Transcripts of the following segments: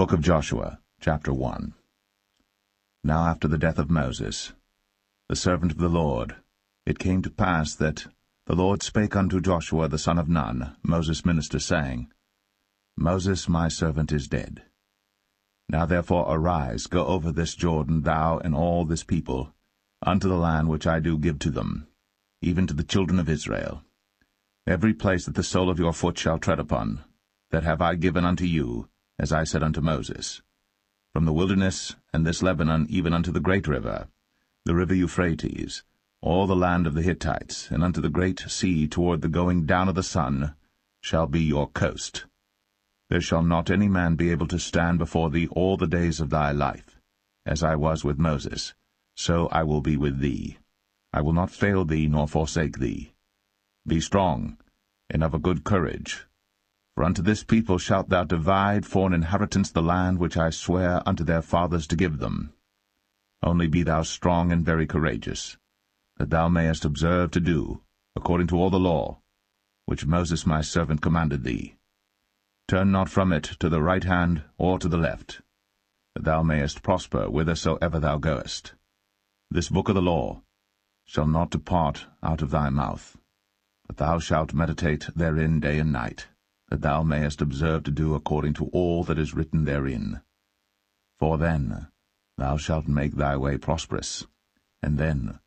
Book of Joshua, chapter 1. Now after the death of Moses, the servant of the Lord, it came to pass that the Lord spake unto Joshua the son of Nun, Moses' minister, saying, Moses my servant is dead. Now therefore arise, go over this Jordan, thou and all this people, unto the land which I do give to them, even to the children of Israel. Every place that the sole of your foot shall tread upon, that have I given unto you, as I said unto Moses, from the wilderness and this Lebanon even unto the great river, the river Euphrates, all the land of the Hittites, and unto the great sea toward the going down of the sun, shall be your coast. There shall not any man be able to stand before thee all the days of thy life. As I was with Moses, so I will be with thee. I will not fail thee nor forsake thee. Be strong, and of a good courage. For unto this people shalt thou divide for an inheritance the land which I swear unto their fathers to give them. Only be thou strong and very courageous, that thou mayest observe to do, according to all the law, which Moses my servant commanded thee. Turn not from it to the right hand or to the left, that thou mayest prosper whithersoever thou goest. This book of the law shall not depart out of thy mouth, but thou shalt meditate therein day and night, that thou mayest observe to do according to all that is written therein. For then thou shalt make thy way prosperous, and then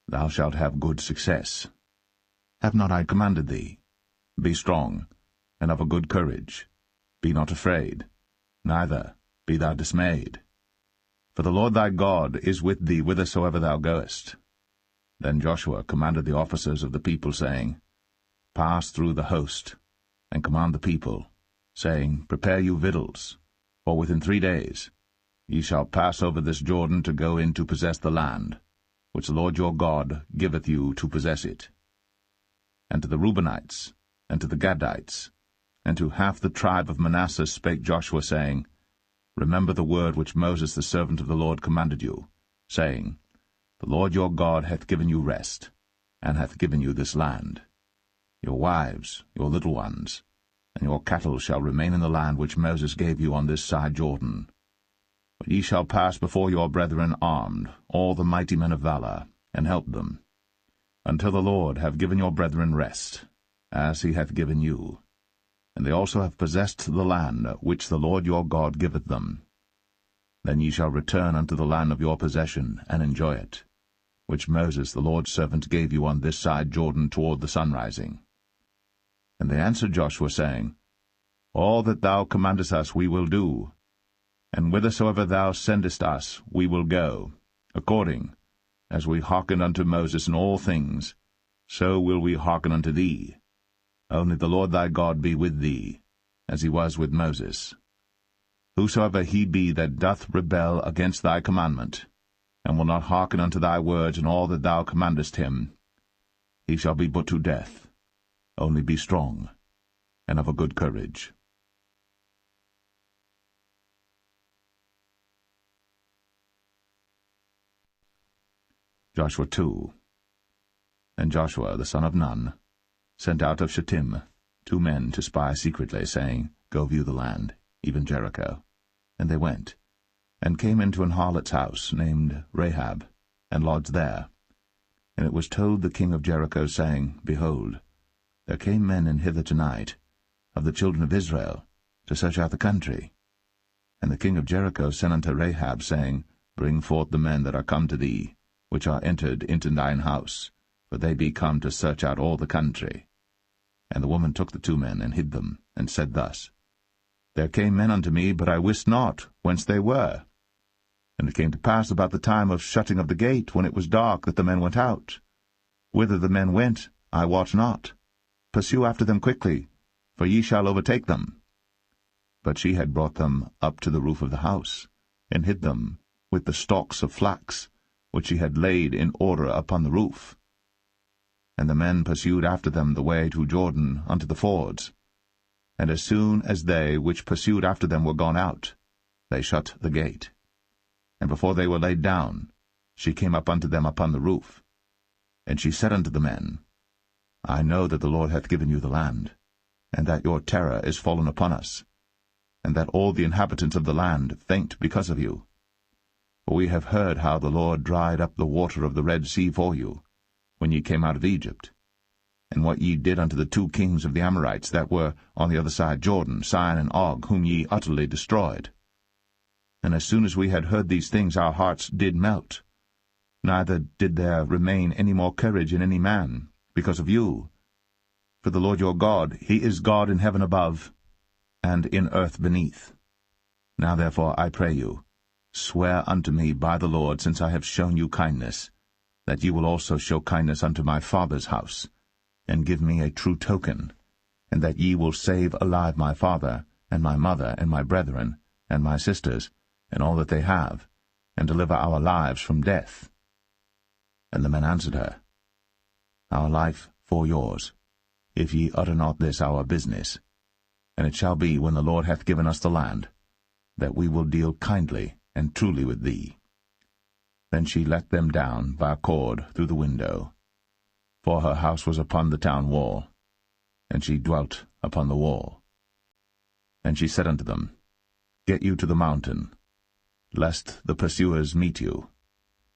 thou shalt have good success. Have not I commanded thee? Be strong, and of a good courage. Be not afraid, neither be thou dismayed. For the Lord thy God is with thee whithersoever thou goest. Then Joshua commanded the officers of the people, saying, Pass through the host, and command the people, saying, Prepare you victuals, for within 3 days ye shall pass over this Jordan to go in to possess the land, which the Lord your God giveth you to possess it. And to the Reubenites, and to the Gadites, and to half the tribe of Manasseh spake Joshua, saying, Remember the word which Moses the servant of the Lord commanded you, saying, The Lord your God hath given you rest, and hath given you this land. Your wives, your little ones, and your cattle shall remain in the land which Moses gave you on this side Jordan. But ye shall pass before your brethren armed, all the mighty men of valor, and help them, until the Lord have given your brethren rest, as he hath given you. And they also have possessed the land which the Lord your God giveth them. Then ye shall return unto the land of your possession, and enjoy it, which Moses the Lord's servant gave you on this side Jordan toward the sunrising. And they answered Joshua, saying, All that thou commandest us we will do, and whithersoever thou sendest us we will go, according as we hearkened unto Moses in all things, so will we hearken unto thee. Only the Lord thy God be with thee, as he was with Moses. Whosoever he be that doth rebel against thy commandment, and will not hearken unto thy words in all that thou commandest him, he shall be put to death. Only be strong, and of a good courage. Joshua 2. And Joshua the son of Nun sent out of Shittim 2 men to spy secretly, saying, Go view the land, even Jericho. And they went, and came into an harlot's house, named Rahab, and lodged there. And it was told the king of Jericho, saying, Behold, there came men in hither tonight, of the children of Israel, to search out the country. And the king of Jericho sent unto Rahab, saying, Bring forth the men that are come to thee, which are entered into thine house, for they be come to search out all the country. And the woman took the 2 men, and hid them, and said thus, There came men unto me, but I wist not whence they were. And it came to pass about the time of shutting of the gate, when it was dark, that the men went out. Whither the men went, I wot not. Pursue after them quickly, for ye shall overtake them. But she had brought them up to the roof of the house, and hid them with the stalks of flax, which she had laid in order upon the roof. And the men pursued after them the way to Jordan unto the fords. And as soon as they which pursued after them were gone out, they shut the gate. And before they were laid down, she came up unto them upon the roof. And she said unto the men, I know that the Lord hath given you the land, and that your terror is fallen upon us. and that all the inhabitants of the land faint because of you. For we have heard how the Lord dried up the water of the Red Sea for you, when ye came out of Egypt, and what ye did unto the 2 kings of the Amorites that were on the other side Jordan, Sihon and Og, whom ye utterly destroyed. And as soon as we had heard these things, our hearts did melt. Neither did there remain any more courage in any man, because of you. For the Lord your God, he is God in heaven above, and in earth beneath. Now therefore, I pray you, swear unto me by the Lord, since I have shown you kindness, that ye will also show kindness unto my father's house, and give me a true token, and that ye will save alive my father, and my mother, and my brethren, and my sisters, and all that they have, and deliver our lives from death. And the men answered her, Our life for yours, if ye utter not this our business. And it shall be, when the Lord hath given us the land, that we will deal kindly and truly with thee. Then she let them down by a cord through the window, for her house was upon the town wall, and she dwelt upon the wall. And she said unto them, Get you to the mountain, lest the pursuers meet you,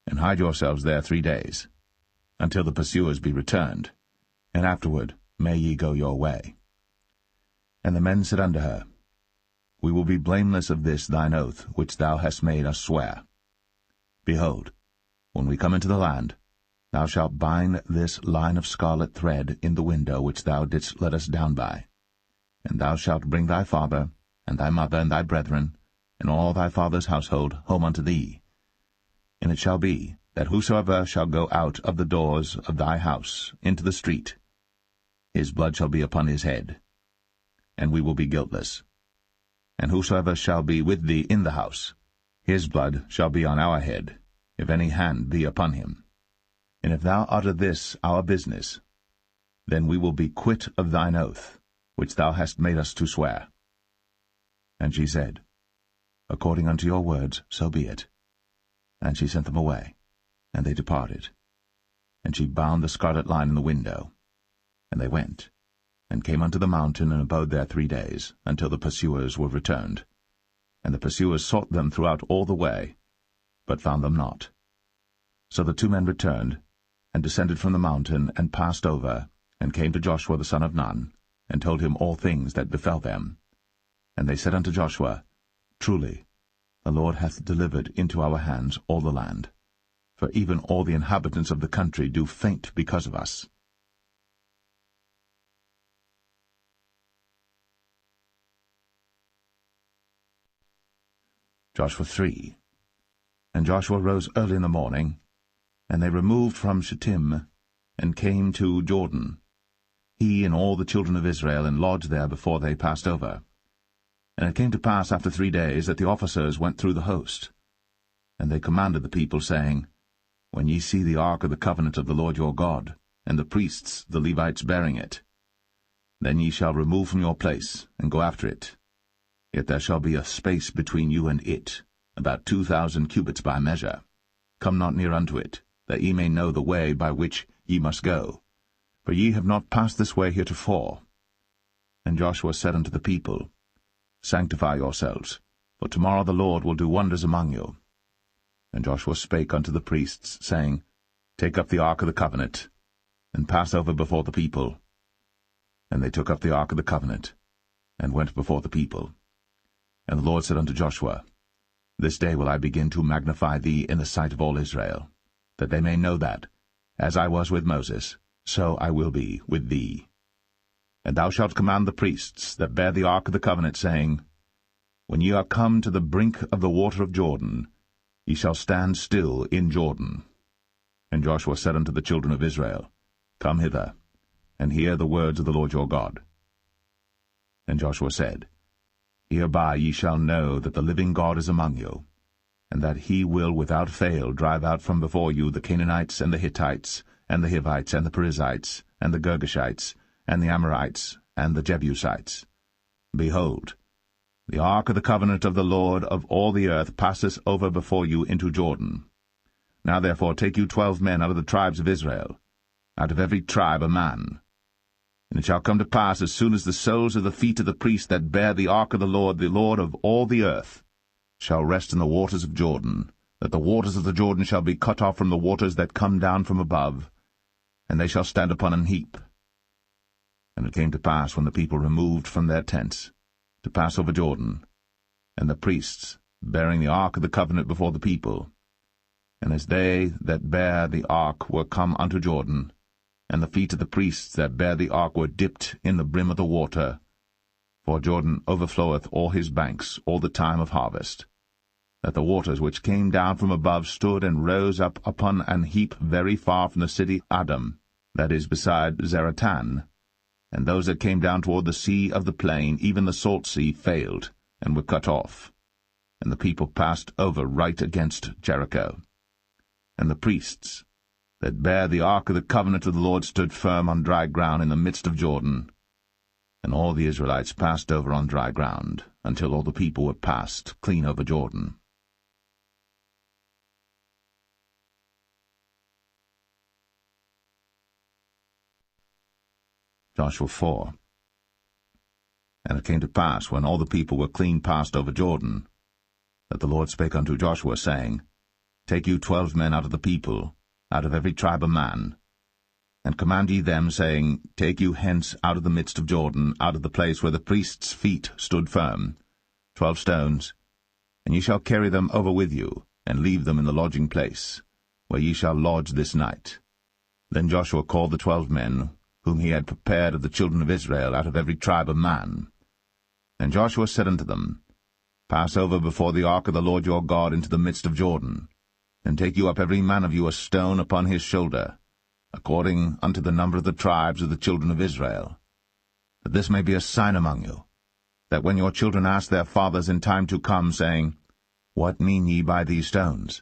and hide yourselves there 3 days, until the pursuers be returned, and afterward may ye go your way. And the men said unto her, We will be blameless of this thine oath, which thou hast made us swear. Behold, when we come into the land, thou shalt bind this line of scarlet thread in the window which thou didst let us down by. And thou shalt bring thy father, and thy mother, and thy brethren, and all thy father's household home unto thee. And it shall be, that whosoever shall go out of the doors of thy house into the street, his blood shall be upon his head, and we will be guiltless. And whosoever shall be with thee in the house, his blood shall be on our head, if any hand be upon him. And if thou utter this our business, then we will be quit of thine oath, which thou hast made us to swear. And she said, According unto your words, so be it. And she sent them away, and they departed. And she bound the scarlet line in the window. And they went, and came unto the mountain, and abode there 3 days, until the pursuers were returned. And the pursuers sought them throughout all the way, but found them not. So the 2 men returned, and descended from the mountain, and passed over, and came to Joshua the son of Nun, and told him all things that befell them. And they said unto Joshua, Truly, the Lord hath delivered into our hands all the land, for even all the inhabitants of the country do faint because of us. Joshua 3. And Joshua rose early in the morning, and they removed from Shittim, and came to Jordan, he and all the children of Israel, and lodged there before they passed over. And it came to pass after 3 days that the officers went through the host. And they commanded the people, saying, When ye see the ark of the covenant of the Lord your God, and the priests the Levites bearing it, then ye shall remove from your place, and go after it. Yet there shall be a space between you and it, about 2,000 cubits by measure. Come not near unto it, that ye may know the way by which ye must go. For ye have not passed this way heretofore. And Joshua said unto the people, Sanctify yourselves, for tomorrow the Lord will do wonders among you. And Joshua spake unto the priests, saying, Take up the ark of the covenant, and pass over before the people. And they took up the ark of the covenant, and went before the people. And the Lord said unto Joshua, This day will I begin to magnify thee in the sight of all Israel, that they may know that, as I was with Moses, so I will be with thee. And thou shalt command the priests that bear the ark of the covenant, saying, When ye are come to the brink of the water of Jordan, ye shall stand still in Jordan. And Joshua said unto the children of Israel, Come hither, and hear the words of the Lord your God. And Joshua said, Hereby ye shall know that the living God is among you, and that he will without fail drive out from before you the Canaanites, and the Hittites, and the Hivites, and the Perizzites, and the Girgashites, and the Amorites, and the Jebusites. Behold, the ark of the covenant of the Lord of all the earth passeth over before you into Jordan. Now therefore take you 12 men out of the tribes of Israel, out of every tribe a man. And it shall come to pass, as soon as the soles of the feet of the priests that bear the ark of the Lord of all the earth, shall rest in the waters of Jordan, that the waters of the Jordan shall be cut off from the waters that come down from above, and they shall stand upon an heap. And it came to pass, when the people removed from their tents, to pass over Jordan, and the priests, bearing the ark of the covenant before the people, and as they that bear the ark were come unto Jordan, and the feet of the priests that bear the ark were dipped in the brim of the water, for Jordan overfloweth all his banks all the time of harvest, that the waters which came down from above stood and rose up upon an heap very far from the city Adam, that is beside Zaratan, and those that came down toward the sea of the plain, even the salt sea, failed, and were cut off. And the people passed over right against Jericho. And the priests that bare the ark of the covenant of the Lord stood firm on dry ground in the midst of Jordan. And all the Israelites passed over on dry ground, until all the people were passed clean over Jordan. Joshua 4. And it came to pass, when all the people were clean passed over Jordan, that the Lord spake unto Joshua, saying, Take you 12 men out of the people, out of every tribe a man, and command ye them, saying, Take you hence out of the midst of Jordan, out of the place where the priests' feet stood firm, 12 stones, and ye shall carry them over with you, and leave them in the lodging place, where ye shall lodge this night. Then Joshua called the 12 men, whom he had prepared of the children of Israel, out of every tribe a man. And Joshua said unto them, Pass over before the ark of the Lord your God into the midst of Jordan, and take you up every man of you a stone upon his shoulder, according unto the number of the tribes of the children of Israel, that this may be a sign among you, that when your children ask their fathers in time to come, saying, What mean ye by these stones?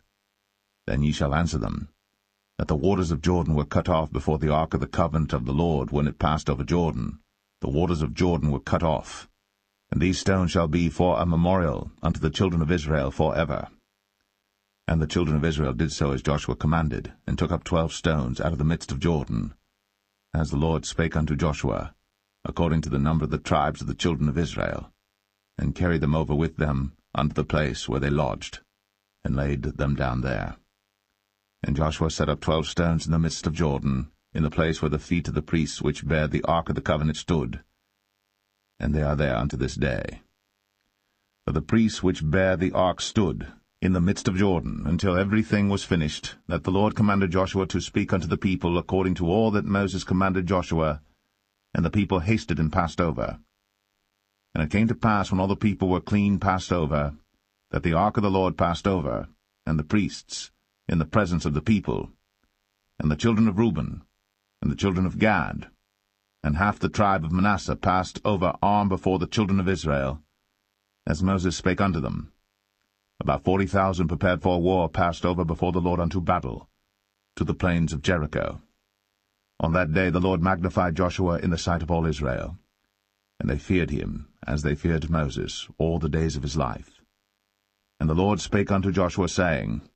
Then ye shall answer them, that the waters of Jordan were cut off before the ark of the covenant of the Lord when it passed over Jordan. The waters of Jordan were cut off, and these stones shall be for a memorial unto the children of Israel forever. And the children of Israel did so as Joshua commanded, and took up 12 stones out of the midst of Jordan, as the Lord spake unto Joshua, according to the number of the tribes of the children of Israel, and carried them over with them unto the place where they lodged, and laid them down there. And Joshua set up 12 stones in the midst of Jordan, in the place where the feet of the priests which bare the ark of the covenant stood, and they are there unto this day. For the priests which bare the ark stood in the midst of Jordan, until everything was finished, that the Lord commanded Joshua to speak unto the people according to all that Moses commanded Joshua, and the people hasted and passed over. And it came to pass, when all the people were clean passed over, that the ark of the Lord passed over, and the priests, in the presence of the people, and the children of Reuben, and the children of Gad, and half the tribe of Manasseh passed over armed before the children of Israel, as Moses spake unto them. About 40,000 prepared for war passed over before the Lord unto battle, to the plains of Jericho. On that day the Lord magnified Joshua in the sight of all Israel, and they feared him, as they feared Moses, all the days of his life. And the Lord spake unto Joshua, saying,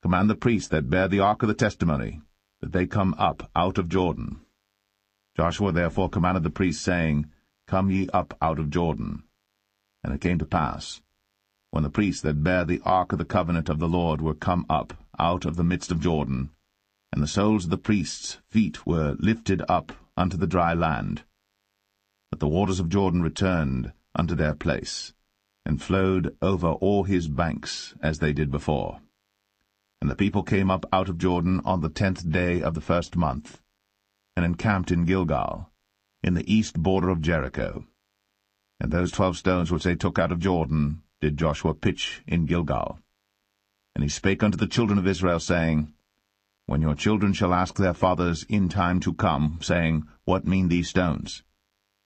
Command the priests that bear the ark of the testimony, that they come up out of Jordan. Joshua therefore commanded the priests, saying, Come ye up out of Jordan. And it came to pass, when the priests that bear the ark of the covenant of the Lord were come up out of the midst of Jordan, and the soles of the priests' feet were lifted up unto the dry land, that the waters of Jordan returned unto their place, and flowed over all his banks as they did before. And the people came up out of Jordan on the 10th day of the 1st month, and encamped in Gilgal, in the east border of Jericho. And those 12 stones which they took out of Jordan did Joshua pitch in Gilgal. And he spake unto the children of Israel, saying, When your children shall ask their fathers in time to come, saying, What mean these stones?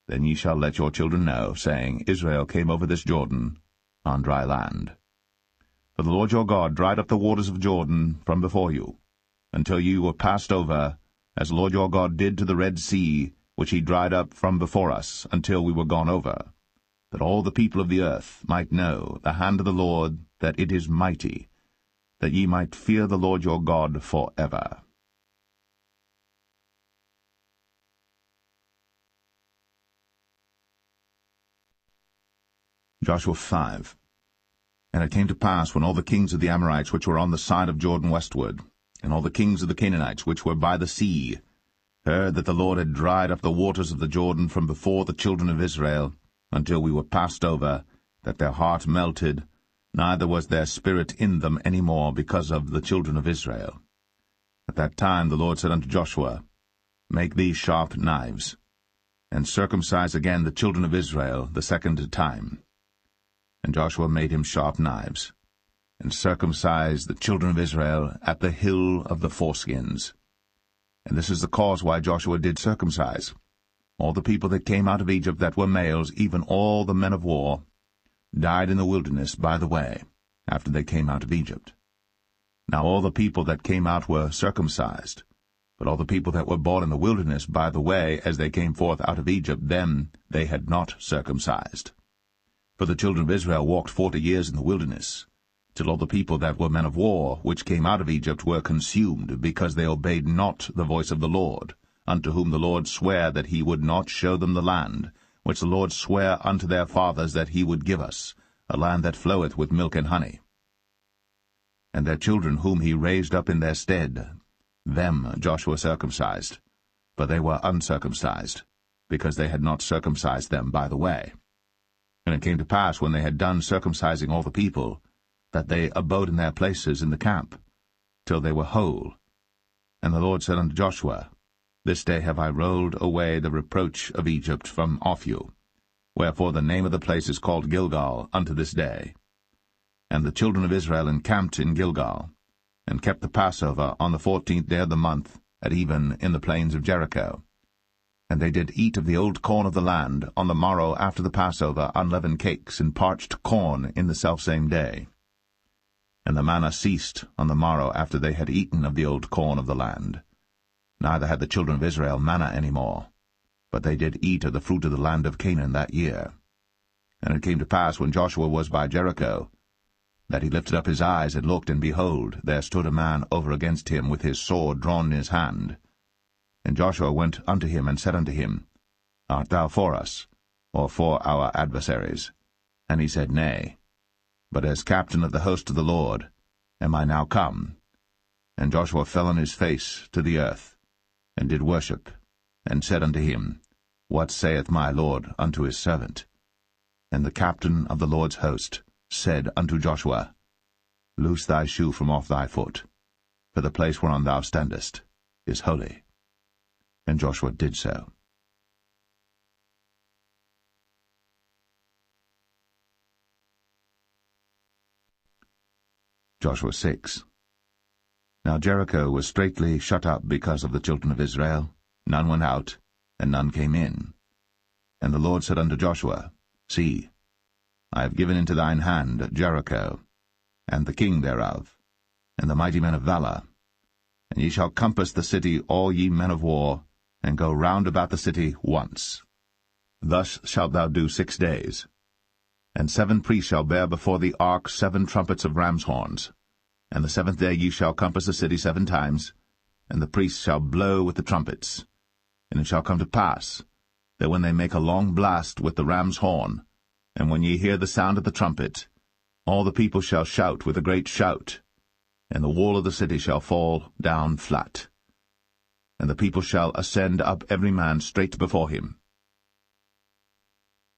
Then ye shall let your children know, saying, Israel came over this Jordan on dry land. For the Lord your God dried up the waters of Jordan from before you, until you were passed over, as the Lord your God did to the Red Sea, which he dried up from before us, until we were gone over, that all the people of the earth might know the hand of the Lord, that it is mighty, that ye might fear the Lord your God forever. Joshua 5. And it came to pass, when all the kings of the Amorites which were on the side of Jordan westward, and all the kings of the Canaanites which were by the sea, heard that the Lord had dried up the waters of the Jordan from before the children of Israel, until we were passed over, that their heart melted, neither was their spirit in them any more because of the children of Israel. At that time the Lord said unto Joshua, Make thee sharp knives, and circumcise again the children of Israel the second time. And Joshua made him sharp knives, and circumcised the children of Israel at the hill of the foreskins. And this is the cause why Joshua did circumcise all the people that came out of Egypt that were males, even all the men of war, died in the wilderness by the way, after they came out of Egypt. Now all the people that came out were circumcised, but all the people that were born in the wilderness by the way, as they came forth out of Egypt, them they had not circumcised. For the children of Israel walked 40 years in the wilderness, till all the people that were men of war, which came out of Egypt, were consumed, because they obeyed not the voice of the Lord, unto whom the Lord sware that he would not show them the land, which the Lord sware unto their fathers that he would give us, a land that floweth with milk and honey. And their children whom he raised up in their stead, them Joshua circumcised, but they were uncircumcised, because they had not circumcised them by the way. And it came to pass, when they had done circumcising all the people, that they abode in their places in the camp, till they were whole. And the Lord said unto Joshua, This day have I rolled away the reproach of Egypt from off you. Wherefore the name of the place is called Gilgal unto this day. And the children of Israel encamped in Gilgal, and kept the Passover on the 14th day of the month, at even in the plains of Jericho. And they did eat of the old corn of the land on the morrow after the Passover, unleavened cakes and parched corn in the selfsame day. And the manna ceased on the morrow after they had eaten of the old corn of the land. Neither had the children of Israel manna any more, but they did eat of the fruit of the land of Canaan that year. And it came to pass, when Joshua was by Jericho, that he lifted up his eyes and looked, and behold, there stood a man over against him with his sword drawn in his hand. And Joshua went unto him, and said unto him, Art thou for us, or for our adversaries? And he said, Nay, but as captain of the host of the Lord am I now come. And Joshua fell on his face to the earth, and did worship, and said unto him, What saith my Lord unto his servant? And the captain of the Lord's host said unto Joshua, Loose thy shoe from off thy foot, for the place whereon thou standest is holy. And Joshua did so. Joshua 6. Now Jericho was straitly shut up because of the children of Israel. None went out, and none came in. And the Lord said unto Joshua, See, I have given into thine hand Jericho, and the king thereof, and the mighty men of valor. And ye shall compass the city, all ye men of war, and go round about the city once. Thus shalt thou do 6 days. And 7 priests shall bear before the ark 7 trumpets of ram's horns. And the 7th day ye shall compass the city 7 times, and the priests shall blow with the trumpets. And it shall come to pass, that when they make a long blast with the ram's horn, and when ye hear the sound of the trumpet, all the people shall shout with a great shout, and the wall of the city shall fall down flat. And the people shall ascend up every man straight before him.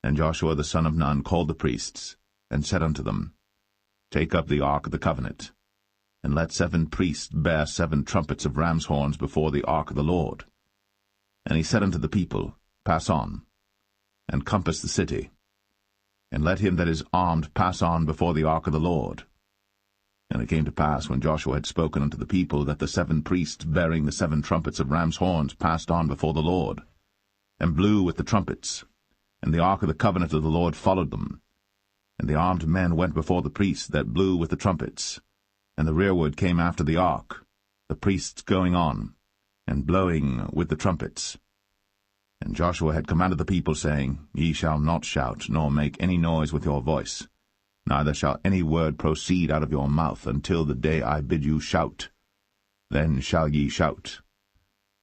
And Joshua the son of Nun called the priests, and said unto them, Take up the ark of the covenant, and let 7 priests bear 7 trumpets of ram's horns before the ark of the Lord. And he said unto the people, Pass on, and compass the city, and let him that is armed pass on before the ark of the Lord. And it came to pass, when Joshua had spoken unto the people, that the 7 priests bearing the 7 trumpets of ram's horns passed on before the Lord, and blew with the trumpets, and the ark of the covenant of the Lord followed them. And the armed men went before the priests that blew with the trumpets, and the rearward came after the ark, the priests going on, and blowing with the trumpets. And Joshua had commanded the people, saying, Ye shall not shout, nor make any noise with your voice, neither shall any word proceed out of your mouth until the day I bid you shout. Then shall ye shout.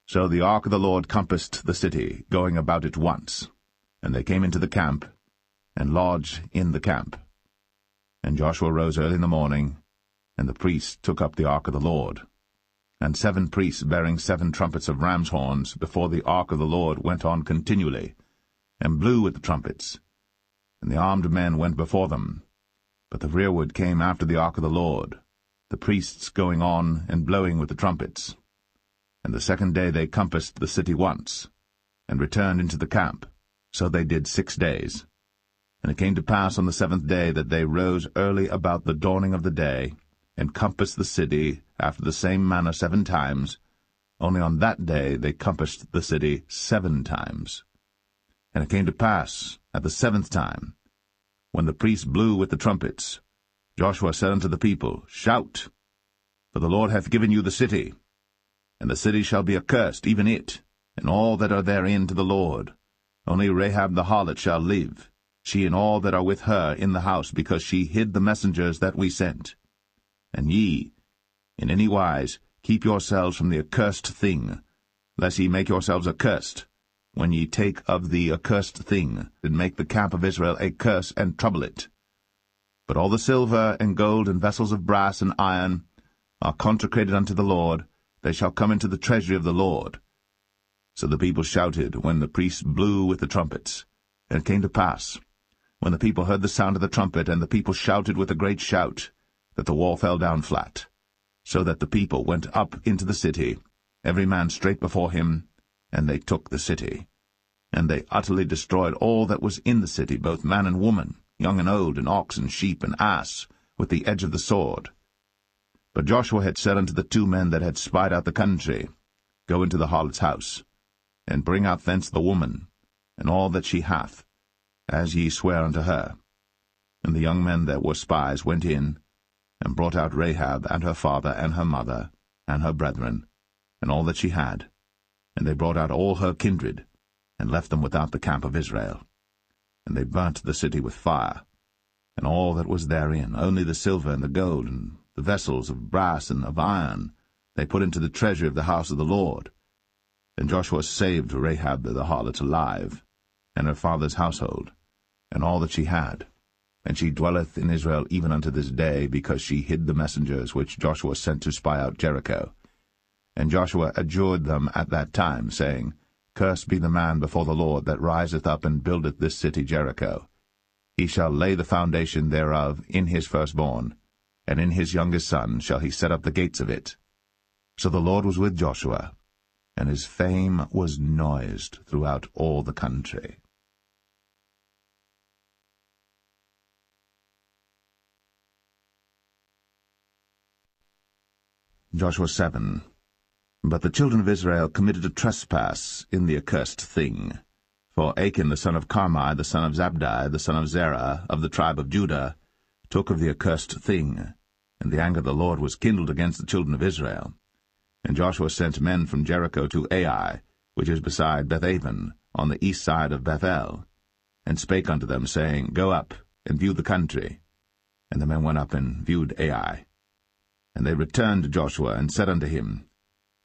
So the ark of the Lord compassed the city, going about it once. And they came into the camp, and lodge in the camp. And Joshua rose early in the morning, and the priests took up the ark of the Lord. And 7 priests bearing 7 trumpets of ram's horns before the ark of the Lord went on continually, and blew with the trumpets. And the armed men went before them. But the rearward came after the ark of the Lord, the priests going on and blowing with the trumpets. And the 2nd day they compassed the city once, and returned into the camp. So they did 6 days. And it came to pass on the 7th day that they rose early about the dawning of the day, and compassed the city after the same manner 7 times. Only on that day they compassed the city 7 times. And it came to pass at the 7th time, when the priests blew with the trumpets, Joshua said unto the people, Shout, for the Lord hath given you the city. And the city shall be accursed, even it, and all that are therein to the Lord. Only Rahab the harlot shall live, she and all that are with her in the house, because she hid the messengers that we sent. And ye, in any wise, keep yourselves from the accursed thing, lest ye make yourselves accursed, when ye take of the accursed thing, and make the camp of Israel a curse, and trouble it. But all the silver and gold and vessels of brass and iron are consecrated unto the Lord, they shall come into the treasury of the Lord. So the people shouted when the priests blew with the trumpets. And it came to pass, when the people heard the sound of the trumpet, and the people shouted with a great shout, that the wall fell down flat, so that the people went up into the city, every man straight before him, and they took the city. And they utterly destroyed all that was in the city, both man and woman, young and old, and ox and sheep and ass, with the edge of the sword. But Joshua had said unto the 2 men that had spied out the country, Go into the harlot's house, and bring out thence the woman, and all that she hath, as ye swear unto her. And the young men that were spies went in, and brought out Rahab, and her father, and her mother, and her brethren, and all that she had. And they brought out all her kindred, and left them without the camp of Israel. And they burnt the city with fire, and all that was therein, only the silver and the gold, and the vessels of brass and of iron, they put into the treasury of the house of the Lord. And Joshua saved Rahab the harlot alive, and her father's household, and all that she had. And she dwelleth in Israel even unto this day, because she hid the messengers which Joshua sent to spy out Jericho. And Joshua adjured them at that time, saying, Cursed be the man before the Lord that riseth up and buildeth this city Jericho. He shall lay the foundation thereof in his firstborn, and in his youngest son shall he set up the gates of it. So the Lord was with Joshua, and his fame was noised throughout all the country. Joshua 7. But the children of Israel committed a trespass in the accursed thing. For Achan the son of Carmi, the son of Zabdi, the son of Zerah, of the tribe of Judah, took of the accursed thing, and the anger of the Lord was kindled against the children of Israel. And Joshua sent men from Jericho to Ai, which is beside Bethaven, on the east side of Bethel, and spake unto them, saying, Go up, and view the country. And the men went up and viewed Ai. And they returned to Joshua, and said unto him,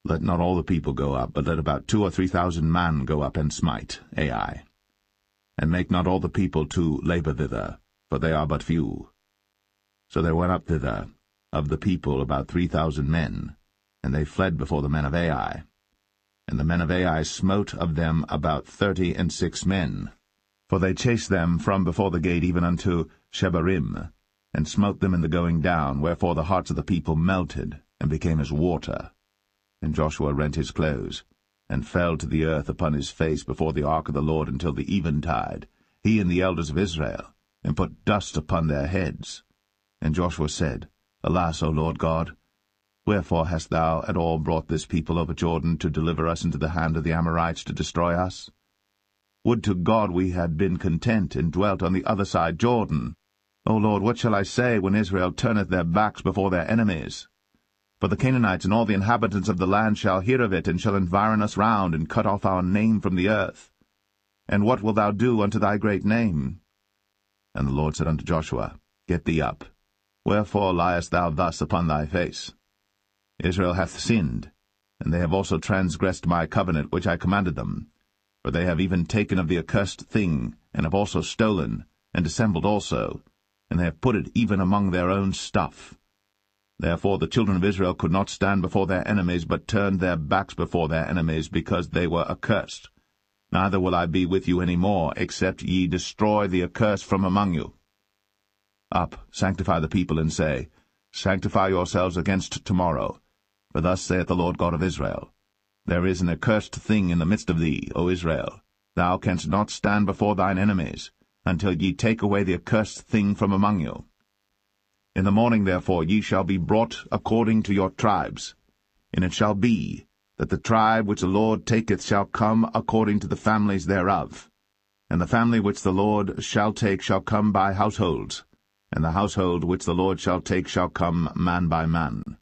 Let not all the people go up, but let about 2,000 or 3,000 men go up and smite Ai. And make not all the people to labor thither, for they are but few. So there went up thither of the people about 3,000 men, and they fled before the men of Ai. And the men of Ai smote of them about 36 men. For they chased them from before the gate even unto Shebarim, and smote them in the going down, wherefore the hearts of the people melted, and became as water. And Joshua rent his clothes, and fell to the earth upon his face before the ark of the Lord until the eventide, he and the elders of Israel, and put dust upon their heads. And Joshua said, Alas, O Lord God, wherefore hast thou at all brought this people over Jordan to deliver us into the hand of the Amorites to destroy us? Would to God we had been content and dwelt on the other side Jordan. O Lord, what shall I say when Israel turneth their backs before their enemies? For the Canaanites and all the inhabitants of the land shall hear of it, and shall environ us round, and cut off our name from the earth. And what wilt thou do unto thy great name? And the Lord said unto Joshua, Get thee up. Wherefore liest thou thus upon thy face? Israel hath sinned, and they have also transgressed my covenant which I commanded them. For they have even taken of the accursed thing, and have also stolen, and dissembled also, and they have put it even among their own stuff. Therefore the children of Israel could not stand before their enemies, but turned their backs before their enemies, because they were accursed. Neither will I be with you any more, except ye destroy the accursed from among you. Up, sanctify the people, and say, Sanctify yourselves against tomorrow. For thus saith the Lord God of Israel, There is an accursed thing in the midst of thee, O Israel. Thou canst not stand before thine enemies, until ye take away the accursed thing from among you. In the morning therefore ye shall be brought according to your tribes. And it shall be, that the tribe which the Lord taketh shall come according to the families thereof. And the family which the Lord shall take shall come by households, and the household which the Lord shall take shall come man by man.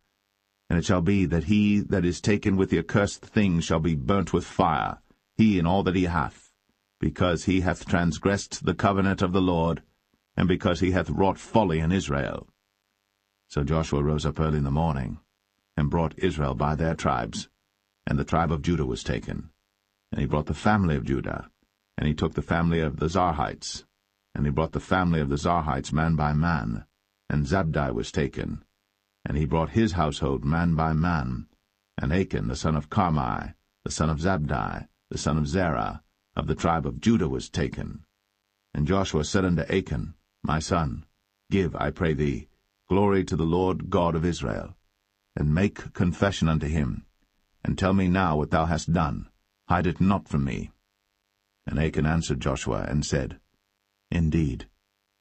And it shall be that he that is taken with the accursed thing shall be burnt with fire, he and all that he hath, because he hath transgressed the covenant of the Lord, and because he hath wrought folly in Israel. So Joshua rose up early in the morning, and brought Israel by their tribes, and the tribe of Judah was taken. And he brought the family of Judah, and he took the family of the Zarhites, and he brought the family of the Zarhites man by man, and Zabdi was taken. And he brought his household man by man, and Achan the son of Carmi, the son of Zabdi, the son of Zerah, of the tribe of Judah was taken. And Joshua said unto Achan, My son, give, I pray thee, glory to the Lord God of Israel, and make confession unto him, and tell me now what thou hast done, hide it not from me. And Achan answered Joshua, and said, Indeed,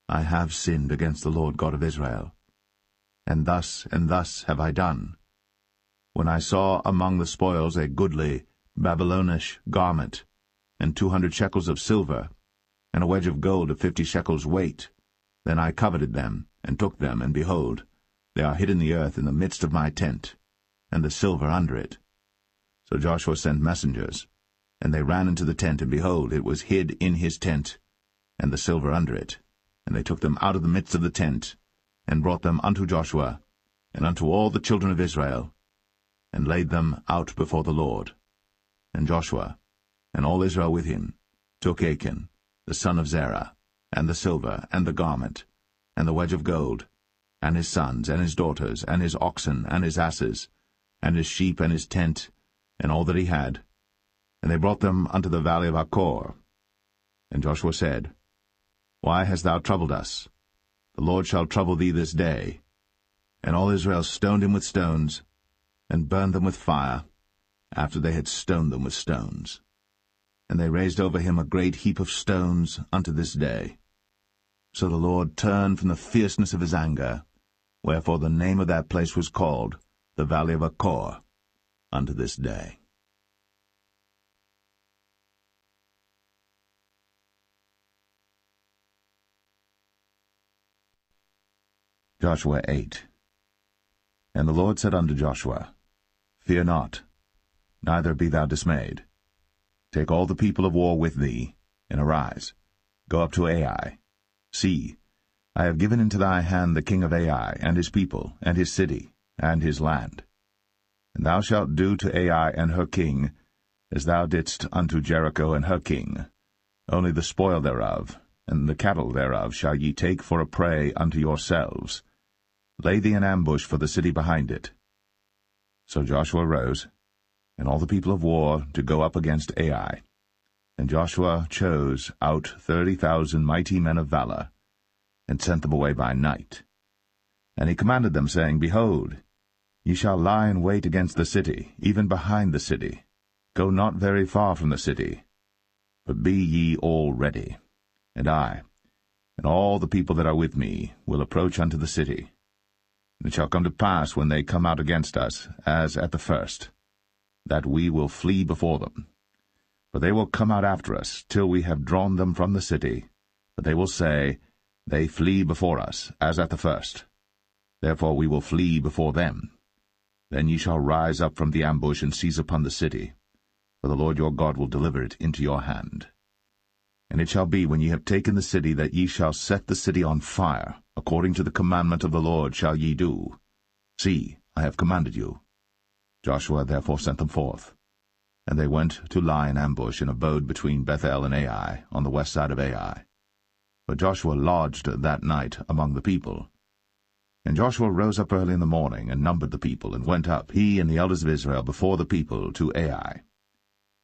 I have sinned against the Lord God of Israel, and thus have I done. When I saw among the spoils a goodly Babylonish garment, and 200 shekels of silver, and a wedge of gold of 50 shekels weight, then I coveted them, and took them, and behold, they are hid in the earth in the midst of my tent, and the silver under it. So Joshua sent messengers, and they ran into the tent, and behold, it was hid in his tent, and the silver under it. And they took them out of the midst of the tent, and brought them unto Joshua, and unto all the children of Israel, and laid them out before the Lord. And Joshua, and all Israel with him, took Achan, the son of Zerah, and the silver, and the garment, and the wedge of gold, and his sons, and his daughters, and his oxen, and his asses, and his sheep, and his tent, and all that he had. And they brought them unto the valley of Achor. And Joshua said, Why hast thou troubled us? The Lord shall trouble thee this day. And all Israel stoned him with stones, and burned them with fire, after they had stoned them with stones. And they raised over him a great heap of stones unto this day. So the Lord turned from the fierceness of his anger, wherefore the name of that place was called the Valley of Achor unto this day. Joshua 8. And the Lord said unto Joshua, Fear not, neither be thou dismayed. Take all the people of war with thee, and arise, go up to Ai. See, I have given into thy hand the king of Ai, and his people, and his city, and his land. And thou shalt do to Ai and her king, as thou didst unto Jericho and her king. Only the spoil thereof, and the cattle thereof shall ye take for a prey unto yourselves. Lay thee an ambush for the city behind it. So Joshua rose, and all the people of war, to go up against Ai. And Joshua chose out 30,000 mighty men of valor, and sent them away by night. And he commanded them, saying, Behold, ye shall lie in wait against the city, even behind the city. Go not very far from the city, but be ye all ready. And I, and all the people that are with me, will approach unto the city. And it shall come to pass, when they come out against us, as at the first, that we will flee before them. For they will come out after us, till we have drawn them from the city. But they will say, They flee before us, as at the first. Therefore we will flee before them. Then ye shall rise up from the ambush, and seize upon the city. For the Lord your God will deliver it into your hand. And it shall be, when ye have taken the city, that ye shall set the city on fire, according to the commandment of the Lord shall ye do. See, I have commanded you. Joshua therefore sent them forth. And they went to lie in ambush, and abode between Bethel and Ai, on the west side of Ai. But Joshua lodged that night among the people. And Joshua rose up early in the morning, and numbered the people, and went up, he and the elders of Israel, before the people to Ai.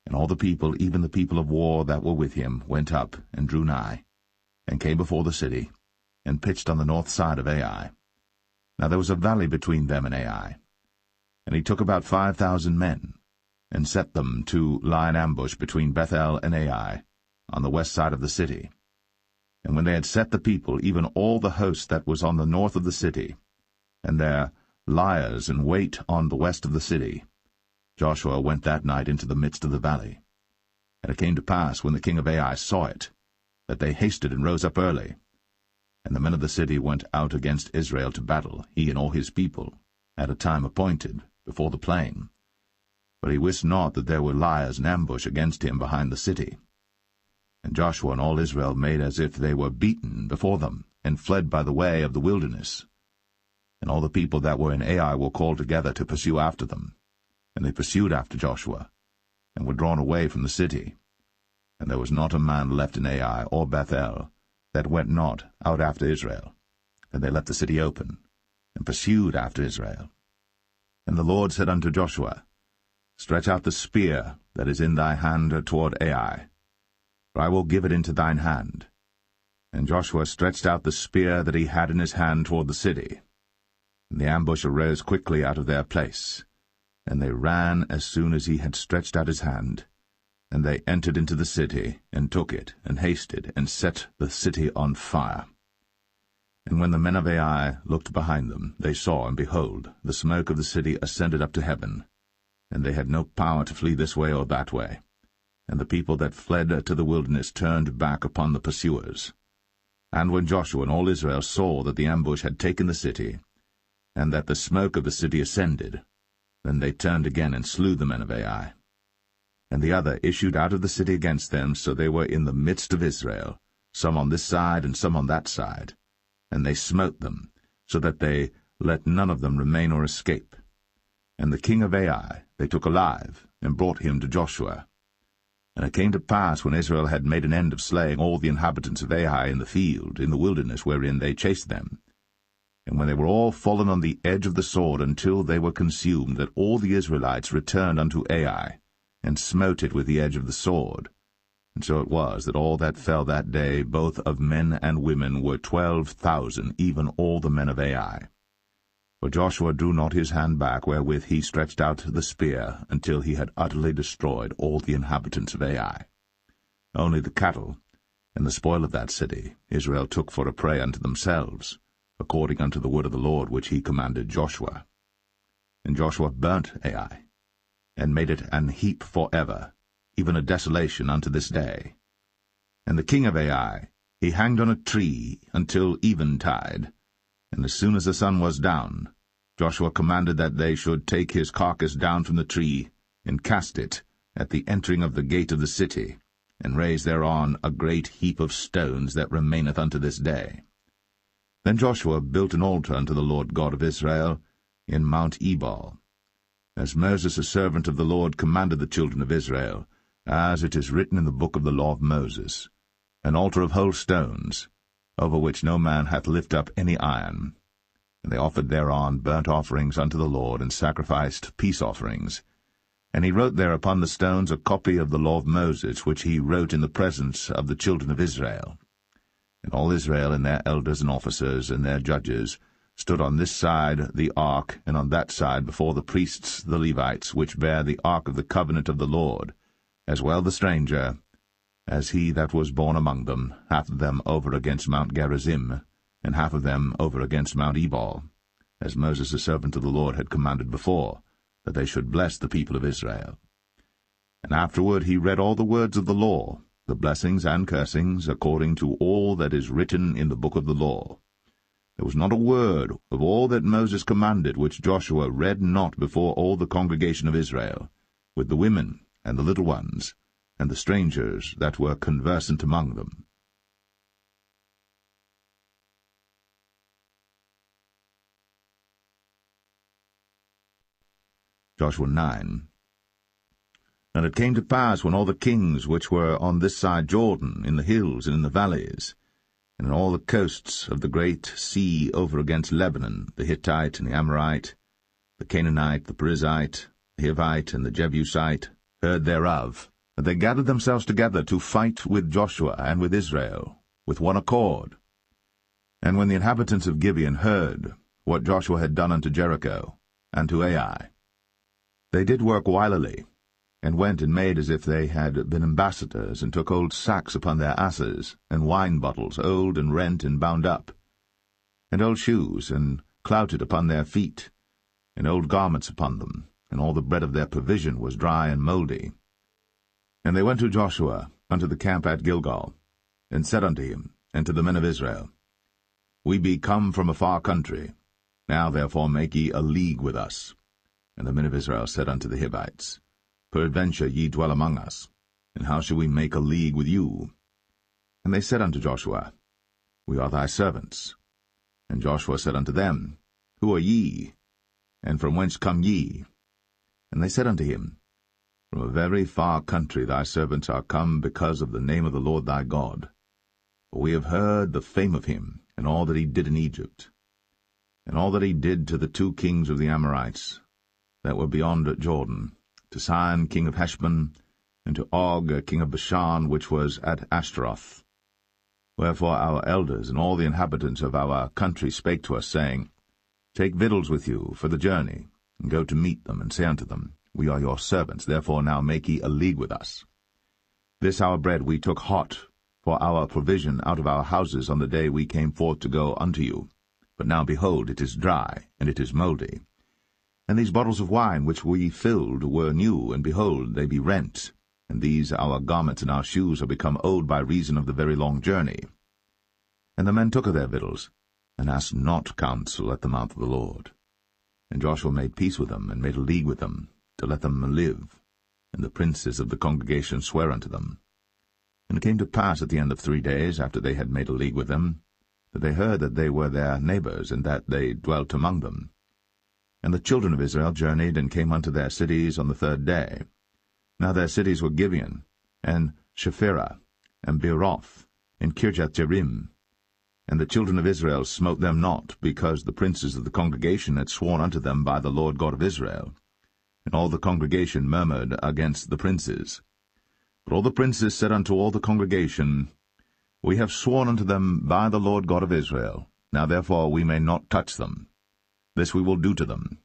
And all the people, even the people of war that were with him, went up, and drew nigh, and came before the city, and pitched on the north side of Ai. Now there was a valley between them and Ai. And he took about 5,000 men, and set them to lie in ambush between Bethel and Ai, on the west side of the city. And when they had set the people, even all the host that was on the north of the city, and their liers in wait on the west of the city, Joshua went that night into the midst of the valley. And it came to pass, when the king of Ai saw it, that they hasted and rose up early. And the men of the city went out against Israel to battle, he and all his people, at a time appointed, before the plain. But he wist not that there were liers in ambush against him behind the city. And Joshua and all Israel made as if they were beaten before them, and fled by the way of the wilderness. And all the people that were in Ai were called together to pursue after them. And they pursued after Joshua, and were drawn away from the city. And there was not a man left in Ai or Bethel that went not out after Israel. And they left the city open, and pursued after Israel. And the Lord said unto Joshua, Stretch out the spear that is in thy hand toward Ai, for I will give it into thine hand. And Joshua stretched out the spear that he had in his hand toward the city. And the ambush arose quickly out of their place. And they ran as soon as he had stretched out his hand. And they entered into the city, and took it, and hasted, and set the city on fire. And when the men of Ai looked behind them, they saw, and behold, the smoke of the city ascended up to heaven. And they had no power to flee this way or that way. And the people that fled to the wilderness turned back upon the pursuers. And when Joshua and all Israel saw that the ambush had taken the city, and that the smoke of the city ascended, then they turned again and slew the men of Ai. And the other issued out of the city against them, so they were in the midst of Israel, some on this side and some on that side. And they smote them, so that they let none of them remain or escape. And the king of Ai they took alive, and brought him to Joshua. And it came to pass, when Israel had made an end of slaying all the inhabitants of Ai in the field, in the wilderness wherein they chased them, and when they were all fallen on the edge of the sword until they were consumed, that all the Israelites returned unto Ai, and smote it with the edge of the sword. And so it was that all that fell that day, both of men and women, were 12,000, even all the men of Ai. For Joshua drew not his hand back, wherewith he stretched out the spear, until he had utterly destroyed all the inhabitants of Ai. Only the cattle and the spoil of that city Israel took for a prey unto themselves, according unto the word of the Lord which he commanded Joshua. And Joshua burnt Ai, and made it an heap for ever, even a desolation unto this day. And the king of Ai he hanged on a tree until eventide, and as soon as the sun was down, Joshua commanded that they should take his carcass down from the tree, and cast it at the entering of the gate of the city, and raise thereon a great heap of stones that remaineth unto this day. Then Joshua built an altar unto the Lord God of Israel in Mount Ebal, as Moses the servant of the Lord commanded the children of Israel, as it is written in the book of the law of Moses, an altar of whole stones, over which no man hath lifted up any iron. And they offered thereon burnt offerings unto the Lord, and sacrificed peace offerings. And he wrote there upon the stones a copy of the law of Moses, which he wrote in the presence of the children of Israel. And all Israel, and their elders and officers, and their judges, stood on this side the ark, and on that side before the priests the Levites, which bear the ark of the covenant of the Lord, as well the stranger, as he that was born among them, half of them over against Mount Gerizim, and half of them over against Mount Ebal, as Moses the servant of the Lord had commanded before, that they should bless the people of Israel. And afterward he read all the words of the law, the blessings and cursings, according to all that is written in the book of the law. There was not a word of all that Moses commanded which Joshua read not before all the congregation of Israel, with the women and the little ones, and the strangers that were conversant among them. Joshua 9. And it came to pass, when all the kings which were on this side Jordan, in the hills and in the valleys, and in all the coasts of the great sea over against Lebanon, the Hittite and the Amorite, the Canaanite, the Perizzite, the Hivite, and the Jebusite heard thereof, that they gathered themselves together to fight with Joshua and with Israel, with one accord. And when the inhabitants of Gibeon heard what Joshua had done unto Jericho and to Ai, they did work wilily, and went and made as if they had been ambassadors, and took old sacks upon their asses, and wine bottles, old and rent and bound up, and old shoes, and clouted upon their feet, and old garments upon them, and all the bread of their provision was dry and mouldy. And they went to Joshua unto the camp at Gilgal, and said unto him, and to the men of Israel, We be come from a far country. Now therefore make ye a league with us. And the men of Israel said unto the Hivites, Peradventure ye dwell among us, and how shall we make a league with you? And they said unto Joshua, We are thy servants. And Joshua said unto them, Who are ye? And from whence come ye? And they said unto him, From a very far country thy servants are come because of the name of the Lord thy God. For we have heard the fame of him, and all that he did in Egypt, and all that he did to the 2 kings of the Amorites that were beyond Jordan, to Sihon king of Heshbon, and to Og king of Bashan, which was at Ashtaroth. Wherefore our elders and all the inhabitants of our country spake to us, saying, Take victuals with you for the journey, and go to meet them, and say unto them, We are your servants, therefore now make ye a league with us. This our bread we took hot for our provision out of our houses on the day we came forth to go unto you. But now, behold, it is dry, and it is mouldy. And these bottles of wine which we filled were new, and behold, they be rent. And these our garments and our shoes are become old by reason of the very long journey. And the men took of their victuals, and asked not counsel at the mouth of the Lord. And Joshua made peace with them, and made a league with them, to let them live. And the princes of the congregation sware unto them. And it came to pass at the end of 3 days, after they had made a league with them, that they heard that they were their neighbors, and that they dwelt among them. And the children of Israel journeyed, and came unto their cities on the 3rd day. Now their cities were Gibeon, and Shepherah, and Beeroth, and Kirjath-jearim. And the children of Israel smote them not, because the princes of the congregation had sworn unto them by the Lord God of Israel. And all the congregation murmured against the princes. But all the princes said unto all the congregation, We have sworn unto them by the Lord God of Israel. Now therefore we may not touch them. This we will do to them.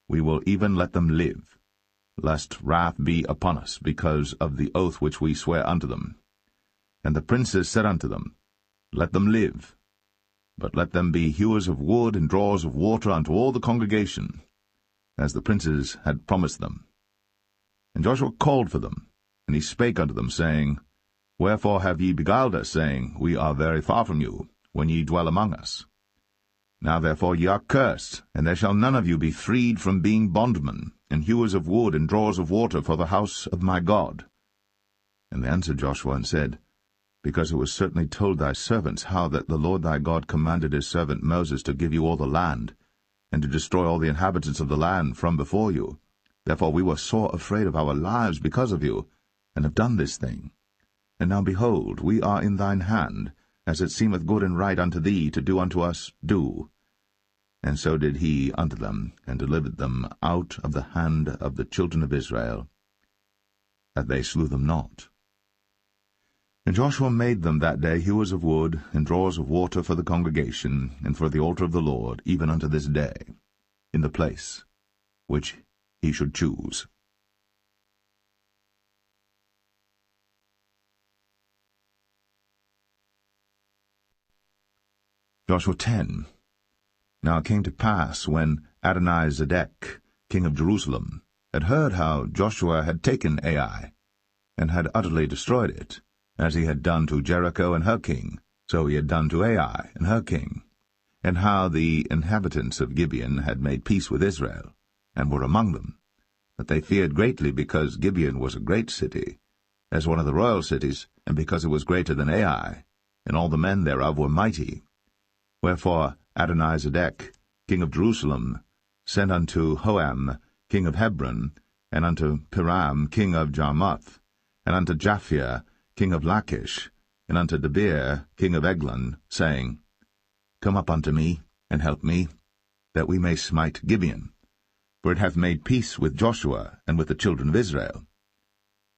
We will even let them live, lest wrath be upon us, because of the oath which we swear unto them. And the princes said unto them, Let them live, but let them be hewers of wood and drawers of water unto all the congregation, as the princes had promised them. And Joshua called for them, and he spake unto them, saying, Wherefore have ye beguiled us, saying, We are very far from you, when ye dwell among us? Now therefore ye are cursed, and there shall none of you be freed from being bondmen, and hewers of wood and drawers of water for the house of my God. And they answered Joshua and said, Because it was certainly told thy servants how that the Lord thy God commanded his servant Moses to give you all the land, and to destroy all the inhabitants of the land from before you. Therefore we were sore afraid of our lives because of you, and have done this thing. And now behold, we are in thine hand, as it seemeth good and right unto thee to do unto us, do. And so did he unto them, and delivered them out of the hand of the children of Israel, that they slew them not. And Joshua made them that day hewers of wood, and drawers of water for the congregation, and for the altar of the Lord, even unto this day, in the place which he should choose. Joshua 10. Now it came to pass, when Adonizedek, king of Jerusalem, had heard how Joshua had taken Ai, and had utterly destroyed it, as he had done to Jericho and her king, so he had done to Ai and her king, and how the inhabitants of Gibeon had made peace with Israel, and were among them, that they feared greatly, because Gibeon was a great city, as one of the royal cities, and because it was greater than Ai, and all the men thereof were mighty. Wherefore Adonizedek, king of Jerusalem, sent unto Hoam, king of Hebron, and unto Piram, king of Jarmuth, and unto Japhia, king of Lachish, and unto Debir, king of Eglon, saying, Come up unto me, and help me, that we may smite Gibeon, for it hath made peace with Joshua and with the children of Israel.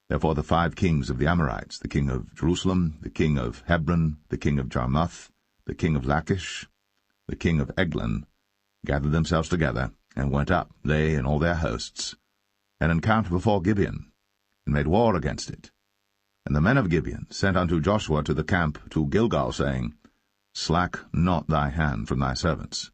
Therefore the 5 kings of the Amorites, the king of Jerusalem, the king of Hebron, the king of Jarmuth, the king of Lachish, the king of Eglon, gathered themselves together, and went up, they and all their hosts, and encamped before Gibeon, and made war against it. And the men of Gibeon sent unto Joshua to the camp to Gilgal, saying, Slack not thy hand from thy servants.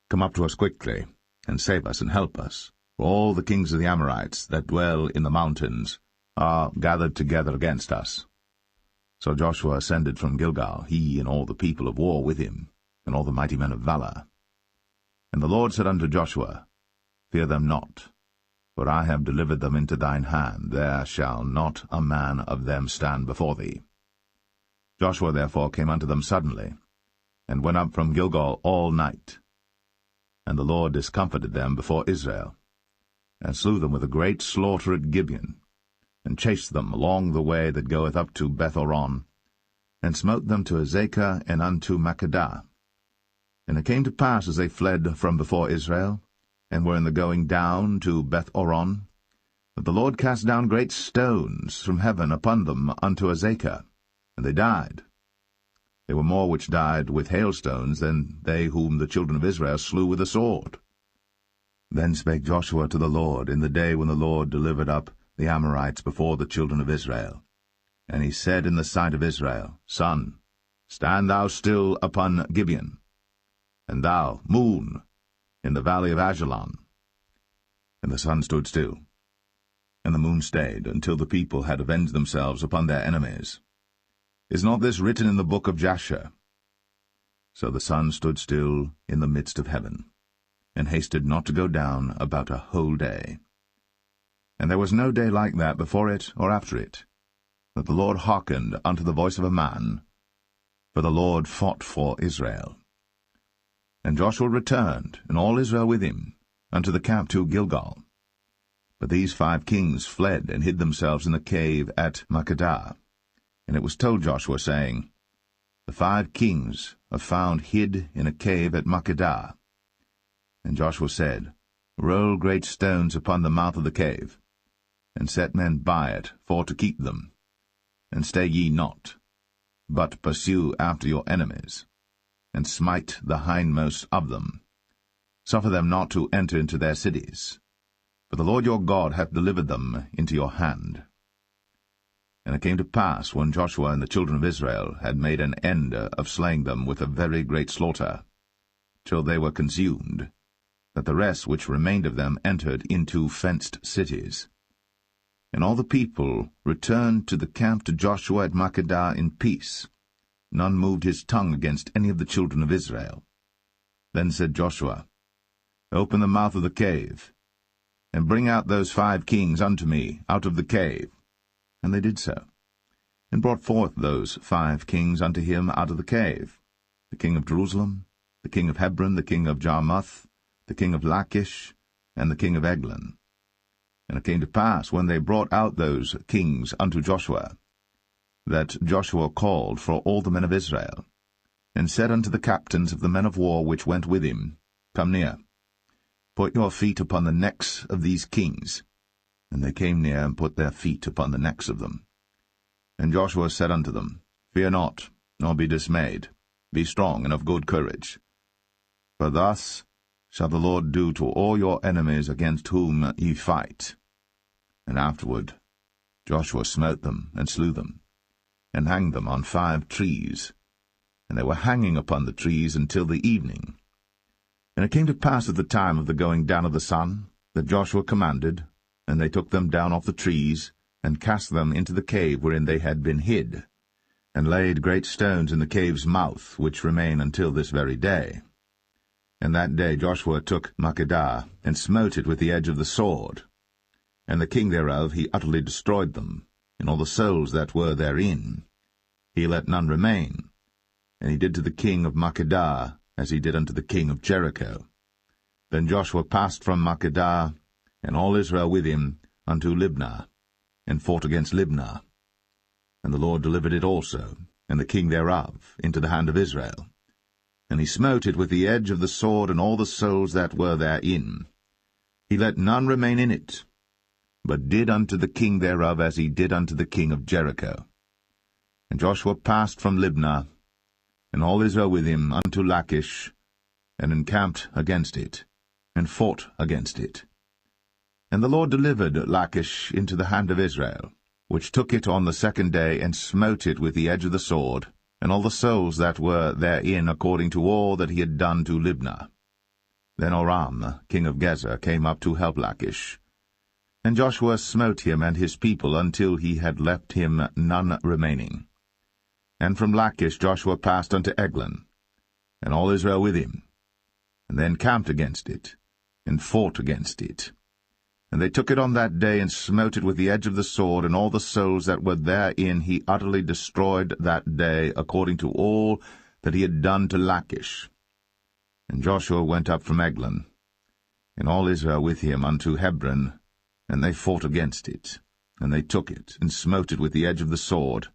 Come up to us quickly, and save us and help us, for all the kings of the Amorites that dwell in the mountains are gathered together against us. So Joshua ascended from Gilgal, he and all the people of war with him, and all the mighty men of valor. And the Lord said unto Joshua, Fear them not, for I have delivered them into thine hand. There shall not a man of them stand before thee. Joshua therefore came unto them suddenly, and went up from Gilgal all night. And the Lord discomfited them before Israel, and slew them with a great slaughter at Gibeon, and chased them along the way that goeth up to Beth-horon, and smote them to Azekah and unto Makkedah. And it came to pass, as they fled from before Israel, and were in the going down to Beth-horon, that the Lord cast down great stones from heaven upon them unto Azekah, and they died. There were more which died with hailstones than they whom the children of Israel slew with the sword. Then spake Joshua to the Lord in the day when the Lord delivered up the Amorites before the children of Israel. And he said in the sight of Israel, Sun, stand thou still upon Gibeon, and thou, moon, in the valley of Ajalon. And the sun stood still, and the moon stayed, until the people had avenged themselves upon their enemies. Is not this written in the book of Jasher? So the sun stood still in the midst of heaven, and hasted not to go down about a whole day. And there was no day like that before it or after it, that the Lord hearkened unto the voice of a man, for the Lord fought for Israel. And Joshua returned, and all Israel with him, unto the camp to Gilgal. But these 5 kings fled and hid themselves in the cave at Makkedah. And it was told Joshua, saying, The 5 kings are found hid in a cave at Makkedah. And Joshua said, Roll great stones upon the mouth of the cave, and set men by it for to keep them. And stay ye not, but pursue after your enemies, and smite the hindmost of them. Suffer them not to enter into their cities, for the Lord your God hath delivered them into your hand. And it came to pass, when Joshua and the children of Israel had made an end of slaying them with a very great slaughter, till they were consumed, that the rest which remained of them entered into fenced cities. And all the people returned to the camp to Joshua at Makkedah in peace. None moved his tongue against any of the children of Israel. Then said Joshua, Open the mouth of the cave, and bring out those 5 kings unto me out of the cave. And they did so, and brought forth those 5 kings unto him out of the cave, the king of Jerusalem, the king of Hebron, the king of Jarmuth, the king of Lachish, and the king of Eglon. And it came to pass, when they brought out those kings unto Joshua, that Joshua called for all the men of Israel, and said unto the captains of the men of war which went with him, Come near, put your feet upon the necks of these kings. And they came near, and put their feet upon the necks of them. And Joshua said unto them, Fear not, nor be dismayed. Be strong and of good courage. For thus shall the Lord do to all your enemies against whom ye fight. And afterward Joshua smote them, and slew them, and hanged them on 5 trees. And they were hanging upon the trees until the evening. And it came to pass at the time of the going down of the sun, that Joshua commanded, and they took them down off the trees, and cast them into the cave wherein they had been hid, and laid great stones in the cave's mouth, which remain until this very day. And that day Joshua took Makkedah, and smote it with the edge of the sword. And the king thereof he utterly destroyed them, and all the souls that were therein. He let none remain. And he did to the king of Makkedah as he did unto the king of Jericho. Then Joshua passed from Makkedah, and all Israel with him, unto Libnah, and fought against Libnah. And the Lord delivered it also, and the king thereof, into the hand of Israel. And he smote it with the edge of the sword, and all the souls that were therein. He let none remain in it, but did unto the king thereof as he did unto the king of Jericho. And Joshua passed from Libnah, and all Israel with him, unto Lachish, and encamped against it, and fought against it. And the Lord delivered Lachish into the hand of Israel, which took it on the second day, and smote it with the edge of the sword, and all the souls that were therein, according to all that he had done to Libnah. Then Oram, king of Gezer, came up to help Lachish. And Joshua smote him and his people until he had left him none remaining. And from Lachish Joshua passed unto Eglon, and all Israel with him, and they encamped against it, and fought against it. And they took it on that day, and smote it with the edge of the sword, and all the souls that were therein he utterly destroyed that day, according to all that he had done to Lachish. And Joshua went up from Eglon, and all Israel with him, unto Hebron, and they fought against it. And they took it, and smote it with the edge of the sword,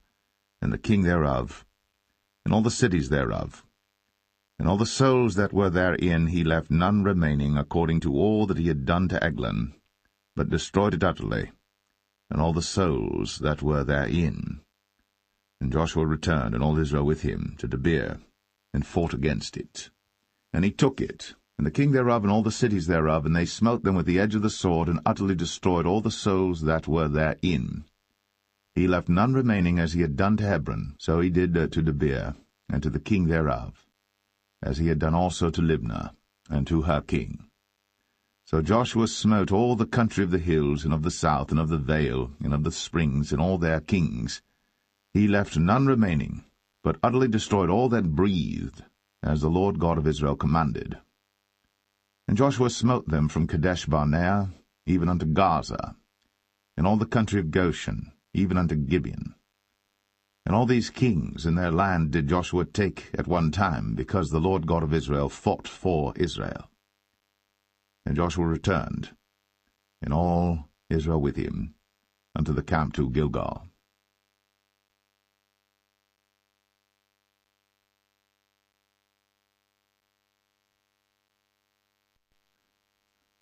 and the king thereof, and all the cities thereof. And all the souls that were therein he left none remaining, according to all that he had done to Eglon, but destroyed it utterly, and all the souls that were therein. And Joshua returned, and all Israel with him, to Debir, and fought against it. And he took it, and the king thereof, and all the cities thereof, and they smote them with the edge of the sword, and utterly destroyed all the souls that were therein. He left none remaining, as he had done to Hebron, so he did to Debir, and to the king thereof, as he had done also to Libnah, and to her king. So Joshua smote all the country of the hills, and of the south, and of the vale, and of the springs, and all their kings. He left none remaining, but utterly destroyed all that breathed, as the Lord God of Israel commanded. And Joshua smote them from Kadesh-barnea, even unto Gaza, and all the country of Goshen, even unto Gibeon. And all these kings in their land did Joshua take at one time, because the Lord God of Israel fought for Israel. And Joshua returned, and all Israel with him, unto the camp to Gilgal.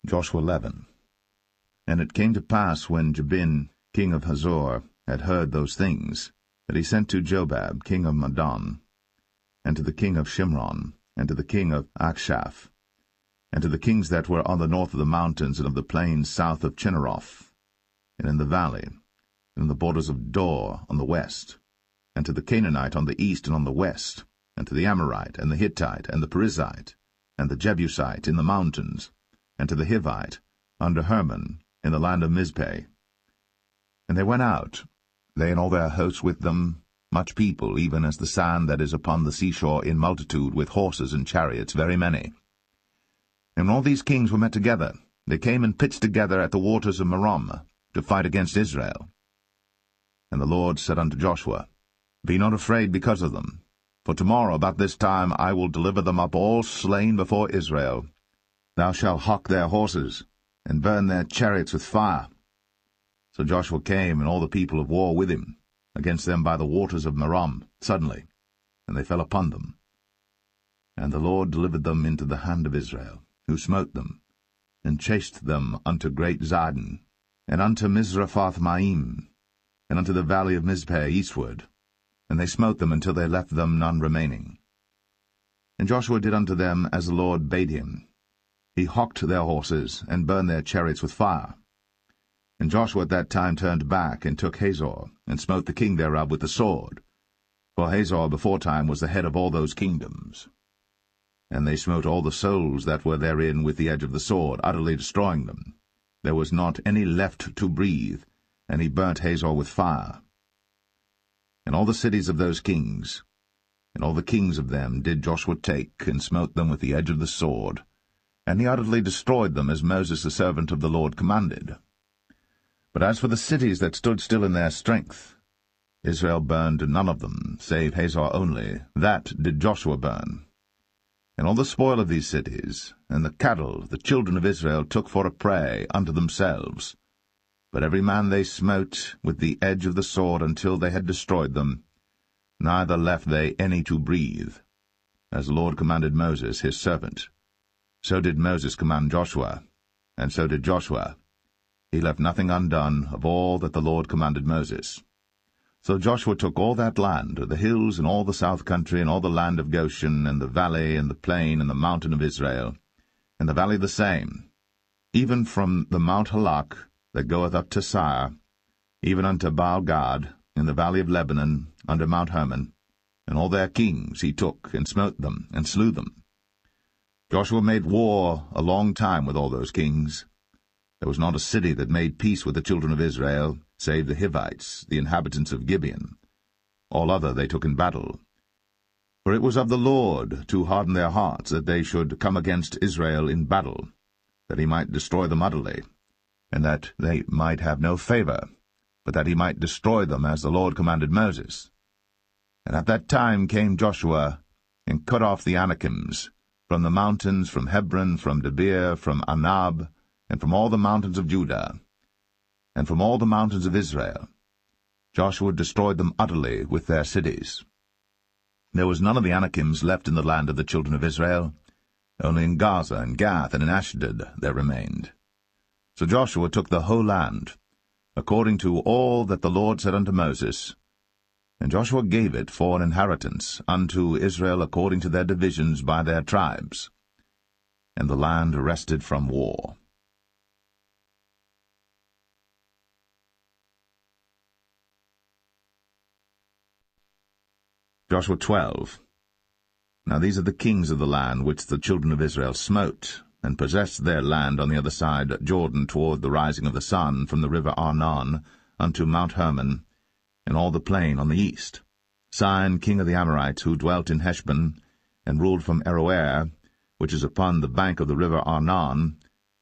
Joshua 11. And it came to pass, when Jabin, king of Hazor, had heard those things, that he sent to Jobab, king of Madon, and to the king of Shimron, and to the king of Achshaph, and to the kings that were on the north of the mountains, and of the plains south of Chinneroth, and in the valley, and in the borders of Dor on the west, and to the Canaanite on the east and on the west, and to the Amorite, and the Hittite, and the Perizzite, and the Jebusite in the mountains, and to the Hivite, under Hermon, in the land of Mizpeh. And they went out, they and all their hosts with them, much people, even as the sand that is upon the seashore in multitude, with horses and chariots very many. And when all these kings were met together, they came and pitched together at the waters of Merom, to fight against Israel. And the Lord said unto Joshua, Be not afraid because of them, for tomorrow about this time I will deliver them up all slain before Israel. Thou shalt hock their horses, and burn their chariots with fire. So Joshua came, and all the people of war with him, against them by the waters of Merom, suddenly, and they fell upon them. And the Lord delivered them into the hand of Israel, who smote them, and chased them unto great Zidon, and unto Mizraphoth-maim, and unto the valley of Mizpeh eastward, and they smote them until they left them none remaining. And Joshua did unto them as the Lord bade him. He hocked their horses, and burned their chariots with fire. And Joshua at that time turned back, and took Hazor, and smote the king thereof with the sword. For Hazor beforetime was the head of all those kingdoms. And they smote all the souls that were therein with the edge of the sword, utterly destroying them. There was not any left to breathe, and he burnt Hazor with fire. And all the cities of those kings, and all the kings of them, did Joshua take, and smote them with the edge of the sword, and he utterly destroyed them, as Moses the servant of the Lord commanded. But as for the cities that stood still in their strength, Israel burned none of them, save Hazor only. That did Joshua burn. And all the spoil of these cities, and the cattle, the children of Israel took for a prey unto themselves. But every man they smote with the edge of the sword until they had destroyed them, neither left they any to breathe. As the Lord commanded Moses his servant, so did Moses command Joshua, and so did Joshua. He left nothing undone of all that the Lord commanded Moses. So Joshua took all that land, the hills, and all the south country, and all the land of Goshen, and the valley, and the plain, and the mountain of Israel, and the valley the same, even from the Mount Halak that goeth up to Sire, even unto Baal-Gad, in the valley of Lebanon, under Mount Hermon, and all their kings he took, and smote them, and slew them. Joshua made war a long time with all those kings. There was not a city that made peace with the children of Israel, save the Hivites, the inhabitants of Gibeon. All other they took in battle. For it was of the Lord to harden their hearts, that they should come against Israel in battle, that he might destroy them utterly, and that they might have no favor, but that he might destroy them as the Lord commanded Moses. And at that time came Joshua, and cut off the Anakims, from the mountains, from Hebron, from Debir, from Anab, and from all the mountains of Judah, and from all the mountains of Israel. Joshua destroyed them utterly with their cities. There was none of the Anakims left in the land of the children of Israel. Only in Gaza and Gath and in Ashdod there remained. So Joshua took the whole land, according to all that the Lord said unto Moses, and Joshua gave it for an inheritance unto Israel according to their divisions by their tribes. And the land rested from war. Joshua 12. Now these are the kings of the land which the children of Israel smote, and possessed their land on the other side Jordan toward the rising of the sun, from the river Arnon unto Mount Hermon, and all the plain on the east. Sihon king of the Amorites, who dwelt in Heshbon, and ruled from Aroer, which is upon the bank of the river Arnon,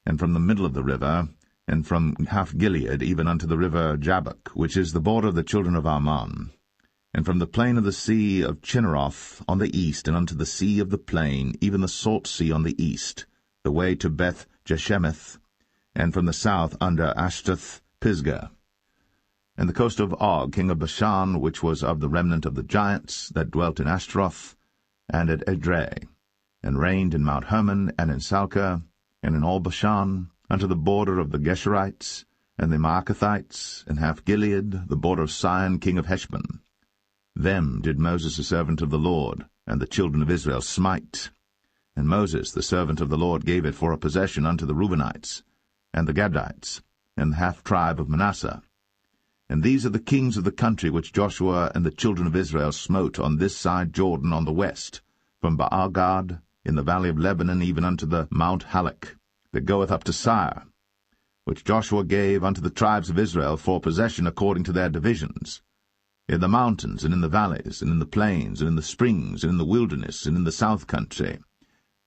and from the middle of the river, and from half Gilead even unto the river Jabbok, which is the border of the children of Ammon, and from the plain of the sea of Chinneroth on the east, and unto the sea of the plain, even the salt sea on the east, the way to Beth Jeshemeth, and from the south under Ashtath Pisgah, and the coast of Og king of Bashan, which was of the remnant of the giants that dwelt in Ashtaroth, and at Edrei, and reigned in Mount Hermon, and in Salcah, and in all Bashan, unto the border of the Geshurites, and the Maacathites, and half Gilead, the border of Sihon king of Heshbon. Them did Moses the servant of the Lord, and the children of Israel smite. And Moses the servant of the Lord gave it for a possession unto the Reubenites, and the Gadites, and the half tribe of Manasseh. And these are the kings of the country which Joshua and the children of Israel smote on this side Jordan on the west, from Baal-Gad in the valley of Lebanon even unto the Mount Halak, that goeth up to Sire, which Joshua gave unto the tribes of Israel for possession according to their divisions, in the mountains, and in the valleys, and in the plains, and in the springs, and in the wilderness, and in the south country,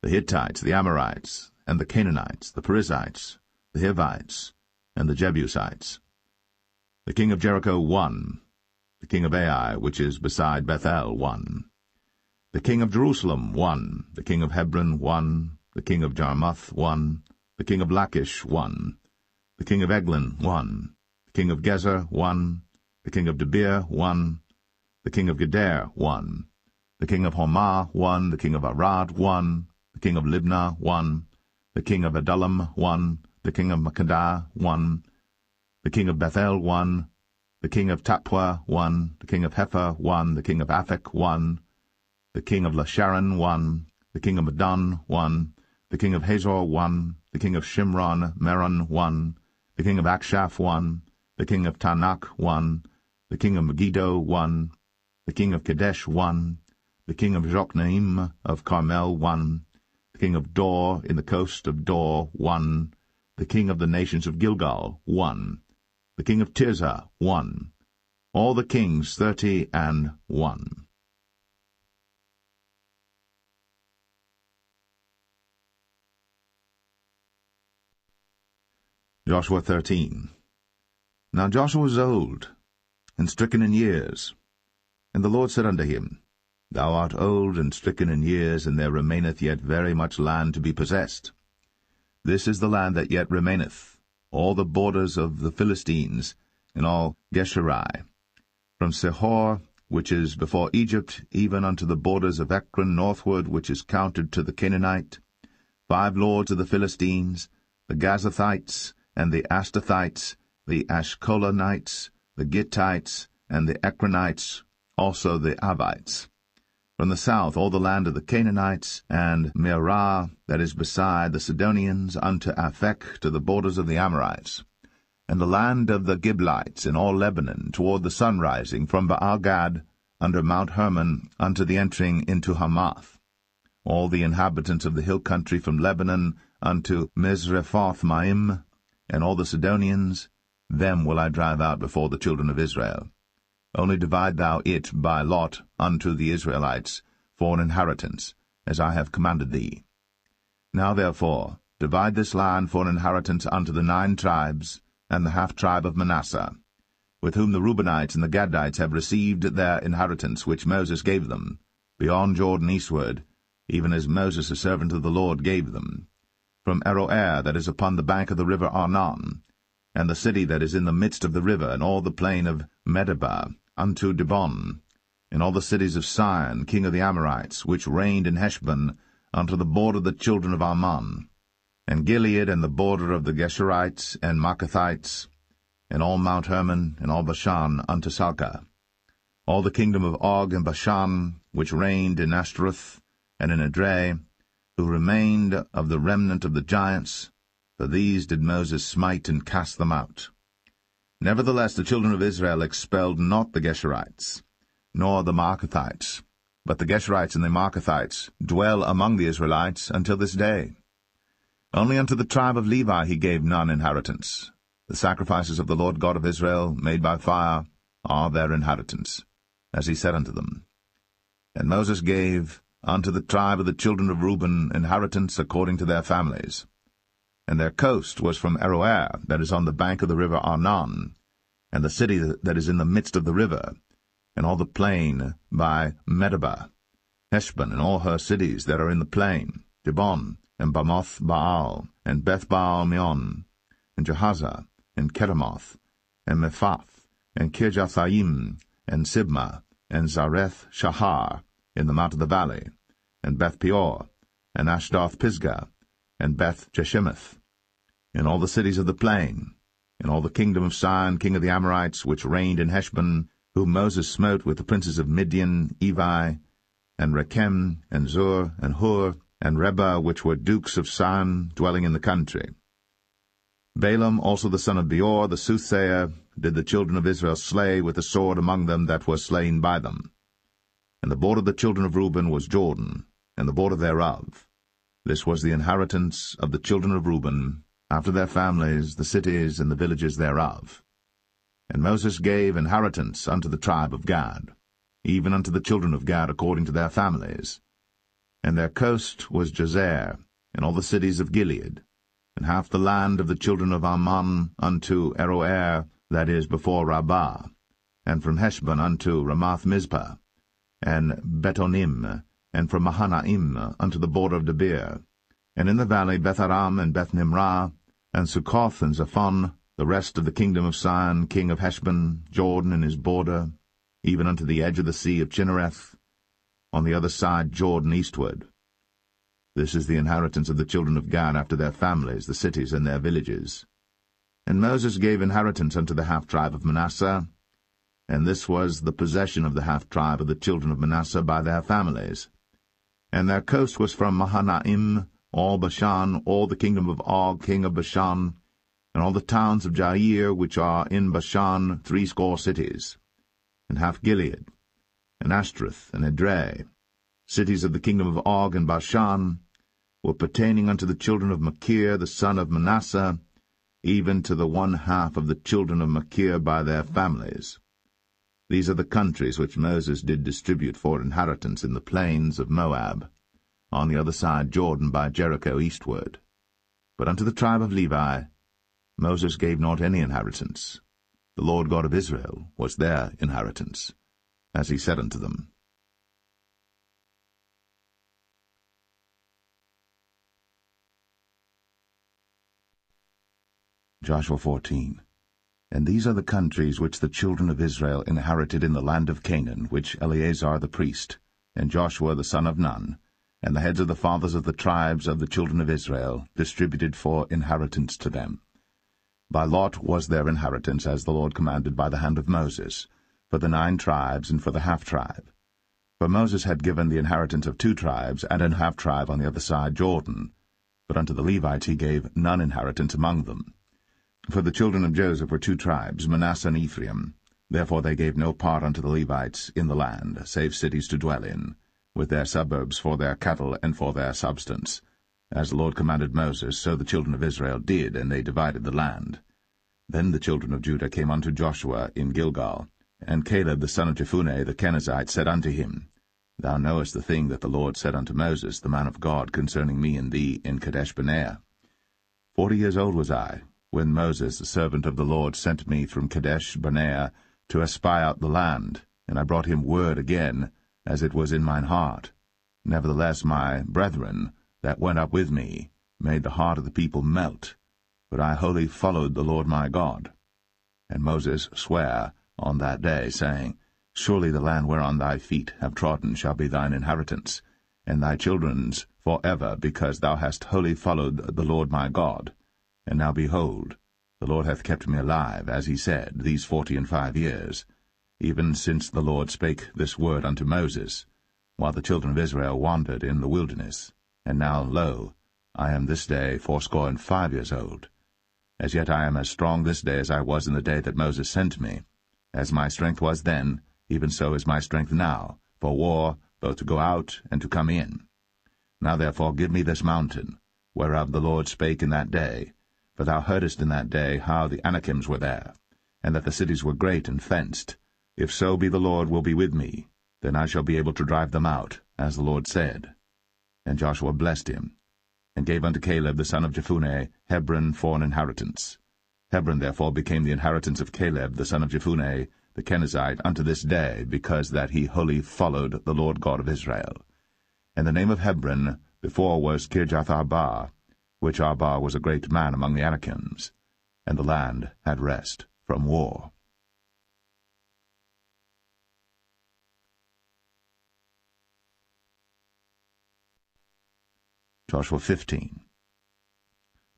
the Hittites, the Amorites, and the Canaanites, the Perizzites, the Hivites, and the Jebusites. The king of Jericho won, the king of Ai, which is beside Bethel, won. The king of Jerusalem won, the king of Hebron won, the king of Jarmuth won, the king of Lachish won, the king of Eglon won, the king of Gezer won, the king of Debir won, the king of Geder won, the king of Hormah won, the king of Arad won, the king of Libnah won, the king of Adullam won, the king of Makkedah won, the king of Bethel won, the king of Tappuah won, the king of Hepher won, the king of Aphek won, the king of Lasharon won, the king of Madon won, the king of Hazor won, the king of Shimron Meron won, the king of Akshaph won, the king of Tanakh won, the king of Megiddo won, the king of Kadesh won, the king of Jokneam of Carmel won, the king of Dor in the coast of Dor won, the king of the nations of Gilgal won, the king of Tirzah won, all the kings 30. Joshua 13. Now Joshua was old, and stricken in years. And the Lord said unto him, Thou art old and stricken in years, and there remaineth yet very much land to be possessed. This is the land that yet remaineth, all the borders of the Philistines, and all Geshuri, from Sihor, which is before Egypt, even unto the borders of Ekron northward, which is counted to the Canaanite, 5 lords of the Philistines, the Gazathites, and the Astathites, the Ashkolanites, the Gittites, and the Ekronites, also the Avites. From the south all the land of the Canaanites, and Mearah, that is beside the Sidonians, unto Aphek, to the borders of the Amorites, and the land of the Giblites in all Lebanon, toward the sunrising, from Baal-Gad, under Mount Hermon, unto the entering into Hamath. All the inhabitants of the hill country from Lebanon unto Misrephoth-Maim, and all the Sidonians, them will I drive out before the children of Israel. Only divide thou it by lot unto the Israelites for an inheritance, as I have commanded thee. Now therefore divide this land for an inheritance unto the 9 tribes, and the half-tribe of Manasseh, with whom the Reubenites and the Gadites have received their inheritance which Moses gave them, beyond Jordan eastward, even as Moses the servant of the Lord gave them, from Aroer that is upon the bank of the river Arnon, and the city that is in the midst of the river, and all the plain of Medeba, unto Dibon, and all the cities of Sihon, king of the Amorites, which reigned in Heshbon, unto the border of the children of Ammon, and Gilead, and the border of the Geshurites and Maacathites, and all Mount Hermon, and all Bashan, unto Salcah, all the kingdom of Og and Bashan, which reigned in Ashtaroth and in Edrei, who remained of the remnant of the giants, for these did Moses smite and cast them out. Nevertheless the children of Israel expelled not the Geshurites, nor the Maacathites, but the Geshurites and the Maacathites dwell among the Israelites until this day. Only unto the tribe of Levi he gave none inheritance. The sacrifices of the Lord God of Israel, made by fire, are their inheritance, as he said unto them. And Moses gave unto the tribe of the children of Reuben inheritance according to their families. And their coast was from Aroer, that is on the bank of the river Arnon, and the city that is in the midst of the river, and all the plain by Medeba, Heshbon, and all her cities that are in the plain, Dibon, and Bamoth Baal, and Beth-Baal-Meon, and Jehazzah, and Kedemoth, and Mephath, and Kirjathaim, and Sibmah, and Zareth Shahar, in the mount of the valley, and Beth-Peor, and Ashdoth-Pisgah, and Beth-Jeshimoth, in all the cities of the plain, in all the kingdom of Sihon, king of the Amorites, which reigned in Heshbon, whom Moses smote with the princes of Midian, Evi, and Rechem, and Zur, and Hur, and Reba, which were dukes of Sihon, dwelling in the country. Balaam also the son of Beor, the soothsayer, did the children of Israel slay with the sword among them that were slain by them. And the border of the children of Reuben was Jordan, and the border thereof. This was the inheritance of the children of Reuben, after their families, the cities, and the villages thereof. And Moses gave inheritance unto the tribe of Gad, even unto the children of Gad according to their families. And their coast was Jazer, and all the cities of Gilead, and half the land of the children of Ammon unto Aroer, that is before Rabbah, and from Heshbon unto Ramath-Mizpah, and Betonim, and from Mahanaim unto the border of Debir, and in the valley Beth-Aram and Beth-Nimrah, and Succoth and Zaphon, the rest of the kingdom of Sihon, king of Heshbon, Jordan and his border, even unto the edge of the sea of Chinnereth, on the other side Jordan eastward. This is the inheritance of the children of Gad after their families, the cities and their villages. And Moses gave inheritance unto the half-tribe of Manasseh, and this was the possession of the half-tribe of the children of Manasseh by their families. And their coast was from Mahanaim, all Bashan, all the kingdom of Og, king of Bashan, and all the towns of Jair, which are in Bashan, 80 cities, and half Gilead, and Ashtaroth, and Edrei, cities of the kingdom of Og and Bashan, were pertaining unto the children of Machir, the son of Manasseh, even to the 1/2 of the children of Machir by their families. These are the countries which Moses did distribute for inheritance in the plains of Moab, on the other side Jordan by Jericho eastward. But unto the tribe of Levi Moses gave not any inheritance. The Lord God of Israel was their inheritance, as he said unto them. Joshua 14. And these are the countries which the children of Israel inherited in the land of Canaan, which Eleazar the priest, and Joshua the son of Nun, and the heads of the fathers of the tribes of the children of Israel, distributed for inheritance to them. By lot was their inheritance, as the Lord commanded by the hand of Moses, for the 9 tribes and for the half-tribe. For Moses had given the inheritance of 2 tribes and an half-tribe on the other side Jordan, but unto the Levites he gave none inheritance among them. For the children of Joseph were 2 tribes, Manasseh and Ephraim. Therefore they gave no part unto the Levites in the land, save cities to dwell in, with their suburbs for their cattle and for their substance. As the Lord commanded Moses, so the children of Israel did, and they divided the land. Then the children of Judah came unto Joshua in Gilgal, and Caleb the son of Jephunneh the Kenizzite said unto him, Thou knowest the thing that the Lord said unto Moses, the man of God, concerning me and thee in Kadesh-barnea. 40 years old was I, when Moses, the servant of the Lord, sent me from Kadesh-barnea to espy out the land, and I brought him word again, as it was in mine heart. Nevertheless my brethren that went up with me made the heart of the people melt, but I wholly followed the Lord my God. And Moses sware on that day, saying, Surely the land whereon thy feet have trodden shall be thine inheritance, and thy children's for ever, because thou hast wholly followed the Lord my God. And now behold, the Lord hath kept me alive, as he said, these 45 years, even since the Lord spake this word unto Moses, while the children of Israel wandered in the wilderness. And now, lo, I am this day 85 years old. As yet I am as strong this day as I was in the day that Moses sent me. As my strength was then, even so is my strength now, for war, both to go out and to come in. Now therefore give me this mountain, whereof the Lord spake in that day. For thou heardest in that day how the Anakims were there, and that the cities were great and fenced. If so be the Lord will be with me, then I shall be able to drive them out, as the Lord said. And Joshua blessed him, and gave unto Caleb the son of Jephunneh Hebron for an inheritance. Hebron therefore became the inheritance of Caleb the son of Jephunneh the Kenizzite unto this day, because that he wholly followed the Lord God of Israel. And the name of Hebron before was Kirjath-Arba, which Arba was a great man among the Anakims, and the land had rest from war. Joshua 15.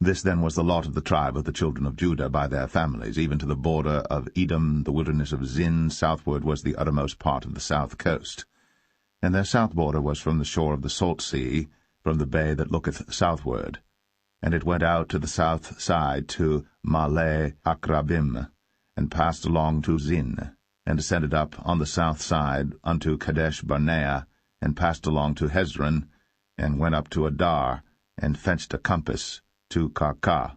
This then was the lot of the tribe of the children of Judah by their families, even to the border of Edom, the wilderness of Zin. Southward was the uttermost part of the south coast. And their south border was from the shore of the salt sea, from the bay that looketh southward. And it went out to the south side to Male Akrabim, and passed along to Zin, and ascended up on the south side unto Kadesh-barnea, and passed along to Hezron, and went up to Adar, and fenced a compass to Karkah.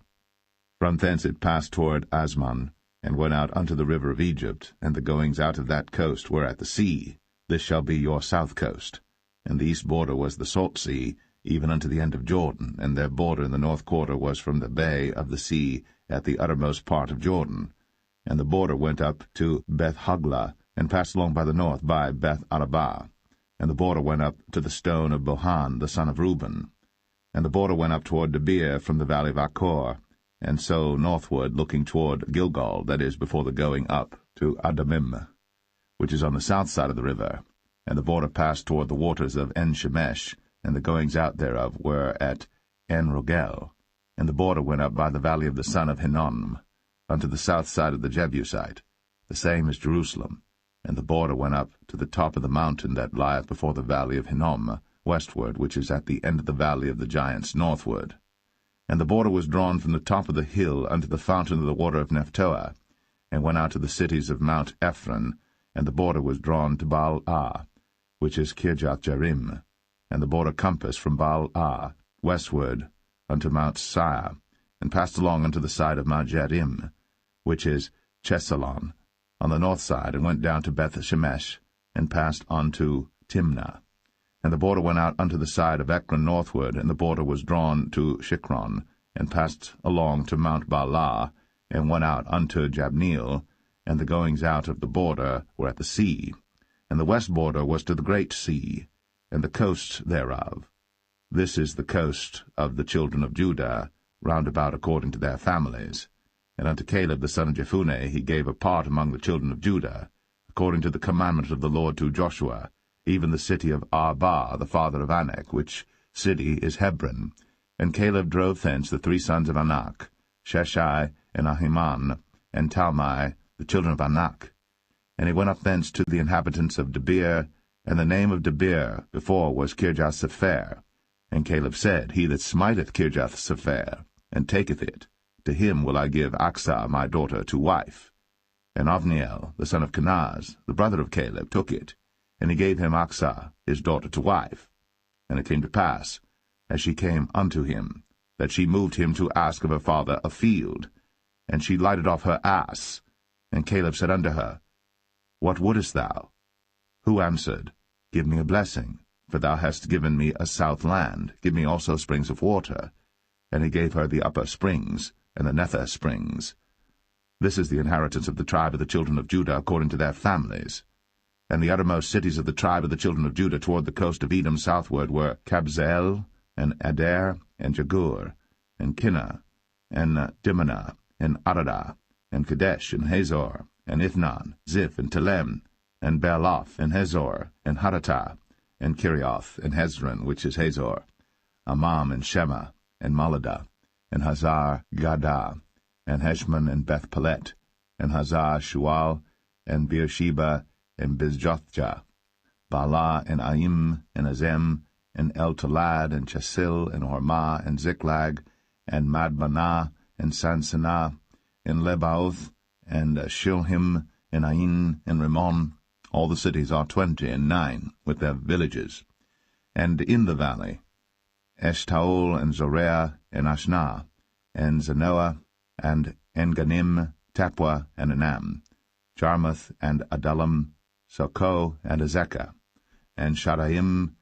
From thence it passed toward Asmon, and went out unto the river of Egypt, and the goings out of that coast were at the sea. This shall be your south coast. And the east border was the salt sea, even unto the end of Jordan, and their border in the north quarter was from the bay of the sea at the uttermost part of Jordan. And the border went up to Beth-hoglah, and passed along by the north by Beth-arabah. And the border went up to the stone of Bohan the son of Reuben. And the border went up toward Debir from the valley of Achor, and so northward, looking toward Gilgal, that is, before the going up to Adamim, which is on the south side of the river. And the border passed toward the waters of En-shemesh, and the goings out thereof were at En-rogel. And the border went up by the valley of the son of Hinnom, unto the south side of the Jebusite, the same as Jerusalem. And the border went up to the top of the mountain that lieth before the valley of Hinnom, westward, which is at the end of the valley of the giants, northward. And the border was drawn from the top of the hill unto the fountain of the water of Nephtoah, and went out to the cities of Mount Ephron, and the border was drawn to Baal-ah, which is Kirjath-jearim, and the border compassed from Baal-ah westward unto Mount Seir, and passed along unto the side of Mount Jearim, which is Chesalon, on the north side, and went down to Beth-shemesh, and passed on to Timnah. And the border went out unto the side of Ekron northward, and the border was drawn to Shikron, and passed along to Mount Baalah, and went out unto Jabneel, and the goings out of the border were at the sea. And the west border was to the great sea, and the coast thereof. This is the coast of the children of Judah, round about according to their families. And unto Caleb the son of Jephunneh he gave a part among the children of Judah, according to the commandment of the Lord to Joshua, even the city of Arba, the father of Anak, which city is Hebron. And Caleb drove thence the 3 sons of Anak, Sheshai, and Ahiman, and Talmai, the children of Anak. And he went up thence to the inhabitants of Debir, and the name of Debir before was Kirjath-sepher. And Caleb said, He that smiteth Kirjath-sepher, and taketh it, to him will I give Achsah my daughter to wife. And Othniel, the son of Kenaz, the brother of Caleb, took it, and he gave him Achsah his daughter to wife. And it came to pass, as she came unto him, that she moved him to ask of her father a field. And she lighted off her ass. And Caleb said unto her, What wouldest thou? Who answered, Give me a blessing, for thou hast given me a south land, give me also springs of water. And he gave her the upper springs, and the nether springs. This is the inheritance of the tribe of the children of Judah according to their families. And the uttermost cities of the tribe of the children of Judah toward the coast of Edom southward were Kabzeel, and Adair, and Jagur, and Kinnah, and Dimnah, and Aradah, and Kadesh, and Hazor, and Ithnan, Ziph, and Telem, and Bealoth, and Hazor, and Haratah, and Kirioth, and Hezron, which is Hazor, Amam, and Shema, and Maladah, and Hazar Gadah, and Heshmon, and Beth Paulett, and Hazar Shual, and Beersheba, and Bizjothjah, Baalah, and Aim, and Azem, and El-Talad, and Chesil, and Hormah, and Ziklag, and Madmanah, and Sansanah, and Lebaoth, and Shilhim, and Ain, and Rimmon. All the cities are 29, with their villages. And in the valley, Eshtaol, and Zoreah, and Ashnah, and Zanoah, and Enganim, Tapua, and Anam, Jarmuth, and Adullam, Sokoh, and Azekah, and Shadaim,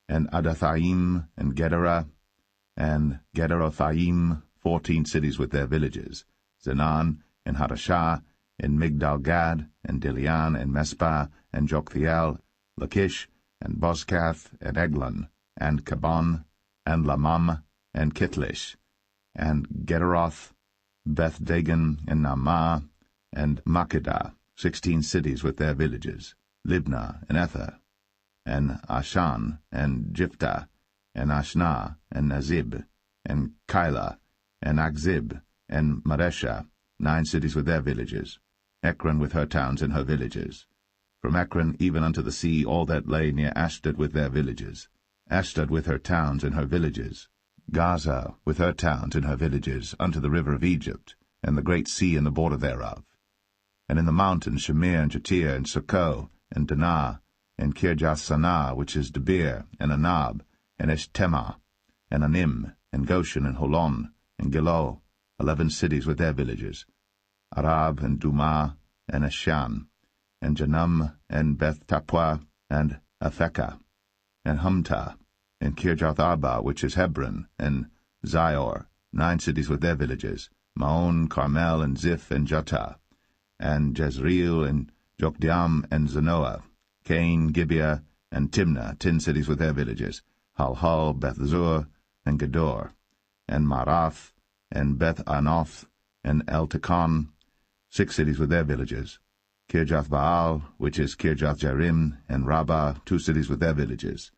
and Adathaim, and Gederah, and Gederothaim, 14 cities with their villages, Zenan, and Hadashah, and Migdal-Gad, and Dilian, and Mespah, and Joktheel, Lachish, and Bozkath, and Eglon, and Kabon, and Lamam, and Kitlish, and Gederoth, Beth-Dagon, and Naamah, and Makkedah, 16 cities with their villages, Libnah, and Ether, and Ashan, and Jiphthah, and Ashnah, and Nazib, and Keilah, and Akzib, and Maresha, 9 cities with their villages, Ekron with her towns and her villages. From Ekron even unto the sea all that lay near Ashdod with their villages, Ashdod with her towns and her villages, Gaza with her towns and her villages, unto the river of Egypt, and the great sea and the border thereof. And in the mountains Shamir, and Jatir, and Sokoh, and Danah, and Kirjath-sanah, which is Debir, and Anab, and Eshtema, and Anim, and Goshen, and Holon, and Gilo, 11 cities with their villages, Arab, and Dumah, and Eshan, and Janum, and Beth-Tapua, and Aphekah, and Humtah, and Kirjath-arba, which is Hebron, and Zior, 9 cities with their villages, Maon, Carmel, and Ziph, and Juttah, and Jezreel, and Jokdeam, and Zanoah, Cain, Gibeah, and Timnah, 10 cities with their villages, Halhal, Beth-zur, and Gedor, and Marath, and Beth-anoth, and El-Tekon, 6 cities with their villages, Kirjath-baal, which is Kirjath-jearim, and Rabbah, 2 cities with their villages.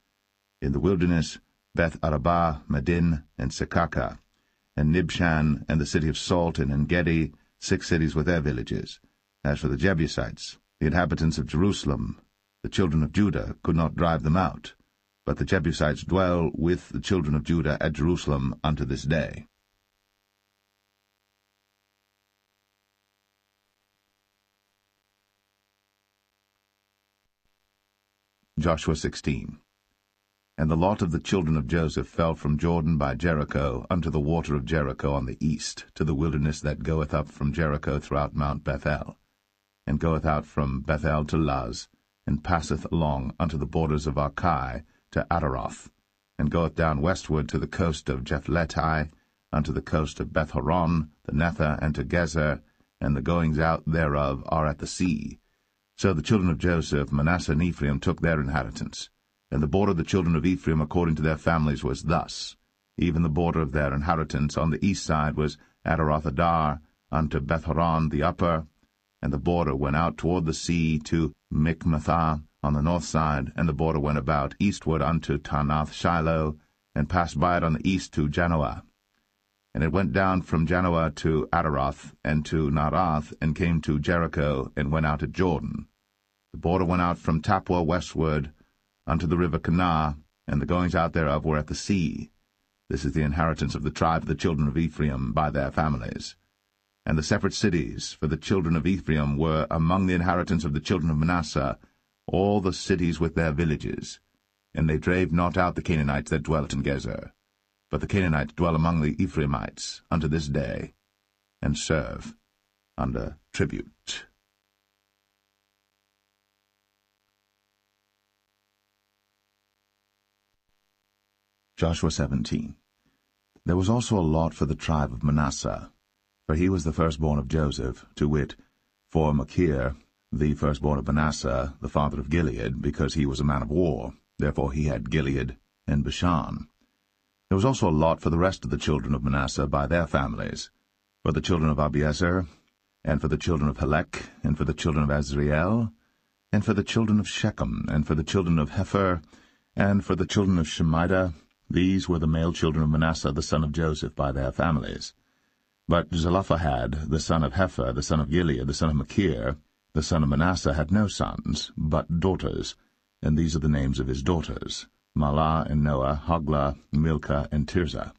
In the wilderness, Beth-arabah, Medin, and Sekaka, and Nibshan, and the city of Salt, and En-gedi, 6 cities with their villages. As for the Jebusites, the inhabitants of Jerusalem, the children of Judah could not drive them out, but the Jebusites dwell with the children of Judah at Jerusalem unto this day. Joshua 16. And the lot of the children of Joseph fell from Jordan by Jericho unto the water of Jericho on the east, to the wilderness that goeth up from Jericho throughout Mount Bethel, and goeth out from Bethel to Luz, and passeth along unto the borders of Archai to Ataroth, and goeth down westward to the coast of Jephletai, unto the coast of Beth-horon, the Nether, and to Gezer, and the goings out thereof are at the sea. So the children of Joseph, Manasseh and Ephraim, took their inheritance. And the border of the children of Ephraim according to their families was thus. Even the border of their inheritance on the east side was Ataroth-adar, unto Beth-horon the upper, and the border went out toward the sea to Michmethah on the north side, and the border went about eastward unto Taanath-shiloh, and passed by it on the east to Janoah. And it went down from Janoah to Adaroth, and to Naarath, and came to Jericho, and went out at Jordan. The border went out from Tappuah westward unto the river Kanah, and the goings out thereof were at the sea. This is the inheritance of the tribe of the children of Ephraim by their families. And the separate cities for the children of Ephraim were among the inheritance of the children of Manasseh, all the cities with their villages. And they drave not out the Canaanites that dwelt in Gezer. But the Canaanites dwell among the Ephraimites unto this day, and serve under tribute. Joshua 17. There was also a lot for the tribe of Manasseh, for he was the firstborn of Joseph, to wit, for Machir, the firstborn of Manasseh, the father of Gilead, because he was a man of war. Therefore he had Gilead and Bashan. There was also a lot for the rest of the children of Manasseh by their families, for the children of Abiezer, and for the children of Helek, and for the children of Azriel, and for the children of Shechem, and for the children of Hepher, and for the children of Shemida. These were the male children of Manasseh the son of Joseph by their families. But Zelophehad, the son of Hepher, the son of Gilead, the son of Machir, the son of Manasseh, had no sons, but daughters, and these are the names of his daughters, Mahlah and Noah, Hoglah, Milcah, and Tirzah.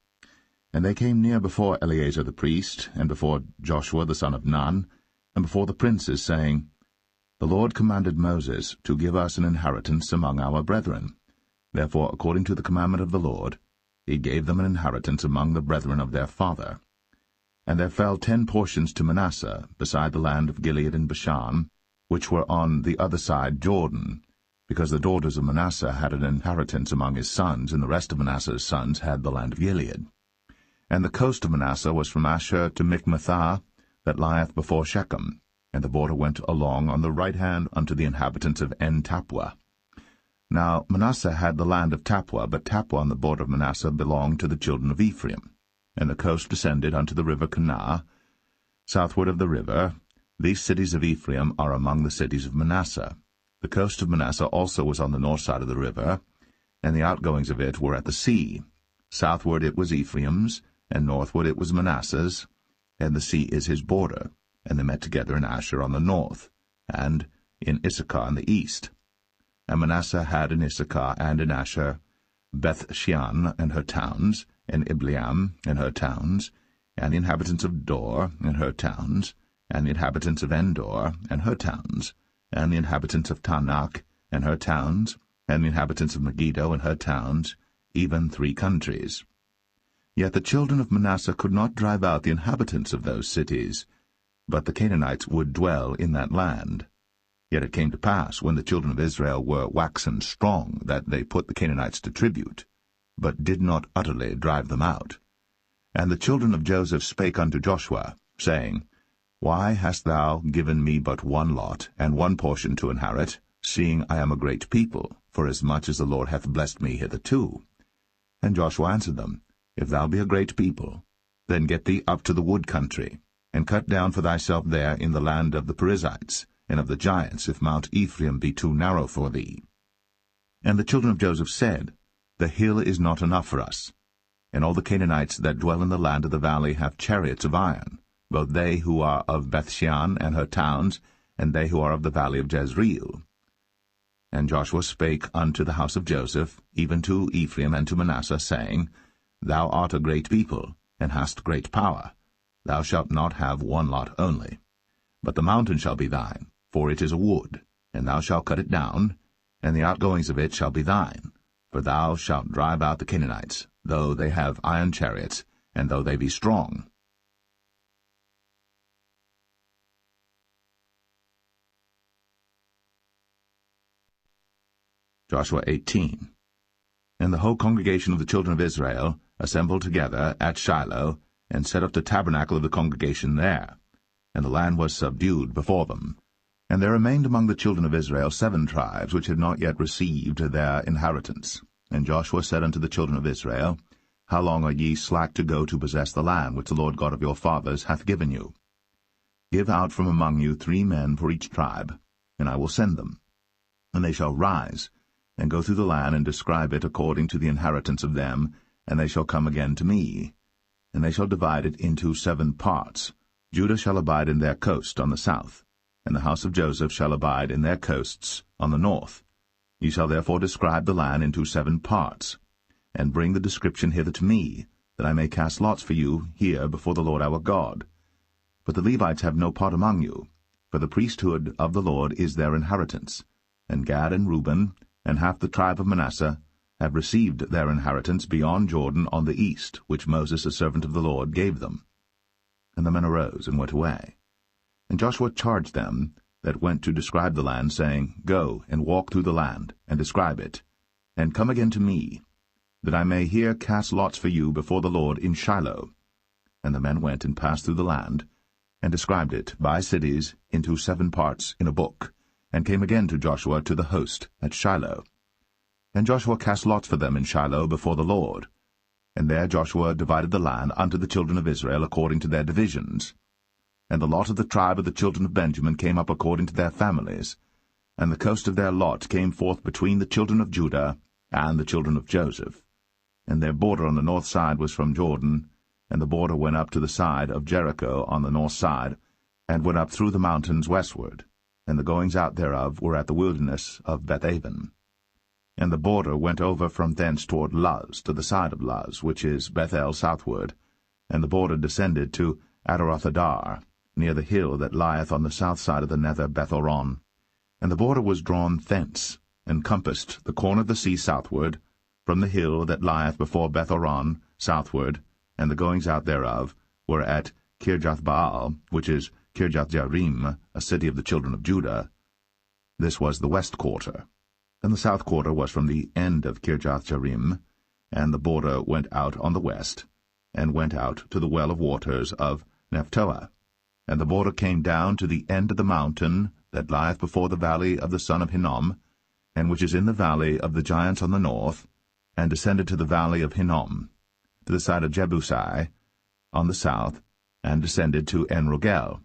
And they came near before Eleazar the priest, and before Joshua the son of Nun, and before the princes, saying, The Lord commanded Moses to give us an inheritance among our brethren. Therefore, according to the commandment of the Lord, he gave them an inheritance among the brethren of their father. And there fell 10 portions to Manasseh, beside the land of Gilead and Bashan, which were on the other side Jordan, because the daughters of Manasseh had an inheritance among his sons, and the rest of Manasseh's sons had the land of Gilead. And the coast of Manasseh was from Asher to Michmethah, that lieth before Shechem, and the border went along on the right hand unto the inhabitants of En-Tappuah. Now Manasseh had the land of Tappuah, but Tappuah on the border of Manasseh belonged to the children of Ephraim. And the coast descended unto the river Kanah, southward of the river. These cities of Ephraim are among the cities of Manasseh. The coast of Manasseh also was on the north side of the river, and the outgoings of it were at the sea. Southward it was Ephraim's, and northward it was Manasseh's, and the sea is his border. And they met together in Asher on the north, and in Issachar on the east. And Manasseh had in Issachar and in Asher Beth-shean and her towns, and Ibleam and her towns, and the inhabitants of Dor and her towns, and the inhabitants of Endor and her towns, and the inhabitants of Taanach and her towns, and the inhabitants of Megiddo and her towns, even 3 countries. Yet the children of Manasseh could not drive out the inhabitants of those cities, but the Canaanites would dwell in that land. Yet it came to pass, when the children of Israel were waxen strong, that they put the Canaanites to tribute, but did not utterly drive them out. And the children of Joseph spake unto Joshua, saying, Why hast thou given me but 1 lot, and 1 portion to inherit, seeing I am a great people, forasmuch as the Lord hath blessed me hitherto? And Joshua answered them, If thou be a great people, then get thee up to the wood country, and cut down for thyself there in the land of the Perizzites, and of the giants, if Mount Ephraim be too narrow for thee. And the children of Joseph said, The hill is not enough for us. And all the Canaanites that dwell in the land of the valley have chariots of iron, both they who are of Beth-shean and her towns, and they who are of the valley of Jezreel. And Joshua spake unto the house of Joseph, even to Ephraim and to Manasseh, saying, Thou art a great people, and hast great power. Thou shalt not have 1 lot only. But the mountain shall be thine, for it is a wood, and thou shalt cut it down, and the outgoings of it shall be thine. For thou shalt drive out the Canaanites, though they have iron chariots, and though they be strong. Joshua 18. And the whole congregation of the children of Israel assembled together at Shiloh, and set up the tabernacle of the congregation there. And the land was subdued before them. And there remained among the children of Israel 7 tribes which had not yet received their inheritance. And Joshua said unto the children of Israel, How long are ye slack to go to possess the land which the Lord God of your fathers hath given you? Give out from among you 3 men for each tribe, and I will send them. And they shall rise, and go through the land, and describe it according to the inheritance of them, and they shall come again to me. And they shall divide it into 7 parts. Judah shall abide in their coast on the south, and the house of Joseph shall abide in their coasts on the north. Ye shall therefore describe the land into 7 parts, and bring the description hither to me, that I may cast lots for you here before the Lord our God. But the Levites have no part among you, for the priesthood of the Lord is their inheritance. And Gad and Reuben, and half the tribe of Manasseh, have received their inheritance beyond Jordan on the east, which Moses, a servant of the Lord, gave them. And the men arose and went away. And Joshua charged them that went to describe the land, saying, Go and walk through the land, and describe it, and come again to me, that I may here cast lots for you before the Lord in Shiloh. And the men went and passed through the land, and described it by cities into 7 parts in a book, and came again to Joshua to the host at Shiloh. And Joshua cast lots for them in Shiloh before the Lord. And there Joshua divided the land unto the children of Israel according to their divisions. And the lot of the tribe of the children of Benjamin came up according to their families, and the coast of their lot came forth between the children of Judah and the children of Joseph. And their border on the north side was from Jordan, and the border went up to the side of Jericho on the north side, and went up through the mountains westward, and the goings out thereof were at the wilderness of Bethaven. And the border went over from thence toward Luz, to the side of Luz, which is Bethel southward, and the border descended to Adarothadar, near the hill that lieth on the south side of the nether Bethoron. And the border was drawn thence, and compassed the corner of the sea southward, from the hill that lieth before Bethoron southward, and the goings out thereof were at Kirjathbaal, which is Kirjathjearim, a city of the children of Judah. This was the west quarter. And the south quarter was from the end of Kirjathjearim, and the border went out on the west, and went out to the well of waters of Nephtoah. And the border came down to the end of the mountain that lieth before the valley of the son of Hinnom, and which is in the valley of the giants on the north, and descended to the valley of Hinnom, to the side of Jebusai on the south, and descended to En-Rogel,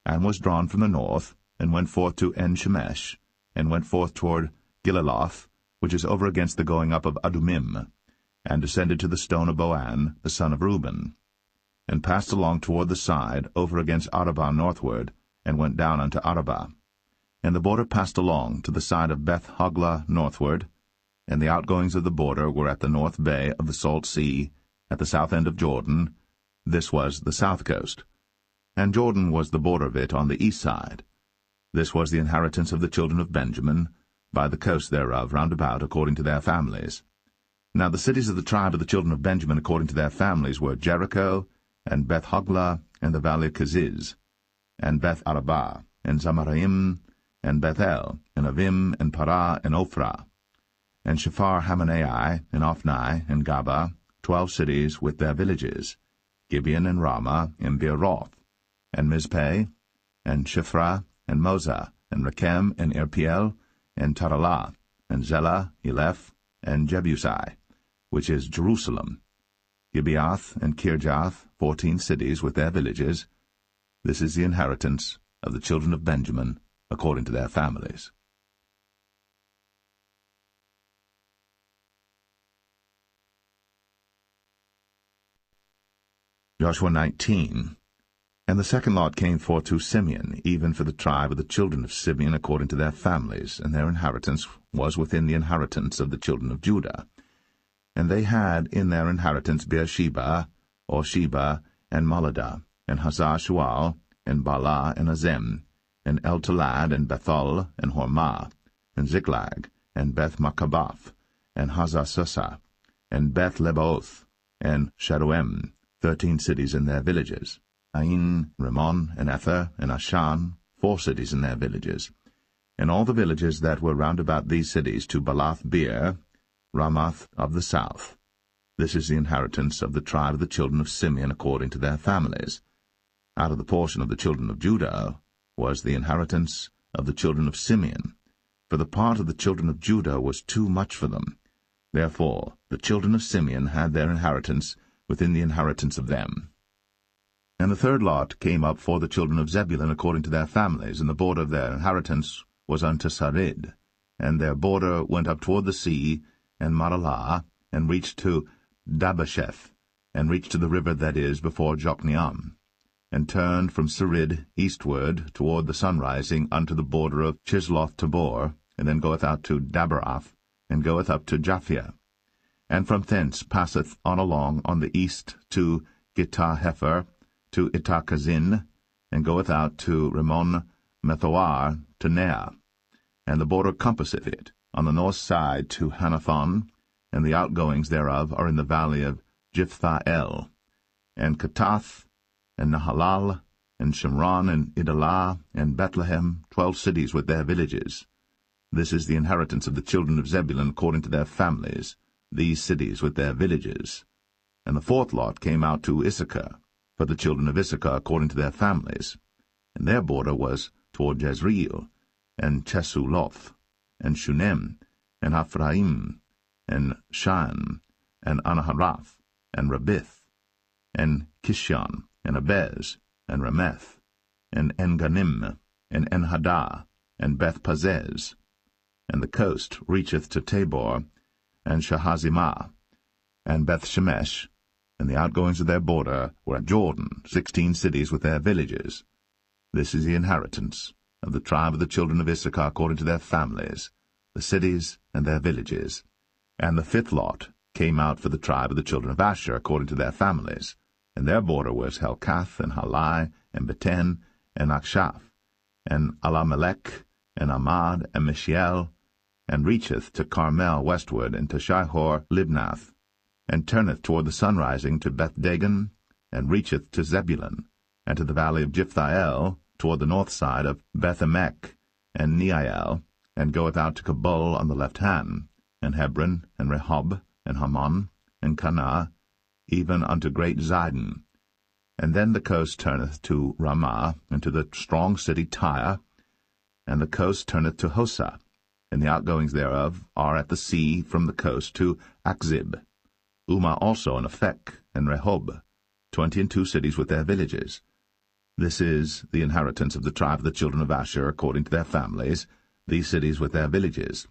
and was drawn from the north, and went forth to En-Shemesh, and went forth toward Gilaloth, which is over against the going up of Adumim, and descended to the stone of Boan, the son of Reuben, and passed along toward the side, over against Arabah northward, and went down unto Arabah. And the border passed along to the side of Beth-Hoglah northward, and the outgoings of the border were at the north bay of the salt sea, at the south end of Jordan. This was the south coast. And Jordan was the border of it on the east side. This was the inheritance of the children of Benjamin, by the coast thereof round about, according to their families. Now the cities of the tribe of the children of Benjamin according to their families were Jericho, and Beth-Hoglah, and the valley of Keziz, and Beth-Arabah, and Zamaraim, and Bethel, and Avim, and Parah, and Ophrah, and Shephar-Hamanai, and Ophni, and Gaba, 12 cities with their villages, Gibeon, and Ramah, and Beeroth, and Mizpeh, and Shiphrah, and Moza, and Rechem, and Irpiel, and Taralah, and Zelah, Eleph, and Jebusai, which is Jerusalem, Gibeath, and Kirjath, 14 cities with their villages. This is the inheritance of the children of Benjamin, according to their families. Joshua 19. And the second lot came forth to Simeon, even for the tribe of the children of Simeon according to their families, and their inheritance was within the inheritance of the children of Judah. And they had in their inheritance Beersheba, or Sheba, and Moladah, and Hazar-Shual, and Baalah, and Azem, and El-Talad, and Bethul, and Hormah, and Ziklag, and Beth-Makabath, and Hazar-Susah, and Beth-Lebaoth, and Sharuim, 13 cities in their villages. Ain, Rimmon, and Ether, and Ashan, 4 cities in their villages, and all the villages that were round about these cities to Balath-beer, Ramath of the south. This is the inheritance of the tribe of the children of Simeon according to their families. Out of the portion of the children of Judah was the inheritance of the children of Simeon, for the part of the children of Judah was too much for them. Therefore the children of Simeon had their inheritance within the inheritance of them. And the third lot came up for the children of Zebulun according to their families, and the border of their inheritance was unto Sarid. And their border went up toward the sea, and Maralah, and reached to Dabasheth, and reached to the river that is before Jokneam, and turned from Sarid eastward toward the sunrising unto the border of Chisloth-Tabor, and then goeth out to Daberath, and goeth up to Japhia, and from thence passeth on along on the east to Gittah-Hefer, to Ittachazin, and goeth out to Rimmon Methoar to Nea, and the border compasseth it on the north side to Hanathon, and the outgoings thereof are in the valley of Jiphthah-El, and Katath, and Nahalal, and Shimron, and Idalah, and Bethlehem, 12 cities with their villages. This is the inheritance of the children of Zebulun according to their families, these cities with their villages. And the fourth lot came out to Issachar, for the children of Issachar according to their families, and their border was toward Jezreel, and Chesuloth, and Shunem, and Ephraim, and Shan, and Anaharath, and Rabith, and Kishon, and Abez, and Rameth, and Enganim, and Enhadah, and Beth-Pazez. And the coast reacheth to Tabor, and Shahazimah, and Beth-Shemesh, and the outgoings of their border were at Jordan, 16 cities with their villages. This is the inheritance of the tribe of the children of Issachar according to their families, the cities and their villages. And the fifth lot came out for the tribe of the children of Asher according to their families, and their border was Helkath, and Halai, and Beten, and Akshaph, and Alamelech, and Amad, and Mishiel, and reacheth to Carmel westward, and to Shihor-Libnath, and turneth toward the sunrising to Beth-Dagon, and reacheth to Zebulun, and to the valley of Jiphthah-El, toward the north side of Beth-Emek, and Neiel, and goeth out to Kabul on the left hand, and Hebron, and Rehob, and Hammon, and Cana, even unto great Zidon. And then the coast turneth to Ramah, and to the strong city Tyre, and the coast turneth to Hosa, and the outgoings thereof are at the sea from the coast to Akzib. Umah also, and Aphek, and Rehob, 22 cities with their villages. This is the inheritance of the tribe of the children of Asher according to their families, these cities with their villages.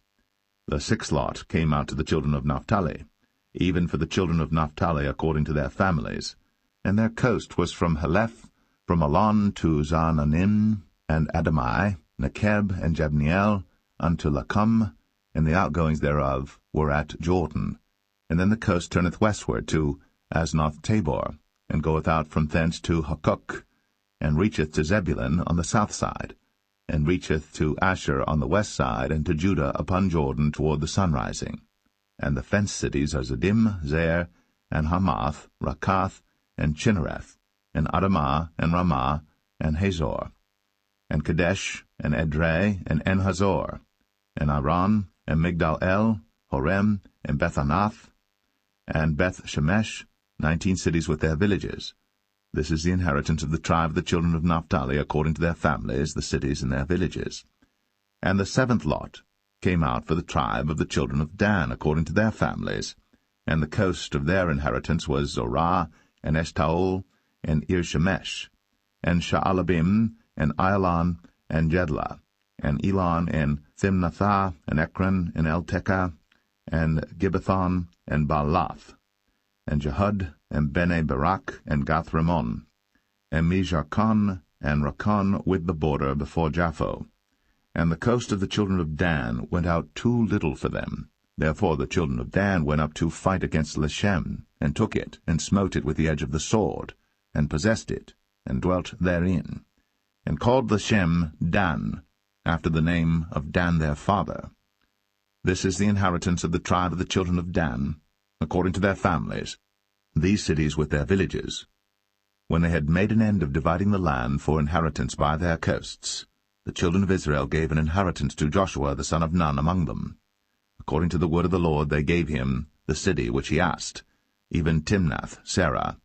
The sixth lot came out to the children of Naphtali, even for the children of Naphtali according to their families. And their coast was from Heleph, from Alon to Zaananim, and Adamai, Nekeb, and Jabneel, unto Lacum, and the outgoings thereof were at Jordan. And then the coast turneth westward to Aznoth-Tabor, and goeth out from thence to Hukok, and reacheth to Zebulun on the south side, and reacheth to Asher on the west side, and to Judah upon Jordan toward the sunrising. And the fenced cities are Ziddim, Zer, and Hamath, Rakath, and Chinnereth, and Adamah, and Ramah, and Hazor, and Kadesh, and Edrei, and En-Hazor, and Aran, and Migdal-El, Horem, and Bethanath, and Beth-Shemesh, 19 cities with their villages. This is the inheritance of the tribe of the children of Naphtali according to their families, the cities and their villages. And the seventh lot came out for the tribe of the children of Dan according to their families, and the coast of their inheritance was Zorah, and Eshtaol, and Ir-Shemesh, and Sha'alabim, and Ailan, and Jedlah, and Elon, and Thimnathah, and Ekron, and Eltekah, and Gibbethon, and Baalath, and Jehud, and Bene Barak, and Gath-Rimmon, and Mijarkon, and Rakon with the border before Japho. And the coast of the children of Dan went out too little for them. Therefore the children of Dan went up to fight against Leshem, and took it, and smote it with the edge of the sword, and possessed it, and dwelt therein, and called Leshem Dan, after the name of Dan their father. This is the inheritance of the tribe of the children of Dan, according to their families, these cities with their villages. When they had made an end of dividing the land for inheritance by their coasts, the children of Israel gave an inheritance to Joshua the son of Nun among them. According to the word of the Lord they gave him the city which he asked, even Timnath-Serah,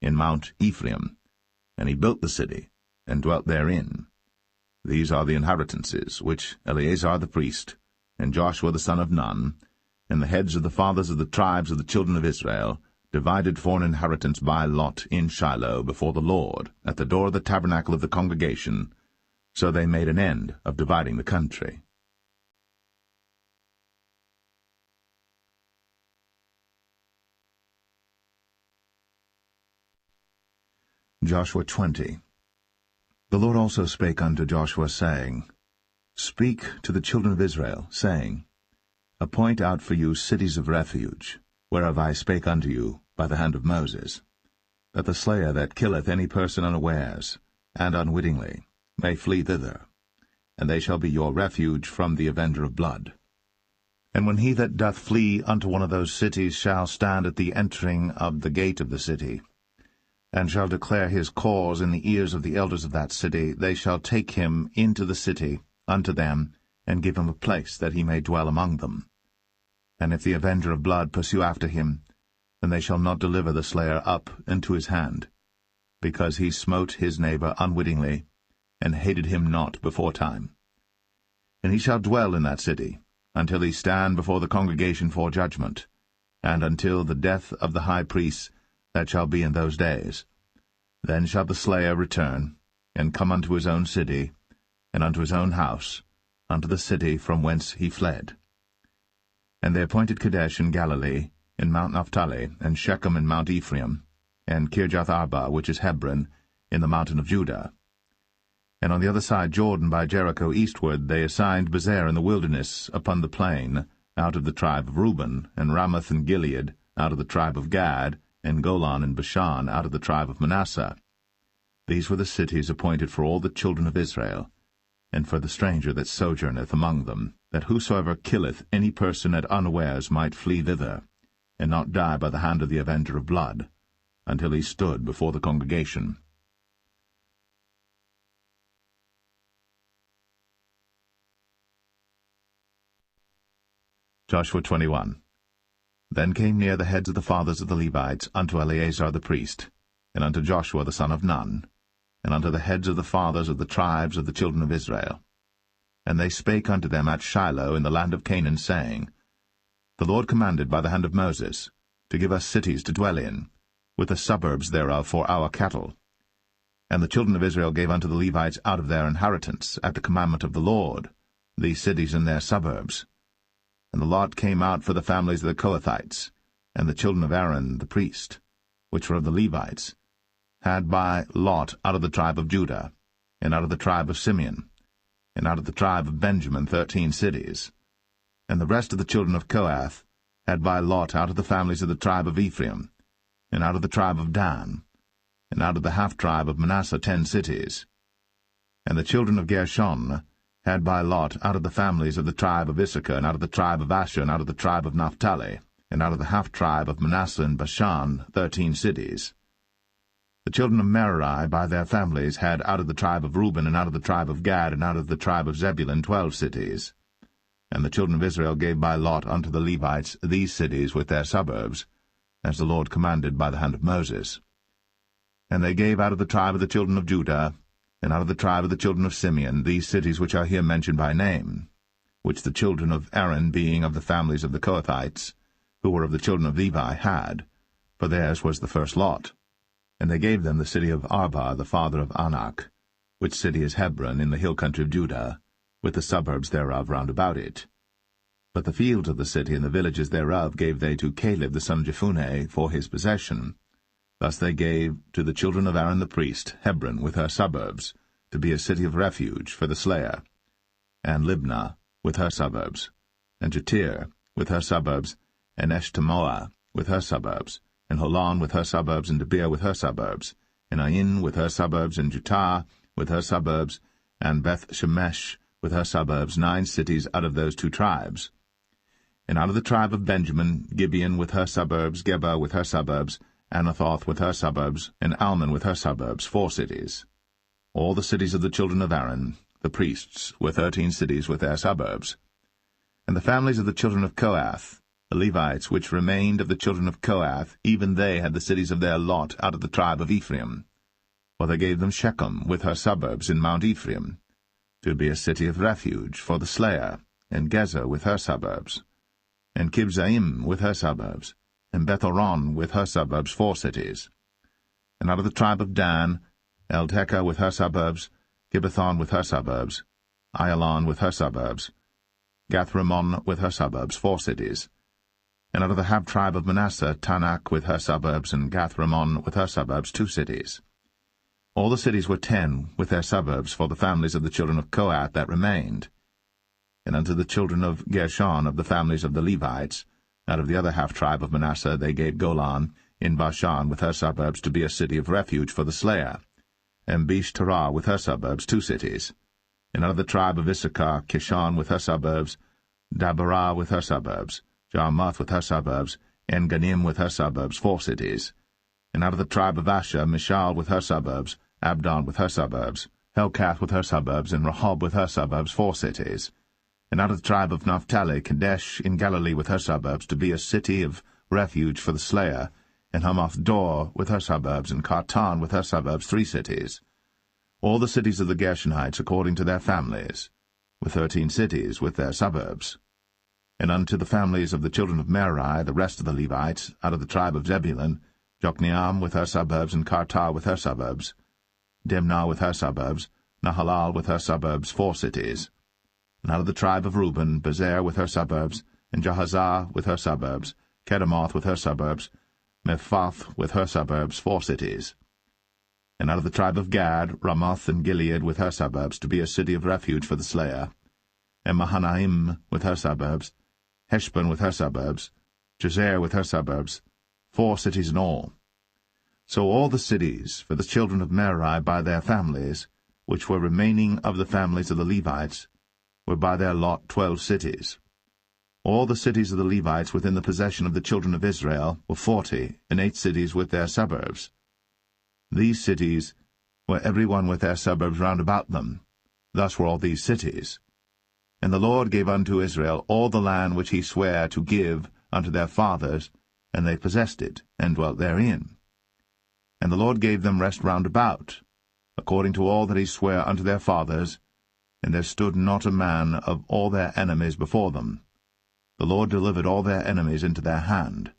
in Mount Ephraim. And he built the city, and dwelt therein. These are the inheritances which Eleazar the priest, and Joshua the son of Nun, and the heads of the fathers of the tribes of the children of Israel, divided for an inheritance by lot in Shiloh before the Lord, at the door of the tabernacle of the congregation. So they made an end of dividing the country. Joshua 20. The Lord also spake unto Joshua, saying, Speak to the children of Israel, saying, Appoint out for you cities of refuge, whereof I spake unto you by the hand of Moses, that the slayer that killeth any person unawares, and unwittingly, may flee thither, and they shall be your refuge from the avenger of blood. And when he that doth flee unto one of those cities shall stand at the entering of the gate of the city, and shall declare his cause in the ears of the elders of that city, they shall take him into the city unto them, and give him a place that he may dwell among them. And if the avenger of blood pursue after him, then they shall not deliver the slayer up into his hand, because he smote his neighbor unwittingly, and hated him not beforetime. And he shall dwell in that city, until he stand before the congregation for judgment, and until the death of the high priest that shall be in those days. Then shall the slayer return, and come unto his own city, and unto his own house, unto the city from whence he fled. And they appointed Kadesh in Galilee, in Mount Naphtali, and Shechem in Mount Ephraim, and Kirjath-Arba, which is Hebron, in the mountain of Judah. And on the other side Jordan by Jericho eastward they assigned Bezer in the wilderness upon the plain, out of the tribe of Reuben, and Ramoth and Gilead, out of the tribe of Gad, and Golan and Bashan, out of the tribe of Manasseh. These were the cities appointed for all the children of Israel, and for the stranger that sojourneth among them, that whosoever killeth any person at unawares might flee thither, and not die by the hand of the avenger of blood, until he stood before the congregation. Joshua 21. Then came near the heads of the fathers of the Levites unto Eleazar the priest, and unto Joshua the son of Nun, and unto the heads of the fathers of the tribes of the children of Israel. And they spake unto them at Shiloh in the land of Canaan, saying, The Lord commanded by the hand of Moses to give us cities to dwell in, with the suburbs thereof for our cattle. And the children of Israel gave unto the Levites out of their inheritance, at the commandment of the Lord, these cities and their suburbs. And the lot came out for the families of the Kohathites, and the children of Aaron the priest, which were of the Levites, had by lot out of the tribe of Judah, and out of the tribe of Simeon, and out of the tribe of Benjamin 13 cities. And the rest of the children of Kohath had by lot out of the families of the tribe of Ephraim, and out of the tribe of Dan, and out of the half-tribe of Manasseh 10 cities. And the children of Gershon had by lot out of the families of the tribe of Issachar, and out of the tribe of Asher, and out of the tribe of Naphtali, and out of the half-tribe of Manasseh and Bashan 13 cities. The children of Merari by their families had out of the tribe of Reuben, and out of the tribe of Gad, and out of the tribe of Zebulun 12 cities. And the children of Israel gave by lot unto the Levites these cities with their suburbs, as the Lord commanded by the hand of Moses. And they gave out of the tribe of the children of Judah, and out of the tribe of the children of Simeon, these cities which are here mentioned by name, which the children of Aaron, being of the families of the Kohathites, who were of the children of Levi, had, for theirs was the first lot. And they gave them the city of Arba, the father of Anak, which city is Hebron, in the hill country of Judah, with the suburbs thereof round about it. But the fields of the city and the villages thereof gave they to Caleb the son of Jephunneh for his possession. Thus they gave to the children of Aaron the priest Hebron with her suburbs, to be a city of refuge for the slayer, and Libnah with her suburbs, and Jatir with her suburbs, and Eshtemoa with her suburbs, and Holon with her suburbs, and Debir with her suburbs, and Ain with her suburbs, and Jutah with her suburbs, and Beth-Shemesh with her suburbs, 9 cities out of those 2 tribes. And out of the tribe of Benjamin, Gibeon with her suburbs, Geba with her suburbs, Anathoth with her suburbs, and Almon with her suburbs, 4 cities. All the cities of the children of Aaron, the priests, were 13 cities with their suburbs. And the families of the children of Kohath, the Levites which remained of the children of Kohath, even they had the cities of their lot out of the tribe of Ephraim. For they gave them Shechem with her suburbs in Mount Ephraim, to be a city of refuge for the slayer, and Gezer with her suburbs, and Kibzaim with her suburbs, and Beth-horon with her suburbs, 4 cities. And out of the tribe of Dan, Eltekeh with her suburbs, Gibbethon with her suburbs, Ayalon with her suburbs, Gath-rimmon with her suburbs, 4 cities. And out of the half-tribe of Manasseh, Tanakh with her suburbs, and Gath-rimmon with her suburbs, 2 cities. All the cities were 10 with their suburbs for the families of the children of Kohath that remained. And unto the children of Gershon of the families of the Levites, out of the other half-tribe of Manasseh, they gave Golan in Bashan with her suburbs to be a city of refuge for the slayer, and Besh-terah with her suburbs, 2 cities. And out of the tribe of Issachar, Kishon with her suburbs, Dabarah with her suburbs, Jarmuth with her suburbs, En-gannim with her suburbs, 4 cities. And out of the tribe of Asher, Mishal with her suburbs, Abdon with her suburbs, Helkath with her suburbs, and Rehob with her suburbs, 4 cities. And out of the tribe of Naphtali, Kadesh in Galilee with her suburbs, to be a city of refuge for the slayer, and Hamath-dor with her suburbs, and Kartan with her suburbs, 3 cities. All the cities of the Gershonites according to their families, with 13 cities with their suburbs. And unto the families of the children of Merari, the rest of the Levites, out of the tribe of Zebulun, Jokneam with her suburbs, and Kartar with her suburbs, Dimnah with her suburbs, Nahalal with her suburbs, 4 cities. And out of the tribe of Reuben, Bezer with her suburbs, and Jahazah with her suburbs, Kedemoth with her suburbs, Mephaath with her suburbs, 4 cities. And out of the tribe of Gad, Ramoth and Gilead with her suburbs, to be a city of refuge for the slayer, and Mahanaim with her suburbs, Heshbon with her suburbs, Jazer with her suburbs, 4 cities in all. So all the cities for the children of Merari by their families, which were remaining of the families of the Levites, were by their lot 12 cities. All the cities of the Levites within the possession of the children of Israel were 40, and 8 cities with their suburbs. These cities were every one with their suburbs round about them. Thus were all these cities. And the Lord gave unto Israel all the land which he sware to give unto their fathers, and they possessed it, and dwelt therein. And the Lord gave them rest round about, according to all that he sware unto their fathers, and there stood not a man of all their enemies before them. The Lord delivered all their enemies into their hand.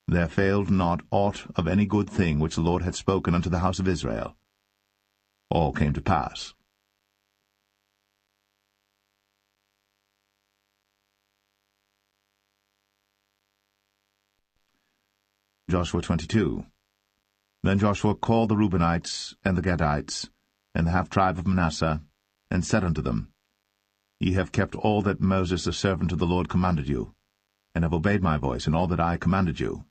There failed not aught of any good thing which the Lord had spoken unto the house of Israel. All came to pass. Joshua 22. Then Joshua called the Reubenites, and the Gadites, and the half-tribe of Manasseh, and said unto them, Ye have kept all that Moses the servant of the Lord commanded you, and have obeyed my voice in all that I commanded you.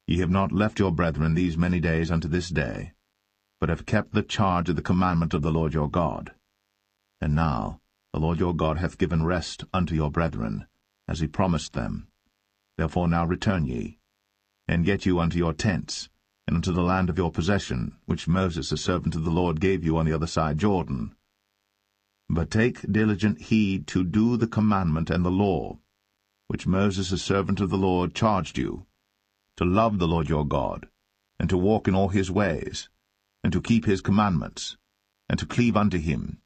Ye have not left your brethren these many days unto this day, but have kept the charge of the commandment of the Lord your God. And now the Lord your God hath given rest unto your brethren, as he promised them. Therefore now return ye, and get you unto your tents, and unto the land of your possession, which Moses the servant of the Lord gave you on the other side Jordan. But take diligent heed to do the commandment and the law, which Moses the servant of the Lord charged you, to love the Lord your God, and to walk in all his ways, and to keep his commandments, and to cleave unto him,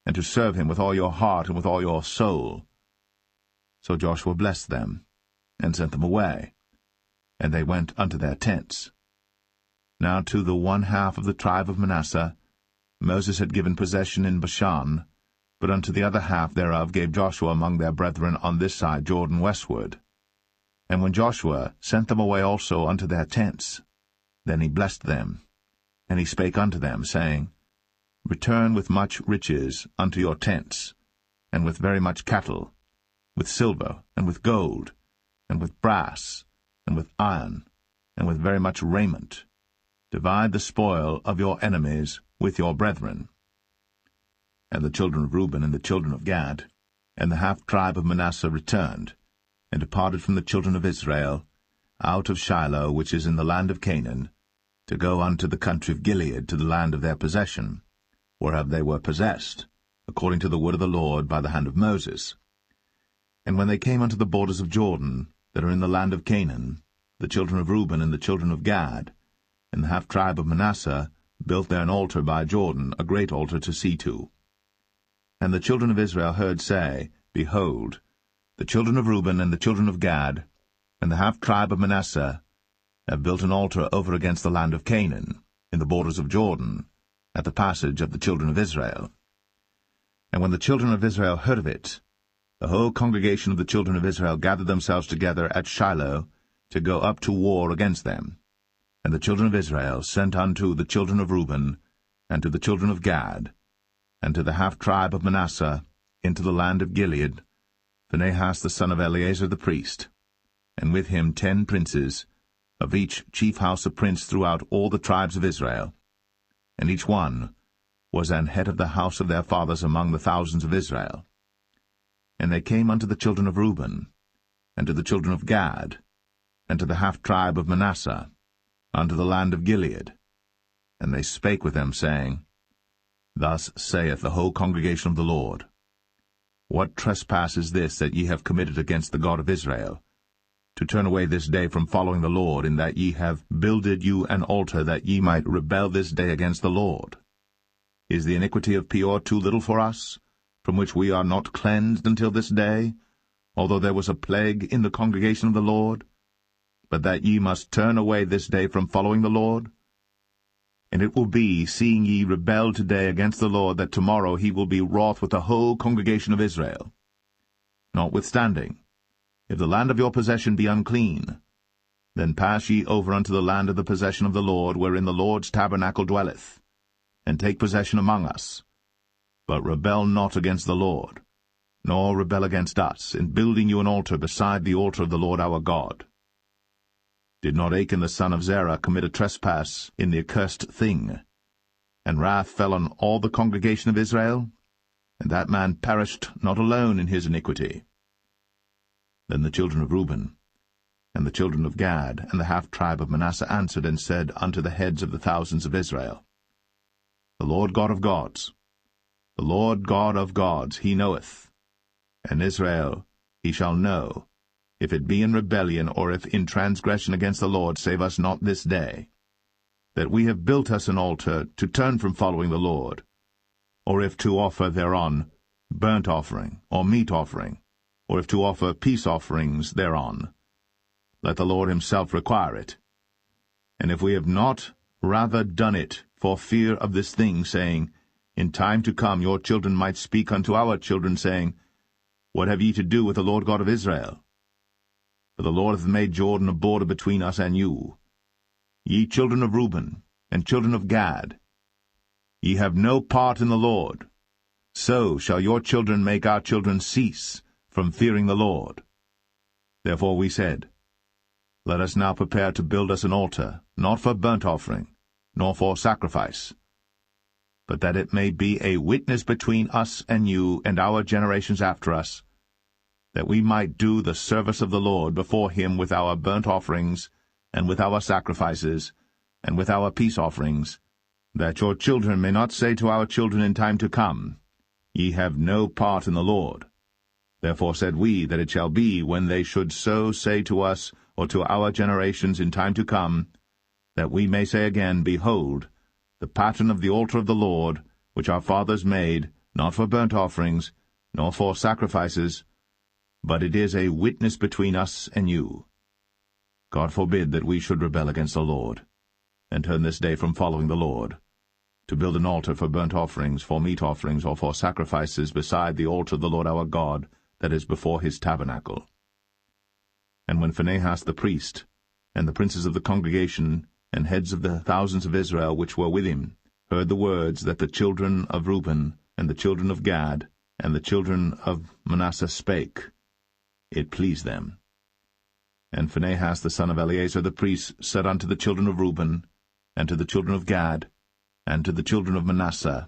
and to serve him with all your heart and with all your soul. So Joshua blessed them, and sent them away, and they went unto their tents. Now to the 1/2 of the tribe of Manasseh Moses had given possession in Bashan, but unto the other half thereof gave Joshua among their brethren on this side Jordan westward. And when Joshua sent them away also unto their tents, then he blessed them, and he spake unto them, saying, Return with much riches unto your tents, and with very much cattle, with silver, and with gold, and with brass, and with iron, and with very much raiment. Divide the spoil of your enemies with your brethren. And the children of Reuben and the children of Gad, and the half-tribe of Manasseh returned, and departed from the children of Israel, out of Shiloh, which is in the land of Canaan, to go unto the country of Gilead, to the land of their possession, whereof they were possessed, according to the word of the Lord by the hand of Moses. And when they came unto the borders of Jordan, that are in the land of Canaan, the children of Reuben and the children of Gad, and the half-tribe of Manasseh built there an altar by Jordan, a great altar to see to. And the children of Israel heard say, Behold, the children of Reuben and the children of Gad and the half-tribe of Manasseh have built an altar over against the land of Canaan, in the borders of Jordan, at the passage of the children of Israel. And when the children of Israel heard of it, the whole congregation of the children of Israel gathered themselves together at Shiloh to go up to war against them. And the children of Israel sent unto the children of Reuben, and to the children of Gad, and to the half-tribe of Manasseh, into the land of Gilead, Phinehas the son of Eleazar the priest, and with him 10 princes, of each chief house a prince throughout all the tribes of Israel. And each one was an head of the house of their fathers among the thousands of Israel. And they came unto the children of Reuben, and to the children of Gad, and to the half-tribe of Manasseh, unto the land of Gilead. And they spake with them, saying, Thus saith the whole congregation of the Lord, What trespass is this that ye have committed against the God of Israel, to turn away this day from following the Lord, in that ye have builded you an altar, that ye might rebel this day against the Lord? Is the iniquity of Peor too little for us, from which we are not cleansed until this day, although there was a plague in the congregation of the Lord, but that ye must turn away this day from following the Lord? And it will be, seeing ye rebel today against the Lord, that tomorrow he will be wroth with the whole congregation of Israel. Notwithstanding, if the land of your possession be unclean, then pass ye over unto the land of the possession of the Lord, wherein the Lord's tabernacle dwelleth, and take possession among us. But rebel not against the Lord, nor rebel against us, in building you an altar beside the altar of the Lord our God. Did not Achan the son of Zerah commit a trespass in the accursed thing, and wrath fell on all the congregation of Israel? And that man perished not alone in his iniquity. Then the children of Reuben, and the children of Gad, and the half-tribe of Manasseh answered and said unto the heads of the thousands of Israel, The Lord God of gods, the Lord God of gods, he knoweth, and Israel he shall know, if it be in rebellion, or if in transgression against the Lord, save us not this day, that we have built us an altar to turn from following the Lord, or if to offer thereon burnt offering, or meat offering, or if to offer peace offerings thereon. Let the Lord himself require it. And if we have not rather done it for fear of this thing, saying, In time to come your children might speak unto our children, saying, What have ye to do with the Lord God of Israel? For the Lord hath made Jordan a border between us and you. Ye children of Reuben, and children of Gad, ye have no part in the Lord. So shall your children make our children cease from fearing the Lord. Therefore we said, Let us now prepare to build us an altar, not for burnt offering, nor for sacrifice, but that it may be a witness between us and you and our generations after us, that we might do the service of the Lord before him with our burnt offerings, and with our sacrifices, and with our peace offerings, that your children may not say to our children in time to come, Ye have no part in the Lord. Therefore said we that it shall be, when they should so say to us, or to our generations in time to come, that we may say again, Behold, the pattern of the altar of the Lord, which our fathers made, not for burnt offerings, nor for sacrifices, but it is a witness between us and you. God forbid that we should rebel against the Lord, and turn this day from following the Lord, to build an altar for burnt offerings, for meat offerings, or for sacrifices beside the altar of the Lord our God, that is before his tabernacle. And when Phinehas the priest, and the princes of the congregation, and heads of the thousands of Israel which were with him, heard the words that the children of Reuben, and the children of Gad, and the children of Manasseh spake, it pleased them. And Phinehas the son of Eleazar the priest said unto the children of Reuben, and to the children of Gad, and to the children of Manasseh,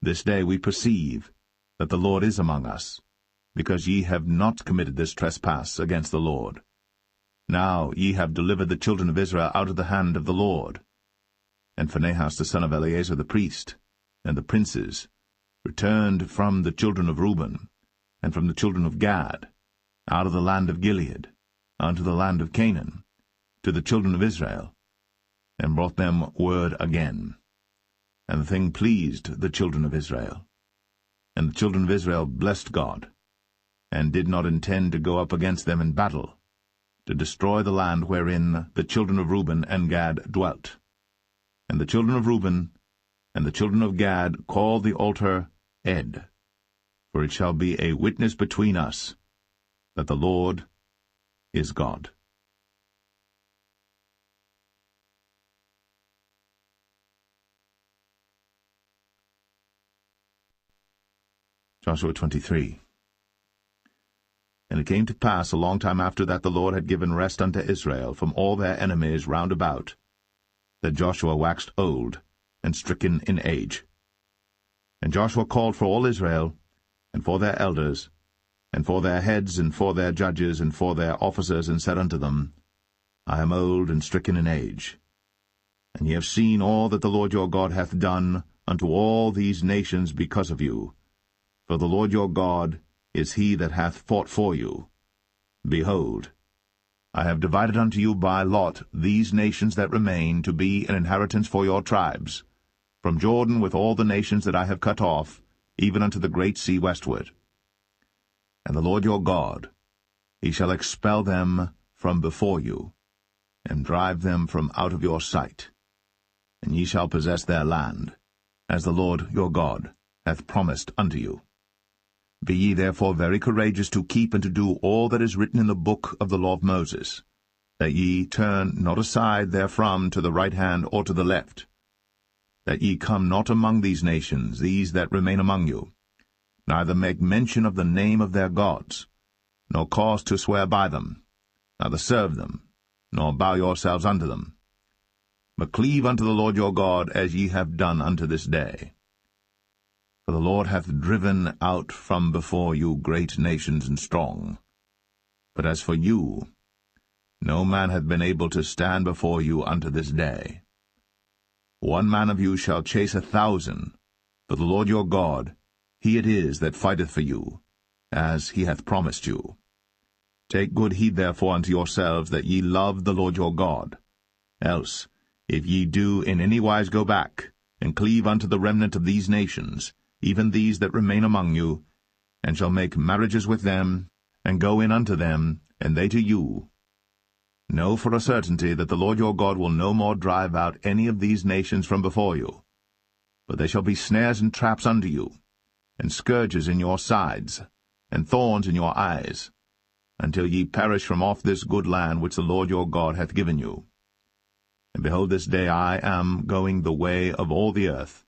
This day we perceive that the Lord is among us, because ye have not committed this trespass against the Lord. Now ye have delivered the children of Israel out of the hand of the Lord. And Phinehas the son of Eleazar the priest, and the princes, returned from the children of Reuben, and from the children of Gad, out of the land of Gilead, unto the land of Canaan, to the children of Israel, and brought them word again. And the thing pleased the children of Israel. And the children of Israel blessed God, and did not intend to go up against them in battle, to destroy the land wherein the children of Reuben and Gad dwelt. And the children of Reuben and the children of Gad called the altar Ed, for it shall be a witness between us that the Lord is God. Joshua 23. And it came to pass a long time after that the Lord had given rest unto Israel from all their enemies round about, that Joshua waxed old and stricken in age. And Joshua called for all Israel, and for their elders, and for their heads, and for their judges, and for their officers, and said unto them, I am old and stricken in age. And ye have seen all that the Lord your God hath done unto all these nations because of you. For the Lord your God is he that hath fought for you. Behold, I have divided unto you by lot these nations that remain, to be an inheritance for your tribes, from Jordan with all the nations that I have cut off, even unto the great sea westward. And the Lord your God, he shall expel them from before you, and drive them from out of your sight. And ye shall possess their land, as the Lord your God hath promised unto you. Be ye therefore very courageous to keep and to do all that is written in the book of the law of Moses, that ye turn not aside therefrom to the right hand or to the left, that ye come not among these nations, these that remain among you, neither make mention of the name of their gods, nor cause to swear by them, neither serve them, nor bow yourselves unto them, but cleave unto the Lord your God, as ye have done unto this day. For the Lord hath driven out from before you great nations and strong. But as for you, no man hath been able to stand before you unto this day. One man of you shall chase 1,000, but the Lord your God, he it is that fighteth for you, as he hath promised you. Take good heed therefore unto yourselves, that ye love the Lord your God. Else, if ye do in any wise go back, and cleave unto the remnant of these nations, even these that remain among you, and shall make marriages with them, and go in unto them, and they to you, know for a certainty that the Lord your God will no more drive out any of these nations from before you, but they shall be snares and traps unto you, and scourges in your sides, and thorns in your eyes, until ye perish from off this good land which the Lord your God hath given you. And behold, this day I am going the way of all the earth,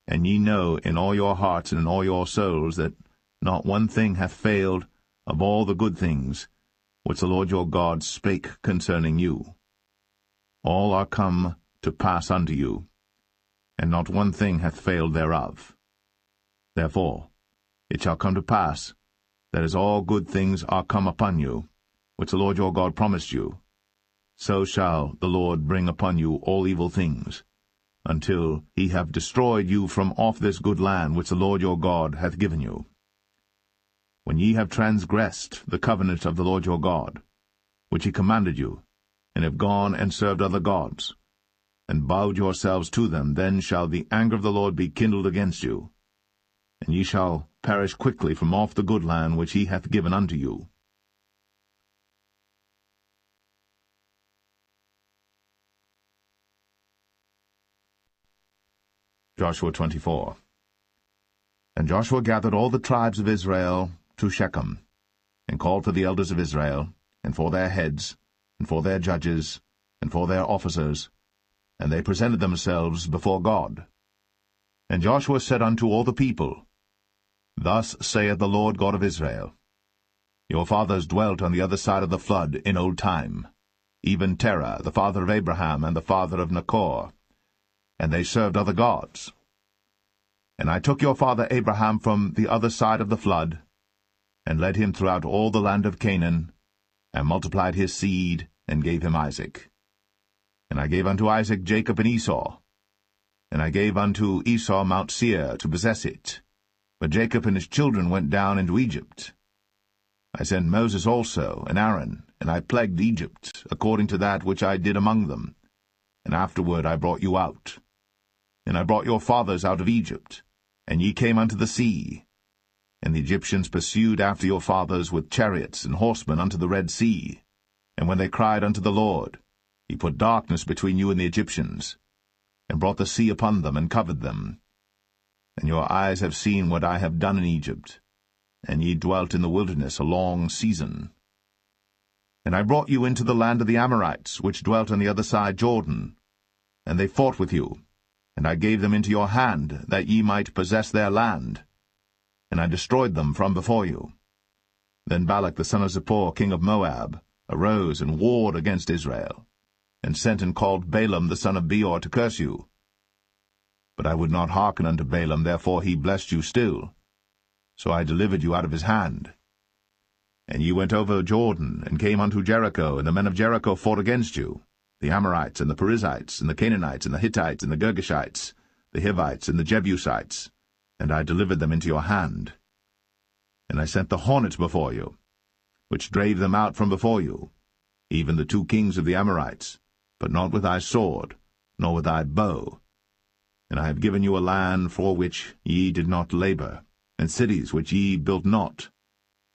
and ye know in all your hearts and in all your souls that not one thing hath failed of all the good things which the Lord your God spake concerning you. All are come to pass unto you, and not one thing hath failed thereof. Therefore it shall come to pass, that as all good things are come upon you, which the Lord your God promised you, so shall the Lord bring upon you all evil things, until he have destroyed you from off this good land which the Lord your God hath given you. When ye have transgressed the covenant of the Lord your God, which he commanded you, and have gone and served other gods, and bowed yourselves to them, then shall the anger of the Lord be kindled against you, and ye shall perish quickly from off the good land which he hath given unto you. Joshua 24. And Joshua gathered all the tribes of Israel to Shechem, and called for the elders of Israel, and for their heads, and for their judges, and for their officers, and they presented themselves before God. And Joshua said unto all the people, Thus saith the Lord God of Israel, Your fathers dwelt on the other side of the flood in old time, even Terah, the father of Abraham, and the father of Nachor, and they served other gods. And I took your father Abraham from the other side of the flood, and led him throughout all the land of Canaan, and multiplied his seed, and gave him Isaac. And I gave unto Isaac Jacob and Esau. And I gave unto Esau Mount Seir to possess it. But Jacob and his children went down into Egypt. I sent Moses also, and Aaron, and I plagued Egypt, according to that which I did among them. And afterward I brought you out. And I brought your fathers out of Egypt, and ye came unto the sea. And the Egyptians pursued after your fathers with chariots and horsemen unto the Red Sea. And when they cried unto the Lord, he put darkness between you and the Egyptians, and brought the sea upon them, and covered them. And your eyes have seen what I have done in Egypt, and ye dwelt in the wilderness a long season. And I brought you into the land of the Amorites, which dwelt on the other side Jordan, and they fought with you, and I gave them into your hand, that ye might possess their land. And I destroyed them from before you. Then Balak the son of Zippor, king of Moab, arose and warred against Israel, and sent and called Balaam the son of Beor to curse you. But I would not hearken unto Balaam, therefore he blessed you still. So I delivered you out of his hand. And ye went over Jordan, and came unto Jericho, and the men of Jericho fought against you, the Amorites, and the Perizzites, and the Canaanites, and the Hittites, and the Girgashites, the Hivites, and the Jebusites, and I delivered them into your hand. And I sent the hornet before you, which drave them out from before you, even the 2 kings of the Amorites, but not with thy sword, nor with thy bow. And I have given you a land for which ye did not labor, and cities which ye built not,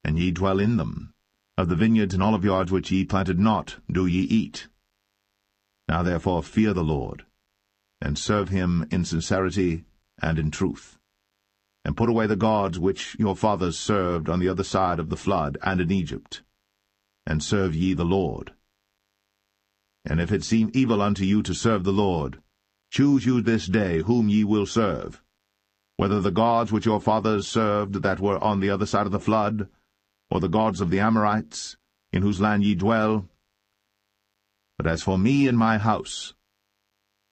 and ye dwell in them. Of the vineyards and oliveyards which ye planted not do ye eat. Now therefore fear the Lord, and serve him in sincerity and in truth. And put away the gods which your fathers served on the other side of the flood and in Egypt, and serve ye the Lord. And if it seem evil unto you to serve the Lord, choose you this day whom ye will serve, whether the gods which your fathers served that were on the other side of the flood, or the gods of the Amorites, in whose land ye dwell. But as for me and my house,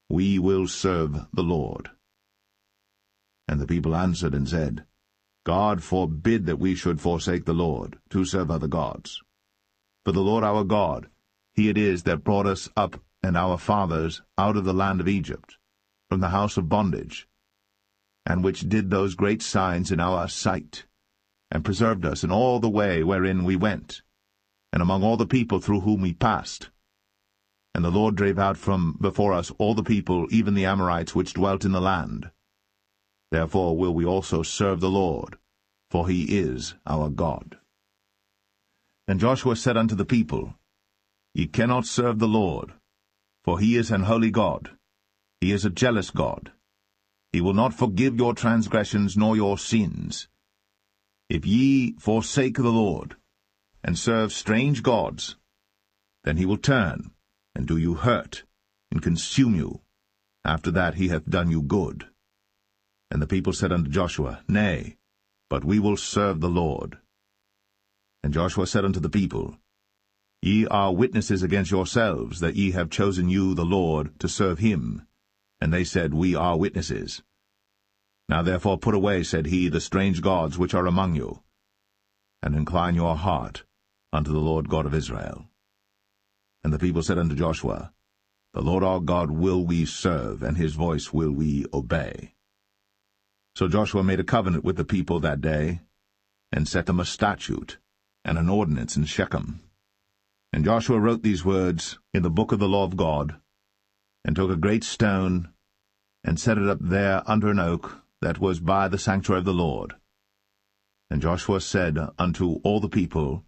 we will serve the Lord. And the people answered and said, God forbid that we should forsake the Lord, to serve other gods. For the Lord our God, he it is that brought us up and our fathers out of the land of Egypt, from the house of bondage, and which did those great signs in our sight, and preserved us in all the way wherein we went, and among all the people through whom we passed. And the Lord drave out from before us all the people, even the Amorites which dwelt in the land. Therefore will we also serve the Lord, for he is our God. And Joshua said unto the people, Ye cannot serve the Lord, for he is an holy God. He is a jealous God. He will not forgive your transgressions nor your sins. If ye forsake the Lord, and serve strange gods, then he will turn, and do you hurt, and consume you. After that he hath done you good. And the people said unto Joshua, Nay, but we will serve the Lord. And Joshua said unto the people, Ye are witnesses against yourselves, that ye have chosen you the Lord to serve him. And they said, We are witnesses. Now therefore put away, said he, the strange gods which are among you, and incline your heart unto the Lord God of Israel. And the people said unto Joshua, The Lord our God will we serve, and his voice will we obey. So Joshua made a covenant with the people that day, and set them a statute and an ordinance in Shechem. And Joshua wrote these words in the book of the law of God, and took a great stone, and set it up there under an oak that was by the sanctuary of the Lord. And Joshua said unto all the people,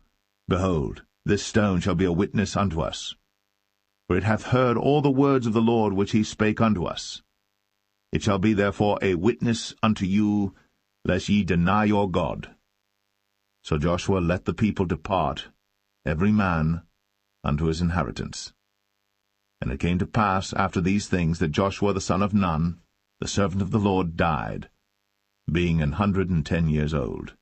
Behold, this stone shall be a witness unto us, for it hath heard all the words of the Lord which he spake unto us. It shall be therefore a witness unto you, lest ye deny your God. So Joshua let the people depart, every man unto his inheritance. And it came to pass after these things that Joshua the son of Nun, the servant of the Lord, died, being 110 years old.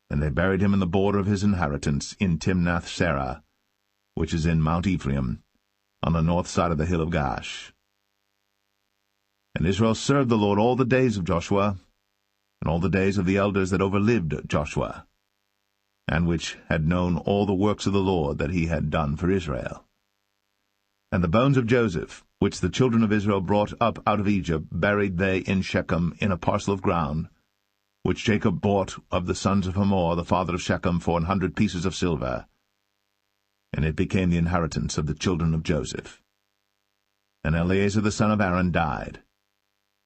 And they buried him in the border of his inheritance in Timnath-serah, which is in Mount Ephraim, on the north side of the hill of Gaash. And Israel served the Lord all the days of Joshua, and all the days of the elders that overlived Joshua, and which had known all the works of the Lord that he had done for Israel. And the bones of Joseph, which the children of Israel brought up out of Egypt, buried they in Shechem in a parcel of ground, which Jacob bought of the sons of Hamor, the father of Shechem, for 100 pieces of silver. And it became the inheritance of the children of Joseph. And Eleazar the son of Aaron died.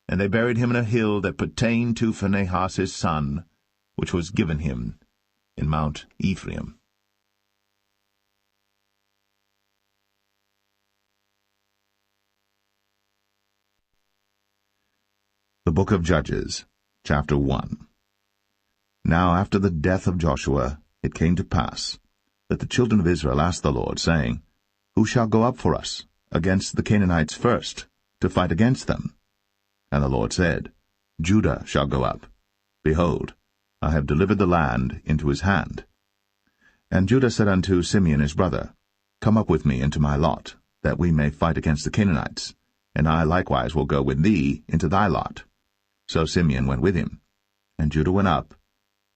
And they buried him in a hill that pertained to Phinehas his son, which was given him in Mount Ephraim. The Book of Judges, chapter 1. Now after the death of Joshua, it came to pass that the children of Israel asked the Lord, saying, Who shall go up for us against the Canaanites first, to fight against them? And the Lord said, Judah shall go up. Behold, I have delivered the land into his hand. And Judah said unto Simeon his brother, Come up with me into my lot, that we may fight against the Canaanites, and I likewise will go with thee into thy lot. So Simeon went with him. And Judah went up,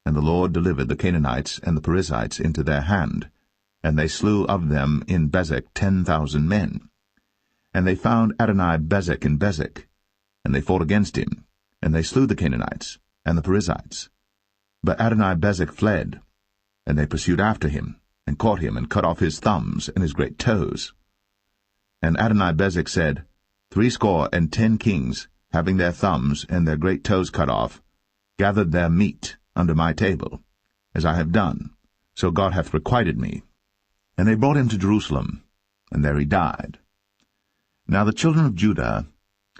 and the Lord delivered the Canaanites and the Perizzites into their hand, and they slew of them in Bezek 10,000 men. And they found Adoni-Bezek in Bezek, and they fought against him, and they slew the Canaanites and the Perizzites. But Adoni-Bezek fled, and they pursued after him, and caught him, and cut off his thumbs and his great toes. And Adoni-Bezek said, 70 kings, having their thumbs and their great toes cut off, gathered their meat under my table, as I have done, so God hath requited me. And they brought him to Jerusalem, and there he died. Now the children of Judah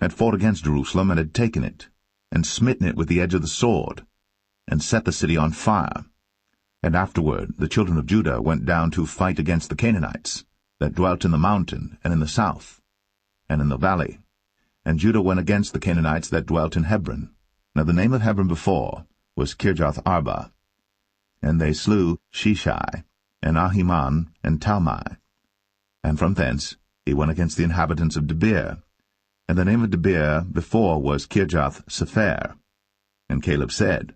had fought against Jerusalem, and had taken it, and smitten it with the edge of the sword, and set the city on fire. And afterward the children of Judah went down to fight against the Canaanites, that dwelt in the mountain, and in the south, and in the valley. And Judah went against the Canaanites that dwelt in Hebron. Now the name of Hebron before was Kirjath-Arba. And they slew Sheshai, and Ahiman, and Talmai. And from thence he went against the inhabitants of Debir. And the name of Debir before was Kirjath-Sepher. And Caleb said,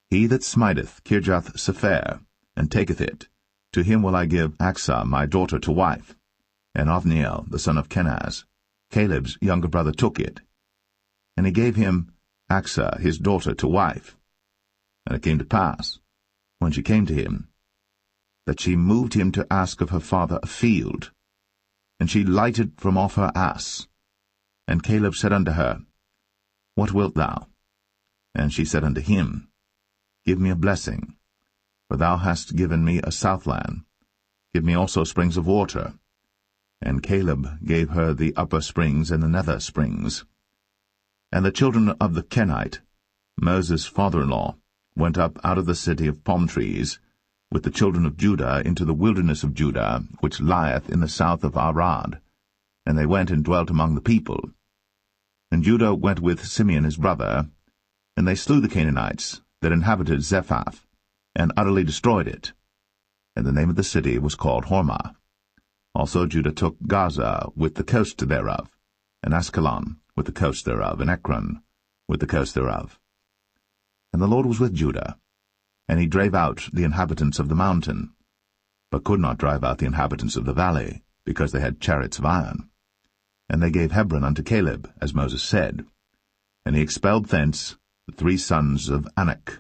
He that smiteth Kirjath-Sepher, and taketh it, to him will I give Achsah my daughter to wife. And Othniel the son of Kenaz, Caleb's younger brother, took it. And he gave him Achsah his daughter to wife. And it came to pass, when she came to him, that she moved him to ask of her father a field. And she lighted from off her ass. And Caleb said unto her, What wilt thou? And she said unto him, Give me a blessing, for thou hast given me a southland. Give me also springs of water. And Caleb gave her the upper springs and the nether springs. And the children of the Kenite, Moses' father-in-law, went up out of the city of palm trees, with the children of Judah into the wilderness of Judah, which lieth in the south of Arad. And they went and dwelt among the people. And Judah went with Simeon his brother, and they slew the Canaanites that inhabited Zephath, and utterly destroyed it. And the name of the city was called Hormah. Also Judah took Gaza with the coast thereof, and Askelon with the coast thereof, and Ekron with the coast thereof. And the Lord was with Judah, and he drave out the inhabitants of the mountain, but could not drive out the inhabitants of the valley, because they had chariots of iron. And they gave Hebron unto Caleb, as Moses said. And he expelled thence the 3 sons of Anak.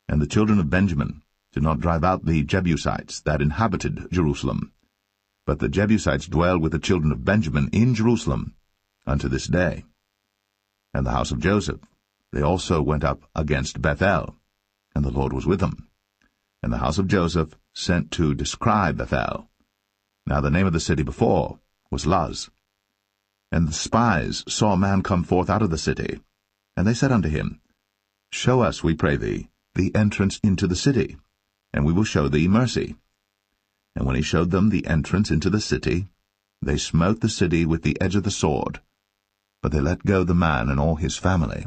And the children of Benjamin did not drive out the Jebusites that inhabited Jerusalem, but the Jebusites dwell with the children of Benjamin in Jerusalem unto this day. And the house of Joseph, they also went up against Bethel, and the Lord was with them. And the house of Joseph sent to descry Bethel. Now the name of the city before was Luz. And the spies saw a man come forth out of the city, and they said unto him, Show us, we pray thee, the entrance into the city, and we will show thee mercy. And when he showed them the entrance into the city, they smote the city with the edge of the sword, but they let go the man and all his family.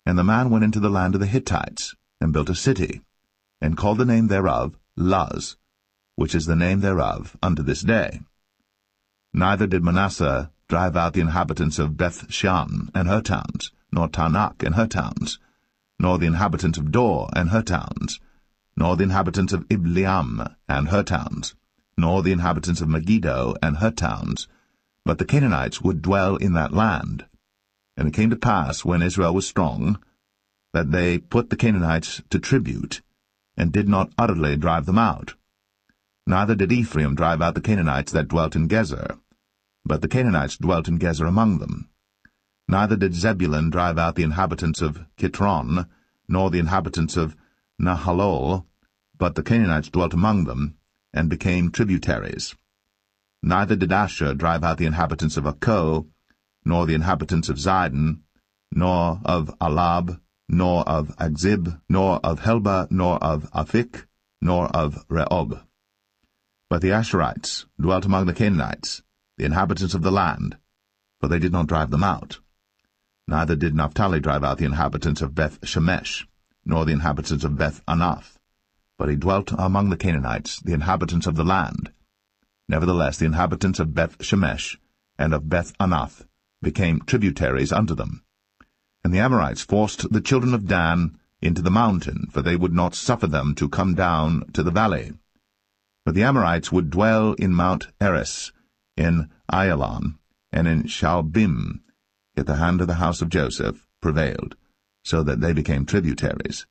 And the man went into the land of the Hittites, and built a city, and called the name thereof Luz, which is the name thereof unto this day. Neither did Manasseh drive out the inhabitants of Beth-shan and her towns, nor Tanakh and her towns, nor the inhabitants of Dor and her towns, nor the inhabitants of Ibleam and her towns, nor the inhabitants of Megiddo and her towns, but the Canaanites would dwell in that land. And it came to pass, when Israel was strong, that they put the Canaanites to tribute, and did not utterly drive them out. Neither did Ephraim drive out the Canaanites that dwelt in Gezer, but the Canaanites dwelt in Gezer among them. Neither did Zebulun drive out the inhabitants of Kitron, nor the inhabitants of Nahalol, but the Canaanites dwelt among them, and became tributaries. Neither did Asher drive out the inhabitants of Akko, nor the inhabitants of Zidon, nor of Alab, nor of Agzib, nor of Helba, nor of Aphik, nor of Rehob. But the Asherites dwelt among the Canaanites, the inhabitants of the land, for they did not drive them out. Neither did Naphtali drive out the inhabitants of Beth-Shemesh, nor the inhabitants of Beth-Anath, but he dwelt among the Canaanites, the inhabitants of the land. Nevertheless the inhabitants of Beth-Shemesh and of Beth-Anath became tributaries unto them. And the Amorites forced the children of Dan into the mountain, for they would not suffer them to come down to the valley. But the Amorites would dwell in Mount Eres, in Ayalon, and in Shaalbim. Yet the hand of the house of Joseph prevailed, so that they became tributaries.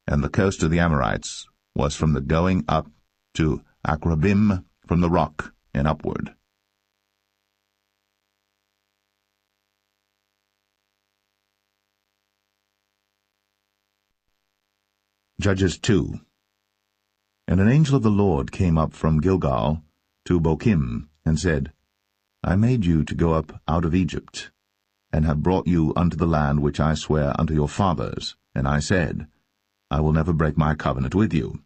And the coast of the Amorites was from the going up to Akrabim, from the rock and upward. Judges 2. And an angel of the Lord came up from Gilgal to Bochim, and said, I made you to go up out of Egypt, and have brought you unto the land which I sware unto your fathers. And I said, I will never break my covenant with you.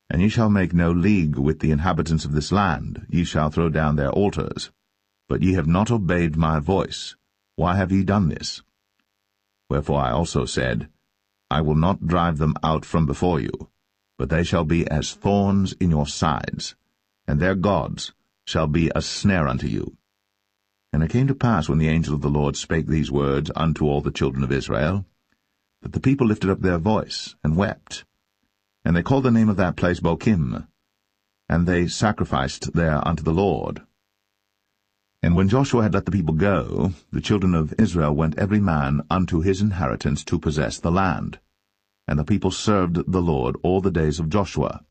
And ye shall make no league with the inhabitants of this land, ye shall throw down their altars. But ye have not obeyed my voice. Why have ye done this? Wherefore I also said, I will not drive them out from before you, but they shall be as thorns in your sides, and their gods shall be a snare unto you. And it came to pass, when the angel of the Lord spake these words unto all the children of Israel, that the people lifted up their voice, and wept. And they called the name of that place Bochim, and they sacrificed there unto the Lord. And when Joshua had let the people go, the children of Israel went every man unto his inheritance to possess the land. And the people served the Lord all the days of Joshua,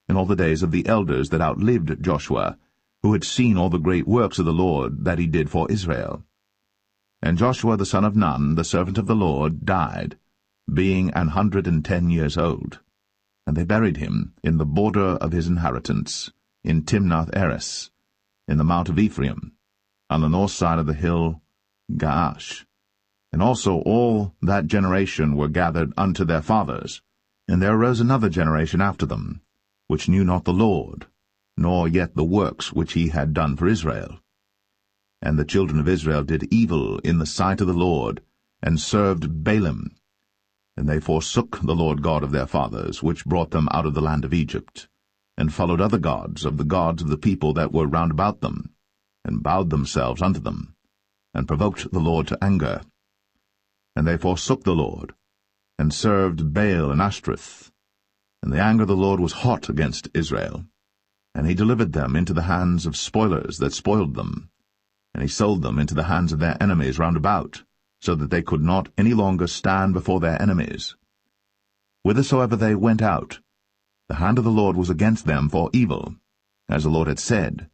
and all the days of the elders that outlived Joshua, who had seen all the great works of the Lord that he did for Israel. And Joshua the son of Nun, the servant of the Lord, died, being 110 years old. And they buried him in the border of his inheritance, in Timnath-Eres, in the mount of Ephraim, on the north side of the hill Gaash. And also all that generation were gathered unto their fathers. And there arose another generation after them, which knew not the Lord, nor yet the works which he had done for Israel. And the children of Israel did evil in the sight of the Lord, and served Baalim. And they forsook the Lord God of their fathers, which brought them out of the land of Egypt, and followed other gods of the people that were round about them, and bowed themselves unto them, and provoked the Lord to anger. And they forsook the Lord, and served Baal and Ashtoreth. And the anger of the Lord was hot against Israel, and he delivered them into the hands of spoilers that spoiled them, and he sold them into the hands of their enemies round about, so that they could not any longer stand before their enemies. Whithersoever they went out, the hand of the Lord was against them for evil, as the Lord had said,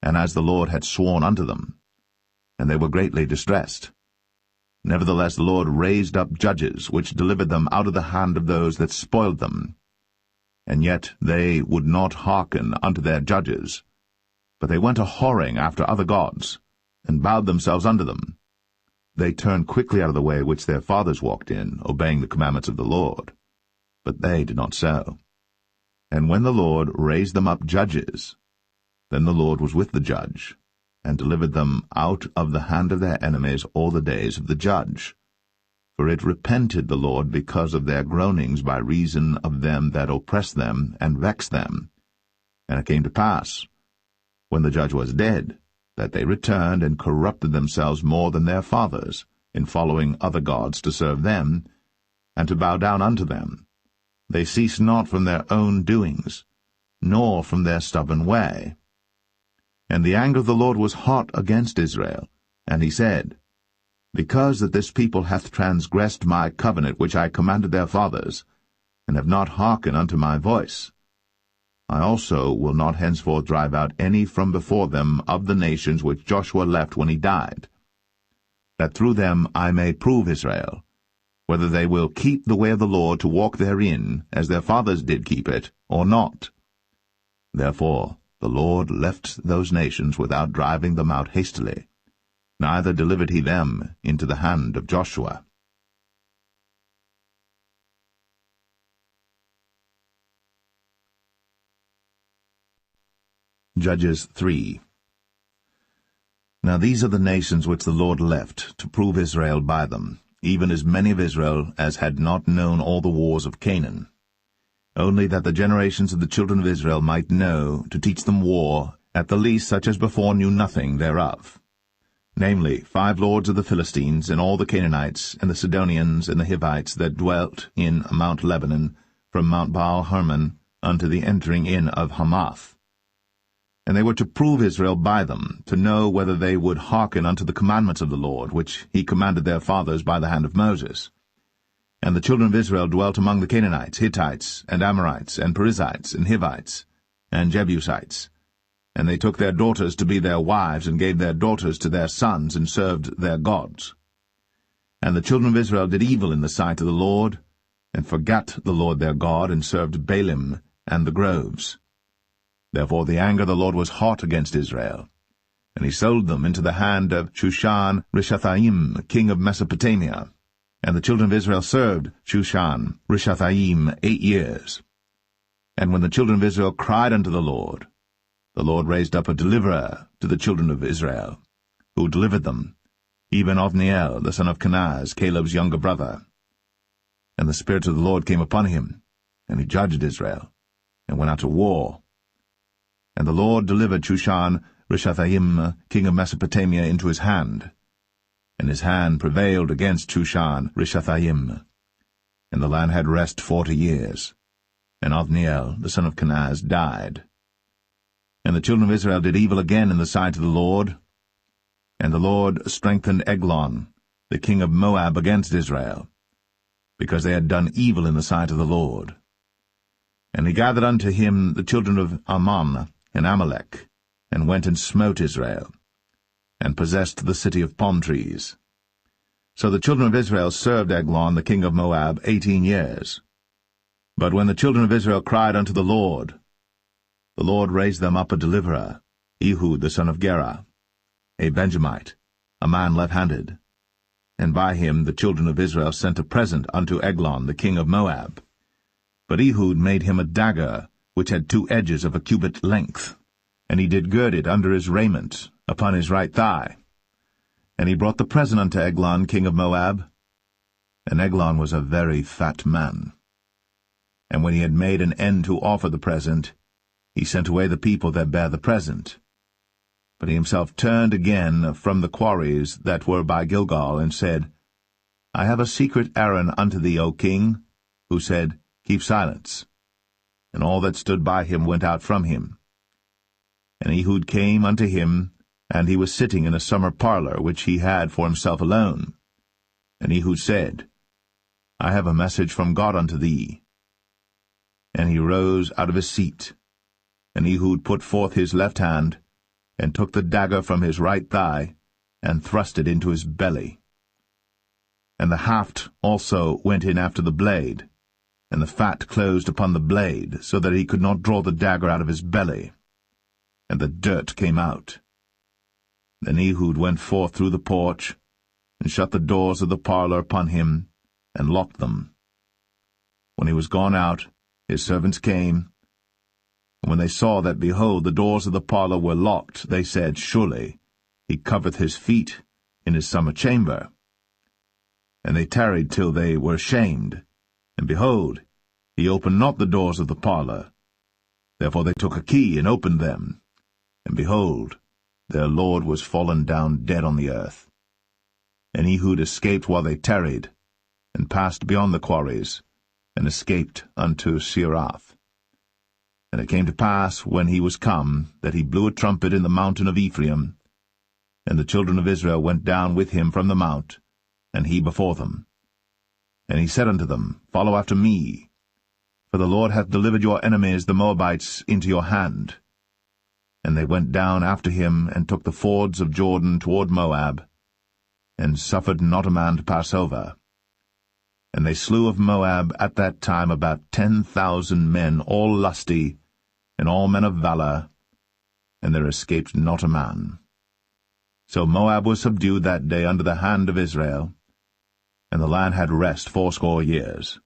and as the Lord had sworn unto them, and they were greatly distressed. Nevertheless the Lord raised up judges, which delivered them out of the hand of those that spoiled them. And yet they would not hearken unto their judges, but they went a-whoring after other gods, and bowed themselves unto them. They turned quickly out of the way which their fathers walked in, obeying the commandments of the Lord. But they did not so. And when the Lord raised them up judges, then the Lord was with the judge, and delivered them out of the hand of their enemies all the days of the judge. For it repented the Lord because of their groanings by reason of them that oppressed them and vexed them. And it came to pass, when the judge was dead, that they returned and corrupted themselves more than their fathers, in following other gods to serve them, and to bow down unto them. They ceased not from their own doings, nor from their stubborn way. And the anger of the Lord was hot against Israel, and he said, Because that this people hath transgressed my covenant which I commanded their fathers, and have not hearkened unto my voice, I also will not henceforth drive out any from before them of the nations which Joshua left when he died, that through them I may prove Israel, whether they will keep the way of the Lord to walk therein, as their fathers did keep it, or not. Therefore the Lord left those nations without driving them out hastily, neither delivered he them into the hand of Joshua. Judges 3. Now these are the nations which the Lord left, to prove Israel by them, even as many of Israel as had not known all the wars of Canaan. Only that the generations of the children of Israel might know, to teach them war, at the least such as before knew nothing thereof. Namely, 5 lords of the Philistines, and all the Canaanites, and the Sidonians, and the Hivites, that dwelt in Mount Lebanon, from Mount Baal-Hermon unto the entering in of Hamath. And they were to prove Israel by them, to know whether they would hearken unto the commandments of the Lord, which he commanded their fathers by the hand of Moses. And the children of Israel dwelt among the Canaanites, Hittites, and Amorites, and Perizzites, and Hivites, and Jebusites. And they took their daughters to be their wives, and gave their daughters to their sons, and served their gods. And the children of Israel did evil in the sight of the Lord, and forgat the Lord their God, and served Baalim and the groves. Therefore the anger of the Lord was hot against Israel, and he sold them into the hand of Shushan-Rishathaim, king of Mesopotamia. And the children of Israel served Shushan-Rishathaim 8 years. And when the children of Israel cried unto the Lord raised up a deliverer to the children of Israel, who delivered them, even Othniel, the son of Kenaz, Caleb's younger brother. And the Spirit of the Lord came upon him, and he judged Israel, and went out to war. And the Lord delivered Shushan-Rishathaim, king of Mesopotamia, into his hand. And his hand prevailed against Shushan-Rishathaim. And the land had rest 40 years. And Othniel, the son of Kenaz, died. And the children of Israel did evil again in the sight of the Lord. And the Lord strengthened Eglon, the king of Moab, against Israel, because they had done evil in the sight of the Lord. And he gathered unto him the children of Ammon and Amalek, and went and smote Israel, and possessed the city of palm trees. So the children of Israel served Eglon the king of Moab 18 years. But when the children of Israel cried unto the Lord raised them up a deliverer, Ehud the son of Gera, a Benjamite, a man left-handed. And by him the children of Israel sent a present unto Eglon the king of Moab. But Ehud made him a dagger, which had 2 edges of a cubit length, and he did gird it under his raiment, upon his right thigh. And he brought the present unto Eglon king of Moab. And Eglon was a very fat man. And when he had made an end to offer the present, he sent away the people that bare the present. But he himself turned again from the quarries that were by Gilgal, and said, I have a secret errand unto thee, O king. Who said, Keep silence. And all that stood by him went out from him. And Ehud came unto him, and he was sitting in a summer parlor, which he had for himself alone. And Ehud said, I have a message from God unto thee. And he rose out of his seat. And Ehud put forth his left hand, and took the dagger from his right thigh, and thrust it into his belly. And the haft also went in after the blade, and the fat closed upon the blade, so that he could not draw the dagger out of his belly. And the dirt came out. Then Ehud went forth through the porch, and shut the doors of the parlor upon him, and locked them. When he was gone out, his servants came, and when they saw that, behold, the doors of the parlor were locked, they said, Surely he covereth his feet in his summer chamber. And they tarried till they were ashamed, and behold, he opened not the doors of the parlor. Therefore they took a key, and opened them, and behold, their lord was fallen down dead on the earth. And Ehud escaped while they tarried, and passed beyond the quarries, and escaped unto Seirath. And it came to pass, when he was come, that he blew a trumpet in the mountain of Ephraim, and the children of Israel went down with him from the mount, and he before them. And he said unto them, Follow after me, for the Lord hath delivered your enemies the Moabites into your hand. And they went down after him, and took the fords of Jordan toward Moab, and suffered not a man to pass over. And they slew of Moab at that time about 10,000 men, all lusty, and all men of valor, and there escaped not a man. So Moab was subdued that day under the hand of Israel, and the land had rest 80 years.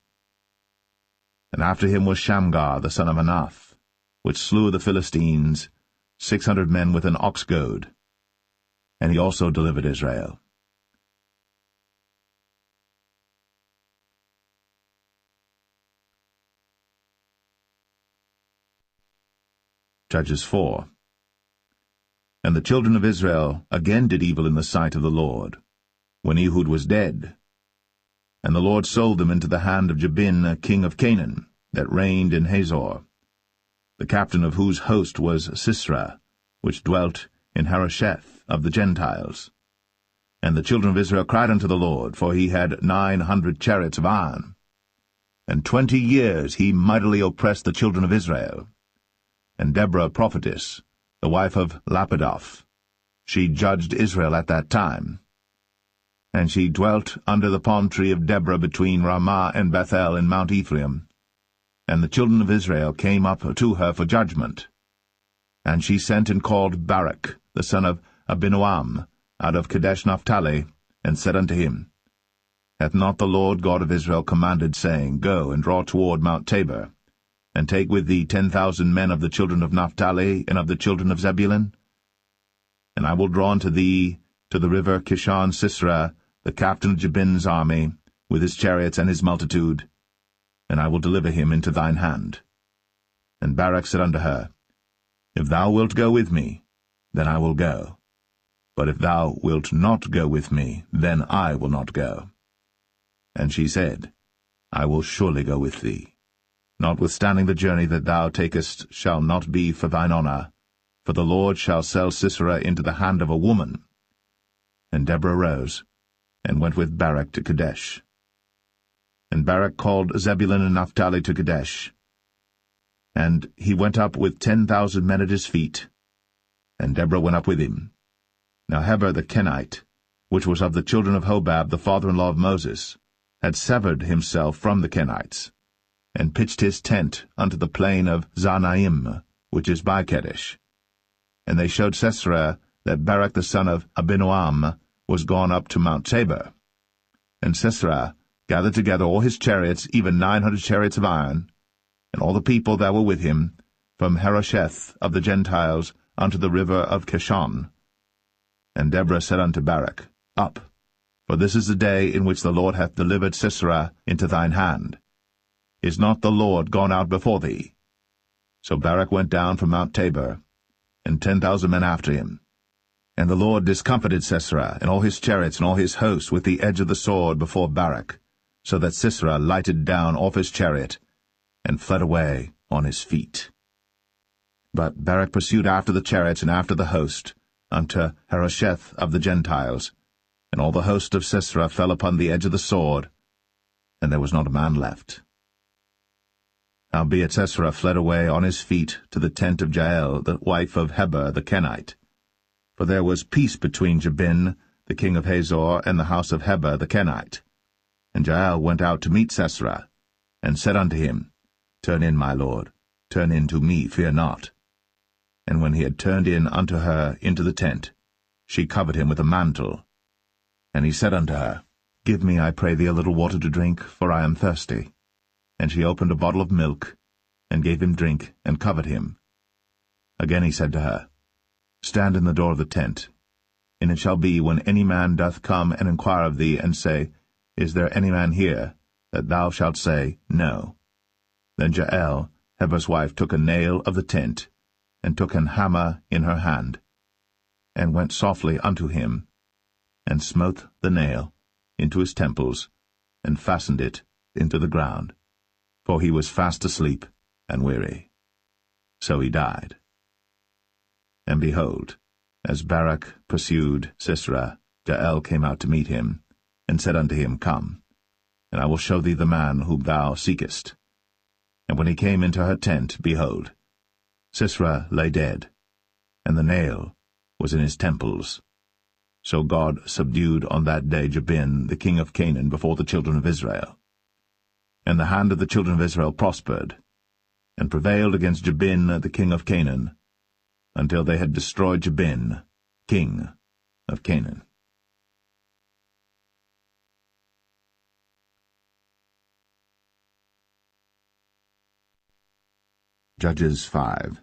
And after him was Shamgar the son of Anath, which slew the Philistines, 600 men with an ox goad, and he also delivered Israel. Judges 4. And the children of Israel again did evil in the sight of the Lord, when Ehud was dead. And the Lord sold them into the hand of Jabin, king of Canaan, that reigned in Hazor, the captain of whose host was Sisera, which dwelt in Harosheth of the Gentiles. And the children of Israel cried unto the Lord, for he had 900 chariots of iron. And 20 years he mightily oppressed the children of Israel. And Deborah prophetess, the wife of Lapidoth, she judged Israel at that time. And she dwelt under the palm tree of Deborah between Ramah and Bethel in Mount Ephraim. And the children of Israel came up to her for judgment. And she sent and called Barak, the son of Abinoam, out of Kadesh Naphtali, and said unto him, Hath not the Lord God of Israel commanded, saying, Go and draw toward Mount Tabor, and take with thee 10,000 men of the children of Naphtali and of the children of Zebulun? And I will draw unto thee to the river Kishon Sisera, the captain of Jabin's army, with his chariots and his multitude, and I will deliver him into thine hand. And Barak said unto her, If thou wilt go with me, then I will go. But if thou wilt not go with me, then I will not go. And she said, I will surely go with thee. Notwithstanding the journey that thou takest shall not be for thine honour, for the Lord shall sell Sisera into the hand of a woman. And Deborah rose, and went with Barak to Kadesh. And Barak called Zebulun and Naphtali to Kadesh. And he went up with 10,000 men at his feet, and Deborah went up with him. Now Heber the Kenite, which was of the children of Hobab, the father-in-law of Moses, had severed himself from the Kenites, and pitched his tent unto the plain of Zanaim, which is by Kadesh. And they showed Sisera that Barak the son of Abinoam was gone up to Mount Tabor. And Sisera gathered together all his chariots, even 900 chariots of iron, and all the people that were with him, from Harosheth of the Gentiles unto the river of Kishon. And Deborah said unto Barak, Up, for this is the day in which the Lord hath delivered Sisera into thine hand. Is not the Lord gone out before thee? So Barak went down from Mount Tabor, and 10,000 men after him. And the Lord discomfited Sisera, and all his chariots and all his hosts with the edge of the sword before Barak, so that Sisera lighted down off his chariot, and fled away on his feet. But Barak pursued after the chariots and after the host, unto Harosheth of the Gentiles, and all the host of Sisera fell upon the edge of the sword, and there was not a man left. Howbeit Sisera fled away on his feet to the tent of Jael, the wife of Heber the Kenite. For there was peace between Jabin, the king of Hazor, and the house of Heber the Kenite. And Jael went out to meet Sisera, and said unto him, Turn in, my lord, turn in to me, fear not. And when he had turned in unto her into the tent, she covered him with a mantle. And he said unto her, Give me, I pray thee, a little water to drink, for I am thirsty. And she opened a bottle of milk, and gave him drink, and covered him. Again he said to her, Stand in the door of the tent. And it shall be, when any man doth come and inquire of thee, and say, Is there any man here? That thou shalt say, No. Then Jael, Heber's wife, took a nail of the tent, and took an hammer in her hand, and went softly unto him, and smote the nail into his temples, and fastened it into the ground. For he was fast asleep and weary. So he died. And behold, as Barak pursued Sisera, Jael came out to meet him, and said unto him, Come, and I will show thee the man whom thou seekest. And when he came into her tent, behold, Sisera lay dead, and the nail was in his temples. So God subdued on that day Jabin, the king of Canaan, before the children of Israel. And the hand of the children of Israel prospered, and prevailed against Jabin, the king of Canaan, until they had destroyed Jabin, king of Canaan. Judges 5.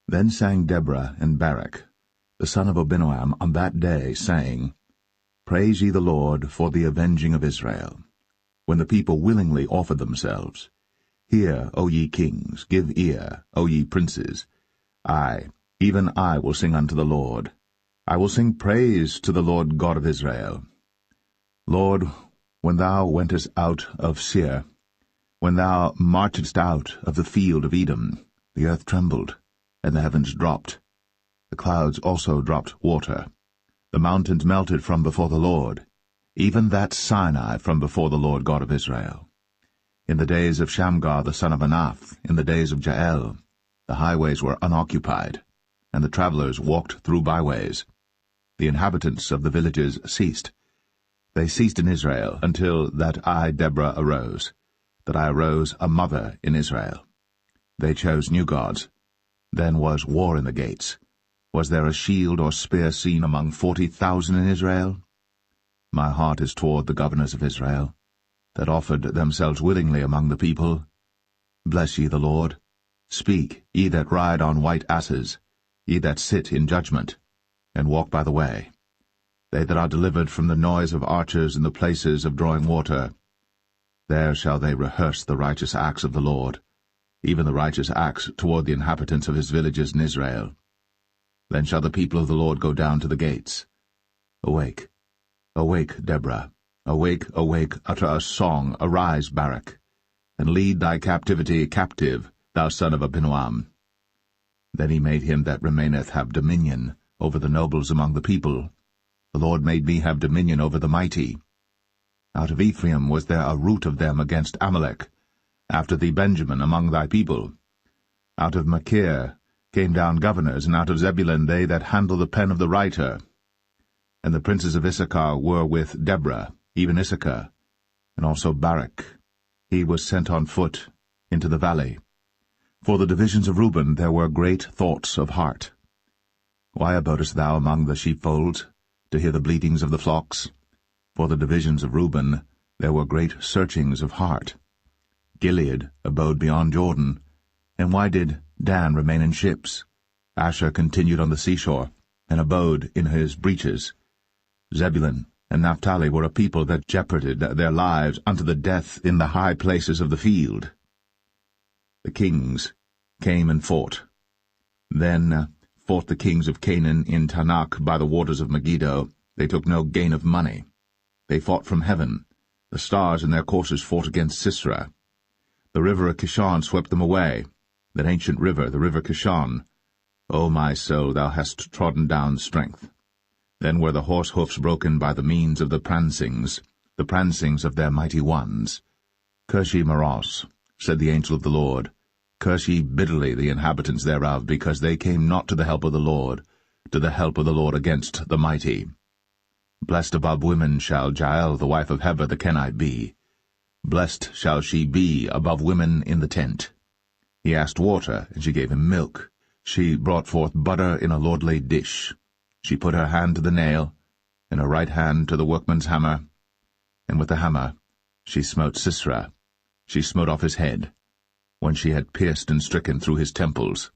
Then sang Deborah and Barak, the son of Abinoam, on that day, saying, Praise ye the Lord for the avenging of Israel, when the people willingly offered themselves. Hear, O ye kings, give ear, O ye princes. I, even I, will sing unto the Lord. I will sing praise to the Lord God of Israel. Lord, when thou wentest out of Seir, when thou marchedst out of the field of Edom, the earth trembled, and the heavens dropped. The clouds also dropped water. The mountains melted from before the Lord, even that Sinai from before the Lord God of Israel. In the days of Shamgar the son of Anath, in the days of Jael, the highways were unoccupied, and the travelers walked through byways. The inhabitants of the villages ceased. They ceased in Israel until that I, Deborah, arose, that I arose a mother in Israel. They chose new gods. Then was war in the gates. Was there a shield or spear seen among 40,000 in Israel? My heart is toward the governors of Israel, that offered themselves willingly among the people. Bless ye the Lord. Speak, ye that ride on white asses, ye that sit in judgment, and walk by the way. They that are delivered from the noise of archers in the places of drawing water, there shall they rehearse the righteous acts of the Lord, even the righteous acts toward the inhabitants of his villages in Israel. Then shall the people of the Lord go down to the gates. Awake, awake, Deborah. Awake, awake, utter a song, arise, Barak, and lead thy captivity captive, thou son of Abinoam. Then he made him that remaineth have dominion over the nobles among the people. The Lord made me have dominion over the mighty. Out of Ephraim was there a root of them against Amalek, after thee Benjamin among thy people. Out of Machir came down governors, and out of Zebulun they that handle the pen of the writer. And the princes of Issachar were with Deborah, even Issachar, and also Barak. He was sent on foot into the valley. For the divisions of Reuben there were great thoughts of heart. Why abodest thou among the sheepfolds, to hear the bleatings of the flocks? For the divisions of Reuben there were great searchings of heart. Gilead abode beyond Jordan. And why did Dan remain in ships? Asher continued on the seashore, and abode in his breaches. Zebulun and Naphtali were a people that jeoparded their lives unto the death in the high places of the field. The kings came and fought. Then fought the kings of Canaan in Tanakh by the waters of Megiddo. They took no gain of money. They fought from heaven. The stars in their courses fought against Sisera. The river of Kishon swept them away, that ancient river, the river Kishon. O my soul, thou hast trodden down strength. Then were the horse hoofs broken by the means of the prancings of their mighty ones. Curse ye Meroz, said the angel of the Lord. Curse ye bitterly the inhabitants thereof, because they came not to the help of the Lord, against the mighty. Blessed above women shall Jael the wife of Heber the Kenite be. Blessed shall she be above women in the tent. He asked water, and she gave him milk. She brought forth butter in a lordly dish. She put her hand to the nail, and her right hand to the workman's hammer, and with the hammer she smote Sisera. She smote off his head, when she had pierced and stricken through his temples.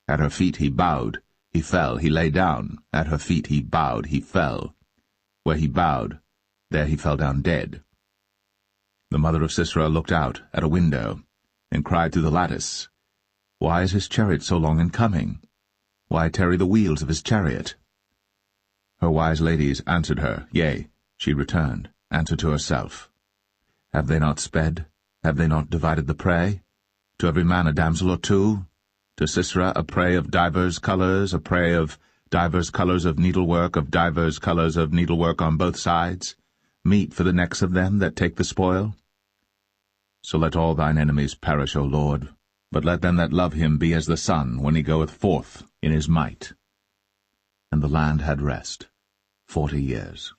At her feet he bowed, he fell, he lay down. At her feet he bowed, he fell. Where he bowed, there he fell down dead. The mother of Sisera looked out at a window, and cried through the lattice, Why is his chariot so long in coming? Why tarry the wheels of his chariot? Her wise ladies answered her, yea, she returned, answered to herself. Have they not sped? Have they not divided the prey? To every man a damsel or two? To Sisera a prey of divers colours, a prey of divers colours of needlework, of divers colours of needlework on both sides, meat for the necks of them that take the spoil? So let all thine enemies perish, O Lord, but let them that love him be as the sun when he goeth forth in his might. And the land had rest 40 years.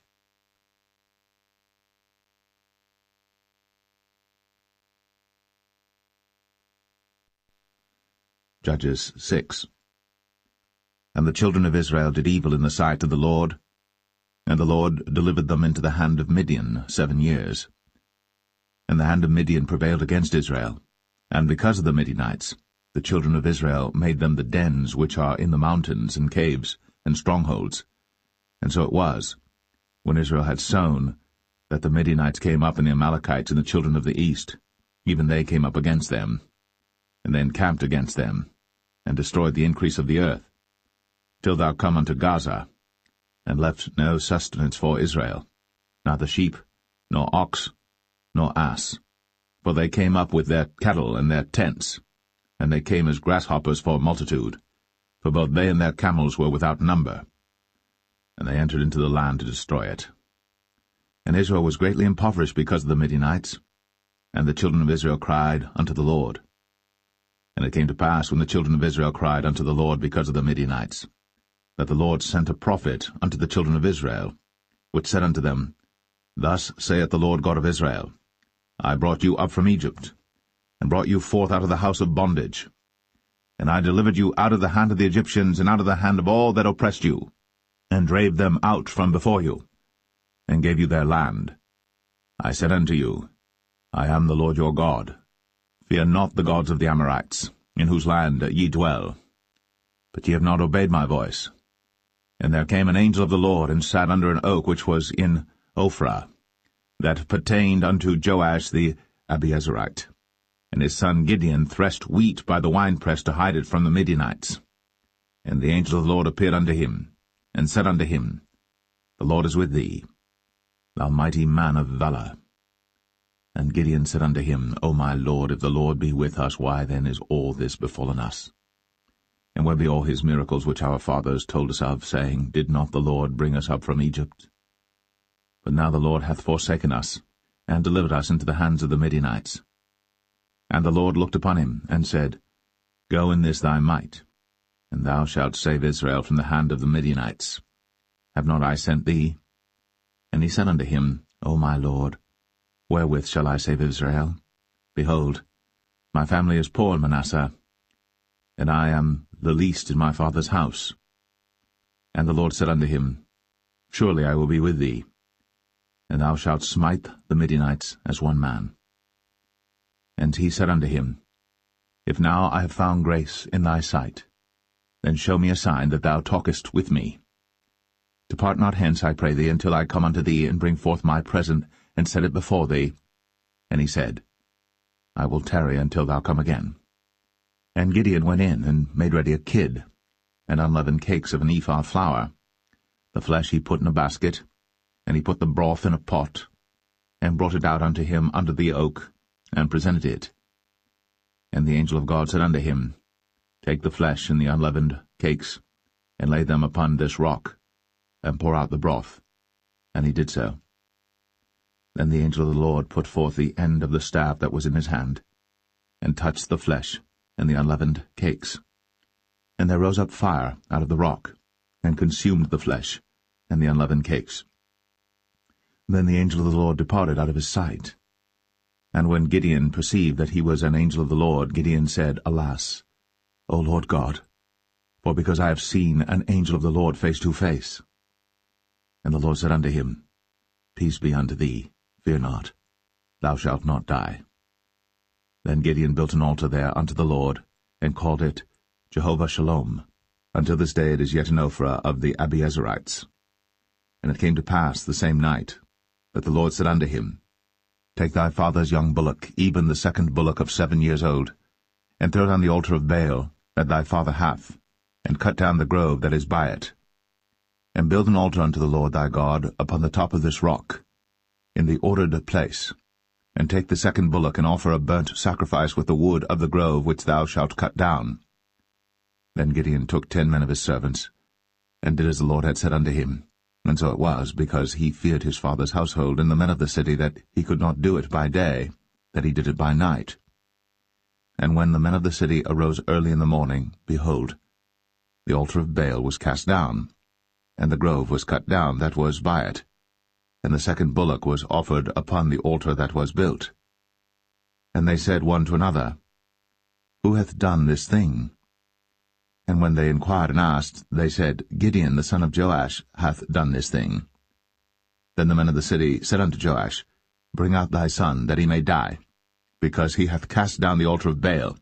Judges 6. And the children of Israel did evil in the sight of the Lord. And the Lord delivered them into the hand of Midian 7 years. And the hand of Midian prevailed against Israel, and because of the Midianites, the children of Israel made them the dens which are in the mountains and caves and strongholds. And so it was, when Israel had sown, that the Midianites came up, and the Amalekites and the children of the east, even they came up against them, and they encamped against them, and destroyed the increase of the earth, till thou come unto Gaza, and left no sustenance for Israel, neither sheep, nor ox, nor ass. For they came up with their cattle and their tents, and they came as grasshoppers for multitude, for both they and their camels were without number. And they entered into the land to destroy it. And Israel was greatly impoverished because of the Midianites, and the children of Israel cried unto the Lord. And it came to pass, when the children of Israel cried unto the Lord because of the Midianites, that the Lord sent a prophet unto the children of Israel, which said unto them, Thus saith the Lord God of Israel, I brought you up from Egypt, and brought you forth out of the house of bondage. And I delivered you out of the hand of the Egyptians, and out of the hand of all that oppressed you, and drave them out from before you, and gave you their land. I said unto you, I am the Lord your God. Fear not the gods of the Amorites, in whose land ye dwell. But ye have not obeyed my voice. And there came an angel of the Lord, and sat under an oak which was in Ophrah, that pertained unto Joash the Abiezrite. And his son Gideon threshed wheat by the winepress to hide it from the Midianites. And the angel of the Lord appeared unto him, and said unto him, The Lord is with thee, thou mighty man of valour. And Gideon said unto him, O my Lord, if the Lord be with us, why then is all this befallen us? And where be all his miracles which our fathers told us of, saying, Did not the Lord bring us up from Egypt? But now the Lord hath forsaken us, and delivered us into the hands of the Midianites. And the Lord looked upon him, and said, Go in this thy might, and thou shalt save Israel from the hand of the Midianites. Have not I sent thee? And he said unto him, O my Lord, wherewith shall I save Israel? Behold, my family is poor in Manasseh, and I am the least in my father's house. And the Lord said unto him, Surely I will be with thee, and thou shalt smite the Midianites as one man. And he said unto him, If now I have found grace in thy sight, then show me a sign that thou talkest with me. Depart not hence, I pray thee, until I come unto thee, and bring forth my present, and set it before thee. And he said, I will tarry until thou come again. And Gideon went in, and made ready a kid, and unleavened cakes of an ephah of flour. The flesh he put in a basket, and he put the broth in a pot, and brought it out unto him under the oak, and presented it. And the angel of God said unto him, Take the flesh and the unleavened cakes, and lay them upon this rock, and pour out the broth. And he did so. Then the angel of the Lord put forth the end of the staff that was in his hand, and touched the flesh and the unleavened cakes. And there rose up fire out of the rock, and consumed the flesh and the unleavened cakes. Then the angel of the Lord departed out of his sight. And when Gideon perceived that he was an angel of the Lord, Gideon said, Alas, O Lord God, for because I have seen an angel of the Lord face to face. And the Lord said unto him, Peace be unto thee, fear not, thou shalt not die. Then Gideon built an altar there unto the Lord, and called it Jehovah Shalom. Until this day it is yet in Ophrah of the Abiezrites. And it came to pass the same night, that the Lord said unto him, Take thy father's young bullock, even the second bullock of 7 years old, and throw it on the altar of Baal that thy father hath, and cut down the grove that is by it. And build an altar unto the Lord thy God upon the top of this rock, in the ordered place, and take the second bullock, and offer a burnt sacrifice with the wood of the grove which thou shalt cut down. Then Gideon took 10 men of his servants, and did as the Lord had said unto him. And so it was, because he feared his father's household and the men of the city, that he could not do it by day, that he did it by night. And when the men of the city arose early in the morning, behold, the altar of Baal was cast down, and the grove was cut down that was by it, and the second bullock was offered upon the altar that was built. And they said one to another, Who hath done this thing? And when they inquired and asked, they said, Gideon the son of Joash hath done this thing. Then the men of the city said unto Joash, Bring out thy son, that he may die, because he hath cast down the altar of Baal,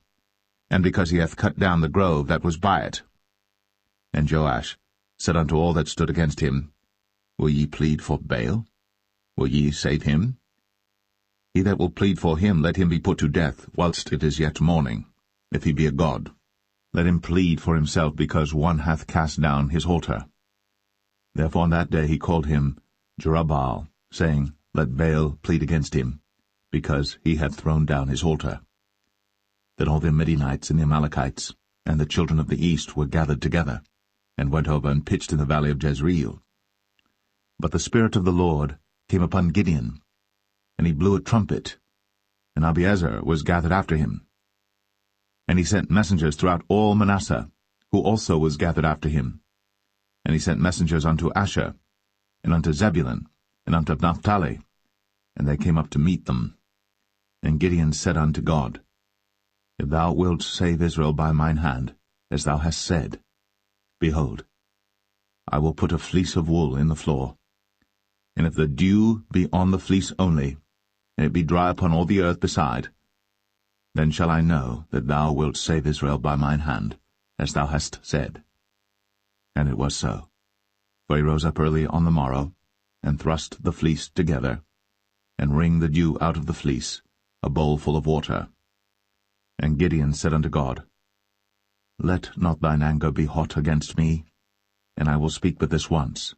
and because he hath cut down the grove that was by it. And Joash said unto all that stood against him, Will ye plead for Baal? Will ye save him? He that will plead for him, let him be put to death, whilst it is yet morning, if he be a god. Let him plead for himself, because one hath cast down his altar. Therefore on that day he called him Jerubbaal, saying, Let Baal plead against him, because he hath thrown down his altar. Then all the Midianites and the Amalekites and the children of the east were gathered together, and went over and pitched in the valley of Jezreel. But the Spirit of the Lord came upon Gideon, and he blew a trumpet, and Abiezer was gathered after him. And he sent messengers throughout all Manasseh, who also was gathered after him. And he sent messengers unto Asher, and unto Zebulun, and unto Naphtali, and they came up to meet them. And Gideon said unto God, If thou wilt save Israel by mine hand, as thou hast said, behold, I will put a fleece of wool in the floor. And if the dew be on the fleece only, and it be dry upon all the earth beside, then shall I know that thou wilt save Israel by mine hand, as thou hast said. And it was so. For he rose up early on the morrow, and thrust the fleece together, and wringed the dew out of the fleece, a bowl full of water. And Gideon said unto God, Let not thine anger be hot against me, and I will speak but this once.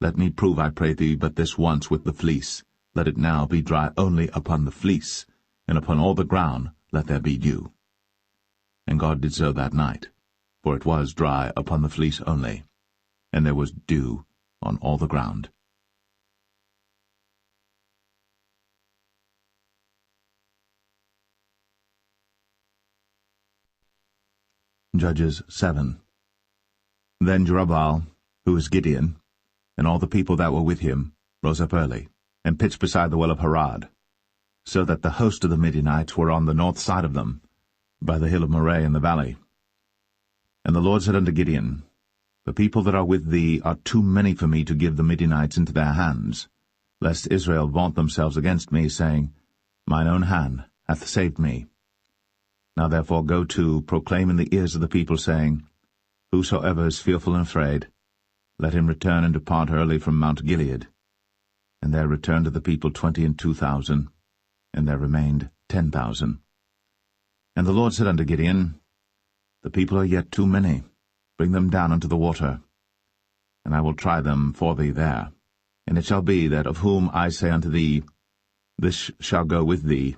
Let me prove, I pray thee, but this once with the fleece. Let it now be dry only upon the fleece, and upon all the ground let there be dew. And God did so that night, for it was dry upon the fleece only, and there was dew on all the ground. Judges 7. Then Jerubbaal, who is Gideon, and all the people that were with him, rose up early, and pitched beside the well of Harad, so that the host of the Midianites were on the north side of them, by the hill of Moreh in the valley. And the Lord said unto Gideon, The people that are with thee are too many for me to give the Midianites into their hands, lest Israel vaunt themselves against me, saying, Mine own hand hath saved me. Now therefore go to, proclaim in the ears of the people, saying, Whosoever is fearful and afraid, let him return and depart early from Mount Gilead. And there returned to the people 22,000, and there remained 10,000. And the Lord said unto Gideon, The people are yet too many. Bring them down unto the water, and I will try them for thee there. And it shall be that of whom I say unto thee, This shall go with thee,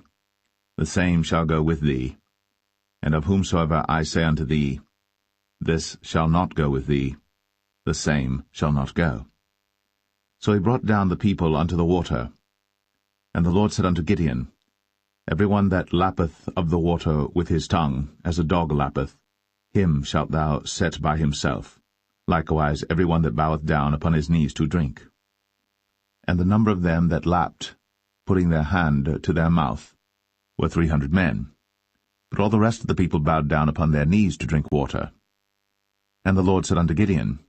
the same shall go with thee. And of whomsoever I say unto thee, This shall not go with thee, the same shall not go. So he brought down the people unto the water. And the Lord said unto Gideon, Every one that lappeth of the water with his tongue, as a dog lappeth, him shalt thou set by himself, likewise every one that boweth down upon his knees to drink. And the number of them that lapped, putting their hand to their mouth, were 300 men. But all the rest of the people bowed down upon their knees to drink water. And the Lord said unto Gideon,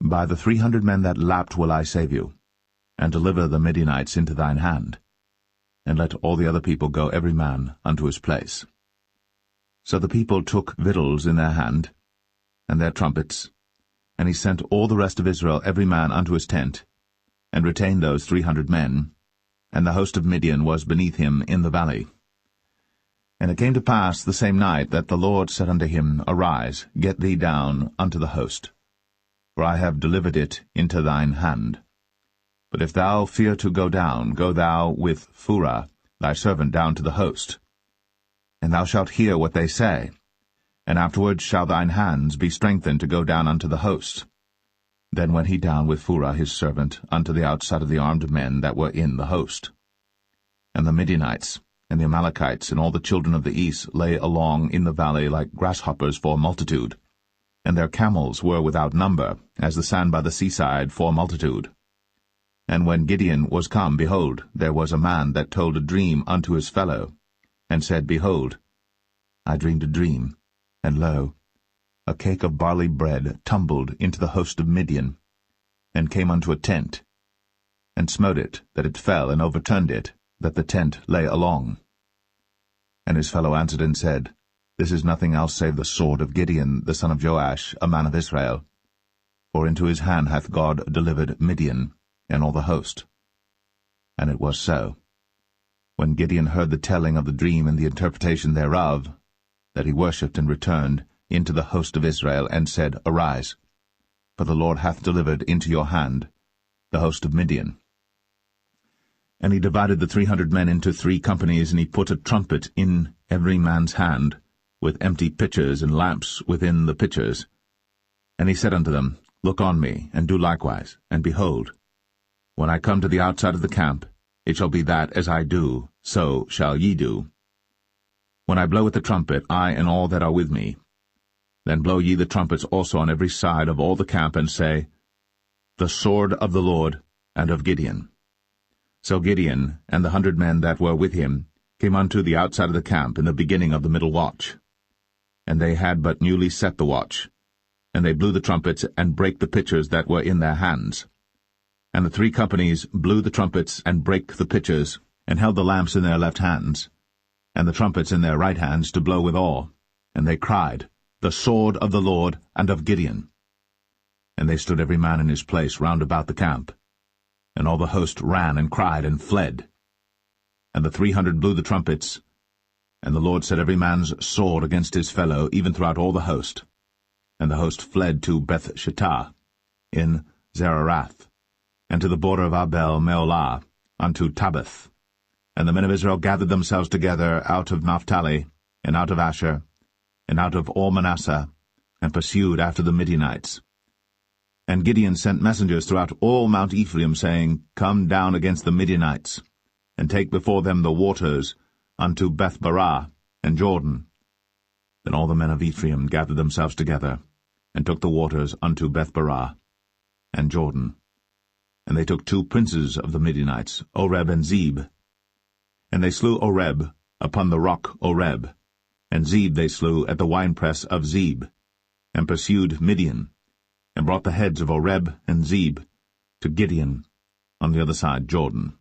By the 300 men that lapped will I save you, and deliver the Midianites into thine hand, and let all the other people go every man unto his place. So the people took victuals in their hand, and their trumpets, and he sent all the rest of Israel every man unto his tent, and retained those 300 men, and the host of Midian was beneath him in the valley. And it came to pass the same night that the Lord said unto him, Arise, get thee down unto the host, for I have delivered it into thine hand. But if thou fear to go down, go thou with Phurah thy servant down to the host. And thou shalt hear what they say, and afterward shall thine hands be strengthened to go down unto the host. Then went he down with Phurah his servant unto the outside of the armed men that were in the host. And the Midianites, and the Amalekites, and all the children of the east lay along in the valley like grasshoppers for multitude, and their camels were without number, as the sand by the seaside for multitude. And when Gideon was come, behold, there was a man that told a dream unto his fellow, and said, Behold, I dreamed a dream, and lo, a cake of barley bread tumbled into the host of Midian, and came unto a tent. and smote it, that it fell, and overturned it, that the tent lay along. And his fellow answered and said, This is nothing else save the sword of Gideon, the son of Joash, a man of Israel. For into his hand hath God delivered Midian, and all the host. And it was so, when Gideon heard the telling of the dream and the interpretation thereof, that he worshipped and returned into the host of Israel, and said, Arise, for the Lord hath delivered into your hand the host of Midian. And he divided the 300 men into 3 companies, and he put a trumpet in every man's hand, with empty pitchers and lamps within the pitchers. And he said unto them, Look on me, and do likewise, and behold, when I come to the outside of the camp, it shall be that as I do, so shall ye do. When I blow with the trumpet, I and all that are with me, then blow ye the trumpets also on every side of all the camp, and say, The sword of the Lord and of Gideon. So Gideon and the 100 men that were with him came unto the outside of the camp in the beginning of the middle watch. And they had but newly set the watch, and they blew the trumpets, and brake the pitchers that were in their hands. And the 3 companies blew the trumpets, and brake the pitchers, and held the lamps in their left hands, and the trumpets in their right hands, to blow withal. And they cried, The sword of the Lord and of Gideon. And they stood every man in his place round about the camp. And all the host ran and cried and fled. And the 300 blew the trumpets, and the Lord set every man's sword against his fellow, even throughout all the host. And the host fled to Beth-shittah in Zererath, and to the border of Abel-meholah, unto Tabbath. And the men of Israel gathered themselves together out of Naphtali, and out of Asher, and out of all Manasseh, and pursued after the Midianites. And Gideon sent messengers throughout all Mount Ephraim, saying, Come down against the Midianites, and take before them the waters unto Beth-barah and Jordan. Then all the men of Ephraim gathered themselves together, and took the waters unto Beth-barah and Jordan. And they took 2 princes of the Midianites, Oreb and Zeb. And they slew Oreb upon the rock Oreb, and Zeb they slew at the winepress of Zeb, and pursued Midian, and brought the heads of Oreb and Zeb to Gideon on the other side Jordan.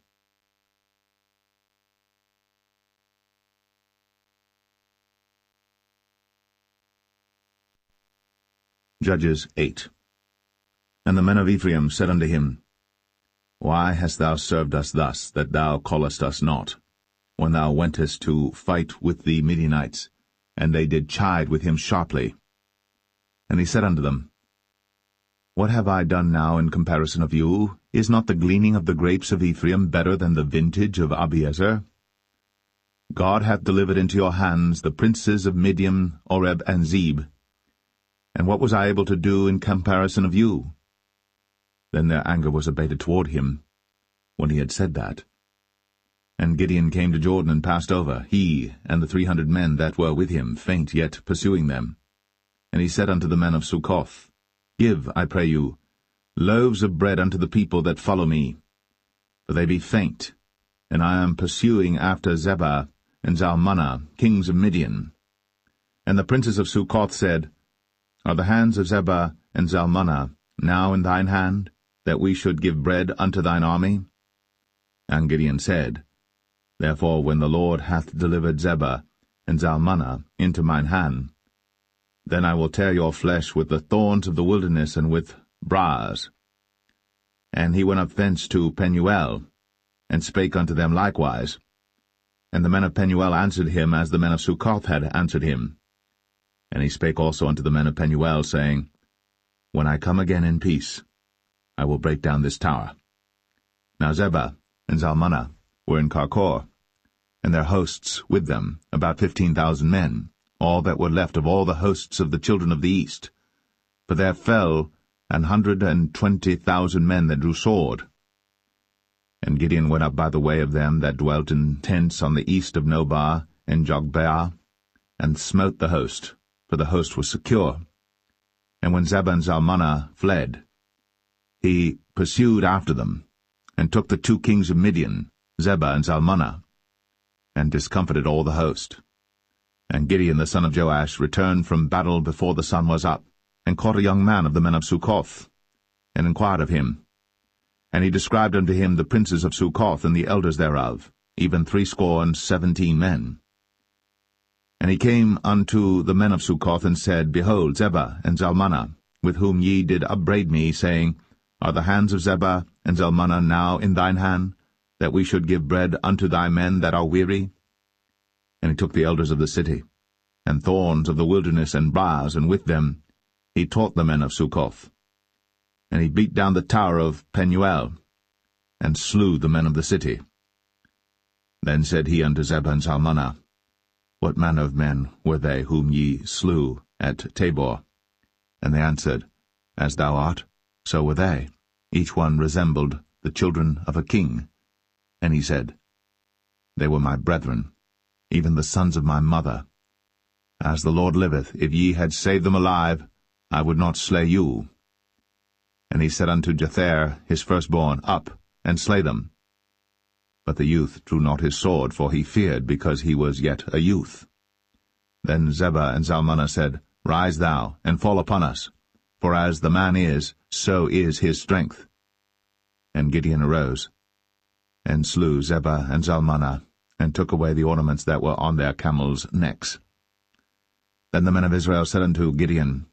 Judges 8. And the men of Ephraim said unto him, Why hast thou served us thus, that thou callest us not, when thou wentest to fight with the Midianites? And they did chide with him sharply. And he said unto them, What have I done now in comparison of you? Is not the gleaning of the grapes of Ephraim better than the vintage of Abiezer? God hath delivered into your hands the princes of Midian, Oreb, and Zeb. And what was I able to do in comparison of you? Then their anger was abated toward him, when he had said that. And Gideon came to Jordan and passed over, he and the 300 men that were with him, faint yet pursuing them. And he said unto the men of Succoth, Give, I pray you, loaves of bread unto the people that follow me, for they be faint, and I am pursuing after Zebah and Zalmunna, kings of Midian. And the princes of Succoth said, Are the hands of Zebah and Zalmunna now in thine hand, that we should give bread unto thine army? And Gideon said, Therefore when the Lord hath delivered Zebah and Zalmunna into mine hand, then I will tear your flesh with the thorns of the wilderness and with briars. And he went up thence to Penuel, and spake unto them likewise. And the men of Penuel answered him as the men of Succoth had answered him. And he spake also unto the men of Penuel, saying, When I come again in peace, I will break down this tower. Now Zebah and Zalmunna were in Karkor, and their hosts with them, about 15,000 men, all that were left of all the hosts of the children of the east. For there fell 120,000 men that drew sword. And Gideon went up by the way of them that dwelt in tents on the east of Nobah and Jogbeah, and smote the host, for the host was secure. And when Zebah and Zalmunna fled, he pursued after them, and took the 2 kings of Midian, Zebah and Zalmunna, and discomfited all the host. And Gideon the son of Joash returned from battle before the sun was up, and caught a young man of the men of Succoth, and inquired of him. And he described unto him the princes of Succoth and the elders thereof, even 70 men. And he came unto the men of Succoth, and said, Behold, Zebah and Zalmunna, with whom ye did upbraid me, saying, Are the hands of Zebah and Zalmunna now in thine hand, that we should give bread unto thy men that are weary? And he took the elders of the city, and thorns of the wilderness, and briars, and with them he taught the men of Succoth. And he beat down the tower of Penuel, and slew the men of the city. Then said he unto Zebah and Zalmunna, What manner of men were they whom ye slew at Tabor? And they answered, As thou art, so were they. Each one resembled the children of a king. And he said, They were my brethren, even the sons of my mother. As the Lord liveth, if ye had saved them alive, I would not slay you. And he said unto Jether his firstborn, Up, and slay them. But the youth drew not his sword, for he feared, because he was yet a youth. Then Zebah and Zalmunna said, Rise thou, and fall upon us, for as the man is, so is his strength. And Gideon arose, and slew Zebah and Zalmunna, and took away the ornaments that were on their camels' necks. Then the men of Israel said unto Gideon,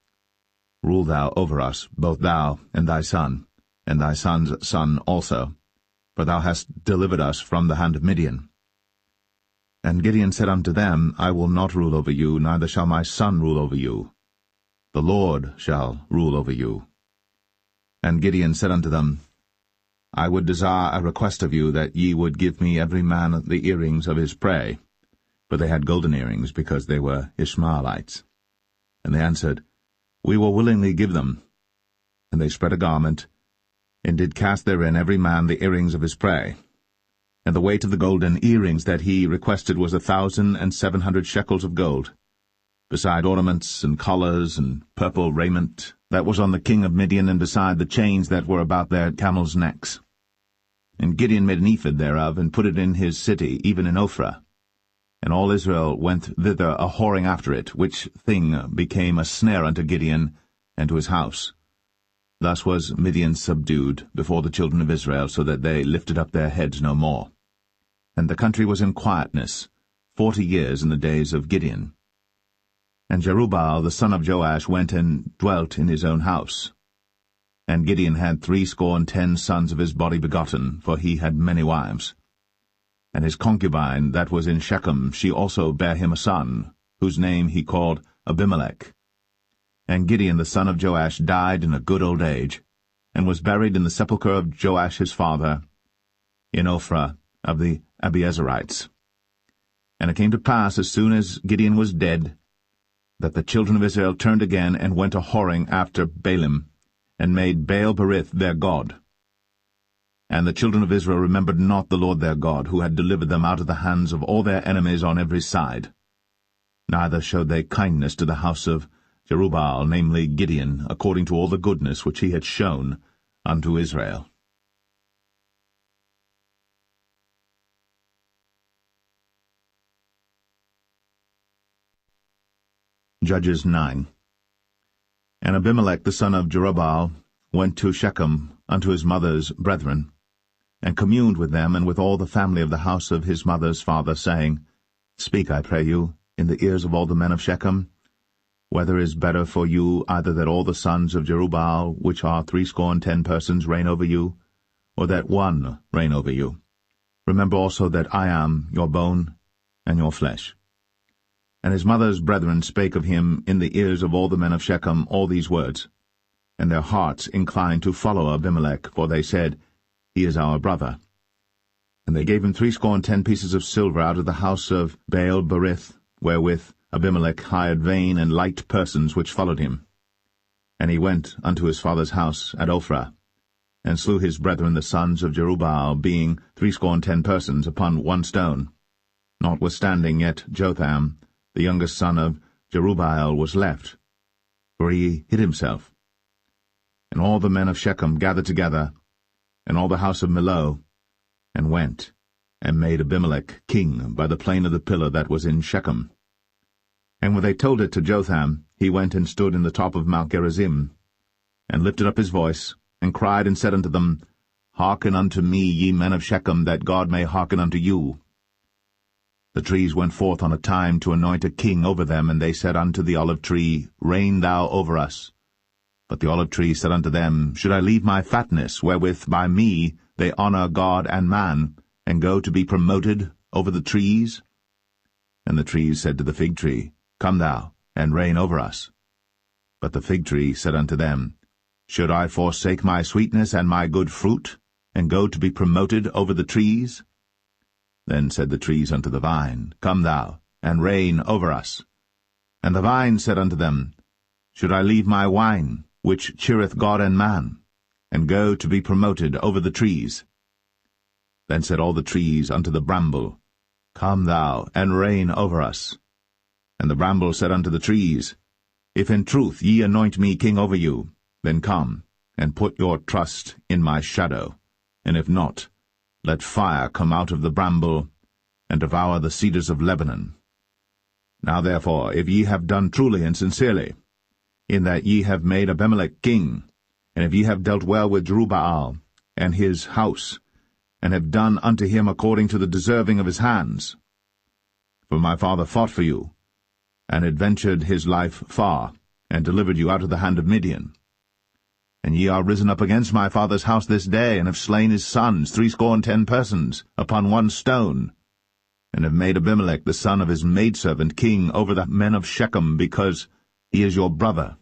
Rule thou over us, both thou and thy son, and thy son's son also, for thou hast delivered us from the hand of Midian. And Gideon said unto them, I will not rule over you, neither shall my son rule over you. The Lord shall rule over you. And Gideon said unto them, I would desire a request of you, that ye would give me every man the earrings of his prey. For they had golden earrings, because they were Ishmaelites. And they answered, We will willingly give them. And they spread a garment, and did cast therein every man the earrings of his prey. And the weight of the golden earrings that he requested was 1,700 shekels of gold, beside ornaments and collars and purple raiment that was on the king of Midian, and beside the chains that were about their camels' necks. And Gideon made an ephod thereof, and put it in his city, even in Ophrah. And all Israel went thither a-whoring after it, which thing became a snare unto Gideon and to his house. Thus was Midian subdued before the children of Israel, so that they lifted up their heads no more. And the country was in quietness 40 years in the days of Gideon. And Jerubbaal the son of Joash went and dwelt in his own house. And Gideon had 70 sons of his body begotten, for he had many wives. And his concubine that was in Shechem, she also bare him a son, whose name he called Abimelech. And Gideon the son of Joash died in a good old age, and was buried in the sepulchre of Joash his father, in Ophrah of the Abiezerites. And it came to pass, as soon as Gideon was dead, that the children of Israel turned again, and went a-whoring after Baalim, and made Baal-berith their god. And the children of Israel remembered not the Lord their God, who had delivered them out of the hands of all their enemies on every side. Neither showed they kindness to the house of Jerubbaal, namely Gideon, according to all the goodness which he had shown unto Israel. Judges 9. And Abimelech the son of Jerubbaal went to Shechem unto his mother's brethren, and communed with them and with all the family of the house of his mother's father, saying, Speak, I pray you, in the ears of all the men of Shechem, whether is better for you either that all the sons of Jerubbaal, which are 70 persons, reign over you, or that one reign over you? Remember also that I am your bone and your flesh. And his mother's brethren spake of him in the ears of all the men of Shechem all these words. And their hearts inclined to follow Abimelech, for they said, He is our brother. And they gave him 70 pieces of silver out of the house of Baal-berith, wherewith Abimelech hired vain and light persons which followed him. And he went unto his father's house at Ophrah, and slew his brethren the sons of Jerubbaal, being 70 persons, upon one stone. Notwithstanding yet Jotham, the youngest son of Jerubbaal, was left, for he hid himself. And all the men of Shechem gathered together, and all the house of Millo, and went, and made Abimelech king by the plain of the pillar that was in Shechem. And when they told it to Jotham, he went and stood in the top of Mount Gerizim, and lifted up his voice, and cried and said unto them, Hearken unto me, ye men of Shechem, that God may hearken unto you. The trees went forth on a time to anoint a king over them, and they said unto the olive tree, Reign thou over us. But the olive tree said unto them, Should I leave my fatness, wherewith by me they honour God and man, and go to be promoted over the trees? And the trees said to the fig tree, Come thou, and reign over us. But the fig tree said unto them, Should I forsake my sweetness and my good fruit, and go to be promoted over the trees? Then said the trees unto the vine, Come thou, and reign over us. And the vine said unto them, Should I leave my wine, which cheereth God and man, and go to be promoted over the trees? Then said all the trees unto the bramble, Come thou, and reign over us. And the bramble said unto the trees, If in truth ye anoint me king over you, then come, and put your trust in my shadow, and if not, let fire come out of the bramble, and devour the cedars of Lebanon. Now therefore, if ye have done truly and sincerely, in that ye have made Abimelech king, and if ye have dealt well with Jerubbaal and his house, and have done unto him according to the deserving of his hands. For my father fought for you, and adventured his life far, and delivered you out of the hand of Midian. And ye are risen up against my father's house this day, and have slain his sons, 70 persons, upon one stone, and have made Abimelech the son of his maidservant king over the men of Shechem, because he is your brother.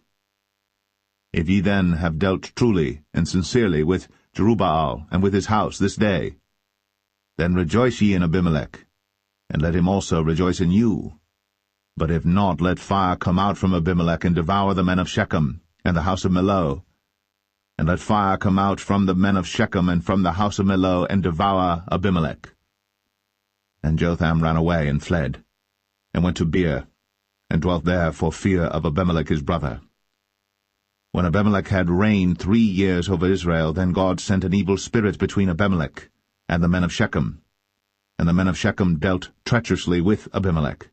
If ye then have dealt truly and sincerely with Jerubbaal and with his house this day, then rejoice ye in Abimelech, and let him also rejoice in you. But if not, let fire come out from Abimelech, and devour the men of Shechem, and the house of Millo. And let fire come out from the men of Shechem, and from the house of Millo, and devour Abimelech. And Jotham ran away and fled, and went to Beer, and dwelt there for fear of Abimelech his brother. When Abimelech had reigned 3 years over Israel, then God sent an evil spirit between Abimelech and the men of Shechem. And the men of Shechem dealt treacherously with Abimelech,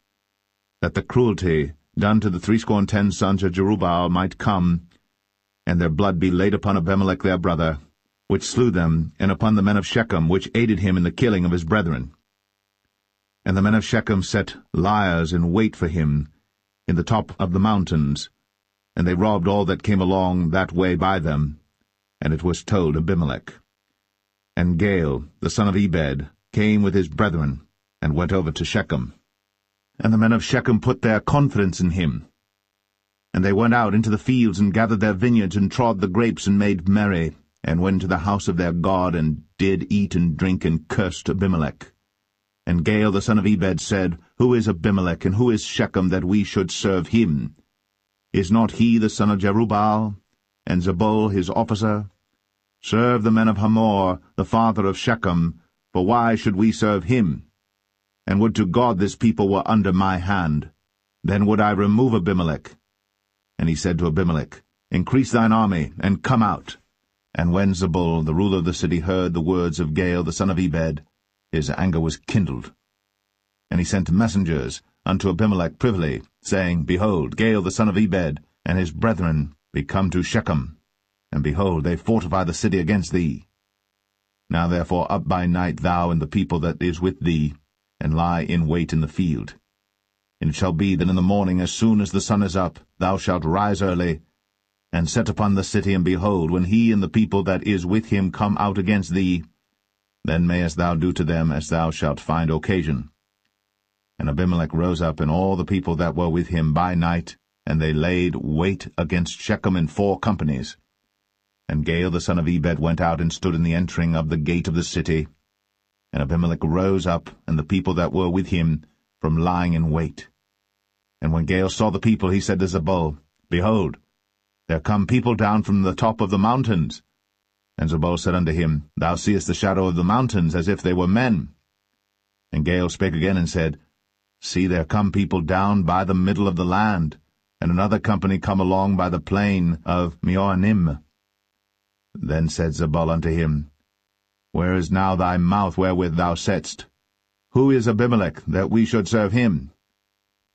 that the cruelty done to the 70 sons of Jerubbaal might come, and their blood be laid upon Abimelech their brother, which slew them, and upon the men of Shechem, which aided him in the killing of his brethren. And the men of Shechem set liers in wait for him in the top of the mountains, and they robbed all that came along that way by them. And it was told Abimelech. And Gaal, the son of Ebed, came with his brethren, and went over to Shechem. And the men of Shechem put their confidence in him. And they went out into the fields, and gathered their vineyards, and trod the grapes, and made merry, and went to the house of their God, and did eat and drink, and cursed Abimelech. And Gaal the son of Ebed said, Who is Abimelech, and who is Shechem, that we should serve him? Is not he the son of Jerubbaal, and Zebul his officer? Serve the men of Hamor, the father of Shechem, for why should we serve him? And would to God this people were under my hand, then would I remove Abimelech. And he said to Abimelech, Increase thine army, and come out. And when Zebul, the ruler of the city, heard the words of Gaal the son of Ebed, his anger was kindled. And he sent messengers unto Abimelech privily, saying, Behold, Gaal the son of Ebed and his brethren be come to Shechem, and behold, they fortify the city against thee. Now therefore up by night thou and the people that is with thee, and lie in wait in the field. And it shall be that in the morning, as soon as the sun is up, thou shalt rise early, and set upon the city, and behold, when he and the people that is with him come out against thee, then mayest thou do to them as thou shalt find occasion. And Abimelech rose up, and all the people that were with him by night, and they laid wait against Shechem in 4 companies. And Gaal the son of Ebed went out and stood in the entering of the gate of the city. And Abimelech rose up, and the people that were with him, from lying in wait. And when Gaal saw the people, he said to Zebul, Behold, there come people down from the top of the mountains. And Zebul said unto him, Thou seest the shadow of the mountains, as if they were men. And Gaal spake again and said, See, there come people down by the middle of the land, and another company come along by the plain of Meonim. Then said Zebul unto him, Where is now thy mouth wherewith thou saidst, Who is Abimelech, that we should serve him?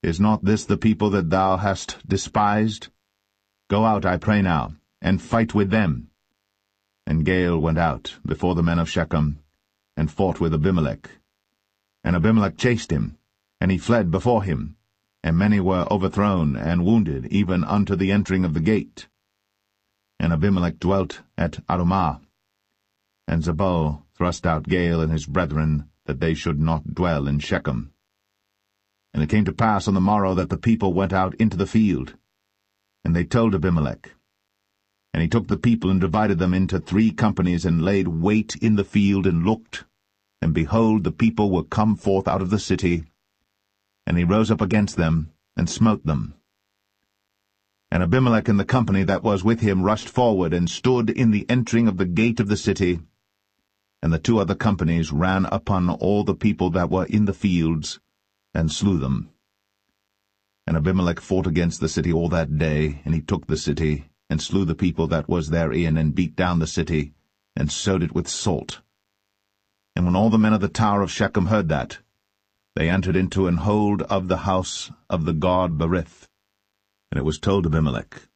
Is not this the people that thou hast despised? Go out, I pray now, and fight with them. and Gaal went out before the men of Shechem, and fought with Abimelech. And Abimelech chased him, and he fled before him, and many were overthrown and wounded, even unto the entering of the gate. And Abimelech dwelt at Arumah. And Zebul thrust out Gaal and his brethren, that they should not dwell in Shechem. And it came to pass on the morrow that the people went out into the field. And they told Abimelech. And he took the people and divided them into 3 companies, and laid wait in the field, and looked. And behold, the people were come forth out of the city. And he rose up against them, and smote them. And Abimelech and the company that was with him rushed forward, and stood in the entering of the gate of the city. And the 2 other companies ran upon all the people that were in the fields, and slew them. And Abimelech fought against the city all that day, and he took the city, and slew the people that was therein, and beat down the city, and sowed it with salt. And when all the men of the tower of Shechem heard that, they entered into an hold of the house of the god Berith. And it was told Abimelech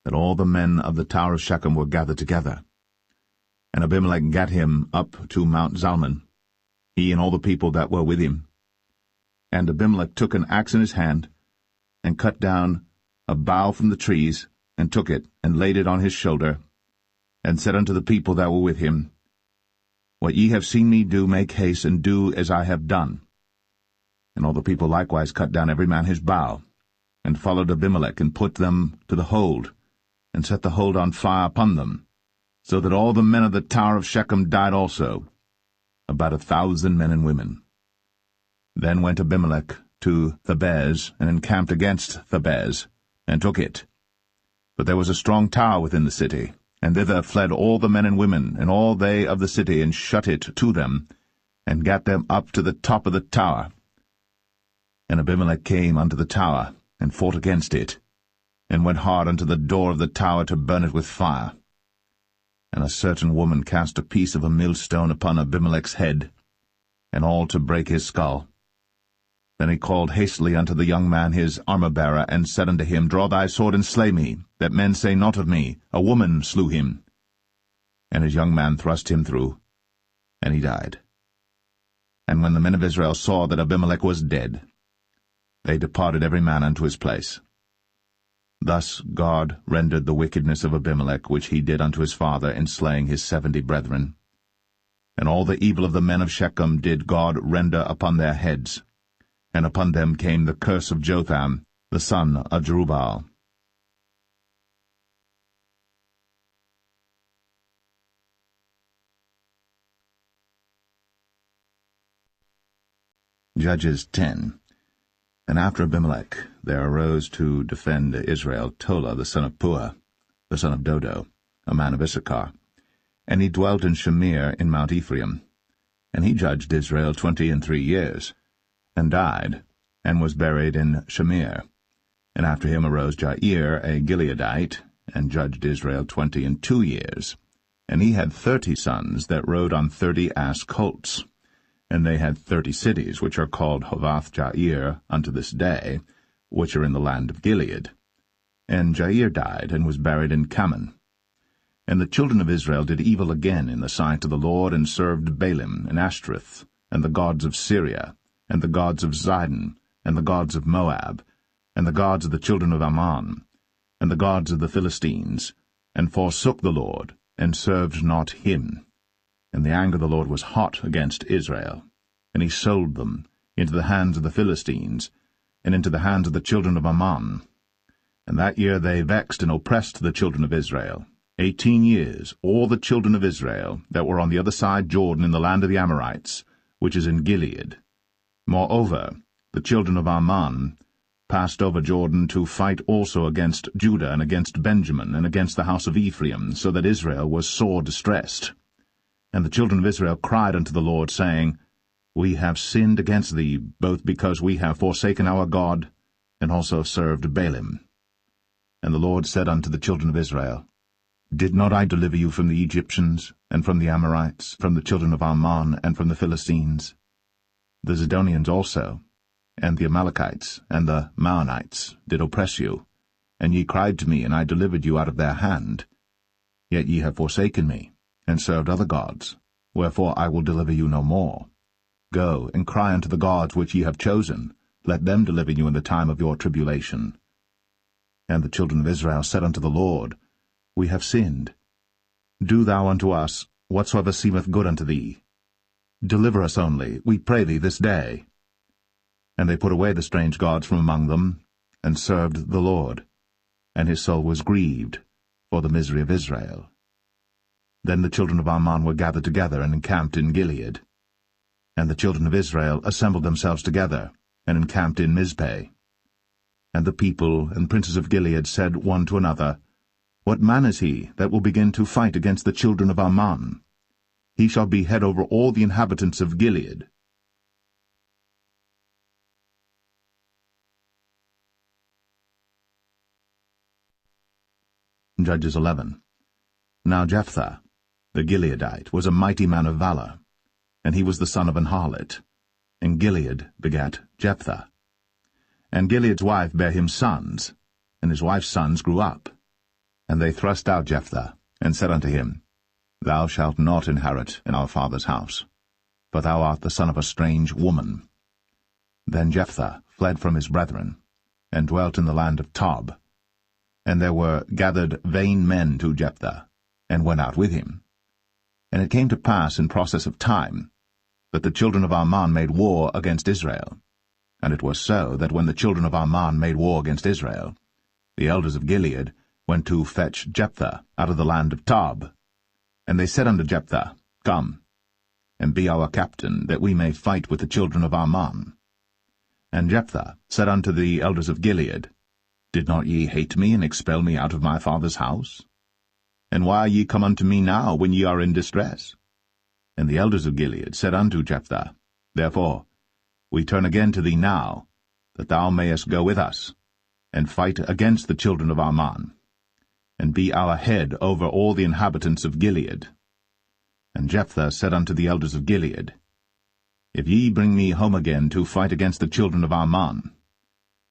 that all the men of the tower of Shechem were gathered together. And Abimelech gat him up to Mount Zalmon, he and all the people that were with him. And Abimelech took an axe in his hand, and cut down a bough from the trees, and took it, and laid it on his shoulder, and said unto the people that were with him, What ye have seen me do, make haste, and do as I have done. And all the people likewise cut down every man his bough, and followed Abimelech, and put them to the hold, and set the hold on fire upon them, so that all the men of the tower of Shechem died also, about 1,000 men and women. Then went Abimelech to Thebez, and encamped against Thebez, and took it. But there was a strong tower within the city, and thither fled all the men and women, and all they of the city, and shut it to them, and gat them up to the top of the tower. And Abimelech came unto the tower, and fought against it, and went hard unto the door of the tower to burn it with fire. And a certain woman cast a piece of a millstone upon Abimelech's head, and all to break his skull. Then he called hastily unto the young man his armor-bearer, and said unto him, Draw thy sword, and slay me, that men say not of me, A woman slew him. And his young man thrust him through, and he died. And when the men of Israel saw that Abimelech was dead, they departed every man unto his place. Thus God rendered the wickedness of Abimelech, which he did unto his father, in slaying his 70 brethren. And all the evil of the men of Shechem did God render upon their heads, and upon them came the curse of Jotham, the son of Jerubbaal. Judges 10. And after Abimelech there arose to defend Israel Tola the son of Puah, the son of Dodo, a man of Issachar. And he dwelt in Shamir in Mount Ephraim. And he judged Israel 23 years, and died, and was buried in Shamir. And after him arose Jair, a Gileadite, and judged Israel 22 years. And he had 30 sons that rode on 30 ass colts. And they had 30 cities, which are called Hovath-Jair unto this day, which are in the land of Gilead. And Jair died, and was buried in Kaman. And the children of Israel did evil again in the sight of the Lord, and served Baalim, and Ashtoreth, and the gods of Syria, and the gods of Zidon, and the gods of Moab, and the gods of the children of Ammon, and the gods of the Philistines, and forsook the Lord, and served not him. And the anger of the Lord was hot against Israel, and he sold them into the hands of the Philistines, and into the hands of the children of Ammon. And that year they vexed and oppressed the children of Israel. 18 years, all the children of Israel that were on the other side Jordan in the land of the Amorites, which is in Gilead. Moreover, the children of Ammon passed over Jordan to fight also against Judah, and against Benjamin, and against the house of Ephraim, so that Israel was sore distressed. And the children of Israel cried unto the Lord, saying, We have sinned against thee, both because we have forsaken our God, and also served Baalim. And the Lord said unto the children of Israel, Did not I deliver you from the Egyptians, and from the Amorites, from the children of Ammon, and from the Philistines? The Zidonians also, and the Amalekites, and the Maonites did oppress you, and ye cried to me, and I delivered you out of their hand. Yet ye have forsaken me, and served other gods, wherefore I will deliver you no more. Go, and cry unto the gods which ye have chosen, let them deliver you in the time of your tribulation. And the children of Israel said unto the Lord, We have sinned. Do thou unto us whatsoever seemeth good unto thee. Deliver us only, we pray thee, this day. And they put away the strange gods from among them, and served the Lord. And his soul was grieved for the misery of Israel. Then the children of Ammon were gathered together, and encamped in Gilead. And the children of Israel assembled themselves together, and encamped in Mizpeh. And the people and princes of Gilead said one to another, What man is he that will begin to fight against the children of Ammon? He shall be head over all the inhabitants of Gilead. Judges 11. Now Jephthah, the Gileadite, was a mighty man of valor, and he was the son of an harlot. And Gilead begat Jephthah. And Gilead's wife bare him sons, and his wife's sons grew up. And they thrust out Jephthah, and said unto him, Thou shalt not inherit in our father's house, for thou art the son of a strange woman. Then Jephthah fled from his brethren, and dwelt in the land of Tob. And there were gathered vain men to Jephthah, and went out with him. And it came to pass in process of time, that the children of Ammon made war against Israel. And it was so that when the children of Ammon made war against Israel, the elders of Gilead went to fetch Jephthah out of the land of Tob. And they said unto Jephthah, Come, and be our captain, that we may fight with the children of Ammon. And Jephthah said unto the elders of Gilead, Did not ye hate me, and expel me out of my father's house? And why are ye come unto me now, when ye are in distress? And the elders of Gilead said unto Jephthah, Therefore we turn again to thee now, that thou mayest go with us, and fight against the children of Ammon, and be our head over all the inhabitants of Gilead. And Jephthah said unto the elders of Gilead, If ye bring me home again to fight against the children of Ammon,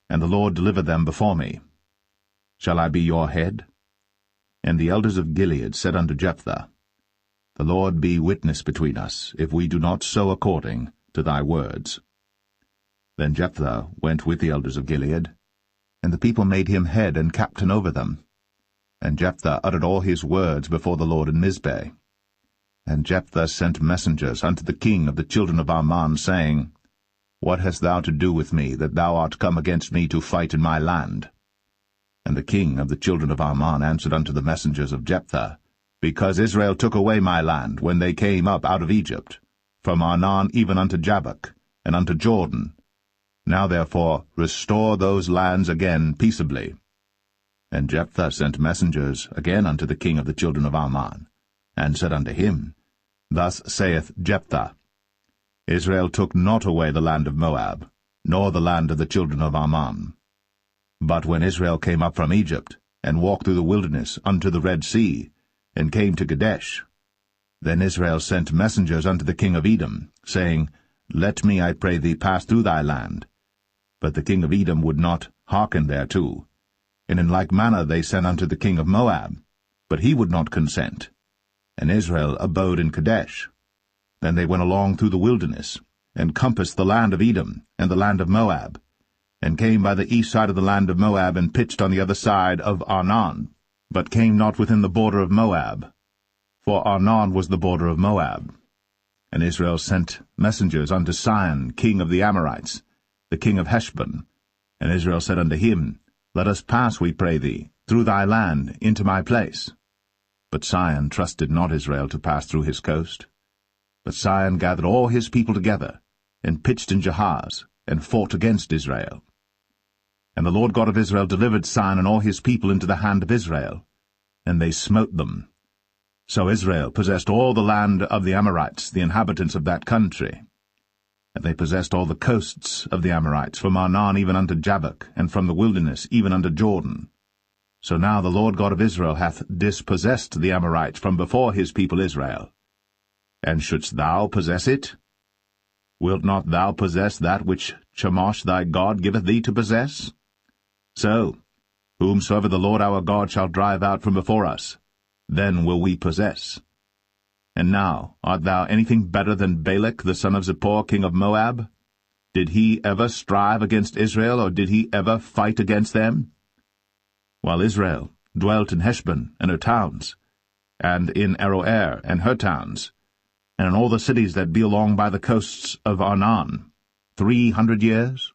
and the Lord deliver them before me, shall I be your head? And the elders of Gilead said unto Jephthah, The Lord be witness between us, if we do not so according to thy words. Then Jephthah went with the elders of Gilead, and the people made him head and captain over them. And Jephthah uttered all his words before the Lord in Mizpeh. And Jephthah sent messengers unto the king of the children of Ammon, saying, What hast thou to do with me, that thou art come against me to fight in my land? And the king of the children of Ammon answered unto the messengers of Jephthah, Because Israel took away my land when they came up out of Egypt, from Arnon even unto Jabbok, and unto Jordan. Now therefore restore those lands again peaceably. And Jephthah sent messengers again unto the king of the children of Ammon, and said unto him, Thus saith Jephthah, Israel took not away the land of Moab, nor the land of the children of Ammon. But when Israel came up from Egypt, and walked through the wilderness unto the Red Sea, and came to Kadesh, then Israel sent messengers unto the king of Edom, saying, Let me, I pray thee, pass through thy land. But the king of Edom would not hearken thereto. And in like manner they sent unto the king of Moab, but he would not consent. And Israel abode in Kadesh. Then they went along through the wilderness, and compassed the land of Edom, and the land of Moab, and came by the east side of the land of Moab, and pitched on the other side of Arnon, but came not within the border of Moab, for Arnon was the border of Moab. And Israel sent messengers unto Sihon, king of the Amorites, the king of Heshbon. And Israel said unto him, Let us pass, we pray thee, through thy land into my place. But Sihon trusted not Israel to pass through his coast. But Sihon gathered all his people together, and pitched in Jahaz, and fought against Israel. And the Lord God of Israel delivered Sihon and all his people into the hand of Israel, and they smote them. So Israel possessed all the land of the Amorites, the inhabitants of that country. And they possessed all the coasts of the Amorites, from Arnon even unto Jabbok, and from the wilderness even unto Jordan. So now the Lord God of Israel hath dispossessed the Amorites from before his people Israel. And shouldst thou possess it? Wilt not thou possess that which Chemosh thy God giveth thee to possess? So, whomsoever the Lord our God shall drive out from before us, then will we possess. And now, art thou anything better than Balak the son of Zippor, king of Moab? Did he ever strive against Israel, or did he ever fight against them? While Israel dwelt in Heshbon and her towns, and in Aroer and her towns, and in all the cities that be along by the coasts of Arnon, 300 years?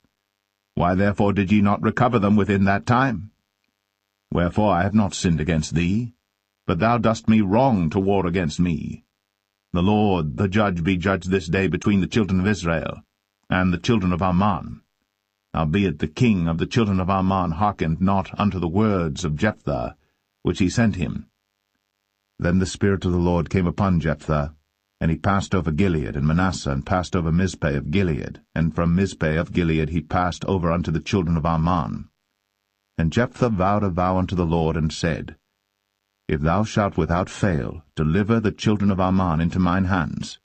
Why therefore did ye not recover them within that time? Wherefore I have not sinned against thee, but thou dost me wrong to war against me. The Lord the judge be judged this day between the children of Israel and the children of Ammon. Howbeit the king of the children of Ammon hearkened not unto the words of Jephthah, which he sent him. Then the Spirit of the Lord came upon Jephthah, and he passed over Gilead and Manasseh, and passed over Mizpeh of Gilead, and from Mizpeh of Gilead he passed over unto the children of Ammon. And Jephthah vowed a vow unto the Lord, and said, If thou shalt without fail deliver the children of Ammon into mine hands,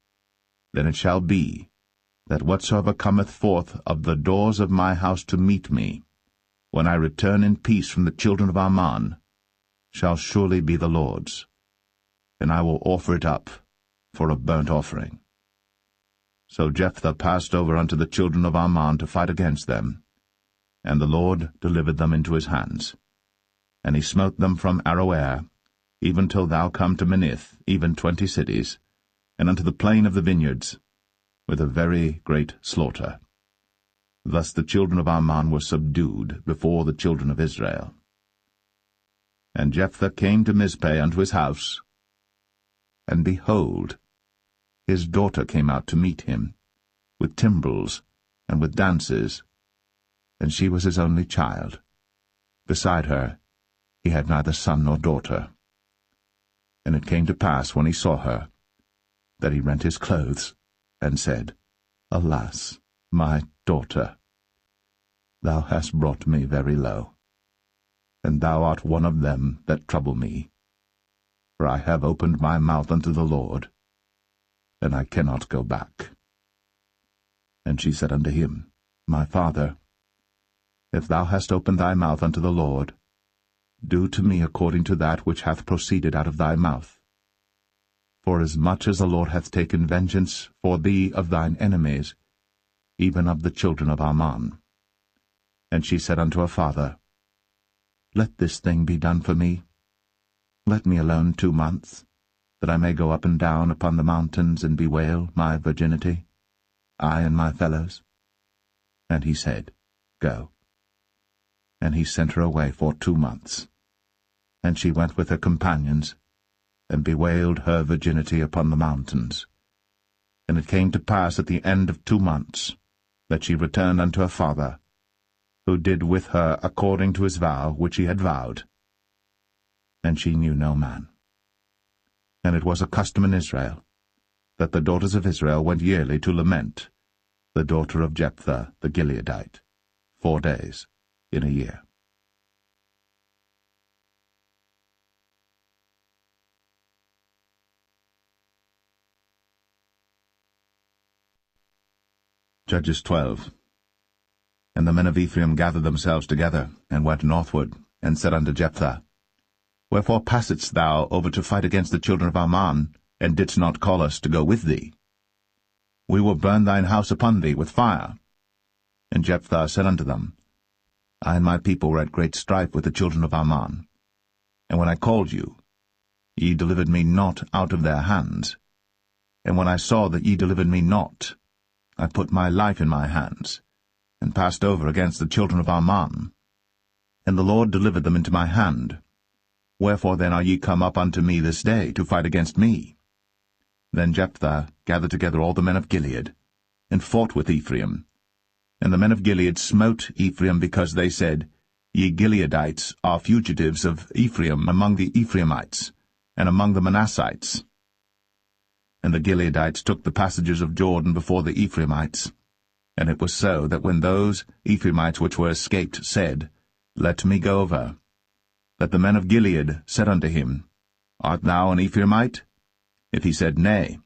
then it shall be, that whatsoever cometh forth of the doors of my house to meet me, when I return in peace from the children of Ammon, shall surely be the Lord's, and I will offer it up for a burnt offering. So Jephthah passed over unto the children of Ammon to fight against them, and the Lord delivered them into his hands. And he smote them from Aroer, even till thou come to Minnith, even 20 cities, and unto the plain of the vineyards, with a very great slaughter. Thus the children of Ammon were subdued before the children of Israel. And Jephthah came to Mizpeh unto his house, and behold, his daughter came out to meet him, with timbrels and with dances, and she was his only child. Beside her he had neither son nor daughter. And it came to pass, when he saw her, that he rent his clothes, and said, Alas, my daughter, thou hast brought me very low, and thou art one of them that trouble me. For I have opened my mouth unto the Lord, and I cannot go back. And she said unto him, My father, if thou hast opened thy mouth unto the Lord, do to me according to that which hath proceeded out of thy mouth. For as much as the Lord hath taken vengeance for thee of thine enemies, even of the children of Ammon. And she said unto her father, Let this thing be done for me. Let me alone 2 months, that I may go up and down upon the mountains and bewail my virginity, I and my fellows. And he said, Go. And he sent her away for 2 months. And she went with her companions, and bewailed her virginity upon the mountains. And it came to pass at the end of 2 months, that she returned unto her father, who did with her according to his vow which he had vowed. And she knew no man. And it was a custom in Israel, that the daughters of Israel went yearly to lament the daughter of Jephthah the Gileadite, 4 days in a year. Judges 12. And the men of Ephraim gathered themselves together, and went northward, and said unto Jephthah, Wherefore passedst thou over to fight against the children of Ammon, and didst not call us to go with thee? We will burn thine house upon thee with fire. And Jephthah said unto them, I and my people were at great strife with the children of Ammon. And when I called you, ye delivered me not out of their hands. And when I saw that ye delivered me not, I put my life in my hands, and passed over against the children of Ammon. And the Lord delivered them into my hand. Wherefore then are ye come up unto me this day, to fight against me? Then Jephthah gathered together all the men of Gilead, and fought with Ephraim. And the men of Gilead smote Ephraim, because they said, Ye Gileadites are fugitives of Ephraim among the Ephraimites, and among the Manassites. And the Gileadites took the passages of Jordan before the Ephraimites. And it was so, that when those Ephraimites which were escaped said, Let me go over, that the men of Gilead said unto him, Art thou an Ephraimite? If he said, Nay.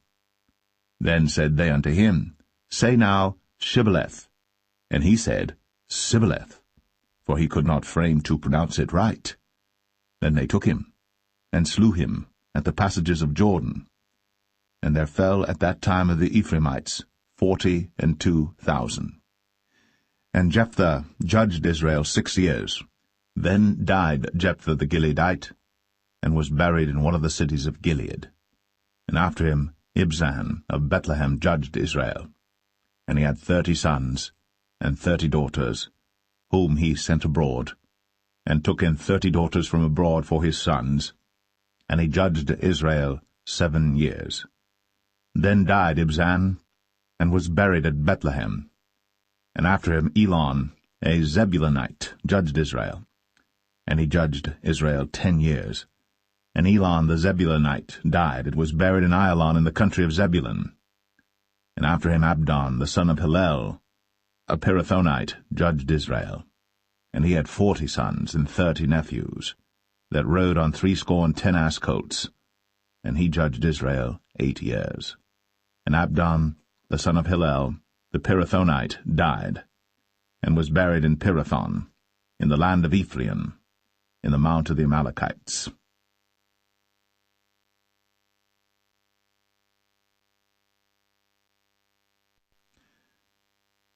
Then said they unto him, Say now, Shibboleth. And he said, Sibboleth, for he could not frame to pronounce it right. Then they took him, and slew him at the passages of Jordan. And there fell at that time of the Ephraimites 42,000. And Jephthah judged Israel 6 years. Then died Jephthah the Gileadite, and was buried in one of the cities of Gilead. And after him Ibzan of Bethlehem judged Israel. And he had 30 sons, and 30 daughters, whom he sent abroad, and took in 30 daughters from abroad for his sons. And he judged Israel 7 years. Then died Ibzan, and was buried at Bethlehem. And after him Elon, a Zebulunite, judged Israel. And he judged Israel 10 years. And Elon the Zebulunite died, and was buried in Ailon in the country of Zebulun. And after him Abdon, the son of Hillel, a Pirathonite, judged Israel. And he had 40 sons and 30 nephews, that rode on 70 ass colts. And he judged Israel 8 years. And Abdon, the son of Hillel, the Pirathonite, died, and was buried in Pirathon, in the land of Ephraim, in the mount of the Amalekites.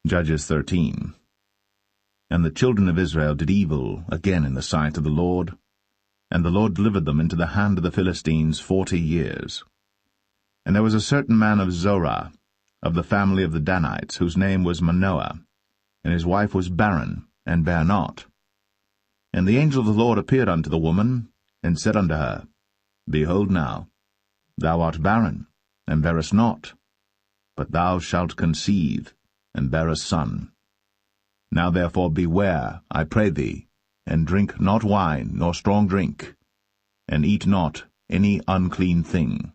Judges 13. And the children of Israel did evil again in the sight of the Lord, and the Lord delivered them into the hand of the Philistines 40 years. And there was a certain man of Zorah, of the family of the Danites, whose name was Manoah, and his wife was barren, and bare not. And the angel of the Lord appeared unto the woman, and said unto her, Behold now, thou art barren, and bearest not, but thou shalt conceive, and bear a son. Now therefore beware, I pray thee, and drink not wine nor strong drink, and eat not any unclean thing.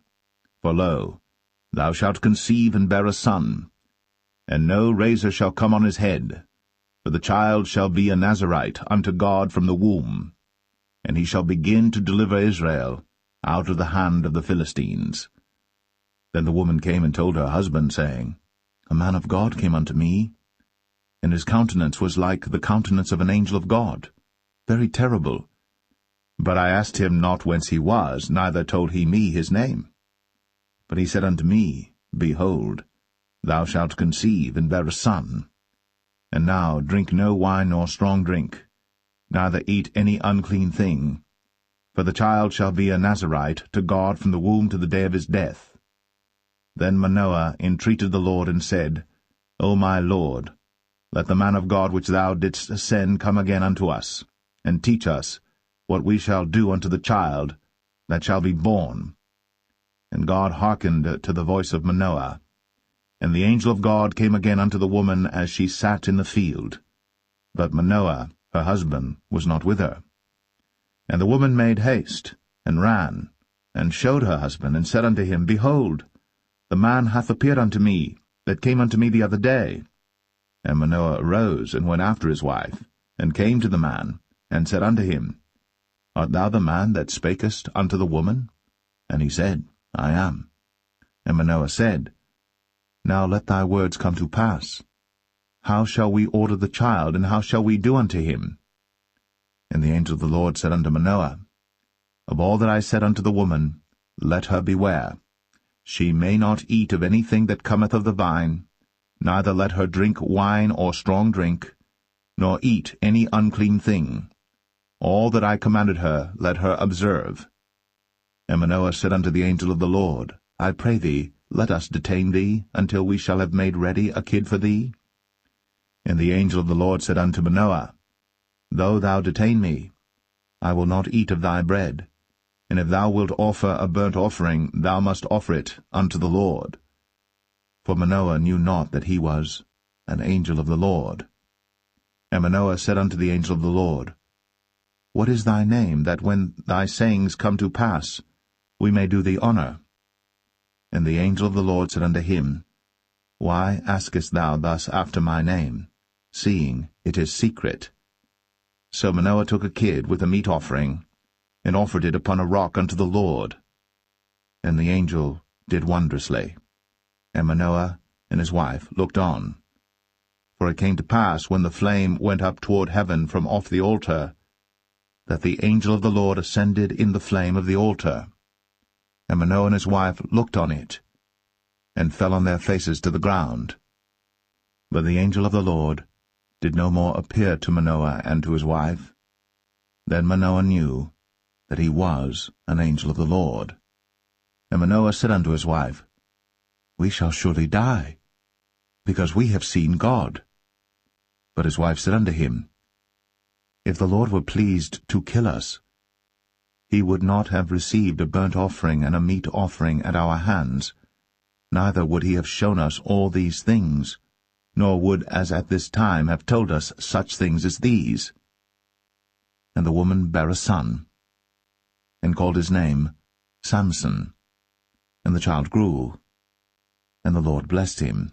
For lo, thou shalt conceive and bear a son, and no razor shall come on his head, for the child shall be a Nazarite unto God from the womb, and he shall begin to deliver Israel out of the hand of the Philistines. Then the woman came and told her husband, saying, A man of God came unto me, and his countenance was like the countenance of an angel of God, very terrible. But I asked him not whence he was, neither told he me his name. But he said unto me, Behold, thou shalt conceive, and bear a son. And now drink no wine nor strong drink, neither eat any unclean thing, for the child shall be a Nazarite to God from the womb to the day of his death. Then Manoah entreated the Lord, and said, O my Lord, let the man of God which thou didst send come again unto us, and teach us what we shall do unto the child that shall be born. And God hearkened to the voice of Manoah. And the angel of God came again unto the woman as she sat in the field. But Manoah, her husband, was not with her. And the woman made haste, and ran, and showed her husband, and said unto him, Behold, the man hath appeared unto me, that came unto me the other day. And Manoah arose, and went after his wife, and came to the man, and said unto him, Art thou the man that spakest unto the woman? And he said, I am. And Manoah said, Now let thy words come to pass. How shall we order the child, and how shall we do unto him? And the angel of the Lord said unto Manoah, Of all that I said unto the woman, let her beware. She may not eat of anything that cometh of the vine, neither let her drink wine or strong drink, nor eat any unclean thing. All that I commanded her let her observe. And Manoah said unto the angel of the Lord, I pray thee, let us detain thee, until we shall have made ready a kid for thee. And the angel of the Lord said unto Manoah, Though thou detain me, I will not eat of thy bread. And if thou wilt offer a burnt offering, thou must offer it unto the Lord. For Manoah knew not that he was an angel of the Lord. And Manoah said unto the angel of the Lord, What is thy name, that when thy sayings come to pass, we may do thee honor? And the angel of the Lord said unto him, Why askest thou thus after my name, seeing it is secret? So Manoah took a kid with a meat offering, and offered it upon a rock unto the Lord. And the angel did wondrously. And Manoah and his wife looked on. For it came to pass, when the flame went up toward heaven from off the altar, that the angel of the Lord ascended in the flame of the altar. And Manoah and his wife looked on it, and fell on their faces to the ground. But the angel of the Lord did no more appear to Manoah and to his wife. Then Manoah knew that he was an angel of the Lord. And Manoah said unto his wife, We shall surely die, because we have seen God. But his wife said unto him, If the Lord were pleased to kill us, he would not have received a burnt offering and a meat offering at our hands, neither would he have shown us all these things, nor would as at this time have told us such things as these. And the woman bare a son, and called his name Samson. And the child grew, and the Lord blessed him.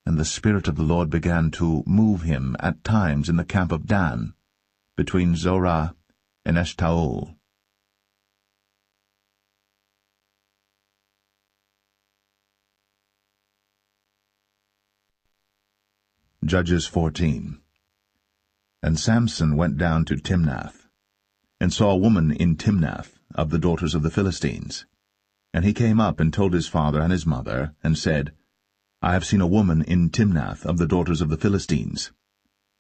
And the Spirit of the Lord began to move him at times in the camp of Dan, between Zorah and Eshtaol. Judges 14. And Samson went down to Timnath, and saw a woman in Timnath of the daughters of the Philistines. And he came up and told his father and his mother, and said, I have seen a woman in Timnath of the daughters of the Philistines.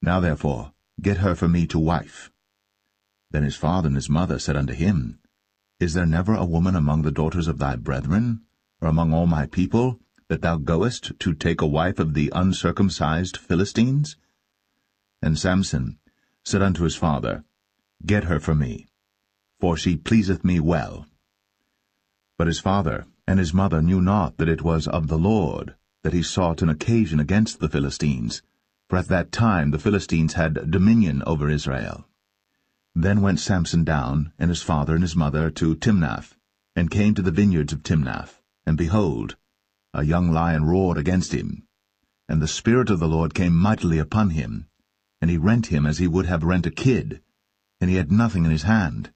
Now therefore get her for me to wife. Then his father and his mother said unto him, Is there never a woman among the daughters of thy brethren, or among all my people, that thou goest to take a wife of the uncircumcised Philistines? And Samson said unto his father, Get her for me, for she pleaseth me well. But his father and his mother knew not that it was of the Lord that he sought an occasion against the Philistines, for at that time the Philistines had dominion over Israel. Then went Samson down, and his father and his mother, to Timnath, and came to the vineyards of Timnath. And behold, a young lion roared against him. And the Spirit of the Lord came mightily upon him, and he rent him as he would have rent a kid, and he had nothing in his hand.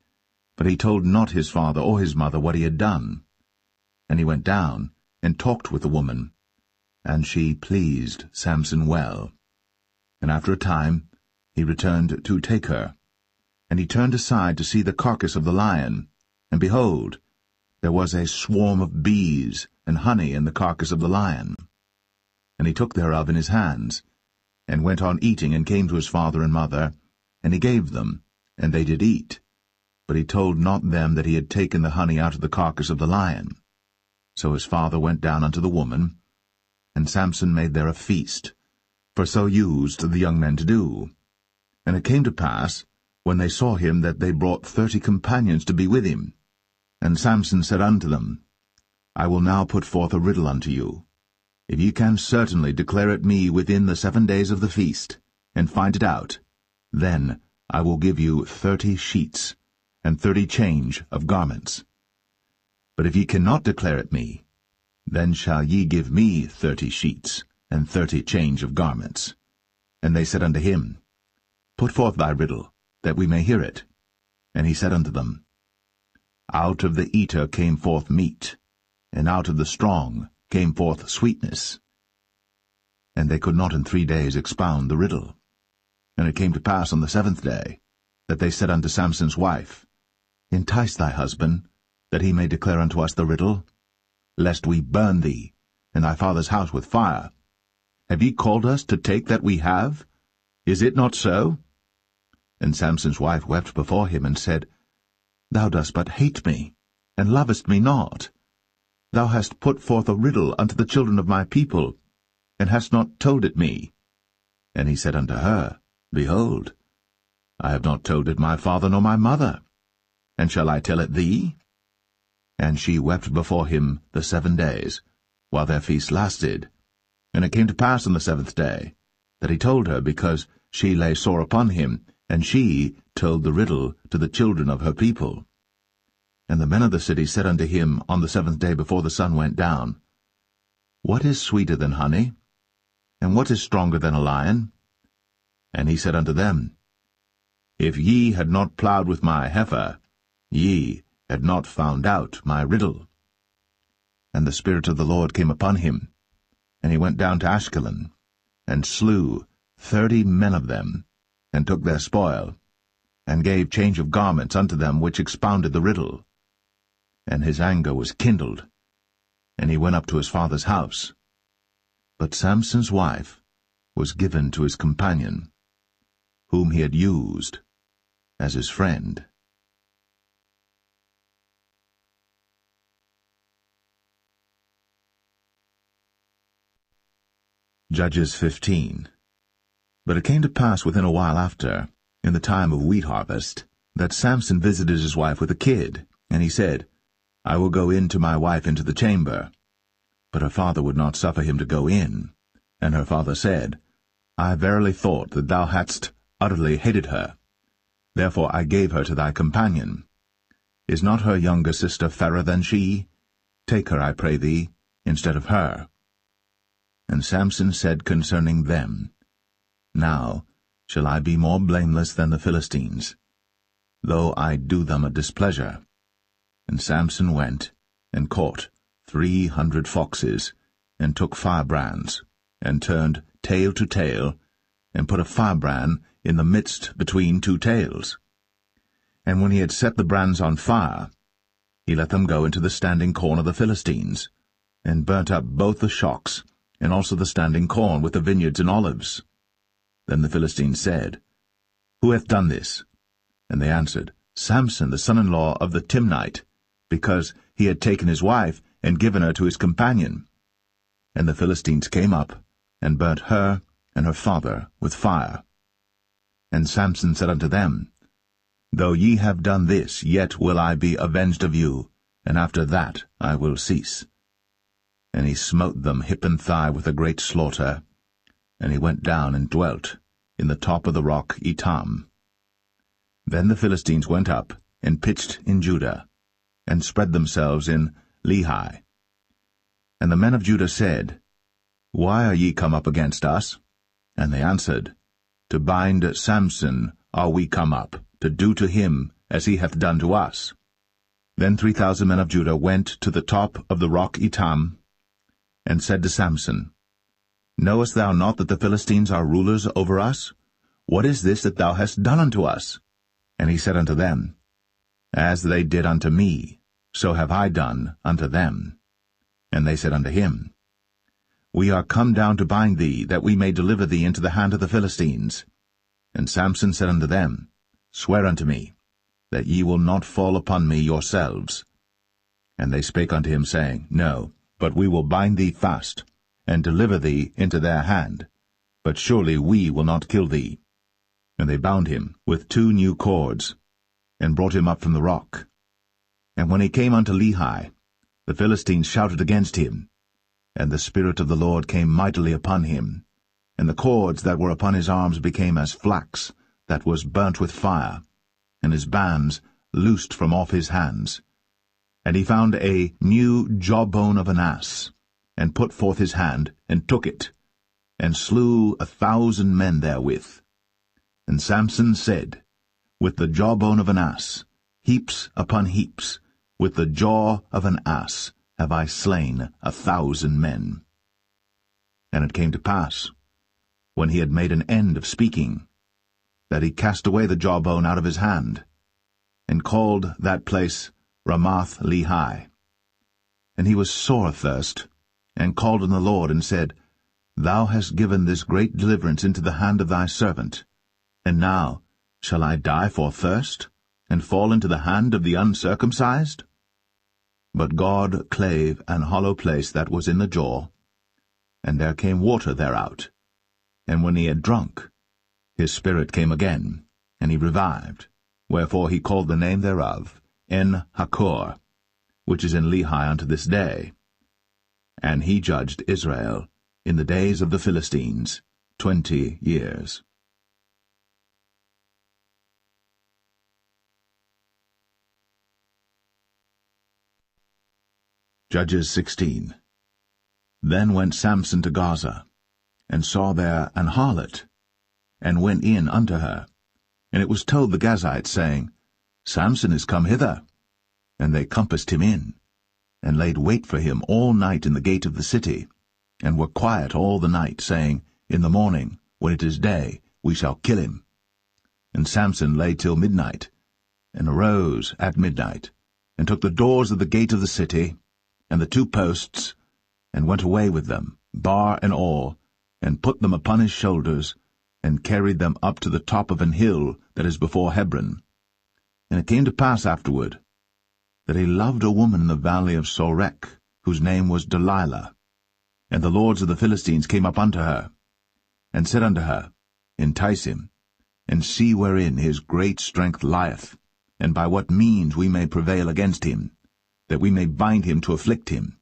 But he told not his father or his mother what he had done. And he went down, and talked with the woman, and she pleased Samson well. And after a time he returned to take her. And he turned aside to see the carcass of the lion, and behold, there was a swarm of bees and honey in the carcass of the lion. And he took thereof in his hands, and went on eating, and came to his father and mother, and he gave them, and they did eat. But he told not them that he had taken the honey out of the carcass of the lion. So his father went down unto the woman, and Samson made there a feast, for so used the young men to do. And it came to pass, when they saw him, that they brought 30 companions to be with him. And Samson said unto them, I will now put forth a riddle unto you. If ye can certainly declare it me within the 7 days of the feast, and find it out, then I will give you 30 sheets, and 30 change of garments. But if ye cannot declare it me, then shall ye give me 30 sheets, and 30 change of garments. And they said unto him, Put forth thy riddle, that we may hear it. And he said unto them, Out of the eater came forth meat, and out of the strong came forth sweetness. And they could not in 3 days expound the riddle. And it came to pass on the 7th day, that they said unto Samson's wife, Entice thy husband, that he may declare unto us the riddle, lest we burn thee, and thy father's house with fire. Have ye called us to take that we have? Is it not so? And Samson's wife wept before him, and said, Thou dost but hate me, and lovest me not. Thou hast put forth a riddle unto the children of my people, and hast not told it me. And he said unto her, Behold, I have not told it my father nor my mother, and shall I tell it thee? And she wept before him the 7 days, while their feast lasted. And it came to pass on the 7th day, that he told her, because she lay sore upon him, and she told the riddle to the children of her people. And the men of the city said unto him on the 7th day before the sun went down, What is sweeter than honey? And what is stronger than a lion? And he said unto them, If ye had not plowed with my heifer, ye had not found out my riddle. And the Spirit of the Lord came upon him, and he went down to Ashkelon, and slew 30 men of them, and took their spoil, and gave change of garments unto them which expounded the riddle. And his anger was kindled, and he went up to his father's house. But Samson's wife was given to his companion, whom he had used as his friend. Judges 15. But it came to pass within a while after, in the time of wheat harvest, that Samson visited his wife with a kid, and he said, I will go in to my wife into the chamber. But her father would not suffer him to go in. And her father said, I verily thought that thou hadst utterly hated her. Therefore I gave her to thy companion. Is not her younger sister fairer than she? Take her, I pray thee, instead of her. And Samson said concerning them, Now shall I be more blameless than the Philistines, though I do them a displeasure. And Samson went and caught 300 foxes, and took firebrands, and turned tail to tail, and put a firebrand in the midst between two tails. And when he had set the brands on fire, he let them go into the standing corn of the Philistines, and burnt up both the shocks, and also the standing corn with the vineyards and olives. Then the Philistines said, Who hath done this? And they answered, Samson, the son-in-law of the Timnite, because he had taken his wife, and given her to his companion. And the Philistines came up, and burnt her and her father with fire. And Samson said unto them, Though ye have done this, yet will I be avenged of you, and after that I will cease. And he smote them hip and thigh with a great slaughter, and he went down and dwelt in the top of the rock Etam. Then the Philistines went up, and pitched in Judah, and spread themselves in Lehi. And the men of Judah said, Why are ye come up against us? And they answered, To bind Samson are we come up, to do to him as he hath done to us. Then 3,000 men of Judah went to the top of the rock Etam, and said to Samson, Knowest thou not that the Philistines are rulers over us? What is this that thou hast done unto us? And he said unto them, As they did unto me, so have I done unto them. And they said unto him, We are come down to bind thee, that we may deliver thee into the hand of the Philistines. And Samson said unto them, Swear unto me, that ye will not fall upon me yourselves. And they spake unto him, saying, No, but we will bind thee fast, and deliver thee into their hand. But surely we will not kill thee. And they bound him with 2 new cords, and brought him up from the rock. And when he came unto Lehi, the Philistines shouted against him, and the Spirit of the Lord came mightily upon him, and the cords that were upon his arms became as flax that was burnt with fire, and his bands loosed from off his hands. And he found a new jawbone of an ass, and put forth his hand, and took it, and slew 1,000 men therewith. And Samson said, With the jawbone of an ass, heaps upon heaps, with the jaw of an ass have I slain 1,000 men. And it came to pass, when he had made an end of speaking, that he cast away the jawbone out of his hand, and called that place Ramath Lehi. And he was sore athirst, and called on the Lord, and said, Thou hast given this great deliverance into the hand of thy servant, and now shall I die for thirst, and fall into the hand of the uncircumcised? But God clave an hollow place that was in the jaw, and there came water thereout. And when he had drunk, his spirit came again, and he revived, wherefore he called the name thereof En-Hakkore, which is in Lehi unto this day. And he judged Israel in the days of the Philistines 20 years. Judges 16. Then went Samson to Gaza, and saw there an harlot, and went in unto her. And it was told the Gazites, saying, Samson is come hither. And they compassed him in, and laid wait for him all night in the gate of the city, and were quiet all the night, saying, In the morning, when it is day, we shall kill him. And Samson lay till midnight, and arose at midnight, and took the doors of the gate of the city, and the 2 posts, and went away with them, bar and all, and put them upon his shoulders, and carried them up to the top of an hill that is before Hebron. And it came to pass afterward, that he loved a woman in the valley of Sorek, whose name was Delilah. And the lords of the Philistines came up unto her, and said unto her, Entice him, and see wherein his great strength lieth, and by what means we may prevail against him, that we may bind him to afflict him.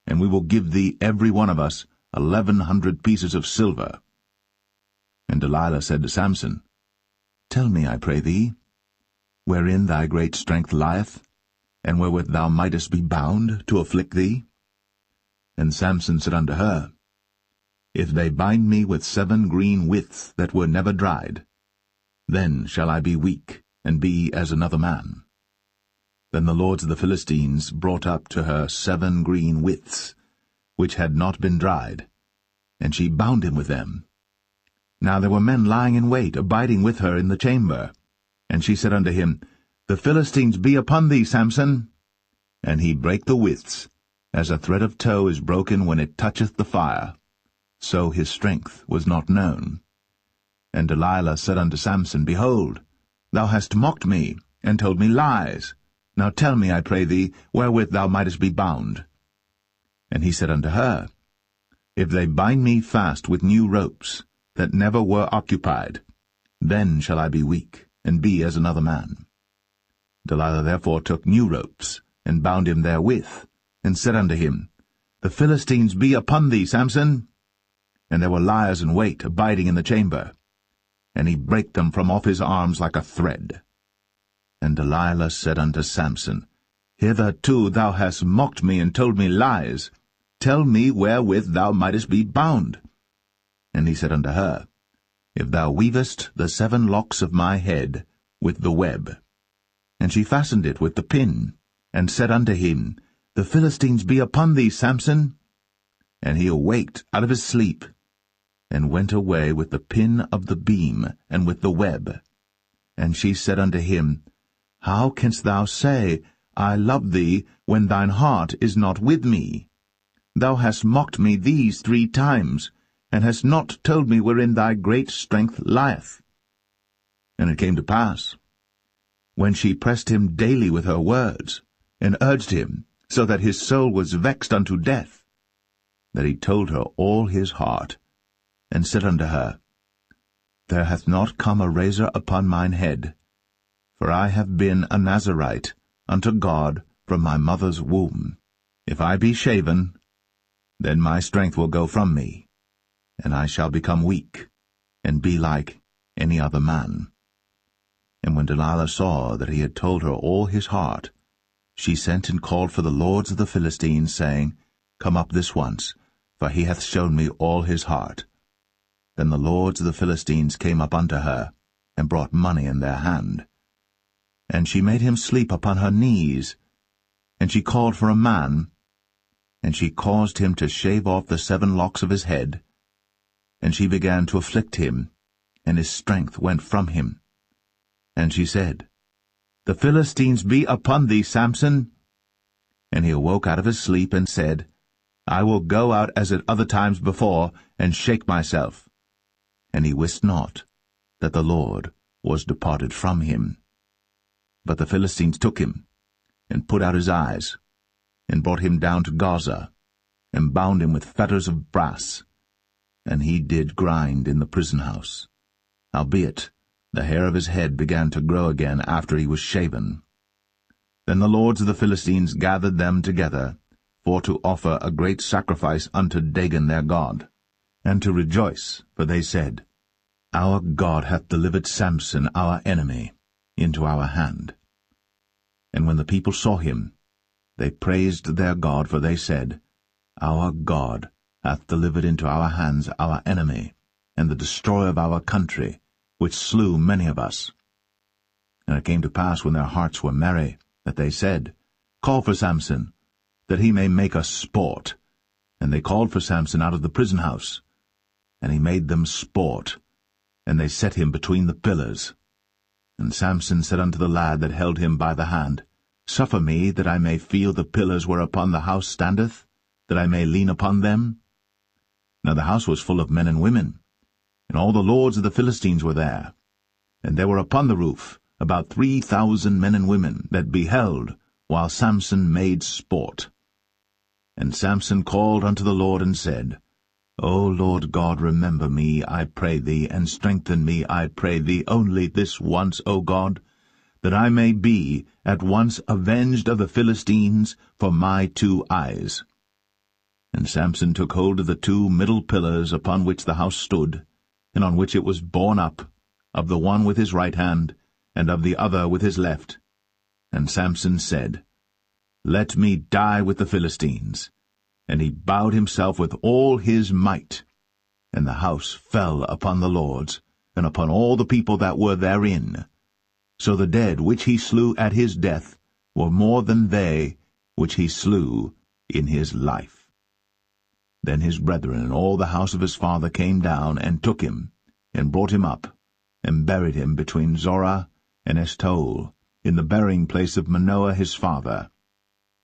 And we will give thee every one of us 1,100 pieces of silver. And Delilah said to Samson, Tell me, I pray thee, wherein thy great strength lieth, and wherewith thou mightest be bound to afflict thee? And Samson said unto her, If they bind me with 7 green withs that were never dried, then shall I be weak, and be as another man. Then the lords of the Philistines brought up to her 7 green withs, which had not been dried, and she bound him with them. Now there were men lying in wait, abiding with her in the chamber. And she said unto him, The Philistines be upon thee, Samson. And he brake the withs, as a thread of tow is broken when it toucheth the fire. So his strength was not known. And Delilah said unto Samson, Behold, thou hast mocked me, and told me lies. Now tell me, I pray thee, wherewith thou mightest be bound. And he said unto her, If they bind me fast with new ropes, that never were occupied, then shall I be weak, and be as another man. Delilah therefore took new ropes, and bound him therewith, and said unto him, The Philistines be upon thee, Samson. And there were liers in wait, abiding in the chamber. And he brake them from off his arms like a thread. And Delilah said unto Samson, Hitherto thou hast mocked me, and told me lies. Tell me wherewith thou mightest be bound. And he said unto her, If thou weavest the 7 locks of my head with the web. And she fastened it with the pin, and said unto him, The Philistines be upon thee, Samson. And he awaked out of his sleep, and went away with the pin of the beam, and with the web. And she said unto him, How canst thou say, I love thee, when thine heart is not with me? Thou hast mocked me these 3 times, and hast not told me wherein thy great strength lieth. And it came to pass, when she pressed him daily with her words, and urged him, so that his soul was vexed unto death, that he told her all his heart, and said unto her, There hath not come a razor upon mine head, for I have been a Nazarite unto God from my mother's womb. If I be shaven, then my strength will go from me, and I shall become weak, and be like any other man. And when Delilah saw that he had told her all his heart, she sent and called for the lords of the Philistines, saying, Come up this once, for he hath shown me all his heart. Then the lords of the Philistines came up unto her, and brought money in their hand. And she made him sleep upon her knees. And she called for a man, and she caused him to shave off the 7 locks of his head. And she began to afflict him, and his strength went from him. And she said, The Philistines be upon thee, Samson. And he awoke out of his sleep, and said, I will go out as at other times before, and shake myself. And he wist not that the Lord was departed from him. But the Philistines took him, and put out his eyes, and brought him down to Gaza, and bound him with fetters of brass, and he did grind in the prison house. Howbeit, the hair of his head began to grow again after he was shaven. Then the lords of the Philistines gathered them together, for to offer a great sacrifice unto Dagon their god, and to rejoice, for they said, Our God hath delivered Samson our enemy into our hand. And when the people saw him, they praised their God, for they said, Our God hath delivered into our hands our enemy, and the destroyer of our country, which slew many of us. And it came to pass, when their hearts were merry, that they said, Call for Samson, that he may make us sport. And they called for Samson out of the prison house. And he made them sport, and they set him between the pillars. And Samson said unto the lad that held him by the hand, Suffer me that I may feel the pillars whereupon the house standeth, that I may lean upon them. Now the house was full of men and women, and all the lords of the Philistines were there. And there were upon the roof about 3,000 men and women that beheld, while Samson made sport. And Samson called unto the Lord, and said, O Lord God, remember me, I pray thee, and strengthen me, I pray thee, only this once, O God, that I may be at once avenged of the Philistines for my 2 eyes. And Samson took hold of the 2 middle pillars upon which the house stood, and on which it was borne up, of the one with his right hand, and of the other with his left. And Samson said, Let me die with the Philistines. And he bowed himself with all his might. And the house fell upon the lords, and upon all the people that were therein. So the dead which he slew at his death were more than they which he slew in his life. Then his brethren and all the house of his father came down, and took him, and brought him up, and buried him between Zorah and Eshtaol, in the burying place of Manoah his father.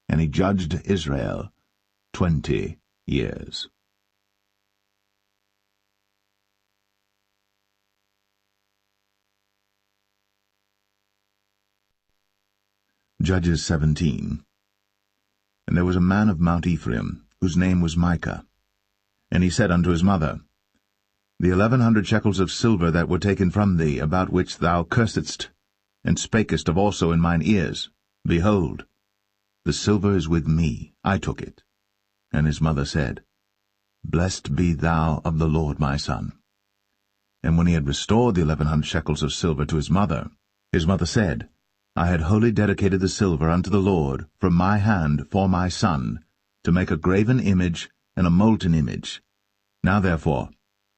And he judged Israel 20 years. Judges 17. And there was a man of Mount Ephraim, whose name was Micah. And he said unto his mother, The 1,100 shekels of silver that were taken from thee, about which thou cursedst, and spakest of also in mine ears, behold, the silver is with me, I took it. And his mother said, Blessed be thou of the Lord, my son. And when he had restored the 1,100 shekels of silver to his mother said, I had wholly dedicated the silver unto the Lord from my hand for my son, to make a graven image and a molten image. Now therefore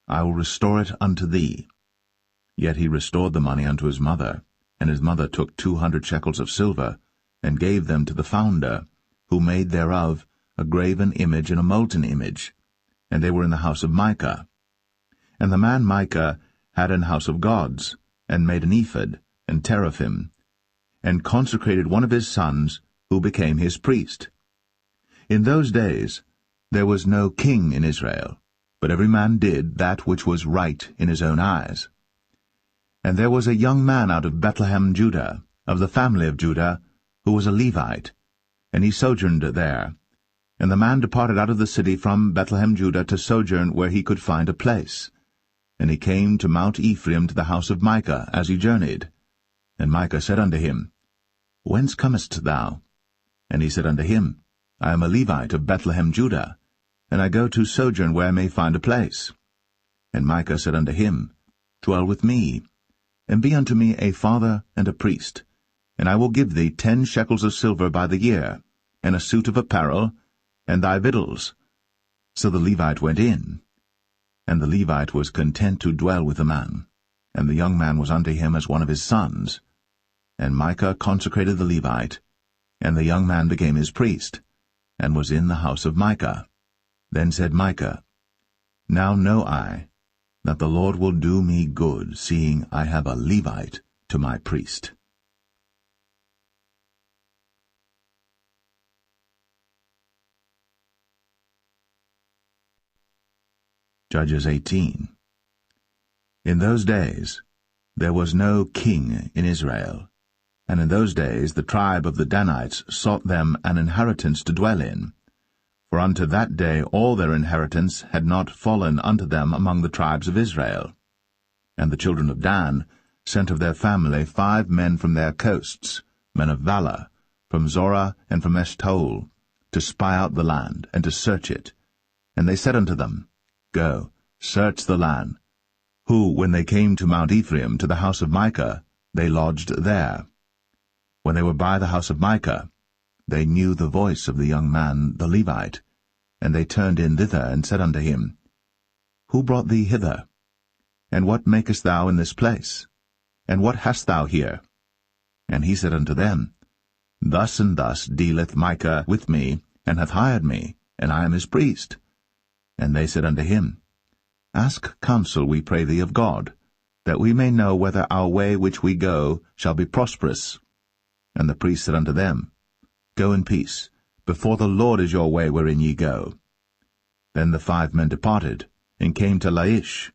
I will restore it unto thee. Yet he restored the money unto his mother, and his mother took 200 shekels of silver, and gave them to the founder, who made thereof a graven image and a molten image, and they were in the house of Micah. And the man Micah had an house of gods, and made an ephod, and teraphim, and consecrated one of his sons, who became his priest. In those days there was no king in Israel, but every man did that which was right in his own eyes. And there was a young man out of Bethlehem, Judah, of the family of Judah, who was a Levite, and he sojourned there. And the man departed out of the city from Bethlehem, Judah, to sojourn where he could find a place. And he came to Mount Ephraim, to the house of Micah, as he journeyed. And Micah said unto him, Whence comest thou? And he said unto him, I am a Levite of Bethlehem, Judah, and I go to sojourn where I may find a place. And Micah said unto him, Dwell with me, and be unto me a father and a priest, and I will give thee 10 shekels of silver by the year, and a suit of apparel, and thy victuals. So the Levite went in. And the Levite was content to dwell with the man, and the young man was unto him as one of his sons. And Micah consecrated the Levite, and the young man became his priest, and was in the house of Micah. Then said Micah, Now know I that the Lord will do me good, seeing I have a Levite to my priest. Judges 18. In those days there was no king in Israel, and in those days the tribe of the Danites sought them an inheritance to dwell in. For unto that day all their inheritance had not fallen unto them among the tribes of Israel. And the children of Dan sent of their family 5 men from their coasts, men of valor, from Zorah and from Eshtaol, to spy out the land, and to search it. And they said unto them, Go, search the land. Who, when they came to Mount Ephraim, to the house of Micah, they lodged there. When they were by the house of Micah, they knew the voice of the young man the Levite, and they turned in thither, and said unto him, Who brought thee hither? And what makest thou in this place? And what hast thou here? And he said unto them, Thus and thus dealeth Micah with me, and hath hired me, and I am his priest. And they said unto him, Ask counsel, we pray thee, of God, that we may know whether our way which we go shall be prosperous. And the priest said unto them, Go in peace. Before the Lord is your way wherein ye go. Then the 5 men departed, and came to Laish,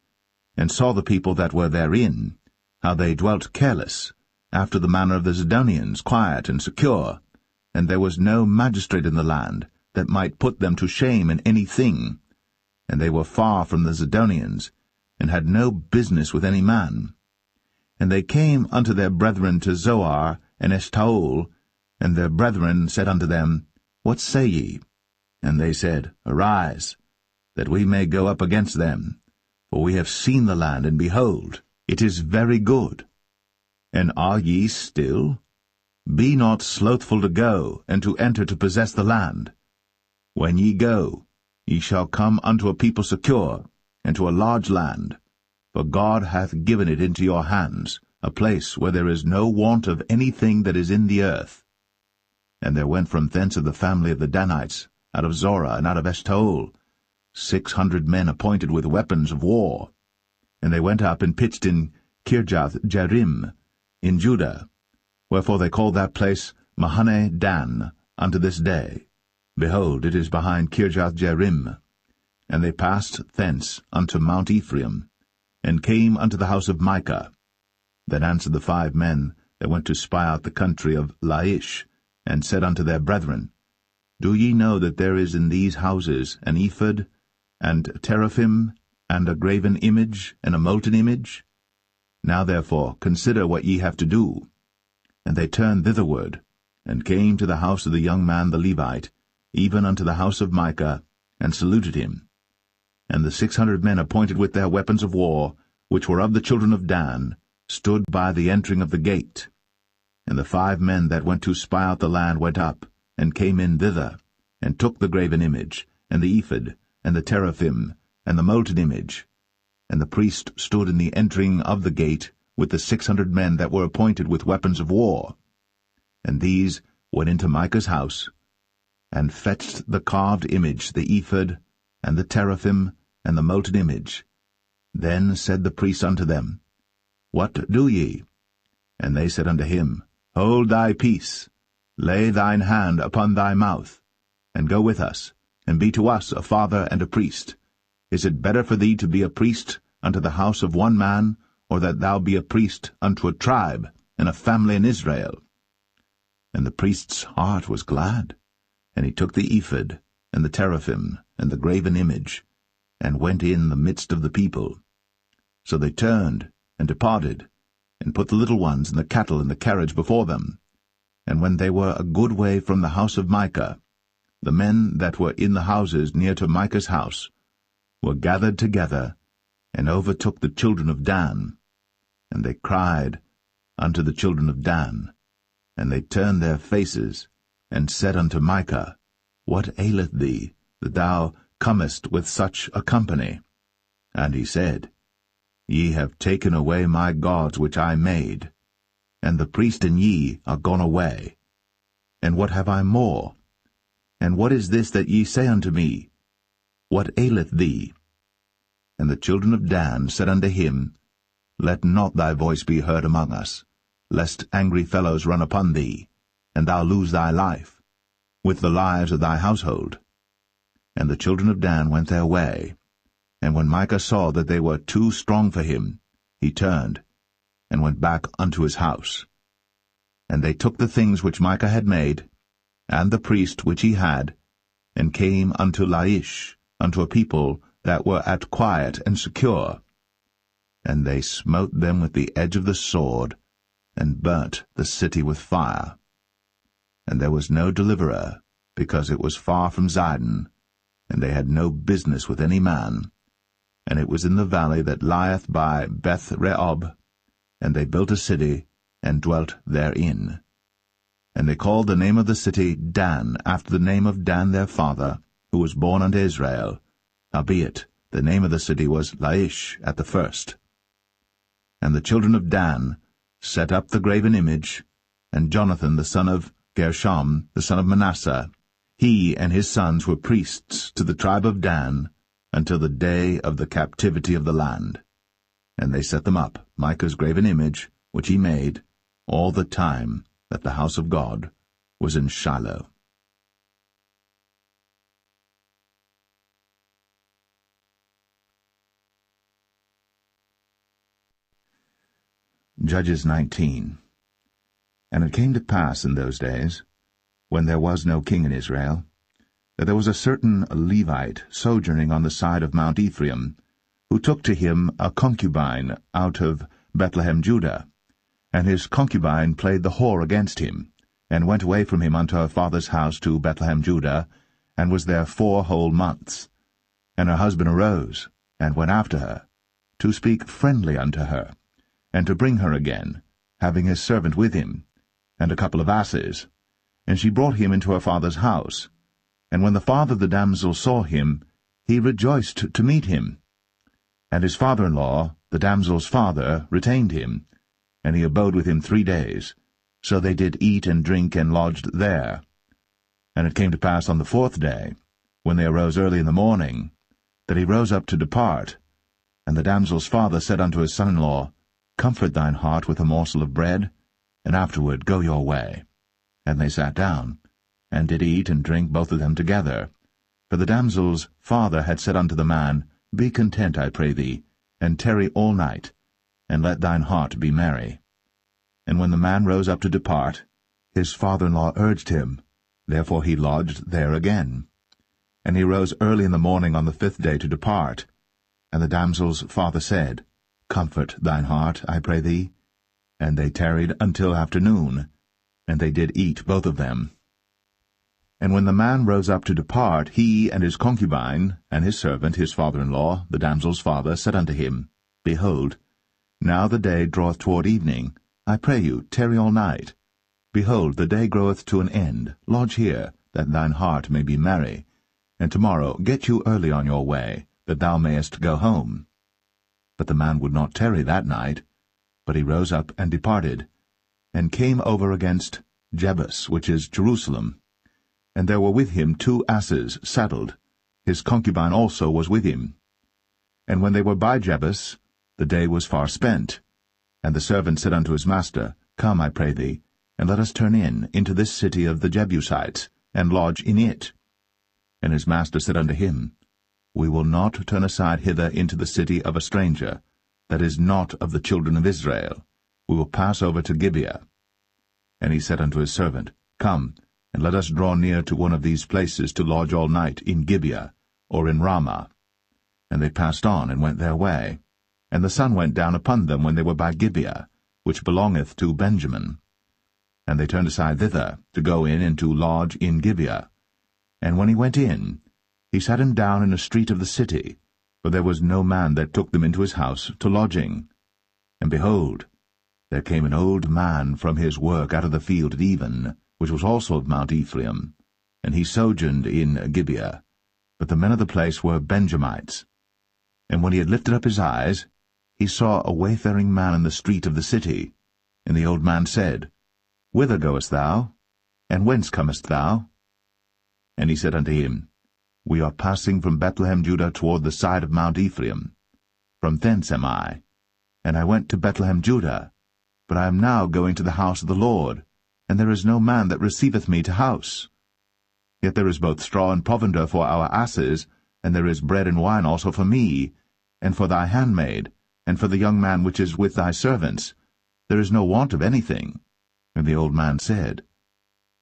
and saw the people that were therein, how they dwelt careless, after the manner of the Zidonians, quiet and secure, and there was no magistrate in the land that might put them to shame in any thing, and they were far from the Zidonians, and had no business with any man. And they came unto their brethren to Zoar and Eshtaol, and their brethren said unto them, What say ye? And they said, Arise, that we may go up against them, for we have seen the land, and behold, it is very good. And are ye still? Be not slothful to go, and to enter to possess the land. When ye go, ye shall come unto a people secure, and to a large land, for God hath given it into your hands, a place where there is no want of anything that is in the earth. And there went from thence of the family of the Danites, out of Zorah and out of Eshtaol, 600 men appointed with weapons of war. And they went up and pitched in Kirjath-jearim, in Judah, wherefore they called that place Mahane Dan unto this day. Behold, it is behind Kirjath-jearim. And they passed thence unto Mount Ephraim, and came unto the house of Micah. Then answered the 5 men that went to spy out the country of Laish, and said unto their brethren, Do ye know that there is in these houses an ephod, and teraphim, and a graven image, and a molten image? Now therefore consider what ye have to do. And they turned thitherward, and came to the house of the young man the Levite, even unto the house of Micah, and saluted him. And the 600 men appointed with their weapons of war, which were of the children of Dan, stood by the entering of the gate. And the 5 men that went to spy out the land went up, and came in thither, and took the graven image, and the ephod, and the teraphim, and the molten image. And the priest stood in the entering of the gate, with the 600 men that were appointed with weapons of war. And these went into Micah's house, and fetched the carved image, the ephod, and the teraphim, and the molten image. Then said the priest unto them, What do ye? And they said unto him, Hold thy peace, lay thine hand upon thy mouth, and go with us, and be to us a father and a priest. Is it better for thee to be a priest unto the house of one man, or that thou be a priest unto a tribe and a family in Israel? And the priest's heart was glad, and he took the ephod, and the teraphim, and the graven image, and went in the midst of the people. So they turned, and departed, and put the little ones and the cattle in the carriage before them. And when they were a good way from the house of Micah, the men that were in the houses near to Micah's house were gathered together, and overtook the children of Dan. And they cried unto the children of Dan, and they turned their faces, and said unto Micah, What aileth thee, that thou comest with such a company? And he said, Ye have taken away my gods which I made, and the priest and ye are gone away. And what have I more? And what is this that ye say unto me? What aileth thee? And the children of Dan said unto him, Let not thy voice be heard among us, lest angry fellows run upon thee, and thou lose thy life, with the lives of thy household. And the children of Dan went their way. And when Micah saw that they were too strong for him, he turned, and went back unto his house. And they took the things which Micah had made, and the priest which he had, and came unto Laish, unto a people that were at quiet and secure. And they smote them with the edge of the sword, and burnt the city with fire. And there was no deliverer, because it was far from Zidon, and they had no business with any man. And it was in the valley that lieth by Beth-rehob, and they built a city, and dwelt therein. And they called the name of the city Dan, after the name of Dan their father, who was born unto Israel. Howbeit, the name of the city was Laish at the first. And the children of Dan set up the graven image, and Jonathan the son of Gershom, the son of Manasseh, he and his sons were priests to the tribe of Dan, until the day of the captivity of the land. And they set them up, Micah's graven image, which he made, all the time that the house of God was in Shiloh. Judges 19. And it came to pass in those days, when there was no king in Israel, that there was a certain Levite sojourning on the side of Mount Ephraim, who took to him a concubine out of Bethlehem Judah. And his concubine played the whore against him, and went away from him unto her father's house to Bethlehem Judah, and was there 4 whole months. And her husband arose, and went after her, to speak friendly unto her, and to bring her again, having his servant with him, and a couple of asses. And she brought him into her father's house. And when the father of the damsel saw him, he rejoiced to meet him. And his father-in-law, the damsel's father, retained him, and he abode with him 3 days. So they did eat and drink and lodged there. And it came to pass on the 4th day, when they arose early in the morning, that he rose up to depart. And the damsel's father said unto his son-in-law, Comfort thine heart with a morsel of bread, and afterward go your way. And they sat down, and did eat and drink both of them together. For the damsel's father had said unto the man, Be content, I pray thee, and tarry all night, and let thine heart be merry. And when the man rose up to depart, his father-in-law urged him, therefore he lodged there again. And he rose early in the morning on the 5th day to depart. And the damsel's father said, Comfort thine heart, I pray thee. And they tarried until afternoon, and they did eat both of them. And when the man rose up to depart, he and his concubine, and his servant, his father-in-law, the damsel's father, said unto him, Behold, now the day draweth toward evening. I pray you, tarry all night. Behold, the day groweth to an end. Lodge here, that thine heart may be merry. And tomorrow get you early on your way, that thou mayest go home. But the man would not tarry that night, but he rose up and departed, and came over against Jebus, which is Jerusalem. And there were with him 2 asses saddled. His concubine also was with him. And when they were by Jebus, the day was far spent. And the servant said unto his master, Come, I pray thee, and let us turn into this city of the Jebusites, and lodge in it. And his master said unto him, We will not turn aside hither into the city of a stranger, that is not of the children of Israel. We will pass over to Gibeah. And he said unto his servant, Come, and let us draw near to one of these places to lodge all night in Gibeah, or in Ramah. And they passed on, and went their way. And the sun went down upon them when they were by Gibeah, which belongeth to Benjamin. And they turned aside thither, to go in and to lodge in Gibeah. And when he went in, he sat him down in a street of the city, for there was no man that took them into his house to lodging. And behold, there came an old man from his work out of the field at even, which was also of Mount Ephraim, and he sojourned in Gibeah. But the men of the place were Benjamites. And when he had lifted up his eyes, he saw a wayfaring man in the street of the city. And the old man said, Whither goest thou? And whence comest thou? And he said unto him, We are passing from Bethlehem Judah toward the side of Mount Ephraim. From thence am I. And I went to Bethlehem Judah, but I am now going to the house of the Lord, and there is no man that receiveth me to house. Yet there is both straw and provender for our asses, and there is bread and wine also for me, and for thy handmaid, and for the young man which is with thy servants. There is no want of anything. And the old man said,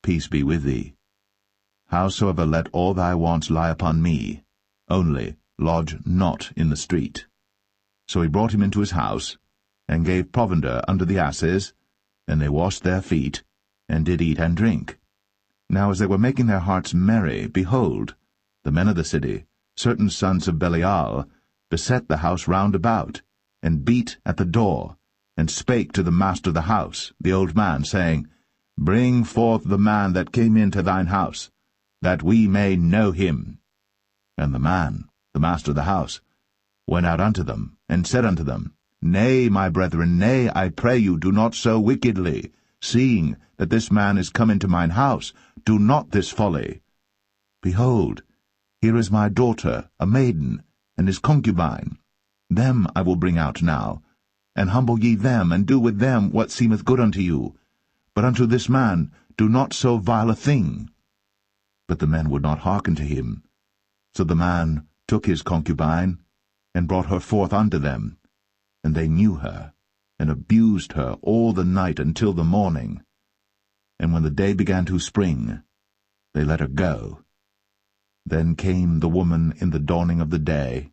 Peace be with thee. Howsoever let all thy wants lie upon me, only lodge not in the street. So he brought him into his house, and gave provender unto the asses, and they washed their feet, and did eat and drink. Now as they were making their hearts merry, behold, the men of the city, certain sons of Belial, beset the house round about, and beat at the door, and spake to the master of the house, the old man, saying, Bring forth the man that came into thine house, that we may know him. And the man, the master of the house, went out unto them, and said unto them, Nay, my brethren, nay, I pray you, do not so wickedly. Seeing that this man is come into mine house, do not this folly. Behold, here is my daughter, a maiden, and his concubine. Them I will bring out now, and humble ye them, and do with them what seemeth good unto you. But unto this man do not so vile a thing. But the men would not hearken to him. So the man took his concubine, and brought her forth unto them. And they knew her, and abused her all the night until the morning. And when the day began to spring, they let her go. Then came the woman in the dawning of the day,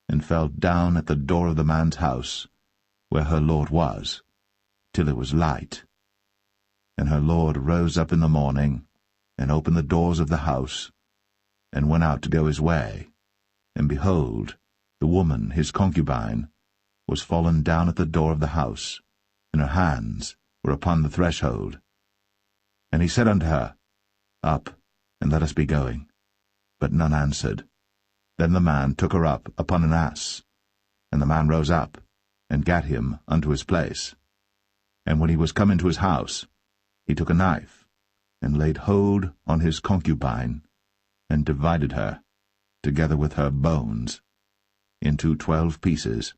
and fell down at the door of the man's house, where her lord was, till it was light. And her lord rose up in the morning, and opened the doors of the house, and went out to go his way. And behold, the woman, his concubine, was fallen down at the door of the house, and her hands were upon the threshold. And he said unto her, Up, and let us be going. But none answered. Then the man took her up upon an ass. And the man rose up, and gat him unto his place. And when he was come into his house, he took a knife, and laid hold on his concubine, and divided her, together with her bones, into 12 pieces,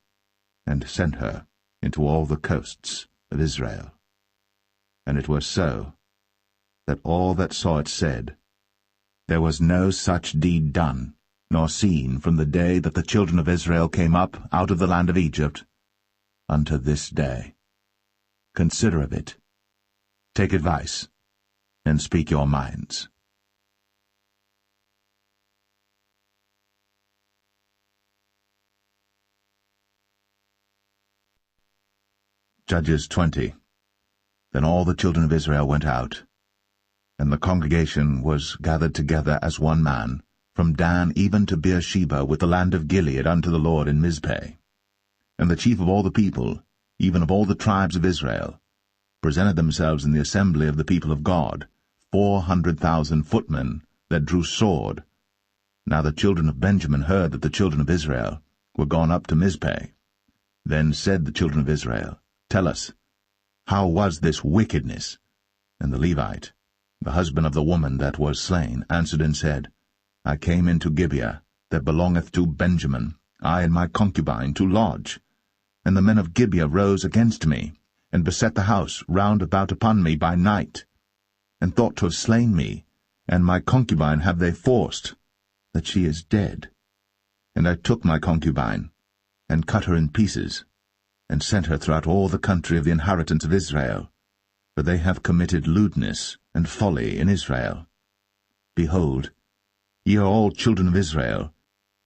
and sent her into all the coasts of Israel. And it was so, that all that saw it said, There was no such deed done, nor seen from the day that the children of Israel came up out of the land of Egypt, unto this day. Consider of it, take advice, and speak your minds. Judges 20. Then all the children of Israel went out, and the congregation was gathered together as one man, from Dan even to Beersheba, with the land of Gilead, unto the Lord in Mizpeh. And the chief of all the people, even of all the tribes of Israel, presented themselves in the assembly of the people of God, 400,000 footmen that drew sword. Now the children of Benjamin heard that the children of Israel were gone up to Mizpeh. Then said the children of Israel, Tell us, how was this wickedness? And the Levite, the husband of the woman that was slain, answered and said, I came into Gibeah, that belongeth to Benjamin, I and my concubine, to lodge. And the men of Gibeah rose against me, and beset the house round about upon me by night, and thought to have slain me, and my concubine have they forced, that she is dead. And I took my concubine, and cut her in pieces, and sent her throughout all the country of the inheritance of Israel, for they have committed lewdness and folly in Israel. Behold, ye are all children of Israel,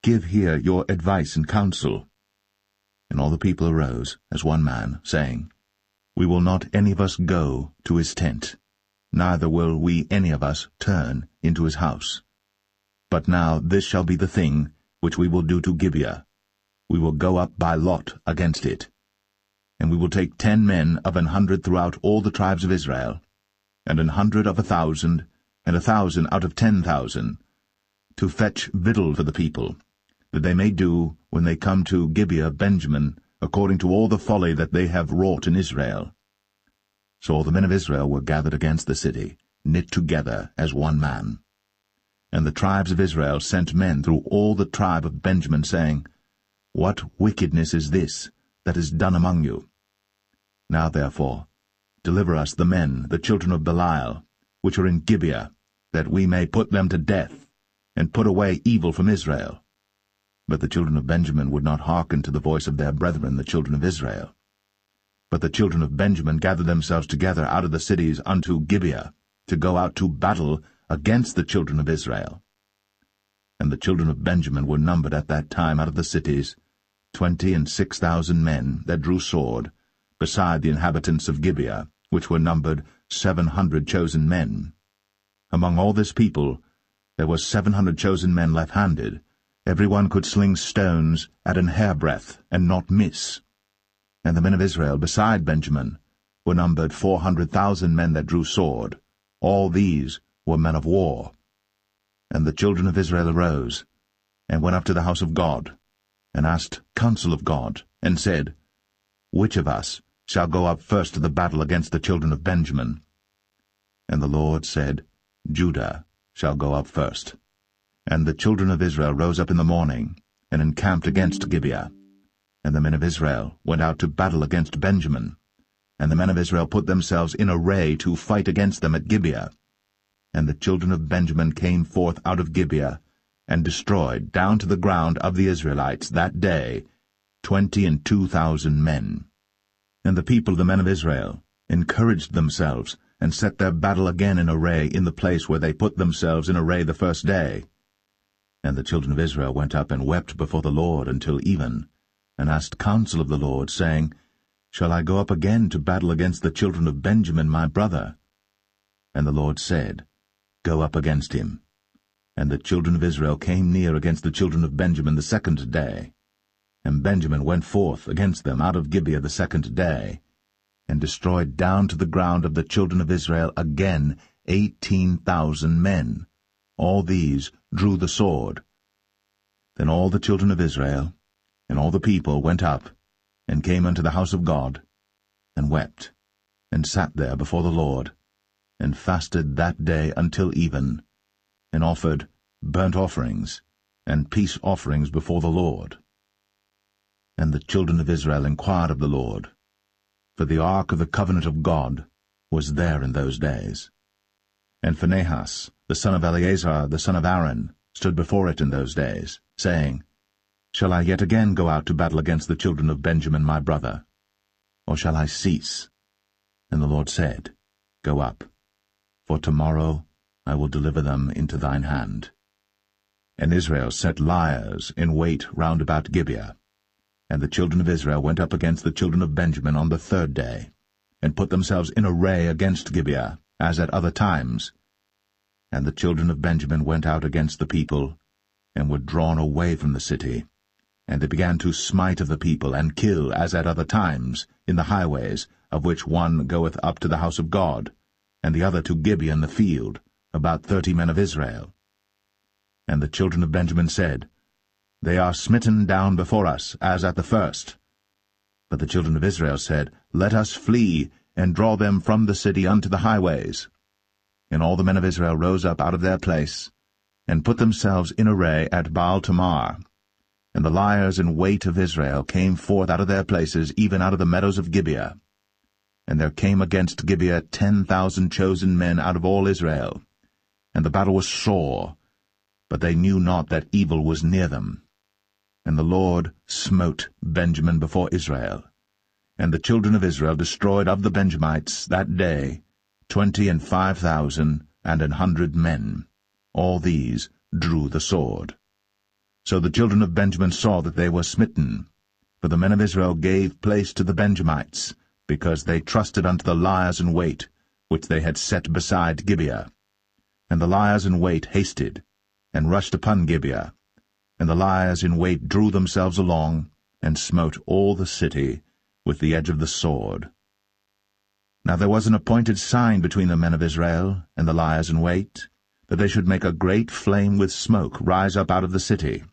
give here your advice and counsel. And all the people arose as one man, saying, We will not any of us go to his tent, neither will we any of us turn into his house. But now this shall be the thing which we will do to Gibeah. We will go up by lot against it. And we will take 10 men of 100 throughout all the tribes of Israel, and 100 of 1,000, and 1,000 out of 10,000, to fetch victual for the people, that they may do, when they come to Gibeah of Benjamin, according to all the folly that they have wrought in Israel. So all the men of Israel were gathered against the city, knit together as one man. And the tribes of Israel sent men through all the tribe of Benjamin, saying, What wickedness is this that is done among you? Now therefore, deliver us the men, the children of Belial, which are in Gibeah, that we may put them to death, and put away evil from Israel. But the children of Benjamin would not hearken to the voice of their brethren, the children of Israel. But the children of Benjamin gathered themselves together out of the cities unto Gibeah, to go out to battle against the children of Israel. And the children of Benjamin were numbered at that time out of the cities 26,000 men that drew sword, beside the inhabitants of Gibeah, which were numbered 700 chosen men. Among all this people there was 700 chosen men left-handed. Every one could sling stones at an hairbreadth, and not miss. And the men of Israel beside Benjamin were numbered 400,000 men that drew sword. All these were men of war. And the children of Israel arose, and went up to the house of God, and asked counsel of God, and said, Which of us shall go up first to the battle against the children of Benjamin? And the Lord said, Judah shall go up first. And the children of Israel rose up in the morning, and encamped against Gibeah. And the men of Israel went out to battle against Benjamin. And the men of Israel put themselves in array to fight against them at Gibeah. And the children of Benjamin came forth out of Gibeah, and destroyed down to the ground of the Israelites that day 22,000 men. And the people, the men of Israel, encouraged themselves, and set their battle again in array in the place where they put themselves in array the first day. And the children of Israel went up and wept before the Lord until even, and asked counsel of the Lord, saying, Shall I go up again to battle against the children of Benjamin my brother? And the Lord said, Go up against him. And the children of Israel came near against the children of Benjamin the second day. And Benjamin went forth against them out of Gibeah the second day, and destroyed down to the ground of the children of Israel again 18,000 men. All these drew the sword. Then all the children of Israel and all the people went up, and came unto the house of God, and wept, and sat there before the Lord, and fasted that day until even, and offered burnt offerings and peace offerings before the Lord. And the children of Israel inquired of the Lord, for the ark of the covenant of God was there in those days. And Phinehas, the son of Eleazar, the son of Aaron, stood before it in those days, saying, Shall I yet again go out to battle against the children of Benjamin my brother? Or shall I cease? And the Lord said, Go up, for tomorrow I will deliver them into thine hand. And Israel set liers in wait round about Gibeah. And the children of Israel went up against the children of Benjamin on the third day, and put themselves in array against Gibeah, as at other times. And the children of Benjamin went out against the people, and were drawn away from the city. And they began to smite of the people, and kill, as at other times, in the highways, of which one goeth up to the house of God, and the other to Gibeah in the field, about 30 men of Israel. And the children of Benjamin said, They are smitten down before us, as at the first. But the children of Israel said, Let us flee, and draw them from the city unto the highways. And all the men of Israel rose up out of their place, and put themselves in array at Baal-Tamar. And the liers in wait of Israel came forth out of their places, even out of the meadows of Gibeah. And there came against Gibeah 10,000 chosen men out of all Israel. And the battle was sore, but they knew not that evil was near them. And the Lord smote Benjamin before Israel. And the children of Israel destroyed of the Benjamites that day 25,000 and 100 men. All these drew the sword. So the children of Benjamin saw that they were smitten, for the men of Israel gave place to the Benjamites, because they trusted unto the liers in wait, which they had set beside Gibeah. And the liers in wait hasted, and rushed upon Gibeah. And the liers in wait drew themselves along, and smote all the city with the edge of the sword. Now there was an appointed sign between the men of Israel and the liers in wait, that they should make a great flame with smoke rise up out of the city.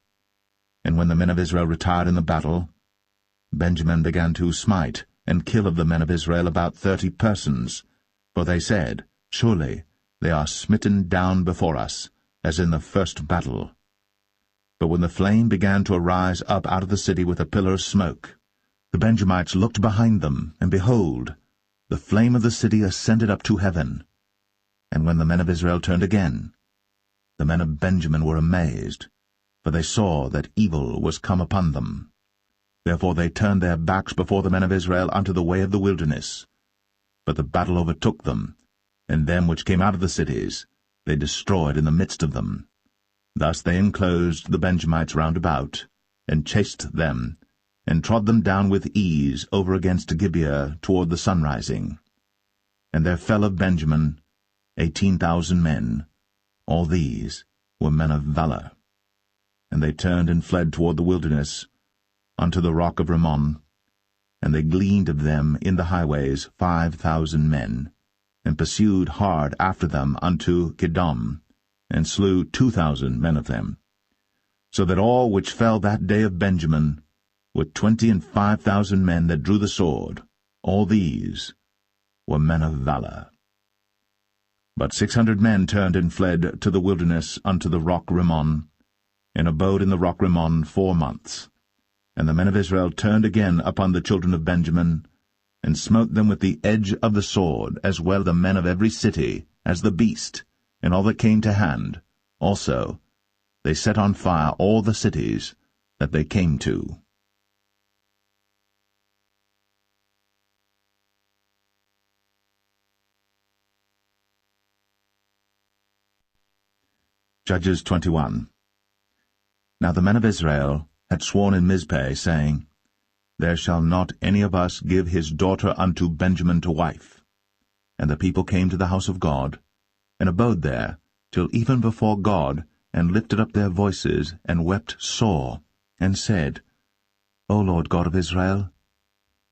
And when the men of Israel retired in the battle, Benjamin began to smite and kill of the men of Israel about 30 persons, for they said, Surely they are smitten down before us, as in the first battle. But when the flame began to arise up out of the city with a pillar of smoke, the Benjamites looked behind them, and behold, the flame of the city ascended up to heaven. And when the men of Israel turned again, the men of Benjamin were amazed, for they saw that evil was come upon them. Therefore they turned their backs before the men of Israel unto the way of the wilderness. But the battle overtook them, and them which came out of the cities they destroyed in the midst of them. Thus they enclosed the Benjamites round about, and chased them, and trod them down with ease over against Gibeah toward the sunrising. And there fell of Benjamin 18,000 men. All these were men of valor. And they turned and fled toward the wilderness, unto the rock of Rimmon. And they gleaned of them in the highways 5,000 men, and pursued hard after them unto Kidom, and slew 2,000 men of them. So that all which fell that day of Benjamin were 25,000 men that drew the sword. All these were men of valor. But 600 men turned and fled to the wilderness unto the rock Rimmon, and abode in the rock Rimmon 4 months. And the men of Israel turned again upon the children of Benjamin, and smote them with the edge of the sword, as well the men of every city as the beast, and all that came to hand. Also they set on fire all the cities that they came to. Judges 21. Now the men of Israel had sworn in Mizpeh, saying, There shall not any of us give his daughter unto Benjamin to wife. And the people came to the house of God, and abode there till even before God, and lifted up their voices, and wept sore, and said, O Lord God of Israel,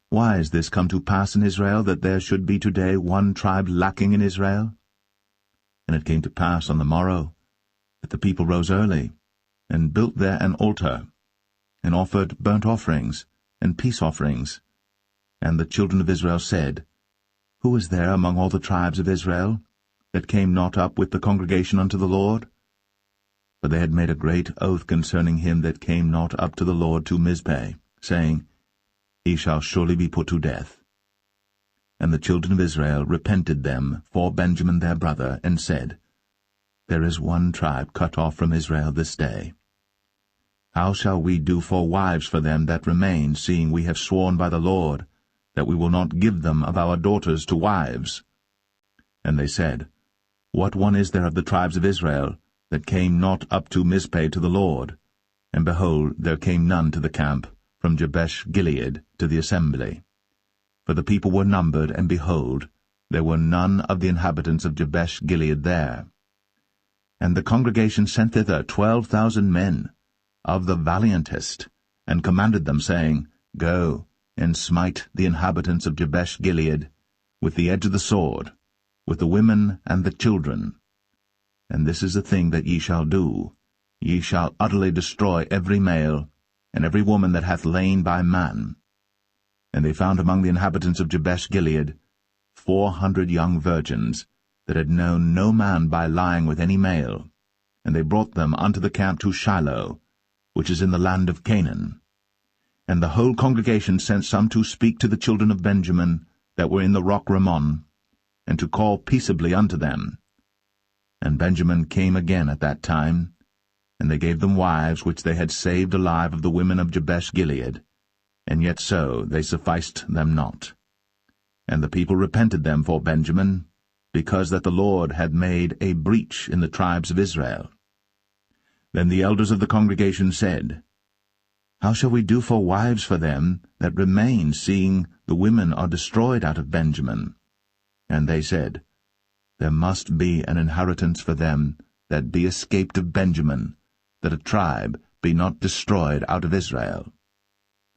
why is this come to pass in Israel, that there should be today one tribe lacking in Israel? And it came to pass on the morrow, that the people rose early, and built there an altar, and offered burnt offerings, and peace offerings. And the children of Israel said, Who is there among all the tribes of Israel, that came not up with the congregation unto the Lord? For they had made a great oath concerning him that came not up to the Lord to Mizpeh, saying, He shall surely be put to death. And the children of Israel repented them for Benjamin their brother, and said, There is one tribe cut off from Israel this day. How shall we do for wives for them that remain, seeing we have sworn by the Lord, that we will not give them of our daughters to wives? And they said, What one is there of the tribes of Israel, that came not up to Mizpeh to the Lord? And behold, there came none to the camp, from Jabesh-Gilead to the assembly. For the people were numbered, and behold, there were none of the inhabitants of Jabesh-Gilead there. And the congregation sent thither 12,000 men, of the valiantest, and commanded them, saying, Go, and smite the inhabitants of Jabesh-Gilead with the edge of the sword, with the women and the children. And this is the thing that ye shall do. Ye shall utterly destroy every male, and every woman that hath lain by man. And they found among the inhabitants of Jabesh-Gilead 400 young virgins, that had known no man by lying with any male. And they brought them unto the camp to Shiloh, which is in the land of Canaan. And the whole congregation sent some to speak to the children of Benjamin, that were in the rock Rimmon, and to call peaceably unto them. And Benjamin came again at that time, and they gave them wives which they had saved alive of the women of Jabesh-Gilead, and yet so they sufficed them not. And the people repented them for Benjamin, because that the Lord had made a breach in the tribes of Israel. Then the elders of the congregation said, How shall we do for wives for them that remain, seeing the women are destroyed out of Benjamin? And they said, There must be an inheritance for them that be escaped of Benjamin, that a tribe be not destroyed out of Israel.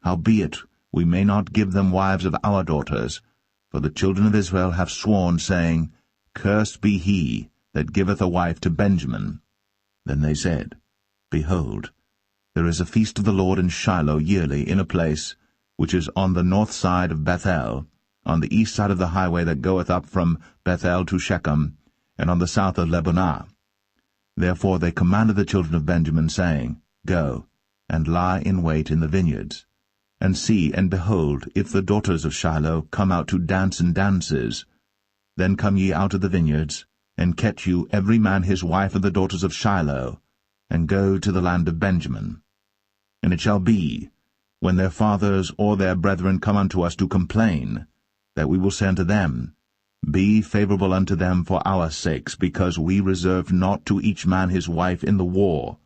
Howbeit we may not give them wives of our daughters, for the children of Israel have sworn, saying, Cursed be he that giveth a wife to Benjamin. Then they said, Behold, there is a feast of the Lord in Shiloh yearly, in a place which is on the north side of Bethel, on the east side of the highway that goeth up from Bethel to Shechem, and on the south of Lebonah. Therefore they commanded the children of Benjamin, saying, Go, and lie in wait in the vineyards, and see, and behold, if the daughters of Shiloh come out to dance in dances, then come ye out of the vineyards, and catch you every man his wife of the daughters of Shiloh, and go to the land of Benjamin. And it shall be, when their fathers or their brethren come unto us to complain, that we will say unto them, Be favorable unto them for our sakes, because we reserved not to each man his wife in the war,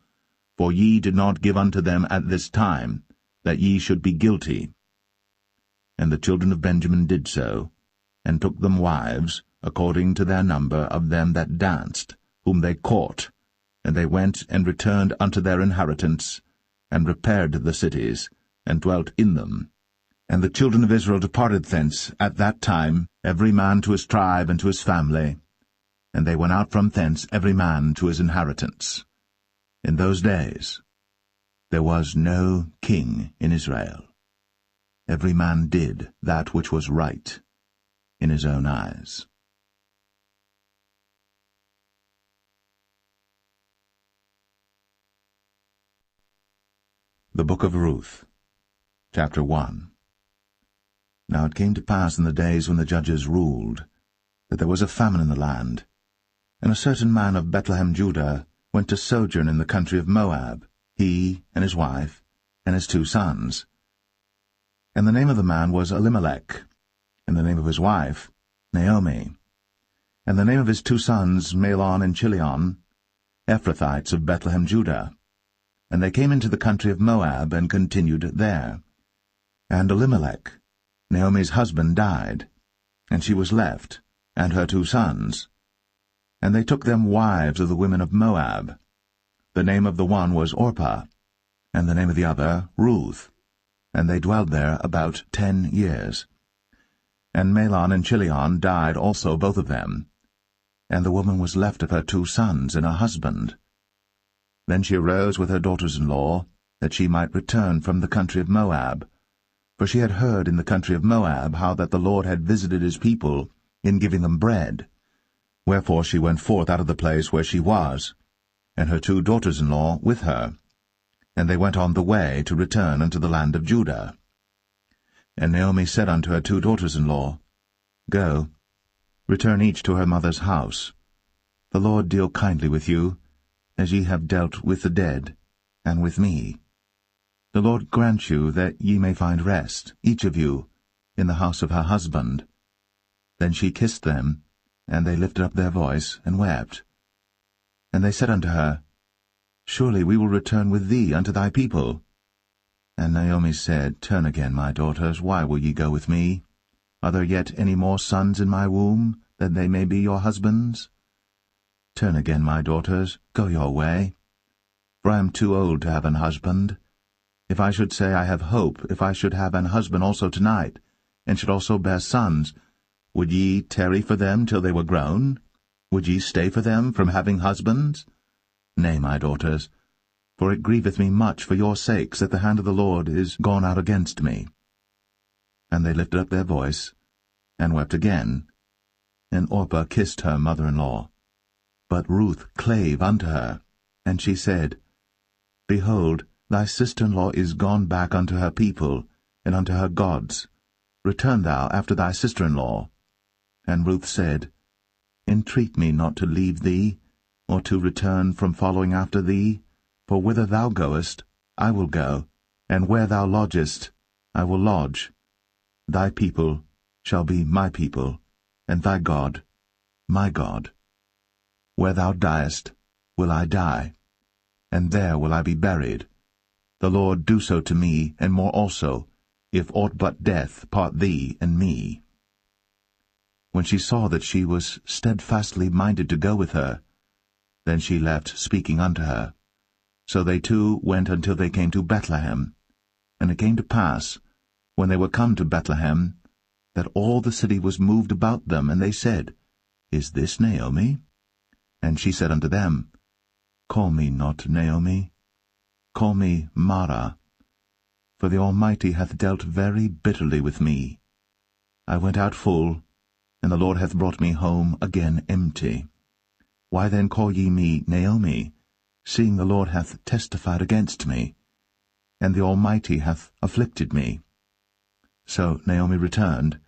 for ye did not give unto them at this time, that ye should be guilty. And the children of Benjamin did so, and took them wives, according to their number of them that danced, whom they caught, and they went and returned unto their inheritance, and repaired the cities, and dwelt in them. And the children of Israel departed thence at that time, every man to his tribe and to his family, and they went out from thence every man to his inheritance. In those days there was no king in Israel. Every man did that which was right in his own eyes. The Book of Ruth, Chapter 1. Now it came to pass in the days when the judges ruled, that there was a famine in the land, and a certain man of Bethlehem, Judah, went to sojourn in the country of Moab, he and his wife, and his 2 sons. And the name of the man was Elimelech, and the name of his wife Naomi, and the name of his 2 sons Mahlon and Chilion, Ephrathites of Bethlehem, Judah. And they came into the country of Moab, and continued there. And Elimelech, Naomi's husband, died, and she was left, and her 2 sons. And they took them wives of the women of Moab. The name of the one was Orpah, and the name of the other Ruth. And they dwelled there about 10 years. And Mahlon and Chilion died also, both of them. And the woman was left of her 2 sons and her husband. Then she arose with her daughters-in-law, that she might return from the country of Moab. For she had heard in the country of Moab how that the Lord had visited his people in giving them bread. Wherefore she went forth out of the place where she was, and her 2 daughters-in-law with her. And they went on the way to return unto the land of Judah. And Naomi said unto her 2 daughters-in-law, Go, return each to her mother's house. The Lord deal kindly with you, as ye have dealt with the dead, and with me. The Lord grant you that ye may find rest, each of you, in the house of her husband. Then she kissed them, and they lifted up their voice, and wept. And they said unto her, Surely we will return with thee unto thy people. And Naomi said, Turn again, my daughters, why will ye go with me? Are there yet any more sons in my womb, that they may be your husbands? Turn again, my daughters, go your way. For I am too old to have an husband. If I should say I have hope, if I should have an husband also tonight, and should also bear sons, would ye tarry for them till they were grown? Would ye stay for them from having husbands? Nay, my daughters, for it grieveth me much for your sakes that the hand of the Lord is gone out against me. And they lifted up their voice, and wept again. And Orpah kissed her mother-in-law. But Ruth clave unto her, and she said, Behold, thy sister-in-law is gone back unto her people, and unto her gods. Return thou after thy sister-in-law. And Ruth said, Entreat me not to leave thee, or to return from following after thee, for whither thou goest, I will go, and where thou lodgest, I will lodge. Thy people shall be my people, and thy God, my God. Where thou diest, will I die, and there will I be buried. The Lord do so to me, and more also, if aught but death part thee and me. When she saw that she was steadfastly minded to go with her, then she left speaking unto her. So they 2 went until they came to Bethlehem. And it came to pass, when they were come to Bethlehem, that all the city was moved about them, and they said, Is this Naomi? And she said unto them, Call me not Naomi, call me Mara, for the Almighty hath dealt very bitterly with me. I went out full, and the Lord hath brought me home again empty. Why then call ye me Naomi, seeing the Lord hath testified against me, and the Almighty hath afflicted me? So Naomi returned,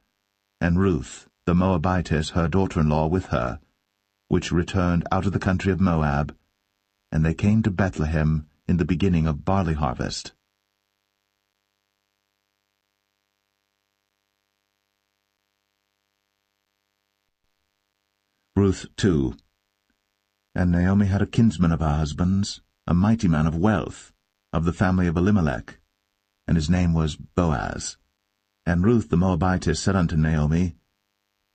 and Ruth the Moabitess her daughter-in-law with her, which returned out of the country of Moab, and they came to Bethlehem in the beginning of barley harvest. Ruth 2. And Naomi had a kinsman of her husband's, a mighty man of wealth, of the family of Elimelech, and his name was Boaz. And Ruth the Moabitess said unto Naomi,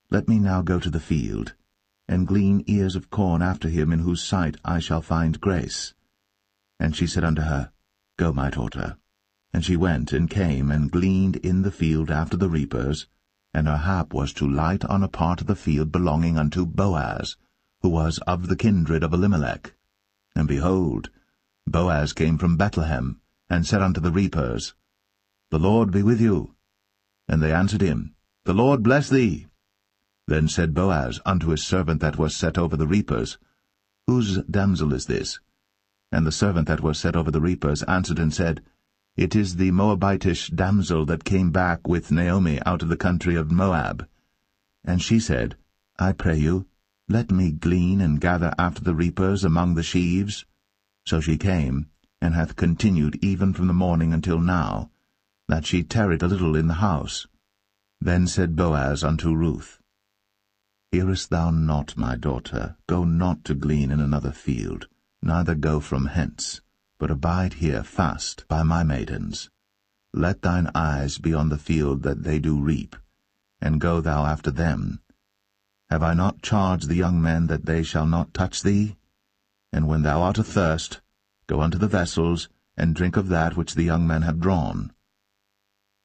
Let me now go to the field, and glean ears of corn after him in whose sight I shall find grace. And she said unto her, Go, my daughter. And she went, and came, and gleaned in the field after the reapers, and her hap was to light on a part of the field belonging unto Boaz, who was of the kindred of Elimelech. And behold, Boaz came from Bethlehem, and said unto the reapers, The Lord be with you. And they answered him, The Lord bless thee. Then said Boaz unto his servant that was set over the reapers, Whose damsel is this? And the servant that was set over the reapers answered and said, It is the Moabitish damsel that came back with Naomi out of the country of Moab. And she said, I pray you, let me glean and gather after the reapers among the sheaves. So she came, and hath continued even from the morning until now, that she tarried a little in the house. Then said Boaz unto Ruth, Hearest thou not, my daughter? Go not to glean in another field. neither go from hence, but abide here fast by my maidens. Let thine eyes be on the field that they do reap, and go thou after them. Have I not charged the young men that they shall not touch thee? And when thou art athirst, go unto the vessels, and drink of that which the young men have drawn.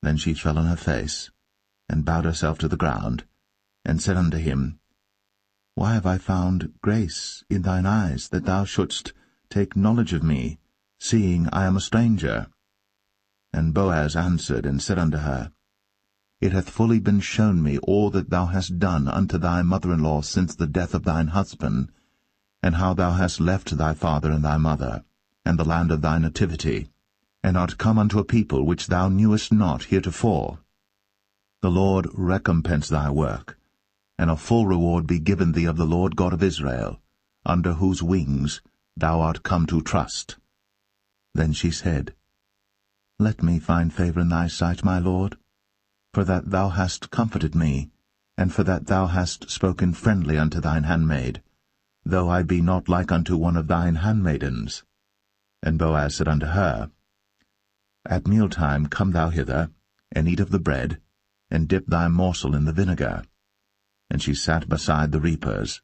Then she fell on her face, and bowed herself to the ground, and said unto him, Why have I found grace in thine eyes, that thou shouldst take knowledge of me, seeing I am a stranger? And Boaz answered and said unto her, It hath fully been shown me all that thou hast done unto thy mother-in-law since the death of thine husband, and how thou hast left thy father and thy mother, and the land of thy nativity, and art come unto a people which thou knewest not heretofore. The Lord recompense thy work, and a full reward be given thee of the Lord God of Israel, under whose wings thou art come to trust. Then she said, Let me find favour in thy sight, my Lord, for that thou hast comforted me, and for that thou hast spoken friendly unto thine handmaid, though I be not like unto one of thine handmaidens. And Boaz said unto her, At mealtime come thou hither, and eat of the bread, and dip thy morsel in the vinegar. And she sat beside the reapers,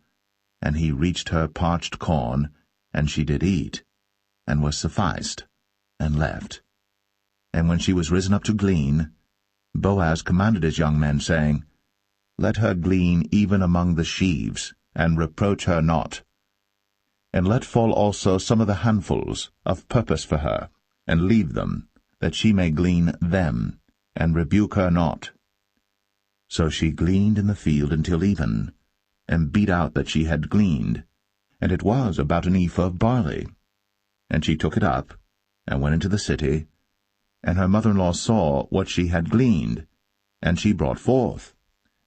and he reached her parched corn, and she did eat, and was sufficed, and left. And when she was risen up to glean, Boaz commanded his young men, saying, Let her glean even among the sheaves, and reproach her not. And let fall also some of the handfuls of purpose for her, and leave them, that she may glean them, and rebuke her not. So she gleaned in the field until even, and beat out that she had gleaned, and it was about an ephah of barley. And she took it up, and went into the city, and her mother-in-law saw what she had gleaned, and she brought forth,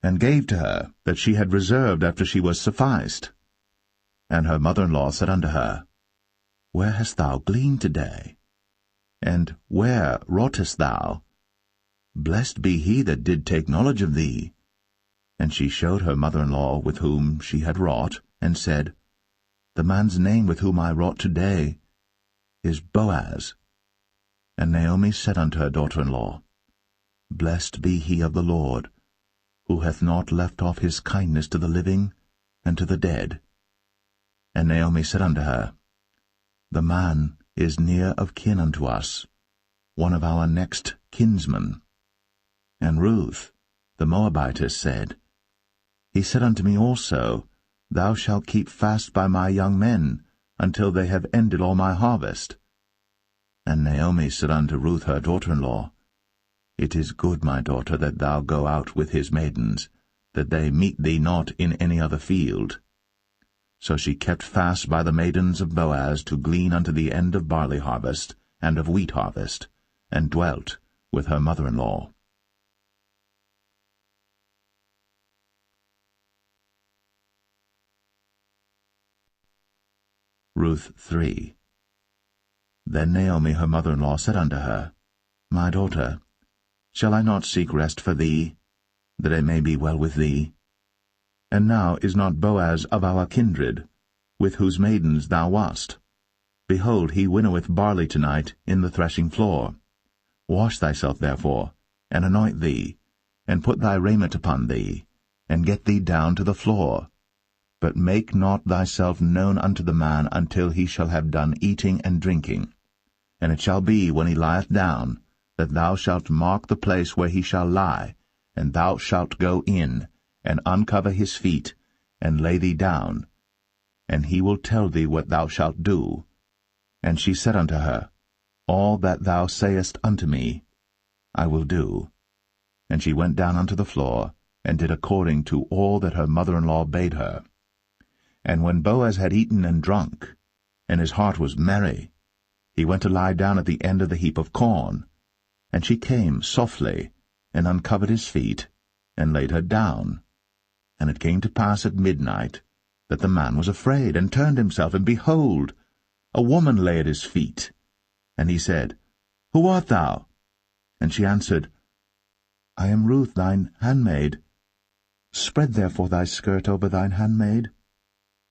and gave to her that she had reserved after she was sufficed. And her mother-in-law said unto her, Where hast thou gleaned today? And where wroughtest thou? Blessed be he that did take knowledge of thee. And she showed her mother-in-law with whom she had wrought, and said, The man's name with whom I wrought today is Boaz. And Naomi said unto her daughter-in-law, Blessed be he of the Lord, who hath not left off his kindness to the living and to the dead. And Naomi said unto her, The man is near of kin unto us, one of our next kinsmen. And Ruth, the Moabitess, said, He said unto me also, Thou shalt keep fast by my young men, until they have ended all my harvest. And Naomi said unto Ruth her daughter-in-law, It is good, my daughter, that thou go out with his maidens, that they meet thee not in any other field. So she kept fast by the maidens of Boaz to glean unto the end of barley harvest and of wheat harvest, and dwelt with her mother-in-law. Ruth 3. Then Naomi her mother-in-law said unto her, My daughter, shall I not seek rest for thee, that it may be well with thee? And now is not Boaz of our kindred, with whose maidens thou wast? Behold, he winnoweth barley tonight in the threshing floor. Wash thyself therefore, and anoint thee, and put thy raiment upon thee, and get thee down to the floor. But make not thyself known unto the man until he shall have done eating and drinking. And it shall be, when he lieth down, that thou shalt mark the place where he shall lie, and thou shalt go in, and uncover his feet, and lay thee down, and he will tell thee what thou shalt do. And she said unto her, All that thou sayest unto me, I will do. And she went down unto the floor, and did according to all that her mother-in-law bade her. And when Boaz had eaten and drunk, and his heart was merry, he went to lie down at the end of the heap of corn. And she came softly, and uncovered his feet, and laid her down. And it came to pass at midnight, that the man was afraid, and turned himself, and behold, a woman lay at his feet. And he said, Who art thou? And she answered, I am Ruth thine handmaid. Spread therefore thy skirt over thine handmaid,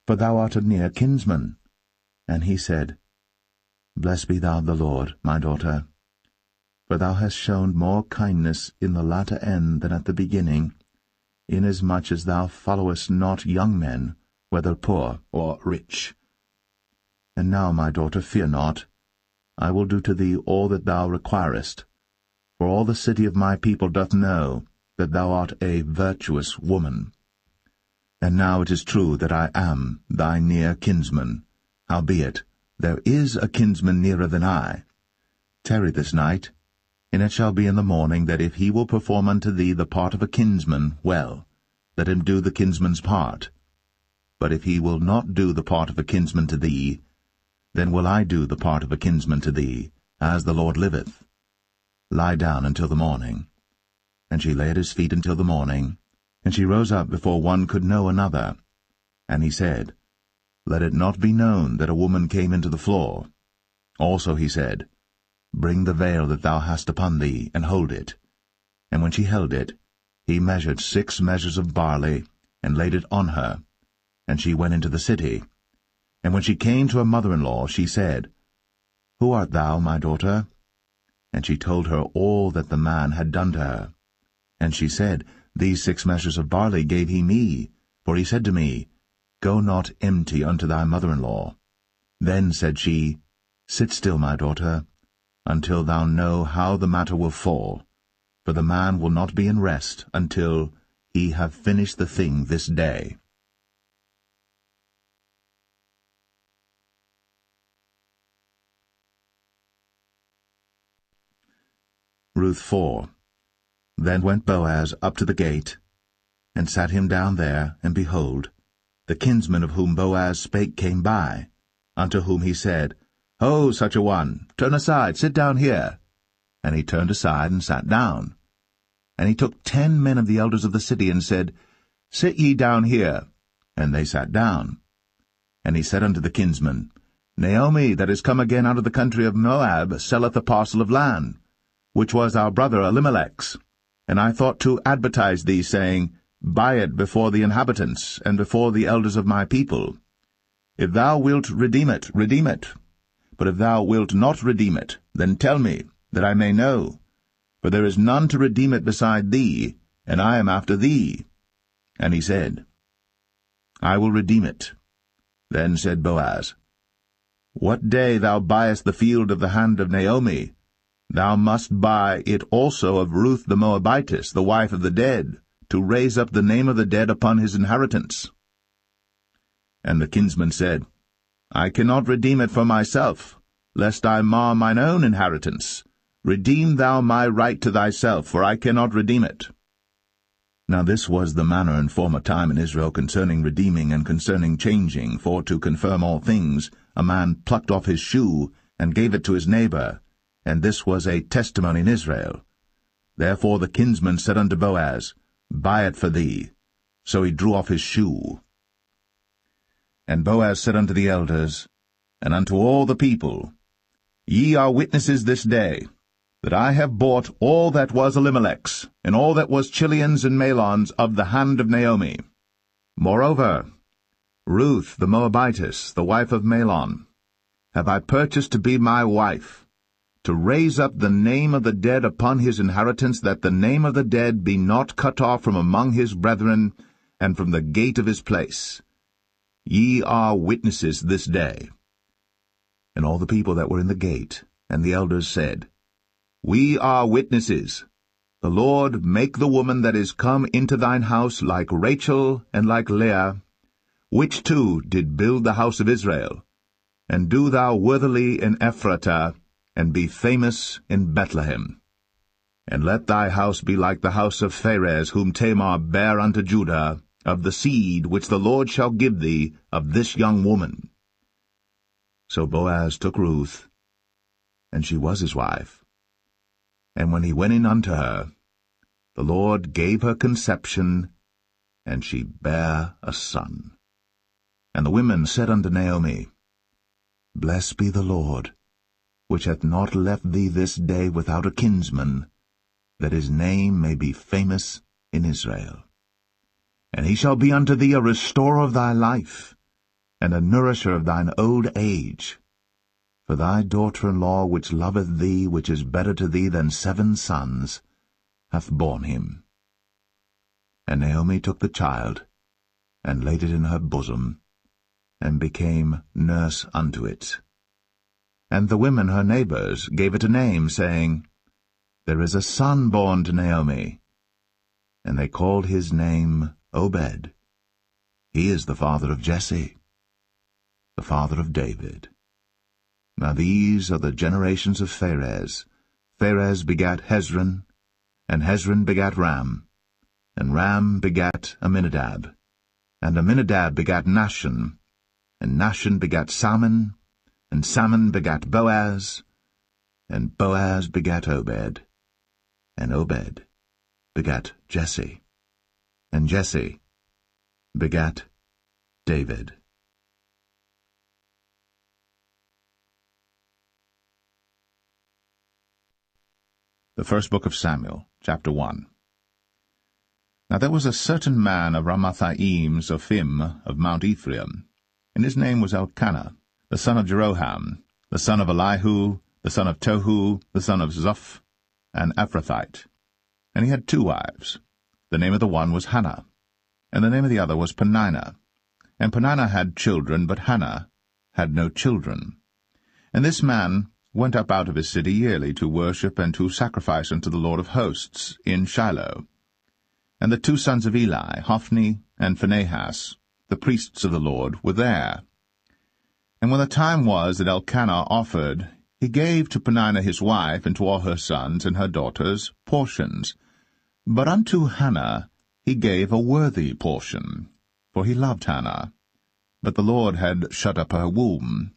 for thou art a near kinsman. And he said, Blessed be thou of the Lord, my daughter, for thou hast shown more kindness in the latter end than at the beginning, inasmuch as thou followest not young men, whether poor or rich. And now, my daughter, fear not. I will do to thee all that thou requirest, for all the city of my people doth know that thou art a virtuous woman. And now it is true that I am thy near kinsman. Howbeit, there is a kinsman nearer than I. Tarry this night, and it shall be in the morning that if he will perform unto thee the part of a kinsman, well, let him do the kinsman's part. But if he will not do the part of a kinsman to thee, then will I do the part of a kinsman to thee, as the Lord liveth. Lie down until the morning. And she lay at his feet until the morning, and she rose up before one could know another. And he said, Let it not be known that a woman came into the floor. Also he said, Bring the veil that thou hast upon thee, and hold it. And when she held it, he measured 6 measures of barley, and laid it on her. And she went into the city. And when she came to her mother-in-law, she said, Who art thou, my daughter? And she told her all that the man had done to her. And she said, These 6 measures of barley gave he me, for he said to me, Go not empty unto thy mother-in-law. Then said she, Sit still, my daughter, until thou know how the matter will fall, for the man will not be in rest until he have finished the thing this day. Ruth 4. Then went Boaz up to the gate, and sat him down there, and behold, the kinsman of whom Boaz spake came by, unto whom he said, Ho, such a one, turn aside, sit down here. And he turned aside, and sat down. And he took 10 men of the elders of the city, and said, Sit ye down here. And they sat down. And he said unto the kinsman, Naomi, that is come again out of the country of Moab, selleth a parcel of land, which was our brother Elimelech's. And I thought to advertise thee, saying, Buy it before the inhabitants, and before the elders of my people. If thou wilt redeem it, redeem it. But if thou wilt not redeem it, then tell me, that I may know. For there is none to redeem it beside thee, and I am after thee. And he said, I will redeem it. Then said Boaz, What day thou buyest the field of the hand of Naomi, thou must buy it also of Ruth the Moabitess, the wife of the dead, to raise up the name of the dead upon his inheritance. And the kinsman said, I cannot redeem it for myself, lest I mar mine own inheritance. Redeem thou my right to thyself, for I cannot redeem it. Now this was the manner in former time in Israel concerning redeeming and concerning changing, for to confirm all things, a man plucked off his shoe, and gave it to his neighbor, and this was a testimony in Israel. Therefore the kinsman said unto Boaz, Buy it for thee. So he drew off his shoe. And Boaz said unto the elders, and unto all the people, Ye are witnesses this day, that I have bought all that was Elimelech's, and all that was Chilion's and Mahlon's of the hand of Naomi. Moreover, Ruth the Moabitess, the wife of Mahlon, have I purchased to be my wife, to raise up the name of the dead upon his inheritance, that the name of the dead be not cut off from among his brethren, and from the gate of his place. Ye are witnesses this day. And all the people that were in the gate, and the elders said, We are witnesses. The Lord make the woman that is come into thine house like Rachel and like Leah, which two did build the house of Israel, and do thou worthily in Ephratah, and be famous in Bethlehem. And let thy house be like the house of Pharez, whom Tamar bare unto Judah, of the seed which the Lord shall give thee of this young woman. So Boaz took Ruth, and she was his wife. And when he went in unto her, the Lord gave her conception, and she bare a son. And the women said unto Naomi, Blessed be the Lord, which hath not left thee this day without a kinsman, that his name may be famous in Israel. And he shall be unto thee a restorer of thy life, and a nourisher of thine old age. For thy daughter-in-law, which loveth thee, which is better to thee than 7 sons, hath borne him. And Naomi took the child, and laid it in her bosom, and became nurse unto it. And the women her neighbours gave it a name, saying, There is a son born to Naomi. And they called his name Obed. He is the father of Jesse, the father of David. Now these are the generations of Pharez. Pharez begat Hezron, and Hezron begat Ram, and Ram begat Amminadab, and Amminadab begat Nahshon, and Nahshon begat Salmon, and Salmon begat Boaz, and Boaz begat Obed, and Obed begat Jesse, and Jesse begat David. The first book of Samuel, chapter 1. Now there was a certain man of Ramathaim Zophim of Mount Ephraim, and his name was Elkanah, the son of Jeroham, the son of Elihu, the son of Tohu, the son of Zoph, an Ephrathite. And he had 2 wives. The name of the one was Hannah, and the name of the other was Peninnah. And Peninnah had children, but Hannah had no children. And this man went up out of his city yearly to worship and to sacrifice unto the Lord of hosts in Shiloh. And the 2 sons of Eli, Hophni and Phinehas, the priests of the Lord, were there. And when the time was that Elkanah offered, he gave to Peninnah his wife and to all her sons and her daughters portions. But unto Hannah he gave a worthy portion, for he loved Hannah. But the Lord had shut up her womb.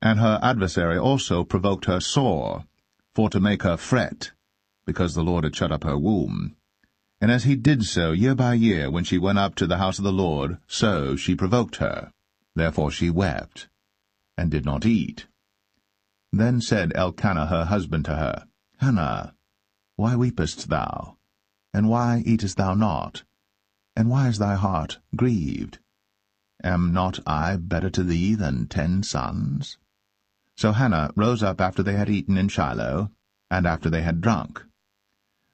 And her adversary also provoked her sore, for to make her fret, because the Lord had shut up her womb. And as he did so year by year, when she went up to the house of the Lord, so she provoked her. Therefore she wept, and did not eat. Then said Elkanah her husband to her, Hannah, why weepest thou? And why eatest thou not? And why is thy heart grieved? Am not I better to thee than 10 sons? So Hannah rose up after they had eaten in Shiloh, and after they had drunk.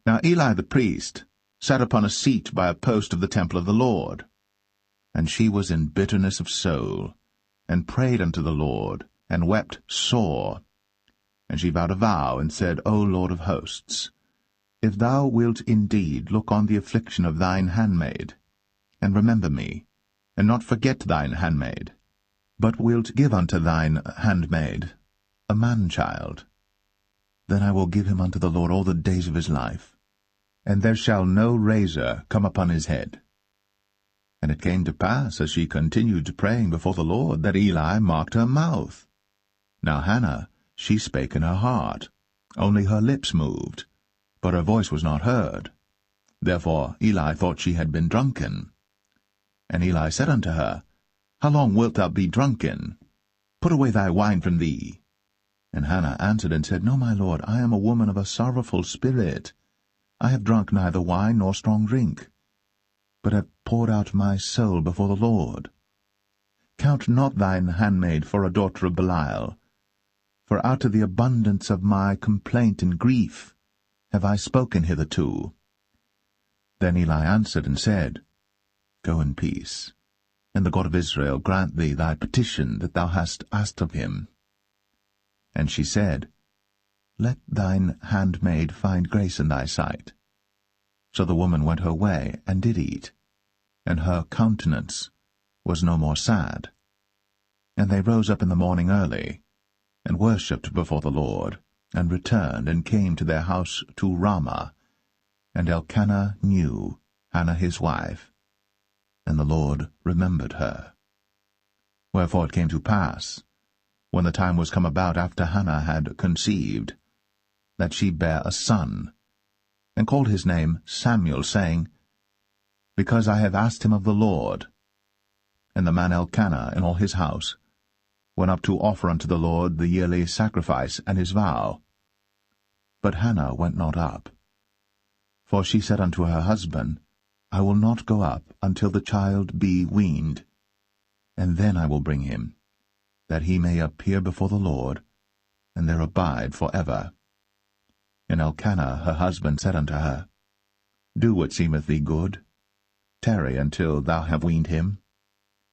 Now Eli the priest sat upon a seat by a post of the temple of the Lord. And she was in bitterness of soul, and prayed unto the Lord, and wept sore. And she vowed a vow, and said, O Lord of hosts, if thou wilt indeed look on the affliction of thine handmaid, and remember me, and not forget thine handmaid, but wilt give unto thine handmaid a man-child, then I will give him unto the Lord all the days of his life, and there shall no razor come upon his head. And it came to pass, as she continued praying before the Lord, that Eli marked her mouth. Now Hannah, she spake in her heart, only her lips moved, but her voice was not heard. Therefore Eli thought she had been drunken. And Eli said unto her, How long wilt thou be drunken? Put away thy wine from thee. And Hannah answered and said, No, my lord, I am a woman of a sorrowful spirit. I have drunk neither wine nor strong drink, but have poured out my soul before the Lord. Count not thine handmaid for a daughter of Belial, for out of the abundance of my complaint and grief have I spoken hitherto. Then Eli answered and said, Go in peace, and the God of Israel grant thee thy petition that thou hast asked of him. And she said, Let thine handmaid find grace in thy sight. So the woman went her way, and did eat, and her countenance was no more sad. And they rose up in the morning early, and worshipped before the Lord, and returned, and came to their house to Ramah. And Elkanah knew Hannah his wife, and the Lord remembered her. Wherefore it came to pass, when the time was come about after Hannah had conceived, that she bare a son, and called his name Samuel, saying, Because I have asked him of the Lord. And the man Elkanah and all his house went up to offer unto the Lord the yearly sacrifice and his vow. But Hannah went not up. For she said unto her husband, I will not go up until the child be weaned. and then I will bring him, that he may appear before the Lord, and there abide for ever. And Elkanah her husband said unto her, Do what seemeth thee good. Tarry until thou have weaned him.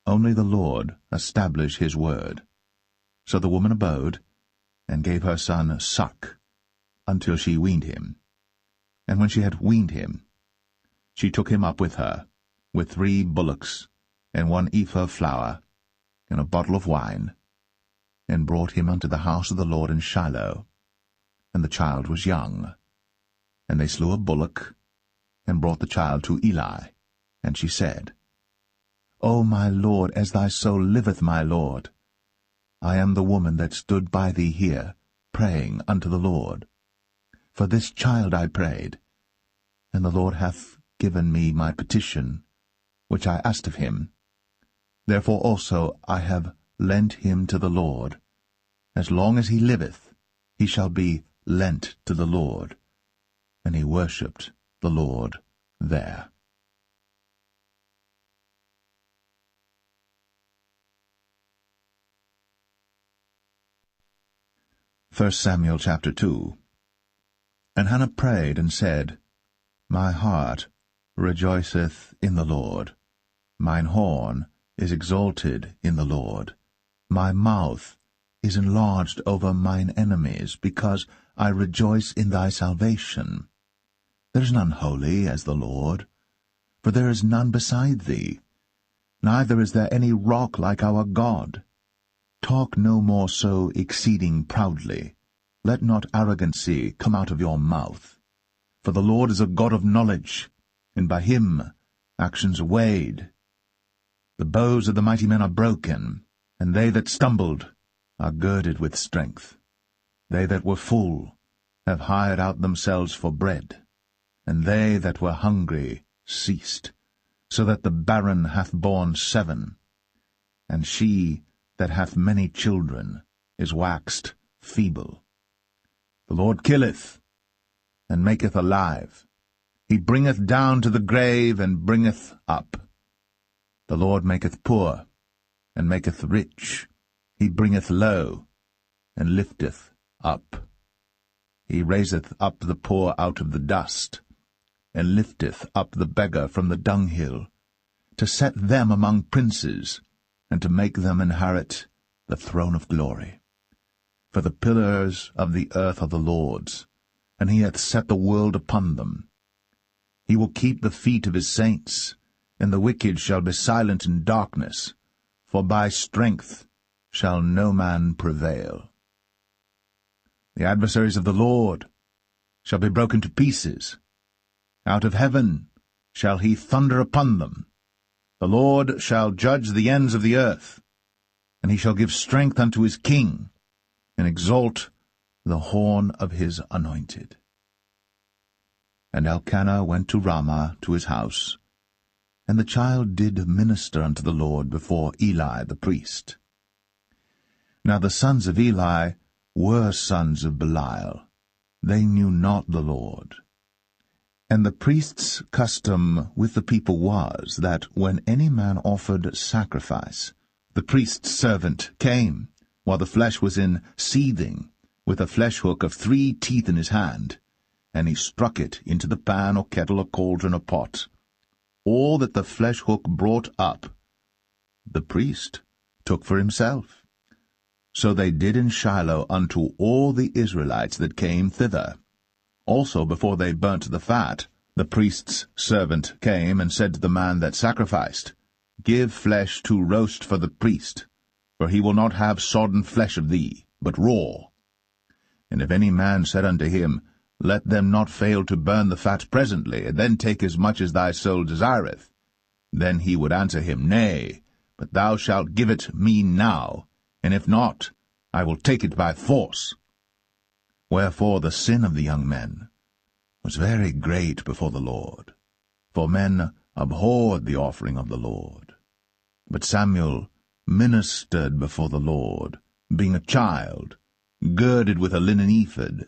Only the Lord establish his word. So the woman abode, and gave her son suck, until she weaned him. And when she had weaned him, she took him up with her, with 3 bullocks, and 1 ephah of flour, and a bottle of wine, and brought him unto the house of the Lord in Shiloh. And the child was young. And they slew a bullock, and brought the child to Eli. And she said, O my lord, as thy soul liveth, my lord, I am the woman that stood by thee here, praying unto the Lord. For this child I prayed, and the Lord hath given me my petition, which I asked of him. Therefore also I have lent him to the Lord. As long as he liveth, he shall be lent to the Lord. And he worshipped the Lord there. 1 Samuel chapter 2. And Hannah prayed and said, My heart rejoiceth in the Lord. Mine horn is exalted in the Lord. My mouth is enlarged over mine enemies, because I rejoice in thy salvation. There is none holy as the Lord, for there is none beside thee, neither is there any rock like our God. Talk no more so exceeding proudly. Let not arrogancy come out of your mouth. For the Lord is a God of knowledge, and by him actions are weighed. The bows of the mighty men are broken, and they that stumbled are girded with strength. They that were full have hired out themselves for bread, and they that were hungry ceased, so that the barren hath borne 7, and she that hath many children is waxed feeble. The Lord killeth, and maketh alive. He bringeth down to the grave, and bringeth up. The Lord maketh poor, and maketh rich. He bringeth low, and lifteth up. He raiseth up the poor out of the dust, and lifteth up the beggar from the dunghill, to set them among princes, and to make them inherit the throne of glory. For the pillars of the earth are the Lord's, and he hath set the world upon them. He will keep the feet of his saints, and the wicked shall be silent in darkness, for by strength shall no man prevail. The adversaries of the Lord shall be broken to pieces. Out of heaven shall he thunder upon them. The Lord shall judge the ends of the earth, and he shall give strength unto his king, and exalt the horn of his anointed. And Elkanah went to Ramah to his house, and the child did minister unto the Lord before Eli the priest. Now the sons of Eli were sons of Belial. They knew not the Lord. And the priest's custom with the people was, that when any man offered sacrifice, the priest's servant came, while the flesh was in seething, with a flesh hook of 3 teeth in his hand, and he struck it into the pan or kettle or cauldron or pot. All that the flesh hook brought up, the priest took for himself. So they did in Shiloh unto all the Israelites that came thither. Also before they burnt the fat, the priest's servant came and said to the man that sacrificed, Give flesh to roast for the priest, for he will not have sodden flesh of thee, but raw. And if any man said unto him, Let them not fail to burn the fat presently, and then take as much as thy soul desireth, then he would answer him, Nay, but thou shalt give it me now, and if not, I will take it by force. Wherefore the sin of the young men was very great before the Lord, for men abhorred the offering of the Lord. But Samuel ministered before the Lord, being a child, girded with a linen ephod.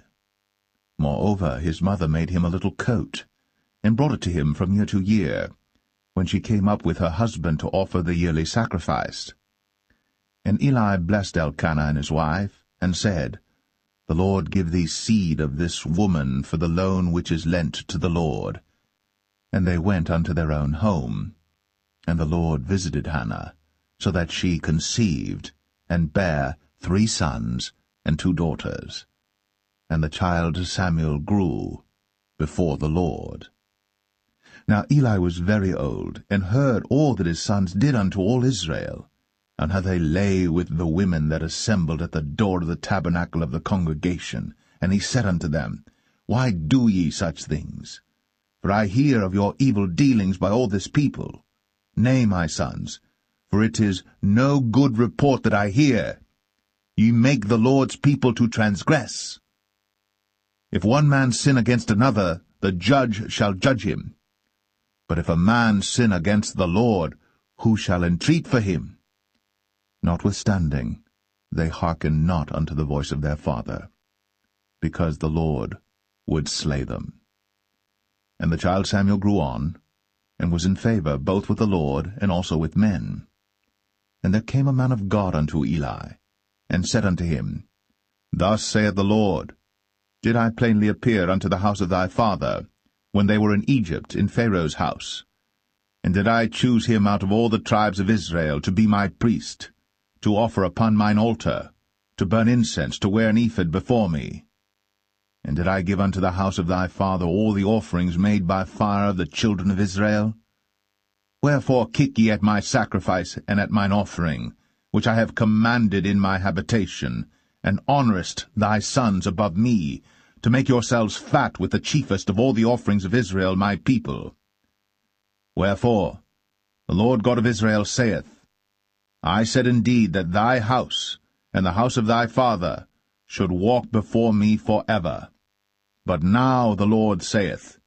Moreover, his mother made him a little coat, and brought it to him from year to year, when she came up with her husband to offer the yearly sacrifice. And Eli blessed Elkanah and his wife, and said, The Lord give thee seed of this woman for the loan which is lent to the Lord. And they went unto their own home. And the Lord visited Hannah, so that she conceived, and bare 3 sons and 2 daughters. And the child Samuel grew before the Lord. Now Eli was very old, and heard all that his sons did unto all Israel, and how they lay with the women that assembled at the door of the tabernacle of the congregation. And he said unto them, Why do ye such things? For I hear of your evil dealings by all this people. Nay, my sons, for it is no good report that I hear. Ye make the Lord's people to transgress. If one man sin against another, the judge shall judge him. But if a man sin against the Lord, who shall entreat for him? Notwithstanding, they hearkened not unto the voice of their father, because the Lord would slay them. And the child Samuel grew on, and was in favor both with the Lord and also with men. And there came a man of God unto Eli, and said unto him, Thus saith the Lord, Did I plainly appear unto the house of thy father, when they were in Egypt, in Pharaoh's house? And did I choose him out of all the tribes of Israel to be my priest, to offer upon mine altar, to burn incense, to wear an ephod before me? And did I give unto the house of thy father all the offerings made by fire of the children of Israel? Wherefore kick ye at my sacrifice and at mine offering, which I have commanded in my habitation, and honourest thy sons above me, to make yourselves fat with the chiefest of all the offerings of Israel my people? Wherefore the Lord God of Israel saith, I said indeed that thy house and the house of thy father should walk before me for ever. But now the Lord saith,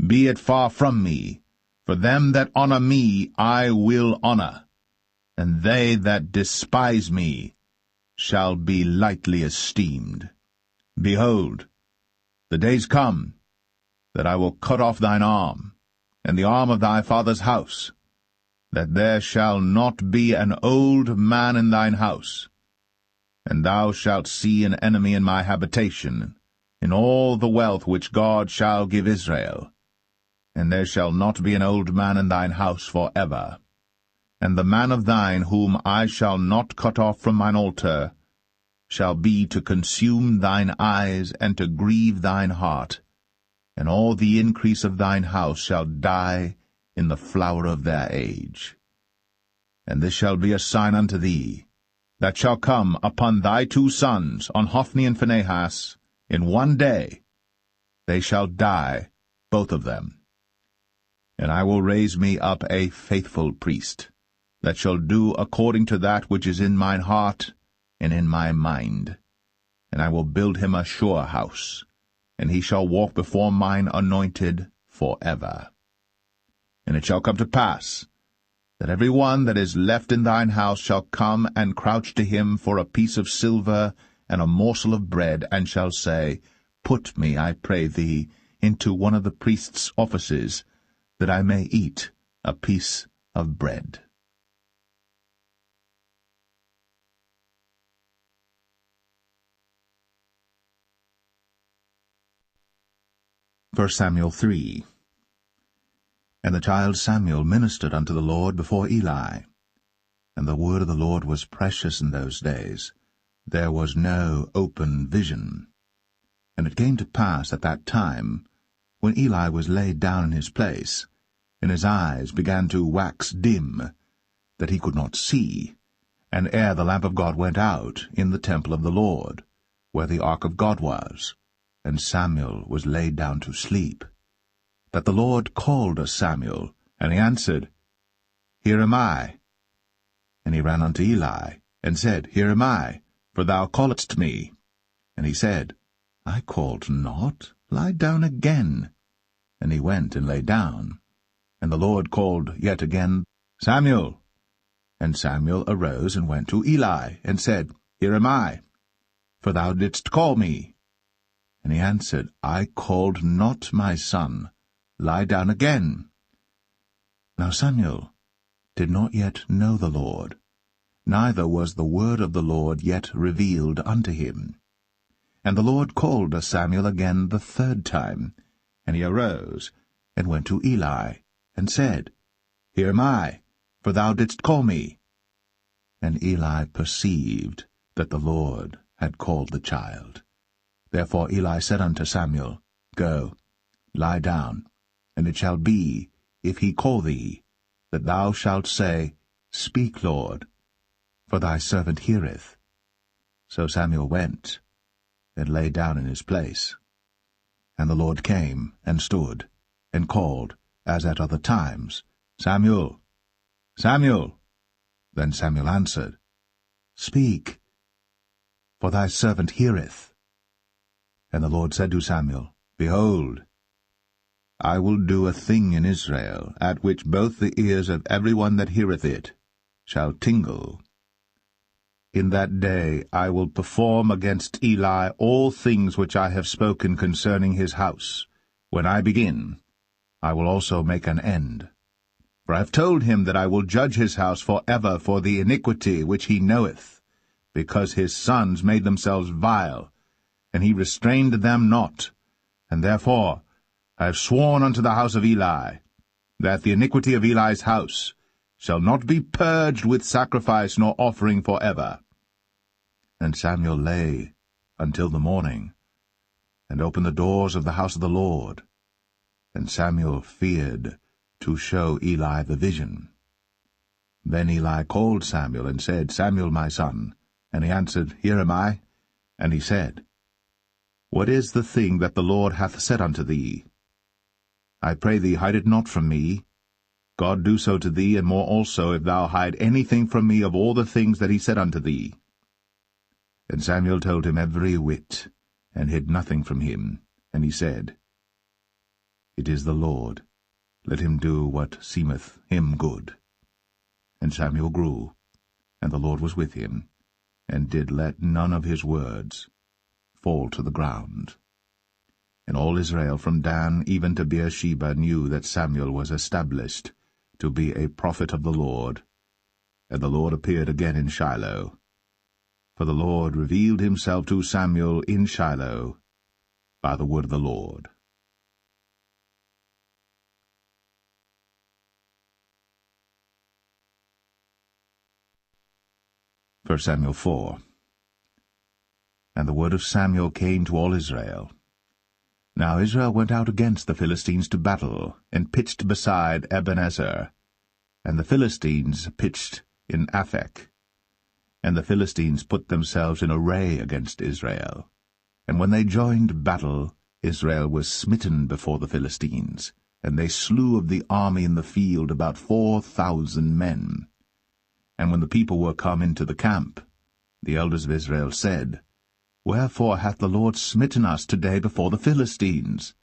Be it far from me, for them that honour me I will honour, and they that despise me shall be lightly esteemed. Behold, the days come that I will cut off thine arm, and the arm of thy father's house, that there shall not be an old man in thine house. And thou shalt see an enemy in my habitation, in all the wealth which God shall give Israel. And there shall not be an old man in thine house for ever. And the man of thine whom I shall not cut off from mine altar shall be to consume thine eyes and to grieve thine heart, and all the increase of thine house shall die in the flower of their age. And this shall be a sign unto thee, that shall come upon thy 2 sons, on Hophni and Phinehas, in one day. They shall die, both of them. And I will raise me up a faithful priest, that shall do according to that which is in mine heart and in my mind. And I will build him a sure house, and he shall walk before mine anointed for ever. And it shall come to pass, that every one that is left in thine house shall come and crouch to him for a piece of silver and a morsel of bread, and shall say, Put me, I pray thee, into one of the priest's offices, that I may eat a piece of bread. 1 Samuel 3. And the child Samuel ministered unto the Lord before Eli. And the word of the Lord was precious in those days. There was no open vision. And it came to pass at that time, when Eli was laid down in his place, and his eyes began to wax dim, that he could not see, and ere the lamp of God went out in the temple of the Lord, where the ark of God was, and Samuel was laid down to sleep, that the Lord called Samuel, and he answered, Here am I. And he ran unto Eli, and said, Here am I, for thou calledst me. And he said, I called not, lie down again. And he went and lay down. And the Lord called yet again, Samuel. And Samuel arose and went to Eli, and said, Here am I, for thou didst call me. And he answered, I called not, my son, lie down again. Now Samuel did not yet know the Lord, neither was the word of the Lord yet revealed unto him. And the Lord called Samuel again the third time, and he arose, and went to Eli, and said, Here am I, for thou didst call me. And Eli perceived that the Lord had called the child. Therefore Eli said unto Samuel, Go, lie down, and it shall be, if he call thee, that thou shalt say, Speak, Lord, for thy servant heareth. So Samuel went, and lay down in his place. And the Lord came, and stood, and called, as at other times, Samuel, Samuel. Then Samuel answered, Speak, for thy servant heareth. And the Lord said to Samuel, Behold, I will do a thing in Israel, at which both the ears of every one that heareth it shall tingle. In that day I will perform against Eli all things which I have spoken concerning his house. When I begin, I will also make an end. For I have told him that I will judge his house for ever for the iniquity which he knoweth, because his sons made themselves vile, and he restrained them not. And therefore I have sworn unto the house of Eli, that the iniquity of Eli's house shall not be purged with sacrifice nor offering for ever. And Samuel lay until the morning, and opened the doors of the house of the Lord. And Samuel feared to show Eli the vision. Then Eli called Samuel, and said, Samuel, my son. And he answered, Here am I. And he said, What is the thing that the Lord hath said unto thee? I pray thee, hide it not from me. God do so to thee, and more also, if thou hide anything from me of all the things that he said unto thee. And Samuel told him every whit, and hid nothing from him. And he said, It is the Lord. Let him do what seemeth him good. And Samuel grew, and the Lord was with him, and did let none of his words fall to the ground. And all Israel from Dan even to Beersheba knew that Samuel was established to be a prophet of the Lord. And the Lord appeared again in Shiloh. For the Lord revealed himself to Samuel in Shiloh by the word of the Lord. 1 Samuel 4. And the word of Samuel came to all Israel. Now Israel went out against the Philistines to battle, and pitched beside Ebenezer. And the Philistines pitched in Aphek. And the Philistines put themselves in array against Israel. And when they joined battle, Israel was smitten before the Philistines, and they slew of the army in the field about 4,000 men. And when the people were come into the camp, the elders of Israel said, Wherefore hath the Lord smitten us today before the Philistines?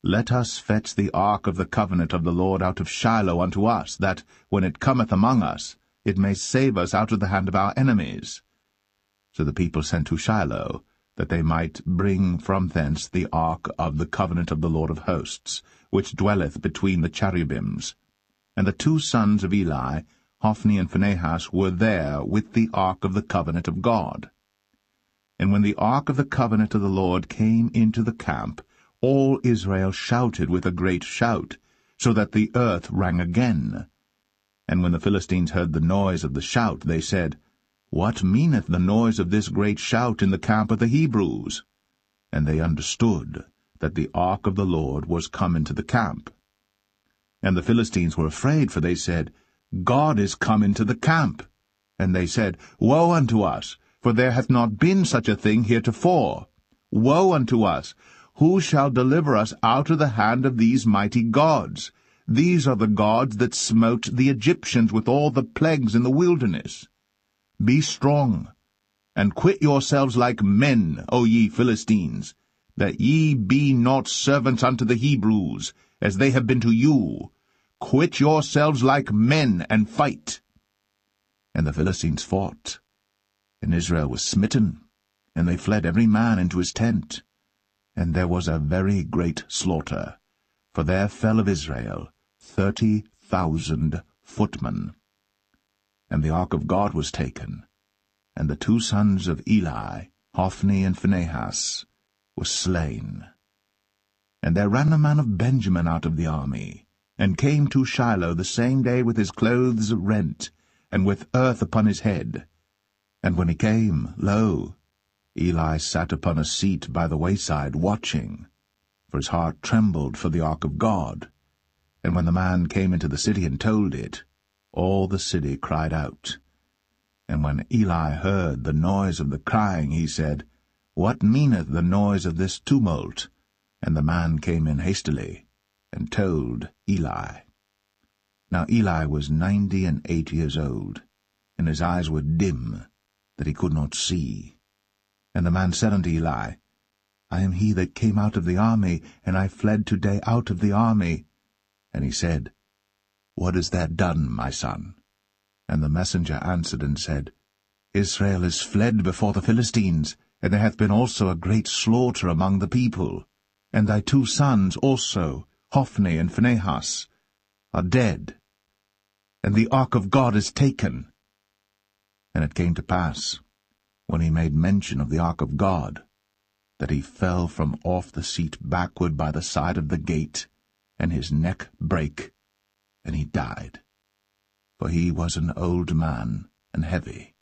Let us fetch the ark of the covenant of the Lord out of Shiloh unto us, that, when it cometh among us, it may save us out of the hand of our enemies. So the people sent to Shiloh, that they might bring from thence the ark of the covenant of the Lord of hosts, which dwelleth between the cherubims. And the two sons of Eli, Hophni and Phinehas, were there with the ark of the covenant of God. And when the ark of the covenant of the Lord came into the camp, all Israel shouted with a great shout, so that the earth rang again. And when the Philistines heard the noise of the shout, they said, What meaneth the noise of this great shout in the camp of the Hebrews? And they understood that the ark of the Lord was come into the camp. And the Philistines were afraid, for they said, God is come into the camp. And they said, Woe unto us, for there hath not been such a thing heretofore. Woe unto us! Who shall deliver us out of the hand of these mighty gods? These are the gods that smote the Egyptians with all the plagues in the wilderness. Be strong, and quit yourselves like men, O ye Philistines, that ye be not servants unto the Hebrews, as they have been to you. Quit yourselves like men, and fight. And the Philistines fought, and Israel was smitten, and they fled every man into his tent. And there was a very great slaughter, for there fell of Israel 30,000 footmen. And the ark of God was taken, and the 2 sons of Eli, Hophni and Phinehas, were slain. And there ran a man of Benjamin out of the army, and came to Shiloh the same day with his clothes rent, and with earth upon his head. And when he came, lo, Eli sat upon a seat by the wayside, watching, for his heart trembled for the ark of God. And when the man came into the city and told it, all the city cried out. And when Eli heard the noise of the crying, he said, What meaneth the noise of this tumult? And the man came in hastily, and told Eli. Now Eli was 98 years old, and his eyes were dim, that he could not see. And the man said unto Eli, I am he that came out of the army, and I fled today out of the army. And he said, What is that done, my son? And the messenger answered and said, Israel is fled before the Philistines, and there hath been also a great slaughter among the people. And thy 2 sons also, Hophni and Phinehas, are dead, and the ark of God is taken. And it came to pass, when he made mention of the ark of God, that he fell from off the seat backward by the side of the gate, and his neck brake, and he died. For he was an old man, and heavy,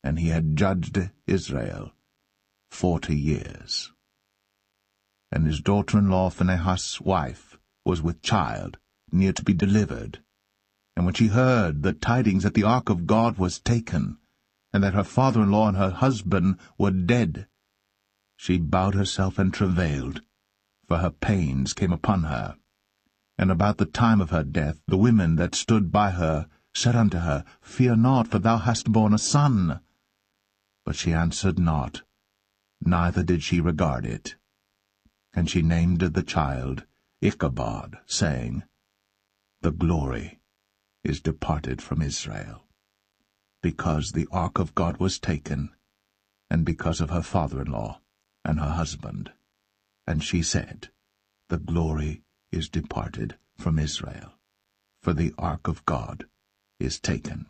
and he had judged Israel 40 years. And his daughter-in-law Phinehas' wife was with child, near to be delivered. And when she heard the tidings that the ark of God was taken, and that her father-in-law and her husband were dead, she bowed herself and travailed, for her pains came upon her. And about the time of her death the women that stood by her said unto her, Fear not, for thou hast borne a son. But she answered not, neither did she regard it. And she named the child Ichabod, saying, The glory is departed from Israel, because the ark of God was taken, and because of her father-in-law and her husband. And she said, The glory is departed from Israel, for the ark of God is taken.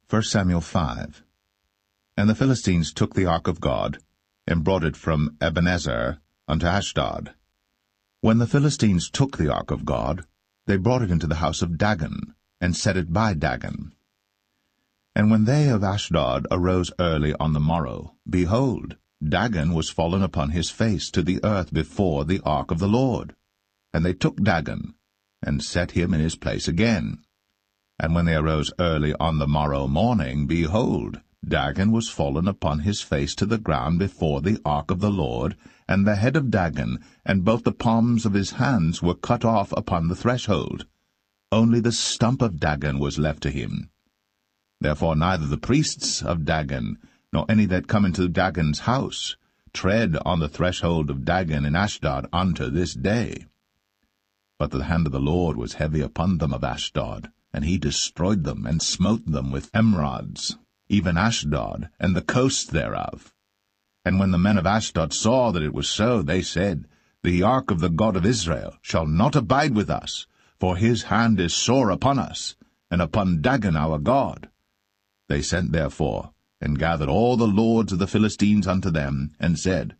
First Samuel 5. And the Philistines took the ark of God, and brought it from Ebenezer unto Ashdod. When the Philistines took the ark of God, they brought it into the house of Dagon, and set it by Dagon. And when they of Ashdod arose early on the morrow, behold, Dagon was fallen upon his face to the earth before the ark of the Lord. And they took Dagon, and set him in his place again. And when they arose early on the morrow morning, behold, Dagon was fallen upon his face to the ground before the ark of the Lord, and the head of Dagon and both the palms of his hands were cut off upon the threshold. Only the stump of Dagon was left to him. Therefore neither the priests of Dagon, nor any that come into Dagon's house, tread on the threshold of Dagon in Ashdod unto this day. But the hand of the Lord was heavy upon them of Ashdod, and he destroyed them, and smote them with emerods, even Ashdod, and the coast thereof. And when the men of Ashdod saw that it was so, they said, The ark of the God of Israel shall not abide with us, for his hand is sore upon us, and upon Dagon our God. They sent therefore, and gathered all the lords of the Philistines unto them, and said,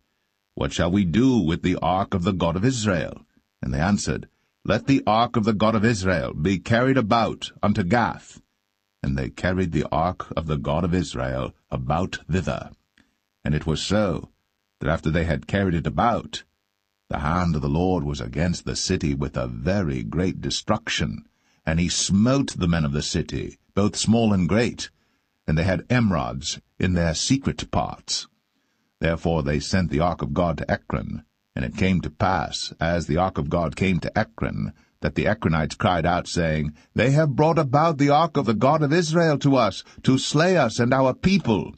What shall we do with the ark of the God of Israel? And they answered, Let the ark of the God of Israel be carried about unto Gath. And they carried the ark of the God of Israel about thither. And it was so, that after they had carried it about, the hand of the Lord was against the city with a very great destruction, and he smote the men of the city, both small and great, and they had emerods in their secret parts. Therefore they sent the ark of God to Ekron. And it came to pass, as the ark of God came to Ekron, that the Ekronites cried out, saying, They have brought about the ark of the God of Israel to us, to slay us and our people.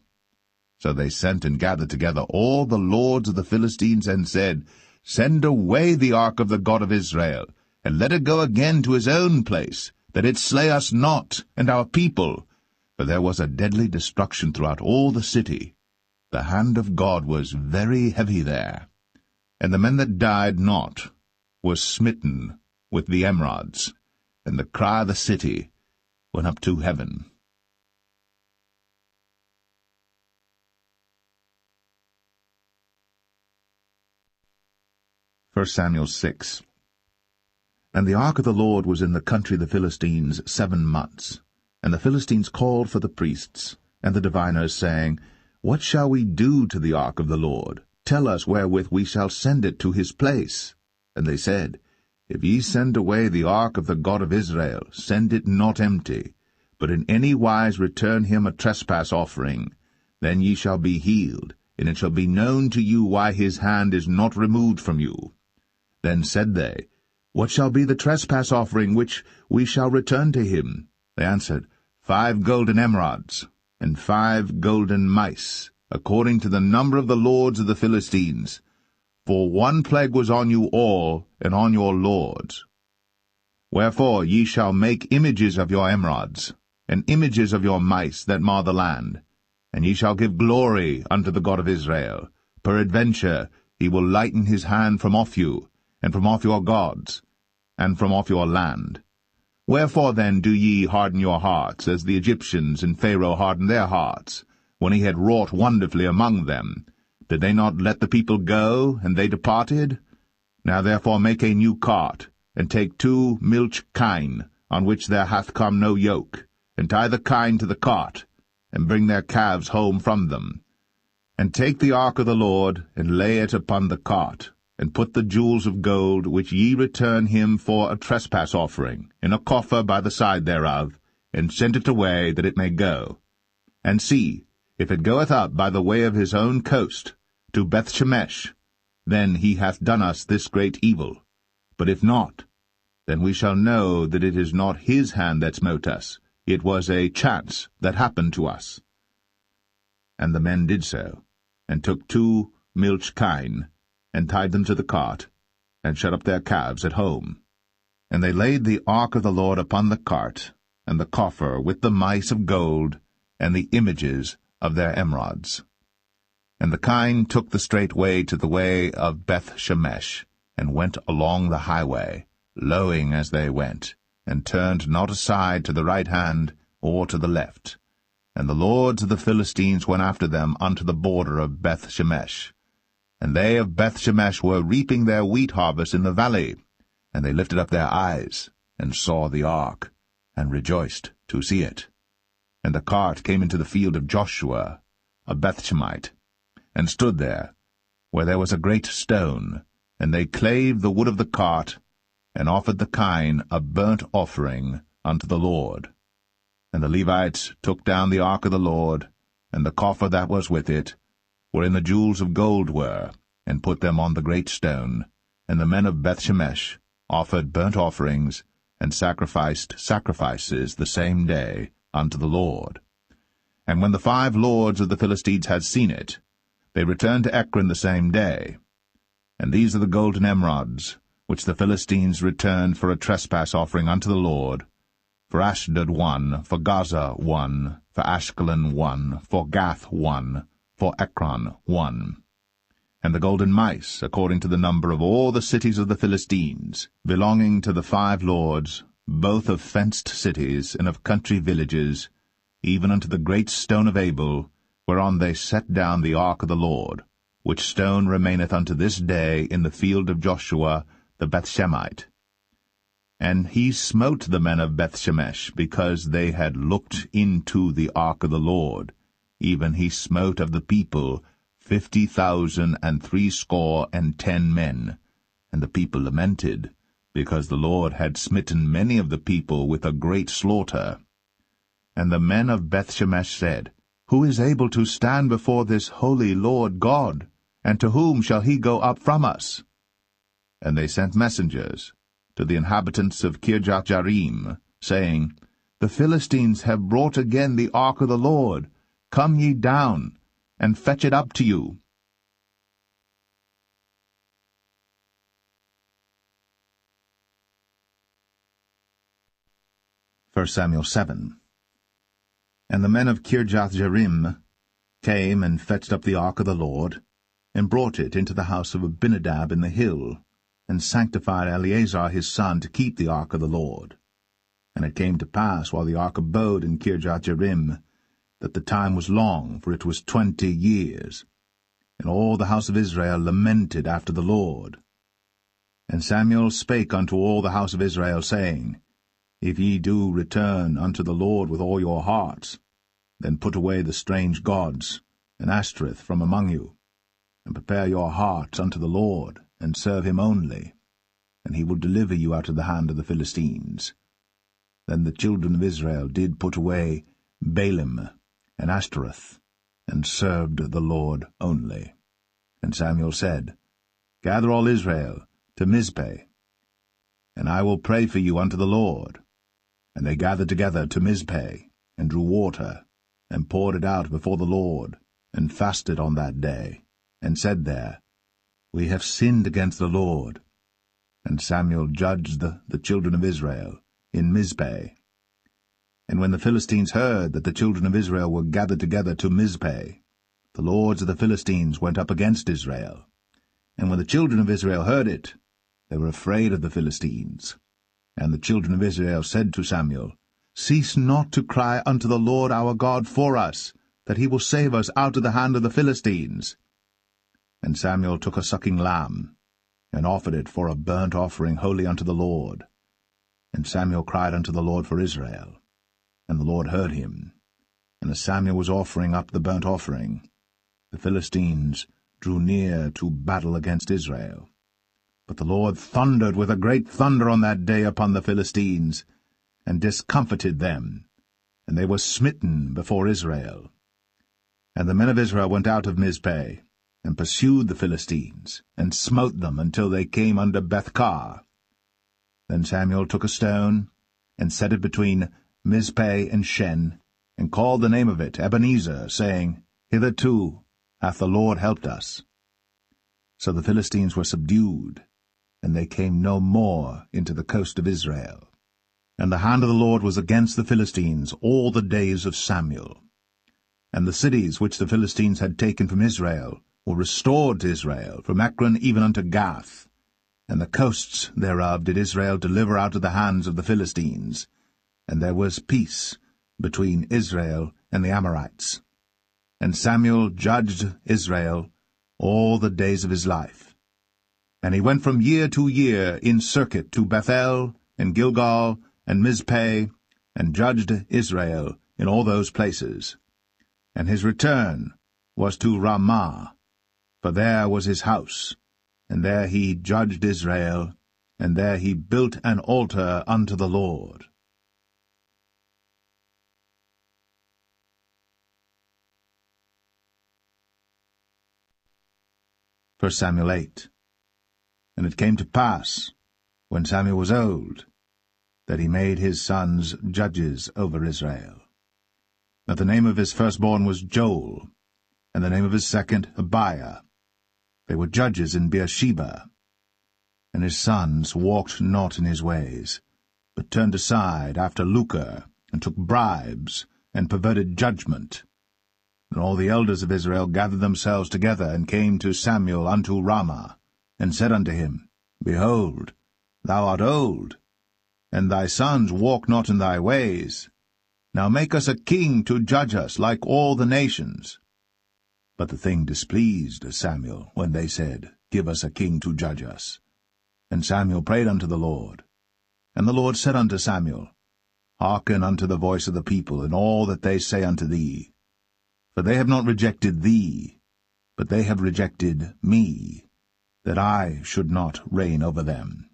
So they sent and gathered together all the lords of the Philistines, and said, Send away the ark of the God of Israel, and let it go again to his own place, that it slay us not and our people. For there was a deadly destruction throughout all the city. the hand of God was very heavy there, and the men that died not were smitten with the emerods, and the cry of the city went up to heaven. First Samuel 6. And the ark of the Lord was in the country of the Philistines 7 months. And the Philistines called for the priests and the diviners, saying, What shall we do to the ark of the Lord? Tell us wherewith we shall send it to his place. And they said, If ye send away the ark of the God of Israel, send it not empty, but in any wise return him a trespass offering. Then ye shall be healed, and it shall be known to you why his hand is not removed from you. Then said they, What shall be the trespass offering which we shall return to him? They answered, 5 golden emerods, and 5 golden mice, according to the number of the lords of the Philistines. For one plague was on you all, and on your lords. Wherefore ye shall make images of your emerods, and images of your mice that mar the land. And ye shall give glory unto the God of Israel. Peradventure he will lighten his hand from off you, and from off your gods, and from off your land. Wherefore then do ye harden your hearts, as the Egyptians and Pharaoh hardened their hearts, when he had wrought wonderfully among them? Did they not let the people go, and they departed? Now therefore make a new cart, and take 2 milch kine, on which there hath come no yoke, and tie the kine to the cart, and bring their calves home from them. And take the ark of the Lord, and lay it upon the cart, and put the jewels of gold, which ye return him for a trespass offering, in a coffer by the side thereof, and send it away, that it may go. And see, if it goeth up by the way of his own coast, to Bethshemesh, then he hath done us this great evil. But if not, then we shall know that it is not his hand that smote us. It was a chance that happened to us. And the men did so, and took 2 milch kine, and tied them to the cart, and shut up their calves at home. And they laid the ark of the Lord upon the cart, and the coffer with the mice of gold, and the images of their emerods. And the kine took the straight way to the way of Bethshemesh, and went along the highway, lowing as they went, and turned not aside to the right hand or to the left. And the lords of the Philistines went after them unto the border of Bethshemesh. And they of Bethshemesh were reaping their wheat harvest in the valley. And they lifted up their eyes, and saw the ark, and rejoiced to see it. And the cart came into the field of Joshua, a Bethshemite, and stood there, where there was a great stone. And they clave the wood of the cart, and offered the kine a burnt offering unto the Lord. And the Levites took down the ark of the Lord, and the coffer that was with it, wherein the jewels of gold were, and put them on the great stone. And the men of Bethshemesh offered burnt offerings, and sacrificed sacrifices the same day unto the Lord. And when the 5 lords of the Philistines had seen it, they returned to Ekron the same day. And these are the golden emerods, which the Philistines returned for a trespass offering unto the Lord: for Ashdod 1, for Gaza 1, for Ashkelon 1, for Gath 1, for Ekron 1. And the golden mice, according to the number of all the cities of the Philistines, belonging to the 5 lords, both of fenced cities and of country villages, even unto the great stone of Abel, whereon they set down the ark of the Lord, which stone remaineth unto this day in the field of Joshua the Bethshemite. And he smote the men of Bethshemesh, because they had looked into the ark of the Lord. Even he smote of the people 50,060 men. And the people lamented, because the Lord had smitten many of the people with a great slaughter. And the men of Bethshemesh said, Who is able to stand before this holy Lord God? And to whom shall he go up from us? And they sent messengers to the inhabitants of Kirjath-jearim, saying, The Philistines have brought again the ark of the Lord. Come ye down, and fetch it up to you. First Samuel 7. And the men of Kirjath-jearim came and fetched up the ark of the Lord, and brought it into the house of Abinadab in the hill, and sanctified Eleazar his son to keep the ark of the Lord. And it came to pass, while the ark abode in Kirjath-jearim, that the time was long, for it was 20 years. And all the house of Israel lamented after the Lord. And Samuel spake unto all the house of Israel, saying, If ye do return unto the Lord with all your hearts, then put away the strange gods and Ashtoreth from among you, and prepare your hearts unto the Lord, and serve him only, and he will deliver you out of the hand of the Philistines. Then the children of Israel did put away Baalim and Ashtoreth, and served the Lord only. And Samuel said, Gather all Israel to Mizpeh, and I will pray for you unto the Lord. And they gathered together to Mizpeh, and drew water, and poured it out before the Lord, and fasted on that day, and said there, We have sinned against the Lord. And Samuel judged the children of Israel in Mizpeh. And when the Philistines heard that the children of Israel were gathered together to Mizpeh, the lords of the Philistines went up against Israel. And when the children of Israel heard it, they were afraid of the Philistines. And the children of Israel said to Samuel, Cease not to cry unto the Lord our God for us, that he will save us out of the hand of the Philistines. And Samuel took a sucking lamb, and offered it for a burnt offering holy unto the Lord. And Samuel cried unto the Lord for Israel. And the Lord heard him. And as Samuel was offering up the burnt offering, the Philistines drew near to battle against Israel. But the Lord thundered with a great thunder on that day upon the Philistines, and discomfited them, and they were smitten before Israel. And the men of Israel went out of Mizpeh, and pursued the Philistines, and smote them until they came unto Bethkar. Then Samuel took a stone, and set it between Mizpeh and Shen, and called the name of it Ebenezer, saying, Hitherto hath the Lord helped us. So the Philistines were subdued, and they came no more into the coast of Israel. And the hand of the Lord was against the Philistines all the days of Samuel. And the cities which the Philistines had taken from Israel were restored to Israel, from Ekron even unto Gath. And the coasts thereof did Israel deliver out of the hands of the Philistines. And there was peace between Israel and the Amorites. And Samuel judged Israel all the days of his life. And he went from year to year in circuit to Bethel, and Gilgal, and Mizpeh, and judged Israel in all those places. And his return was to Ramah, for there was his house, and there he judged Israel, and there he built an altar unto the Lord. 1 Samuel 8. And it came to pass, when Samuel was old, that he made his sons judges over Israel. Now the name of his firstborn was Joel, and the name of his second Abiah. They were judges in Beersheba. And his sons walked not in his ways, but turned aside after lucre, and took bribes, and perverted judgment. And all the elders of Israel gathered themselves together, and came to Samuel unto Ramah, and said unto him, Behold, thou art old, and thy sons walk not in thy ways. Now make us a king to judge us like all the nations. But the thing displeased Samuel, when they said, Give us a king to judge us. And Samuel prayed unto the Lord. And the Lord said unto Samuel, Hearken unto the voice of the people, in all that they say unto thee. For they have not rejected thee, but they have rejected me, that I should not reign over them.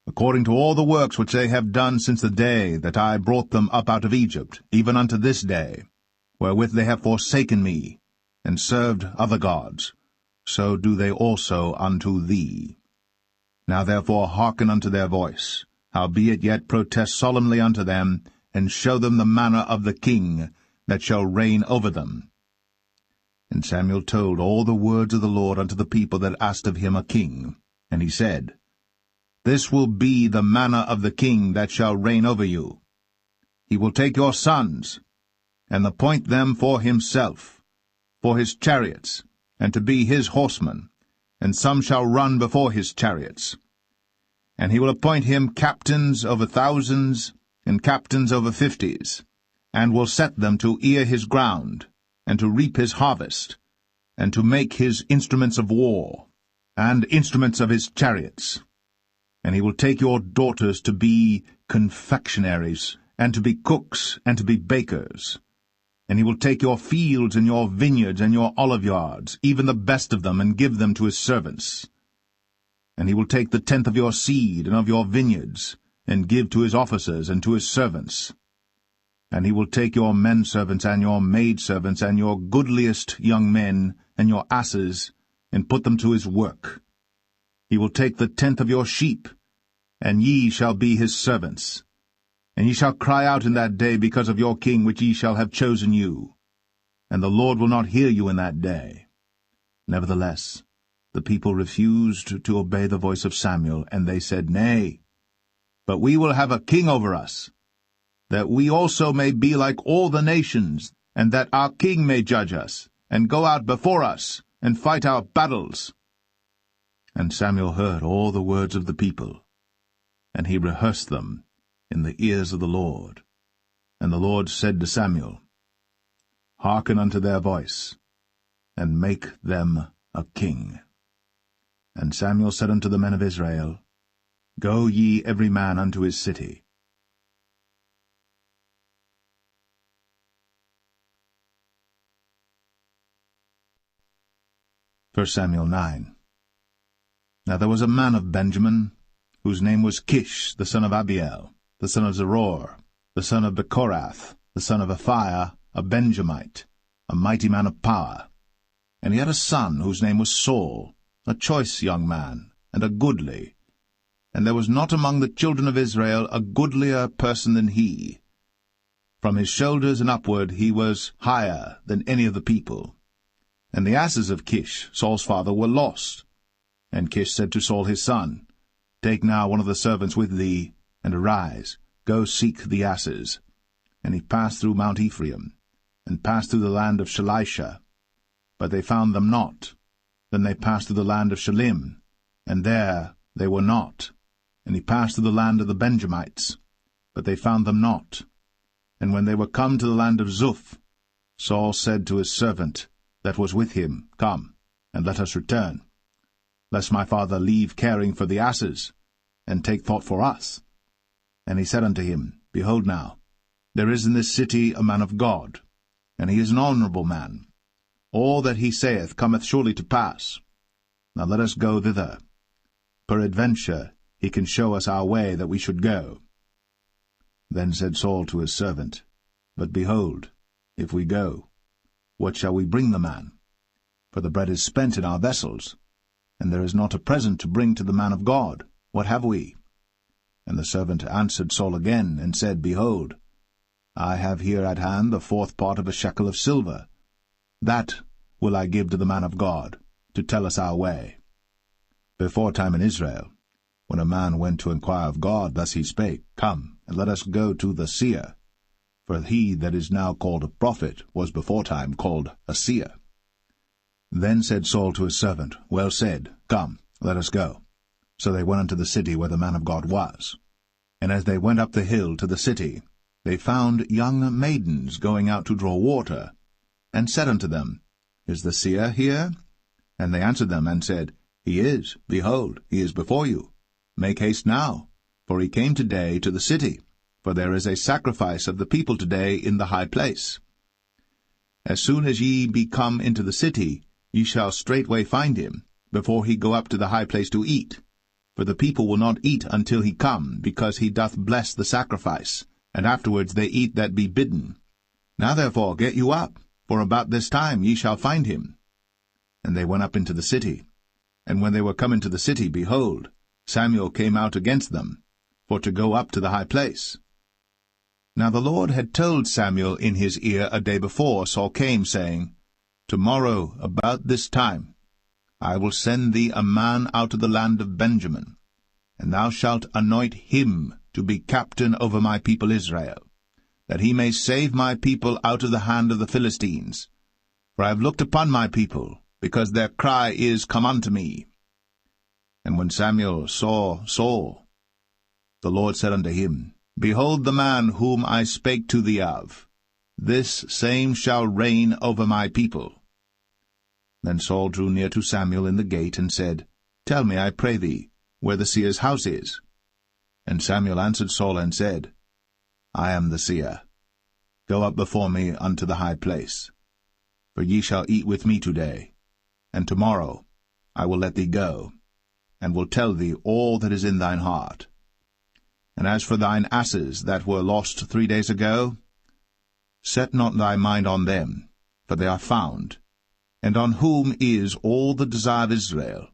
According to all the works which they have done since the day that I brought them up out of Egypt, even unto this day, wherewith they have forsaken me, and served other gods, so do they also unto thee. Now therefore hearken unto their voice, howbeit yet protest solemnly unto them, and show them the manner of the king that shall reign over them. And Samuel told all the words of the Lord unto the people that asked of him a king. And he said, This will be the manner of the king that shall reign over you. He will take your sons, and appoint them for himself, for his chariots, and to be his horsemen, and some shall run before his chariots. And he will appoint him captains over thousands, and captains over 50s, and will set them to ear his ground, and to reap his harvest, and to make his instruments of war, and instruments of his chariots. And he will take your daughters to be confectionaries, and to be cooks, and to be bakers. And he will take your fields and your vineyards and your oliveyards, even the best of them, and give them to his servants. And he will take the tenth of your seed and of your vineyards, and give to his officers and to his servants. And he will take your men-servants and your maid-servants and your goodliest young men and your asses, and put them to his work. He will take the tenth of your sheep, and ye shall be his servants. And ye shall cry out in that day because of your king which ye shall have chosen you. And the Lord will not hear you in that day. Nevertheless, the people refused to obey the voice of Samuel, and they said, Nay, but we will have a king over us, that we also may be like all the nations, and that our king may judge us, and go out before us, and fight our battles. And Samuel heard all the words of the people, and he rehearsed them in the ears of the Lord. And the Lord said to Samuel, Hearken unto their voice, and make them a king. And Samuel said unto the men of Israel, Go ye every man unto his city. 1 Samuel 9. Now there was a man of Benjamin, whose name was Kish, the son of Abiel, the son of Zeror, the son of Bechorath, the son of Aphiah, a Benjamite, a mighty man of power. And he had a son whose name was Saul, a choice young man, and a goodly. And there was not among the children of Israel a goodlier person than he. From his shoulders and upward he was higher than any of the people. And the asses of Kish, Saul's father, were lost. And Kish said to Saul his son, Take now one of the servants with thee, and arise, go seek the asses. And he passed through Mount Ephraim, and passed through the land of Shalisha. But they found them not. Then they passed through the land of Shalim, and there they were not. And he passed through the land of the Benjamites, but they found them not. And when they were come to the land of Zuph, Saul said to his servant that was with him, Come, and let us return, lest my father leave caring for the asses, and take thought for us. And he said unto him, Behold now, there is in this city a man of God, and he is an honorable man. All that he saith cometh surely to pass. Now let us go thither. Peradventure he can show us our way that we should go. Then said Saul to his servant, But behold, if we go, what shall we bring the man? For the bread is spent in our vessels, and there is not a present to bring to the man of God. What have we? And the servant answered Saul again, and said, Behold, I have here at hand the 4th part of a shekel of silver. That will I give to the man of God, to tell us our way. Before time in Israel, when a man went to inquire of God, thus he spake, Come, and let us go to the seer. For he that is now called a prophet was before time called a seer. Then said Saul to his servant, Well said, come, let us go. So they went unto the city where the man of God was. And as they went up the hill to the city, they found young maidens going out to draw water, and said unto them, Is the seer here? And they answered them, and said, He is, behold, he is before you. Make haste now, for he came today to the city, for there is a sacrifice of the people today in the high place. As soon as ye be come into the city, ye shall straightway find him, before he go up to the high place to eat. For the people will not eat until he come, because he doth bless the sacrifice, and afterwards they eat that be bidden. Now therefore get you up, for about this time ye shall find him. And they went up into the city. And when they were come into the city, behold, Samuel came out against them, for to go up to the high place. Now the Lord had told Samuel in his ear a day before Saul came, saying, Tomorrow about this time I will send thee a man out of the land of Benjamin, and thou shalt anoint him to be captain over my people Israel, that he may save my people out of the hand of the Philistines. For I have looked upon my people, because their cry is come unto me. And when Samuel saw Saul, the Lord said unto him, Behold the man whom I spake to thee of. This same shall reign over my people. Then Saul drew near to Samuel in the gate, and said, Tell me, I pray thee, where the seer's house is. And Samuel answered Saul, and said, I am the seer. Go up before me unto the high place. For ye shall eat with me today, and tomorrow I will let thee go, and will tell thee all that is in thine heart. And as for thine asses that were lost 3 days ago, set not thy mind on them, for they are found. And on whom is all the desire of Israel?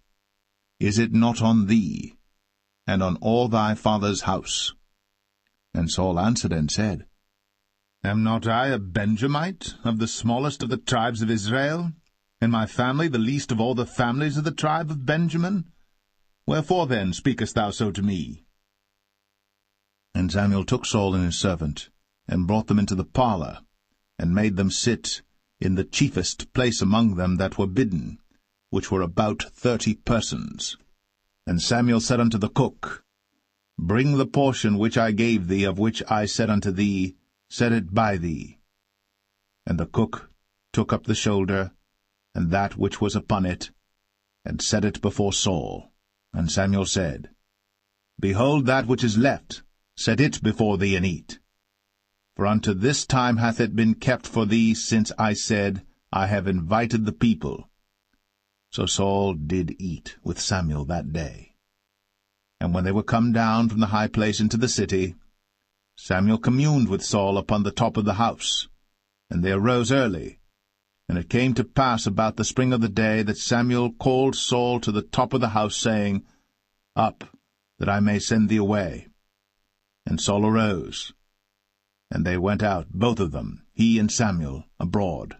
Is it not on thee, and on all thy father's house? And Saul answered and said, Am not I a Benjamite, of the smallest of the tribes of Israel, and my family the least of all the families of the tribe of Benjamin? Wherefore then speakest thou so to me? And Samuel took Saul and his servant, and brought them into the parlour, and made them sit in the chiefest place among them that were bidden, which were about 30 persons. And Samuel said unto the cook, Bring the portion which I gave thee, of which I said unto thee, Set it by thee. And the cook took up the shoulder, and that which was upon it, and set it before Saul. And Samuel said, Behold that which is left, set it before thee, and eat. For unto this time hath it been kept for thee, since I said, I have invited the people. So Saul did eat with Samuel that day. And when they were come down from the high place into the city, Samuel communed with Saul upon the top of the house. And they arose early. And it came to pass about the spring of the day that Samuel called Saul to the top of the house, saying, Up, that I may send thee away. And Saul arose. And they went out, both of them, he and Samuel, abroad.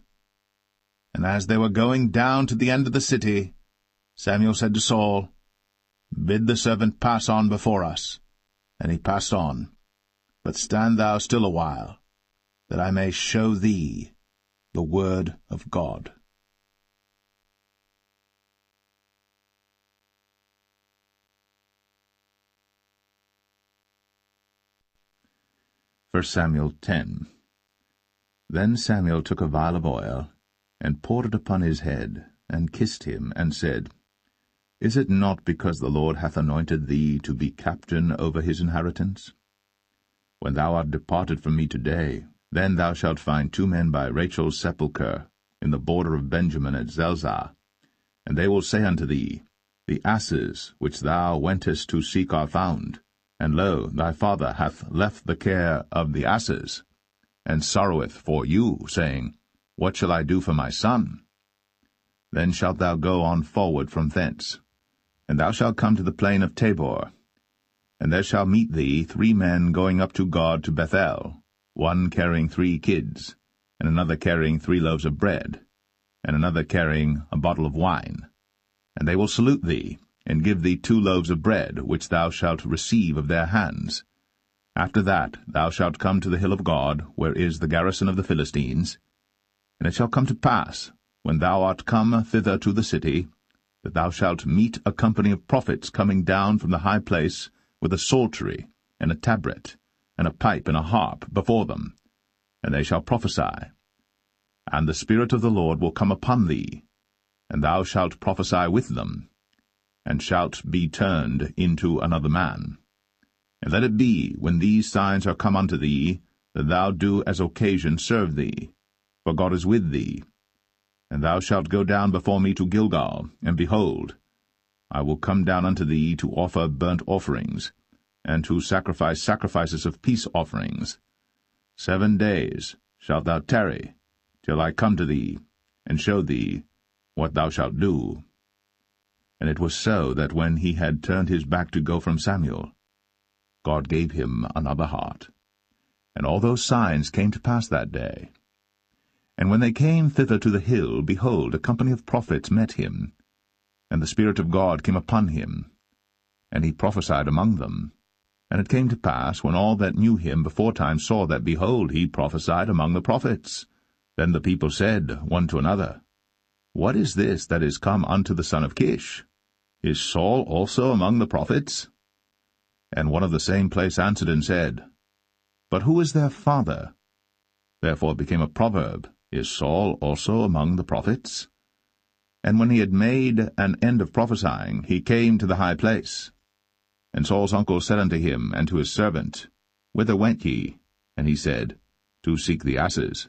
And as they were going down to the end of the city, Samuel said to Saul, Bid the servant pass on before us. And he passed on. But stand thou still a while, that I may show thee the word of God. 1 Samuel 10. Then Samuel took a vial of oil, and poured it upon his head, and kissed him, and said, Is it not because the Lord hath anointed thee to be captain over his inheritance? When thou art departed from me today, then thou shalt find 2 men by Rachel's sepulchre, in the border of Benjamin at Zelzah. And they will say unto thee, The asses which thou wentest to seek are found. And lo, thy father hath left the care of the asses, and sorroweth for you, saying, What shall I do for my son? Then shalt thou go on forward from thence, and thou shalt come to the plain of Tabor. And there shall meet thee 3 men going up to God to Bethel, one carrying 3 kids, and another carrying 3 loaves of bread, and another carrying a bottle of wine. And they will salute thee, and give thee 2 loaves of bread, which thou shalt receive of their hands. After that thou shalt come to the hill of God, where is the garrison of the Philistines. And it shall come to pass, when thou art come thither to the city, that thou shalt meet a company of prophets coming down from the high place, with a psaltery, and a tabret, and a pipe, and a harp before them, and they shall prophesy. And the Spirit of the Lord will come upon thee, and thou shalt prophesy with them, and shalt be turned into another man. And let it be, when these signs are come unto thee, that thou do as occasion serve thee, for God is with thee. And thou shalt go down before me to Gilgal, and behold, I will come down unto thee to offer burnt offerings, and to sacrifice sacrifices of peace offerings. 7 days shalt thou tarry, till I come to thee, and show thee what thou shalt do. And it was so that when he had turned his back to go from Samuel, God gave him another heart. And all those signs came to pass that day. And when they came thither to the hill, behold, a company of prophets met him, and the Spirit of God came upon him, and he prophesied among them. And it came to pass, when all that knew him beforetime saw that, behold, he prophesied among the prophets, Then the people said one to another, What is this that is come unto the son of Kish? Is Saul also among the prophets? And one of the same place answered and said, But who is their father? Therefore it became a proverb, Is Saul also among the prophets? And when he had made an end of prophesying, he came to the high place. And Saul's uncle said unto him and to his servant, Whither went ye? And he said, To seek the asses.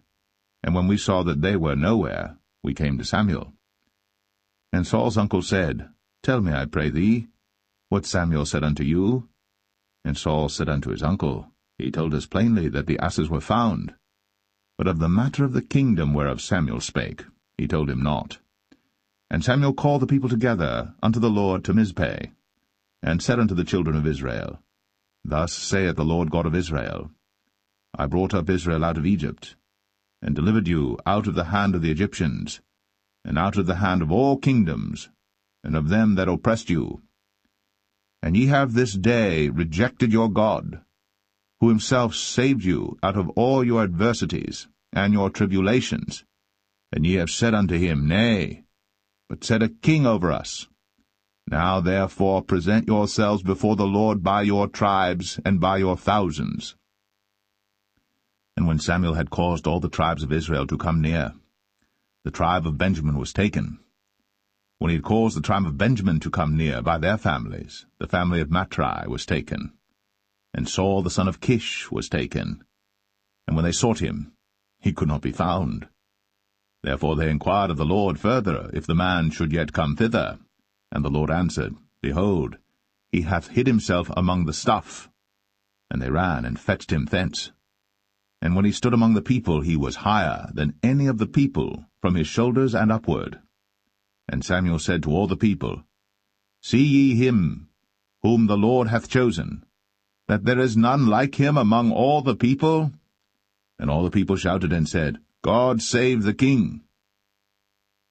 And when we saw that they were nowhere, we came to Samuel. And Saul's uncle said, Tell me, I pray thee, what Samuel said unto you. And Saul said unto his uncle, He told us plainly that the asses were found. But of the matter of the kingdom whereof Samuel spake, he told him not. And Samuel called the people together unto the Lord to Mizpeh, and said unto the children of Israel, Thus saith the Lord God of Israel, I brought up Israel out of Egypt, and delivered you out of the hand of the Egyptians, and out of the hand of all kingdoms, and of them that oppressed you. And ye have this day rejected your God, who himself saved you out of all your adversities and your tribulations. And ye have said unto him, Nay, but set a king over us. Now therefore present yourselves before the Lord by your tribes and by your thousands. And when Samuel had caused all the tribes of Israel to come near, the tribe of Benjamin was taken. When he had caused the tribe of Benjamin to come near by their families, the family of Matri was taken. And Saul the son of Kish was taken. And when they sought him, he could not be found. Therefore they inquired of the Lord further, if the man should yet come thither. And the Lord answered, Behold, he hath hid himself among the stuff. And they ran and fetched him thence. And when he stood among the people, he was higher than any of the people, from his shoulders and upward. And Samuel said to all the people, See ye him, whom the Lord hath chosen, that there is none like him among all the people? And all the people shouted and said, God save the king.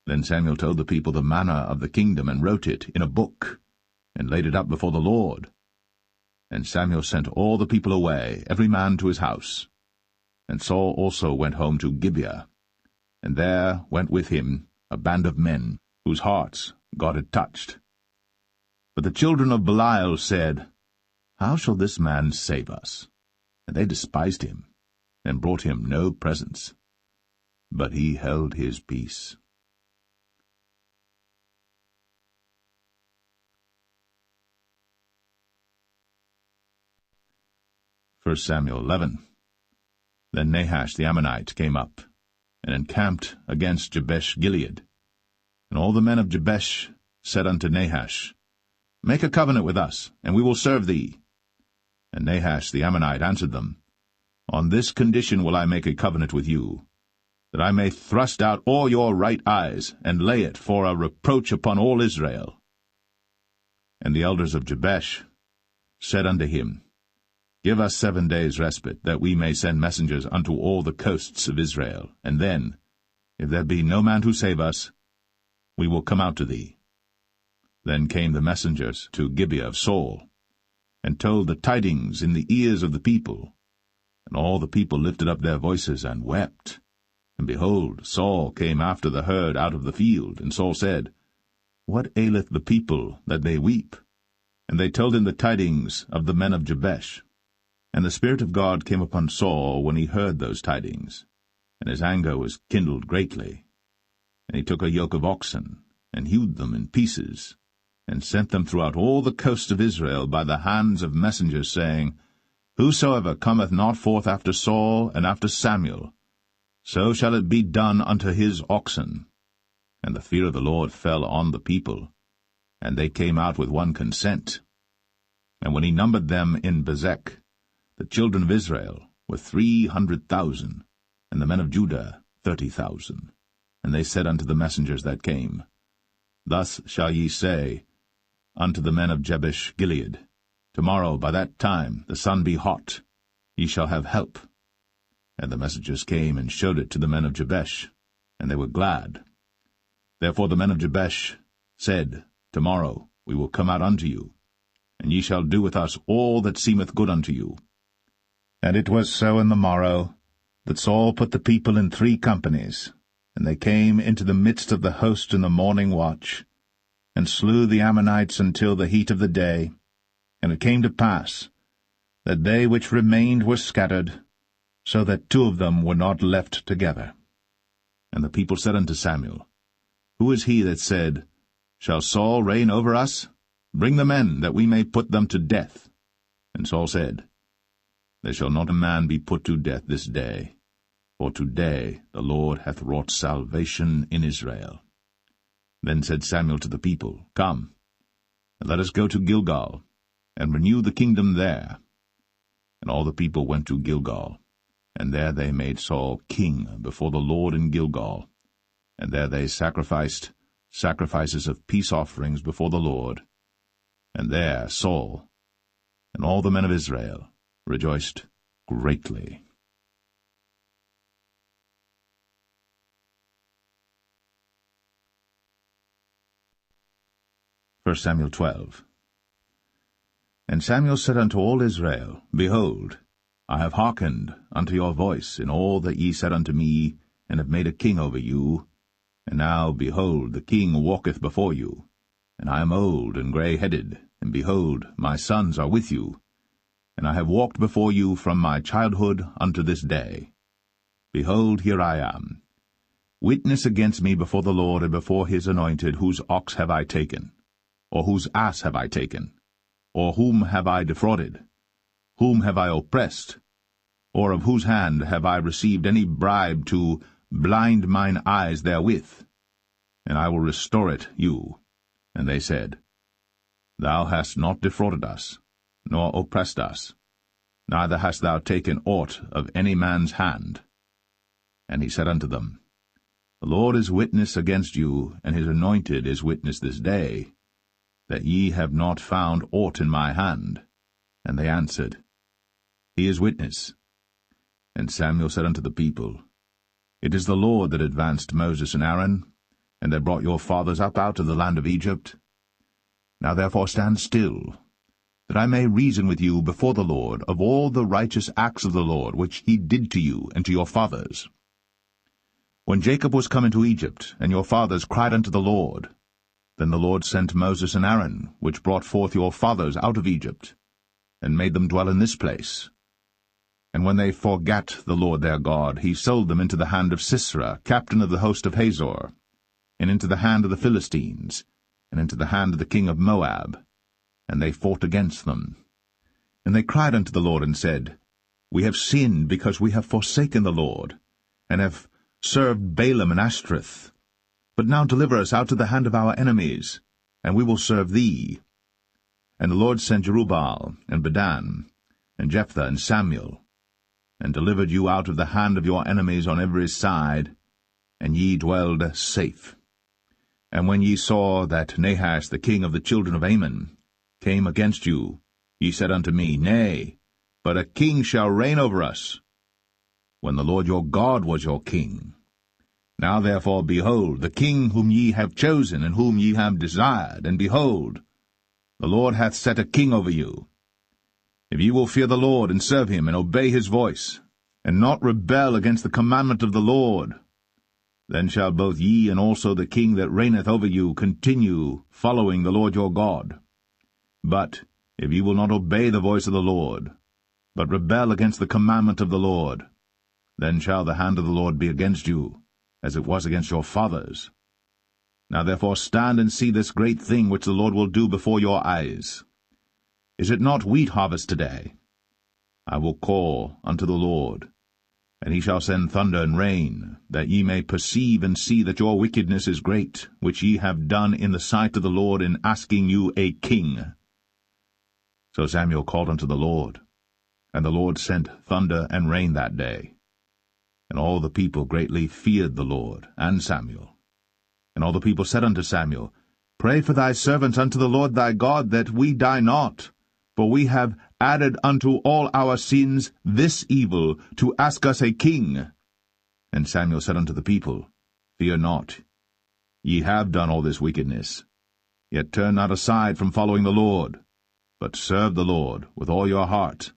Then Samuel told the people the manner of the kingdom, and wrote it in a book, and laid it up before the Lord. And Samuel sent all the people away, every man to his house. And Saul also went home to Gibeah, and there went with him a band of men, whose hearts God had touched. But the children of Belial said, How shall this man save us? And they despised him, and brought him no presents. But he held his peace. 1 Samuel 11. Then Nahash the Ammonite came up, and encamped against Jabesh-Gilead. And all the men of Jabesh said unto Nahash, Make a covenant with us, and we will serve thee. And Nahash the Ammonite answered them, On this condition will I make a covenant with you, that I may thrust out all your right eyes, and lay it for a reproach upon all Israel. And the elders of Jabesh said unto him, Give us 7 days' respite, that we may send messengers unto all the coasts of Israel, and then, if there be no man to save us, we will come out to thee. Then came the messengers to Gibeah of Saul, and told the tidings in the ears of the people. And all the people lifted up their voices and wept. And behold, Saul came after the herd out of the field, and Saul said, What aileth the people that they weep? And they told him the tidings of the men of Jabesh. And the Spirit of God came upon Saul when he heard those tidings, and his anger was kindled greatly. And he took a yoke of oxen, and hewed them in pieces, and sent them throughout all the coast of Israel by the hands of messengers, saying, Whosoever cometh not forth after Saul and after Samuel, so shall it be done unto his oxen. And the fear of the Lord fell on the people, and they came out with one consent. And when he numbered them in Bezek, the children of Israel were 300,000, and the men of Judah 30,000. And they said unto the messengers that came, Thus shall ye say unto the men of Jabesh-Gilead, Tomorrow by that time the sun be hot, ye shall have help. And the messengers came and showed it to the men of Jabesh, and they were glad. Therefore the men of Jabesh said, Tomorrow we will come out unto you, and ye shall do with us all that seemeth good unto you. And it was so in the morrow, that Saul put the people in 3 companies, and they came into the midst of the host in the morning watch, and slew the Ammonites until the heat of the day. And it came to pass that they which remained were scattered, so that 2 of them were not left together. And the people said unto Samuel, Who is he that said, Shall Saul reign over us? Bring the men, that we may put them to death. And Saul said, There shall not a man be put to death this day, for today the Lord hath wrought salvation in Israel. Then said Samuel to the people, Come, and let us go to Gilgal, and renew the kingdom there. And all the people went to Gilgal, and there they made Saul king before the Lord in Gilgal, and there they sacrificed sacrifices of peace offerings before the Lord. And there Saul and all the men of Israel rejoiced greatly. 1 Samuel 12. And Samuel said unto all Israel, Behold, I have hearkened unto your voice in all that ye said unto me, and have made a king over you. And now, behold, the king walketh before you, and I am old and grey-headed, and behold, my sons are with you. And I have walked before you from my childhood unto this day. Behold, here I am. Witness against me before the Lord and before his anointed, whose ox have I taken? Or whose ass have I taken? Or whom have I defrauded? Whom have I oppressed? Or of whose hand have I received any bribe to blind mine eyes therewith? And I will restore it you. And they said, Thou hast not defrauded us, nor oppressed us, neither hast thou taken aught of any man's hand. And he said unto them, The Lord is witness against you, and his anointed is witness this day, that ye have not found aught in my hand. And they answered, He is witness. And Samuel said unto the people, It is the Lord that advanced Moses and Aaron, and that brought your fathers up out of the land of Egypt. Now therefore stand still, that I may reason with you before the Lord of all the righteous acts of the Lord which he did to you and to your fathers. When Jacob was come into Egypt, and your fathers cried unto the Lord, then the Lord sent Moses and Aaron, which brought forth your fathers out of Egypt, and made them dwell in this place. And when they forgat the Lord their God, he sold them into the hand of Sisera, captain of the host of Hazor, and into the hand of the Philistines, and into the hand of the king of Moab. And they fought against them. And they cried unto the Lord, and said, We have sinned, because we have forsaken the Lord, and have served Balaam and Ashtoreth. But now deliver us out of the hand of our enemies, and we will serve thee. And the Lord sent Jerubbaal, and Bedan, and Jephthah, and Samuel, and delivered you out of the hand of your enemies on every side, and ye dwelled safe. And when ye saw that Nahash the king of the children of Ammon came against you, ye said unto me, Nay, but a king shall reign over us, when the Lord your God was your king. Now therefore, behold, the king whom ye have chosen, and whom ye have desired, and behold, the Lord hath set a king over you. If ye will fear the Lord, and serve him, and obey his voice, and not rebel against the commandment of the Lord, then shall both ye and also the king that reigneth over you continue following the Lord your God. But if ye will not obey the voice of the Lord, but rebel against the commandment of the Lord, then shall the hand of the Lord be against you, as it was against your fathers. Now therefore stand and see this great thing which the Lord will do before your eyes. Is it not wheat harvest today? I will call unto the Lord, and he shall send thunder and rain, that ye may perceive and see that your wickedness is great, which ye have done in the sight of the Lord in asking you a king. So Samuel called unto the Lord, and the Lord sent thunder and rain that day. And all the people greatly feared the Lord and Samuel. And all the people said unto Samuel, Pray for thy servants unto the Lord thy God, that we die not, for we have added unto all our sins this evil, to ask us a king. And Samuel said unto the people, Fear not, ye have done all this wickedness. Yet turn not aside from following the Lord, but serve the Lord with all your heart,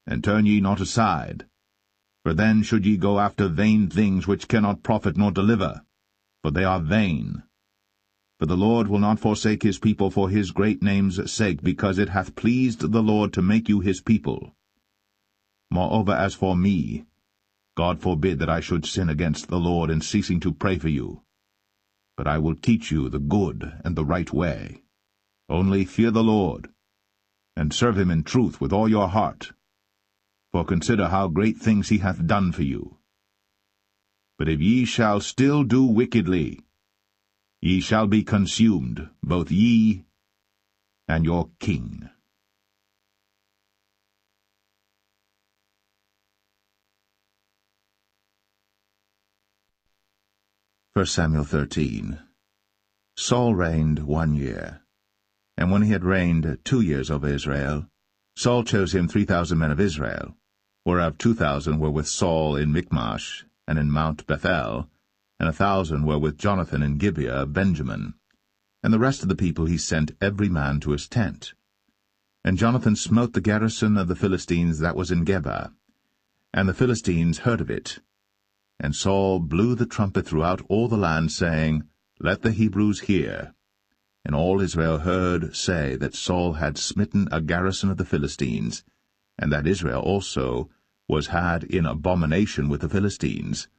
and turn ye not aside. For then should ye go after vain things which cannot profit nor deliver, for they are vain. For the Lord will not forsake his people for his great name's sake, because it hath pleased the Lord to make you his people. Moreover, as for me, God forbid that I should sin against the Lord in ceasing to pray for you. But I will teach you the good and the right way. Only fear the Lord, and serve him in truth with all your heart. For consider how great things he hath done for you. But if ye shall still do wickedly, ye shall be consumed, both ye and your king. 1 Samuel 13. Saul reigned 1 year. And when he had reigned 2 years over Israel, Saul chose him 3,000 men of Israel, whereof 2,000 were with Saul in Michmash and in Mount Bethel, and 1,000 were with Jonathan in Gibeah of Benjamin. And the rest of the people he sent every man to his tent. And Jonathan smote the garrison of the Philistines that was in Geba. And the Philistines heard of it. And Saul blew the trumpet throughout all the land, saying, Let the Hebrews hear. And all Israel heard say that Saul had smitten a garrison of the Philistines, and that Israel also was had in abomination with the Philistines.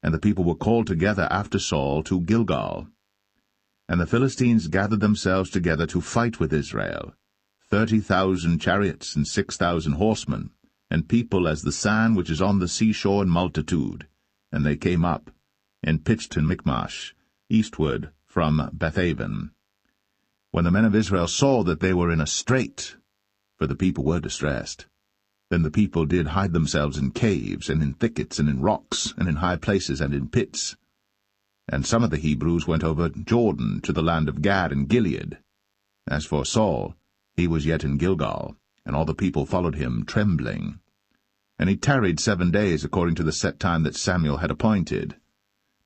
And the people were called together after Saul to Gilgal. And the Philistines gathered themselves together to fight with Israel, 30,000 chariots and 6,000 horsemen, and people as the sand which is on the seashore in multitude. And they came up, and pitched in Michmash, eastward from Bethaven. When the men of Israel saw that they were in a strait, for the people were distressed, then the people did hide themselves in caves, and in thickets, and in rocks, and in high places, and in pits. And some of the Hebrews went over Jordan to the land of Gad and Gilead. As for Saul, he was yet in Gilgal, and all the people followed him, trembling. And he tarried 7 days according to the set time that Samuel had appointed.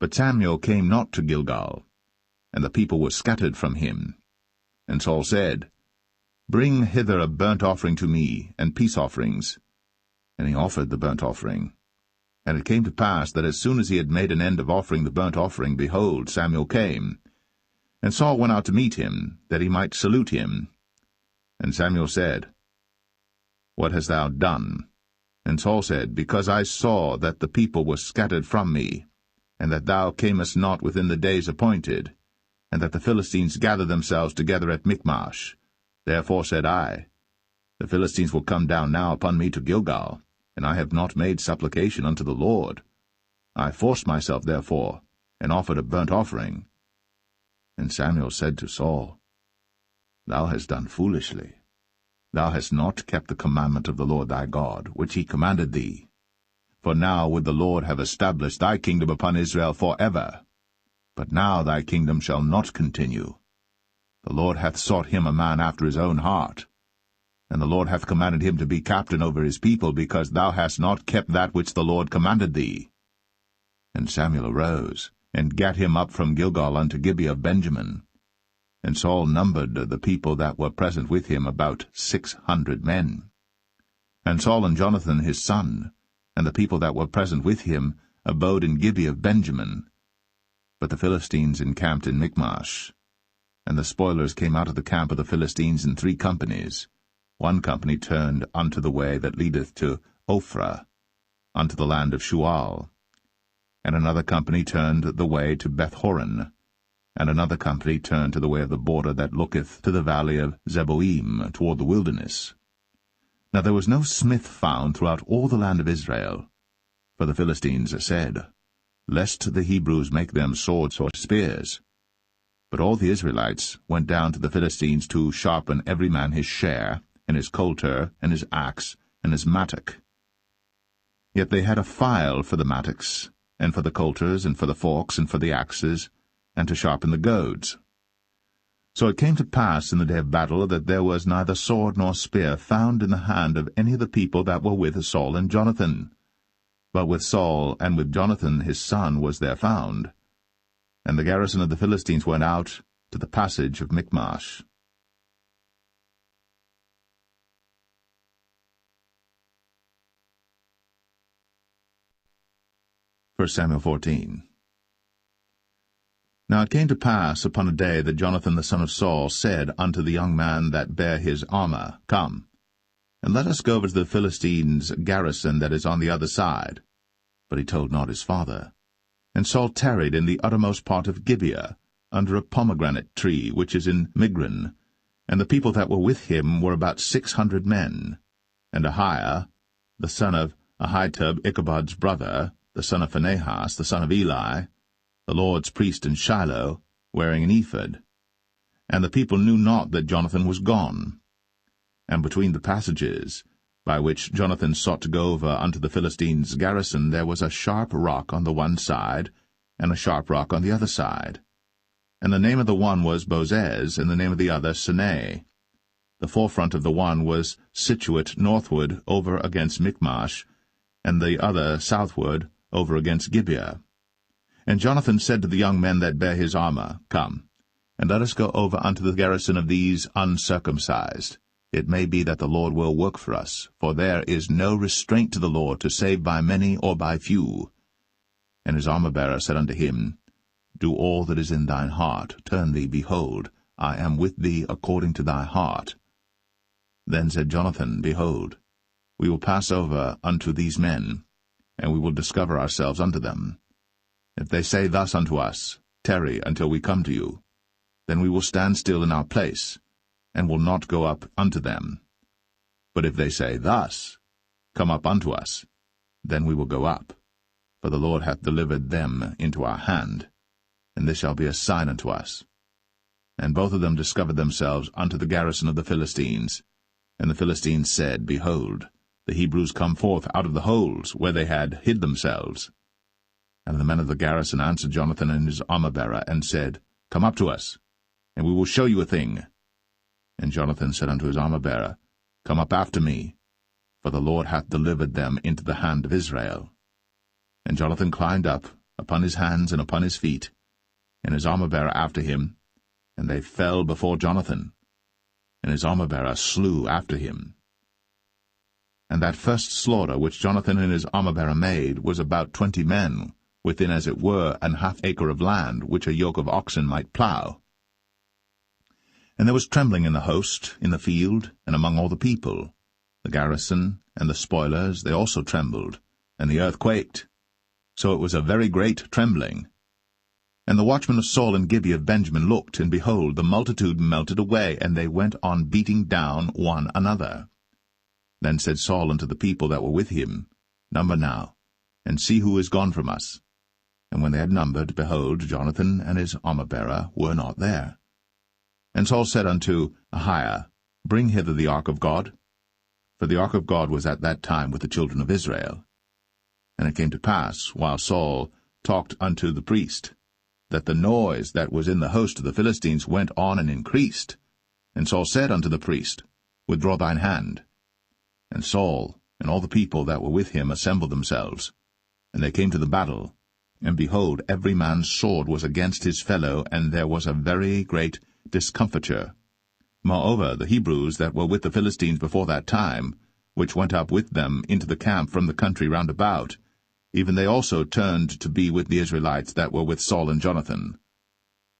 But Samuel came not to Gilgal, and the people were scattered from him. And Saul said, Bring hither a burnt offering to me, and peace offerings. And he offered the burnt offering. And it came to pass that as soon as he had made an end of offering the burnt offering, behold, Samuel came. And Saul went out to meet him, that he might salute him. And Samuel said, What hast thou done? And Saul said, Because I saw that the people were scattered from me, and that thou camest not within the days appointed, and that the Philistines gathered themselves together at Michmash. Therefore said I, The Philistines will come down now upon me to Gilgal, and I have not made supplication unto the Lord. I forced myself therefore, and offered a burnt offering. And Samuel said to Saul, Thou hast done foolishly. Thou hast not kept the commandment of the Lord thy God, which he commanded thee. For now would the Lord have established thy kingdom upon Israel for ever. But now thy kingdom shall not continue. The Lord hath sought him a man after his own heart. And the Lord hath commanded him to be captain over his people, because thou hast not kept that which the Lord commanded thee. And Samuel arose, and gat him up from Gilgal unto Gibeah of Benjamin. And Saul numbered the people that were present with him about 600 men. And Saul and Jonathan his son, and the people that were present with him, abode in Gibeah of Benjamin. But the Philistines encamped in Michmash. And the spoilers came out of the camp of the Philistines in 3 companies. 1 company turned unto the way that leadeth to Ophrah, unto the land of Shual. And another company turned the way to Bethhoron, and another company turned to the way of the border that looketh to the valley of Zeboim, toward the wilderness. Now there was no smith found throughout all the land of Israel. For the Philistines said, Lest the Hebrews make them swords or spears. But all the Israelites went down to the Philistines to sharpen every man his share, and his coulter, and his axe, and his mattock. Yet they had a file for the mattocks, and for the coulters, and for the forks, and for the axes, and to sharpen the goads. So it came to pass in the day of battle that there was neither sword nor spear found in the hand of any of the people that were with Saul and Jonathan. But with Saul and with Jonathan his son was there found. And the garrison of the Philistines went out to the passage of Michmash. 1 Samuel 14. Now it came to pass upon a day that Jonathan the son of Saul said unto the young man that bare his armor, Come, and let us go over to the Philistines' garrison that is on the other side. But he told not his father. And Saul tarried in the uttermost part of Gibeah, under a pomegranate tree which is in Migron, and the people that were with him were about 600 men. And Ahiah, the son of Ahitub, Ichabod's brother, the son of Phinehas, the son of Eli, the Lord's priest in Shiloh, wearing an ephod. And the people knew not that Jonathan was gone. And between the passages, by which Jonathan sought to go over unto the Philistines' garrison, there was a sharp rock on the one side, and a sharp rock on the other side. And the name of the one was Bozez, and the name of the other Sinai. The forefront of the one was situate northward over against Michmash, and the other southward over against Gibeah. And Jonathan said to the young men that bare his armor, Come, and let us go over unto the garrison of these uncircumcised. It may be that the Lord will work for us, for there is no restraint to the Lord to save by many or by few. And his armor-bearer said unto him, Do all that is in thine heart, turn thee, behold, I am with thee according to thy heart. Then said Jonathan, Behold, we will pass over unto these men, and we will discover ourselves unto them. If they say thus unto us, Tarry until we come to you, then we will stand still in our place, and will not go up unto them. But if they say thus, Come up unto us, then we will go up. For the Lord hath delivered them into our hand, and this shall be a sign unto us. And both of them discovered themselves unto the garrison of the Philistines. And the Philistines said, Behold, the Hebrews come forth out of the holes where they had hid themselves. And the men of the garrison answered Jonathan and his armor-bearer, and said, Come up to us, and we will show you a thing. And Jonathan said unto his armor-bearer, Come up after me, for the Lord hath delivered them into the hand of Israel. And Jonathan climbed up upon his hands and upon his feet, and his armor-bearer after him, and they fell before Jonathan, and his armor-bearer slew after him. And that first slaughter which Jonathan and his armor-bearer made was about 20 men, within as it were an half acre of land, which a yoke of oxen might plough. And there was trembling in the host, in the field, and among all the people. The garrison and the spoilers, they also trembled, and the earth quaked. So it was a very great trembling. And the watchmen of Saul and Gibeah of Benjamin looked, and behold, the multitude melted away, and they went on beating down one another. Then said Saul unto the people that were with him, Number now, and see who is gone from us. And when they had numbered, behold, Jonathan and his armor-bearer were not there. And Saul said unto Ahiah, Bring hither the ark of God. For the ark of God was at that time with the children of Israel. And it came to pass, while Saul talked unto the priest, that the noise that was in the host of the Philistines went on and increased. And Saul said unto the priest, Withdraw thine hand. And Saul and all the people that were with him assembled themselves. And they came to the battle. And behold, every man's sword was against his fellow, and there was a very great discomfiture. Moreover, the Hebrews that were with the Philistines before that time, which went up with them into the camp from the country round about, even they also turned to be with the Israelites that were with Saul and Jonathan.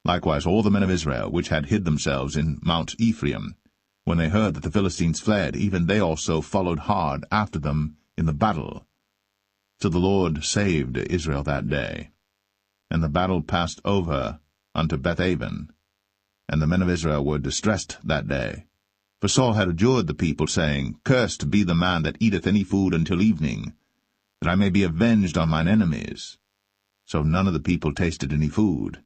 Likewise all the men of Israel, which had hid themselves in Mount Ephraim, when they heard that the Philistines fled, even they also followed hard after them in the battle. So the Lord saved Israel that day. And the battle passed over unto Bethaven. And the men of Israel were distressed that day. For Saul had adjured the people, saying, Cursed be the man that eateth any food until evening, that I may be avenged on mine enemies. So none of the people tasted any food.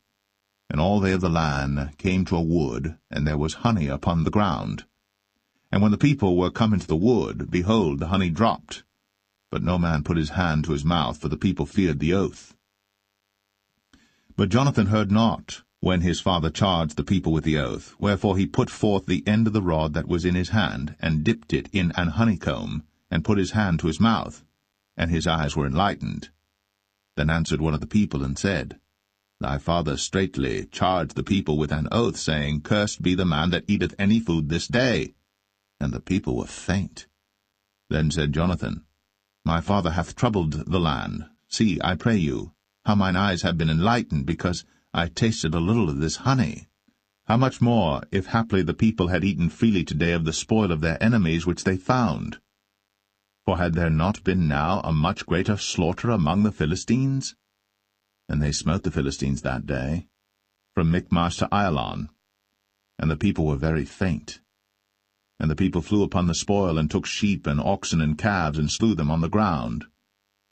And all they of the land came to a wood, and there was honey upon the ground. And when the people were come into the wood, behold, the honey dropped. But no man put his hand to his mouth, for the people feared the oath. But Jonathan heard not, when his father charged the people with the oath, wherefore he put forth the end of the rod that was in his hand, and dipped it in an honeycomb, and put his hand to his mouth, and his eyes were enlightened. Then answered one of the people, and said, Thy father straitly charged the people with an oath, saying, Cursed be the man that eateth any food this day. And the people were faint. Then said Jonathan, My father hath troubled the land, See, I pray you, how mine eyes have been enlightened, because I tasted a little of this honey. How much more, if haply the people had eaten freely today of the spoil of their enemies which they found? For had there not been now a much greater slaughter among the Philistines? And they smote the Philistines that day, from Michmash to Ailon, and the people were very faint. And the people flew upon the spoil, and took sheep and oxen and calves, and slew them on the ground.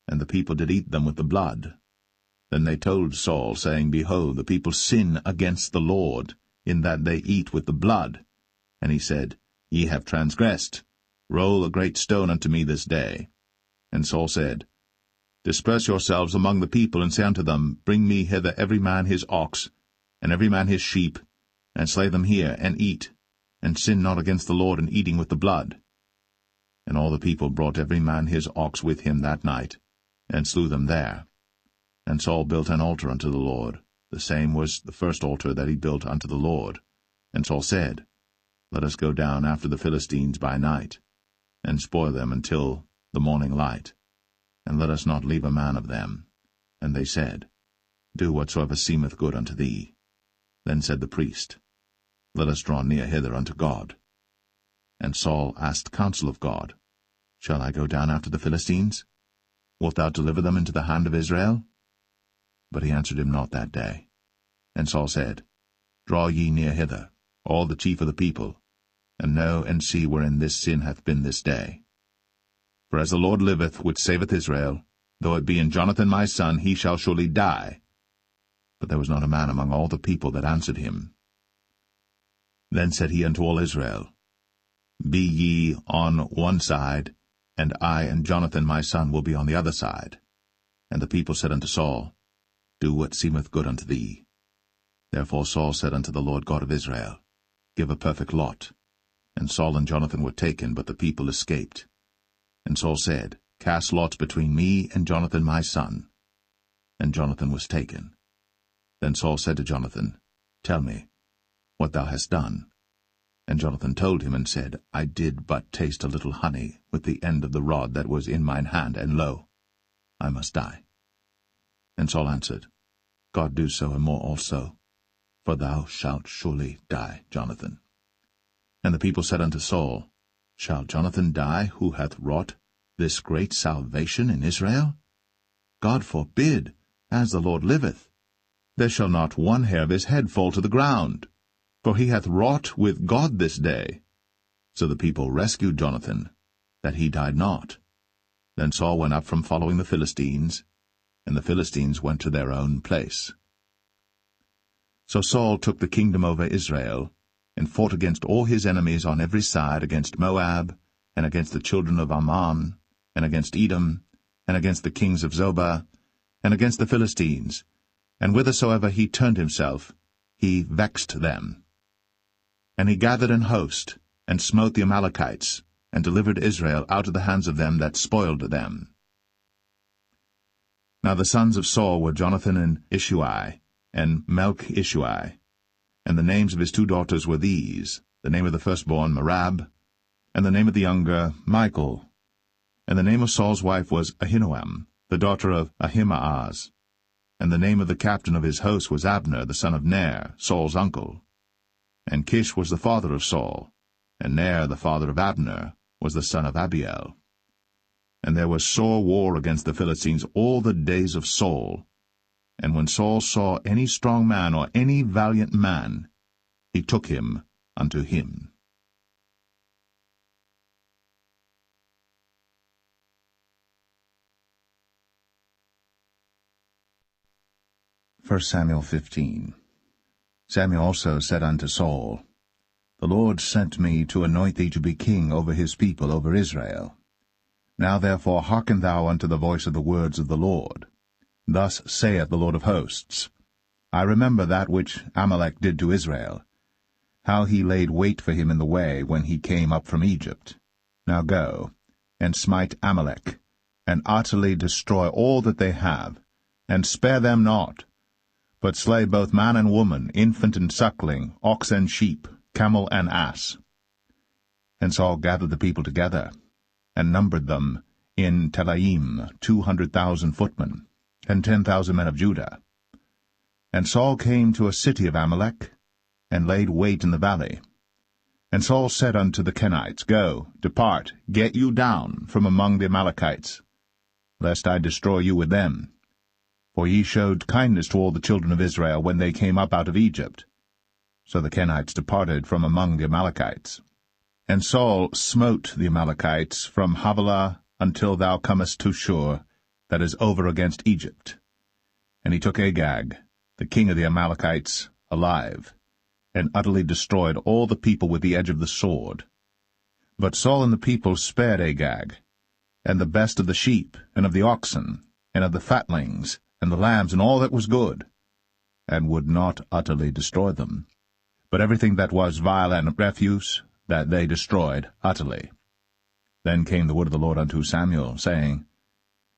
And the people did eat them with the blood. Then they told Saul, saying, Behold, the people sin against the Lord, in that they eat with the blood. And he said, Ye have transgressed. Roll a great stone unto me this day. And Saul said, Disperse yourselves among the people, and say unto them, Bring me hither every man his ox, and every man his sheep, and slay them here, and eat, and sin not against the Lord in eating with the blood. And all the people brought every man his ox with him that night, and slew them there. And Saul built an altar unto the Lord. The same was the first altar that he built unto the Lord. And Saul said, Let us go down after the Philistines by night, and spoil them until the morning light, and let us not leave a man of them. And they said, Do whatsoever seemeth good unto thee. Then said the priest, Let us draw near hither unto God. And Saul asked counsel of God, Shall I go down after the Philistines? Wilt thou deliver them into the hand of Israel? But he answered him not that day. And Saul said, Draw ye near hither, all the chief of the people, and know and see wherein this sin hath been this day. For as the Lord liveth, which saveth Israel, though it be in Jonathan my son, he shall surely die. But there was not a man among all the people that answered him. Then said he unto all Israel, Be ye on one side, and I and Jonathan my son will be on the other side. And the people said unto Saul, Do what seemeth good unto thee. Therefore Saul said unto the Lord God of Israel, Give a perfect lot. And Saul and Jonathan were taken, but the people escaped. And Saul said, Cast lots between me and Jonathan my son. And Jonathan was taken. Then Saul said to Jonathan, Tell me what thou hast done. And Jonathan told him, and said, I did but taste a little honey with the end of the rod that was in mine hand, and lo, I must die. And Saul answered, God do so and more also, for thou shalt surely die, Jonathan. And the people said unto Saul, Shall Jonathan die, who hath wrought this great salvation in Israel? God forbid, as the Lord liveth. There shall not one hair of his head fall to the ground, for he hath wrought with God this day. So the people rescued Jonathan, that he died not. Then Saul went up from following the Philistines, and the Philistines went to their own place. So Saul took the kingdom over Israel, and fought against all his enemies on every side, against Moab, and against the children of Ammon, and against Edom, and against the kings of Zobah, and against the Philistines, and whithersoever he turned himself, he vexed them. And he gathered an host, and smote the Amalekites, and delivered Israel out of the hands of them that spoiled them. Now the sons of Saul were Jonathan and Ishui, and Melch-Ishui. And the names of his two daughters were these, the name of the firstborn Merab, and the name of the younger Michal. And the name of Saul's wife was Ahinoam, the daughter of Ahimaaz. And the name of the captain of his host was Abner, the son of Ner, Saul's uncle. And Kish was the father of Saul, and Ner, the father of Abner, was the son of Abiel. And there was sore war against the Philistines all the days of Saul. And when Saul saw any strong man or any valiant man, he took him unto him. 1 Samuel 15. Samuel also said unto Saul, The Lord sent me to anoint thee to be king over his people, over Israel. Now therefore hearken thou unto the voice of the words of the Lord. Thus saith the Lord of hosts, I remember that which Amalek did to Israel, how he laid wait for him in the way when he came up from Egypt. Now go, and smite Amalek, and utterly destroy all that they have, and spare them not, but slay both man and woman, infant and suckling, ox and sheep, camel and ass. And Saul gathered the people together, and numbered them in Telaim 200,000 footmen. and 10,000 men of Judah. And Saul came to a city of Amalek, and laid wait in the valley. And Saul said unto the Kenites, Go, depart, get you down from among the Amalekites, lest I destroy you with them. For ye showed kindness to all the children of Israel when they came up out of Egypt. So the Kenites departed from among the Amalekites. And Saul smote the Amalekites from Havilah until thou comest to Shur, that is over against Egypt. And he took Agag, the king of the Amalekites, alive, and utterly destroyed all the people with the edge of the sword. But Saul and the people spared Agag, and the best of the sheep, and of the oxen, and of the fatlings, and the lambs, and all that was good, and would not utterly destroy them. But everything that was vile and refuse, that they destroyed utterly. Then came the word of the Lord unto Samuel, saying,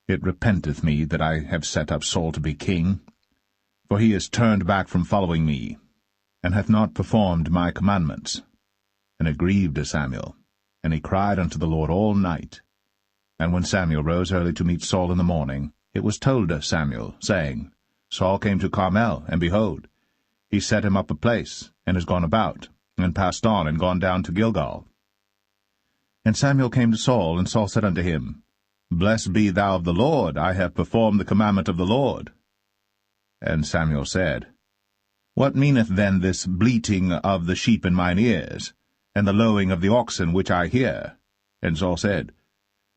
It repenteth me that I have set up Saul to be king, for he is turned back from following me, and hath not performed my commandments. And it grieved Samuel, and he cried unto the Lord all night. And when Samuel rose early to meet Saul in the morning, it was told Samuel, saying, Saul came to Carmel, and behold, he set him up a place, and is gone about, and passed on, and gone down to Gilgal. And Samuel came to Saul, and Saul said unto him, Blessed be thou of the Lord, I have performed the commandment of the Lord. And Samuel said, What meaneth then this bleating of the sheep in mine ears, and the lowing of the oxen which I hear? And Saul said,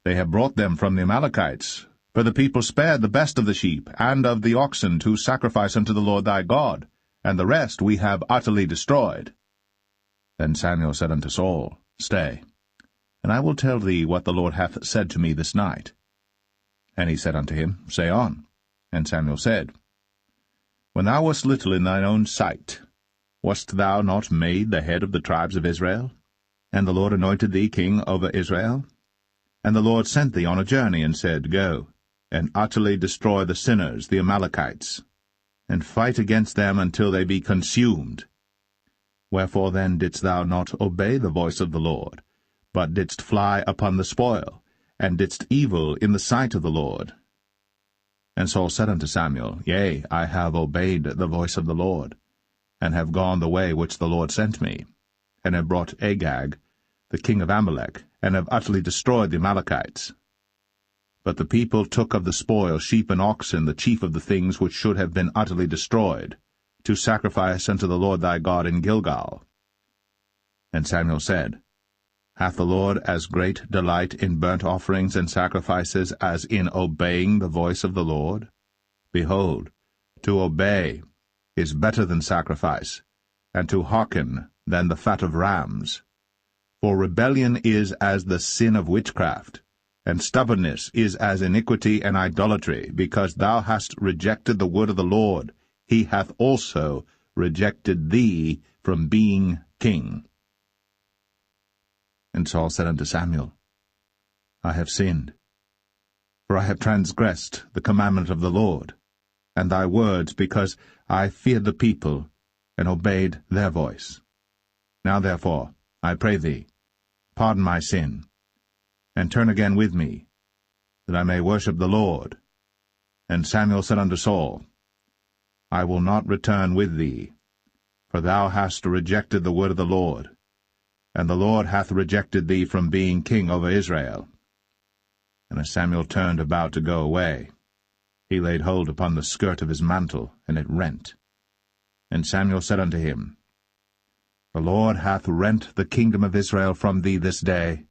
They have brought them from the Amalekites, for the people spared the best of the sheep and of the oxen to sacrifice unto the Lord thy God, and the rest we have utterly destroyed. Then Samuel said unto Saul, Stay, and I will tell thee what the Lord hath said to me this night. And he said unto him, Say on. And Samuel said, When thou wast little in thine own sight, wast thou not made the head of the tribes of Israel? And the Lord anointed thee king over Israel? And the Lord sent thee on a journey, and said, Go, and utterly destroy the sinners, the Amalekites, and fight against them until they be consumed. Wherefore then didst thou not obey the voice of the Lord, but didst fly upon the spoil, and didst evil in the sight of the Lord? And Saul said unto Samuel, Yea, I have obeyed the voice of the Lord, and have gone the way which the Lord sent me, and have brought Agag, the king of Amalek, and have utterly destroyed the Amalekites. But the people took of the spoil sheep and oxen, the chief of the things which should have been utterly destroyed, to sacrifice unto the Lord thy God in Gilgal. And Samuel said, Hath the Lord as great delight in burnt offerings and sacrifices as in obeying the voice of the Lord? Behold, to obey is better than sacrifice, and to hearken than the fat of rams. For rebellion is as the sin of witchcraft, and stubbornness is as iniquity and idolatry, because thou hast rejected the word of the Lord. He hath also rejected thee from being king. And Saul said unto Samuel, I have sinned, for I have transgressed the commandment of the Lord, and thy words, because I feared the people, and obeyed their voice. Now therefore, I pray thee, pardon my sin, and turn again with me, that I may worship the Lord. And Samuel said unto Saul, I will not return with thee, for thou hast rejected the word of the Lord, and the Lord hath rejected thee from being king over Israel. And as Samuel turned about to go away, he laid hold upon the skirt of his mantle, and it rent. And Samuel said unto him, The Lord hath rent the kingdom of Israel from thee this day,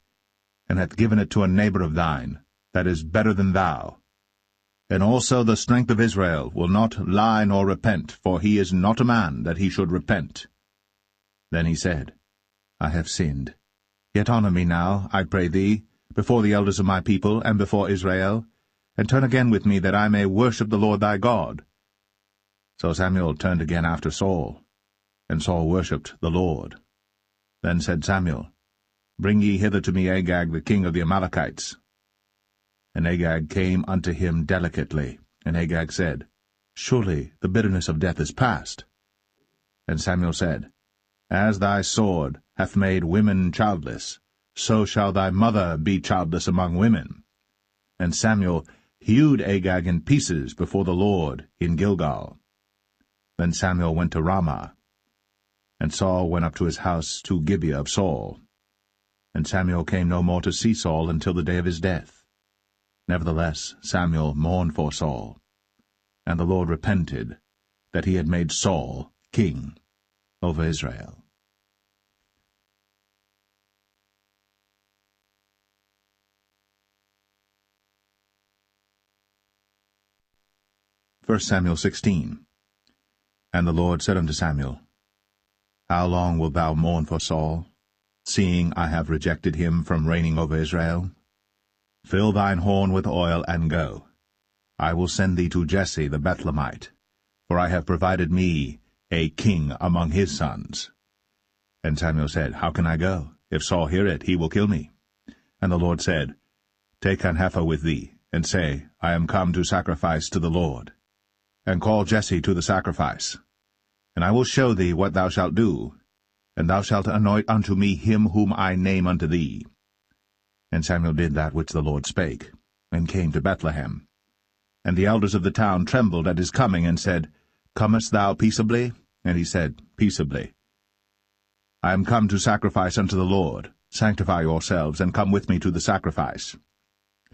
and hath given it to a neighbor of thine, that is better than thou. And also the strength of Israel will not lie nor repent, for he is not a man that he should repent. Then he said, I have sinned. Yet honor me now, I pray thee, before the elders of my people, and before Israel, and turn again with me, that I may worship the Lord thy God. So Samuel turned again after Saul, and Saul worshipped the Lord. Then said Samuel, Bring ye hither to me Agag the king of the Amalekites. And Agag came unto him delicately, and Agag said, Surely the bitterness of death is past. And Samuel said, As thy sword hath made women childless, so shall thy mother be childless among women. And Samuel hewed Agag in pieces before the Lord in Gilgal. Then Samuel went to Ramah, and Saul went up to his house to Gibeah of Saul. And Samuel came no more to see Saul until the day of his death. Nevertheless Samuel mourned for Saul, and the Lord repented that he had made Saul king over Israel. 1 Samuel 16. And the Lord said unto Samuel, How long wilt thou mourn for Saul, seeing I have rejected him from reigning over Israel? Fill thine horn with oil, and go. I will send thee to Jesse the Bethlehemite, for I have provided me a king among his sons. And Samuel said, How can I go? If Saul hear it, he will kill me. And the Lord said, Take an heifer with thee, and say, I am come to sacrifice to the Lord. And call Jesse to the sacrifice. And I will show thee what thou shalt do, and thou shalt anoint unto me him whom I name unto thee. And Samuel did that which the Lord spake, and came to Bethlehem. And the elders of the town trembled at his coming, and said, Comest thou peaceably? And he said, Peaceably. I am come to sacrifice unto the Lord. Sanctify yourselves, and come with me to the sacrifice.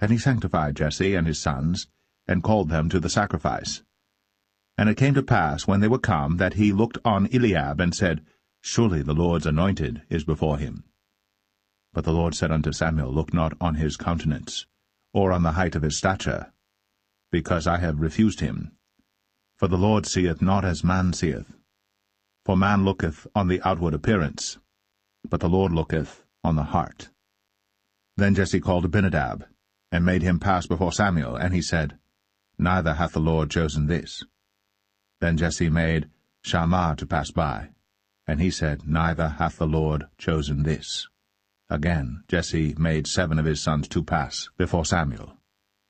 And he sanctified Jesse and his sons, and called them to the sacrifice. And it came to pass, when they were come, that he looked on Eliab, and said, Surely the Lord's anointed is before him. But the Lord said unto Samuel, Look not on his countenance, or on the height of his stature, because I have refused him. For the Lord seeth not as man seeth. For man looketh on the outward appearance, but the Lord looketh on the heart. Then Jesse called Abinadab, and made him pass before Samuel, and he said, Neither hath the Lord chosen this. Then Jesse made Shammah to pass by, and he said, Neither hath the Lord chosen this. Again Jesse made 7 of his sons to pass before Samuel.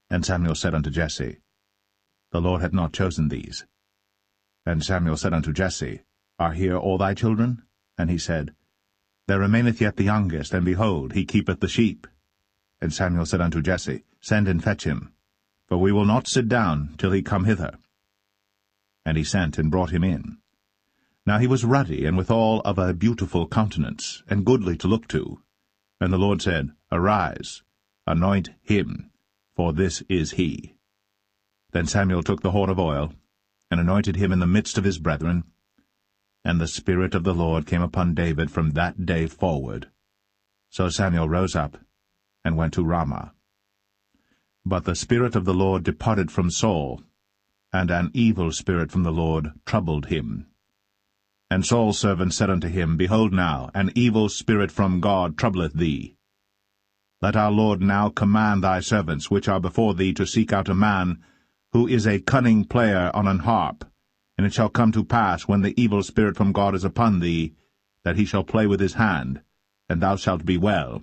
And Samuel said unto Jesse, The Lord hath not chosen these. And Samuel said unto Jesse, Are here all thy children? And he said, There remaineth yet the youngest, and behold, he keepeth the sheep. And Samuel said unto Jesse, Send and fetch him, for we will not sit down till he come hither. And he sent and brought him in. Now he was ruddy, and withal of a beautiful countenance, and goodly to look to. And the Lord said, Arise, anoint him, for this is he. Then Samuel took the horn of oil, and anointed him in the midst of his brethren. And the Spirit of the Lord came upon David from that day forward. So Samuel rose up, and went to Ramah. But the Spirit of the Lord departed from Saul, and an evil spirit from the Lord troubled him. And Saul's servant said unto him, Behold now, an evil spirit from God troubleth thee. Let our Lord now command thy servants, which are before thee, to seek out a man, who is a cunning player on an harp. And it shall come to pass, when the evil spirit from God is upon thee, that he shall play with his hand, and thou shalt be well.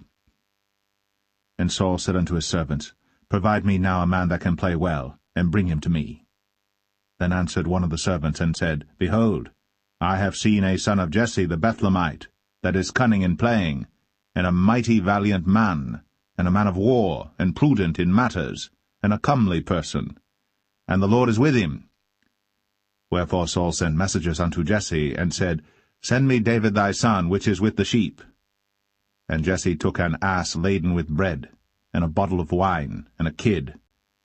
And Saul said unto his servants, Provide me now a man that can play well, and bring him to me. Then answered one of the servants, and said, Behold, I have seen a son of Jesse the Bethlehemite, that is cunning in playing, and a mighty valiant man, and a man of war, and prudent in matters, and a comely person. And the Lord is with him. Wherefore Saul sent messengers unto Jesse, and said, Send me David thy son, which is with the sheep. And Jesse took an ass laden with bread, and a bottle of wine, and a kid,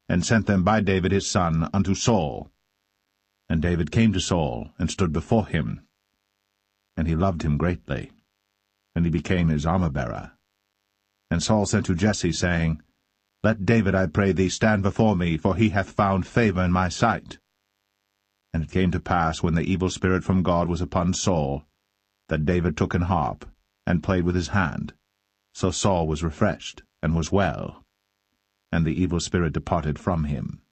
and sent them by David his son unto Saul. And David came to Saul, and stood before him. And he loved him greatly, and he became his armor-bearer. And Saul sent to Jesse, saying, Let David, I pray thee, stand before me, for he hath found favor in my sight. And it came to pass, when the evil spirit from God was upon Saul, that David took an harp, and played with his hand. So Saul was refreshed, and was well, and the evil spirit departed from him.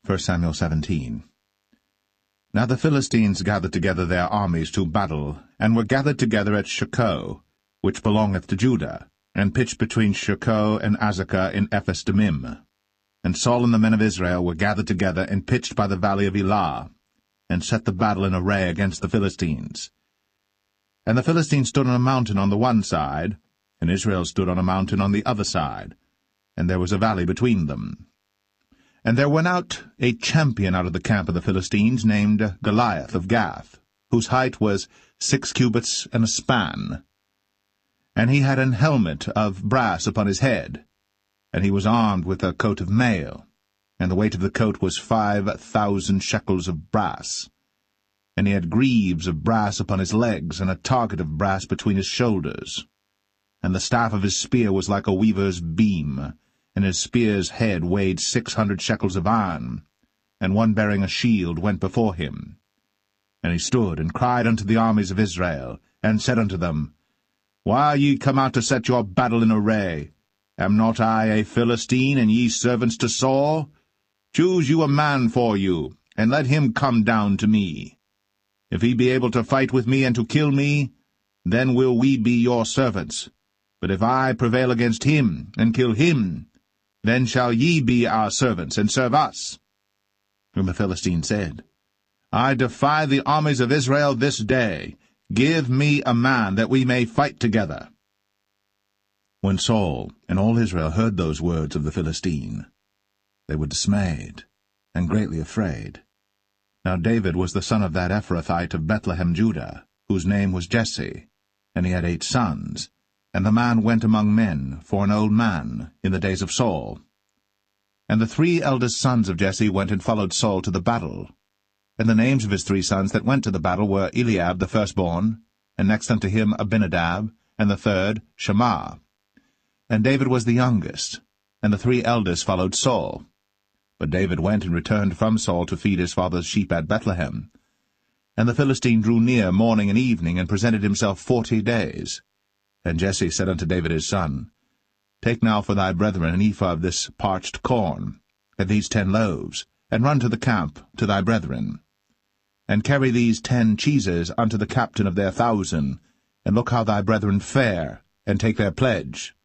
1 Samuel 17. Now the Philistines gathered together their armies to battle, and were gathered together at Shochoh, which belongeth to Judah, and pitched between Shochoh and Azekah in Ephes-dammim. And Saul and the men of Israel were gathered together, and pitched by the valley of Elah, and set the battle in array against the Philistines. And the Philistines stood on a mountain on the one side, and Israel stood on a mountain on the other side, and there was a valley between them. And there went out a champion out of the camp of the Philistines, named Goliath of Gath, whose height was 6 cubits and a span. And he had an helmet of brass upon his head, and he was armed with a coat of mail, and the weight of the coat was 5,000 shekels of brass. And he had greaves of brass upon his legs, and a target of brass between his shoulders. And the staff of his spear was like a weaver's beam, and his spear's head weighed 600 shekels of iron, and one bearing a shield went before him. And he stood and cried unto the armies of Israel, and said unto them, Why are ye come out to set your battle in array? Am not I a Philistine, and ye servants to Saul? Choose you a man for you, and let him come down to me. If he be able to fight with me and to kill me, then will we be your servants. But if I prevail against him, and kill him, then shall ye be our servants, and serve us. And the Philistine said, I defy the armies of Israel this day. Give me a man, that we may fight together. When Saul and all Israel heard those words of the Philistine, they were dismayed, and greatly afraid. Now David was the son of that Ephrathite of Bethlehem, Judah, whose name was Jesse, and he had 8 sons. And the man went among men for an old man in the days of Saul. And the 3 eldest sons of Jesse went and followed Saul to the battle. And the names of his 3 sons that went to the battle were Eliab the firstborn, and next unto him Abinadab, and the third Shammah. And David was the youngest, and the 3 eldest followed Saul. But David went and returned from Saul to feed his father's sheep at Bethlehem. And the Philistine drew near morning and evening, and presented himself 40 days. And Jesse said unto David his son, Take now for thy brethren an ephah of this parched corn, and these 10 loaves, and run to the camp to thy brethren. And carry these 10 cheeses unto the captain of their 1,000, and look how thy brethren fare, and take their pledge.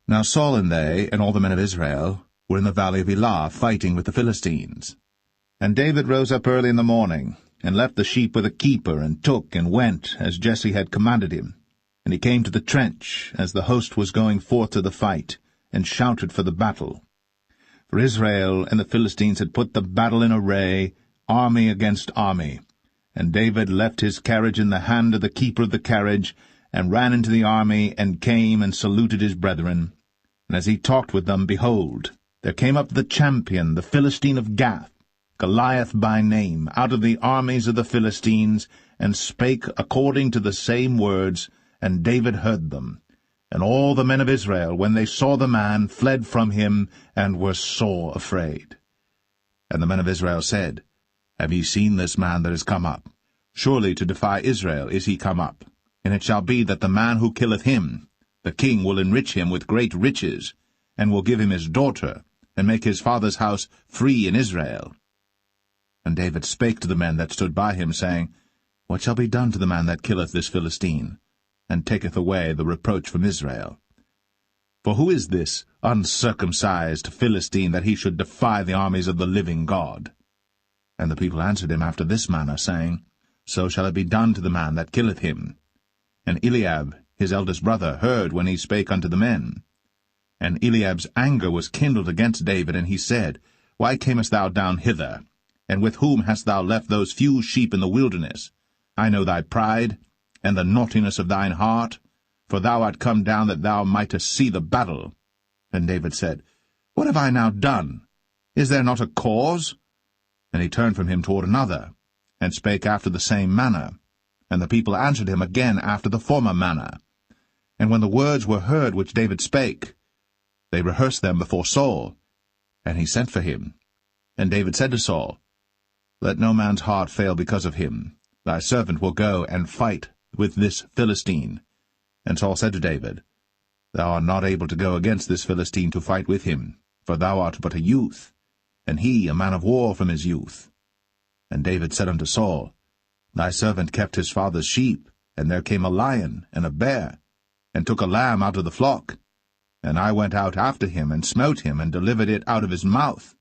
Now Saul and they, and all the men of Israel, were in the valley of Elah, fighting with the Philistines. And David rose up early in the morning, and left the sheep with a keeper, and took and went, as Jesse had commanded him. And he came to the trench, as the host was going forth to the fight, and shouted for the battle. For Israel and the Philistines had put the battle in array, army against army. And David left his carriage in the hand of the keeper of the carriage, and ran into the army, and came and saluted his brethren. And as he talked with them, behold, there came up the champion, the Philistine of Gath, Goliath by name, out of the armies of the Philistines, and spake according to the same words, and David heard them. And all the men of Israel, when they saw the man, fled from him, and were sore afraid. And the men of Israel said, Have ye seen this man that is come up? Surely to defy Israel is he come up. And it shall be that the man who killeth him, the king will enrich him with great riches, and will give him his daughter, and make his father's house free in Israel. And David spake to the men that stood by him, saying, What shall be done to the man that killeth this Philistine, and taketh away the reproach from Israel? For who is this uncircumcised Philistine, that he should defy the armies of the living God? And the people answered him after this manner, saying, So shall it be done to the man that killeth him. And Eliab, his eldest brother, heard when he spake unto the men. And Eliab's anger was kindled against David, and he said, Why camest thou down hither? And with whom hast thou left those few sheep in the wilderness? I know thy pride, and the naughtiness of thine heart, for thou art come down that thou mightest see the battle. And David said, What have I now done? Is there not a cause? And he turned from him toward another, and spake after the same manner. And the people answered him again after the former manner. And when the words were heard which David spake, they rehearsed them before Saul. And he sent for him. And David said to Saul, Let no man's heart fail because of him. Thy servant will go and fight with this Philistine. And Saul said to David, Thou art not able to go against this Philistine to fight with him, for thou art but a youth, and he a man of war from his youth. And David said unto Saul, Thy servant kept his father's sheep, and there came a lion and a bear, and took a lamb out of the flock. And I went out after him, and smote him, and delivered it out of his mouth.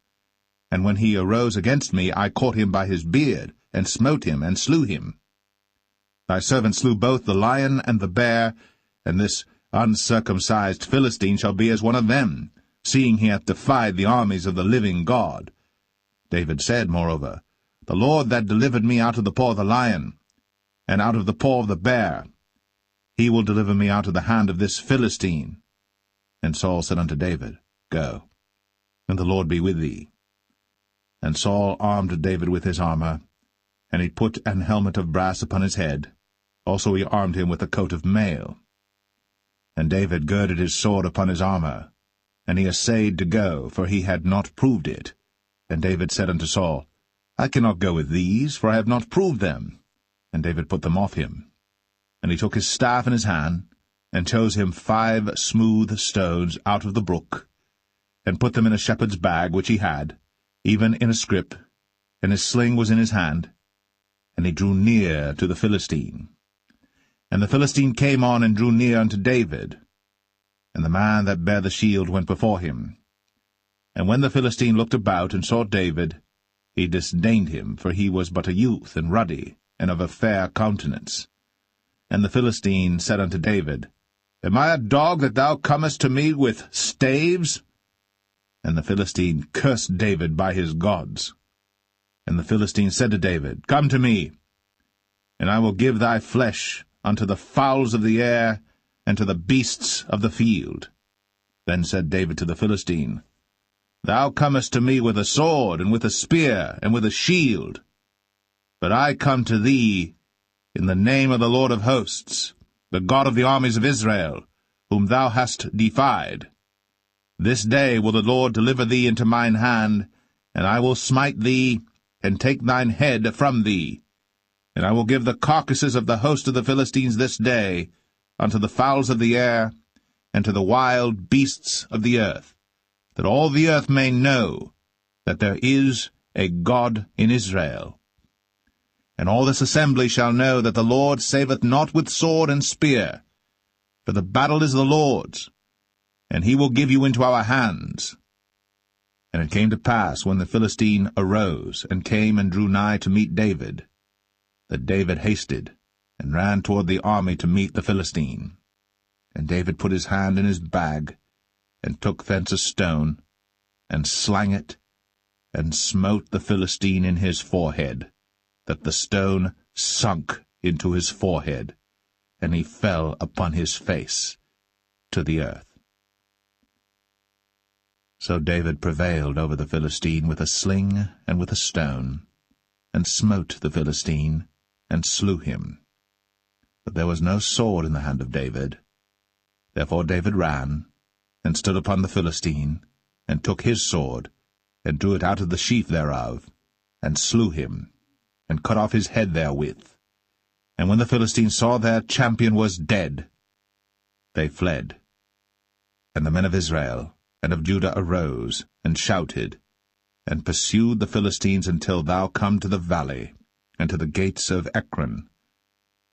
And when he arose against me, I caught him by his beard, and smote him, and slew him. Thy servant slew both the lion and the bear, and this uncircumcised Philistine shall be as one of them, seeing he hath defied the armies of the living God. David said, moreover, The Lord that delivered me out of the paw of the lion, and out of the paw of the bear, he will deliver me out of the hand of this Philistine. And Saul said unto David, Go, and the Lord be with thee. And Saul armed David with his armor, and he put an helmet of brass upon his head. Also he armed him with a coat of mail. And David girded his sword upon his armor, and he essayed to go, for he had not proved it. And David said unto Saul, I cannot go with these, for I have not proved them. And David put them off him. And he took his staff in his hand, and chose him 5 smooth stones out of the brook, and put them in a shepherd's bag which he had, even in a scrip, and his sling was in his hand. And he drew near to the Philistine. And the Philistine came on and drew near unto David. And the man that bare the shield went before him. And when the Philistine looked about and saw David, he disdained him, for he was but a youth, and ruddy, and of a fair countenance. And the Philistine said unto David, Am I a dog that thou comest to me with staves? And the Philistine cursed David by his gods. And the Philistine said to David, Come to me, and I will give thy flesh unto the fowls of the air, and to the beasts of the field. Then said David to the Philistine, Thou comest to me with a sword, and with a spear, and with a shield. But I come to thee in the name of the Lord of hosts, the God of the armies of Israel, whom thou hast defied. This day will the Lord deliver thee into mine hand, and I will smite thee, and take thine head from thee. And I will give the carcasses of the host of the Philistines this day unto the fowls of the air, and to the wild beasts of the earth, that all the earth may know that there is a God in Israel. And all this assembly shall know that the Lord saveth not with sword and spear, for the battle is the Lord's, and he will give you into our hands. And it came to pass, when the Philistine arose, and came and drew nigh to meet David, that David hasted, and ran toward the army to meet the Philistine. And David put his hand in his bag, and took thence a stone, and slang it, and smote the Philistine in his forehead, that the stone sunk into his forehead, and he fell upon his face to the earth. So David prevailed over the Philistine with a sling and with a stone, and smote the Philistine, and slew him. But there was no sword in the hand of David. Therefore David ran, and stood upon the Philistine, and took his sword, and drew it out of the sheath thereof, and slew him, and cut off his head therewith. And when the Philistines saw their champion was dead, they fled. And the men of Israel and of Judah arose, and shouted, and pursued the Philistines until thou come to the valley, and to the gates of Ekron.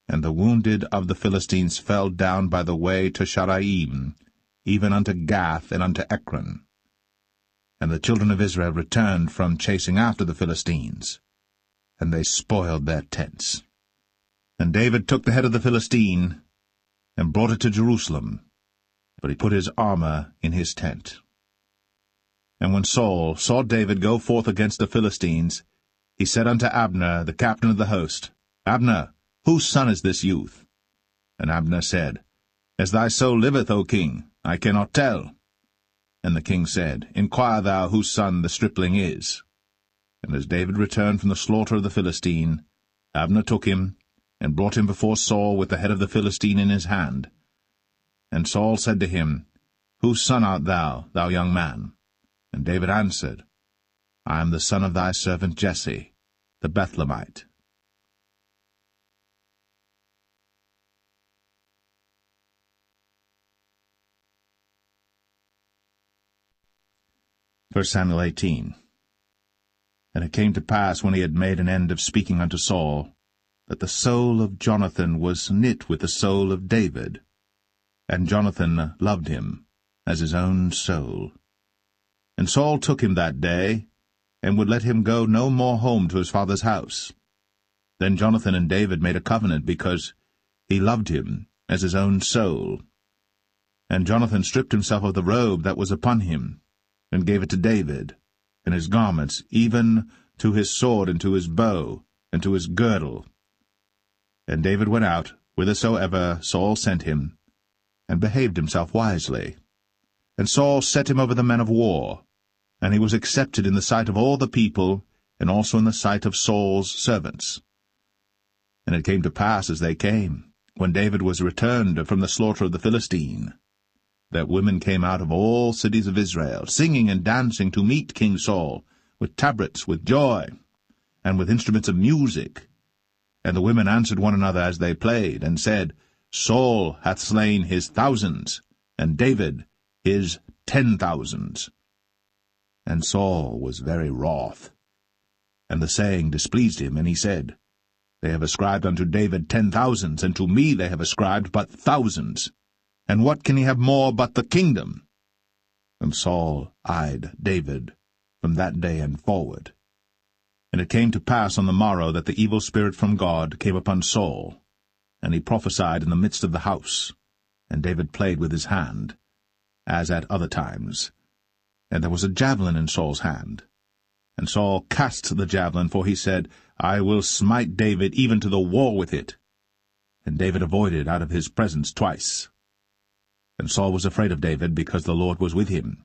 And the wounded of the Philistines fell down by the way to Sharaim, even unto Gath and unto Ekron. And the children of Israel returned from chasing after the Philistines, and they spoiled their tents. And David took the head of the Philistine, and brought it to Jerusalem, but he put his armor in his tent. And when Saul saw David go forth against the Philistines, he said unto Abner, the captain of the host, Abner, whose son is this youth? And Abner said, As thy soul liveth, O king, I cannot tell. And the king said, Inquire thou whose son the stripling is. And as David returned from the slaughter of the Philistine, Abner took him, and brought him before Saul with the head of the Philistine in his hand. And Saul said to him, Whose son art thou, thou young man? And David answered, I am the son of thy servant Jesse, the Bethlehemite. 1 Samuel 18. And it came to pass, when he had made an end of speaking unto Saul, that the soul of Jonathan was knit with the soul of David, and Jonathan loved him as his own soul. And Saul took him that day, and would let him go no more home to his father's house. Then Jonathan and David made a covenant, because he loved him as his own soul. And Jonathan stripped himself of the robe that was upon him, and gave it to David, and his garments, even to his sword, and to his bow, and to his girdle. And David went out whithersoever Saul sent him, and behaved himself wisely. And Saul set him over the men of war, and he was accepted in the sight of all the people, and also in the sight of Saul's servants. And it came to pass, as they came, when David was returned from the slaughter of the Philistine, that women came out of all cities of Israel, singing and dancing to meet King Saul, with tabrets, with joy, and with instruments of music. And the women answered one another as they played, and said, Saul hath slain his thousands, and David his 10,000s. And Saul was very wroth. And the saying displeased him, and he said, They have ascribed unto David 10,000s, and to me they have ascribed but thousands. And what can he have more but the kingdom? And Saul eyed David from that day and forward. And it came to pass on the morrow that the evil spirit from God came upon Saul, and he prophesied in the midst of the house. And David played with his hand, as at other times. And there was a javelin in Saul's hand. And Saul cast the javelin, for he said, I will smite David even to the wall with it. And David avoided out of his presence twice. And Saul was afraid of David, because the Lord was with him,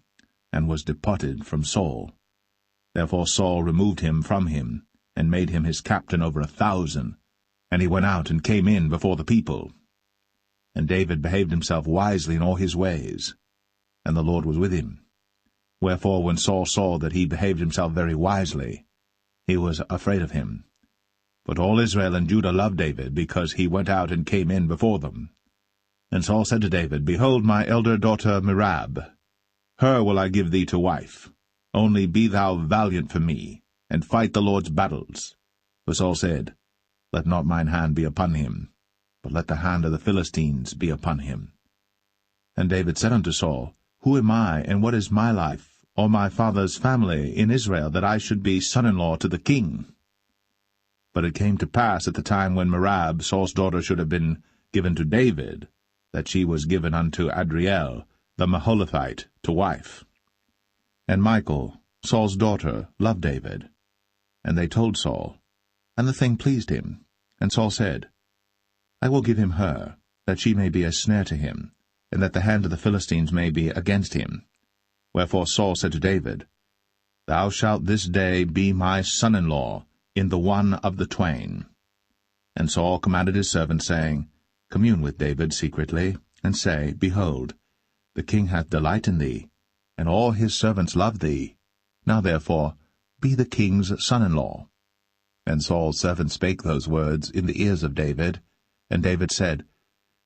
and was departed from Saul. Therefore Saul removed him from him, and made him his captain over 1,000. And he went out and came in before the people. And David behaved himself wisely in all his ways, and the Lord was with him. Wherefore when Saul saw that he behaved himself very wisely, he was afraid of him. But all Israel and Judah loved David, because he went out and came in before them. And Saul said to David, Behold my elder daughter Merab. Her will I give thee to wife. Only be thou valiant for me, and fight the Lord's battles. For Saul said, Let not mine hand be upon him, but let the hand of the Philistines be upon him. And David said unto Saul, Who am I, and what is my life, or my father's family in Israel, that I should be son-in-law to the king? But it came to pass at the time when Merab, Saul's daughter, should have been given to David, that she was given unto Adriel, the Maholathite, to wife. And Michal, Saul's daughter, loved David. And they told Saul, and the thing pleased him. And Saul said, I will give him her, that she may be a snare to him, and that the hand of the Philistines may be against him. Wherefore Saul said to David, Thou shalt this day be my son-in-law in the one of the twain. And Saul commanded his servants, saying, Commune with David secretly, and say, Behold, the king hath delight in thee, and all his servants love thee. Now therefore be the king's son-in-law. And Saul's servants spake those words in the ears of David. And David said,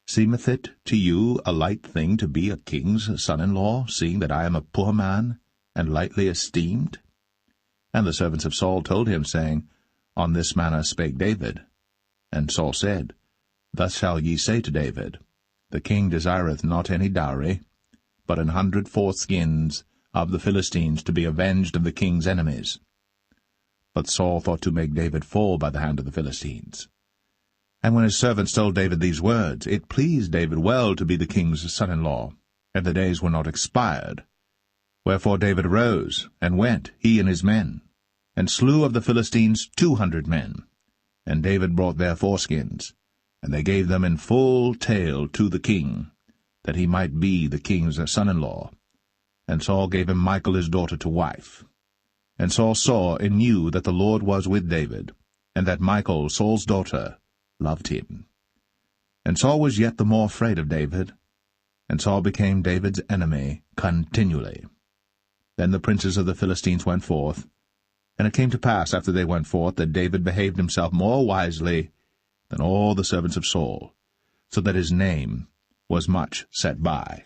Seemeth it to you a light thing to be a king's son-in-law, seeing that I am a poor man, and lightly esteemed? And the servants of Saul told him, saying, On this manner spake David. And Saul said, Thus shall ye say to David, The king desireth not any dowry, but 100 foreskins of the Philistines to be avenged of the king's enemies. But Saul thought to make David fall by the hand of the Philistines. And when his servants told David these words, it pleased David well to be the king's son-in-law, and the days were not expired. Wherefore David arose, and went, he and his men, and slew of the Philistines 200 men. And David brought their foreskins, and they gave them in full tale to the king, that he might be the king's son-in-law. And Saul gave him Michal his daughter to wife. And Saul saw and knew that the Lord was with David, and that Michal, Saul's daughter, loved him. And Saul was yet the more afraid of David, and Saul became David's enemy continually. Then the princes of the Philistines went forth, and it came to pass after they went forth that David behaved himself more wisely than all the servants of Saul, so that his name was much set by.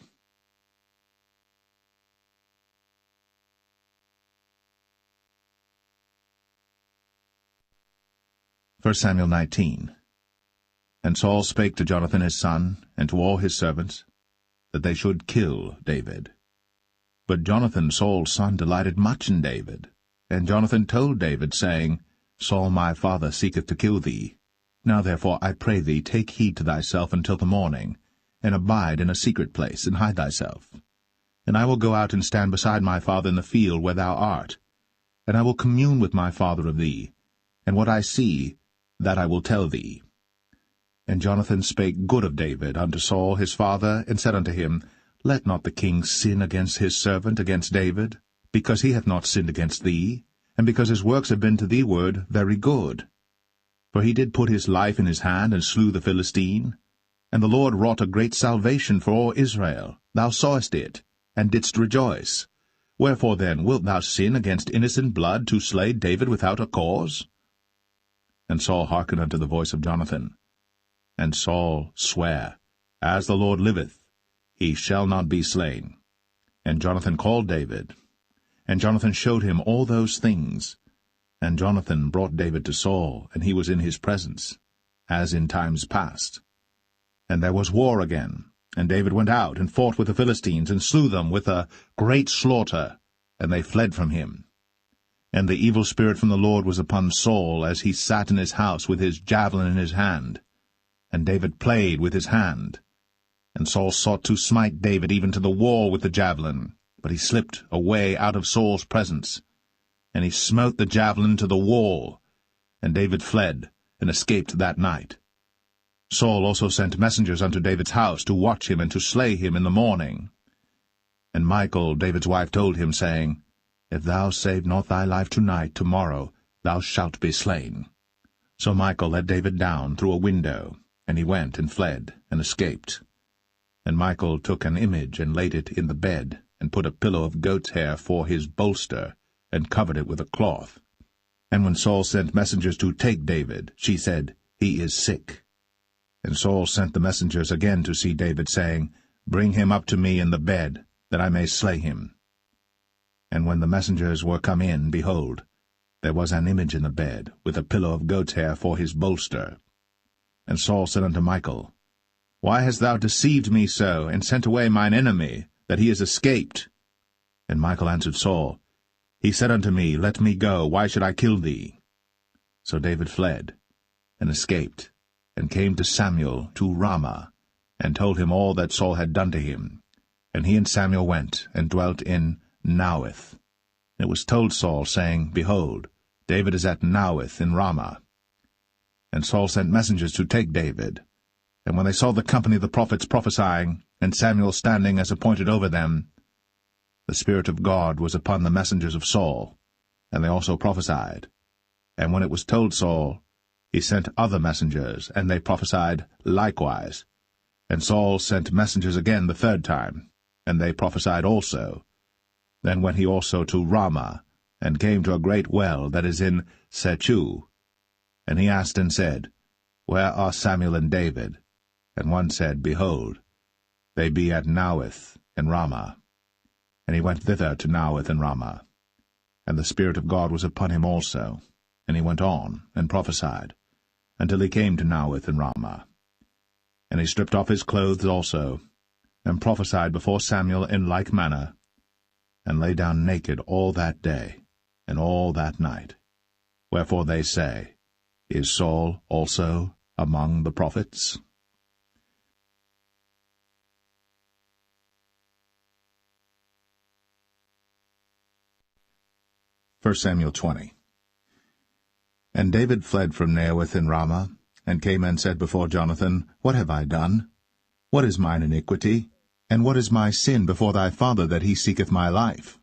1 Samuel 19. And Saul spake to Jonathan his son, and to all his servants, that they should kill David. But Jonathan Saul's son delighted much in David. And Jonathan told David, saying, Saul my father seeketh to kill thee. Now therefore, I pray thee, take heed to thyself until the morning, and abide in a secret place, and hide thyself. And I will go out and stand beside my father in the field where thou art, and I will commune with my father of thee, and what I see, that I will tell thee. And Jonathan spake good of David unto Saul his father, and said unto him, Let not the king sin against his servant, against David, because he hath not sinned against thee, and because his works have been to thee ward very good. For he did put his life in his hand, and slew the Philistine. And the Lord wrought a great salvation for all Israel. Thou sawest it, and didst rejoice. Wherefore then wilt thou sin against innocent blood, to slay David without a cause? And Saul hearkened unto the voice of Jonathan. And Saul sware, As the Lord liveth, he shall not be slain. And Jonathan called David. And Jonathan showed him all those things. And Jonathan brought David to Saul, and he was in his presence, as in times past. And there was war again. And David went out, and fought with the Philistines, and slew them with a great slaughter, and they fled from him. And the evil spirit from the Lord was upon Saul, as he sat in his house with his javelin in his hand. And David played with his hand. And Saul sought to smite David even to the wall with the javelin, but he slipped away out of Saul's presence. And he smote the javelin to the wall, and David fled, and escaped that night. Saul also sent messengers unto David's house to watch him and to slay him in the morning. And Michal, David's wife, told him, saying, If thou save not thy life tonight, tomorrow thou shalt be slain. So Michal let David down through a window, and he went and fled, and escaped. And Michal took an image, and laid it in the bed, and put a pillow of goat's hair for his bolster, and covered it with a cloth. And when Saul sent messengers to take David, she said, He is sick. And Saul sent the messengers again to see David, saying, Bring him up to me in the bed, that I may slay him. And when the messengers were come in, behold, there was an image in the bed, with a pillow of goat's hair for his bolster. And Saul said unto Michal, Why hast thou deceived me so, and sent away mine enemy, that he is escaped? And Michal answered Saul, He said unto me, Let me go, why should I kill thee? So David fled, and escaped, and came to Samuel to Ramah, and told him all that Saul had done to him. And he and Samuel went, and dwelt in Naueth. And it was told Saul, saying, Behold, David is at Naueth in Ramah. And Saul sent messengers to take David. And when they saw the company of the prophets prophesying, and Samuel standing as appointed over them, the Spirit of God was upon the messengers of Saul, and they also prophesied. And when it was told Saul, he sent other messengers, and they prophesied likewise. And Saul sent messengers again the third time, and they prophesied also. Then went he also to Ramah, and came to a great well that is in Sechu. And he asked and said, Where are Samuel and David? And one said, Behold, they be at Naueth in Ramah. And he went thither to Naueth and Ramah. And the Spirit of God was upon him also. And he went on, and prophesied, until he came to Naueth and Ramah. And he stripped off his clothes also, and prophesied before Samuel in like manner, and lay down naked all that day, and all that night. Wherefore they say, Is Saul also among the prophets? 1 Samuel 20. And David fled from Naueth in Ramah, and came and said before Jonathan, What have I done? What is mine iniquity? And what is my sin before thy father, that he seeketh my life?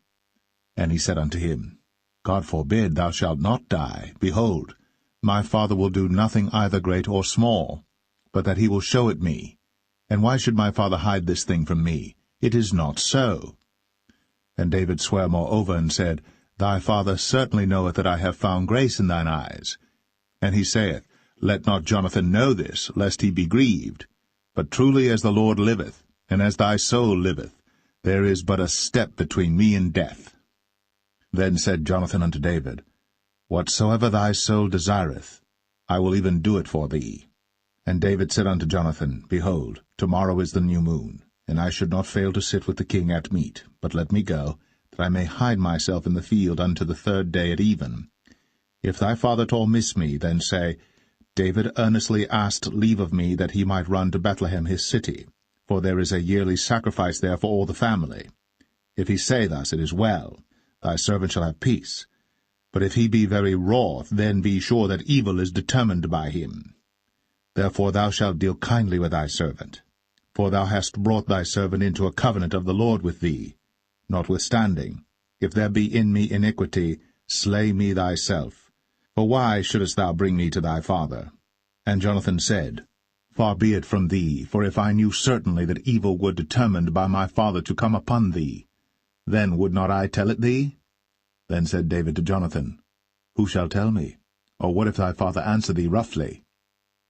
And he said unto him, God forbid, thou shalt not die. Behold, my father will do nothing either great or small, but that he will show it me. And why should my father hide this thing from me? It is not so. And David sware moreover, and said, Thy father certainly knoweth that I have found grace in thine eyes. And he saith, Let not Jonathan know this, lest he be grieved. But truly as the Lord liveth, and as thy soul liveth, there is but a step between me and death. Then said Jonathan unto David, Whatsoever thy soul desireth, I will even do it for thee. And David said unto Jonathan, Behold, tomorrow is the new moon, and I should not fail to sit with the king at meat, but let me go, that I may hide myself in the field unto the third day at even. If thy father tall miss me, then say, David earnestly asked leave of me that he might run to Bethlehem his city, for there is a yearly sacrifice there for all the family. If he say thus, it is well, thy servant shall have peace. But if he be very wroth, then be sure that evil is determined by him. Therefore thou shalt deal kindly with thy servant. For thou hast brought thy servant into a covenant of the Lord with thee. Notwithstanding, if there be in me iniquity, slay me thyself. For why shouldest thou bring me to thy father? And Jonathan said, Far be it from thee, for if I knew certainly that evil were determined by my father to come upon thee, then would not I tell it thee? Then said David to Jonathan, Who shall tell me? Or what if thy father answer thee roughly?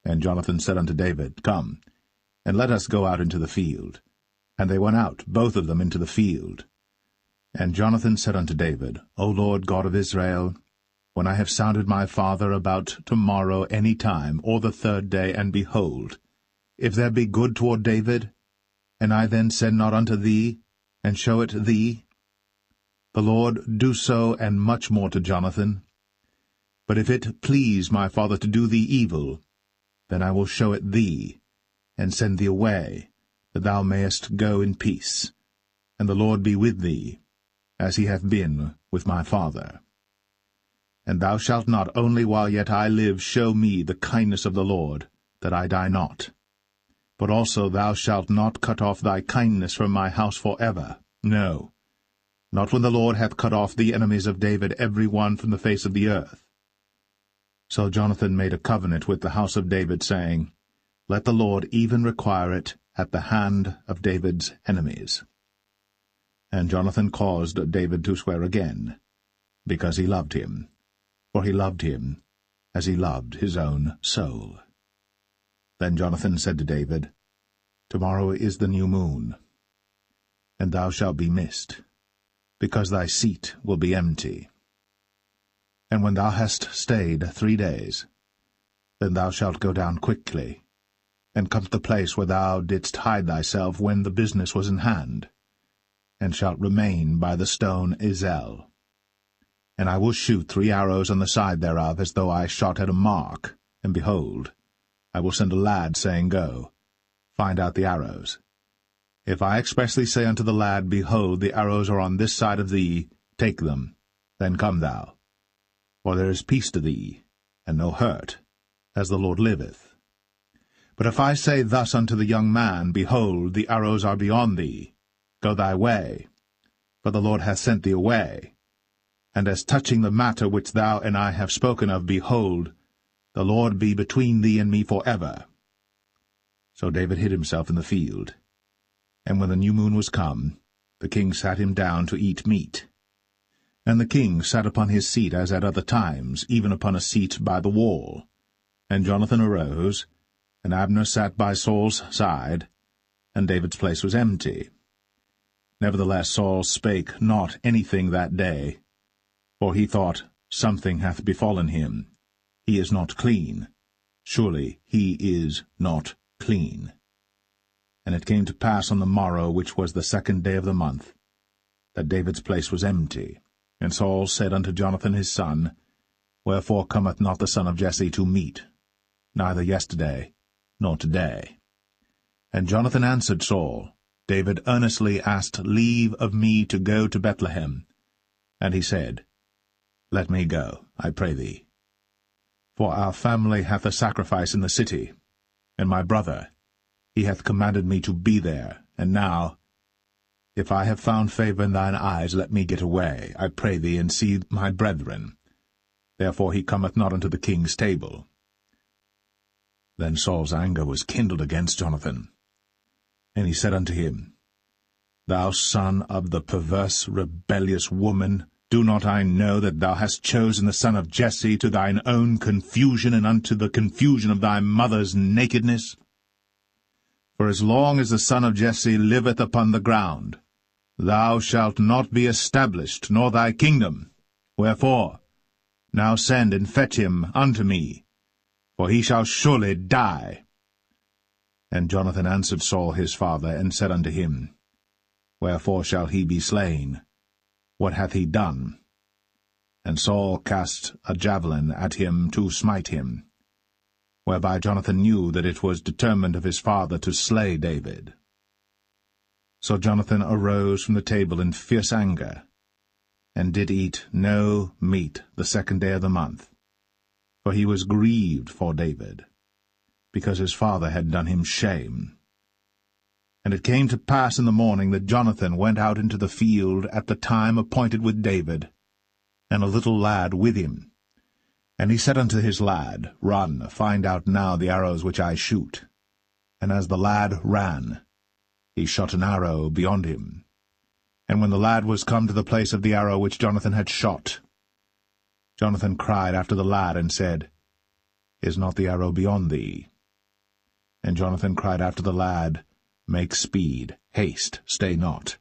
And Jonathan said unto David, Come, and let us go out into the field. And they went out, both of them, into the field. And Jonathan said unto David, O Lord God of Israel, when I have sounded my father about tomorrow any time, or the third day, and behold, if there be good toward David, and I then send not unto thee, and show it thee, the Lord do so, and much more to Jonathan. But if it please my father to do thee evil, then I will show it thee, and send thee away, that thou mayest go in peace, and the Lord be with thee, as he hath been with my father. And thou shalt not only while yet I live show me the kindness of the Lord, that I die not, but also thou shalt not cut off thy kindness from my house for ever, no, not when the Lord hath cut off the enemies of David every one from the face of the earth. So Jonathan made a covenant with the house of David, saying, Let the Lord even require it at the hand of David's enemies. And Jonathan caused David to swear again, because he loved him, for he loved him as he loved his own soul. Then Jonathan said to David, Tomorrow is the new moon, and thou shalt be missed, because thy seat will be empty. And when thou hast stayed 3 days, then thou shalt go down quickly, and come to the place where thou didst hide thyself when the business was in hand, and shalt remain by the stone Zelle. And I will shoot 3 arrows on the side thereof, as though I shot at a mark, and behold, I will send a lad, saying, Go, find out the arrows. If I expressly say unto the lad, Behold, the arrows are on this side of thee, take them, then come thou. For there is peace to thee, and no hurt, as the Lord liveth. But if I say thus unto the young man, Behold, the arrows are beyond thee, go thy way, for the Lord hath sent thee away. And as touching the matter which thou and I have spoken of, behold, the Lord be between thee and me for ever. So David hid himself in the field. And when the new moon was come, the king sat him down to eat meat. And the king sat upon his seat as at other times, even upon a seat by the wall. And Jonathan arose, and Abner sat by Saul's side, and David's place was empty. Nevertheless Saul spake not anything that day, for he thought, Something hath befallen him. He is not clean. Surely he is not clean. And it came to pass on the morrow, which was the 2nd day of the month, that David's place was empty. And Saul said unto Jonathan his son, Wherefore cometh not the son of Jesse to meat, neither yesterday nor today? And Jonathan answered Saul, David earnestly asked leave of me to go to Bethlehem. And he said, Let me go, I pray thee. For our family hath a sacrifice in the city, and my brother, he hath commanded me to be there, and now, if I have found favor in thine eyes, let me get away, I pray thee, and see my brethren. Therefore he cometh not unto the king's table. Then Saul's anger was kindled against Jonathan. And he said unto him, Thou son of the perverse, rebellious woman, do not I know that thou hast chosen the son of Jesse to thine own confusion, and unto the confusion of thy mother's nakedness? For as long as the son of Jesse liveth upon the ground, thou shalt not be established, nor thy kingdom. Wherefore, now send and fetch him unto me, for he shall surely die. And Jonathan answered Saul his father, and said unto him, Wherefore shall he be slain? What hath he done? And Saul cast a javelin at him to smite him, whereby Jonathan knew that it was determined of his father to slay David. So Jonathan arose from the table in fierce anger, and did eat no meat the 2nd day of the month, for he was grieved for David, because his father had done him shame. And it came to pass in the morning that Jonathan went out into the field at the time appointed with David, and a little lad with him. And he said unto his lad, Run, find out now the arrows which I shoot. And as the lad ran, he shot an arrow beyond him. And when the lad was come to the place of the arrow which Jonathan had shot, Jonathan cried after the lad, and said, Is not the arrow beyond thee? And Jonathan cried after the lad, Make speed, haste, stay not.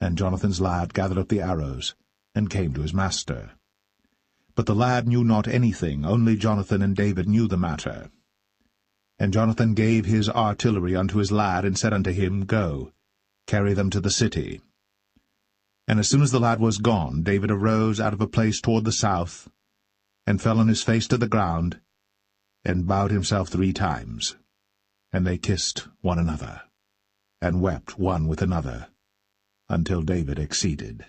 And Jonathan's lad gathered up the arrows, and came to his master. But the lad knew not anything, only Jonathan and David knew the matter. And Jonathan gave his artillery unto his lad, and said unto him, Go, carry them to the city. And as soon as the lad was gone, David arose out of a place toward the south, and fell on his face to the ground, and bowed himself 3 times. And they kissed one another, and wept one with another, until David exceeded.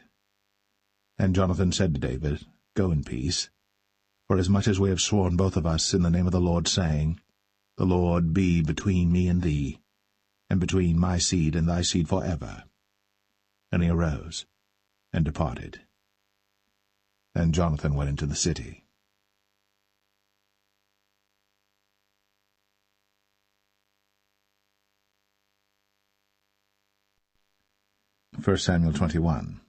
And Jonathan said to David, Go in peace, forasmuch as we have sworn both of us in the name of the Lord, saying, The Lord be between me and thee, and between my seed and thy seed forever. And he arose, and departed. And Jonathan went into the city. First Samuel 21.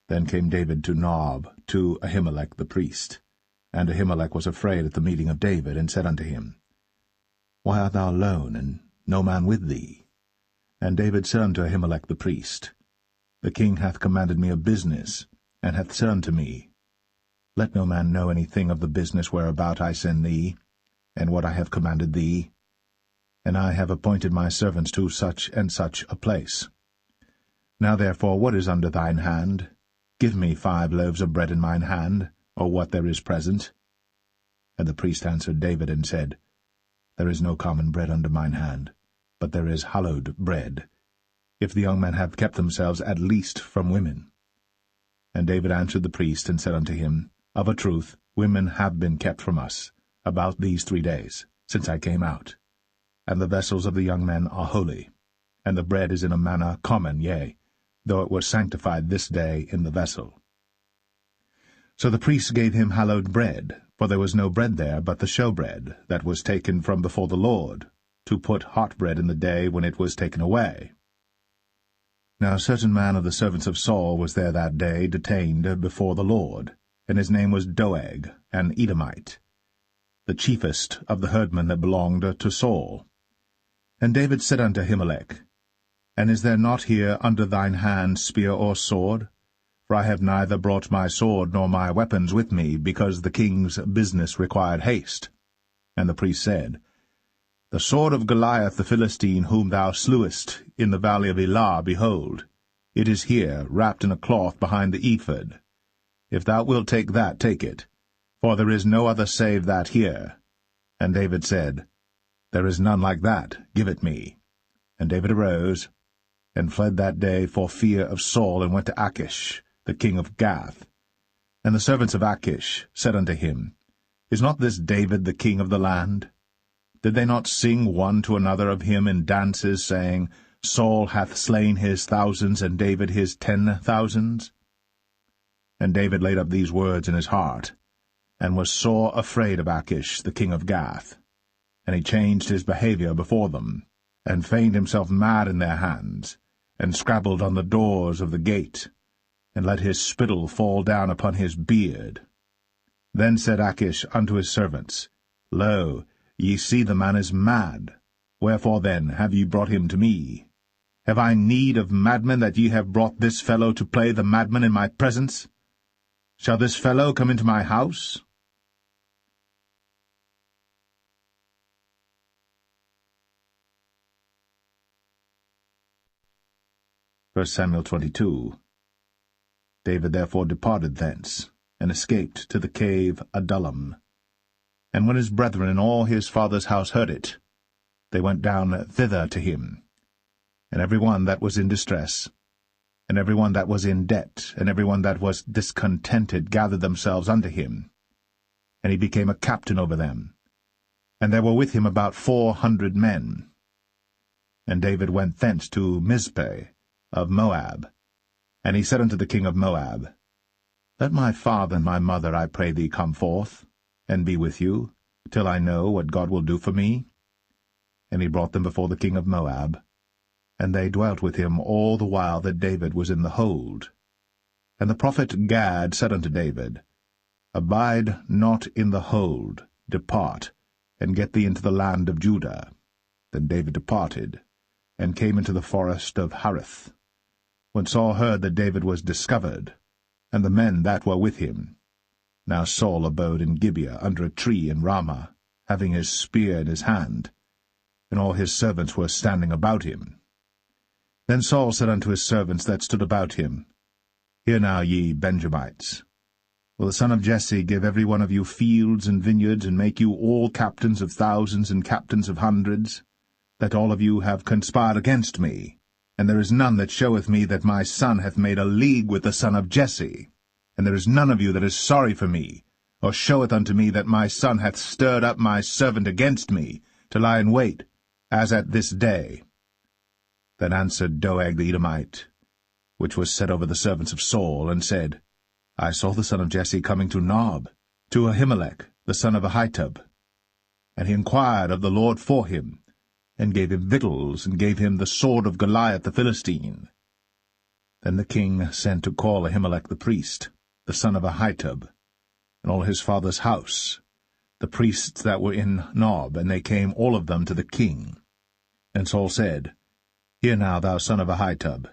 Then came David to Nob, to Ahimelech the priest. And Ahimelech was afraid at the meeting of David, and said unto him, Why art thou alone, and no man with thee? And David said unto Ahimelech the priest, The king hath commanded me a business, and hath said unto me, Let no man know anything of the business whereabout I send thee, and what I have commanded thee. And I have appointed my servants to such and such a place. Now therefore, what is under thine hand? Give me 5 loaves of bread in mine hand, or what there is present. And the priest answered David, and said, There is no common bread under mine hand, but there is hallowed bread, if the young men have kept themselves at least from women. And David answered the priest, and said unto him, Of a truth, women have been kept from us, about these 3 days, since I came out. And the vessels of the young men are holy, and the bread is in a manner common, yea, though it were sanctified this day in the vessel. So the priests gave him hallowed bread, for there was no bread there but the showbread, that was taken from before the Lord, to put hot bread in the day when it was taken away. Now a certain man of the servants of Saul was there that day, detained before the Lord, and his name was Doeg, an Edomite, the chiefest of the herdmen that belonged to Saul. And David said unto Ahimelech, And is there not here under thine hand spear or sword? For I have neither brought my sword nor my weapons with me, because the king's business required haste. And the priest said, The sword of Goliath the Philistine, whom thou slewest in the valley of Elah, behold, it is here, wrapped in a cloth behind the ephod. If thou wilt take that, take it, for there is no other save that here. And David said, There is none like that, give it me. And David arose, and fled that day for fear of Saul, and went to Achish, the king of Gath. And the servants of Achish said unto him, Is not this David the king of the land? Did they not sing one to another of him in dances, saying, Saul hath slain his thousands, and David his 10,000s? And David laid up these words in his heart, and was sore afraid of Achish, the king of Gath. And he changed his behavior before them, and feigned himself mad in their hands, and scrabbled on the doors of the gate, and let his spittle fall down upon his beard. Then said Achish unto his servants, Lo, ye see the man is mad. Wherefore then have ye brought him to me? Have I need of madmen, that ye have brought this fellow to play the madman in my presence? Shall this fellow come into my house? First Samuel 22. David therefore departed thence, and escaped to the cave Adullam. And when his brethren and all his father's house heard it, they went down thither to him. And every one that was in distress, and every one that was in debt, and every one that was discontented gathered themselves unto him. And he became a captain over them. And there were with him about 400 men. And David went thence to Mizpeh of Moab. And he said unto the king of Moab, Let my father and my mother, I pray thee, come forth, and be with you, till I know what God will do for me. And he brought them before the king of Moab, and they dwelt with him all the while that David was in the hold. And the prophet Gad said unto David, Abide not in the hold, depart, and get thee into the land of Judah. Then David departed, and came into the forest of Hareth. When Saul heard that David was discovered, and the men that were with him. Now Saul abode in Gibeah under a tree in Ramah, having his spear in his hand, and all his servants were standing about him. Then Saul said unto his servants that stood about him, Hear now, ye Benjamites, will the son of Jesse give every one of you fields and vineyards, and make you all captains of thousands and captains of hundreds, that all of you have conspired against me? And there is none that showeth me that my son hath made a league with the son of Jesse. And there is none of you that is sorry for me, or showeth unto me that my son hath stirred up my servant against me, to lie in wait, as at this day. Then answered Doeg the Edomite, which was set over the servants of Saul, and said, I saw the son of Jesse coming to Nob, to Ahimelech, the son of Ahitub. And he inquired of the Lord for him, and gave him victuals, and gave him the sword of Goliath the Philistine. Then the king sent to call Ahimelech the priest, the son of Ahitub, and all his father's house, the priests that were in Nob, and they came all of them to the king. And Saul said, Hear now, thou son of Ahitub.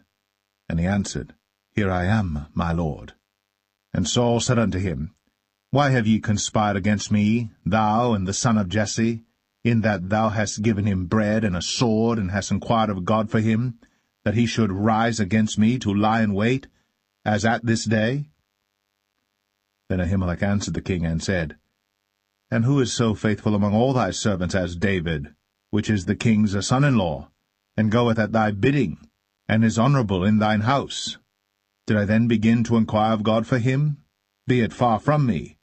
And he answered, Here I am, my lord. And Saul said unto him, Why have ye conspired against me, thou and the son of Jesse, in that thou hast given him bread and a sword, and hast inquired of God for him, that he should rise against me to lie in wait, as at this day? Then Ahimelech answered the king, and said, And who is so faithful among all thy servants as David, which is the king's son-in-law, and goeth at thy bidding, and is honourable in thine house? Did I then begin to inquire of God for him? Be it far from me.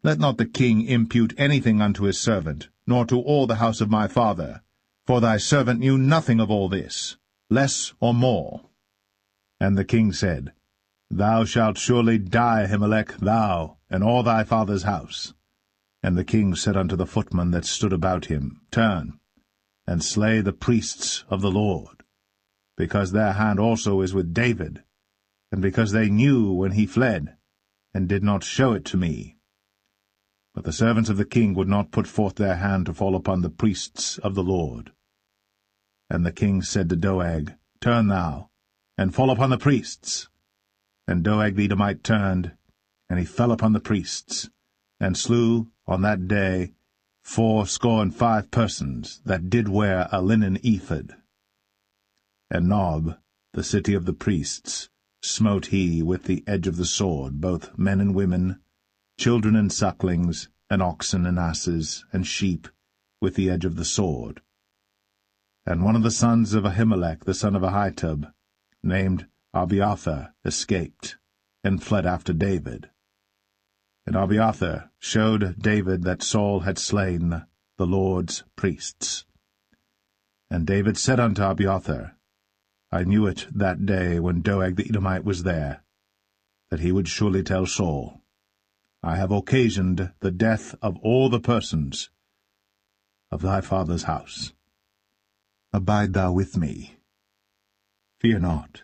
Let not the king impute anything unto his servant, nor to all the house of my father, for thy servant knew nothing of all this, less or more. And the king said, Thou shalt surely die, Ahimelech, thou, and all thy father's house. And the king said unto the footmen that stood about him, Turn, and slay the priests of the Lord, because their hand also is with David, and because they knew when he fled, and did not show it to me. But the servants of the king would not put forth their hand to fall upon the priests of the Lord. And the king said to Doeg, Turn thou, and fall upon the priests. And Doeg the Edomite turned, and he fell upon the priests, and slew on that day 75 persons that did wear a linen ephod. And Nob, the city of the priests, smote he with the edge of the sword, both men and women, children and sucklings, and oxen and asses, and sheep, with the edge of the sword. And one of the sons of Ahimelech, the son of Ahitub, named Abiathar, escaped, and fled after David. And Abiathar showed David that Saul had slain the Lord's priests. And David said unto Abiathar, I knew it that day when Doeg the Edomite was there, that he would surely tell Saul, I have occasioned the death of all the persons of thy father's house. Abide thou with me. Fear not,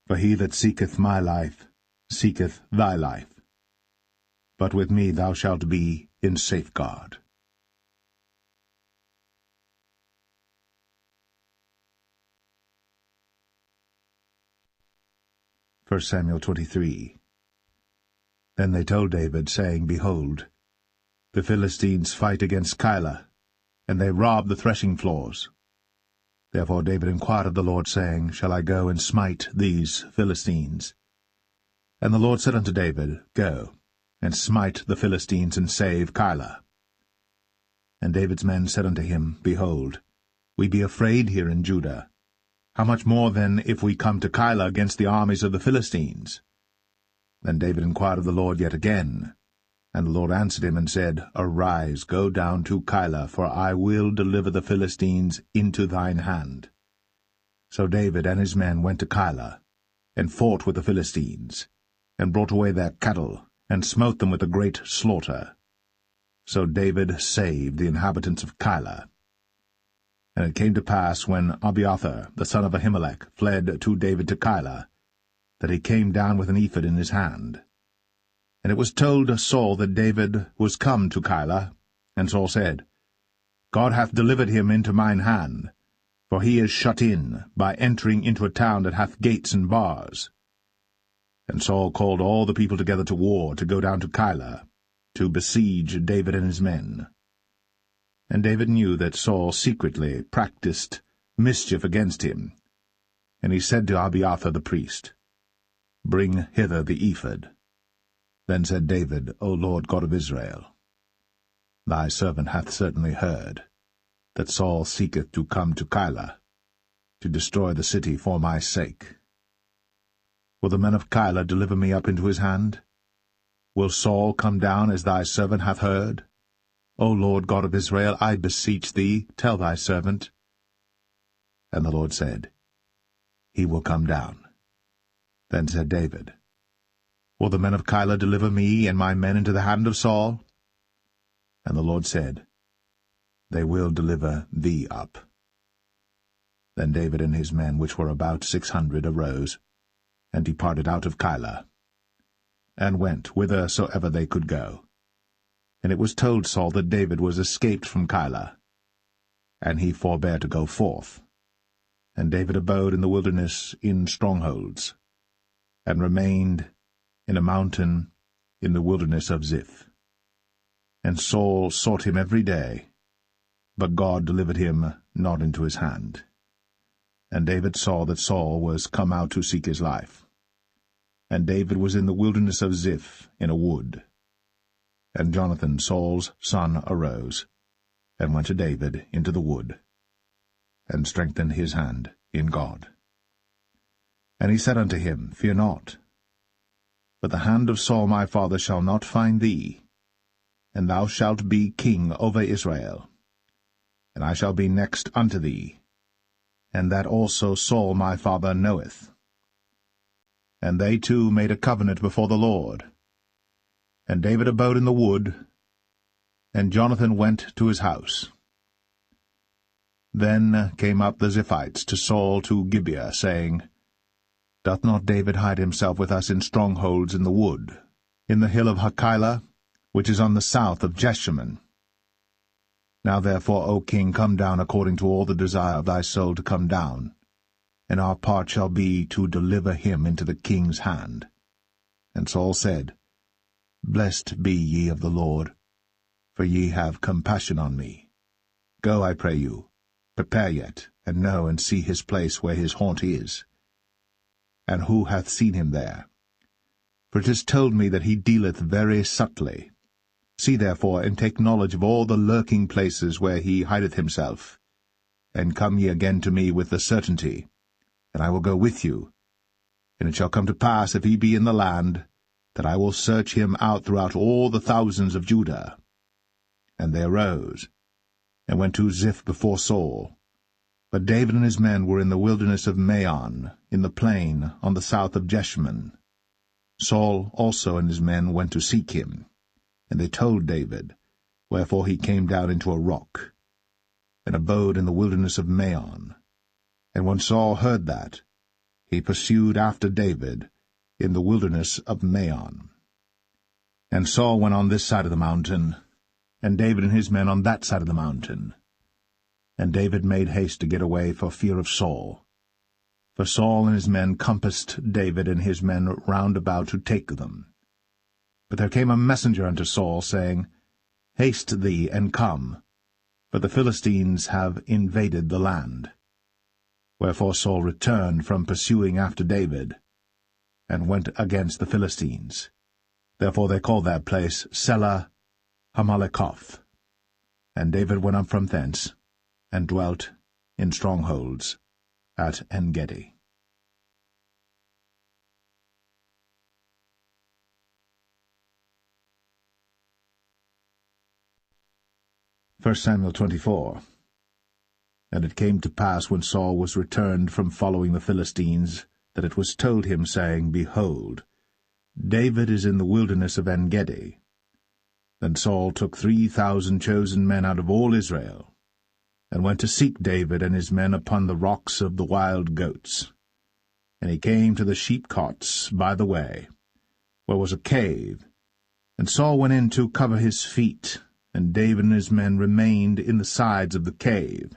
for he that seeketh my life seeketh thy life. But with me thou shalt be in safeguard. 1 Samuel 23. Then they told David, saying, Behold, the Philistines fight against Keilah, and they rob the threshing floors. Therefore David inquired of the Lord, saying, Shall I go and smite these Philistines? And the Lord said unto David, Go, and smite the Philistines, and save Keilah. And David's men said unto him, Behold, we be afraid here in Judah. How much more then if we come to Keilah against the armies of the Philistines? Then David inquired of the Lord yet again. And the Lord answered him and said, Arise, go down to Keilah, for I will deliver the Philistines into thine hand. So David and his men went to Keilah, and fought with the Philistines, and brought away their cattle, and smote them with a great slaughter. So David saved the inhabitants of Keilah. And it came to pass, when Abiathar, the son of Ahimelech, fled to David to Keilah, that he came down with an ephod in his hand. And it was told Saul that David was come to Keilah, and Saul said, God hath delivered him into mine hand, for he is shut in, by entering into a town that hath gates and bars. And Saul called all the people together to war, to go down to Keilah, to besiege David and his men. And David knew that Saul secretly practiced mischief against him. And he said to Abiathar the priest, Bring hither the ephod. Then said David, O Lord God of Israel, Thy servant hath certainly heard that Saul seeketh to come to Keilah, to destroy the city for my sake. Will the men of Keilah deliver me up into his hand? Will Saul come down as thy servant hath heard? O Lord God of Israel, I beseech thee, tell thy servant. And the Lord said, He will come down. Then said David, Will the men of Keilah deliver me and my men into the hand of Saul? And the Lord said, They will deliver thee up. Then David and his men, which were about 600, arose, and departed out of Keilah, and went whithersoever they could go. And it was told Saul that David was escaped from Keilah, and he forbare to go forth. And David abode in the wilderness in strongholds, and remained in a mountain in the wilderness of Ziph. And Saul sought him every day, but God delivered him not into his hand. And David saw that Saul was come out to seek his life. And David was in the wilderness of Ziph in a wood. And Jonathan, Saul's son, arose, and went to David into the wood, and strengthened his hand in God. And he said unto him, Fear not, but the hand of Saul my father shall not find thee, and thou shalt be king over Israel, and I shall be next unto thee, and that also Saul my father knoweth. And they two made a covenant before the Lord. And David abode in the wood, and Jonathan went to his house. Then came up the Ziphites to Saul to Gibeah, saying, Doth not David hide himself with us in strongholds in the wood, in the hill of Hachilah, which is on the south of Jeshimon? Now therefore, O king, come down according to all the desire of thy soul to come down, and our part shall be to deliver him into the king's hand. And Saul said, Blessed be ye of the Lord, for ye have compassion on me. Go, I pray you, prepare yet, and know and see his place where his haunt is. And who hath seen him there? For it is told me that he dealeth very subtly. See therefore, and take knowledge of all the lurking places where he hideth himself, and come ye again to me with the certainty, and I will go with you. And it shall come to pass, if he be in the land, that I will search him out throughout all the thousands of Judah. And they arose, and went to Ziph before Saul. But David and his men were in the wilderness of Maon, in the plain on the south of Jeshimon. Saul also and his men went to seek him, and they told David, wherefore he came down into a rock, and abode in the wilderness of Maon. And when Saul heard that, he pursued after David in the wilderness of Maon. And Saul went on this side of the mountain, and David and his men on that side of the mountain. And David made haste to get away for fear of Saul. For Saul and his men compassed David and his men round about to take them. But there came a messenger unto Saul, saying, Haste thee, and come, for the Philistines have invaded the land. Wherefore Saul returned from pursuing after David, and went against the Philistines. Therefore they called that place Selah Hamalekoth. And David went up from thence, and dwelt in strongholds at En-gedi. 1 Samuel 24. And it came to pass, when Saul was returned from following the Philistines, that it was told him, saying, Behold, David is in the wilderness of En-gedi. Then Saul took 3,000 chosen men out of all Israel, and went to seek David and his men upon the rocks of the wild goats. And he came to the sheepcots by the way, where was a cave, and Saul went in to cover his feet, and David and his men remained in the sides of the cave.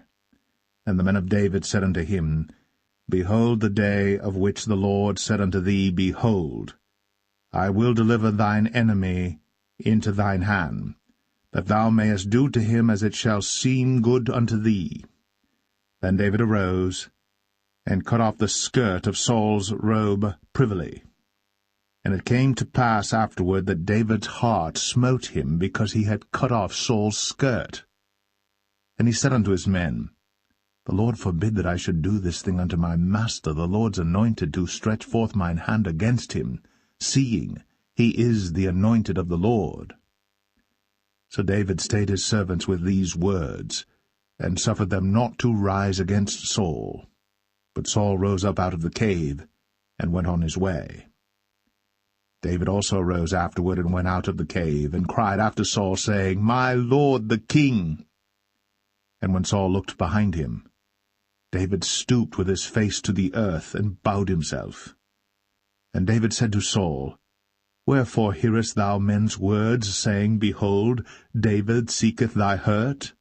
And the men of David said unto him, Behold the day of which the Lord said unto thee, Behold, I will deliver thine enemy into thine hand, that thou mayest do to him as it shall seem good unto thee. Then David arose, and cut off the skirt of Saul's robe privily. And it came to pass afterward that David's heart smote him, because he had cut off Saul's skirt. And he said unto his men, The Lord forbid that I should do this thing unto my master, the Lord's anointed, to stretch forth mine hand against him, seeing he is the anointed of the Lord. So David stayed his servants with these words, and suffered them not to rise against Saul. But Saul rose up out of the cave, and went on his way. David also rose afterward, and went out of the cave, and cried after Saul, saying, My lord the king. And when Saul looked behind him, David stooped with his face to the earth, and bowed himself. And David said to Saul, Wherefore hearest thou men's words, saying, Behold, David seeketh thy hurt?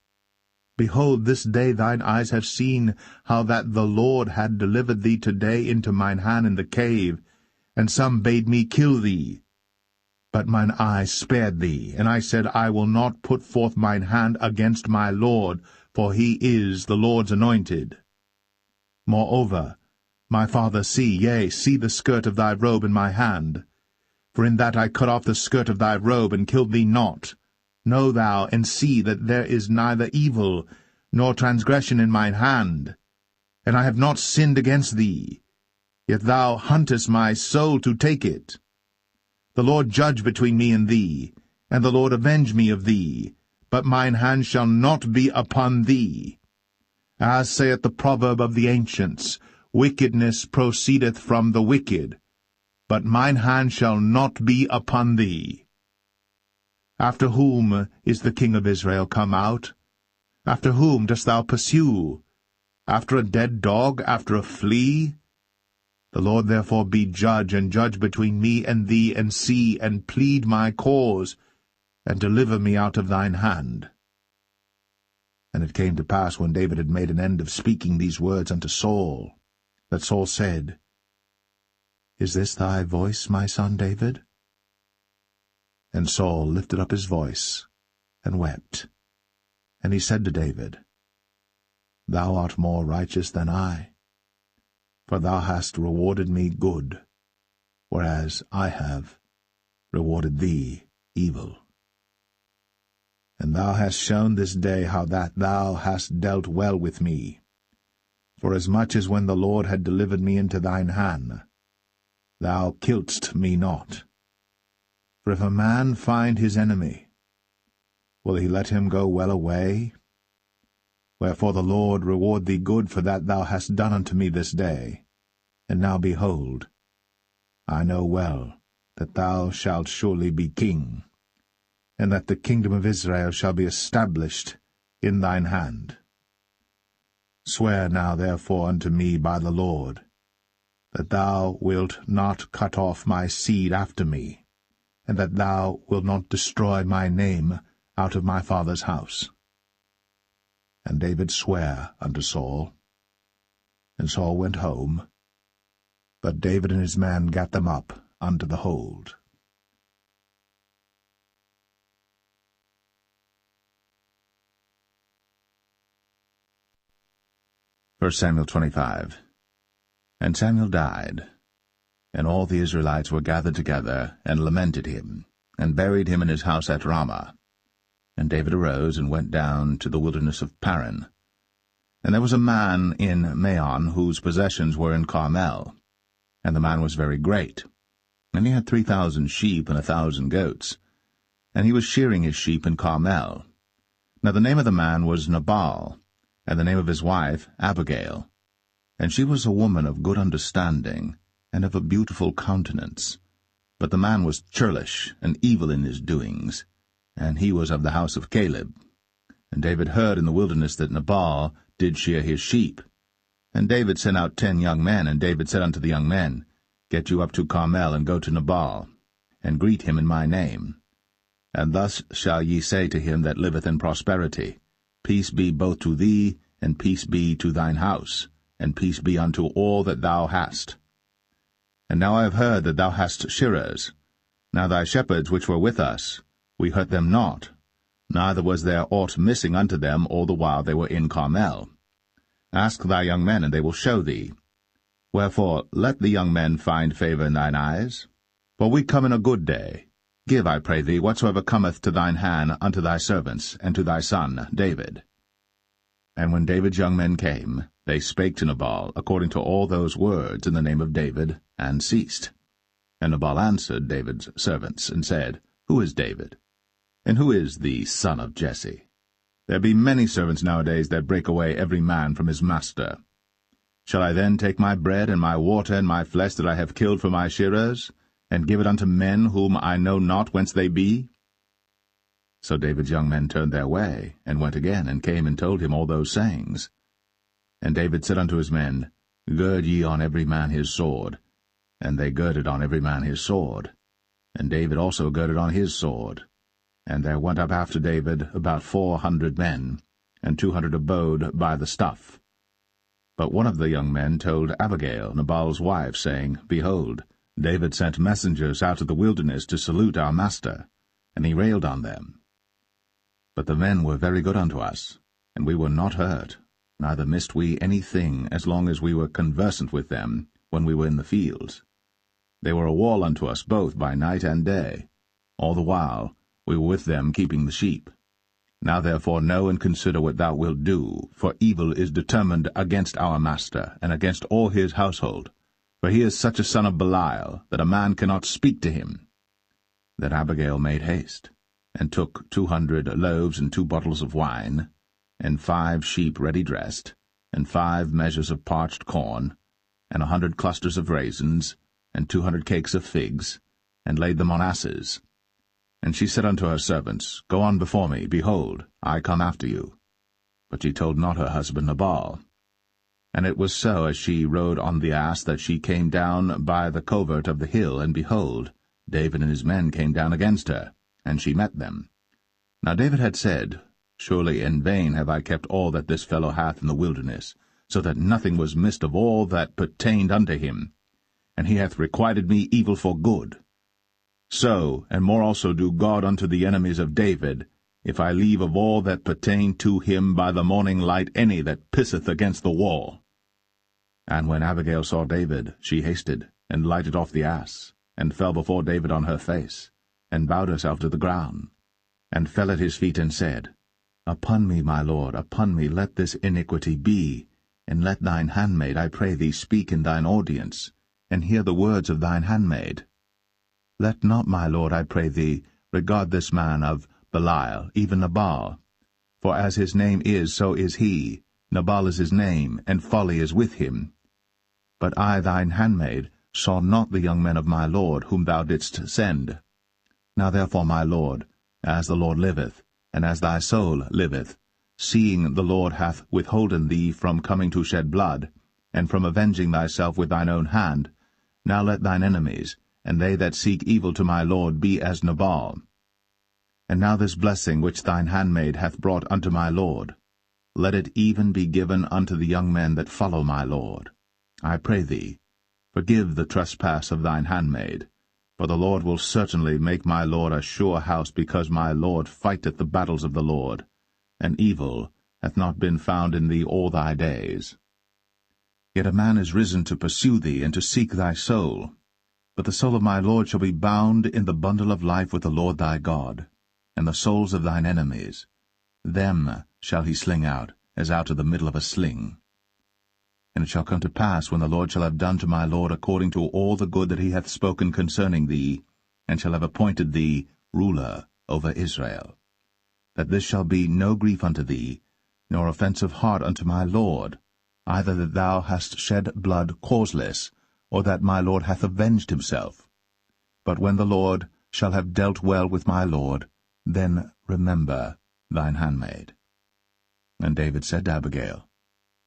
Behold, this day thine eyes have seen how that the Lord had delivered thee today into mine hand in the cave, and some bade me kill thee. But mine eyes spared thee, and I said, I will not put forth mine hand against my Lord, for he is the Lord's anointed. Moreover, my father, see the skirt of thy robe in my hand. For in that I cut off the skirt of thy robe, and killed thee not. Know thou, and see that there is neither evil nor transgression in mine hand. And I have not sinned against thee, yet thou huntest my soul to take it. The Lord judge between me and thee, and the Lord avenge me of thee, but mine hand shall not be upon thee. As saith the proverb of the ancients, Wickedness proceedeth from the wicked, but mine hand shall not be upon thee. After whom is the king of Israel come out? After whom dost thou pursue? After a dead dog, after a flea? The Lord therefore be judge, and judge between me and thee, and see, and plead my cause, and deliver me out of thine hand. And it came to pass, when David had made an end of speaking these words unto Saul, that Saul said, Is this thy voice, my son David? And Saul lifted up his voice, and wept. And he said to David, Thou art more righteous than I, for thou hast rewarded me good, whereas I have rewarded thee evil. And thou hast shown this day how that thou hast dealt well with me, forasmuch as when the Lord had delivered me into thine hand, thou killedst me not. For if a man find his enemy, will he let him go well away? Wherefore the Lord reward thee good for that thou hast done unto me this day. And now behold, I know well that thou shalt surely be king, and that the kingdom of Israel shall be established in thine hand. Swear now therefore unto me by the Lord, that thou wilt not cut off my seed after me, and that thou wilt not destroy my name out of my father's house. And David sware unto Saul. And Saul went home, but David and his men gat them up unto the hold. 1 Samuel 25. And Samuel died, And all the Israelites were gathered together, and lamented him, and buried him in his house at Ramah. And David arose, and went down to the wilderness of Paran. And there was a man in Maon, whose possessions were in Carmel. And the man was very great. And he had 3,000 sheep and 1,000 goats. And he was shearing his sheep in Carmel. Now the name of the man was Nabal, and the name of his wife Abigail. And she was a woman of good understanding, and of a beautiful countenance. But the man was churlish, and evil in his doings, and he was of the house of Caleb. And David heard in the wilderness that Nabal did shear his sheep. And David sent out 10 young men, and David said unto the young men, Get you up to Carmel, and go to Nabal, and greet him in my name. And thus shall ye say to him that liveth in prosperity, Peace be both to thee, and peace be to thine house, and peace be unto all that thou hast. And now I have heard that thou hast shearers. Now thy shepherds which were with us, we hurt them not, neither was there aught missing unto them all the while they were in Carmel. Ask thy young men, and they will show thee. Wherefore let the young men find favor in thine eyes. For we come in a good day. Give, I pray thee, whatsoever cometh to thine hand unto thy servants, and to thy son David. And when David's young men came, they spake to Nabal according to all those words in the name of David, and ceased. And Nabal answered David's servants, and said, Who is David? And who is the son of Jesse? There be many servants nowadays that break away every man from his master. Shall I then take my bread and my water and my flesh that I have killed for my shearers, and give it unto men whom I know not whence they be? So David's young men turned their way, and went again, and came and told him all those sayings. And David said unto his men, Gird ye on every man his sword. And they girded on every man his sword. And David also girded on his sword. And there went up after David about 400 men, and 200 abode by the stuff. But one of the young men told Abigail, Nabal's wife, saying, Behold, David sent messengers out of the wilderness to salute our master, and he railed on them. But the men were very good unto us, and we were not hurt, neither missed we any thing as long as we were conversant with them when we were in the fields. They were a wall unto us both by night and day. All the while we were with them keeping the sheep. Now therefore know and consider what thou wilt do, for evil is determined against our master, and against all his household. For he is such a son of Belial, that a man cannot speak to him. Then Abigail made haste, and took 200 loaves and 2 bottles of wine, and 5 sheep ready dressed, and 5 measures of parched corn, and 100 clusters of raisins, and 200 cakes of figs, and laid them on asses. And she said unto her servants, Go on before me, behold, I come after you. But she told not her husband Nabal. And it was so, as she rode on the ass, that she came down by the covert of the hill, and behold, David and his men came down against her, and she met them. Now David had said, Surely in vain have I kept all that this fellow hath in the wilderness, so that nothing was missed of all that pertained unto him. And he hath requited me evil for good. So, and more also do God unto the enemies of David, if I leave of all that pertain to him by the morning light any that pisseth against the wall. And when Abigail saw David, she hasted, and lighted off the ass, and fell before David on her face, and bowed herself to the ground, and fell at his feet, and said, Upon me, my lord, upon me let this iniquity be, and let thine handmaid, I pray thee, speak in thine audience, and hear the words of thine handmaid. Let not, my lord, I pray thee, regard this man of Belial, even Nabal. For as his name is, so is he. Nabal is his name, and folly is with him. But I, thine handmaid, saw not the young men of my lord, whom thou didst send. Now therefore, my lord, as the Lord liveth, and as thy soul liveth, seeing the Lord hath withholden thee from coming to shed blood, and from avenging thyself with thine own hand, now let thine enemies, and they that seek evil to my lord, be as Nabal. And now this blessing which thine handmaid hath brought unto my lord, let it even be given unto the young men that follow my lord. I pray thee, forgive the trespass of thine handmaid, for the Lord will certainly make my lord a sure house, because my lord fighteth the battles of the Lord, and evil hath not been found in thee all thy days. Yet a man is risen to pursue thee, and to seek thy soul. But the soul of my Lord shall be bound in the bundle of life with the Lord thy God, and the souls of thine enemies, them shall he sling out, as out of the middle of a sling. And it shall come to pass, when the Lord shall have done to my Lord according to all the good that he hath spoken concerning thee, and shall have appointed thee ruler over Israel, that this shall be no grief unto thee, nor offense of heart unto my Lord, either that thou hast shed blood causeless, or that my Lord hath avenged himself. But when the Lord shall have dealt well with my Lord, then remember thine handmaid. And David said to Abigail,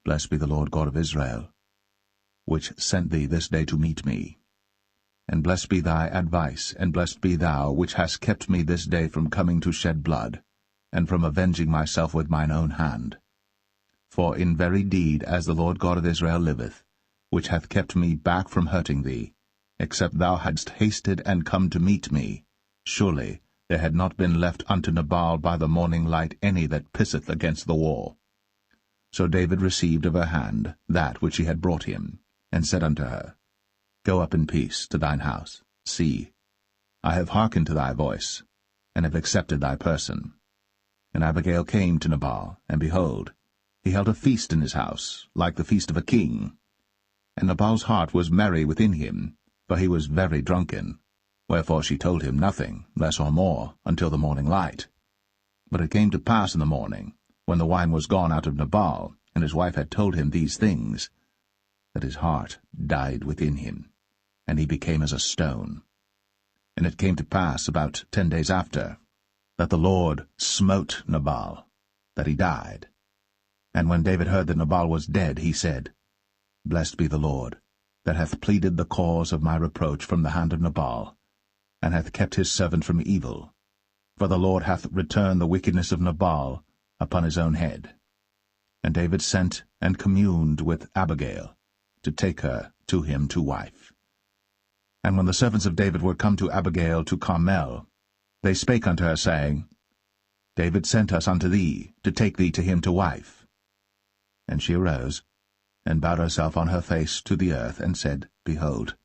Blessed be the Lord God of Israel, which sent thee this day to meet me. And blessed be thy advice, and blessed be thou, which hast kept me this day from coming to shed blood, and from avenging myself with mine own hand. For in very deed, as the Lord God of Israel liveth, which hath kept me back from hurting thee, except thou hadst hasted and come to meet me, surely there had not been left unto Nabal by the morning light any that pisseth against the wall. So David received of her hand that which she had brought him, and said unto her, Go up in peace to thine house. See, I have hearkened to thy voice, and have accepted thy person. And Abigail came to Nabal, and behold, he held a feast in his house, like the feast of a king. And Nabal's heart was merry within him, for he was very drunken. Wherefore she told him nothing, less or more, until the morning light. But it came to pass in the morning, when the wine was gone out of Nabal, and his wife had told him these things, that his heart died within him, and he became as a stone. And it came to pass about 10 days after, that the Lord smote Nabal, that he died. And when David heard that Nabal was dead, he said, Blessed be the Lord, that hath pleaded the cause of my reproach from the hand of Nabal, and hath kept his servant from evil. For the Lord hath returned the wickedness of Nabal upon his own head. And David sent and communed with Abigail, to take her to him to wife. And when the servants of David were come to Abigail to Carmel, they spake unto her, saying, David sent us unto thee, to take thee to him to wife. And she arose, and bowed herself on her face to the earth, and said, Behold,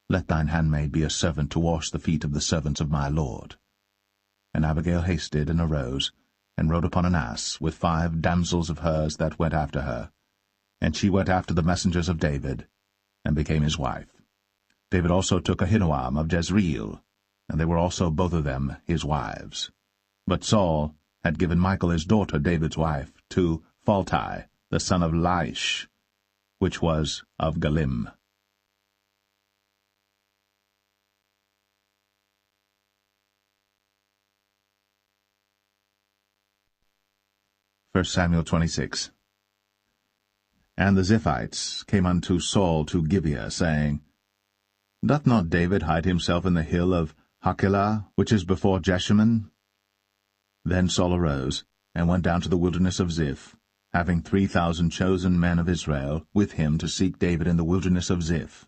let thine handmaid be a servant to wash the feet of the servants of my Lord. And Abigail hasted, and arose, and rode upon an ass, with 5 damsels of hers that went after her. And she went after the messengers of David, and became his wife. David also took Ahinoam of Jezreel, and they were also both of them his wives. But Saul had given Michal his daughter, David's wife, to Phalti, the son of Laish, which was of Galim. 1 Samuel 26. And the Ziphites came unto Saul to Gibeah, saying, Doth not David hide himself in the hill of Hachilah, which is before Jeshimon? Then Saul arose, and went down to the wilderness of Ziph, having 3,000 chosen men of Israel with him to seek David in the wilderness of Ziph.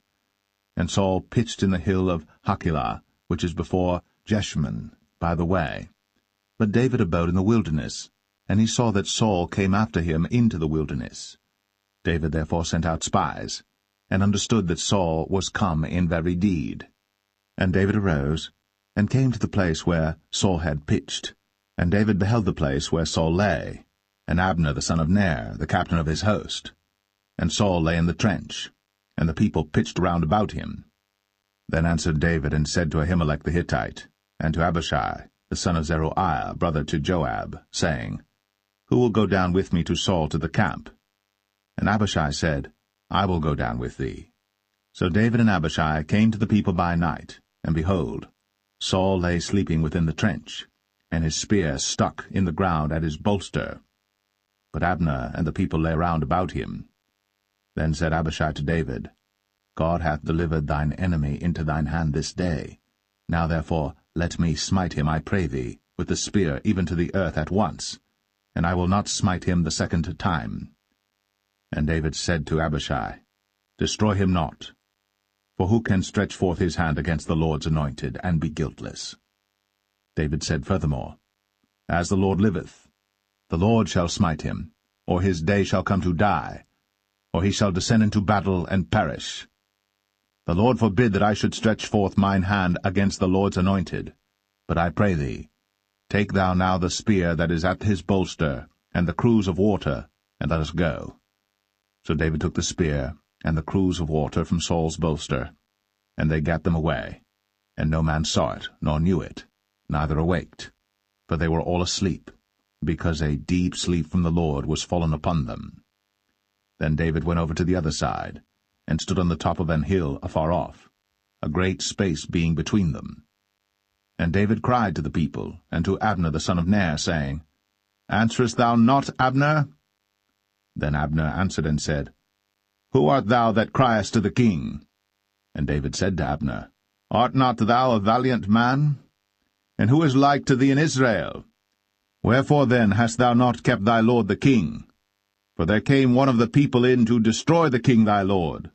And Saul pitched in the hill of Hachilah, which is before Jeshimon, by the way. But David abode in the wilderness, and he saw that Saul came after him into the wilderness. David therefore sent out spies, and understood that Saul was come in very deed. And David arose, and came to the place where Saul had pitched. And David beheld the place where Saul lay, and Abner the son of Ner, the captain of his host. And Saul lay in the trench, and the people pitched round about him. Then answered David, and said to Ahimelech the Hittite, and to Abishai, the son of Zeruiah, brother to Joab, saying, Who will go down with me to Saul to the camp? And Abishai said, I will go down with thee. So David and Abishai came to the people by night, and behold, Saul lay sleeping within the trench, and his spear stuck in the ground at his bolster. But Abner and the people lay round about him. Then said Abishai to David, God hath delivered thine enemy into thine hand this day. Now therefore let me smite him, I pray thee, with the spear even to the earth at once, and I will not smite him the second time. And David said to Abishai, Destroy him not, for who can stretch forth his hand against the Lord's anointed, and be guiltless? David said furthermore, As the Lord liveth, the Lord shall smite him, or his day shall come to die, or he shall descend into battle and perish. The Lord forbid that I should stretch forth mine hand against the Lord's anointed. But I pray thee, take thou now the spear that is at his bolster, and the cruse of water, and let us go. So David took the spear and the cruse of water from Saul's bolster, and they gat them away. And no man saw it, nor knew it, neither awaked, for they were all asleep, because a deep sleep from the Lord was fallen upon them. Then David went over to the other side, and stood on the top of an hill afar off, a great space being between them. And David cried to the people, and to Abner the son of Ner, saying, Answerest thou not, Abner? Then Abner answered and said, Who art thou that criest to the king? And David said to Abner, Art not thou a valiant man? And who is like to thee in Israel? Wherefore then hast thou not kept thy lord the king? For there came one of the people in to destroy the king thy lord.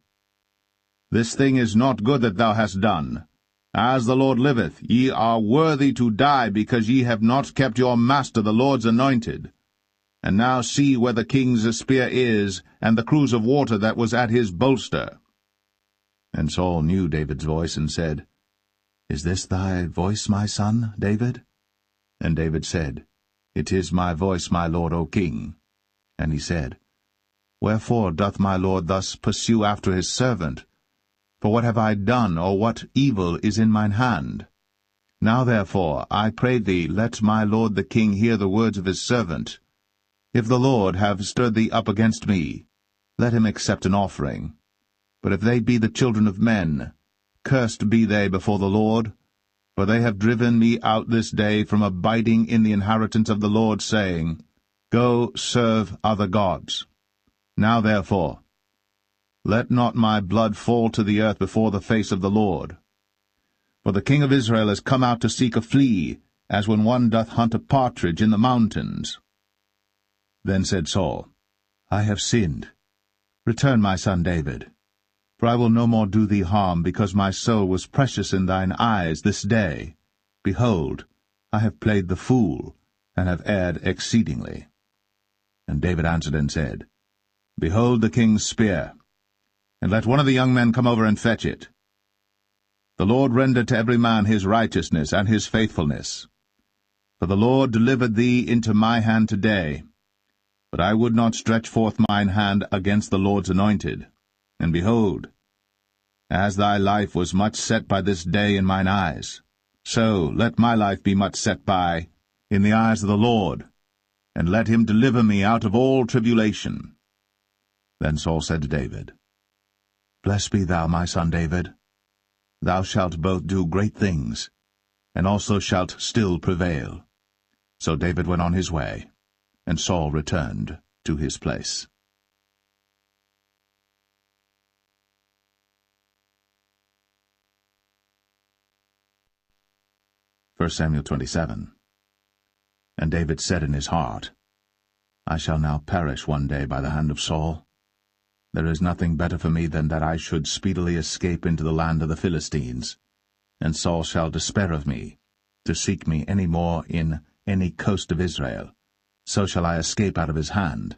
This thing is not good that thou hast done. As the Lord liveth, ye are worthy to die, because ye have not kept your master the Lord's anointed. And now see where the king's spear is, and the cruse of water that was at his bolster. And Saul knew David's voice, and said, Is this thy voice, my son, David? And David said, It is my voice, my lord, O king. And he said, Wherefore doth my lord thus pursue after his servant? For what have I done, or what evil is in mine hand? Now therefore, I pray thee, let my lord the king hear the words of his servant. If the Lord have stirred thee up against me, let him accept an offering. But if they be the children of men, cursed be they before the Lord, for they have driven me out this day from abiding in the inheritance of the Lord, saying, Go serve other gods. Now therefore, let not my blood fall to the earth before the face of the Lord. For the king of Israel is come out to seek a flea, as when one doth hunt a partridge in the mountains. Then said Saul, I have sinned. Return, my son David. For I will no more do thee harm, because my soul was precious in thine eyes this day. Behold, I have played the fool, and have erred exceedingly. And David answered and said, Behold the king's spear, and let one of the young men come over and fetch it. The Lord render to every man his righteousness and his faithfulness. For the Lord delivered thee into my hand today. But I would not stretch forth mine hand against the Lord's anointed. And behold, as thy life was much set by this day in mine eyes, so let my life be much set by in the eyes of the Lord, and let him deliver me out of all tribulation. Then Saul said to David, Blessed be thou, my son David. Thou shalt both do great things, and also shalt still prevail. So David went on his way, and Saul returned to his place. 1 Samuel 27. And David said in his heart, I shall now perish one day by the hand of Saul. There is nothing better for me than that I should speedily escape into the land of the Philistines, and Saul shall despair of me, to seek me any more in any coast of Israel. So shall I escape out of his hand.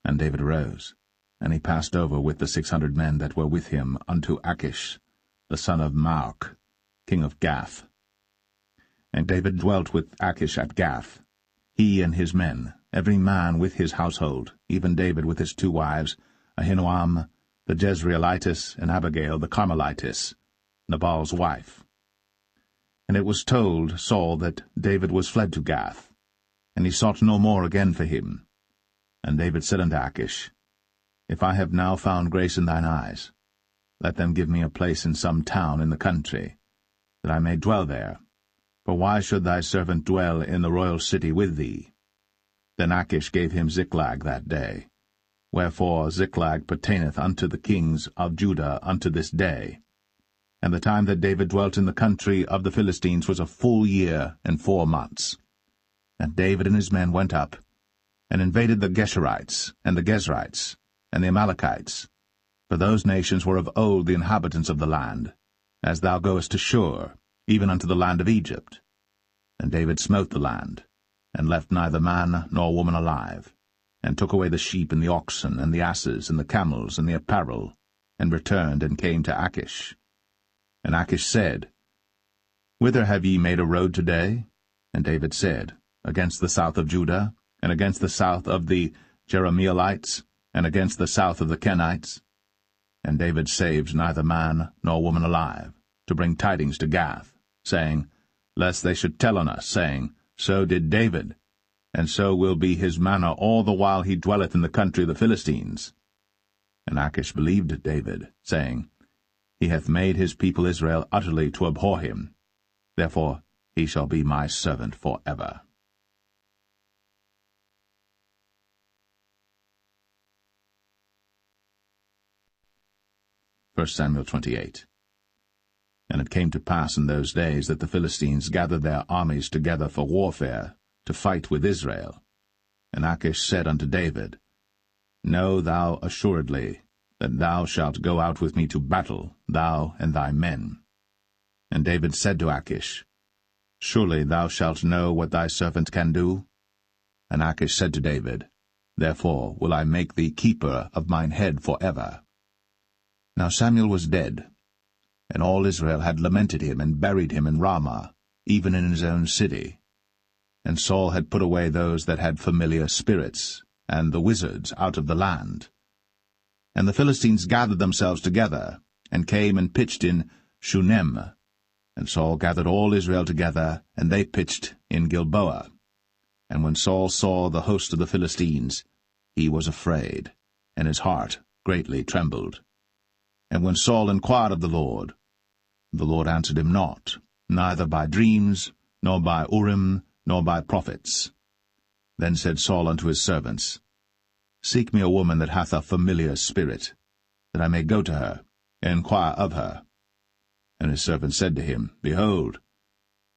And David arose, and he passed over with the 600 men that were with him unto Achish, the son of Maoch, king of Gath. And David dwelt with Achish at Gath, he and his men, every man with his household, even David with his 2 wives, Ahinoam the Jezreelitess, and Abigail the Carmelitess, Nabal's wife. And it was told Saul that David was fled to Gath, and he sought no more again for him. And David said unto Achish, If I have now found grace in thine eyes, let them give me a place in some town in the country, that I may dwell there. For why should thy servant dwell in the royal city with thee? Then Achish gave him Ziklag that day. Wherefore Ziklag pertaineth unto the kings of Judah unto this day. And the time that David dwelt in the country of the Philistines was a full year and 4 months. And David and his men went up, and invaded the Geshurites, and the Gezrites, and the Amalekites, for those nations were of old the inhabitants of the land, as thou goest to Shur, even unto the land of Egypt. And David smote the land, and left neither man nor woman alive, and took away the sheep and the oxen, and the asses, and the camels, and the apparel, and returned and came to Achish. And Achish said, Whither have ye made a road today? And David said, Against the south of Judah, and against the south of the Jerahmeelites, and against the south of the Kenites. And David saved neither man nor woman alive, to bring tidings to Gath, saying, Lest they should tell on us, saying, So did David, and so will be his manner all the while he dwelleth in the country of the Philistines. And Achish believed David, saying, He hath made his people Israel utterly to abhor him. Therefore he shall be my servant for ever. 1 Samuel 28. And it came to pass in those days that the Philistines gathered their armies together for warfare, to fight with Israel. And Achish said unto David, Know thou assuredly that thou shalt go out with me to battle, thou and thy men. And David said to Achish, Surely thou shalt know what thy servant can do? And Achish said to David, Therefore will I make thee keeper of mine head for ever. Now Samuel was dead, and all Israel had lamented him and buried him in Ramah, even in his own city. And Saul had put away those that had familiar spirits, and the wizards out of the land. And the Philistines gathered themselves together, and came and pitched in Shunem. And Saul gathered all Israel together, and they pitched in Gilboa. And when Saul saw the host of the Philistines, he was afraid, and his heart greatly trembled. And when Saul inquired of the Lord answered him not, neither by dreams, nor by Urim, nor by prophets. Then said Saul unto his servants, Seek me a woman that hath a familiar spirit, that I may go to her, and inquire of her. And his servant said to him, Behold,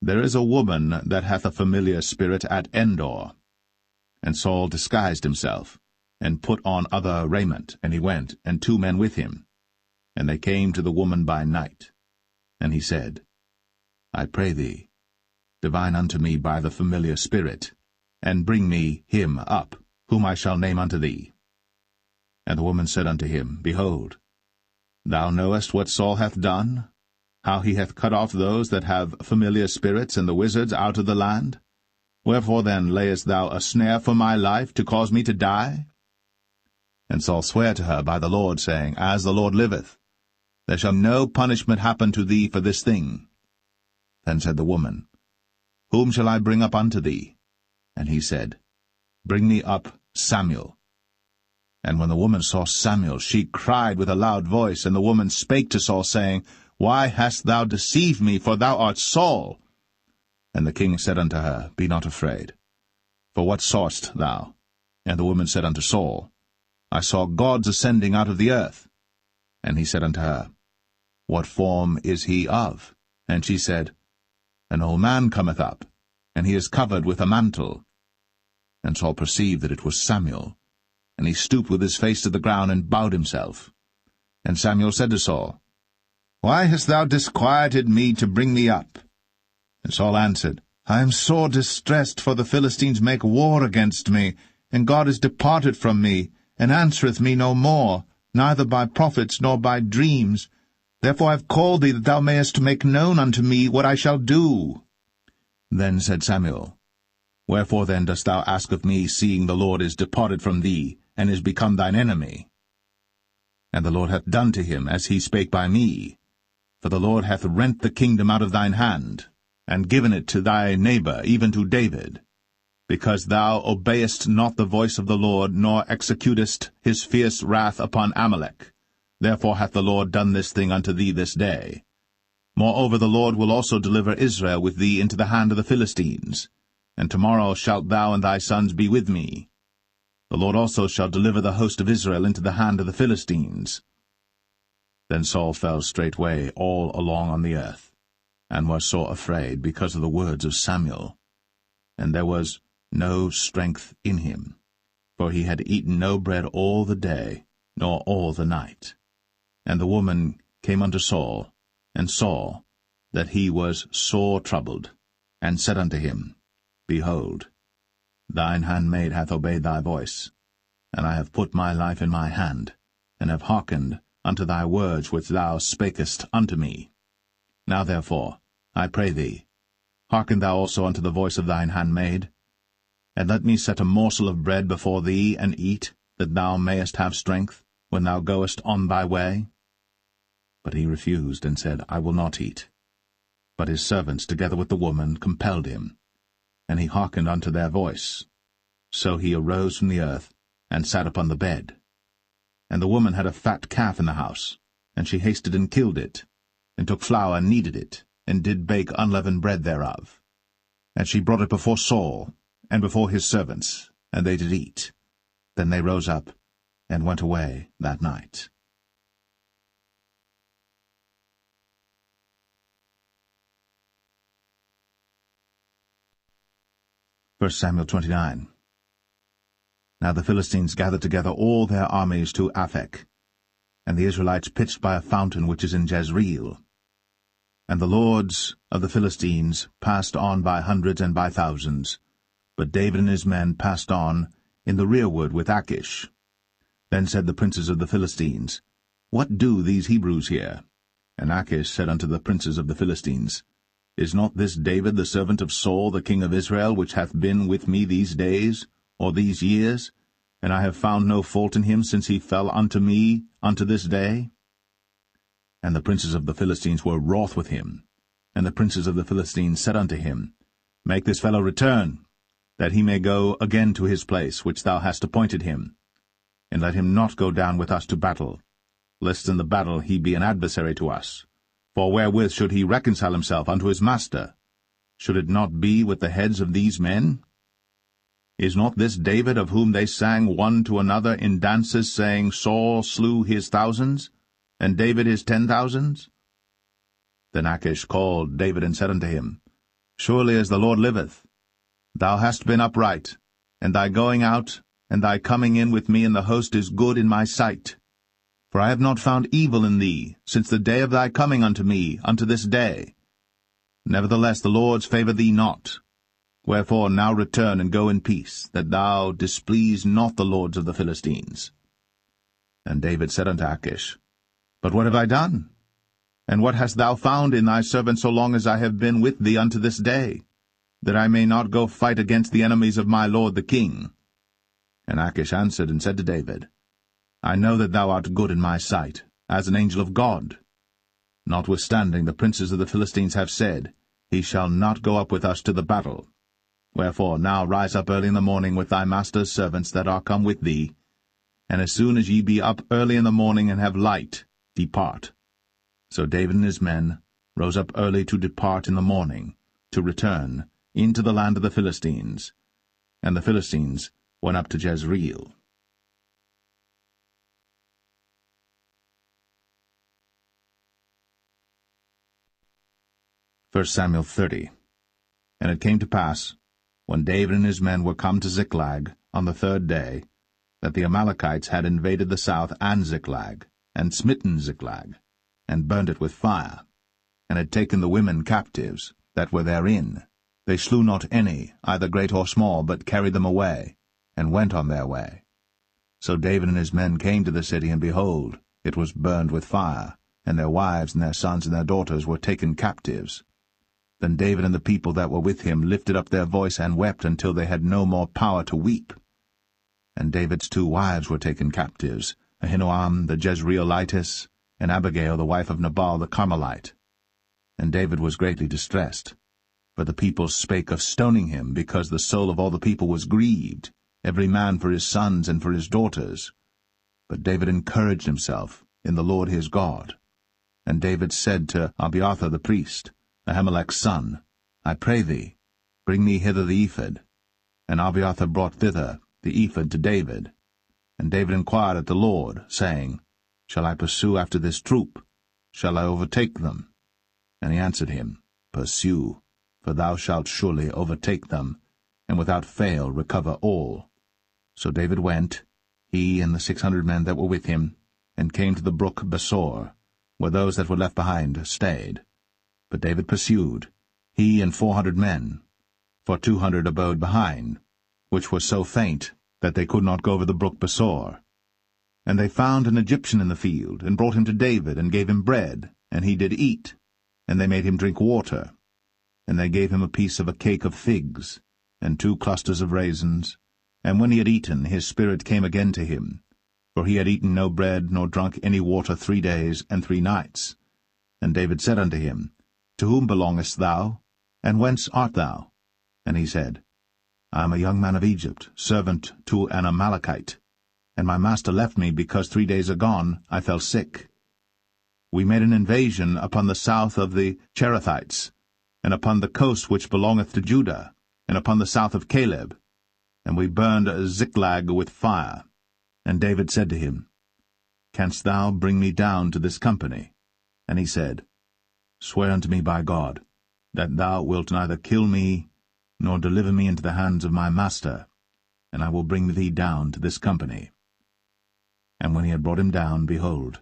there is a woman that hath a familiar spirit at Endor. And Saul disguised himself, and put on other raiment, and he went, and 2 men with him. And they came to the woman by night. And he said, I pray thee, divine unto me by the familiar spirit, and bring me him up, whom I shall name unto thee. And the woman said unto him, Behold, thou knowest what Saul hath done, how he hath cut off those that have familiar spirits and the wizards out of the land. Wherefore then layest thou a snare for my life, to cause me to die? And Saul sware to her by the Lord, saying, As the Lord liveth, there shall no punishment happen to thee for this thing. Then said the woman, Whom shall I bring up unto thee? And he said, Bring me up Samuel. And when the woman saw Samuel, she cried with a loud voice, and the woman spake to Saul, saying, Why hast thou deceived me, for thou art Saul? And the king said unto her, Be not afraid. For what sawest thou? And the woman said unto Saul, I saw gods ascending out of the earth. And he said unto her, What form is he of? And she said, An old man cometh up, and he is covered with a mantle. And Saul perceived that it was Samuel, and he stooped with his face to the ground, and bowed himself. And Samuel said to Saul, Why hast thou disquieted me to bring me up? And Saul answered, I am sore distressed, for the Philistines make war against me, and God is departed from me, and answereth me no more, neither by prophets nor by dreams. Therefore I have called thee, that thou mayest make known unto me what I shall do. Then said Samuel, Wherefore then dost thou ask of me, seeing the Lord is departed from thee, and is become thine enemy? And the Lord hath done to him as he spake by me. For the Lord hath rent the kingdom out of thine hand, and given it to thy neighbor, even to David, because thou obeyest not the voice of the Lord, nor executest his fierce wrath upon Amalek. Therefore hath the Lord done this thing unto thee this day. Moreover the Lord will also deliver Israel with thee into the hand of the Philistines, and tomorrow shalt thou and thy sons be with me. The Lord also shall deliver the host of Israel into the hand of the Philistines. Then Saul fell straightway all along on the earth, and was sore afraid because of the words of Samuel. And there was no strength in him, for he had eaten no bread all the day, nor all the night. And the woman came unto Saul, and saw that he was sore troubled, and said unto him, Behold, thine handmaid hath obeyed thy voice, and I have put my life in my hand, and have hearkened unto thy words which thou spakest unto me. Now therefore, I pray thee, hearken thou also unto the voice of thine handmaid, and let me set a morsel of bread before thee, and eat, that thou mayest have strength, when thou goest on thy way. But he refused, and said, I will not eat. But his servants, together with the woman, compelled him, and he hearkened unto their voice. So he arose from the earth, and sat upon the bed. And the woman had a fat calf in the house, and she hasted and killed it, and took flour and kneaded it, and did bake unleavened bread thereof. And she brought it before Saul, and before his servants, and they did eat. Then they rose up, and went away that night. First Samuel 29. Now the Philistines gathered together all their armies to Aphek, and the Israelites pitched by a fountain which is in Jezreel. And the lords of the Philistines passed on by hundreds and by thousands, but David and his men passed on in the rearward with Achish. Then said the princes of the Philistines, What do these Hebrews here? And Achish said unto the princes of the Philistines, Is not this David the servant of Saul the king of Israel, which hath been with me these days, or these years? And I have found no fault in him since he fell unto me unto this day. And the princes of the Philistines were wroth with him. And the princes of the Philistines said unto him, Make this fellow return, that he may go again to his place which thou hast appointed him, and let him not go down with us to battle, lest in the battle he be an adversary to us. For wherewith should he reconcile himself unto his master? Should it not be with the heads of these men? Is not this David, of whom they sang one to another in dances, saying, Saul slew his thousands, and David his 10,000s? Then Achish called David and said unto him, Surely as the Lord liveth, thou hast been upright, and thy going out and thy coming in with me in the host is good in my sight. For I have not found evil in thee since the day of thy coming unto me unto this day. Nevertheless the Lord's favour thee not. Wherefore now return and go in peace, that thou displease not the lords of the Philistines. And David said unto Achish, But what have I done? And what hast thou found in thy servant so long as I have been with thee unto this day, that I may not go fight against the enemies of my lord the king? And Achish answered and said to David, I know that thou art good in my sight, as an angel of God. Notwithstanding the princes of the Philistines have said, He shall not go up with us to the battle. Wherefore now rise up early in the morning with thy master's servants that are come with thee, and as soon as ye be up early in the morning and have light, depart. So David and his men rose up early to depart in the morning, to return into the land of the Philistines. And the Philistines went up to Jezreel. First Samuel 30. And it came to pass, when David and his men were come to Ziklag on the 3rd day, that the Amalekites had invaded the south and Ziklag, and smitten Ziklag, and burned it with fire, and had taken the women captives that were therein. They slew not any, either great or small, but carried them away, and went on their way. So David and his men came to the city, and behold, it was burned with fire, and their wives and their sons and their daughters were taken captives. Then David and the people that were with him lifted up their voice and wept until they had no more power to weep. And David's 2 wives were taken captives, Ahinoam the Jezreelitess, and Abigail the wife of Nabal the Carmelite. And David was greatly distressed, for the people spake of stoning him, because the soul of all the people was grieved, every man for his sons and for his daughters. But David encouraged himself in the Lord his God. And David said to Abiathar the priest, Ahimelech's son, I pray thee, bring me hither the ephod. And Abiathar brought thither the ephod to David. And David inquired at the Lord, saying, Shall I pursue after this troop? Shall I overtake them? And he answered him, Pursue, for thou shalt surely overtake them, and without fail recover all. So David went, he and the 600 men that were with him, and came to the brook Besor, where those that were left behind stayed. But David pursued, he and 400 men, for 200 abode behind, which were so faint that they could not go over the brook Besor. And they found an Egyptian in the field, and brought him to David, and gave him bread, and he did eat. And they made him drink water. And they gave him a piece of a cake of figs, and 2 clusters of raisins. And when he had eaten, his spirit came again to him. For he had eaten no bread, nor drunk any water 3 days and 3 nights. And David said unto him, To whom belongest thou? And whence art thou? And he said, I am a young man of Egypt, servant to an Amalekite. And my master left me, because 3 days agone I fell sick. We made an invasion upon the south of the Cherethites, and upon the coast which belongeth to Judah, and upon the south of Caleb. And we burned Ziklag with fire. And David said to him, Canst thou bring me down to this company? And he said, Swear unto me by God, that thou wilt neither kill me, nor deliver me into the hands of my master, and I will bring thee down to this company. And when he had brought him down, behold,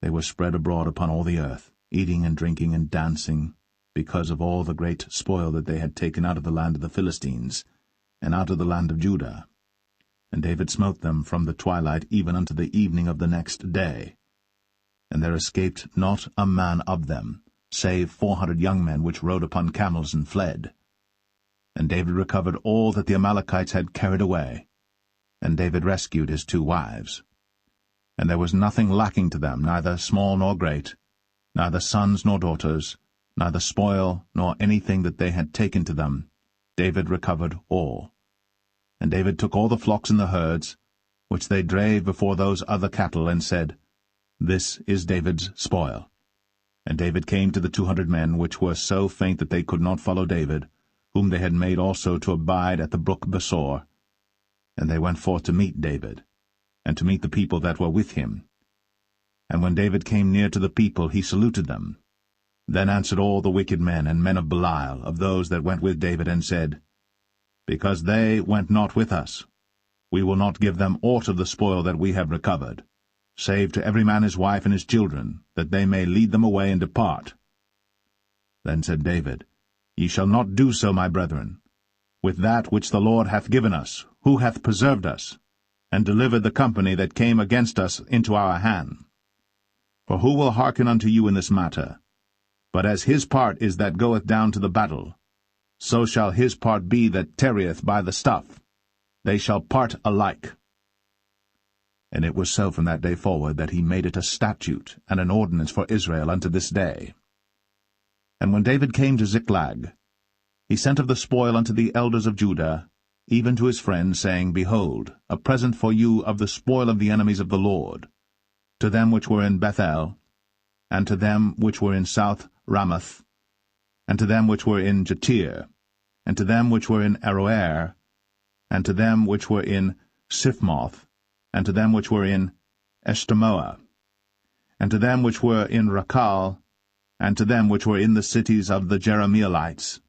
they were spread abroad upon all the earth, eating and drinking and dancing, because of all the great spoil that they had taken out of the land of the Philistines, and out of the land of Judah. And David smote them from the twilight even unto the evening of the next day. And there escaped not a man of them, save 400 young men which rode upon camels and fled. And David recovered all that the Amalekites had carried away. And David rescued his 2 wives. And there was nothing lacking to them, neither small nor great, neither sons nor daughters, neither spoil nor anything that they had taken to them. David recovered all. And David took all the flocks and the herds, which they drave before those other cattle, and said, This is David's spoil. And David came to the 200 men, which were so faint that they could not follow David, whom they had made also to abide at the brook Besor. And they went forth to meet David, and to meet the people that were with him. And when David came near to the people, he saluted them. Then answered all the wicked men and men of Belial, of those that went with David, and said, Because they went not with us, we will not give them aught of the spoil that we have recovered, save to every man his wife and his children, that they may lead them away and depart. Then said David, Ye shall not do so, my brethren. With that which the Lord hath given us, who hath preserved us, and delivered the company that came against us into our hand. For who will hearken unto you in this matter? But as his part is that goeth down to the battle, so shall his part be that tarrieth by the stuff. They shall part alike. And it was so from that day forward that he made it a statute and an ordinance for Israel unto this day. And when David came to Ziklag, he sent of the spoil unto the elders of Judah, even to his friends, saying, Behold, a present for you of the spoil of the enemies of the Lord, to them which were in Bethel, and to them which were in South Ramoth, and to them which were in Jatir, and to them which were in Aroer, and to them which were in Siphmoth, and to them which were in Eshtemoa, and to them which were in Rakal, and to them which were in the cities of the Jerahmeelites,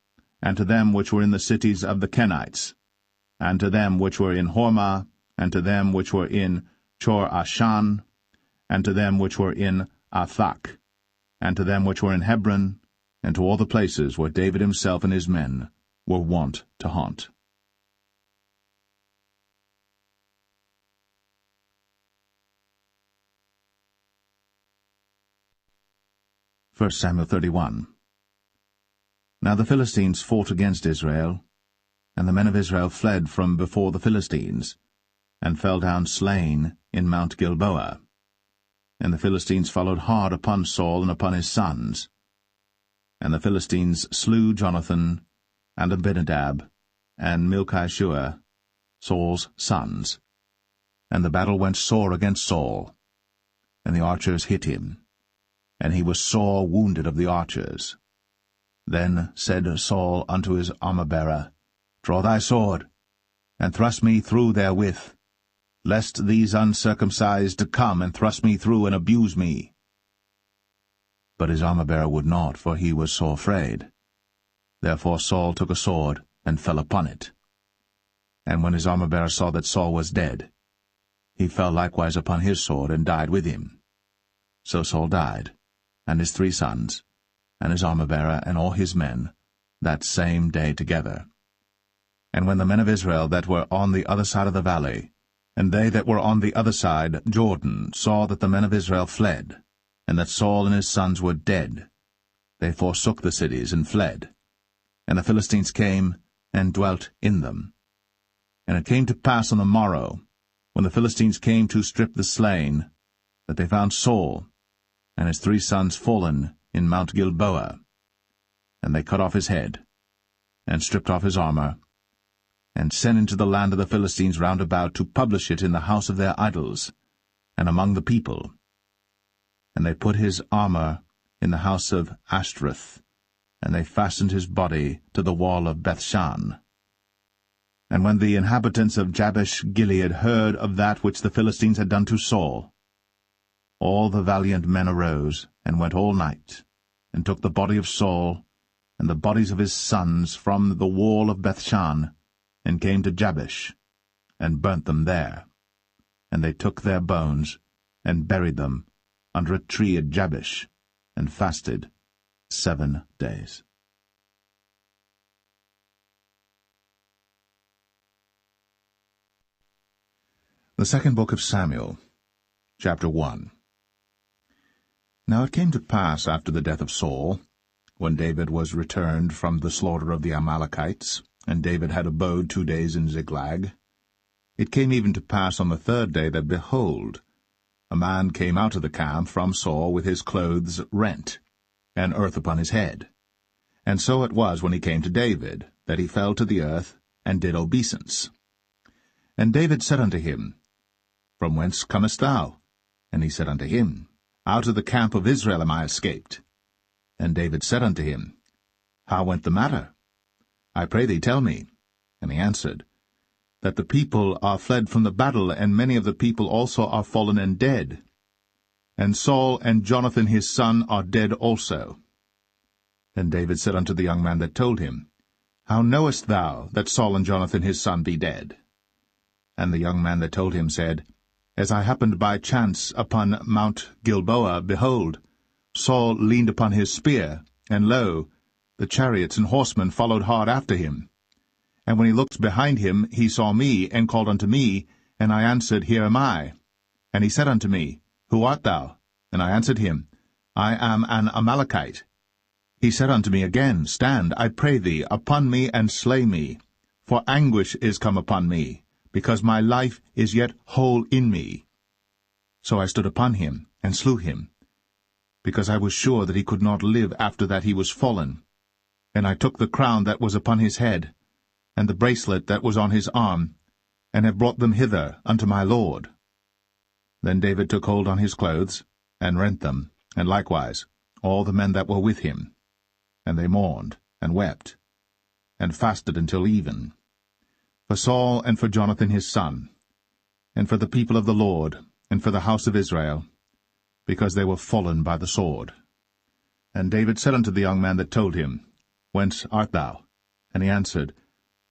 and to them which were in the cities of the Kenites, and to them which were in Hormah, and to them which were in Chor-Ashan, and to them which were in Athak, and to them which were in Hebron, and to all the places where David himself and his men were wont to haunt. 1 Samuel 31. Now the Philistines fought against Israel, and the men of Israel fled from before the Philistines, and fell down slain in Mount Gilboa. And the Philistines followed hard upon Saul and upon his sons. And the Philistines slew Jonathan, and Abinadab, and Malchishua, Saul's sons. And the battle went sore against Saul, and the archers hit him, and he was sore wounded of the archers. Then said Saul unto his armor-bearer, Draw thy sword, and thrust me through therewith, lest these uncircumcised come and thrust me through and abuse me. But his armor-bearer would not, for he was sore afraid. Therefore Saul took a sword, and fell upon it. And when his armor-bearer saw that Saul was dead, he fell likewise upon his sword, and died with him. So Saul died, and his 3 sons, and his armor-bearer, and all his men, that same day together. And when the men of Israel that were on the other side of the valley And they that were on the other side Jordan saw that the men of Israel fled, and that Saul and his sons were dead. They forsook the cities and fled. And the Philistines came and dwelt in them. And it came to pass on the morrow, when the Philistines came to strip the slain, that they found Saul and his 3 sons fallen in Mount Gilboa. And they cut off his head, and stripped off his armor, and sent into the land of the Philistines round about to publish it in the house of their idols, and among the people. And they put his armor in the house of Ashtoreth, and they fastened his body to the wall of Bethshan. And when the inhabitants of Jabesh-Gilead heard of that which the Philistines had done to Saul, all the valiant men arose, and went all night, and took the body of Saul, and the bodies of his sons from the wall of Bethshan, and came to Jabesh, and burnt them there. And they took their bones, and buried them under a tree at Jabesh, and fasted 7 days. The second book of Samuel, chapter 1. Now it came to pass after the death of Saul, when David was returned from the slaughter of the Amalekites, and David had abode 2 days in Ziklag, it came even to pass on the 3rd day that, behold, a man came out of the camp from Saul with his clothes rent, and earth upon his head. And so it was when he came to David, that he fell to the earth, and did obeisance. And David said unto him, From whence comest thou? And he said unto him, Out of the camp of Israel am I escaped. And David said unto him, How went the matter? I pray thee, tell me. And he answered, That the people are fled from the battle, and many of the people also are fallen and dead. And Saul and Jonathan his son are dead also. Then David said unto the young man that told him, How knowest thou that Saul and Jonathan his son be dead? And the young man that told him said, As I happened by chance upon Mount Gilboa, behold, Saul leaned upon his spear, and lo, the chariots and horsemen followed hard after him. And when he looked behind him, he saw me, and called unto me, and I answered, Here am I. And he said unto me, Who art thou? And I answered him, I am an Amalekite. He said unto me again, Stand, I pray thee, upon me, and slay me, for anguish is come upon me, because my life is yet whole in me. So I stood upon him, and slew him, because I was sure that he could not live after that he was fallen. And I took the crown that was upon his head, and the bracelet that was on his arm, and have brought them hither unto my lord. Then David took hold on his clothes, and rent them, and likewise all the men that were with him. And they mourned, and wept, and fasted until even, for Saul and for Jonathan his son, and for the people of the Lord, and for the house of Israel, because they were fallen by the sword. And David said unto the young man that told him, Whence art thou? And he answered,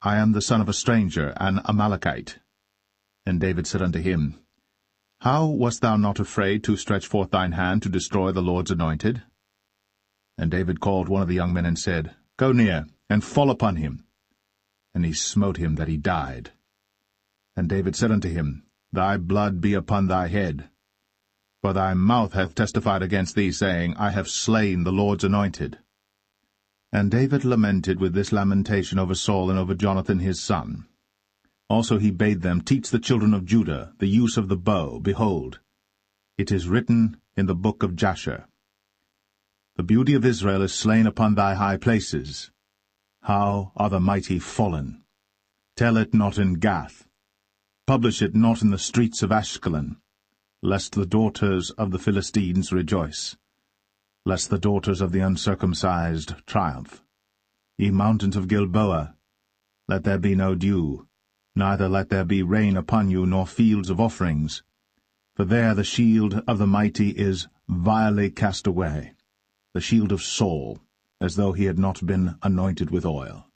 I am the son of a stranger, an Amalekite. And David said unto him, How wast thou not afraid to stretch forth thine hand to destroy the Lord's anointed? And David called one of the young men and said, Go near, and fall upon him. And he smote him that he died. And David said unto him, Thy blood be upon thy head. For thy mouth hath testified against thee, saying, I have slain the Lord's anointed. And David lamented with this lamentation over Saul and over Jonathan his son. Also he bade them teach the children of Judah the use of the bow. Behold, it is written in the book of Jasher, The beauty of Israel is slain upon thy high places. How are the mighty fallen! Tell it not in Gath. Publish it not in the streets of Ashkelon, lest the daughters of the Philistines rejoice, lest the daughters of the uncircumcised triumph. Ye mountains of Gilboa, let there be no dew, neither let there be rain upon you, nor fields of offerings. For there the shield of the mighty is vilely cast away, the shield of Saul, as though he had not been anointed with oil.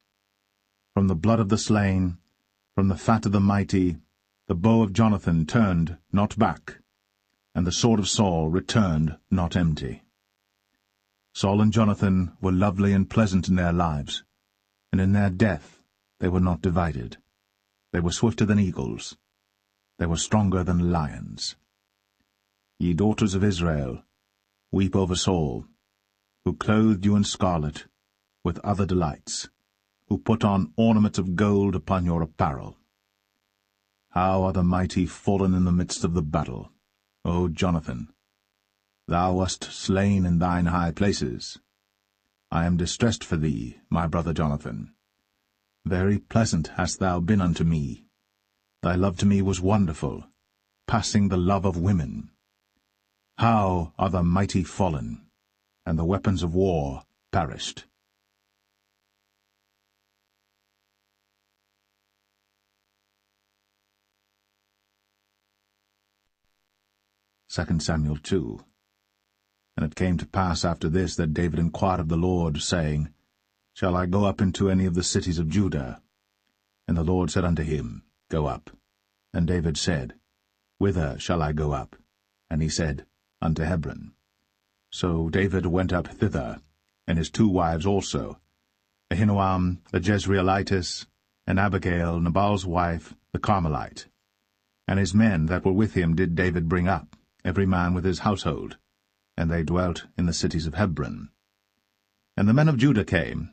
From the blood of the slain, from the fat of the mighty, the bow of Jonathan turned not back, and the sword of Saul returned not empty. Saul and Jonathan were lovely and pleasant in their lives, and in their death they were not divided. They were swifter than eagles. They were stronger than lions. Ye daughters of Israel, weep over Saul, who clothed you in scarlet, with other delights, who put on ornaments of gold upon your apparel. How are the mighty fallen in the midst of the battle, O Jonathan! Thou wast slain in thine high places. I am distressed for thee, my brother Jonathan. Very pleasant hast thou been unto me. Thy love to me was wonderful, passing the love of women. How are the mighty fallen, and the weapons of war perished. 2 Samuel 2. And it came to pass after this that David inquired of the Lord, saying, Shall I go up into any of the cities of Judah? And the Lord said unto him, Go up. And David said, Whither shall I go up? And he said, Unto Hebron. So David went up thither, and his 2 wives also, Ahinoam the Jezreelitess, and Abigail Nabal's wife, the Carmelite. And his men that were with him did David bring up, every man with his household, and they dwelt in the cities of Hebron. And the men of Judah came,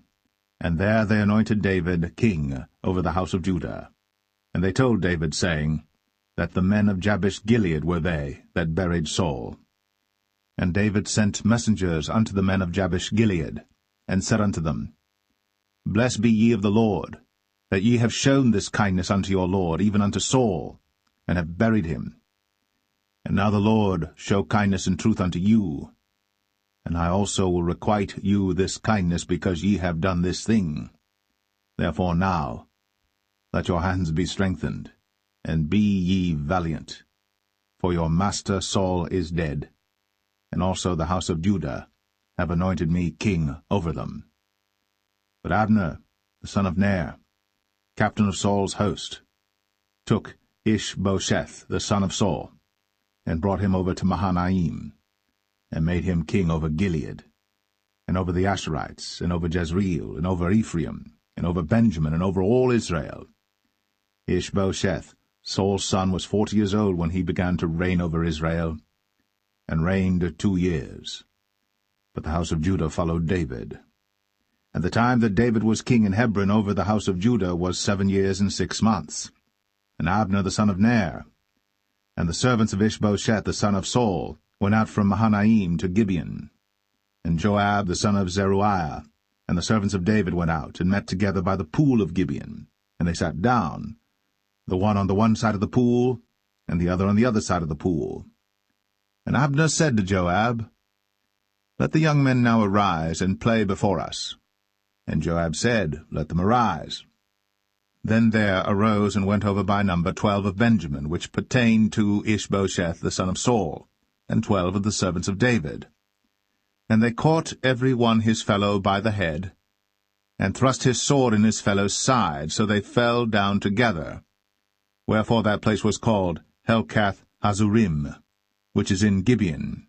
and there they anointed David king over the house of Judah. And they told David, saying, that the men of Jabesh-Gilead were they that buried Saul. And David sent messengers unto the men of Jabesh-Gilead, and said unto them, Blessed be ye of the Lord, that ye have shown this kindness unto your Lord, even unto Saul, and have buried him. And now the Lord show kindness and truth unto you, and I also will requite you this kindness, because ye have done this thing. Therefore now let your hands be strengthened, and be ye valiant, for your master Saul is dead, and also the house of Judah have anointed me king over them. But Abner, the son of Ner, captain of Saul's host, took Ishbosheth, the son of Saul, and brought him over to Mahanaim, and made him king over Gilead, and over the Asherites, and over Jezreel, and over Ephraim, and over Benjamin, and over all Israel. Ishbosheth, Saul's son, was 40 years old when he began to reign over Israel, and reigned 2 years. But the house of Judah followed David. And the time that David was king in Hebron over the house of Judah was 7 years and 6 months. And Abner the son of Ner, and the servants of Ishbosheth the son of Saul, went out from Mahanaim to Gibeon. And Joab the son of Zeruiah, and the servants of David went out, and met together by the pool of Gibeon. And they sat down, the one on the one side of the pool, and the other on the other side of the pool. And Abner said to Joab, Let the young men now arise, and play before us. And Joab said, Let them arise. Then there arose and went over by number 12 of Benjamin, which pertained to Ishbosheth the son of Saul, and 12 of the servants of David. And they caught every one his fellow by the head, and thrust his sword in his fellow's side, so they fell down together. Wherefore that place was called Helkath Hazurim, which is in Gibeon.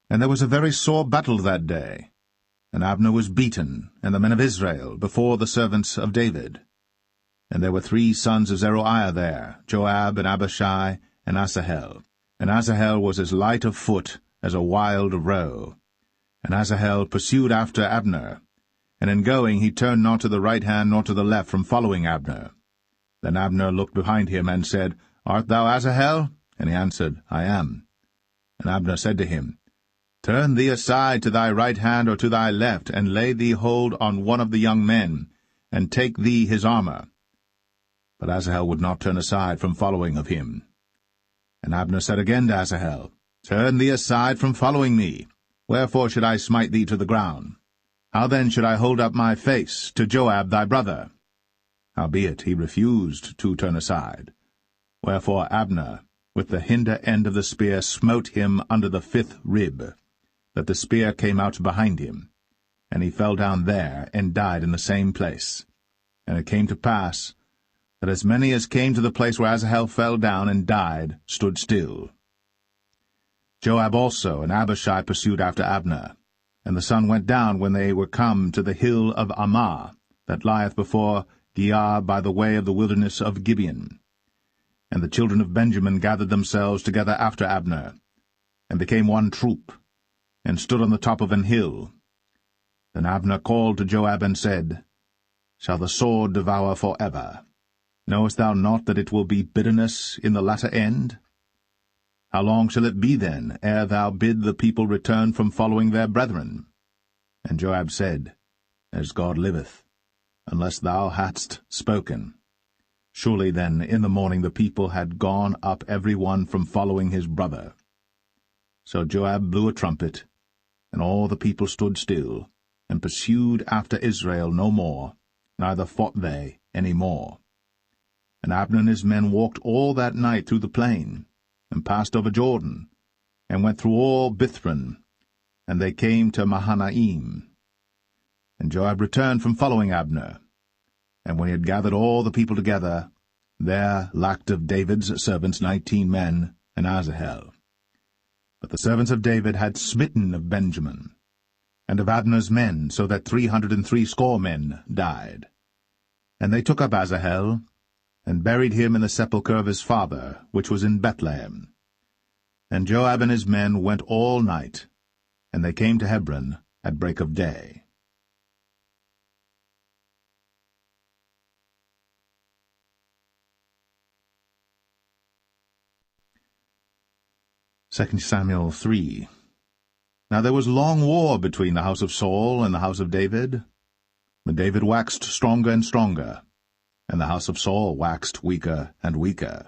And there was a very sore battle that day, and Abner was beaten, and the men of Israel, before the servants of David. And there were 3 sons of Zeruiah there, Joab, and Abishai, and Asahel. And Asahel was as light of foot as a wild roe. And Asahel pursued after Abner, and in going he turned not to the right hand nor to the left from following Abner. Then Abner looked behind him, and said, Art thou Asahel? And he answered, I am. And Abner said to him, Turn thee aside to thy right hand or to thy left, and lay thee hold on one of the young men, and take thee his armor. But Asahel would not turn aside from following of him. And Abner said again to Asahel, Turn thee aside from following me. Wherefore should I smite thee to the ground? How then should I hold up my face to Joab thy brother? Howbeit he refused to turn aside. Wherefore Abner, with the hinder end of the spear, smote him under the 5th rib, that the spear came out behind him. And he fell down there, and died in the same place. And it came to pass, that as many as came to the place where Asahel fell down and died stood still. Joab also and Abishai pursued after Abner. And the sun went down when they were come to the hill of Ammah, that lieth before Giah by the way of the wilderness of Gibeon. And the children of Benjamin gathered themselves together after Abner, and became one troop, and stood on the top of an hill. Then Abner called to Joab and said, Shall the sword devour for ever? Knowest thou not that it will be bitterness in the latter end? How long shall it be then, ere thou bid the people return from following their brethren? And Joab said, As God liveth, unless thou hadst spoken. Surely then in the morning the people had gone up every one from following his brother. So Joab blew a trumpet, and all the people stood still, and pursued after Israel no more, neither fought they any more. And Abner and his men walked all that night through the plain, and passed over Jordan, and went through all Bithron, and they came to Mahanaim. And Joab returned from following Abner. And when he had gathered all the people together, there lacked of David's servants 19 men, and Asahel. But the servants of David had smitten of Benjamin, and of Abner's men, so that 360 men died. And they took up Asahel, and buried him in the sepulchre of his father, which was in Bethlehem. And Joab and his men went all night, and they came to Hebron at break of day. 2 Samuel 3. Now there was long war between the house of Saul and the house of David. But David waxed stronger and stronger, and the house of Saul waxed weaker and weaker.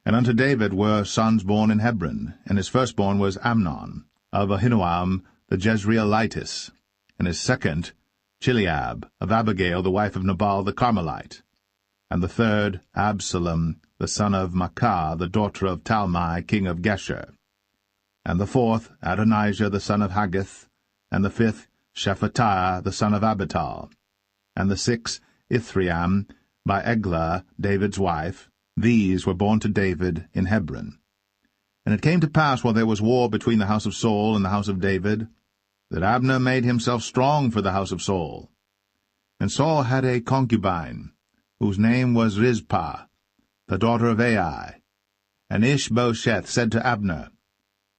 And unto David were sons born in Hebron, and his firstborn was Amnon, of Ahinoam the Jezreelitess, and his second Chileab, of Abigail the wife of Nabal the Carmelite, and the third Absalom, the son of Maacah, the daughter of Talmai, king of Geshur, and the fourth Adonijah, the son of Haggith, and the fifth Shephatiah, the son of Abital, and the sixth Ithream, by Eglah, David's wife. These were born to David in Hebron. And it came to pass, while there was war between the house of Saul and the house of David, that Abner made himself strong for the house of Saul. And Saul had a concubine, whose name was Rizpah, the daughter of Ai. And Ishbosheth said to Abner,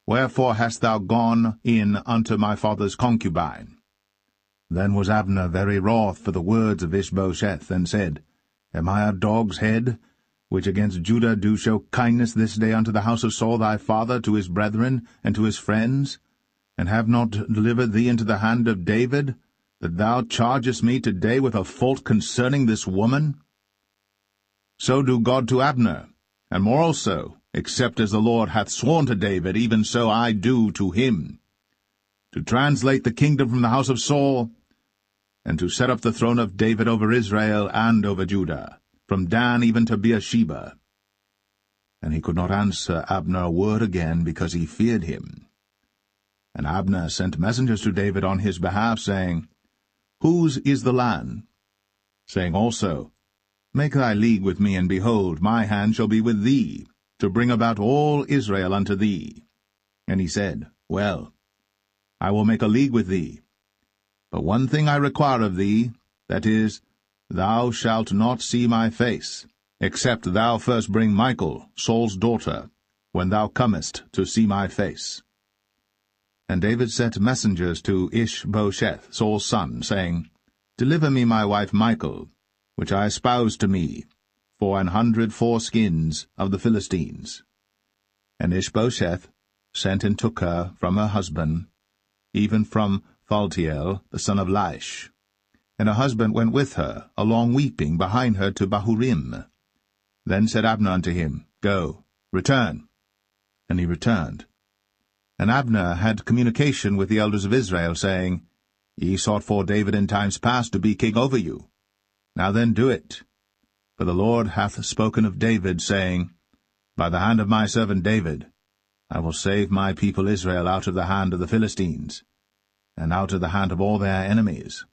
Wherefore hast thou gone in unto my father's concubine? Then was Abner very wroth for the words of Ishbosheth, and said, Am I a dog's head, which against Judah do show kindness this day unto the house of Saul thy father, to his brethren, and to his friends, and have not delivered thee into the hand of David, that thou chargest me today with a fault concerning this woman? So do God to Abner, and more also, except as the Lord hath sworn to David, even so I do to him, to translate the kingdom from the house of Saul, and to set up the throne of David over Israel and over Judah, from Dan even to Beersheba. And he could not answer Abner a word again, because he feared him. And Abner sent messengers to David on his behalf, saying, Whose is the land? Saying also, Make thy league with me, and behold, my hand shall be with thee, to bring about all Israel unto thee. And he said, Well, I will make a league with thee. But one thing I require of thee, that is, thou shalt not see my face, except thou first bring Michal, Saul's daughter, when thou comest to see my face. And David sent messengers to Ishbosheth, Saul's son, saying, Deliver me my wife Michal, which I espoused to me, for 100 foreskins of the Philistines. And Ishbosheth sent and took her from her husband, even from Phaltiel, the son of Laish. And her husband went with her, along weeping, behind her to Bahurim. Then said Abner unto him, Go, return. And he returned. And Abner had communication with the elders of Israel, saying, Ye sought for David in times past to be king over you. Now then do it. For the Lord hath spoken of David, saying, By the hand of my servant David I will save my people Israel out of the hand of the Philistines, and out of the hand of all their enemies.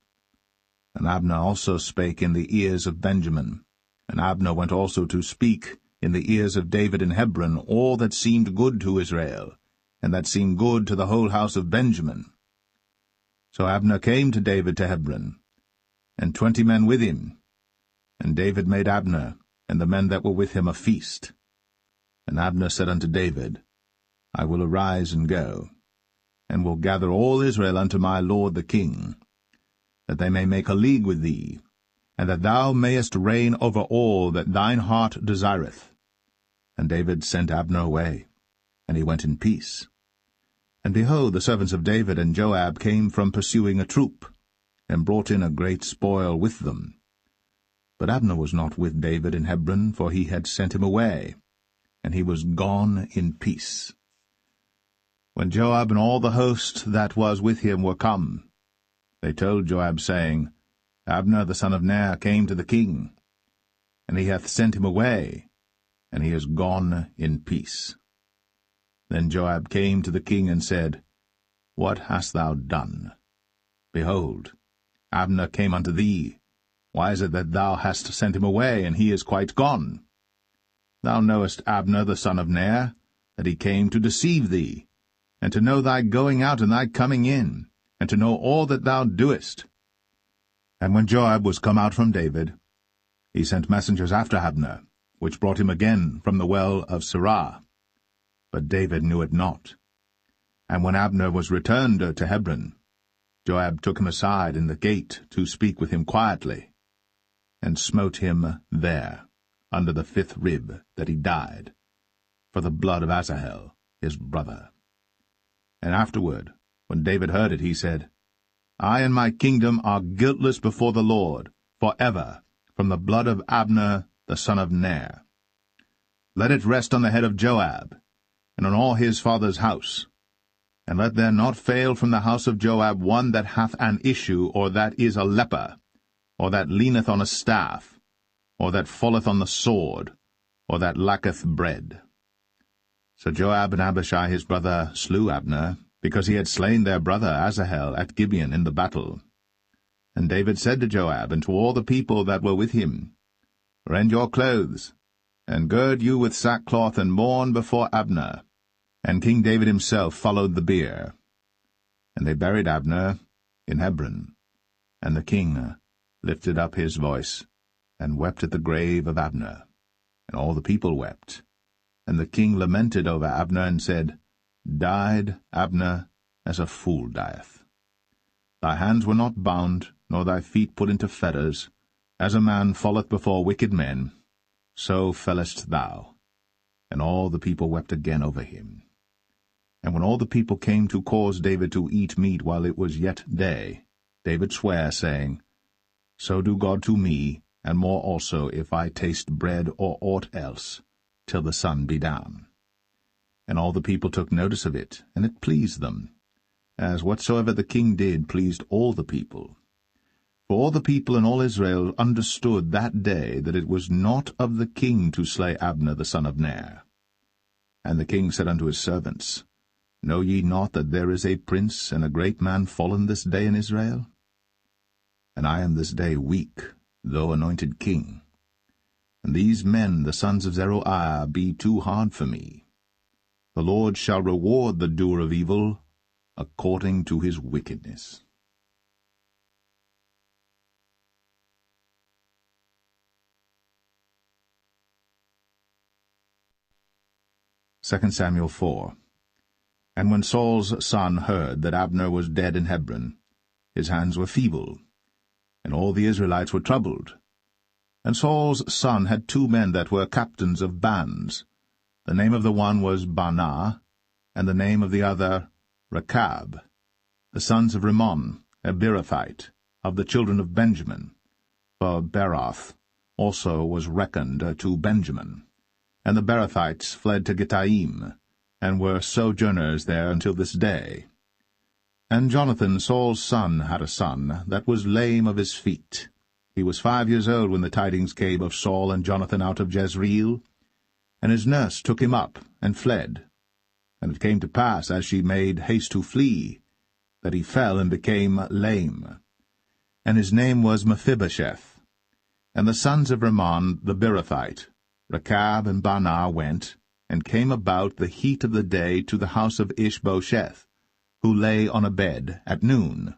And Abner also spake in the ears of Benjamin. And Abner went also to speak in the ears of David in Hebron all that seemed good to Israel, and that seemed good to the whole house of Benjamin. So Abner came to David to Hebron, and 20 men with him. And David made Abner and the men that were with him a feast, And Abner said unto David, I will arise and go, and will gather all Israel unto my lord the king, that they may make a league with thee, and that thou mayest reign over all that thine heart desireth. And David sent Abner away, and he went in peace. And behold, the servants of David and Joab came from pursuing a troop, and brought in a great spoil with them. But Abner was not with David in Hebron, for he had sent him away, and he was gone in peace. When Joab and all the host that was with him were come, they told Joab, saying, Abner the son of Ner came to the king, and he hath sent him away, and he is gone in peace. Then Joab came to the king and said, What hast thou done? Behold, Abner came unto thee. Why is it that thou hast sent him away, and he is quite gone? Thou knowest Abner the son of Ner, that he came to deceive thee, and to know thy going out and thy coming in, and to know all that thou doest. And when Joab was come out from David, he sent messengers after Abner, which brought him again from the well of Sirah. But David knew it not. And when Abner was returned to Hebron, Joab took him aside in the gate to speak with him quietly, and smote him there, under the 5th rib, that he died, for the blood of Asahel his brother. And afterward, when David heard it, he said, I and my kingdom are guiltless before the Lord, for ever, from the blood of Abner the son of Ner. Let it rest on the head of Joab, and on all his father's house. And let there not fail from the house of Joab one that hath an issue, or that is a leper, or that leaneth on a staff, or that falleth on the sword, or that lacketh bread. So Joab and Abishai his brother slew Abner, because he had slain their brother Asahel at Gibeon in the battle. And David said to Joab and to all the people that were with him, Rend your clothes, and gird you with sackcloth, and mourn before Abner. And King David himself followed the bier. And they buried Abner in Hebron. And the king lifted up his voice, and wept at the grave of Abner. And all the people wept. And the king lamented over Abner, and said, Died Abner as a fool dieth. Thy hands were not bound, nor thy feet put into fetters. As a man falleth before wicked men, so fellest thou. And all the people wept again over him. And when all the people came to cause David to eat meat while it was yet day, David sware, saying, So do God to me, and more also, if I taste bread or aught else, till the sun be down. And all the people took notice of it, and it pleased them, as whatsoever the king did pleased all the people. For all the people and all Israel understood that day that it was not of the king to slay Abner the son of Ner. And the king said unto his servants, Know ye not that there is a prince and a great man fallen this day in Israel? And I am this day weak, though anointed king. And these men, the sons of Zeruiah, be too hard for me. The Lord shall reward the doer of evil according to his wickedness. 2 Samuel 4. And when Saul's son heard that Abner was dead in Hebron, his hands were feeble, and all the Israelites were troubled. And Saul's son had 2 men that were captains of bands. The name of the one was Baanah, and the name of the other Rechab, the sons of Rimmon, a Beerothite, of the children of Benjamin. For Beeroth also was reckoned to Benjamin. And the Beerothites fled to Gittaim, and were sojourners there until this day. And Jonathan, Saul's son, had a son that was lame of his feet. He was 5 years old when the tidings came of Saul and Jonathan out of Jezreel. And his nurse took him up, and fled. And it came to pass, as she made haste to flee, that he fell and became lame. And his name was Mephibosheth. And the sons of Rimmon the Beerothite, Rechab and Baanah, went, and came about the heat of the day to the house of Ishbosheth, who lay on a bed at noon.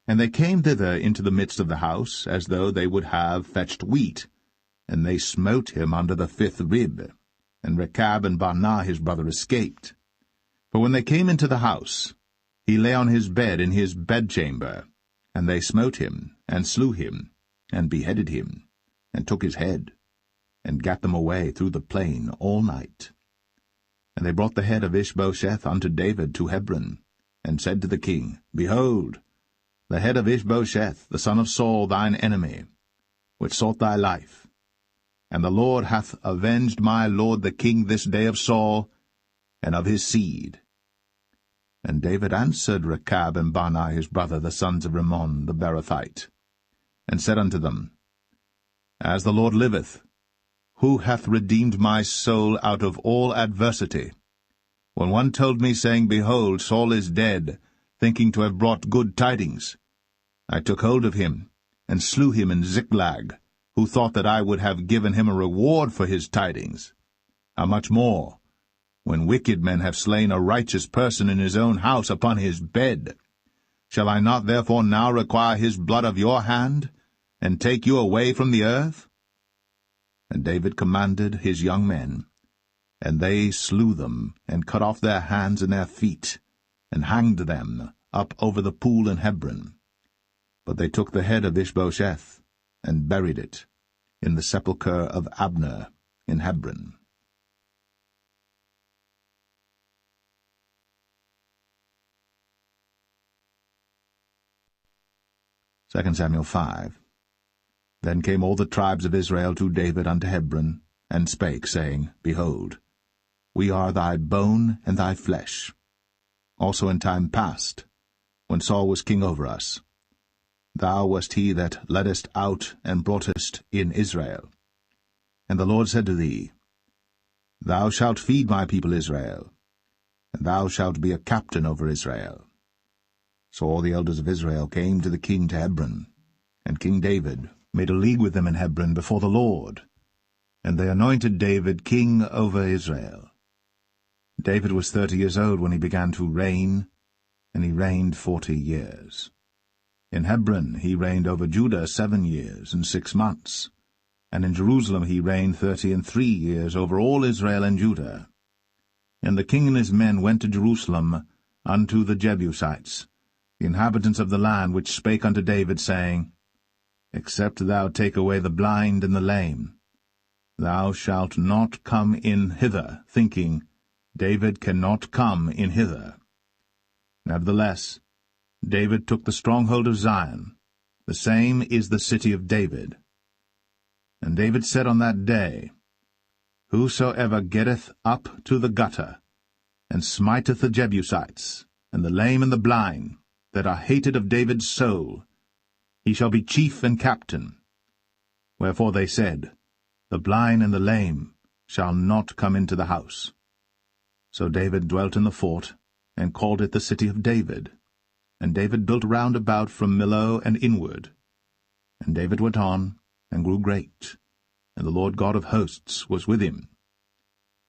And they came thither into the midst of the house, as though they would have fetched wheat, and they smote him under the 5th rib. and Rechab and Baanah his brother escaped. For when they came into the house, he lay on his bed in his bedchamber, and they smote him, and slew him, and beheaded him, and took his head, and gat them away through the plain all night. And they brought the head of Ishbosheth unto David to Hebron, and said to the king, Behold, the head of Ishbosheth, the son of Saul, thine enemy, which sought thy life. And the Lord hath avenged my lord the king this day of Saul, and of his seed. And David answered Rechab and Baanah his brother, the sons of Rimmon the Beerothite, and said unto them, As the Lord liveth, who hath redeemed my soul out of all adversity? When one told me, saying, Behold, Saul is dead, thinking to have brought good tidings, I took hold of him, and slew him in Ziklag, who thought that I would have given him a reward for his tidings. How much more, when wicked men have slain a righteous person in his own house upon his bed? Shall I not therefore now require his blood of your hand, and take you away from the earth? And David commanded his young men, and they slew them, and cut off their hands and their feet, and hanged them up over the pool in Hebron. But they took the head of Ishbosheth, and buried it in the sepulchre of Abner in Hebron. 2 Samuel 5. Then came all the tribes of Israel to David unto Hebron, and spake, saying, Behold, we are thy bone and thy flesh. Also in time past, when Saul was king over us, thou wast he that leddest out and broughtest in Israel. And the Lord said to thee, Thou shalt feed my people Israel, and thou shalt be a captain over Israel. So all the elders of Israel came to the king to Hebron, and King David made a league with them in Hebron before the Lord, and they anointed David king over Israel. David was 30 years old when he began to reign, and he reigned 40 years. In Hebron he reigned over Judah 7 years and 6 months, and in Jerusalem he reigned 33 years over all Israel and Judah. And the king and his men went to Jerusalem unto the Jebusites, the inhabitants of the land, which spake unto David, saying, Except thou take away the blind and the lame, thou shalt not come in hither, thinking, David cannot come in hither. Nevertheless, David took the stronghold of Zion, the same is the city of David. And David said on that day, Whosoever getteth up to the gutter, and smiteth the Jebusites, and the lame and the blind, that are hated of David's soul, he shall be chief and captain. Wherefore they said, The blind and the lame shall not come into the house. So David dwelt in the fort, and called it the city of David. And David built round about from Millo and inward. And David went on, and grew great, and the Lord God of hosts was with him.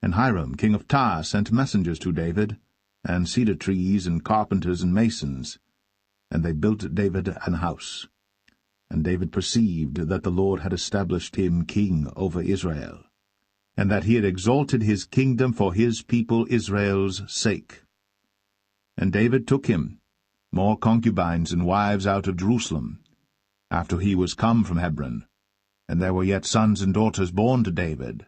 And Hiram king of Tyre sent messengers to David, and cedar trees, and carpenters, and masons, and they built David an house. And David perceived that the Lord had established him king over Israel, and that he had exalted his kingdom for his people Israel's sake. And David took him more concubines and wives out of Jerusalem, after he was come from Hebron, and there were yet sons and daughters born to David.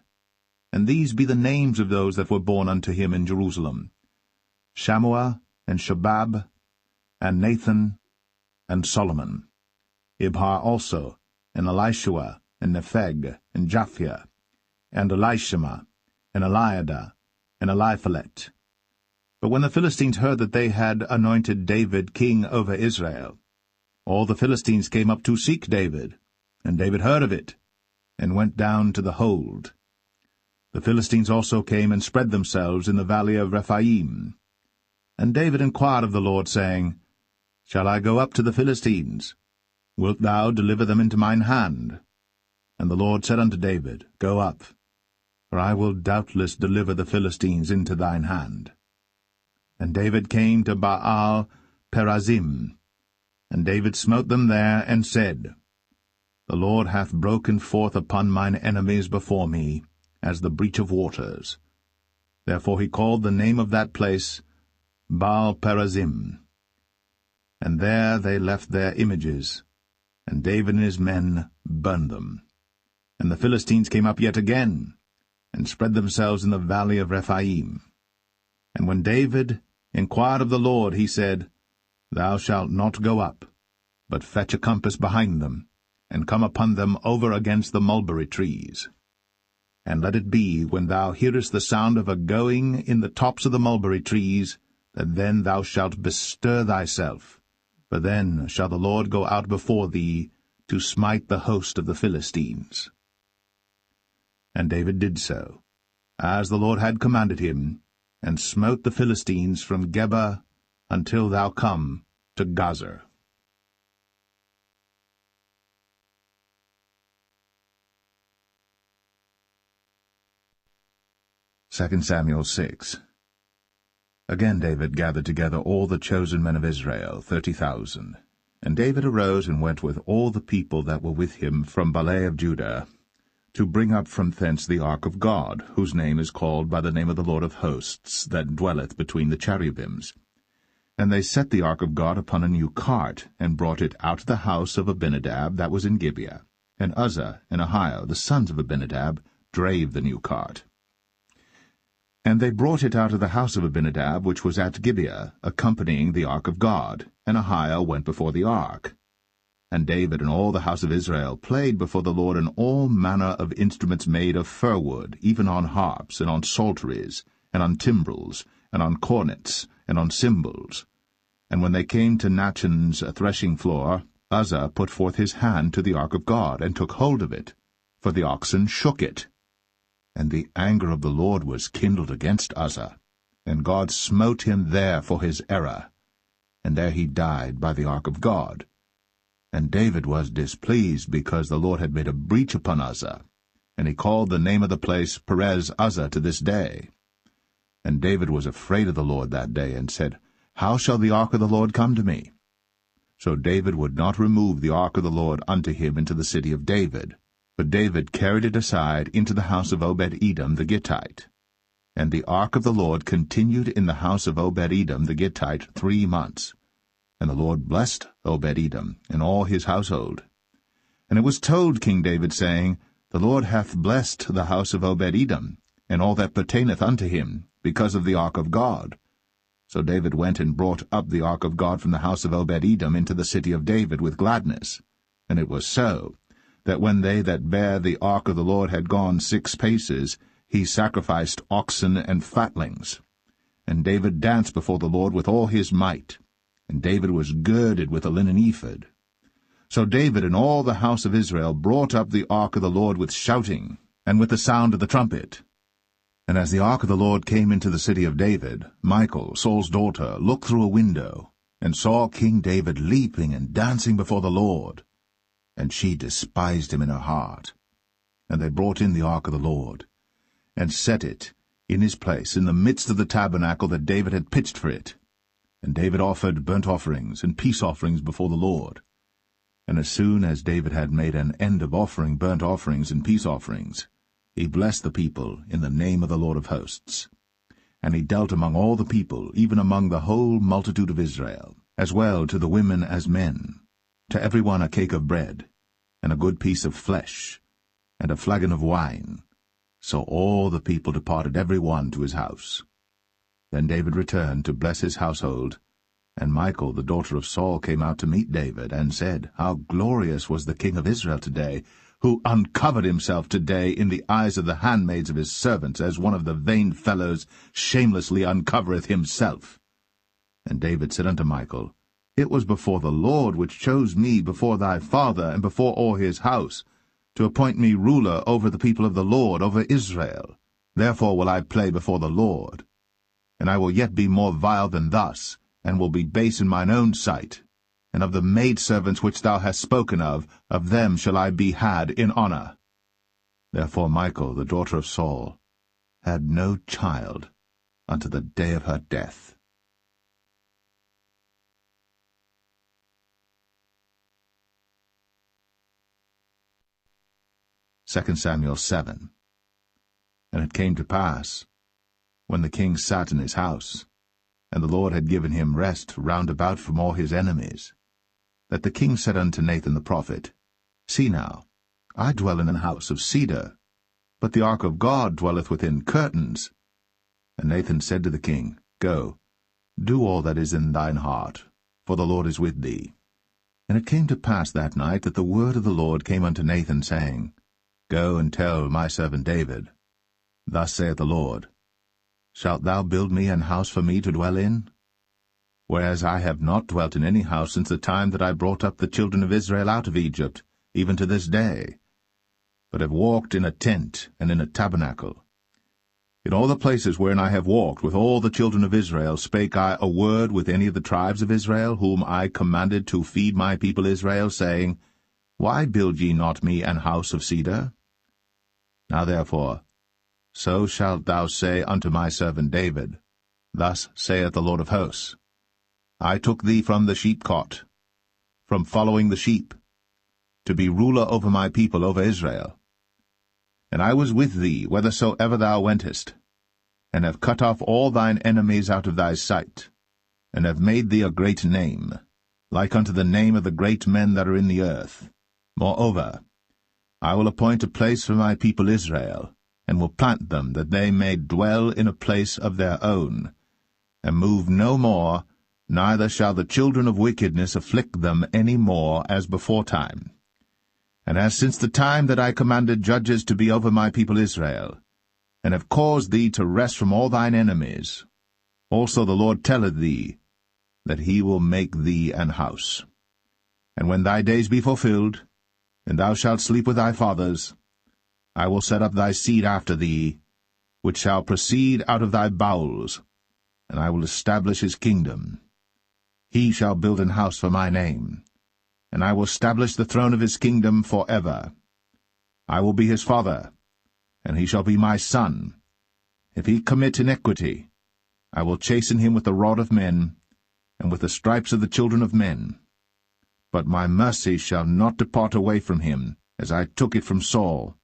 And these be the names of those that were born unto him in Jerusalem, Shammua, and Shobab, and Nathan, and Solomon, Ibhar also, and Elishua, and Nepheg, and Japhia, and Elishama, and Eliada, and Eliphalet. But when the Philistines heard that they had anointed David king over Israel, all the Philistines came up to seek David, and David heard of it, and went down to the hold. The Philistines also came and spread themselves in the valley of Rephaim. And David inquired of the Lord, saying, Shall I go up to the Philistines? Wilt thou deliver them into mine hand? And the Lord said unto David, Go up, for I will doubtless deliver the Philistines into thine hand. And David came to Baal Perazim, and David smote them there, and said, The Lord hath broken forth upon mine enemies before me, as the breach of waters. Therefore he called the name of that place Baal-perazim. And there they left their images, and David and his men burned them. And the Philistines came up yet again, and spread themselves in the valley of Rephaim. And when David inquired of the Lord, he said, Thou shalt not go up, but fetch a compass behind them, and come upon them over against the mulberry trees. And let it be, when thou hearest the sound of a going in the tops of the mulberry trees, that then thou shalt bestir thyself, for then shall the Lord go out before thee to smite the host of the Philistines. And David did so, as the Lord had commanded him, and smote the Philistines from Geba until thou come to Gazer. 2 Samuel 6. Again David gathered together all the chosen men of Israel, 30,000. And David arose and went with all the people that were with him from Baale of Judah, to bring up from thence the ark of God, whose name is called by the name of the Lord of hosts, that dwelleth between the cherubims. And they set the ark of God upon a new cart, and brought it out of the house of Abinadab that was in Gibeah. And Uzzah and Ahio, the sons of Abinadab, drave the new cart. And they brought it out of the house of Abinadab, which was at Gibeah, accompanying the ark of God, and Ahio went before the ark. And David and all the house of Israel played before the Lord in all manner of instruments made of fir wood, even on harps, and on psalteries, and on timbrels, and on cornets, and on cymbals. And when they came to Nachon's threshing floor, Uzzah put forth his hand to the ark of God, and took hold of it, for the oxen shook it. And the anger of the Lord was kindled against Uzzah, and God smote him there for his error. And there he died by the ark of God. And David was displeased, because the Lord had made a breach upon Uzzah, and he called the name of the place Perez Uzzah to this day. And David was afraid of the Lord that day, and said, How shall the ark of the Lord come to me? So David would not remove the ark of the Lord unto him into the city of David, but David carried it aside into the house of Obed-Edom the Gittite. And the ark of the Lord continued in the house of Obed-Edom the Gittite 3 months. And the Lord blessed Obed-Edom and all his household. And it was told King David, saying, The Lord hath blessed the house of Obed-Edom, and all that pertaineth unto him, because of the ark of God. So David went and brought up the ark of God from the house of Obed-Edom into the city of David with gladness. And it was so, that when they that bare the ark of the Lord had gone 6 paces, he sacrificed oxen and fatlings. And David danced before the Lord with all his might. And David was girded with a linen ephod. So David and all the house of Israel brought up the ark of the Lord with shouting, and with the sound of the trumpet. And as the ark of the Lord came into the city of David, Michal, Saul's daughter, looked through a window, and saw King David leaping and dancing before the Lord. And she despised him in her heart. And they brought in the ark of the Lord, and set it in his place in the midst of the tabernacle that David had pitched for it. And David offered burnt offerings and peace offerings before the Lord. And as soon as David had made an end of offering burnt offerings and peace offerings, he blessed the people in the name of the Lord of hosts. And he dealt among all the people, even among the whole multitude of Israel, as well to the women as men, to every one a cake of bread, and a good piece of flesh, and a flagon of wine. So all the people departed every one to his house. Then David returned to bless his household, and Michal, the daughter of Saul, came out to meet David, and said, How glorious was the king of Israel today, who uncovered himself today in the eyes of the handmaids of his servants, as one of the vain fellows shamelessly uncovereth himself. And David said unto Michal, It was before the Lord which chose me before thy father and before all his house, to appoint me ruler over the people of the Lord, over Israel. Therefore will I play before the Lord. And I will yet be more vile than thus, and will be base in mine own sight. And of the maidservants which thou hast spoken of them shall I be had in honor. Therefore Michal, the daughter of Saul, had no child unto the day of her death. Second Samuel 7. And it came to pass, when the king sat in his house, and the Lord had given him rest round about from all his enemies, that the king said unto Nathan the prophet, See now, I dwell in an house of cedar, but the ark of God dwelleth within curtains. And Nathan said to the king, Go, do all that is in thine heart, for the Lord is with thee. And it came to pass that night that the word of the Lord came unto Nathan, saying, Go and tell my servant David, Thus saith the Lord, Shalt thou build me an house for me to dwell in? Whereas I have not dwelt in any house since the time that I brought up the children of Israel out of Egypt, even to this day, but have walked in a tent and in a tabernacle. In all the places wherein I have walked with all the children of Israel spake I a word with any of the tribes of Israel, whom I commanded to feed my people Israel, saying, Why build ye not me an house of cedar? Now therefore, so shalt thou say unto my servant David, Thus saith the Lord of hosts, I took thee from the sheepcot, from following the sheep, to be ruler over my people, over Israel. And I was with thee whithersoever thou wentest, and have cut off all thine enemies out of thy sight, and have made thee a great name, like unto the name of the great men that are in the earth. Moreover, I will appoint a place for my people Israel, and will plant them, that they may dwell in a place of their own, and move no more, neither shall the children of wickedness afflict them any more as beforetime. And as since the time that I commanded judges to be over my people Israel, and have caused thee to rest from all thine enemies, also the Lord telleth thee, that he will make thee an house. And when thy days be fulfilled, and thou shalt sleep with thy fathers, I will set up thy seed after thee, which shall proceed out of thy bowels, and I will establish his kingdom. He shall build an house for my name, and I will establish the throne of his kingdom for ever. I will be his father, and he shall be my son. If he commit iniquity, I will chasten him with the rod of men, and with the stripes of the children of men. But my mercy shall not depart away from him, as I took it from Saul,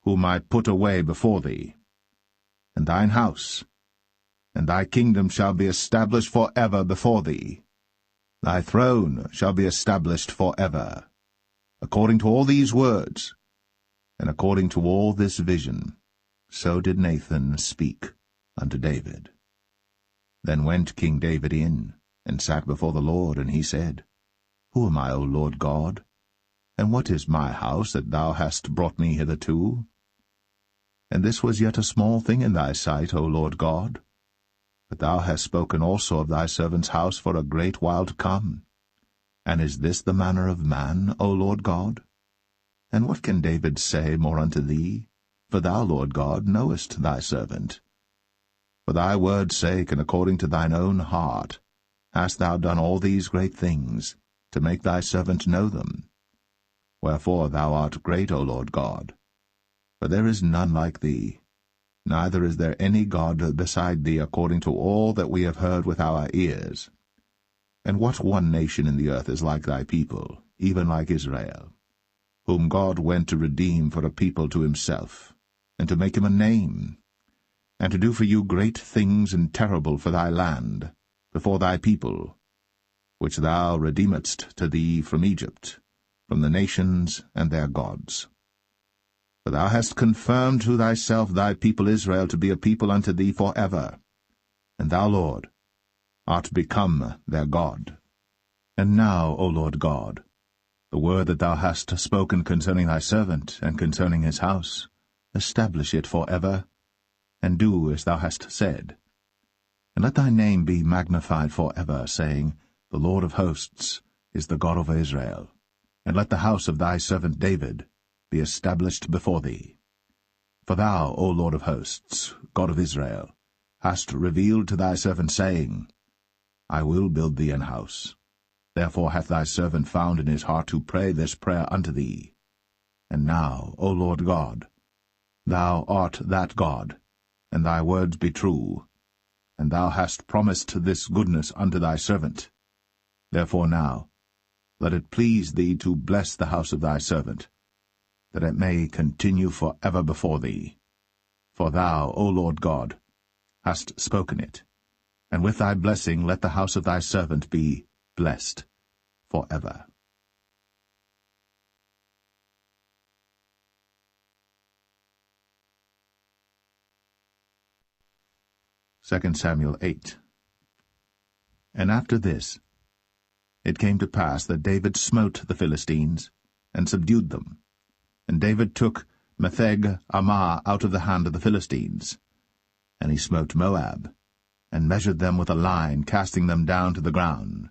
whom I put away before thee. And thine house, and thy kingdom shall be established for ever before thee. Thy throne shall be established for ever. According to all these words, and according to all this vision, so did Nathan speak unto David. Then went King David in, and sat before the Lord, and he said, Who am I, O Lord God? And what is my house that thou hast brought me hitherto? And this was yet a small thing in thy sight, O Lord God. But thou hast spoken also of thy servant's house for a great while to come. And is this the manner of man, O Lord God? And what can David say more unto thee? For thou, Lord God, knowest thy servant. For thy word's sake, and according to thine own heart, hast thou done all these great things, to make thy servant know them. Wherefore thou art great, O Lord God. For there is none like thee, neither is there any God beside thee, according to all that we have heard with our ears. And what one nation in the earth is like thy people, even like Israel, whom God went to redeem for a people to himself, and to make him a name, and to do for you great things and terrible for thy land, before thy people, which thou redeemedst to thee from Egypt, from the nations and their gods. For thou hast confirmed to thyself thy people Israel to be a people unto thee for ever, and thou, Lord, art become their God. And now, O Lord God, the word that thou hast spoken concerning thy servant, and concerning his house, establish it for ever, and do as thou hast said. And let thy name be magnified for ever, saying, The Lord of hosts is the God over Israel. And let the house of thy servant David be established before thee. For thou, O Lord of hosts, God of Israel, hast revealed to thy servant, saying, I will build thee an house. Therefore hath thy servant found in his heart to pray this prayer unto thee. And now, O Lord God, thou art that God, and thy words be true, and thou hast promised this goodness unto thy servant. Therefore now, let it please thee to bless the house of thy servant, that it may continue for ever before thee. For thou, O Lord God, hast spoken it, and with thy blessing let the house of thy servant be blessed for ever. Second Samuel 8. And after this, it came to pass that David smote the Philistines, and subdued them. And David took Metheg-Ammah out of the hand of the Philistines. And he smote Moab, and measured them with a line, casting them down to the ground.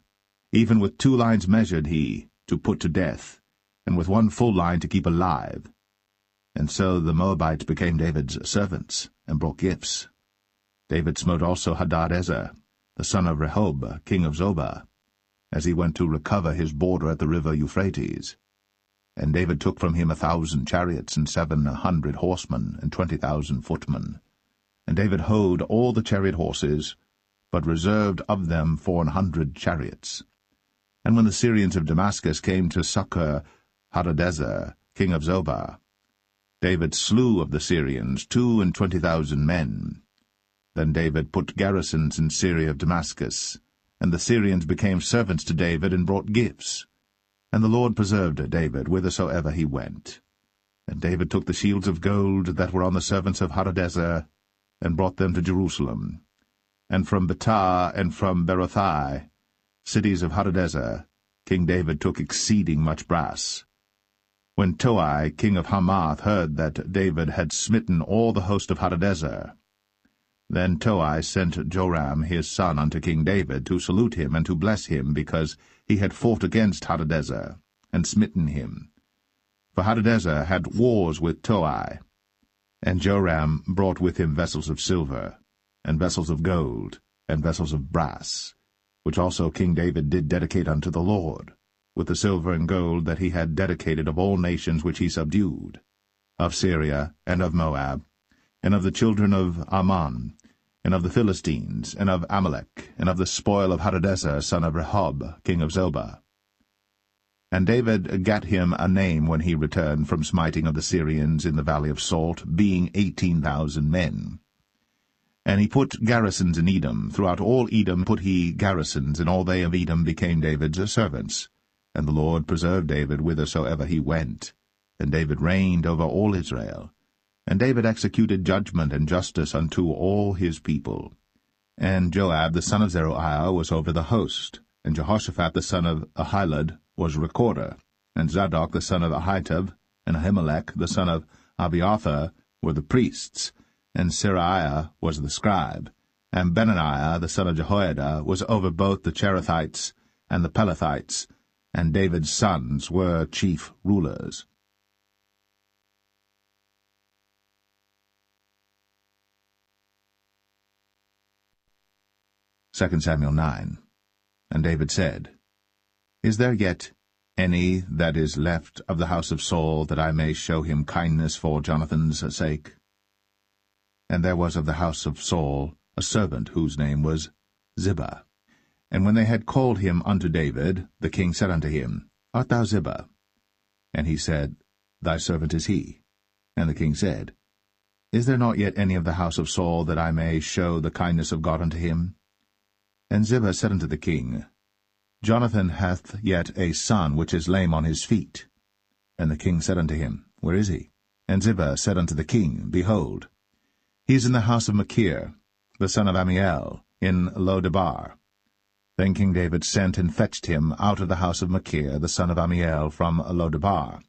Even with 2 lines measured he, to put to death, and with 1 full line to keep alive. And so the Moabites became David's servants, and brought gifts. David smote also Hadadezer, the son of Rehob, king of Zobah, as he went to recover his border at the river Euphrates. And David took from him 1,000 chariots, and 700 horsemen, and 20,000 footmen. And David houghed all the chariot horses, but reserved of them 400 chariots. And when the Syrians of Damascus came to succor Hadadezer, king of Zobah, David slew of the Syrians 22,000 men. Then David put garrisons in Syria of Damascus, and the Syrians became servants to David and brought gifts. And the Lord preserved David whithersoever he went. And David took the shields of gold that were on the servants of Hadadezer, and brought them to Jerusalem. And from Betah and from Berothai, cities of Hadadezer, King David took exceeding much brass. When Toi, king of Hamath, heard that David had smitten all the host of Hadadezer, then Toi sent Joram his son unto King David to salute him and to bless him, because he had fought against Hadadezer, and smitten him. For Hadadezer had wars with Toi. And Joram brought with him vessels of silver, and vessels of gold, and vessels of brass, which also King David did dedicate unto the Lord, with the silver and gold that he had dedicated of all nations which he subdued, of Syria, and of Moab, and of the children of Ammon, and of the Philistines, and of Amalek, and of the spoil of Hadadezer, son of Rehob, king of Zobah. And David gat him a name when he returned from smiting of the Syrians in the valley of Salt, being 18,000 men. And he put garrisons in Edom. Throughout all Edom put he garrisons, and all they of Edom became David's servants. And the Lord preserved David whithersoever he went. And David reigned over all Israel. And David executed judgment and justice unto all his people. And Joab the son of Zeruiah was over the host, and Jehoshaphat the son of Ahilud was recorder, and Zadok the son of Ahitub, and Ahimelech the son of Abiathar were the priests, and Seraiah was the scribe, and Benaniah the son of Jehoiada was over both the Cherethites and the Pelethites, and David's sons were chief rulers. Second Samuel 9. And David said, Is there yet any that is left of the house of Saul, that I may show him kindness for Jonathan's sake? And there was of the house of Saul a servant whose name was Ziba. And when they had called him unto David, the king said unto him, Art thou Ziba? And he said, Thy servant is he. And the king said, Is there not yet any of the house of Saul, that I may show the kindness of God unto him? And Ziba said unto the king, Jonathan hath yet a son which is lame on his feet. And the king said unto him, Where is he? And Ziba said unto the king, Behold, he is in the house of Machir, the son of Ammiel, in Lo-debar. Then King David sent and fetched him out of the house of Machir, the son of Ammiel, from Lo-debar.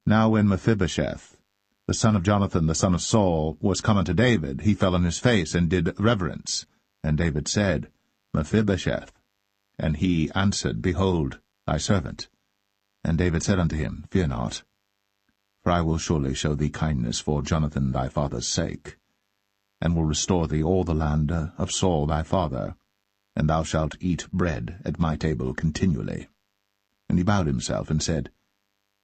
Now when Mephibosheth, the son of Jonathan, the son of Saul, was come unto David, he fell on his face, and did reverence. And David said, Mephibosheth. And he answered, Behold, thy servant. And David said unto him, Fear not, for I will surely show thee kindness for Jonathan thy father's sake, and will restore thee all the land of Saul thy father, and thou shalt eat bread at my table continually. And he bowed himself, and said,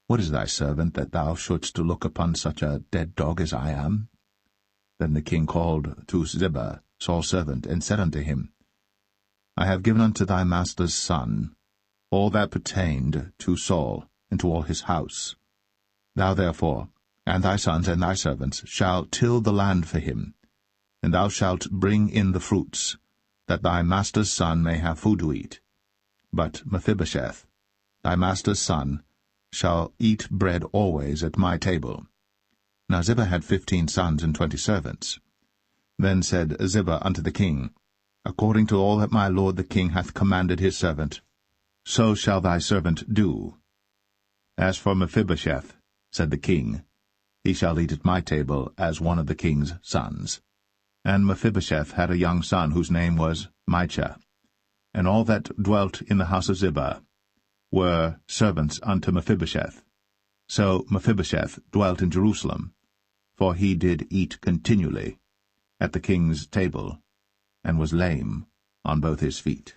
What is thy servant, that thou shouldst look upon such a dead dog as I am? Then the king called to Ziba, Saul's servant, and said unto him, I have given unto thy master's son all that pertained to Saul, and to all his house. Thou therefore, and thy sons and thy servants shall till the land for him, and thou shalt bring in the fruits, that thy master's son may have food to eat. But Mephibosheth, thy master's son, shall eat bread always at my table. Now Ziba had 15 sons and 20 servants. Then said Ziba unto the king, According to all that my lord the king hath commanded his servant, so shall thy servant do. As for Mephibosheth, said the king, he shall eat at my table as one of the king's sons. And Mephibosheth had a young son whose name was Micah. And all that dwelt in the house of Ziba were servants unto Mephibosheth. So Mephibosheth dwelt in Jerusalem, for he did eat continually at the king's table, and was lame on both his feet.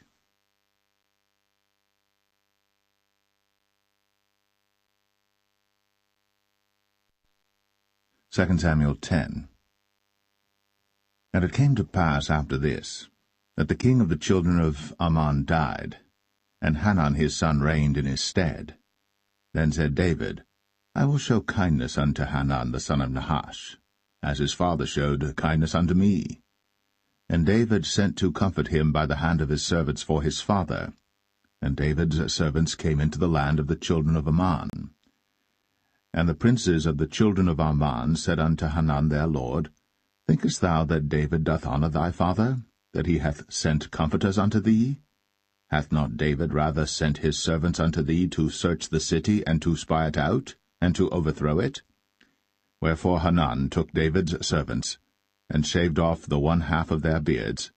Second Samuel 10. And it came to pass after this, that the king of the children of Ammon died, and Hanan his son reigned in his stead. Then said David, I will show kindness unto Hanan the son of Nahash, as his father showed kindness unto me. And David sent to comfort him by the hand of his servants for his father. And David's servants came into the land of the children of Ammon. And the princes of the children of Ammon said unto Hanan their lord, Thinkest thou that David doth honour thy father, that he hath sent comforters unto thee? Hath not David rather sent his servants unto thee to search the city, and to spy it out, and to overthrow it? Wherefore Hanan took David's servants, and shaved off the one half of their beards,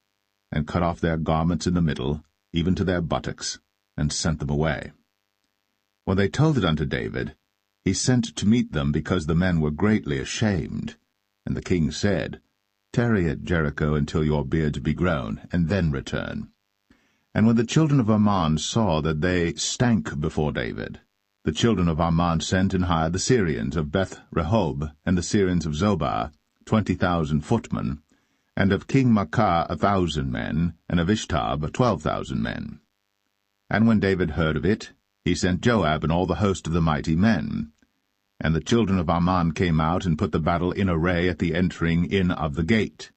and cut off their garments in the middle, even to their buttocks, and sent them away. When they told it unto David, he sent to meet them, because the men were greatly ashamed. And the king said, Tarry at Jericho until your beards be grown, and then return. And when the children of Ammon saw that they stank before David, the children of Ammon sent and hired the Syrians of Beth-rehob, and the Syrians of Zobah, 20,000 footmen, and of King Maacah 1,000 men, and of Ishtab 12,000 men. And when David heard of it, he sent Joab and all the host of the mighty men. And the children of Ammon came out and put the battle in array at the entering in of the gate.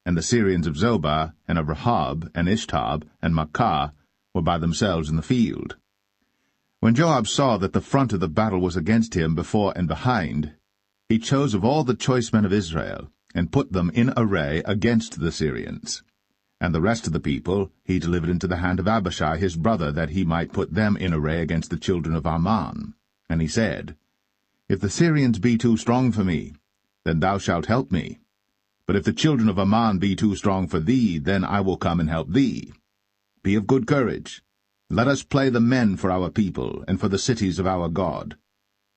And the Syrians of Zobah, and of Rehob, and Ishtab, and Maacah were by themselves in the field. When Joab saw that the front of the battle was against him before and behind, he chose of all the choice men of Israel, and put them in array against the Syrians. And the rest of the people he delivered into the hand of Abishai his brother, that he might put them in array against the children of Ammon. And he said, If the Syrians be too strong for me, then thou shalt help me. But if the children of Ammon be too strong for thee, then I will come and help thee. Be of good courage. Let us play the men for our people, and for the cities of our God.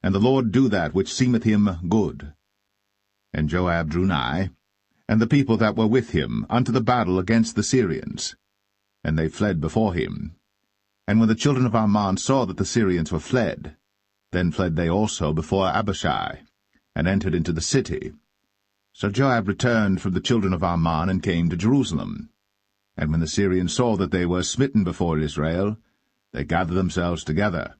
And the Lord do that which seemeth him good. And Joab drew nigh, and the people that were with him, unto the battle against the Syrians. And they fled before him. And when the children of Ammon saw that the Syrians were fled, then fled they also before Abishai, and entered into the city. So Joab returned from the children of Ammon, and came to Jerusalem. And when the Syrians saw that they were smitten before Israel, they gathered themselves together.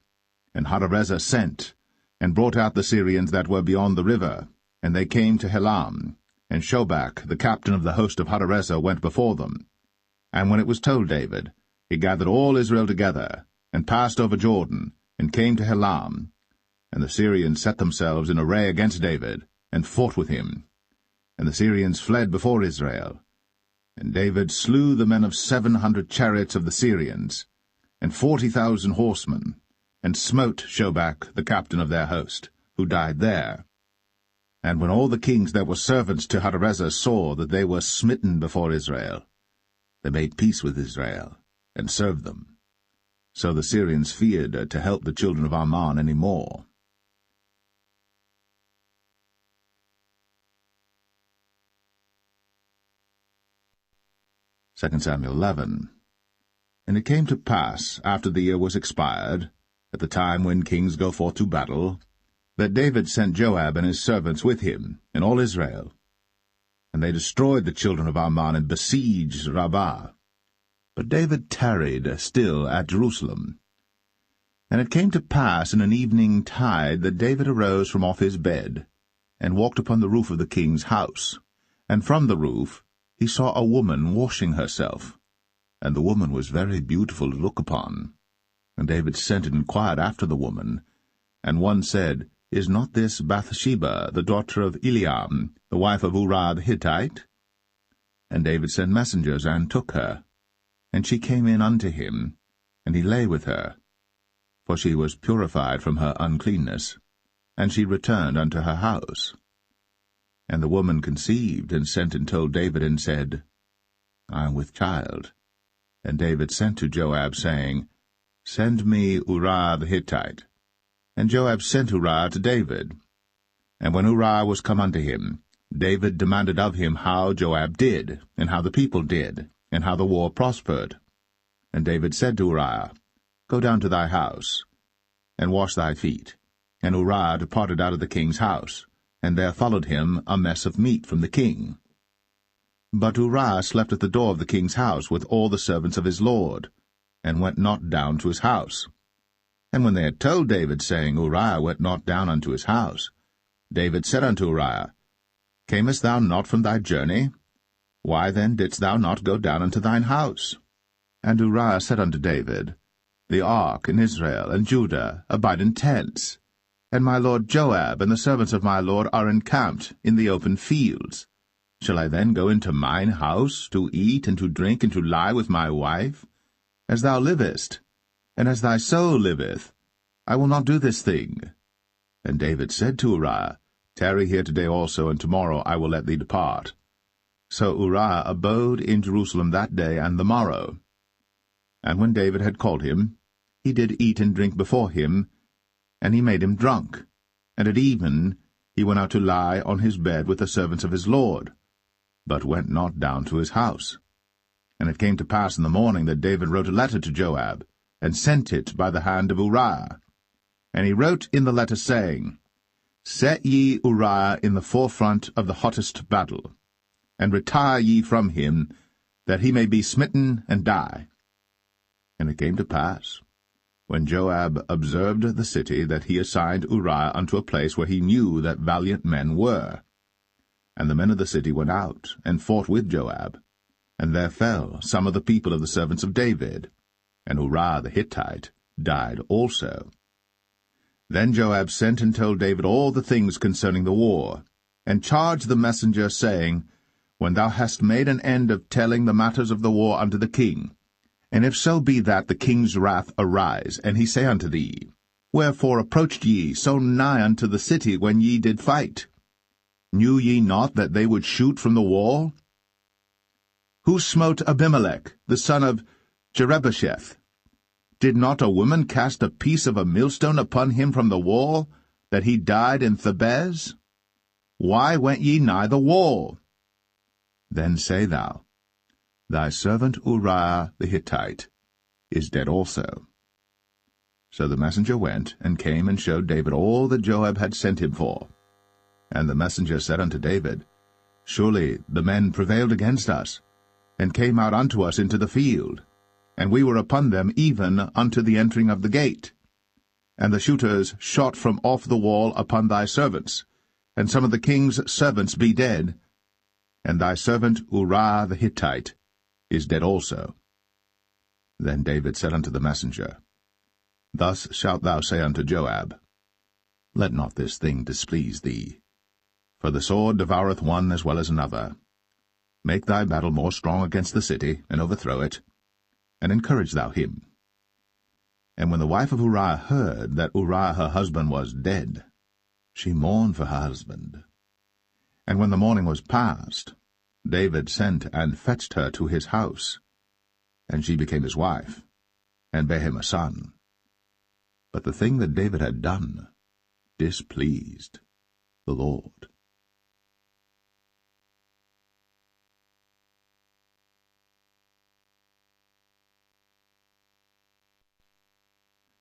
And Hadarezer sent, and brought out the Syrians that were beyond the river, and they came to Helam. And Shobach, the captain of the host of Hadarezer, went before them. And when it was told David, he gathered all Israel together, and passed over Jordan, and came to Helam. And the Syrians set themselves in array against David, and fought with him. And the Syrians fled before Israel. And David slew the men of 700 chariots of the Syrians, and 40,000 horsemen, and smote Shobach, the captain of their host, who died there. And when all the kings that were servants to Hadarezer saw that they were smitten before Israel, they made peace with Israel, and served them. So the Syrians feared to help the children of Ammon any more. Second Samuel 11. And it came to pass, after the year was expired, at the time when kings go forth to battle, that David sent Joab and his servants with him, and all Israel. And they destroyed the children of Ammon, and besieged Rabbah. But David tarried still at Jerusalem. And it came to pass in an evening tide that David arose from off his bed, and walked upon the roof of the king's house. And from the roof he saw a woman washing herself, and the woman was very beautiful to look upon. And David sent and inquired after the woman. And one said, Is not this Bathsheba, the daughter of Eliam, the wife of Uriah the Hittite? And David sent messengers, and took her. And she came in unto him, and he lay with her, for she was purified from her uncleanness, and she returned unto her house. And the woman conceived, and sent and told David, and said, I am with child. And David sent to Joab, saying, Send me Uriah the Hittite. And Joab sent Uriah to David. And when Uriah was come unto him, David demanded of him how Joab did, and how the people did, and how the war prospered. And David said to Uriah, Go down to thy house, and wash thy feet. And Uriah departed out of the king's house, and there followed him a mess of meat from the king. But Uriah slept at the door of the king's house with all the servants of his lord, and went not down to his house. And when they had told David, saying, Uriah went not down unto his house, David said unto Uriah, Camest thou not from thy journey? Why then didst thou not go down unto thine house? And Uriah said unto David, The ark and Israel and Judah abide in tents, and my lord Joab and the servants of my lord are encamped in the open fields. Shall I then go into mine house to eat and to drink and to lie with my wife? As thou livest, and as thy soul liveth, I will not do this thing. And David said to Uriah, Tarry here today also, and tomorrow I will let thee depart. So Uriah abode in Jerusalem that day and the morrow. And when David had called him, he did eat and drink before him, and he made him drunk. And at even he went out to lie on his bed with the servants of his lord, but went not down to his house. And it came to pass in the morning that David wrote a letter to Joab, and sent it by the hand of Uriah. And he wrote in the letter, saying, Set ye Uriah in the forefront of the hottest battle, and retire ye from him, that he may be smitten and die. And it came to pass, when Joab observed the city, that he assigned Uriah unto a place where he knew that valiant men were. And the men of the city went out, and fought with Joab, and there fell some of the people of the servants of David, and Uriah the Hittite died also. Then Joab sent and told David all the things concerning the war, and charged the messenger, saying, When thou hast made an end of telling the matters of the war unto the king, and if so be that the king's wrath arise, and he say unto thee, Wherefore approached ye so nigh unto the city when ye did fight? Knew ye not that they would shoot from the wall? Who smote Abimelech, the son of Jerubbesheth? Did not a woman cast a piece of a millstone upon him from the wall, that he died in Thebez? Why went ye nigh the wall? Then say thou, Thy servant Uriah the Hittite is dead also. So the messenger went, and came and showed David all that Joab had sent him for. And the messenger said unto David, Surely the men prevailed against us, and came out unto us into the field, and we were upon them even unto the entering of the gate. And the shooters shot from off the wall upon thy servants, and some of the king's servants be dead, and thy servant Uriah the Hittite is dead also. Then David said unto the messenger, Thus shalt thou say unto Joab, Let not this thing displease thee, for the sword devoureth one as well as another. Make thy battle more strong against the city, and overthrow it, and encourage thou him. And when the wife of Uriah heard that Uriah her husband was dead, she mourned for her husband. And when the morning was past, David sent and fetched her to his house, and she became his wife, and bare him a son. But the thing that David had done displeased the Lord.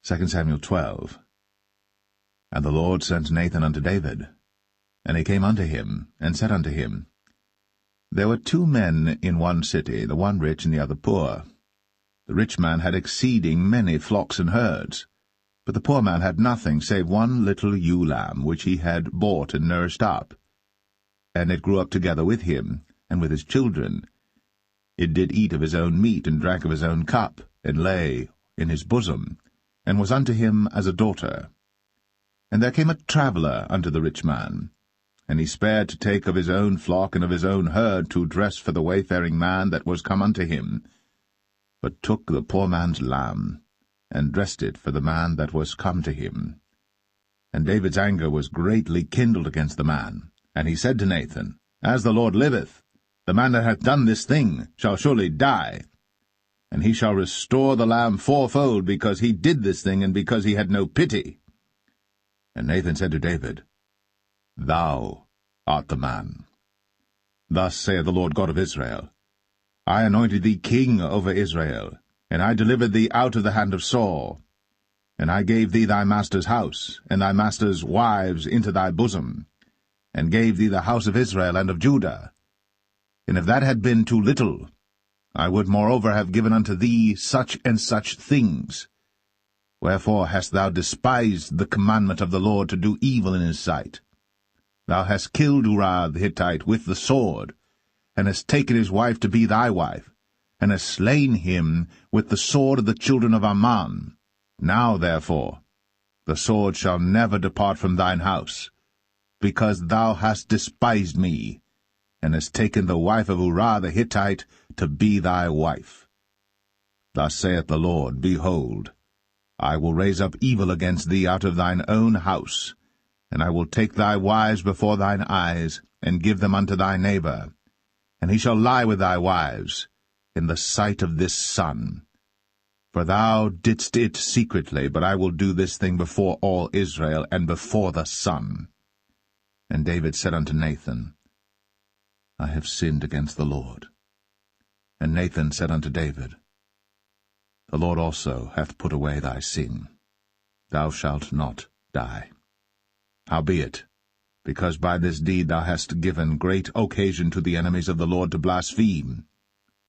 2 Samuel 12. And the Lord sent Nathan unto David. And he came unto him, and said unto him, There were 2 men in one city, the one rich and the other poor. The rich man had exceeding many flocks and herds, But the poor man had nothing save one little ewe lamb, which he had bought and nourished up. And it grew up together with him, and with his children. It did eat of his own meat, and drank of his own cup, and lay in his bosom, and was unto him as a daughter. And there came a traveller unto the rich man, and he spared to take of his own flock and of his own herd to dress for the wayfaring man that was come unto him, but took the poor man's lamb, and dressed it for the man that was come to him. And David's anger was greatly kindled against the man, and he said to Nathan, As the Lord liveth, the man that hath done this thing shall surely die, and he shall restore the lamb fourfold, because he did this thing, and because he had no pity. And Nathan said to David, Thou art the man. Thus saith the Lord God of Israel, I anointed thee king over Israel, and I delivered thee out of the hand of Saul. And I gave thee thy master's house, and thy master's wives into thy bosom, and gave thee the house of Israel and of Judah. And if that had been too little, I would moreover have given unto thee such and such things. Wherefore hast thou despised the commandment of the Lord to do evil in his sight? Thou hast killed Uriah the Hittite with the sword, and hast taken his wife to be thy wife, and hast slain him with the sword of the children of Ammon. Now, therefore, the sword shall never depart from thine house, because thou hast despised me, and hast taken the wife of Uriah the Hittite to be thy wife. Thus saith the Lord, Behold, I will raise up evil against thee out of thine own house, and I will take thy wives before thine eyes, and give them unto thy neighbor, and he shall lie with thy wives in the sight of this sun. For thou didst it secretly, but I will do this thing before all Israel, and before the sun. And David said unto Nathan, I have sinned against the Lord. And Nathan said unto David, The Lord also hath put away thy sin. Thou shalt not die. Howbeit, because by this deed thou hast given great occasion to the enemies of the Lord to blaspheme,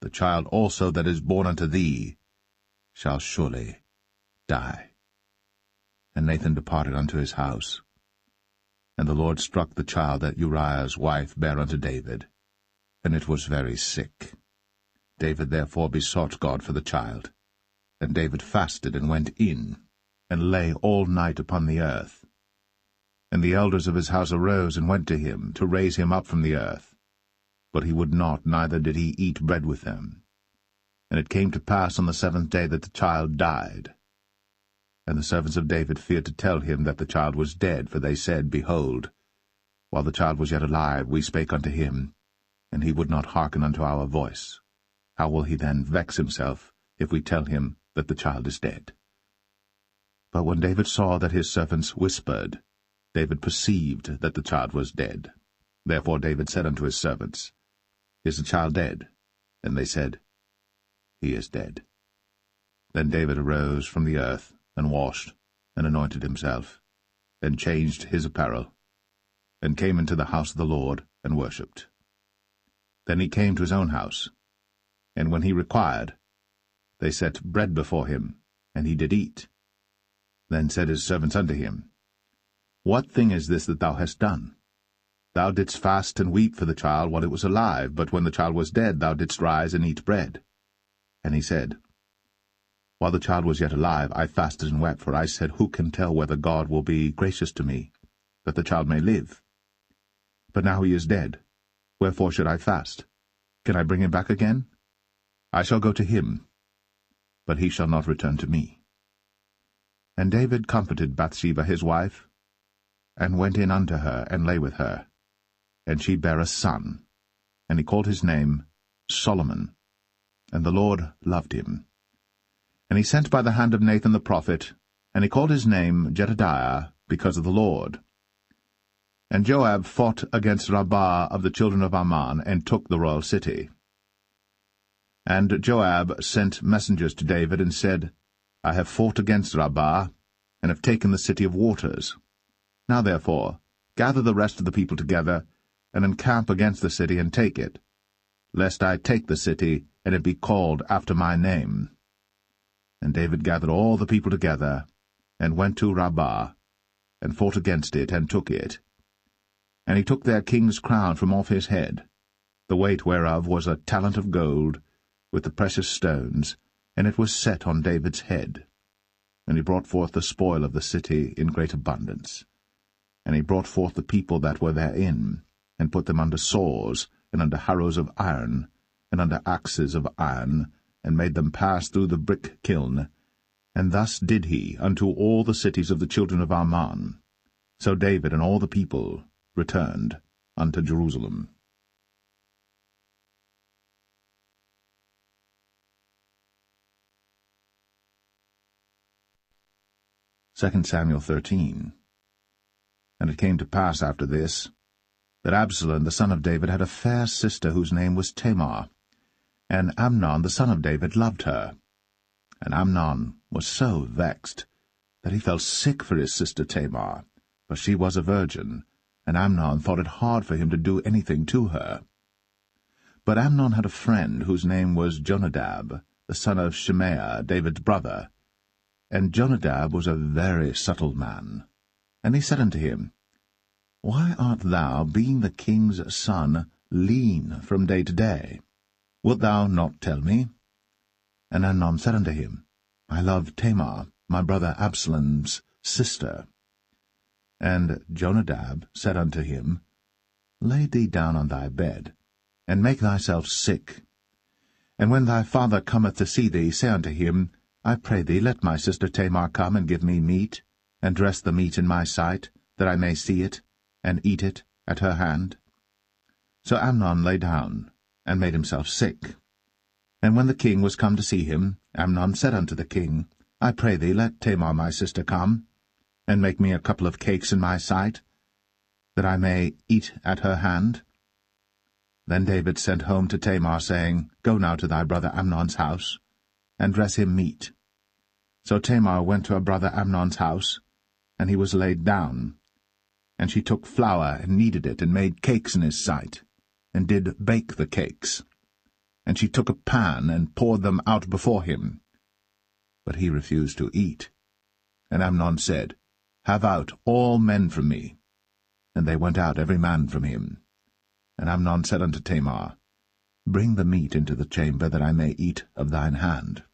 the child also that is born unto thee shall surely die. And Nathan departed unto his house. And the Lord struck the child that Uriah's wife bare unto David, and it was very sick. David therefore besought God for the child. And David fasted, and went in, and lay all night upon the earth. And the elders of his house arose, and went to him, to raise him up from the earth. But he would not, neither did he eat bread with them. And it came to pass on the 7th day that the child died. And the servants of David feared to tell him that the child was dead, for they said, Behold, while the child was yet alive, we spake unto him, and he would not hearken unto our voice. How will he then vex himself, if we tell him that the child is dead? But when David saw that his servants whispered, David perceived that the child was dead. Therefore David said unto his servants, Is the child dead? And they said, He is dead. Then David arose from the earth, and washed, and anointed himself, and changed his apparel, and came into the house of the Lord, and worshipped. Then he came to his own house, and when he required, they set bread before him, and he did eat. Then said his servants unto him, What thing is this that thou hast done? Thou didst fast and weep for the child while it was alive, but when the child was dead thou didst rise and eat bread. And he said, While the child was yet alive, I fasted and wept, for I said, Who can tell whether God will be gracious to me, that the child may live? But now he is dead. Wherefore should I fast? Can I bring him back again? I shall go to him, but he shall not return to me. And David comforted Bathsheba his wife, and went in unto her, and lay with her. And she bare a son, and he called his name Solomon. And the Lord loved him. And he sent by the hand of Nathan the prophet, and he called his name Jedediah, because of the Lord. And Joab fought against Rabbah of the children of Ammon, and took the royal city. And Joab sent messengers to David, and said, I have fought against Rabbah, and have taken the city of waters. Now therefore, gather the rest of the people together, and encamp against the city, and take it, lest I take the city, and it be called after my name. And David gathered all the people together, and went to Rabbah, and fought against it, and took it. And he took their king's crown from off his head, the weight whereof was a talent of gold, with the precious stones, and it was set on David's head. And he brought forth the spoil of the city in great abundance. And he brought forth the people that were therein, and put them under saws, and under harrows of iron, and under axes of iron, and made them pass through the brick kiln. And thus did he unto all the cities of the children of Ammon. So David and all the people returned unto Jerusalem. 2 Samuel 13. And it came to pass after this, that Absalom the son of David had a fair sister whose name was Tamar, and Amnon the son of David loved her. And Amnon was so vexed that he felt sick for his sister Tamar, for she was a virgin, and Amnon thought it hard for him to do anything to her. But Amnon had a friend whose name was Jonadab, the son of Shimea, David's brother. And Jonadab was a very subtle man. And he said unto him, Why art thou, being the king's son, lean from day to day? Wilt thou not tell me? And Amnon said unto him, I love Tamar, my brother Absalom's sister. And Jonadab said unto him, Lay thee down on thy bed, and make thyself sick. And when thy father cometh to see thee, say unto him, I pray thee, let my sister Tamar come and give me meat, and dress the meat in my sight, that I may see it, and eat it at her hand. So Amnon lay down, and made himself sick. And when the king was come to see him, Amnon said unto the king, I pray thee, let Tamar my sister come, and make me a couple of cakes in my sight, that I may eat at her hand. Then David sent home to Tamar, saying, Go now to thy brother Amnon's house, and dress him meat. So Tamar went to her brother Amnon's house, and he was laid down. And she took flour, and kneaded it, and made cakes in his sight, and did bake the cakes. And she took a pan, and poured them out before him. But he refused to eat. And Amnon said, Have out all men from me. And they went out every man from him. And Amnon said unto Tamar, Bring the meat into the chamber, that I may eat of thine hand.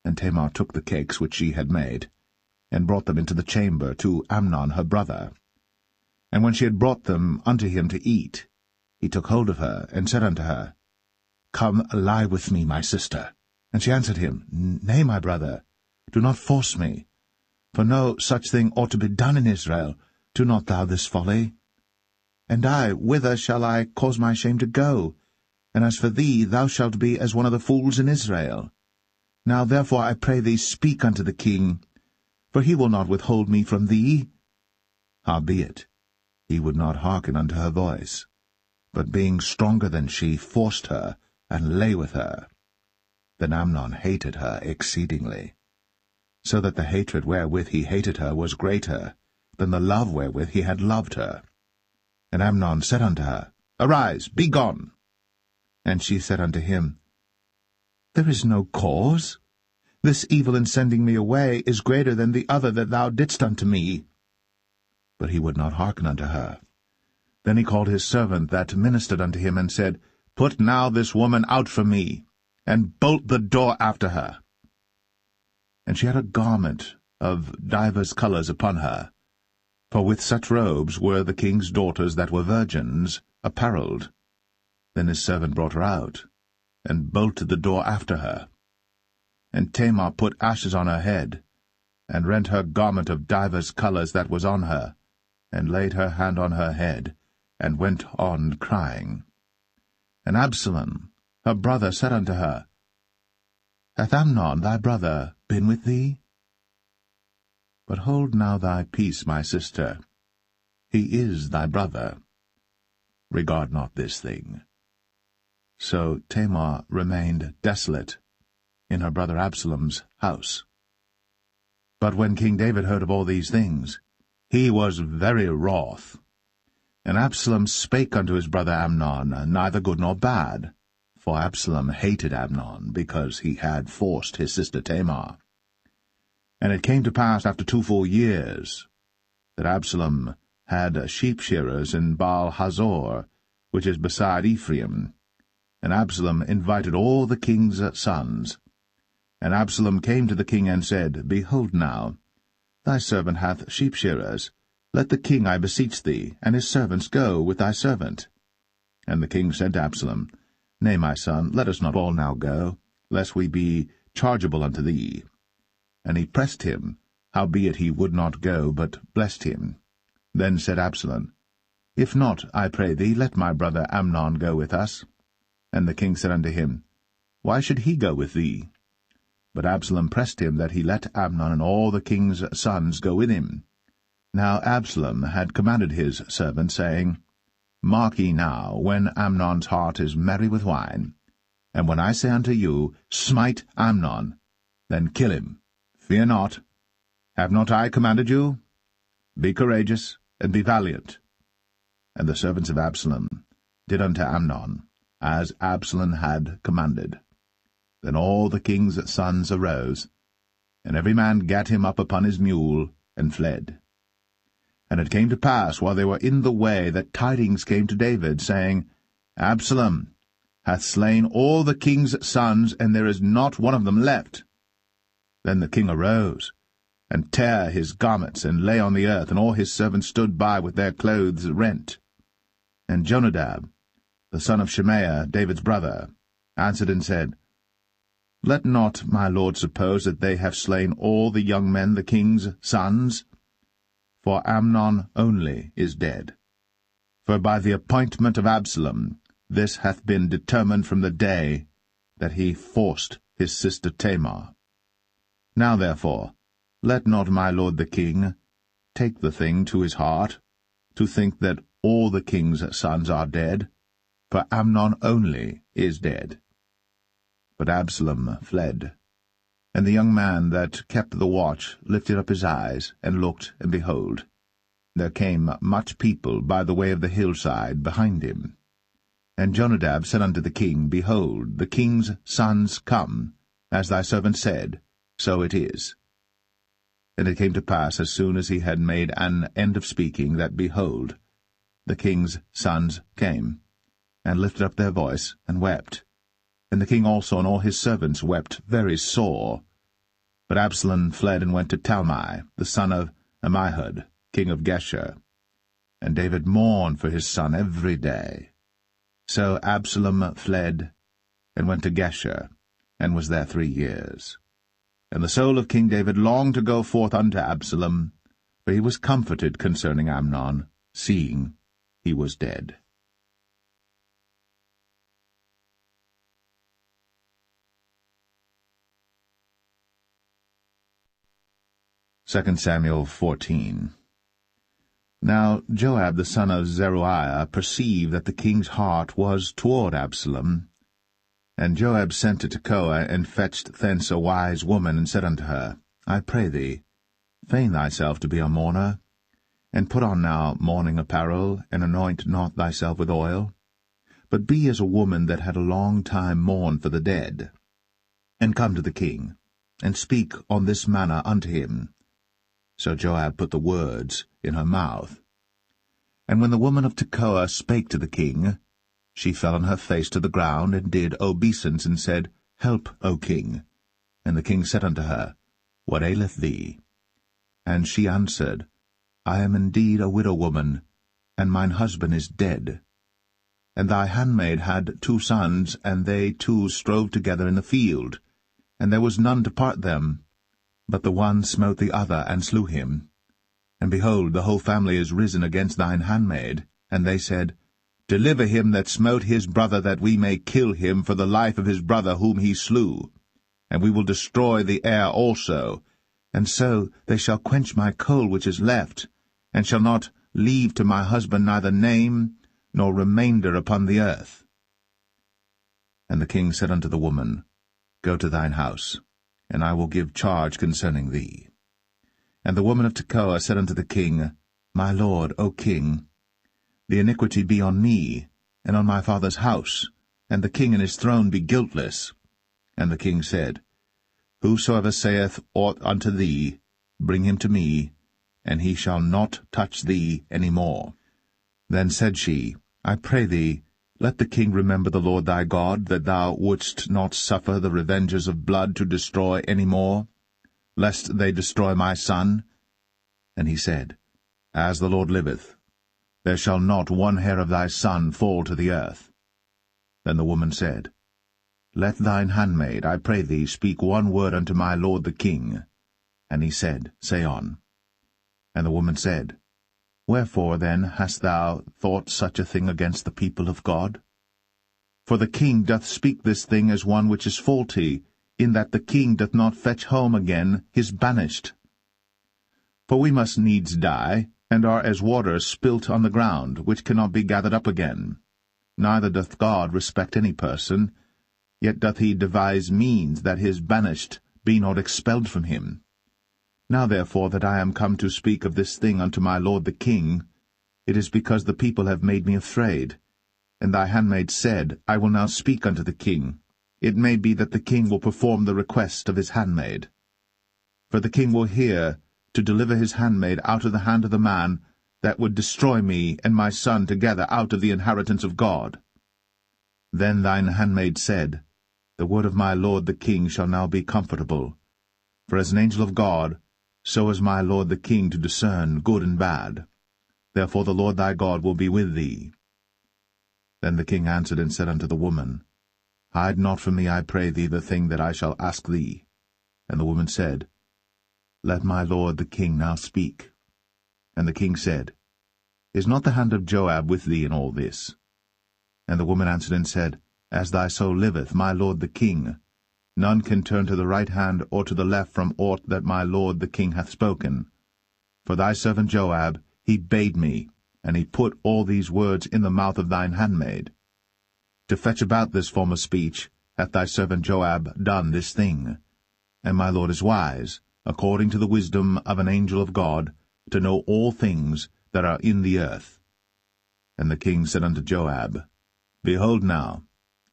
And Tamar took the cakes which she had made, and brought them into the chamber to Amnon her brother. And when she had brought them unto him to eat, he took hold of her, and said unto her, Come, lie with me, my sister. And she answered him, Nay, my brother, do not force me. For no such thing ought to be done in Israel. Do not thou this folly. And I, whither shall I cause my shame to go? And as for thee, thou shalt be as one of the fools in Israel. Now therefore I pray thee, speak unto the king, for he will not withhold me from thee. Howbeit, he would not hearken unto her voice, but being stronger than she, forced her, and lay with her. Then Amnon hated her exceedingly, so that the hatred wherewith he hated her was greater than the love wherewith he had loved her. And Amnon said unto her, Arise, be gone. And she said unto him, There is no cause. This evil in sending me away is greater than the other that thou didst unto me. But he would not hearken unto her. Then he called his servant that ministered unto him, and said, Put now this woman out from me, and bolt the door after her. And she had a garment of divers colours upon her, for with such robes were the king's daughters that were virgins apparelled. Then his servant brought her out, and bolted the door after her. And Tamar put ashes on her head, and rent her garment of divers colours that was on her, and laid her hand on her head, and went on crying. And Absalom, her brother, said unto her, Hath Amnon thy brother been with thee? But hold now thy peace, my sister. He is thy brother. Regard not this thing. So Tamar remained desolate in her brother Absalom's house. But when King David heard of all these things, he was very wroth. And Absalom spake unto his brother Amnon, neither good nor bad, for Absalom hated Amnon, because he had forced his sister Tamar. And it came to pass after 2 full years that Absalom had sheep-shearers in Baal-Hazor, which is beside Ephraim. And Absalom invited all the king's sons. And Absalom came to the king and said, Behold now, thy servant hath sheep-shearers. Let the king, I beseech thee, and his servants go with thy servant. And the king said to Absalom, Nay, my son, let us not all now go, lest we be chargeable unto thee. And he pressed him, howbeit he would not go, but blessed him. Then said Absalom, If not, I pray thee, let my brother Amnon go with us. And the king said unto him, Why should he go with thee? But Absalom pressed him that he let Amnon and all the king's sons go with him. Now Absalom had commanded his servant, saying, Mark ye now, when Amnon's heart is merry with wine, and when I say unto you, Smite Amnon, then kill him. Fear not. Have not I commanded you? Be courageous, and be valiant. And the servants of Absalom did unto Amnon, as Absalom had commanded. Then all the king's sons arose, and every man gat him up upon his mule, and fled. And it came to pass, while they were in the way, that tidings came to David, saying, Absalom hath slain all the king's sons, and there is not one of them left. Then the king arose, and tare his garments, and lay on the earth, and all his servants stood by with their clothes rent. And Jonadab, the son of Shemaiah, David's brother, answered and said, Let not my lord suppose that they have slain all the young men, the king's sons, for Amnon only is dead. For by the appointment of Absalom this hath been determined from the day that he forced his sister Tamar. Now therefore, let not my lord the king take the thing to his heart, to think that all the king's sons are dead, for Amnon only is dead. But Absalom fled. And the young man that kept the watch lifted up his eyes, and looked, and behold, there came much people by the way of the hillside behind him. And Jonadab said unto the king, Behold, the king's sons come, as thy servant said, so it is. And it came to pass, as soon as he had made an end of speaking, that, behold, the king's sons came, and lifted up their voice, and wept. And the king also and all his servants wept very sore. But Absalom fled and went to Talmai, the son of Ammihud, king of Geshur. And David mourned for his son every day. So Absalom fled, and went to Geshur, and was there 3 years. And the soul of King David longed to go forth unto Absalom, for he was comforted concerning Amnon, seeing he was dead. 2 Samuel 14. Now Joab the son of Zeruiah perceived that the king's heart was toward Absalom. And Joab sent to Tekoa, and fetched thence a wise woman, and said unto her, I pray thee, feign thyself to be a mourner, and put on now mourning apparel, and anoint not thyself with oil, but be as a woman that had a long time mourned for the dead. And come to the king, and speak on this manner unto him. So Joab put the words in her mouth. And when the woman of Tekoa spake to the king, she fell on her face to the ground, and did obeisance, and said, Help, O king. And the king said unto her, What aileth thee? And she answered, I am indeed a widow woman, and mine husband is dead. And thy handmaid had 2 sons, and they 2 strove together in the field, and there was none to part them. But the one smote the other, and slew him. And behold, the whole family is risen against thine handmaid. And they said, Deliver him that smote his brother, that we may kill him for the life of his brother whom he slew. And we will destroy the heir also. And so they shall quench my coal which is left, and shall not leave to my husband neither name nor remainder upon the earth. And the king said unto the woman, Go to thine house, and I will give charge concerning thee. And the woman of Tekoa said unto the king, My lord, O king, the iniquity be on me, and on my father's house, and the king and his throne be guiltless. And the king said, Whosoever saith aught unto thee, bring him to me, and he shall not touch thee any more. Then said she, I pray thee, let the king remember the Lord thy God, that thou wouldst not suffer the revengers of blood to destroy any more, lest they destroy my son. And he said, As the Lord liveth, there shall not one hair of thy son fall to the earth. Then the woman said, Let thine handmaid, I pray thee, speak one word unto my lord the king. And he said, Say on. And the woman said, Wherefore then hast thou thought such a thing against the people of God? For the king doth speak this thing as one which is faulty, in that the king doth not fetch home again his banished. For we must needs die, and are as water spilt on the ground, which cannot be gathered up again. Neither doth God respect any person, yet doth he devise means that his banished be not expelled from him. Now therefore that I am come to speak of this thing unto my lord the king, it is because the people have made me afraid. And thy handmaid said, I will now speak unto the king. It may be that the king will perform the request of his handmaid. For the king will hear to deliver his handmaid out of the hand of the man that would destroy me and my son together out of the inheritance of God. Then thine handmaid said, The word of my lord the king shall now be comfortable. For as an angel of God, so is my lord the king to discern good and bad. Therefore the Lord thy God will be with thee. Then the king answered and said unto the woman, Hide not from me, I pray thee, the thing that I shall ask thee. And the woman said, Let my lord the king now speak. And the king said, Is not the hand of Joab with thee in all this? And the woman answered and said, As thy soul liveth, my lord the king, none can turn to the right hand or to the left from aught that my lord the king hath spoken. For thy servant Joab, he bade me, and he put all these words in the mouth of thine handmaid. To fetch about this form of speech hath thy servant Joab done this thing. And my lord is wise, according to the wisdom of an angel of God, to know all things that are in the earth. And the king said unto Joab, Behold now,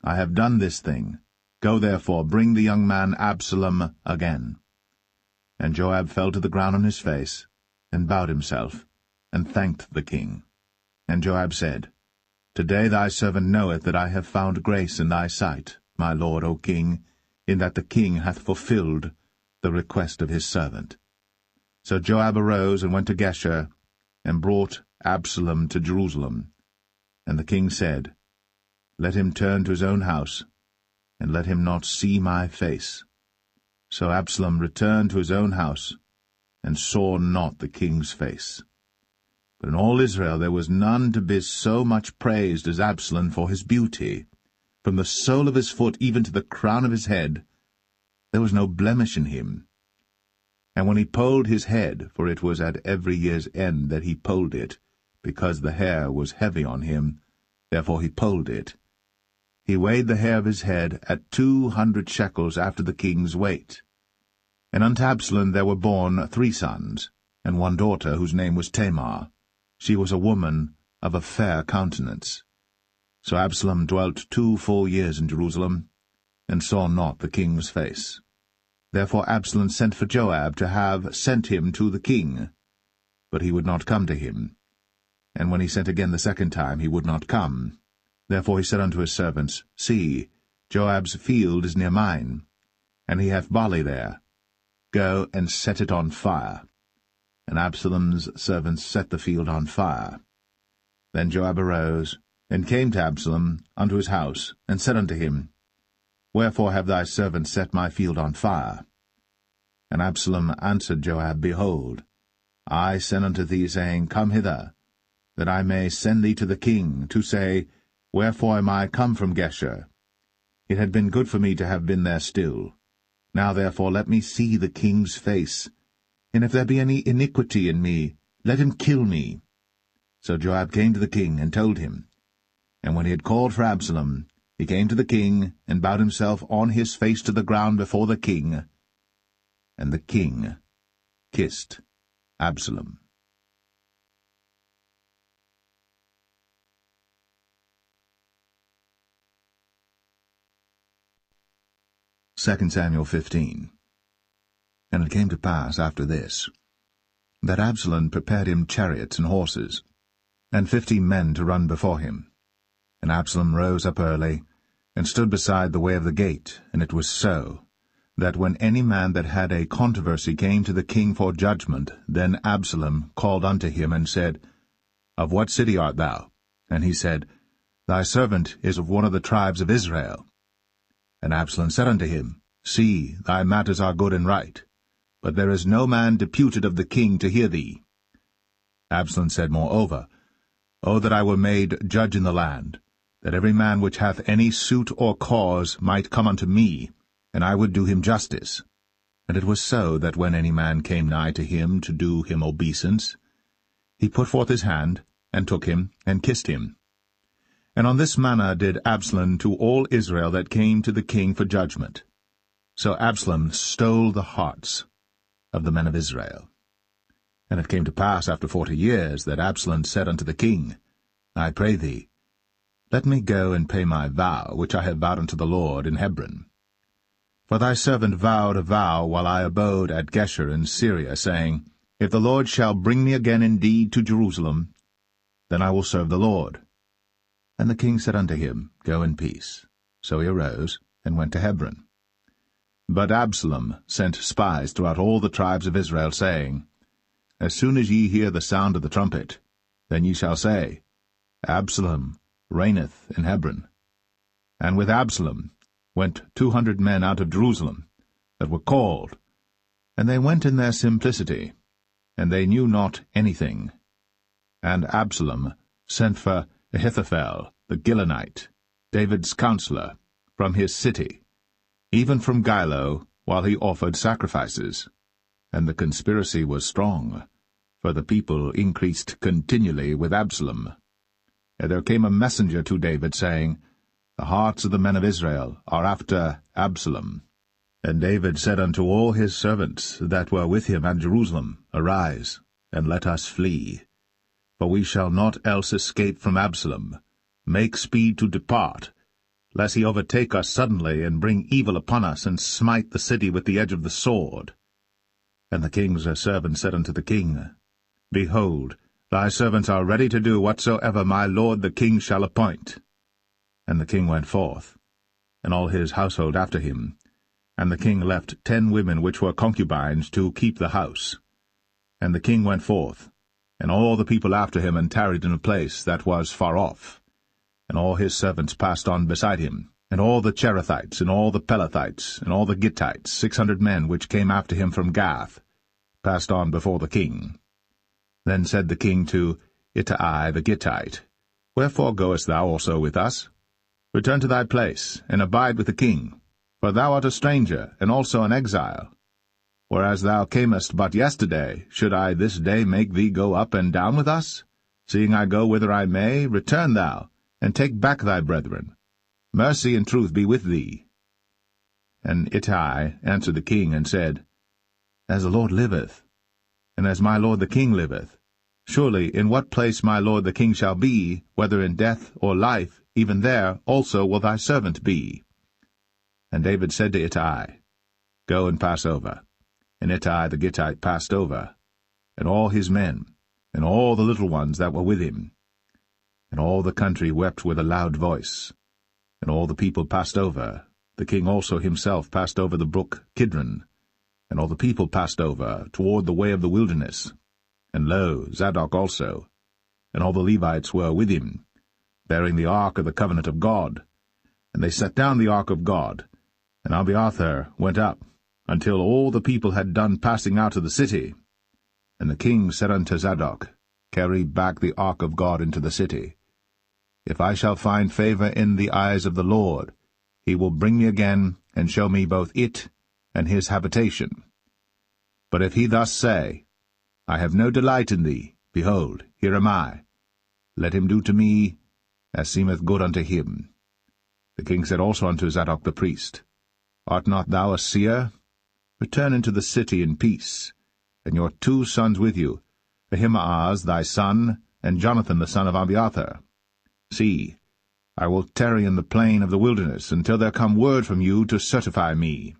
I have done this thing. Go therefore, bring the young man Absalom again. And Joab fell to the ground on his face, and bowed himself, and thanked the king. And Joab said, Today thy servant knoweth that I have found grace in thy sight, my lord, O king, in that the king hath fulfilled the request of his servant. So Joab arose and went to Geshur, and brought Absalom to Jerusalem. And the king said, Let him turn to his own house, and let him not see my face. So Absalom returned to his own house, and saw not the king's face. But in all Israel there was none to be so much praised as Absalom for his beauty. From the sole of his foot even to the crown of his head, there was no blemish in him. And when he polled his head, for it was at every year's end that he polled it, because the hair was heavy on him, therefore he polled it, he weighed the hair of his head at 200 shekels after the king's weight. And unto Absalom there were born 3 sons, and 1 daughter, whose name was Tamar. She was a woman of a fair countenance. So Absalom dwelt 2 full years in Jerusalem, and saw not the king's face. Therefore Absalom sent for Joab to have sent him to the king, but he would not come to him. And when he sent again the 2nd time, he would not come. Therefore he said unto his servants, See, Joab's field is near mine, and he hath barley there. Go and set it on fire. And Absalom's servants set the field on fire. Then Joab arose, and came to Absalom unto his house, and said unto him, Wherefore have thy servants set my field on fire? And Absalom answered Joab, Behold, I sent unto thee, saying, Come hither, that I may send thee to the king, to say, Wherefore am I come from Geshur? It had been good for me to have been there still. Now therefore let me see the king's face, and if there be any iniquity in me, let him kill me. So Joab came to the king, and told him. And when he had called for Absalom, he came to the king, and bowed himself on his face to the ground before the king. And the king kissed Absalom. 2 Samuel 15. And it came to pass after this, that Absalom prepared him chariots and horses, and 50 men to run before him. And Absalom rose up early, and stood beside the way of the gate. And it was so, that when any man that had a controversy came to the king for judgment, then Absalom called unto him, and said, Of what city art thou? And he said, Thy servant is of one of the tribes of Israel. And Absalom said unto him, See, thy matters are good and right, but there is no man deputed of the king to hear thee. Absalom said moreover, O that I were made judge in the land, that every man which hath any suit or cause might come unto me, and I would do him justice. And it was so, that when any man came nigh to him to do him obeisance, he put forth his hand, and took him, and kissed him. And on this manner did Absalom to all Israel that came to the king for judgment. So Absalom stole the hearts of the men of Israel. And it came to pass after 40 years that Absalom said unto the king, I pray thee, let me go and pay my vow, which I have vowed unto the Lord in Hebron. For thy servant vowed a vow while I abode at Geshur in Syria, saying, If the Lord shall bring me again indeed to Jerusalem, then I will serve the Lord. And the king said unto him, Go in peace. So he arose, and went to Hebron. But Absalom sent spies throughout all the tribes of Israel, saying, As soon as ye hear the sound of the trumpet, then ye shall say, Absalom reigneth in Hebron. And with Absalom went 200 men out of Jerusalem, that were called, and they went in their simplicity, and they knew not anything. And Absalom sent for Ahithophel the Gilonite, David's counselor, from his city, even from Gilo, while he offered sacrifices. And the conspiracy was strong, for the people increased continually with Absalom. And there came a messenger to David, saying, The hearts of the men of Israel are after Absalom. And David said unto all his servants that were with him at Jerusalem, Arise, and let us flee. For we shall not else escape from Absalom. Make speed to depart, lest he overtake us suddenly, and bring evil upon us, and smite the city with the edge of the sword. And the king's servant said unto the king, Behold, thy servants are ready to do whatsoever my lord the king shall appoint. And the king went forth, and all his household after him. And the king left 10 women which were concubines to keep the house. And the king went forth, and all the people after him, and tarried in a place that was far off. And all his servants passed on beside him, and all the Cherethites, and all the Pelethites, and all the Gittites, 600 men which came after him from Gath, passed on before the king. Then said the king to Ittai the Gittite, Wherefore goest thou also with us? Return to thy place, and abide with the king, for thou art a stranger, and also an exile. Whereas thou camest but yesterday, should I this day make thee go up and down with us? Seeing I go whither I may, return thou, and take back thy brethren. Mercy and truth be with thee. And Ittai answered the king, and said, As the Lord liveth, and as my lord the king liveth, surely in what place my lord the king shall be, whether in death or life, even there also will thy servant be. And David said to Ittai, Go and pass over. And Ittai the Gittite passed over, and all his men, and all the little ones that were with him. And all the country wept with a loud voice. And all the people passed over. The king also himself passed over the brook Kidron. And all the people passed over toward the way of the wilderness. And lo, Zadok also, and all the Levites were with him, bearing the ark of the covenant of God. And they set down the ark of God, and Abiathar went up, until all the people had done passing out of the city. And the king said unto Zadok, Carry back the ark of God into the city. If I shall find favor in the eyes of the Lord, he will bring me again, and show me both it and his habitation. But if he thus say, I have no delight in thee, behold, here am I. Let him do to me as seemeth good unto him. The king said also unto Zadok the priest, Art not thou a seer? Return into the city in peace, and your 2 sons with you, Ahimaaz thy son, and Jonathan the son of Abiathar. See, I will tarry in the plain of the wilderness, until there come word from you to certify me.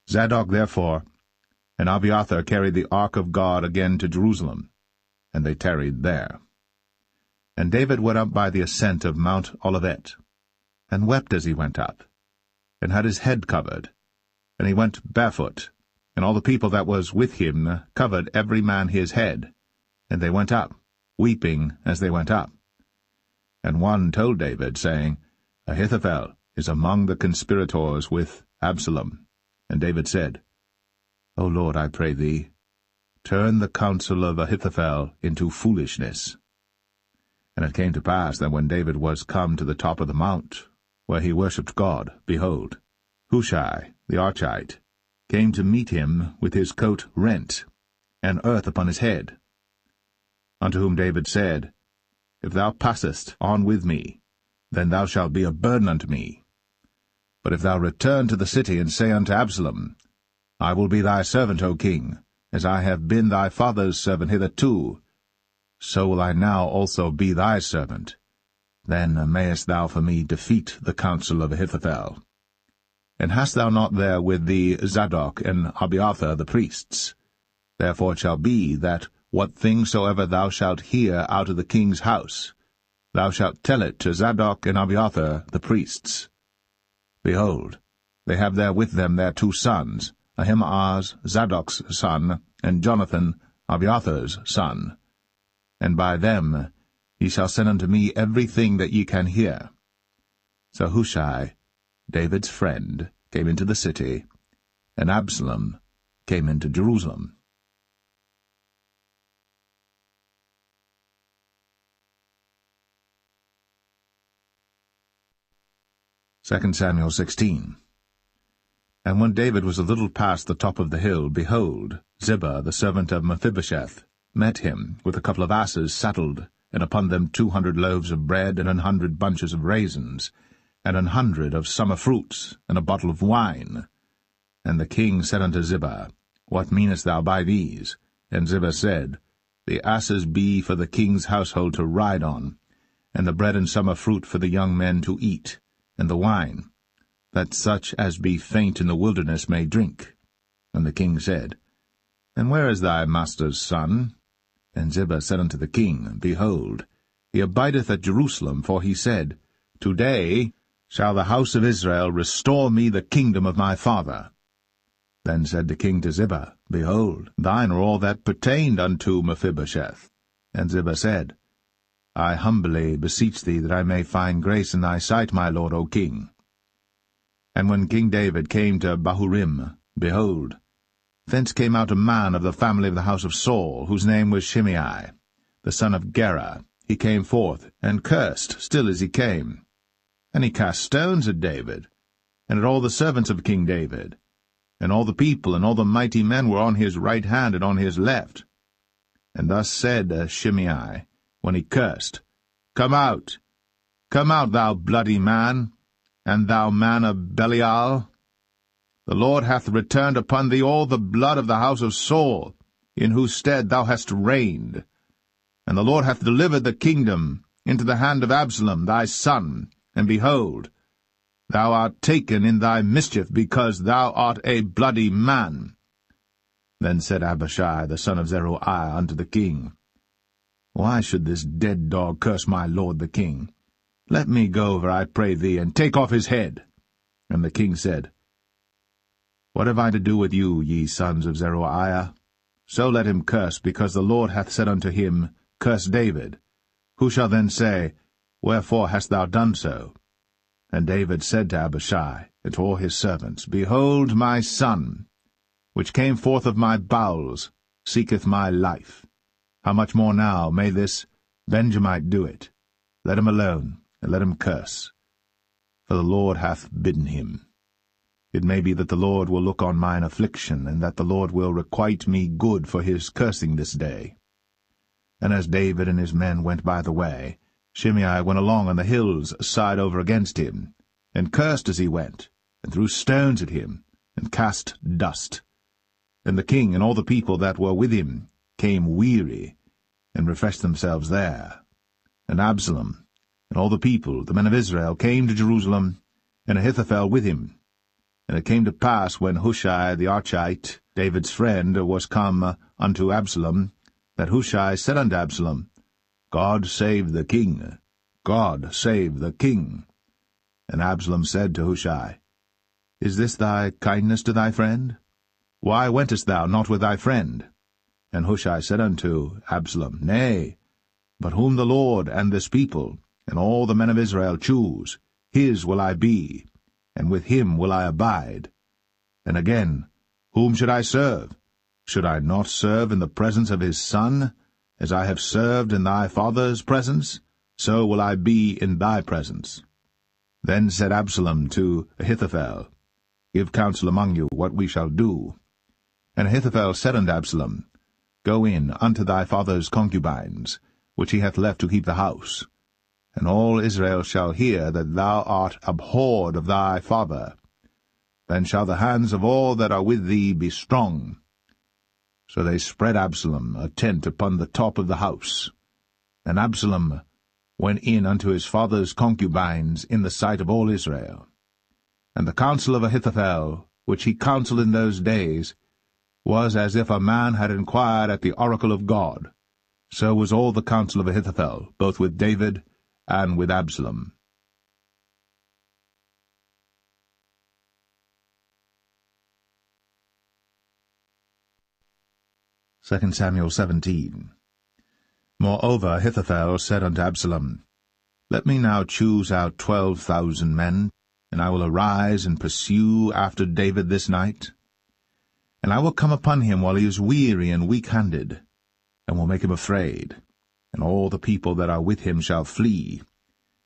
Zadok therefore And Abiathar carried the ark of God again to Jerusalem, and they tarried there. And David went up by the ascent of Mount Olivet, and wept as he went up, and had his head covered, and he went barefoot, and all the people that was with him covered every man his head, and they went up, weeping as they went up. And one told David, saying, Ahithophel is among the conspirators with Absalom. And David said, O Lord, I pray thee, turn the counsel of Ahithophel into foolishness. And it came to pass that when David was come to the top of the mount, where he worshipped God, behold, Hushai the Archite came to meet him with his coat rent, and earth upon his head. Unto whom David said, If thou passest on with me, then thou shalt be a burden unto me. But if thou return to the city, and say unto Absalom, I will be thy servant, O king, as I have been thy father's servant hitherto, so will I now also be thy servant. Then mayest thou for me defeat the counsel of Ahithophel. And hast thou not there with thee Zadok and Abiathar the priests? Therefore it shall be that what thing soever thou shalt hear out of the king's house, thou shalt tell it to Zadok and Abiathar the priests. Behold, they have there with them their 2 sons, Ahimaaz Zadok's son, and Jonathan Abiathar's son. And by them ye shall send unto me everything that ye can hear. So Hushai, David's friend, came into the city, and Absalom came into Jerusalem. 2 Samuel 16. And when David was a little past the top of the hill, behold, Ziba, the servant of Mephibosheth, met him with a couple of asses saddled, and upon them 200 loaves of bread, and 100 bunches of raisins, and 100 of summer fruits, and a bottle of wine. And the king said unto Ziba, What meanest thou by these? And Ziba said, The asses be for the king's household to ride on, and the bread and summer fruit for the young men to eat, and the wine, that such as be faint in the wilderness may drink. And the king said, And where is thy master's son? And Ziba said unto the king, Behold, he abideth at Jerusalem, for he said, Today shall the house of Israel restore me the kingdom of my father. Then said the king to Ziba, Behold, thine are all that pertained unto Mephibosheth. And Ziba said, I humbly beseech thee that I may find grace in thy sight, my lord, O king. And when King David came to Bahurim, behold, thence came out a man of the family of the house of Saul, whose name was Shimei, the son of Gera. He came forth, and cursed still as he came. And he cast stones at David, and at all the servants of King David. And all the people and all the mighty men were on his right hand and on his left. And thus said Shimei, when he cursed, Come out, thou bloody man, and thou man of Belial. The Lord hath returned upon thee all the blood of the house of Saul, in whose stead thou hast reigned. And the Lord hath delivered the kingdom into the hand of Absalom thy son, and behold, thou art taken in thy mischief, because thou art a bloody man. Then said Abishai the son of Zeruiah unto the king, Why should this dead dog curse my lord the king? Let me go over, I pray thee, and take off his head. And the king said, What have I to do with you, ye sons of Zeruiah? So let him curse, because the Lord hath said unto him, Curse David. Who shall then say, Wherefore hast thou done so? And David said to Abishai and to all his servants, Behold, my son, which came forth of my bowels, seeketh my life. How much more now may this Benjamite do it? Let him alone, and let him curse. For the Lord hath bidden him. It may be that the Lord will look on mine affliction, and that the Lord will requite me good for his cursing this day. And as David and his men went by the way, Shimei went along on the hill's side over against him, and cursed as he went, and threw stones at him, and cast dust. And the king and all the people that were with him came weary, and refreshed themselves there. And Absalom and all the people, the men of Israel, came to Jerusalem, and Ahithophel with him. And it came to pass, when Hushai the Archite David's friend, was come unto Absalom, that Hushai said unto Absalom, God save the king! God save the king! And Absalom said to Hushai, Is this thy kindness to thy friend? Why wentest thou not with thy friend? And Hushai said unto Absalom, Nay, but whom the Lord and this people, and all the men of Israel choose, his will I be, and with him will I abide. And again, whom should I serve? Should I not serve in the presence of his son? As I have served in thy father's presence, so will I be in thy presence. Then said Absalom to Ahithophel, Give counsel among you what we shall do. And Ahithophel said unto Absalom, Go in unto thy father's concubines, which he hath left to keep the house. And all Israel shall hear that thou art abhorred of thy father. Then shall the hands of all that are with thee be strong. So they spread Absalom a tent upon the top of the house. And Absalom went in unto his father's concubines in the sight of all Israel. And the counsel of Ahithophel, which he counselled in those days, was as if a man had inquired at the oracle of God. So was all the counsel of Ahithophel, both with David and with Absalom. 2 Samuel 17. Moreover Ahithophel said unto Absalom, Let me now choose out 12,000 men, and I will arise and pursue after David this night. And I will come upon him while he is weary and weak-handed, and will make him afraid, and all the people that are with him shall flee,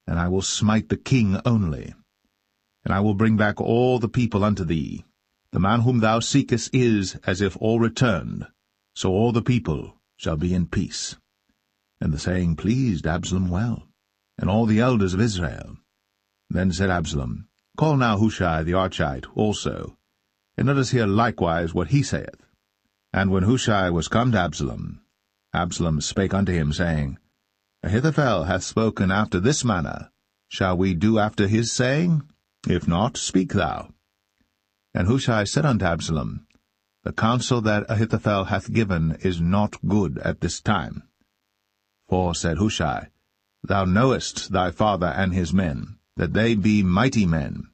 and I will smite the king only. And I will bring back all the people unto thee. The man whom thou seekest is as if all returned, so all the people shall be in peace. And the saying pleased Absalom well, and all the elders of Israel. Then said Absalom, Call now Hushai the Archite also, and let us hear likewise what he saith. And when Hushai was come to Absalom, Absalom spake unto him, saying, Ahithophel hath spoken after this manner. Shall we do after his saying? If not, speak thou. And Hushai said unto Absalom, The counsel that Ahithophel hath given is not good at this time. For, said Hushai, Thou knowest thy father and his men, that they be mighty men,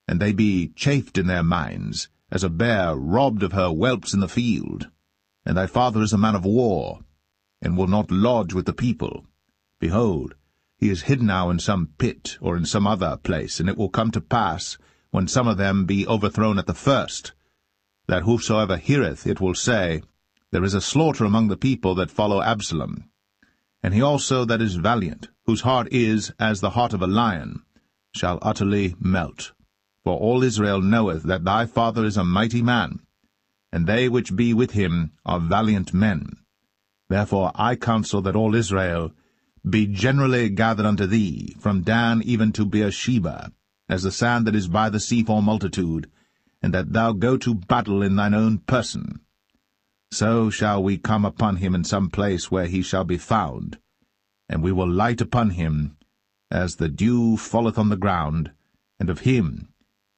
and they be chafed in their minds, as a bear robbed of her whelps in the field. And thy father is a man of war, and will not lodge with the people. Behold, he is hid now in some pit, or in some other place, and it will come to pass, when some of them be overthrown at the first, that whosoever heareth it will say, There is a slaughter among the people that follow Absalom. And he also that is valiant, whose heart is as the heart of a lion, shall utterly melt. For all Israel knoweth that thy father is a mighty man, and they which be with him are valiant men. Therefore I counsel that all Israel be generally gathered unto thee, from Dan even to Beersheba, as the sand that is by the sea for multitude, and that thou go to battle in thine own person. So shall we come upon him in some place where he shall be found, and we will light upon him, as the dew falleth on the ground, and of him,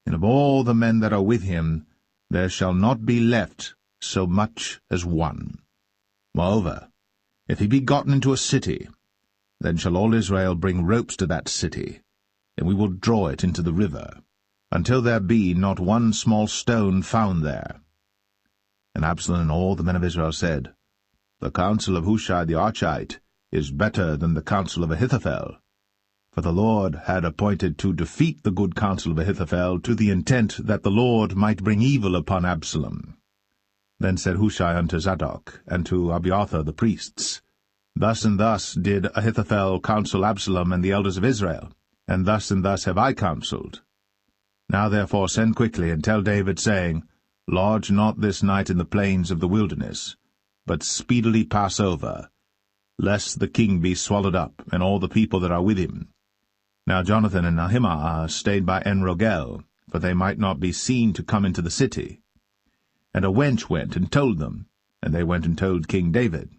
and of all the men that are with him, there shall not be left so much as one. Moreover, if he be gotten into a city, then shall all Israel bring ropes to that city, and we will draw it into the river, until there be not one small stone found there. And Absalom and all the men of Israel said, The counsel of Hushai the Archite is better than the counsel of Ahithophel. For the Lord had appointed to defeat the good counsel of Ahithophel, to the intent that the Lord might bring evil upon Absalom. Then said Hushai unto Zadok, and to Abiathar the priests, Thus and thus did Ahithophel counsel Absalom and the elders of Israel, and thus have I counselled. Now therefore send quickly, and tell David, saying, Lodge not this night in the plains of the wilderness, but speedily pass over, lest the king be swallowed up, and all the people that are with him. Now Jonathan and Ahimaaz stayed by En-Rogel, for they might not be seen to come into the city. And a wench went and told them, and they went and told King David.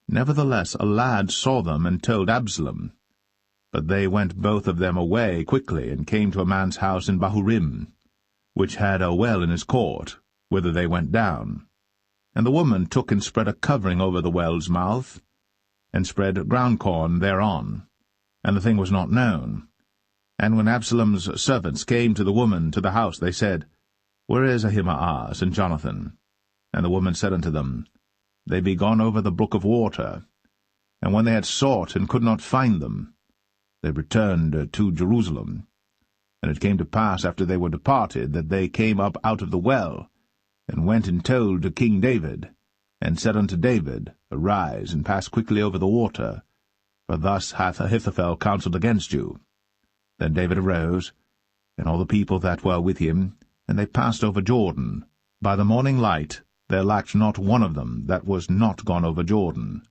Nevertheless a lad saw them and told Absalom. But they went both of them away quickly, and came to a man's house in Bahurim, which had a well in his court, whither they went down. And the woman took and spread a covering over the well's mouth, and spread ground corn thereon, and the thing was not known. And when Absalom's servants came to the woman to the house, they said, Where is Ahimaaz and Jonathan? And the woman said unto them, They be gone over the brook of water. And when they had sought and could not find them, they returned to Jerusalem. And it came to pass, after they were departed, that they came up out of the well, and went and told to King David, and said unto David, Arise, and pass quickly over the water, for thus hath Ahithophel counselled against you. Then David arose, and all the people that were with him, and they passed over Jordan. By the morning light there lacked not one of them that was not gone over Jordan.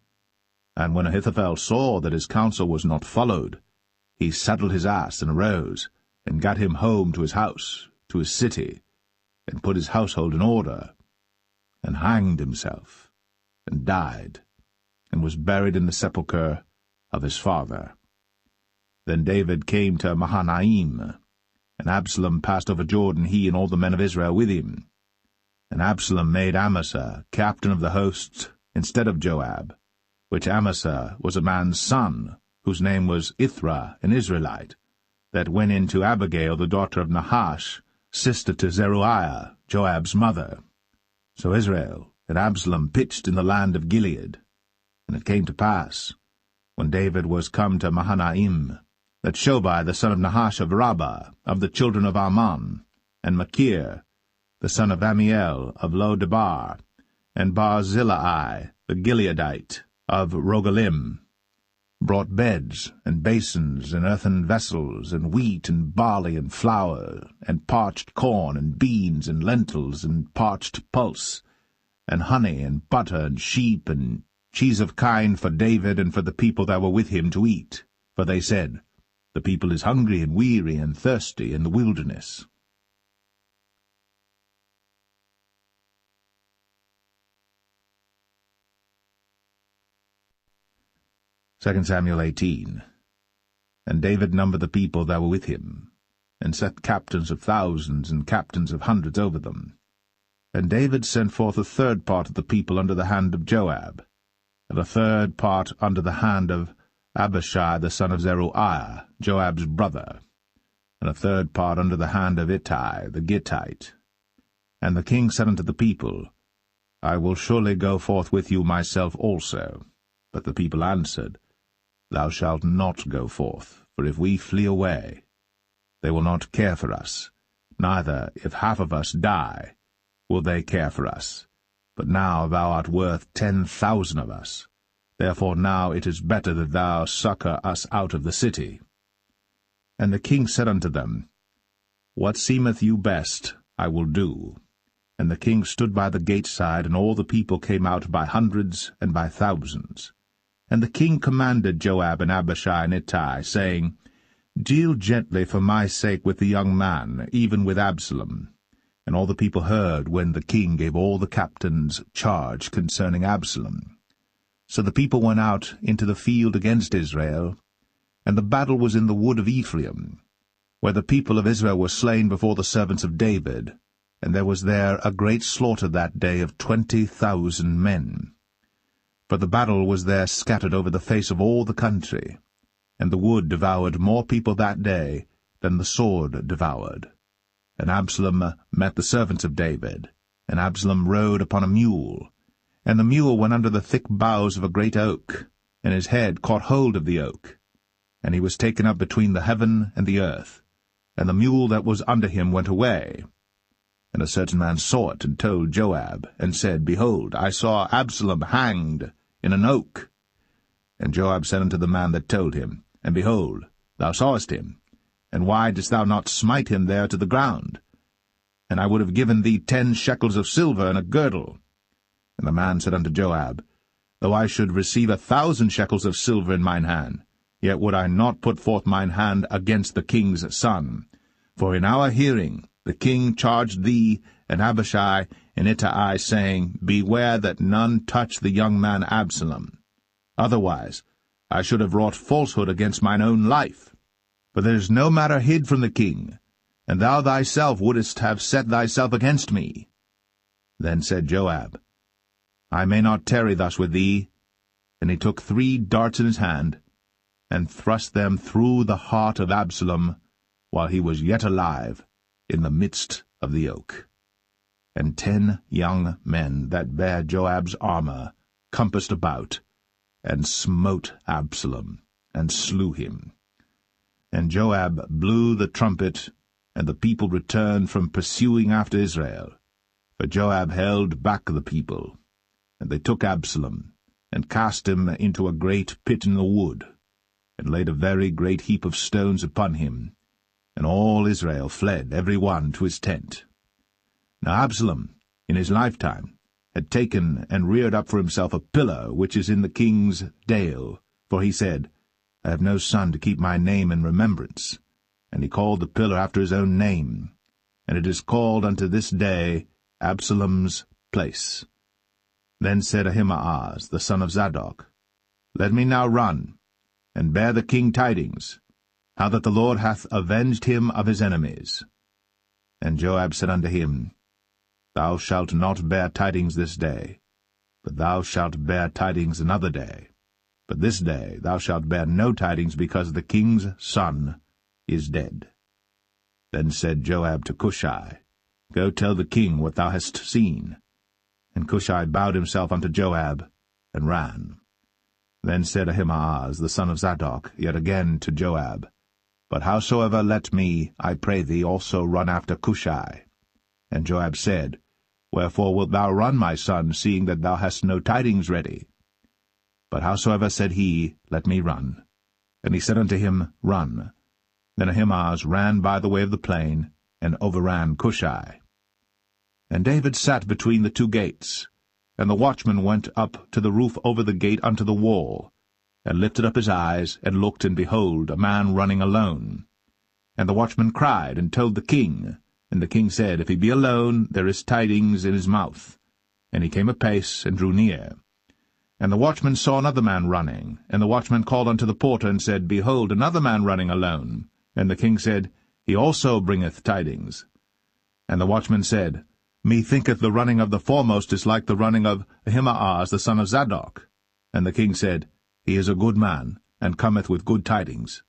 And when Ahithophel saw that his counsel was not followed, he saddled his ass, and arose, and gat him home to his house, to his city, and put his household in order, and hanged himself, and died, and was buried in the sepulchre of his father. Then David came to Mahanaim, and Absalom passed over Jordan, he and all the men of Israel with him. And Absalom made Amasa captain of the hosts instead of Joab, which Amasa was a man's son, whose name was Ithra, an Israelite, that went in to Abigail, the daughter of Nahash, sister to Zeruiah, Joab's mother. So Israel and Absalom pitched in the land of Gilead. And it came to pass, when David was come to Mahanaim, that Shobai the son of Nahash of Rabbah, of the children of Ammon, and Machir, the son of Amiel of Lo-debar, and Barzillai the Gileadite of Rogelim, brought beds, and basins, and earthen vessels, and wheat, and barley, and flour, and parched corn, and beans, and lentils, and parched pulse, and honey, and butter, and sheep, and cheese of kine for David and for the people that were with him to eat. For they said, The people is hungry, and weary, and thirsty in the wilderness. 2 Samuel 18. And David numbered the people that were with him, and set captains of thousands and captains of hundreds over them. And David sent forth a third part of the people under the hand of Joab, and a third part under the hand of Abishai the son of Zeruiah, Joab's brother, and a third part under the hand of Ittai the Gittite. And the king said unto the people, I will surely go forth with you myself also. But the people answered, Thou shalt not go forth, for if we flee away, they will not care for us, neither, if half of us die, will they care for us. But now thou art worth 10,000 of us. Therefore now it is better that thou succour us out of the city. And the king said unto them, What seemeth you best, I will do. And the king stood by the gate side, and all the people came out by hundreds and by thousands. And the king commanded Joab and Abishai and Ittai, saying, Deal gently for my sake with the young man, even with Absalom. And all the people heard when the king gave all the captains charge concerning Absalom. So the people went out into the field against Israel, and the battle was in the wood of Ephraim, where the people of Israel were slain before the servants of David, and there was there a great slaughter that day of 20,000 men. For the battle was there scattered over the face of all the country, and the wood devoured more people that day than the sword devoured. And Absalom met the servants of David, and Absalom rode upon a mule, and the mule went under the thick boughs of a great oak, and his head caught hold of the oak, and he was taken up between the heaven and the earth, and the mule that was under him went away. And a certain man saw it, and told Joab, and said, Behold, I saw Absalom hanged in an oak. And Joab said unto the man that told him, And behold, thou sawest him, and why didst thou not smite him there to the ground? And I would have given thee 10 shekels of silver and a girdle. And the man said unto Joab, Though I should receive 1,000 shekels of silver in mine hand, yet would I not put forth mine hand against the king's son. For in our hearing the king charged thee and Abishai and Ittai, saying, Beware that none touch the young man Absalom. Otherwise I should have wrought falsehood against mine own life. But there is no matter hid from the king, and thou thyself wouldest have set thyself against me. Then said Joab, I may not tarry thus with thee. And he took 3 darts in his hand, and thrust them through the heart of Absalom, while he was yet alive, in the midst of the oak. And 10 young men that bare Joab's armor compassed about, and smote Absalom, and slew him. And Joab blew the trumpet, and the people returned from pursuing after Israel. For Joab held back the people. And they took Absalom, and cast him into a great pit in the wood, and laid a very great heap of stones upon him. And all Israel fled, every one to his tent. Now Absalom, in his lifetime, had taken and reared up for himself a pillar which is in the king's dale, for he said, I have no son to keep my name in remembrance. And he called the pillar after his own name, and it is called unto this day Absalom's place. Then said Ahimaaz, the son of Zadok, Let me now run, and bear the king tidings, how that the Lord hath avenged him of his enemies. And Joab said unto him, Thou shalt not bear tidings this day, but thou shalt bear tidings another day. But this day thou shalt bear no tidings, because the king's son is dead. Then said Joab to Cushai, Go tell the king what thou hast seen. And Cushai bowed himself unto Joab, and ran. Then said Ahimaaz, the son of Zadok, yet again to Joab, But howsoever let me, I pray thee, also run after Cushai. And Joab said, Wherefore wilt thou run, my son, seeing that thou hast no tidings ready? But howsoever said he, Let me run. And he said unto him, Run. Then Ahimaaz ran by the way of the plain, and overran Cushai. And David sat between the 2 gates, and the watchman went up to the roof over the gate unto the wall, and lifted up his eyes, and looked, and behold, a man running alone. And the watchman cried, and told the king. And the king said, If he be alone, there is tidings in his mouth. And he came apace, and drew near. And the watchman saw another man running. And the watchman called unto the porter, and said, Behold, another man running alone. And the king said, He also bringeth tidings. And the watchman said, Methinketh the running of the foremost is like the running of Ahimaaz the son of Zadok. And the king said, He is a good man, and cometh with good tidings.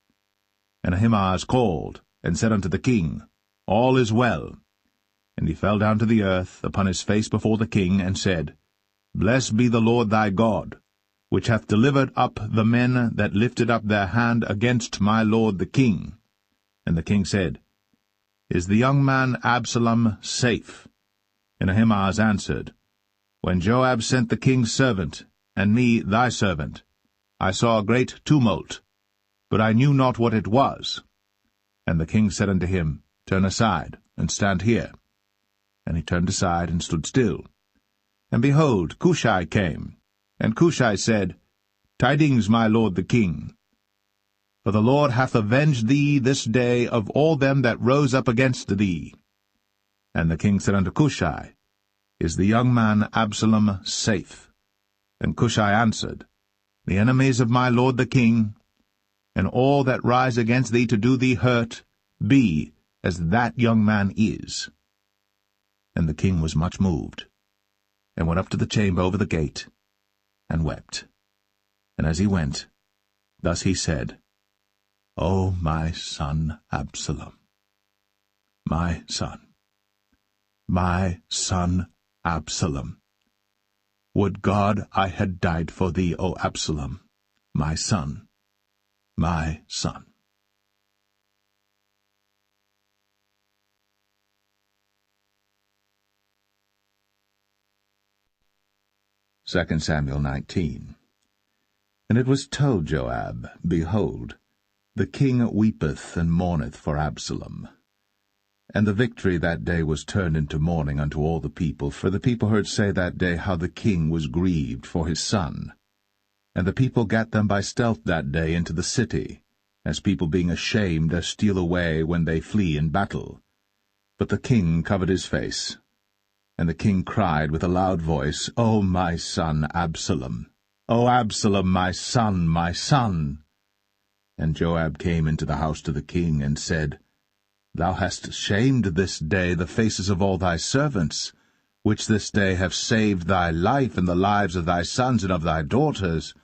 And Ahimaaz called, and said unto the king, All is well. And he fell down to the earth upon his face before the king, and said, Blessed be the Lord thy God, which hath delivered up the men that lifted up their hand against my lord the king. And the king said, Is the young man Absalom safe? And Ahimaaz answered, When Joab sent the king's servant, and me thy servant, I saw a great tumult, but I knew not what it was. And the king said unto him, Turn aside, and stand here. And he turned aside, and stood still. And behold, Cushai came. And Cushai said, Tidings, my lord the king. For the Lord hath avenged thee this day of all them that rose up against thee. And the king said unto Cushai, Is the young man Absalom safe? And Cushai answered, The enemies of my lord the king, and all that rise against thee to do thee hurt, be as that young man is. And the king was much moved, and went up to the chamber over the gate, and wept. And as he went, thus he said, O my son Absalom, my son Absalom, would God I had died for thee, O Absalom, my son, my son. 2 Samuel 19. And it was told Joab, Behold, the king weepeth and mourneth for Absalom. And the victory that day was turned into mourning unto all the people, for the people heard say that day how the king was grieved for his son. And the people gat them by stealth that day into the city, as people being ashamed steal away when they flee in battle. But the king covered his face. And the king cried with a loud voice, O my son Absalom! O Absalom, my son, my son! And Joab came into the house to the king, and said, Thou hast shamed this day the faces of all thy servants, which this day have saved thy life and the lives of thy sons and of thy daughters,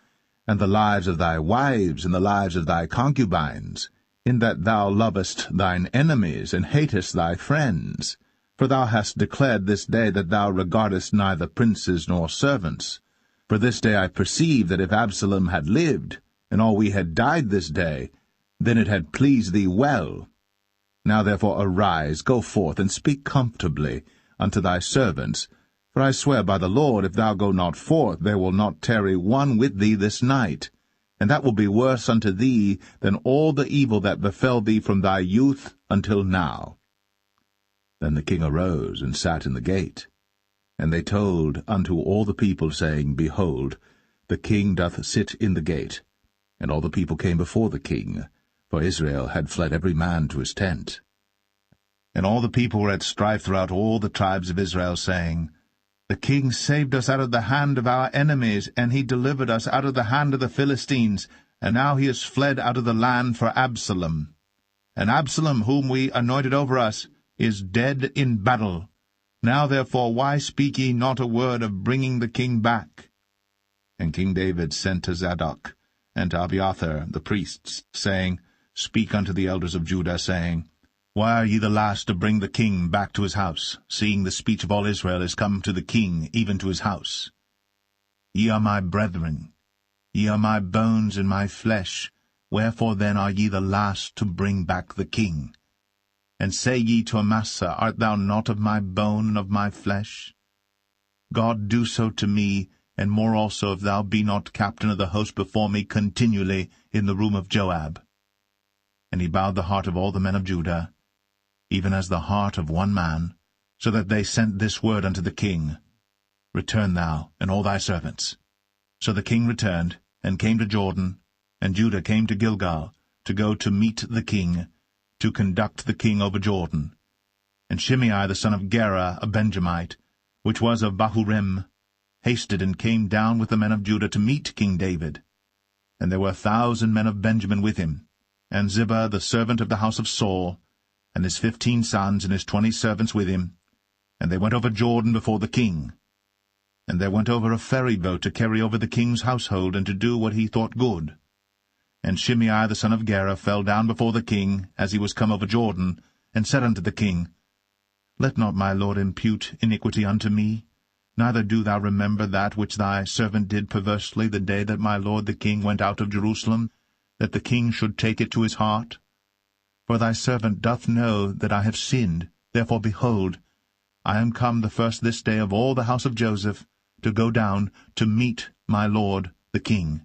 and the lives of thy wives and the lives of thy concubines, in that thou lovest thine enemies and hatest thy friends. For thou hast declared this day that thou regardest neither princes nor servants. For this day I perceive that if Absalom had lived, and all we had died this day, then it had pleased thee well. Now therefore arise, go forth, and speak comfortably unto thy servants. For I swear by the Lord, if thou go not forth, there will not tarry one with thee this night. And that will be worse unto thee than all the evil that befell thee from thy youth until now. Then the king arose and sat in the gate. And they told unto all the people, saying, Behold, the king doth sit in the gate. And all the people came before the king, for Israel had fled every man to his tent. And all the people were at strife throughout all the tribes of Israel, saying, The king saved us out of the hand of our enemies, and he delivered us out of the hand of the Philistines, and now he is fled out of the land for Absalom. And Absalom, whom we anointed over us, is dead in battle. Now therefore why speak ye not a word of bringing the king back? And King David sent to Zadok and to Abiathar the priests, saying, Speak unto the elders of Judah, saying, Why are ye the last to bring the king back to his house, seeing the speech of all Israel is come to the king, even to his house? Ye are my brethren, ye are my bones and my flesh, wherefore then are ye the last to bring back the king? And say ye to Amasa, Art thou not of my bone and of my flesh? God do so to me, and more also, if thou be not captain of the host before me continually in the room of Joab. And he bowed the heart of all the men of Judah, even as the heart of one man, so that they sent this word unto the king, Return thou, and all thy servants. So the king returned, and came to Jordan, and Judah came to Gilgal, to go to meet the king, to conduct the king over Jordan. And Shimei the son of Gera, a Benjamite, which was of Bahurim, hasted and came down with the men of Judah to meet King David. And there were 1,000 men of Benjamin with him, and Ziba the servant of the house of Saul, and his 15 sons and his 20 servants with him. And they went over Jordan before the king. And there went over a ferry boat to carry over the king's household, and to do what he thought good. And Shimei the son of Gera fell down before the king, as he was come over Jordan, and said unto the king, Let not my lord impute iniquity unto me, neither do thou remember that which thy servant did perversely the day that my lord the king went out of Jerusalem, that the king should take it to his heart. For thy servant doth know that I have sinned. Therefore, behold, I am come the first this day of all the house of Joseph, to go down to meet my lord the king.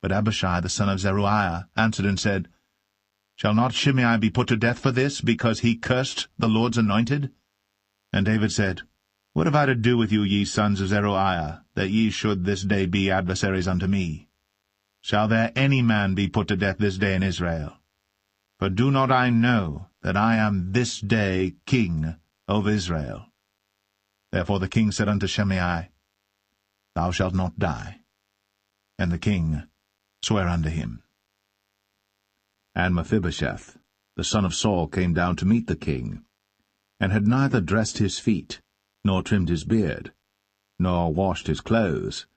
But Abishai the son of Zeruiah answered and said, Shall not Shimei be put to death for this, because he cursed the Lord's anointed? And David said, What have I to do with you, ye sons of Zeruiah, that ye should this day be adversaries unto me? Shall there any man be put to death this day in Israel? For do not I know that I am this day king over Israel? Therefore the king said unto Shimei, Thou shalt not die. And the king swear unto him. And Mephibosheth, the son of Saul, came down to meet the king, and had neither dressed his feet, nor trimmed his beard, nor washed his clothes,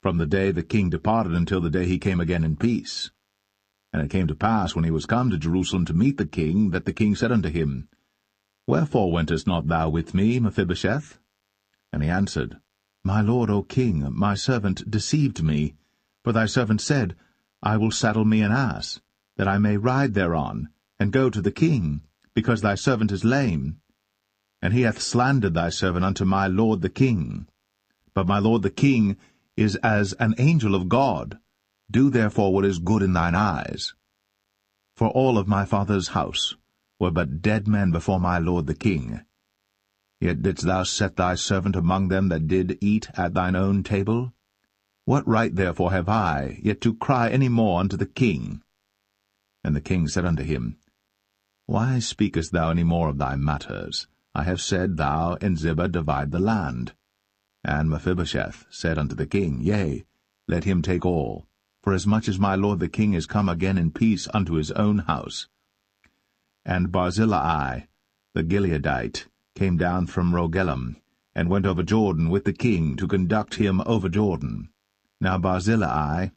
from the day the king departed until the day he came again in peace. And it came to pass, when he was come to Jerusalem to meet the king, that the king said unto him, Wherefore wentest not thou with me, Mephibosheth? And he answered, My lord, O king, my servant deceived me. For thy servant said, I will saddle me an ass, that I may ride thereon, and go to the king, because thy servant is lame. And he hath slandered thy servant unto my lord the king. But my lord the king is as an angel of God. Do therefore what is good in thine eyes. For all of my father's house were but dead men before my lord the king. Yet didst thou set thy servant among them that did eat at thine own table? What right therefore have I yet to cry any more unto the king? And the king said unto him, Why speakest thou any more of thy matters? I have said, Thou and Ziba divide the land. And Mephibosheth said unto the king, Yea, let him take all, for as much as my lord the king is come again in peace unto his own house. And Barzillai the Gileadite came down from Rogelim, and went over Jordan with the king to conduct him over Jordan. Now Barzillai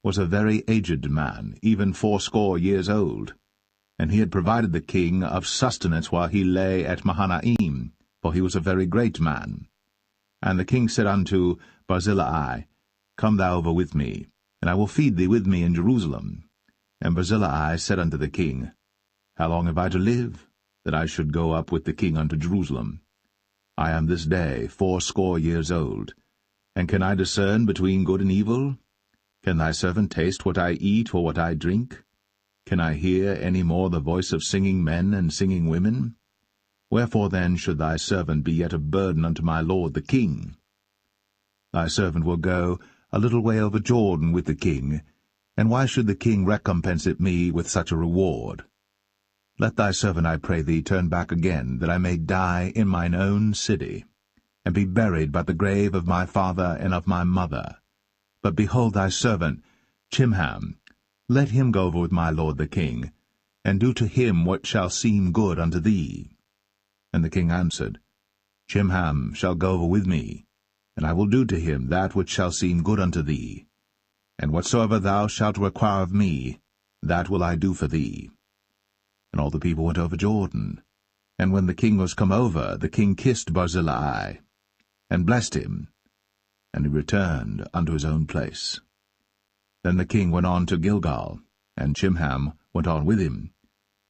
was a very aged man, even 80 years old, and he had provided the king of sustenance while he lay at Mahanaim, for he was a very great man. And the king said unto Barzillai, Come thou over with me, and I will feed thee with me in Jerusalem. And Barzillai said unto the king, How long have I to live, that I should go up with the king unto Jerusalem? I am this day 80 years old, and can I discern between good and evil? Can thy servant taste what I eat or what I drink? Can I hear any more the voice of singing men and singing women? Wherefore then should thy servant be yet a burden unto my lord the king? Thy servant will go a little way over Jordan with the king, and why should the king recompense it me with such a reward? Let thy servant, I pray thee, turn back again, that I may die in mine own city, and be buried by the grave of my father and of my mother. But behold thy servant, Chimham, let him go over with my lord the king, and do to him what shall seem good unto thee. And the king answered, Chimham shall go over with me, and I will do to him that which shall seem good unto thee. And whatsoever thou shalt require of me, that will I do for thee. And all the people went over Jordan. And when the king was come over, the king kissed Barzillai, and blessed him, and he returned unto his own place. Then the king went on to Gilgal, and Chimham went on with him.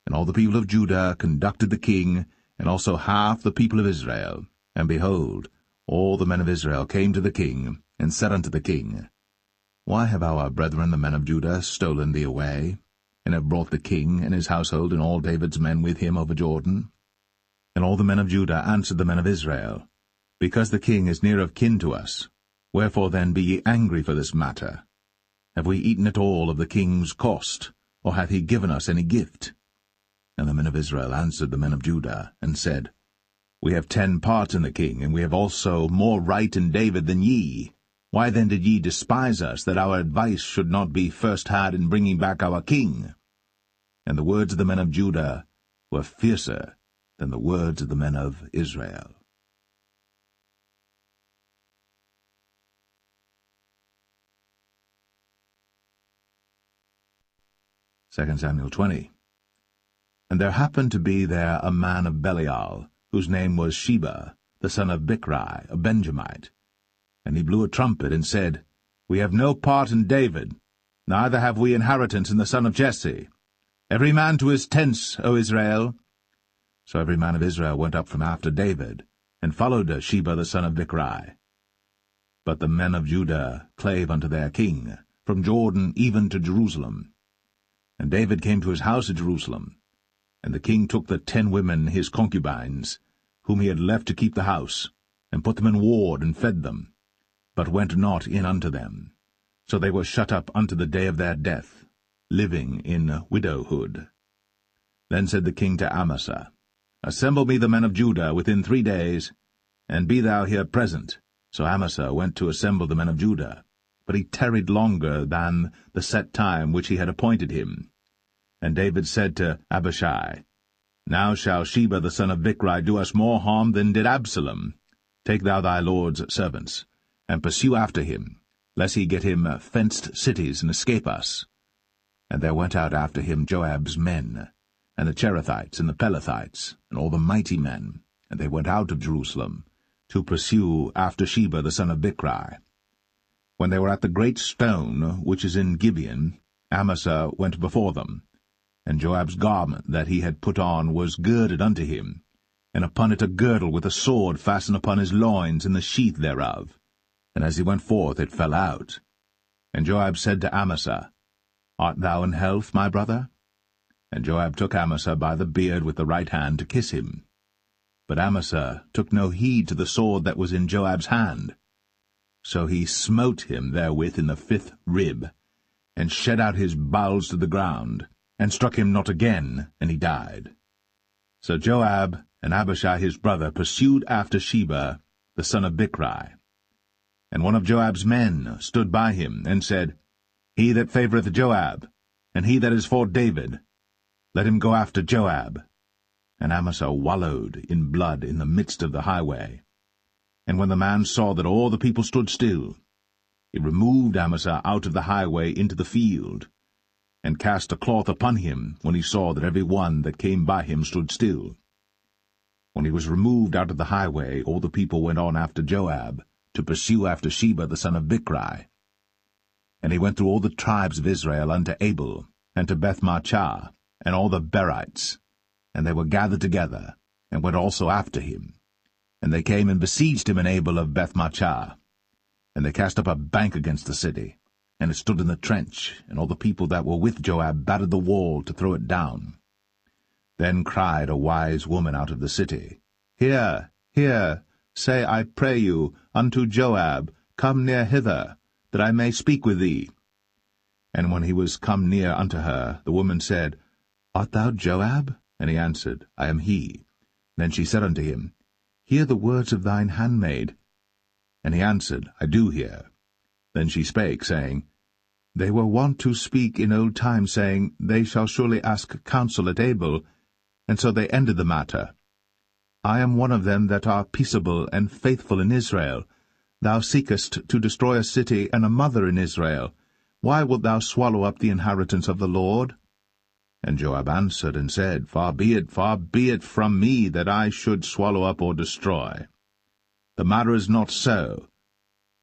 And all the people of Judah conducted the king, and also half the people of Israel. And behold, all the men of Israel came to the king, and said unto the king, Why have our brethren the men of Judah stolen thee away, and have brought the king and his household and all David's men with him over Jordan? And all the men of Judah answered the men of Israel, Because the king is near of kin to us. Wherefore then be ye angry for this matter? Have we eaten at all of the king's cost, or hath he given us any gift? And the men of Israel answered the men of Judah, and said, We have 10 parts in the king, and we have also more right in David than ye. Why then did ye despise us, that our advice should not be first had in bringing back our king? And the words of the men of Judah were fiercer than the words of the men of Israel. 2 Samuel 20. And there happened to be there a man of Belial, whose name was Sheba, the son of Bichri, a Benjamite. And he blew a trumpet, and said, We have no part in David, neither have we inheritance in the son of Jesse. Every man to his tents, O Israel. So every man of Israel went up from after David, and followed Sheba the son of Bichri. But the men of Judah clave unto their king, from Jordan even to Jerusalem. And David came to his house at Jerusalem. And the king took the 10 women his concubines, whom he had left to keep the house, and put them in ward, and fed them, but went not in unto them. So they were shut up unto the day of their death, living in widowhood. Then said the king to Amasa, Assemble me the men of Judah within 3 days, and be thou here present. So Amasa went to assemble the men of Judah, but he tarried longer than the set time which he had appointed him. And David said to Abishai, Now shall Sheba the son of Bichri do us more harm than did Absalom. Take thou thy lord's servants, and pursue after him, lest he get him fenced cities and escape us. And there went out after him Joab's men, and the Cherethites and the Pelethites, and all the mighty men, and they went out of Jerusalem, to pursue after Sheba the son of Bichri. When they were at the great stone which is in Gibeon, Amasa went before them, and Joab's garment that he had put on was girded unto him, and upon it a girdle with a sword fastened upon his loins in the sheath thereof. And as he went forth it fell out. And Joab said to Amasa, Art thou in health, my brother? And Joab took Amasa by the beard with the right hand to kiss him. But Amasa took no heed to the sword that was in Joab's hand. So he smote him therewith in the 5th rib, and shed out his bowels to the ground, and struck him not again, and he died. So Joab and Abishai his brother pursued after Sheba the son of Bichri. And one of Joab's men stood by him, and said, He that favoureth Joab, and he that is for David, let him go after Joab. And Amasa wallowed in blood in the midst of the highway. And when the man saw that all the people stood still, he removed Amasa out of the highway into the field, and cast a cloth upon him, when he saw that every one that came by him stood still. When he was removed out of the highway, all the people went on after Joab, to pursue after Sheba the son of Bichri. And he went through all the tribes of Israel unto Abel, and to Bethmachah, and all the Berites, and they were gathered together, and went also after him. And they came and besieged him in Abel of Bethmachah. And they cast up a bank against the city, and it stood in the trench, and all the people that were with Joab battered the wall to throw it down. Then cried a wise woman out of the city, Hear, hear, say, I pray you, unto Joab, Come near hither, that I may speak with thee. And when he was come near unto her, the woman said, Art thou Joab? And he answered, I am he. Then she said unto him, Hear the words of thine handmaid. And he answered, I do hear. Then she spake, saying, They were wont to speak in old time, saying, They shall surely ask counsel at Abel. And so they ended the matter. I am one of them that are peaceable and faithful in Israel. Thou seekest to destroy a city and a mother in Israel. Why wilt thou swallow up the inheritance of the Lord? And Joab answered and said, far be it from me that I should swallow up or destroy. The matter is not so.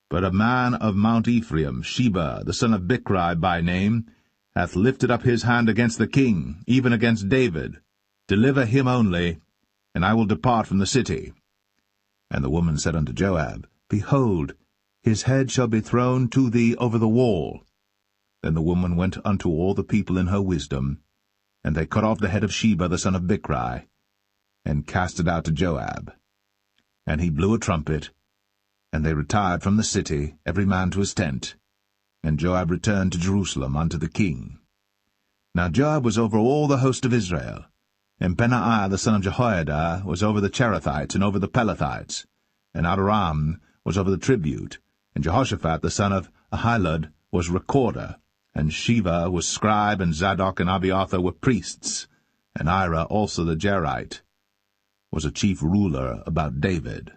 But a man of Mount Ephraim, Sheba, the son of Bichri by name, hath lifted up his hand against the king, even against David. Deliver him only, and I will depart from the city. And the woman said unto Joab, Behold, his head shall be thrown to thee over the wall. Then the woman went unto all the people in her wisdom, and they cut off the head of Sheba the son of Bichri, and cast it out to Joab. And he blew a trumpet, and they retired from the city, every man to his tent. And Joab returned to Jerusalem unto the king. Now Joab was over all the host of Israel, and Benaiah the son of Jehoiada was over the Cherethites and over the Pelethites, and Adoram was over the tribute, and Jehoshaphat the son of Ahilud was recorder, and Sheva was scribe, and Zadok and Abiathar were priests, and Ira also the Jerite was a chief ruler about David.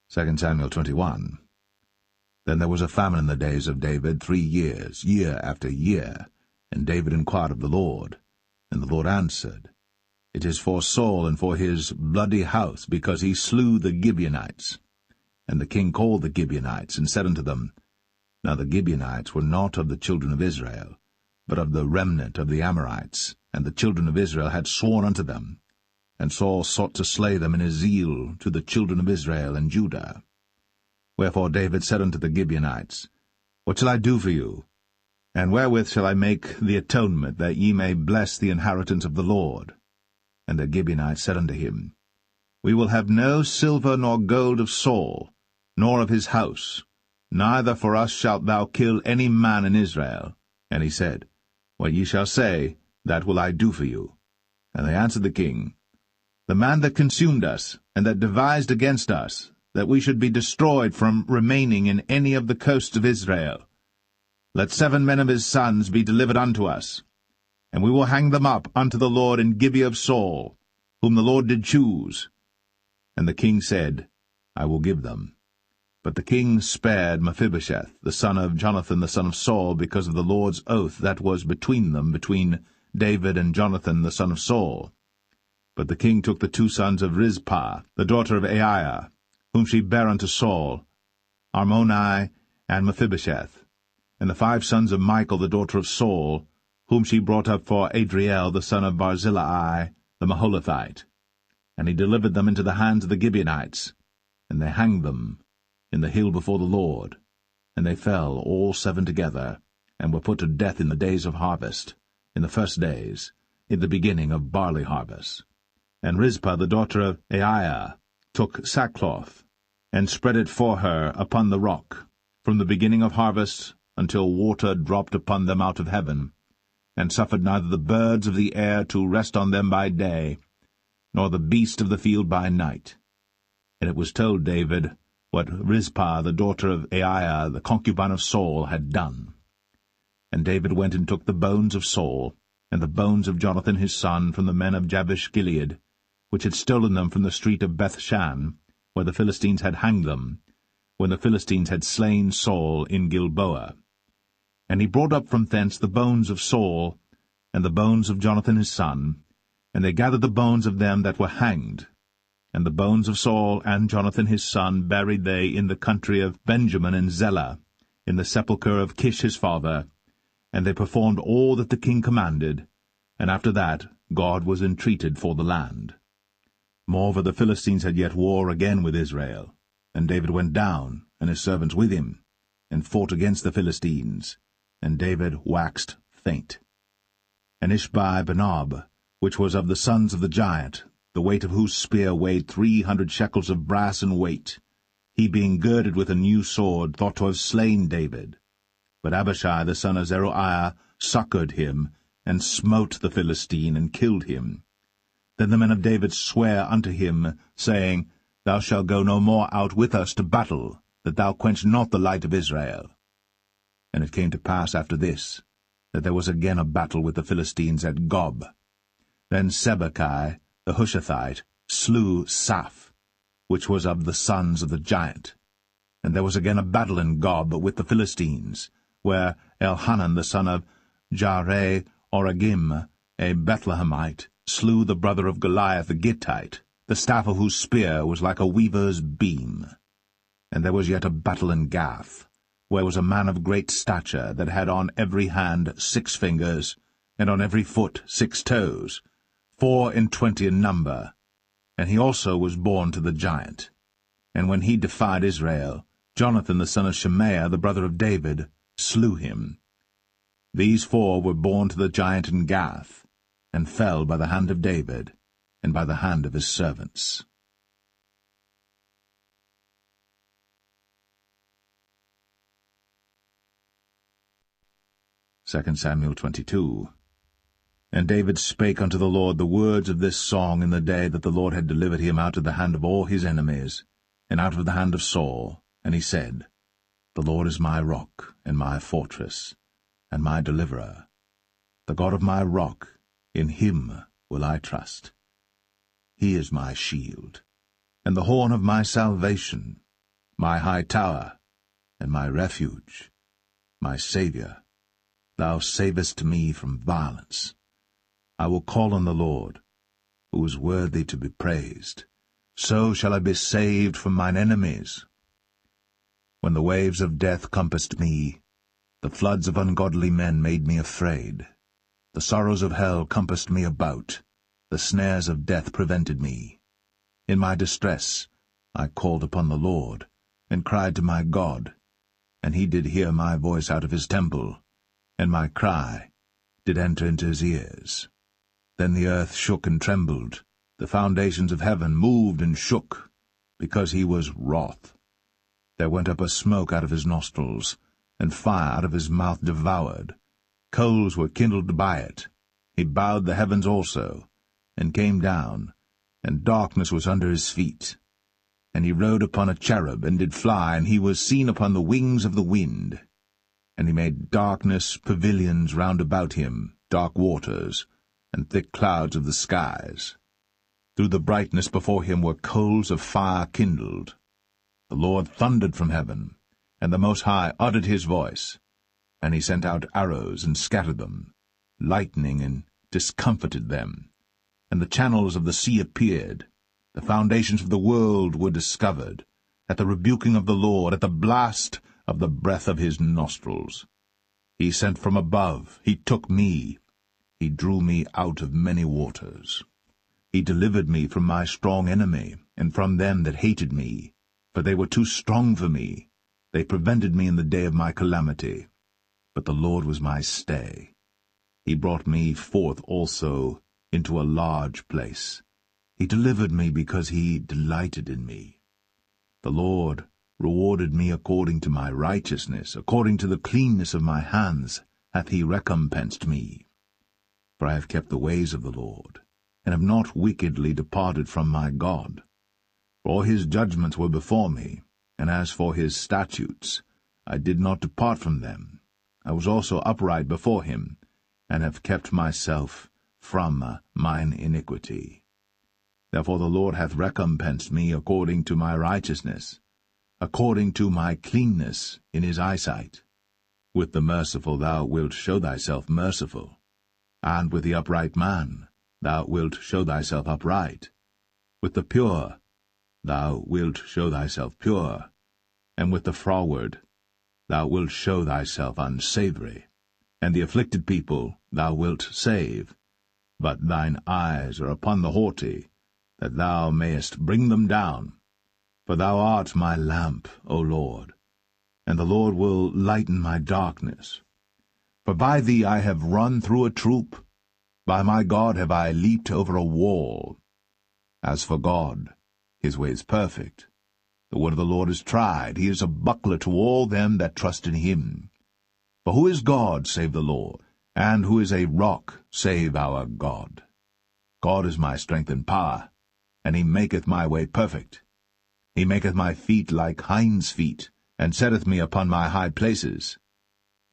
2 Samuel 21. Then there was a famine in the days of David 3 years, year after year. And David inquired of the Lord. And the Lord answered, It is for Saul and for his bloody house, because he slew the Gibeonites. And the king called the Gibeonites, and said unto them, Now the Gibeonites were not of the children of Israel, but of the remnant of the Amorites, and the children of Israel had sworn unto them. And Saul sought to slay them in his zeal to the children of Israel and Judah. Wherefore David said unto the Gibeonites, What shall I do for you? And wherewith shall I make the atonement, that ye may bless the inheritance of the Lord? And the Gibeonites said unto him, We will have no silver nor gold of Saul, nor of his house, neither for us shalt thou kill any man in Israel. And he said, What ye shall say, that will I do for you. And they answered the king, The man that consumed us, and that devised against us, that we should be destroyed from remaining in any of the coasts of Israel, let 7 men of his sons be delivered unto us, and we will hang them up unto the Lord in Gibeah of Saul, whom the Lord did choose. And the king said, I will give them. But the king spared Mephibosheth, the son of Jonathan the son of Saul, because of the Lord's oath that was between them, between David and Jonathan the son of Saul. But the king took the 2 sons of Rizpah, the daughter of Aiah, whom she bare unto Saul, Armoni and Mephibosheth, and the 5 sons of Michal the daughter of Saul, whom she brought up for Adriel the son of Barzillai the Maholathite. And he delivered them into the hands of the Gibeonites, and they hanged them in the hill before the Lord. And they fell all 7 together, and were put to death in the days of harvest, in the first days, in the beginning of barley harvest. And Rizpah the daughter of Aiah took sackcloth, and spread it for her upon the rock, from the beginning of harvest until water dropped upon them out of heaven, and suffered neither the birds of the air to rest on them by day, nor the beast of the field by night. And it was told David what Rizpah the daughter of Aiah, the concubine of Saul, had done. And David went and took the bones of Saul, and the bones of Jonathan his son, from the men of Jabesh-Gilead, which had stolen them from the street of Bethshan, where the Philistines had hanged them, when the Philistines had slain Saul in Gilboa. And he brought up from thence the bones of Saul, and the bones of Jonathan his son, and they gathered the bones of them that were hanged. And the bones of Saul and Jonathan his son buried they in the country of Benjamin in Zelle, in the sepulchre of Kish his father, and they performed all that the king commanded, and after that God was entreated for the land. Moreover, the Philistines had yet war again with Israel, and David went down, and his servants with him, and fought against the Philistines, and David waxed faint. And Ishbi-Benob, which was of the sons of the giant, the weight of whose spear weighed 300 shekels of brass in weight, he being girded with a new sword, thought to have slain David. But Abishai the son of Zeruiah succoured him, and smote the Philistine, and killed him. Then the men of David sware unto him, saying, Thou shalt go no more out with us to battle, that thou quench not the light of Israel. And it came to pass after this, that there was again a battle with the Philistines at Gob. Then Sibbechai the Hushathite slew Saph, which was of the sons of the giant. And there was again a battle in Gob with the Philistines, where Elhanan the son of Jaare-Oregim, a Bethlehemite, slew the brother of Goliath the Gittite, the staff of whose spear was like a weaver's beam. And there was yet a battle in Gath, where was a man of great stature, that had on every hand 6 fingers, and on every foot 6 toes, 24 in number. And he also was born to the giant. And when he defied Israel, Jonathan the son of Shemaiah, the brother of David, slew him. These 4 were born to the giant in Gath, and fell by the hand of David, and by the hand of his servants. 2 Samuel 22. And David spake unto the Lord the words of this song in the day that the Lord had delivered him out of the hand of all his enemies, and out of the hand of Saul. And he said, The Lord is my rock, and my fortress, and my deliverer. The God of my rock, in him will I trust. He is my shield, and the horn of my salvation, my high tower, and my refuge, my Saviour. Thou savest me from violence. I will call on the Lord, who is worthy to be praised. So shall I be saved from mine enemies. When the waves of death compassed me, the floods of ungodly men made me afraid. The sorrows of hell compassed me about, the snares of death prevented me. In my distress I called upon the Lord, and cried to my God, and he did hear my voice out of his temple, and my cry did enter into his ears. Then the earth shook and trembled, the foundations of heaven moved and shook, because he was wroth. There went up a smoke out of his nostrils, and fire out of his mouth devoured. Coals were kindled by it. He bowed the heavens also, and came down, and darkness was under his feet. And he rode upon a cherub, and did fly, and he was seen upon the wings of the wind. And he made darkness pavilions round about him, dark waters, and thick clouds of the skies. Through the brightness before him were coals of fire kindled. The Lord thundered from heaven, and the Most High uttered his voice, and he sent out arrows and scattered them, lightning and discomfited them. And the channels of the sea appeared, the foundations of the world were discovered, at the rebuking of the Lord, at the blast of the breath of his nostrils. He sent from above, he took me, he drew me out of many waters. He delivered me from my strong enemy, and from them that hated me, for they were too strong for me. They prevented me in the day of my calamity. But the Lord was my stay. He brought me forth also into a large place. He delivered me because he delighted in me. The Lord rewarded me according to my righteousness, according to the cleanness of my hands hath he recompensed me. For I have kept the ways of the Lord, and have not wickedly departed from my God. For his judgments were before me, and as for his statutes, I did not depart from them. I was also upright before him, and have kept myself from mine iniquity. Therefore the Lord hath recompensed me according to my righteousness, according to my cleanness in his eyesight. With the merciful thou wilt show thyself merciful, and with the upright man thou wilt show thyself upright. With the pure thou wilt show thyself pure, and with the froward thou wilt show thyself unsavoury. And the afflicted people thou wilt save, but thine eyes are upon the haughty, that thou mayest bring them down. For thou art my lamp, O Lord, and the Lord will lighten my darkness. For by thee I have run through a troop, by my God have I leaped over a wall. As for God, his way is perfect. The word of the Lord is tried. He is a buckler to all them that trust in him. For who is God save the Lord? And who is a rock save our God? God is my strength and power, and he maketh my way perfect. He maketh my feet like hinds' feet, and setteth me upon my high places.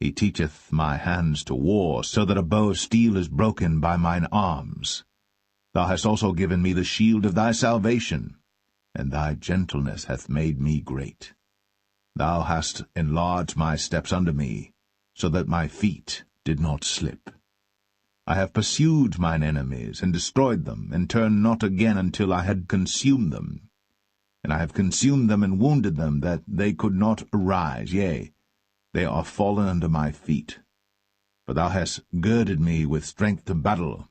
He teacheth my hands to war, so that a bow of steel is broken by mine arms. Thou hast also given me the shield of thy salvation, and thy gentleness hath made me great. Thou hast enlarged my steps under me, so that my feet did not slip. I have pursued mine enemies, and destroyed them, and turned not again until I had consumed them. And I have consumed them and wounded them, that they could not arise, yea, they are fallen under my feet. For thou hast girded me with strength to battle.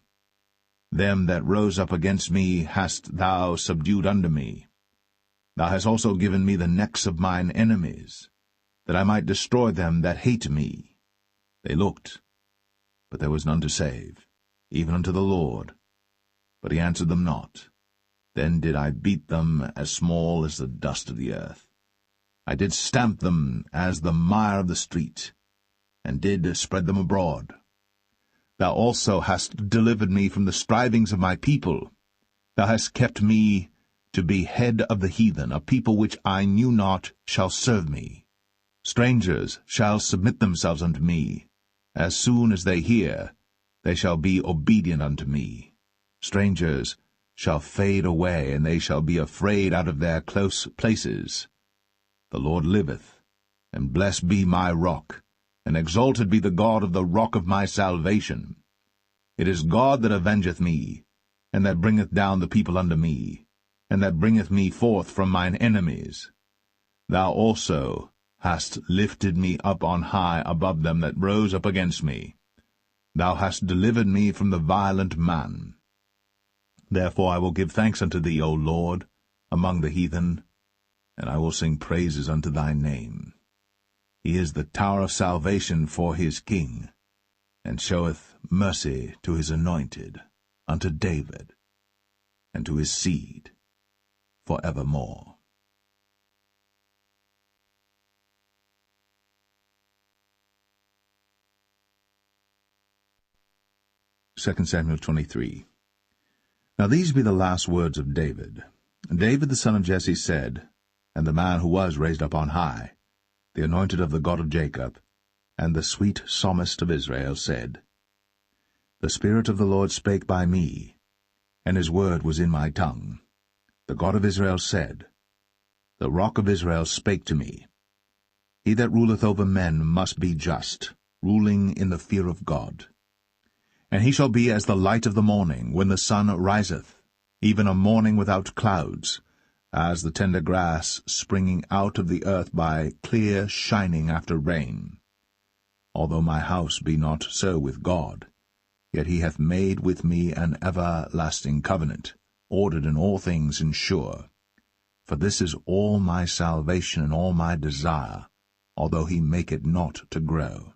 Them that rose up against me hast thou subdued under me. Thou hast also given me the necks of mine enemies, that I might destroy them that hate me. They looked, but there was none to save, even unto the Lord. But he answered them not. Then did I beat them as small as the dust of the earth. I did stamp them as the mire of the street, and did spread them abroad. Thou also hast delivered me from the strivings of my people. Thou hast kept me to be head of the heathen. A people which I knew not shall serve me. Strangers shall submit themselves unto me. As soon as they hear, they shall be obedient unto me. Strangers shall fade away, and they shall be afraid out of their close places. The Lord liveth, and blessed be my rock, and exalted be the God of the rock of my salvation. It is God that avengeth me, and that bringeth down the people unto me, and that bringeth me forth from mine enemies. Thou also hast lifted me up on high above them that rose up against me. Thou hast delivered me from the violent man. Therefore I will give thanks unto thee, O Lord, among the heathen, and I will sing praises unto thy name. He is the tower of salvation for his king, and showeth mercy to his anointed, unto David, and to his seed for evermore. 2 Samuel 23. Now these be the last words of David. David the son of Jesse said, and the man who was raised up on high, the anointed of the God of Jacob, and the sweet psalmist of Israel, said, The Spirit of the Lord spake by me, and his word was in my tongue. The God of Israel said, The Rock of Israel spake to me. He that ruleth over men must be just, ruling in the fear of God. And he shall be as the light of the morning, when the sun riseth, even a morning without clouds, as the tender grass springing out of the earth by clear shining after rain. Although my house be not so with God, yet he hath made with me an everlasting covenant, ordered in all things and sure. For this is all my salvation and all my desire, although he make it not to grow.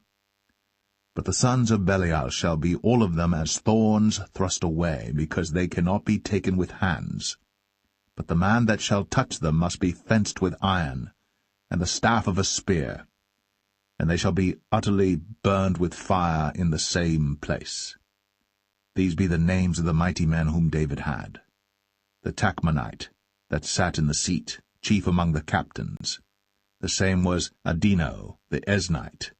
But the sons of Belial shall be all of them as thorns thrust away, because they cannot be taken with hands. But the man that shall touch them must be fenced with iron, and the staff of a spear, and they shall be utterly burned with fire in the same place. These be the names of the mighty men whom David had. The Tachmonite, that sat in the seat, chief among the captains. The same was Adino, the Eznite.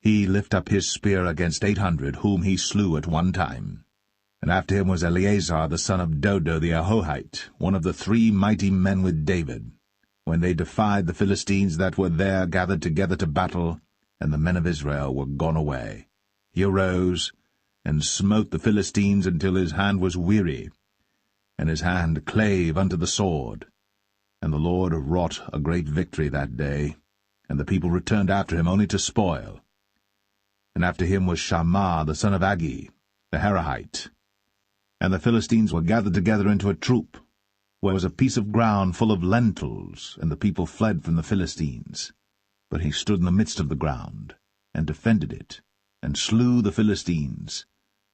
he lift up his spear against 800, whom he slew at one time. And after him was Eleazar the son of Dodo the Ahohite, one of the 3 mighty men with David, when they defied the Philistines that were there gathered together to battle, and the men of Israel were gone away. He arose, and smote the Philistines until his hand was weary, and his hand clave unto the sword. And the Lord wrought a great victory that day, and the people returned after him only to spoil. And after him was Shammah the son of Agi, the Harahite. And the Philistines were gathered together into a troop, where was a piece of ground full of lentils, and the people fled from the Philistines. But he stood in the midst of the ground, and defended it, and slew the Philistines,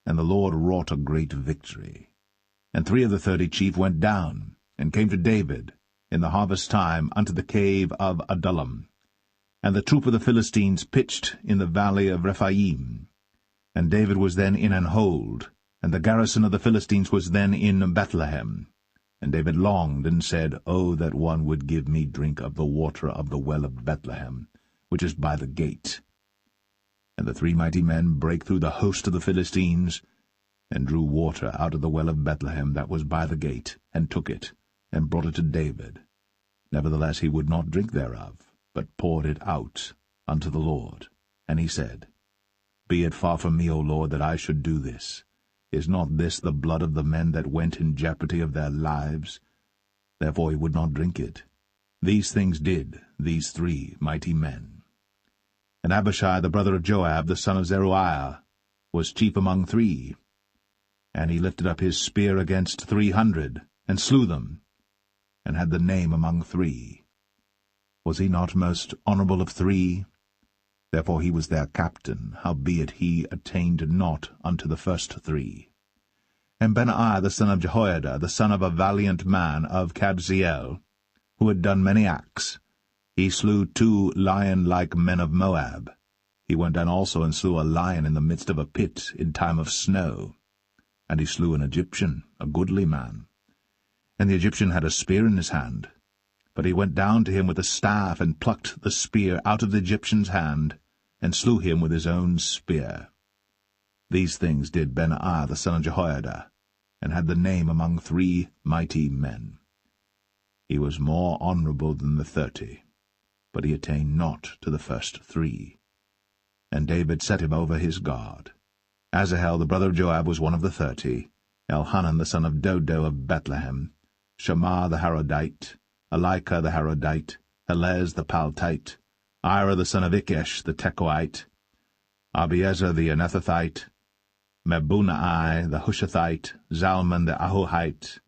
and the Lord wrought a great victory. And 3 of the 30 chief went down, and came to David, in the harvest time, unto the cave of Adullam. And the troop of the Philistines pitched in the valley of Rephaim. And David was then in an hold, and the garrison of the Philistines was then in Bethlehem. And David longed, and said, O that one would give me drink of the water of the well of Bethlehem, which is by the gate. And the 3 mighty men brake through the host of the Philistines, and drew water out of the well of Bethlehem that was by the gate, and took it, and brought it to David. Nevertheless he would not drink thereof, but poured it out unto the Lord. And he said, Be it far from me, O Lord, that I should do this. Is not this the blood of the men that went in jeopardy of their lives? Therefore he would not drink it. These things did these 3 mighty men. And Abishai the brother of Joab, the son of Zeruiah, was chief among 3. And he lifted up his spear against 300, and slew them, and had the name among 3. Was he not most honourable of 3? Therefore he was their captain, howbeit he attained not unto the first 3. And Benaiah the son of Jehoiada, the son of a valiant man of Kabzeel, who had done many acts, he slew 2 lion-like men of Moab. He went down also and slew a lion in the midst of a pit in time of snow. And he slew an Egyptian, a goodly man. And the Egyptian had a spear in his hand. But he went down to him with a staff, and plucked the spear out of the Egyptian's hand, and slew him with his own spear. These things did Benaiah the son of Jehoiada, and had the name among 3 mighty men. He was more honourable than the 30, but he attained not to the first 3. And David set him over his guard. Asahel the brother of Joab was one of the 30, Elhanan the son of Dodo of Bethlehem, Shammah the Harodite, Elika the Harodite, Helez the Paltite, Ira the son of Ikesh the Tekoite, Abiezer the Anethathite, Mebunai the Hushathite, Zalman the Ahohite,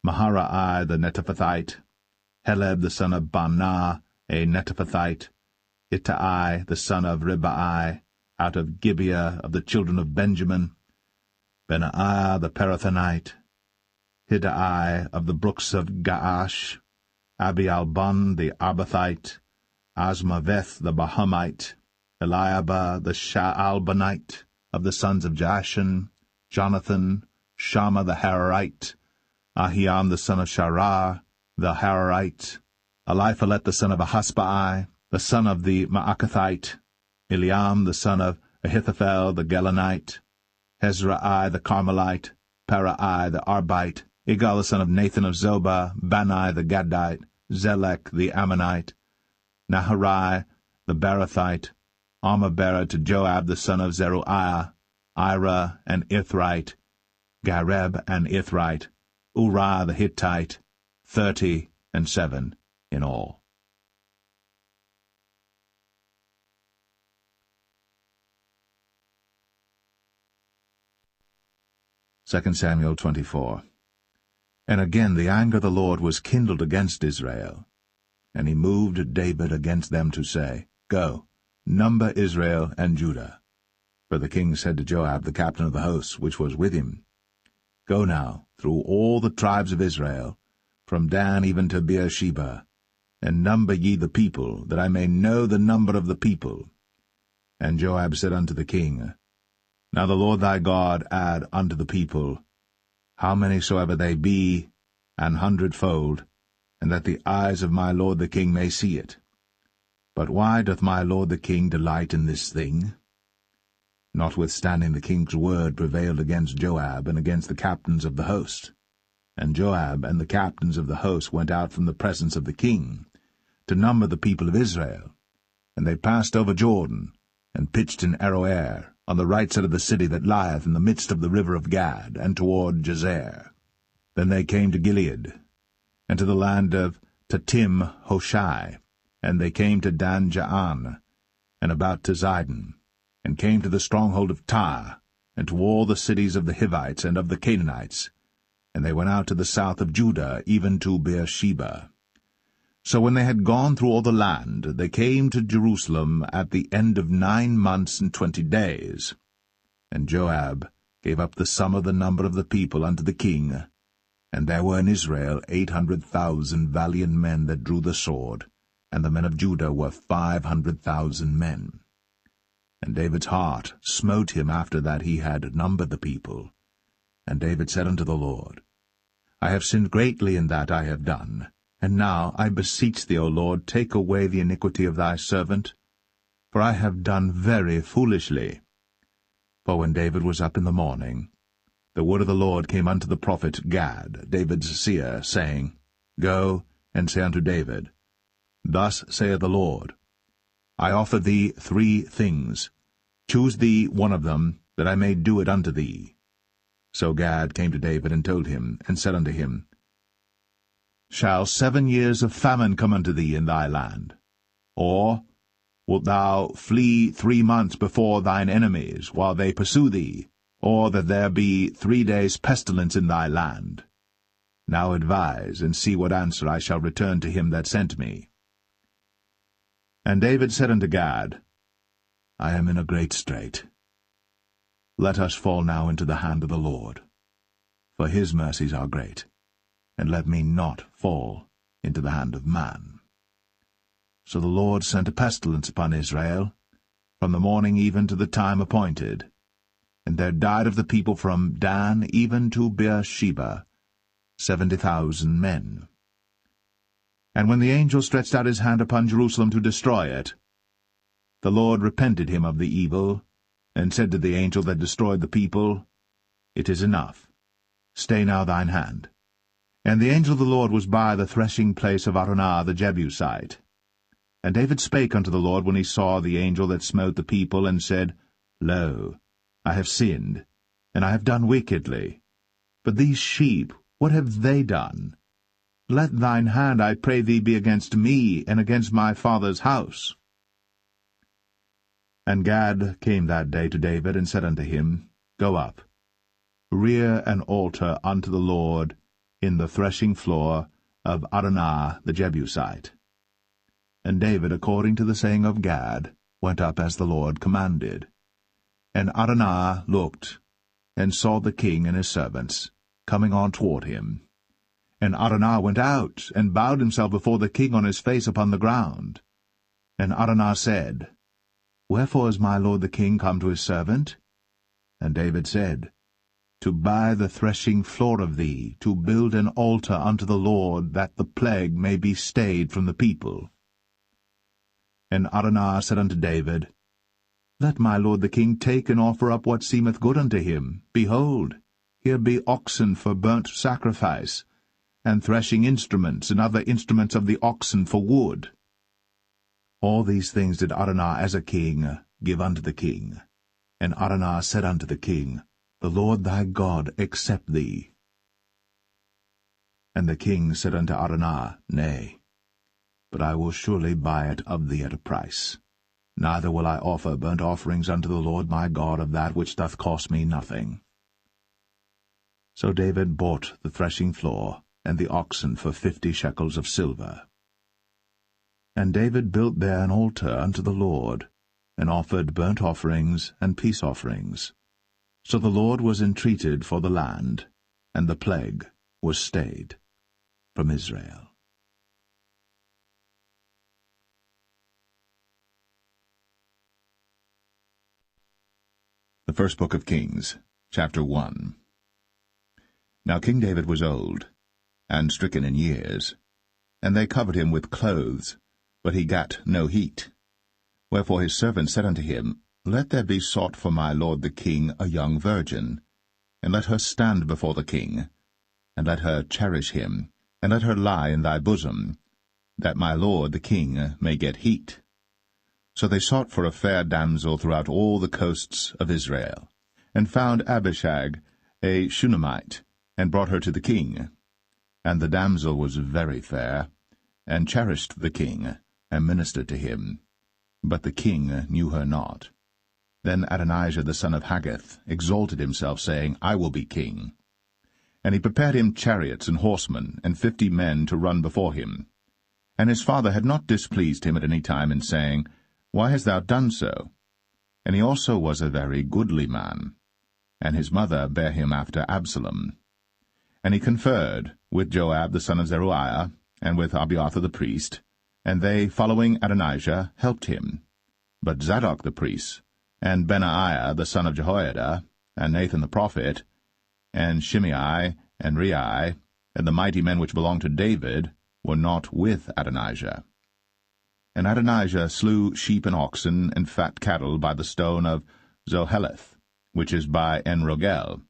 Maharai the Netophathite, Heleb the son of Baanah a Netophathite, Ittai the son of Ribai, out of Gibeah of the children of Benjamin, Benaiah the Parathonite, Hiddai of the brooks of Gaash, Abialbon the Arbathite, Asmaveth the Bahamite, Eliabah the Shaalbanite, of the sons of Jashan, Jonathan, Shammah the Hararite, Ahiam the son of Sharah, the Hararite, Eliphalet the son of Ahasbai, the son of the Maacathite, Eliam the son of Ahithophel the Gelonite, Hezrai the Carmelite, Parai the Arbite, Igal the son of Nathan of Zobah, Bani the Gadite, Zelek the Ammonite, Naharai the Barathite, Armabera to Joab the son of Zeruiah, Ira and Ithrite, Gareb and Ithrite, Uriah the Hittite, 37 in all. Second Samuel 24. And again the anger of the Lord was kindled against Israel. And he moved David against them to say, Go, number Israel and Judah. For the king said to Joab, the captain of the host, which was with him, Go now through all the tribes of Israel, from Dan even to Beersheba, and number ye the people, that I may know the number of the people. And Joab said unto the king, Now the Lord thy God add unto the people, how many soever they be, 100-fold, and that the eyes of my lord the king may see it. But why doth my lord the king delight in this thing? Notwithstanding the king's word prevailed against Joab and against the captains of the host. And Joab and the captains of the host went out from the presence of the king, to number the people of Israel. And they passed over Jordan, and pitched in Aroer, on the right side of the city that lieth in the midst of the river of Gad, and toward Jazer. Then they came to Gilead, and to the land of Tatim Hoshai, and they came to Dan Jaan, and about to Zidon, and came to the stronghold of Tyre, and to all the cities of the Hivites and of the Canaanites, and they went out to the south of Judah, even to Beersheba. So when they had gone through all the land, they came to Jerusalem at the end of 9 months and 20 days. And Joab gave up the sum of the number of the people unto the king, and there were in Israel 800,000 valiant men that drew the sword, and the men of Judah were 500,000 men. And David's heart smote him after that he had numbered the people. And David said unto the Lord, I have sinned greatly in that I have done. And now, I beseech thee, O Lord, take away the iniquity of thy servant, for I have done very foolishly. For when David was up in the morning, the word of the Lord came unto the prophet Gad, David's seer, saying, Go, and say unto David, Thus saith the Lord, I offer thee 3 things. Choose thee one of them, that I may do it unto thee. So Gad came to David, and told him, and said unto him, Shall 7 years of famine come unto thee in thy land? Or wilt thou flee 3 months before thine enemies, while they pursue thee? Or that there be 3 days' pestilence in thy land? Now advise, and see what answer I shall return to him that sent me. And David said unto Gad, I am in a great strait. Let us fall now into the hand of the Lord, for his mercies are great, and let me not fall into the hand of man. So the Lord sent a pestilence upon Israel, from the morning even to the time appointed. And there died of the people from Dan even to Beersheba 70,000 men. And when the angel stretched out his hand upon Jerusalem to destroy it, the Lord repented him of the evil, and said to the angel that destroyed the people, It is enough. Stay now thine hand. And the angel of the Lord was by the threshing place of Araunah the Jebusite. And David spake unto the Lord when he saw the angel that smote the people, and said, Lo, I have sinned, and I have done wickedly. But these sheep, what have they done? Let thine hand, I pray thee, be against me, and against my father's house. And Gad came that day to David, and said unto him, Go up, rear an altar unto the Lord in the threshing floor of Araunah the Jebusite. And David, according to the saying of Gad, went up as the Lord commanded. And Araunah looked, and saw the king and his servants coming on toward him. And Araunah went out, and bowed himself before the king on his face upon the ground. And Araunah said, Wherefore is my lord the king come to his servant? And David said, To buy the threshing floor of thee, to build an altar unto the Lord, that the plague may be stayed from the people. And Araunah said unto David, Let my lord the king take and offer up what seemeth good unto him. Behold, here be oxen for burnt sacrifice, and threshing instruments, and other instruments of the oxen for wood. All these things did Araunah as a king give unto the king. And Araunah said unto the king, The Lord thy God accept thee. And the king said unto Araunah, Nay, but I will surely buy it of thee at a price. Neither will I offer burnt offerings unto the Lord my God of that which doth cost me nothing. So David bought the threshing floor and the oxen for 50 shekels of silver. And David built there an altar unto the Lord, and offered burnt offerings and peace offerings. So the Lord was entreated for the land, and the plague was stayed from Israel. The First Book of Kings, chapter 1. Now King David was old, and stricken in years, and they covered him with clothes, but he gat no heat. Wherefore his servant said unto him, Let there be sought for my lord the king a young virgin, and let her stand before the king, and let her cherish him, and let her lie in thy bosom, that my lord the king may get heat. So they sought for a fair damsel throughout all the coasts of Israel, and found Abishag, a Shunammite, and brought her to the king. And the damsel was very fair, and cherished the king, and ministered to him. But the king knew her not. Then Adonijah the son of Haggith exalted himself, saying, I will be king. And he prepared him chariots and horsemen, and 50 men to run before him. And his father had not displeased him at any time in saying, Why hast thou done so? And he also was a very goodly man. And his mother bare him after Absalom. And he conferred with Joab the son of Zeruiah, and with Abiathar the priest, and they, following Adonijah, helped him. But Zadok the priest, and Benaiah the son of Jehoiada, and Nathan the prophet, and Shimei, and Rei, and the mighty men which belonged to David, were not with Adonijah. And Adonijah slew sheep and oxen and fat cattle by the stone of Zoheleth, which is by En-Rogel,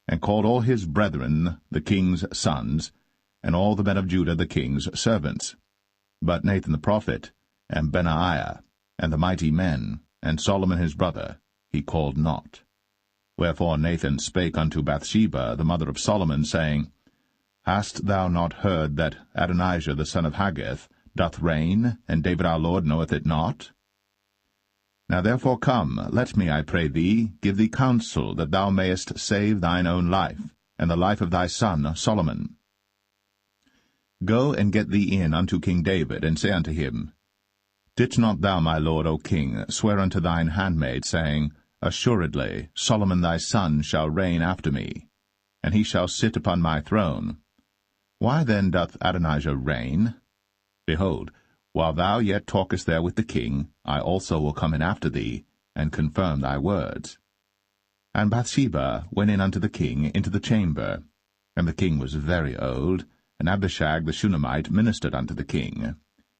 and called all his brethren the king's sons, and all the men of Judah the king's servants. But Nathan the prophet, and Benaiah, and the mighty men, and Solomon his brother, he called not. Wherefore Nathan spake unto Bathsheba, the mother of Solomon, saying, Hast thou not heard that Adonijah the son of Haggith doth reign, and David our Lord knoweth it not? Now therefore come, let me, I pray thee, give thee counsel, that thou mayest save thine own life, and the life of thy son Solomon. Go and get thee in unto King David, and say unto him, Didst not thou, my lord, O king, swear unto thine handmaid, saying, Assuredly Solomon thy son shall reign after me, and he shall sit upon my throne? Why then doth Adonijah reign? Behold, while thou yet talkest there with the king, I also will come in after thee, and confirm thy words. And Bathsheba went in unto the king into the chamber. And the king was very old, and Abishag the Shunammite ministered unto the king.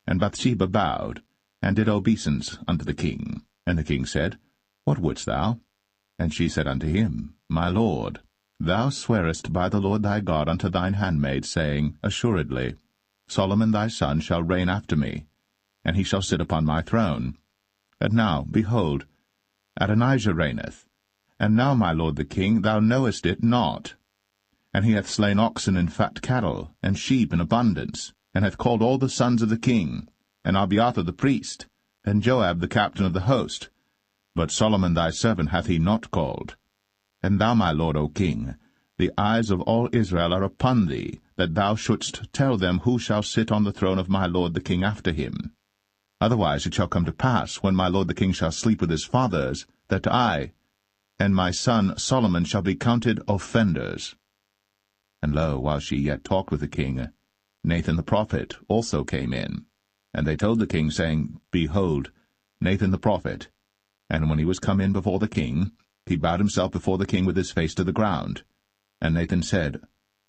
And Bathsheba bowed, and did obeisance unto the king. And the king said, What wouldst thou? And she said unto him, My lord, thou swearest by the Lord thy God unto thine handmaid, saying, Assuredly Solomon thy son shall reign after me, and he shall sit upon my throne. And now, behold, Adonijah reigneth, and now, my lord the king, thou knowest it not. And he hath slain oxen and fat cattle, and sheep in abundance, and hath called all the sons of the king, and Abiathar the priest, and Joab the captain of the host. But Solomon thy servant hath he not called. And thou, my lord, O king, the eyes of all Israel are upon thee, that thou shouldst tell them who shall sit on the throne of my lord the king after him. Otherwise it shall come to pass, when my lord the king shall sleep with his fathers, that I and my son Solomon shall be counted offenders. And lo, while she yet talked with the king, Nathan the prophet also came in. And they told the king, saying, Behold, Nathan the prophet. And when he was come in before the king, he bowed himself before the king with his face to the ground. And Nathan said,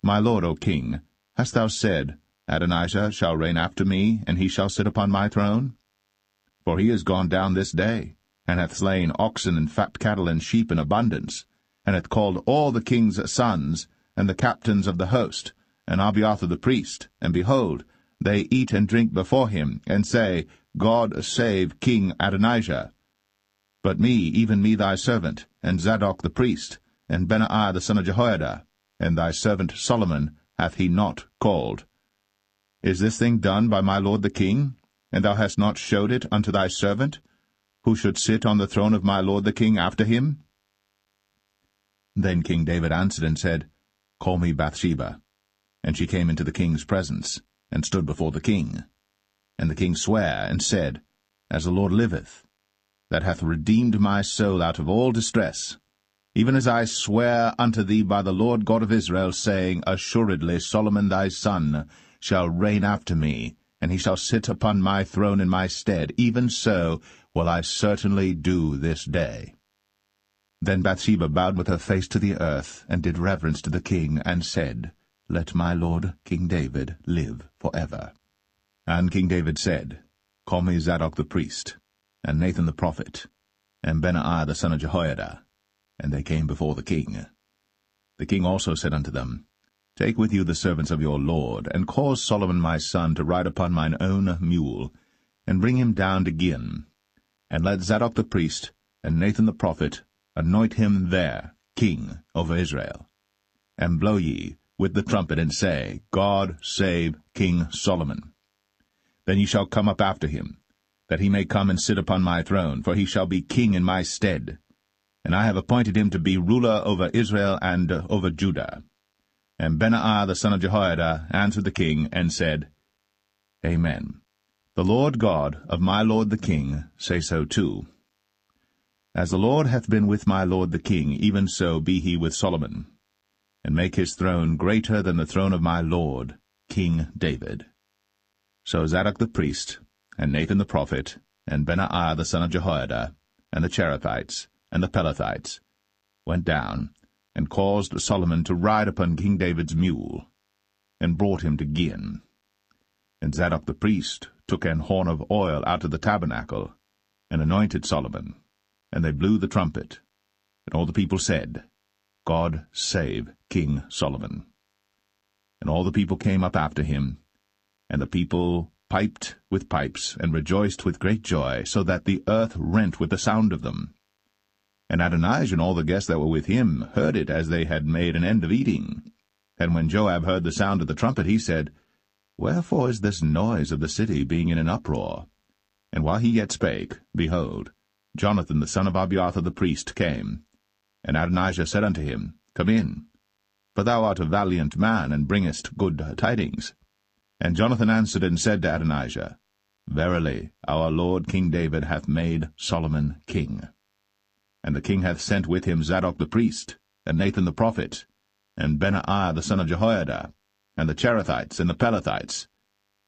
My lord, O king, hast thou said, Adonijah shall reign after me, and he shall sit upon my throne? For he is gone down this day, and hath slain oxen and fat cattle and sheep in abundance, and hath called all the king's sons, and the captains of the host, and Abiathar the priest, and behold, they eat and drink before him, and say, God save King Adonijah. But me, even me thy servant, and Zadok the priest, and Benaiah the son of Jehoiada, and thy servant Solomon hath he not called. Is this thing done by my lord the king, and thou hast not showed it unto thy servant, who should sit on the throne of my lord the king after him? Then King David answered and said, Call me Bathsheba. And she came into the king's presence, and stood before the king. And the king sware, and said, As the Lord liveth, that hath redeemed my soul out of all distress, even as I swear unto thee by the Lord God of Israel, saying, Assuredly Solomon thy son shall reign after me, and he shall sit upon my throne in my stead, even so will I certainly do this day. Then Bathsheba bowed with her face to the earth, and did reverence to the king, and said, Let my lord King David live for ever. And King David said, Call me Zadok the priest, and Nathan the prophet, and Benaiah the son of Jehoiada. And they came before the king. The king also said unto them, Take with you the servants of your lord, and cause Solomon my son to ride upon mine own mule, and bring him down to Gihon. And let Zadok the priest and Nathan the prophet anoint him there king over Israel. And blow ye with the trumpet, and say, God save King Solomon. Then ye shall come up after him, that he may come and sit upon my throne, for he shall be king in my stead. And I have appointed him to be ruler over Israel and over Judah. And Benaiah the son of Jehoiada answered the king, and said, Amen. The Lord God of my lord the king say so too. As the Lord hath been with my lord the king, even so be he with Solomon, and make his throne greater than the throne of my lord, King David. So Zadok the priest, and Nathan the prophet, and Benaiah the son of Jehoiada, and the Cherethites, and the Pelethites, went down, and caused Solomon to ride upon King David's mule, and brought him to Gihon. And Zadok the priest took an horn of oil out of the tabernacle, and anointed Solomon, and they blew the trumpet. And all the people said, God save King Solomon. And all the people came up after him, and the people piped with pipes, and rejoiced with great joy, so that the earth rent with the sound of them. And Adonijah and all the guests that were with him heard it as they had made an end of eating. And when Joab heard the sound of the trumpet, he said, Wherefore is this noise of the city being in an uproar? And while he yet spake, behold, Jonathan the son of Abiathar the priest came. And Adonijah said unto him, Come in, for thou art a valiant man, and bringest good tidings. And Jonathan answered and said to Adonijah, Verily, our lord King David hath made Solomon king. And the king hath sent with him Zadok the priest, and Nathan the prophet, and Benaiah the son of Jehoiada, and the Cherethites and the Pelethites,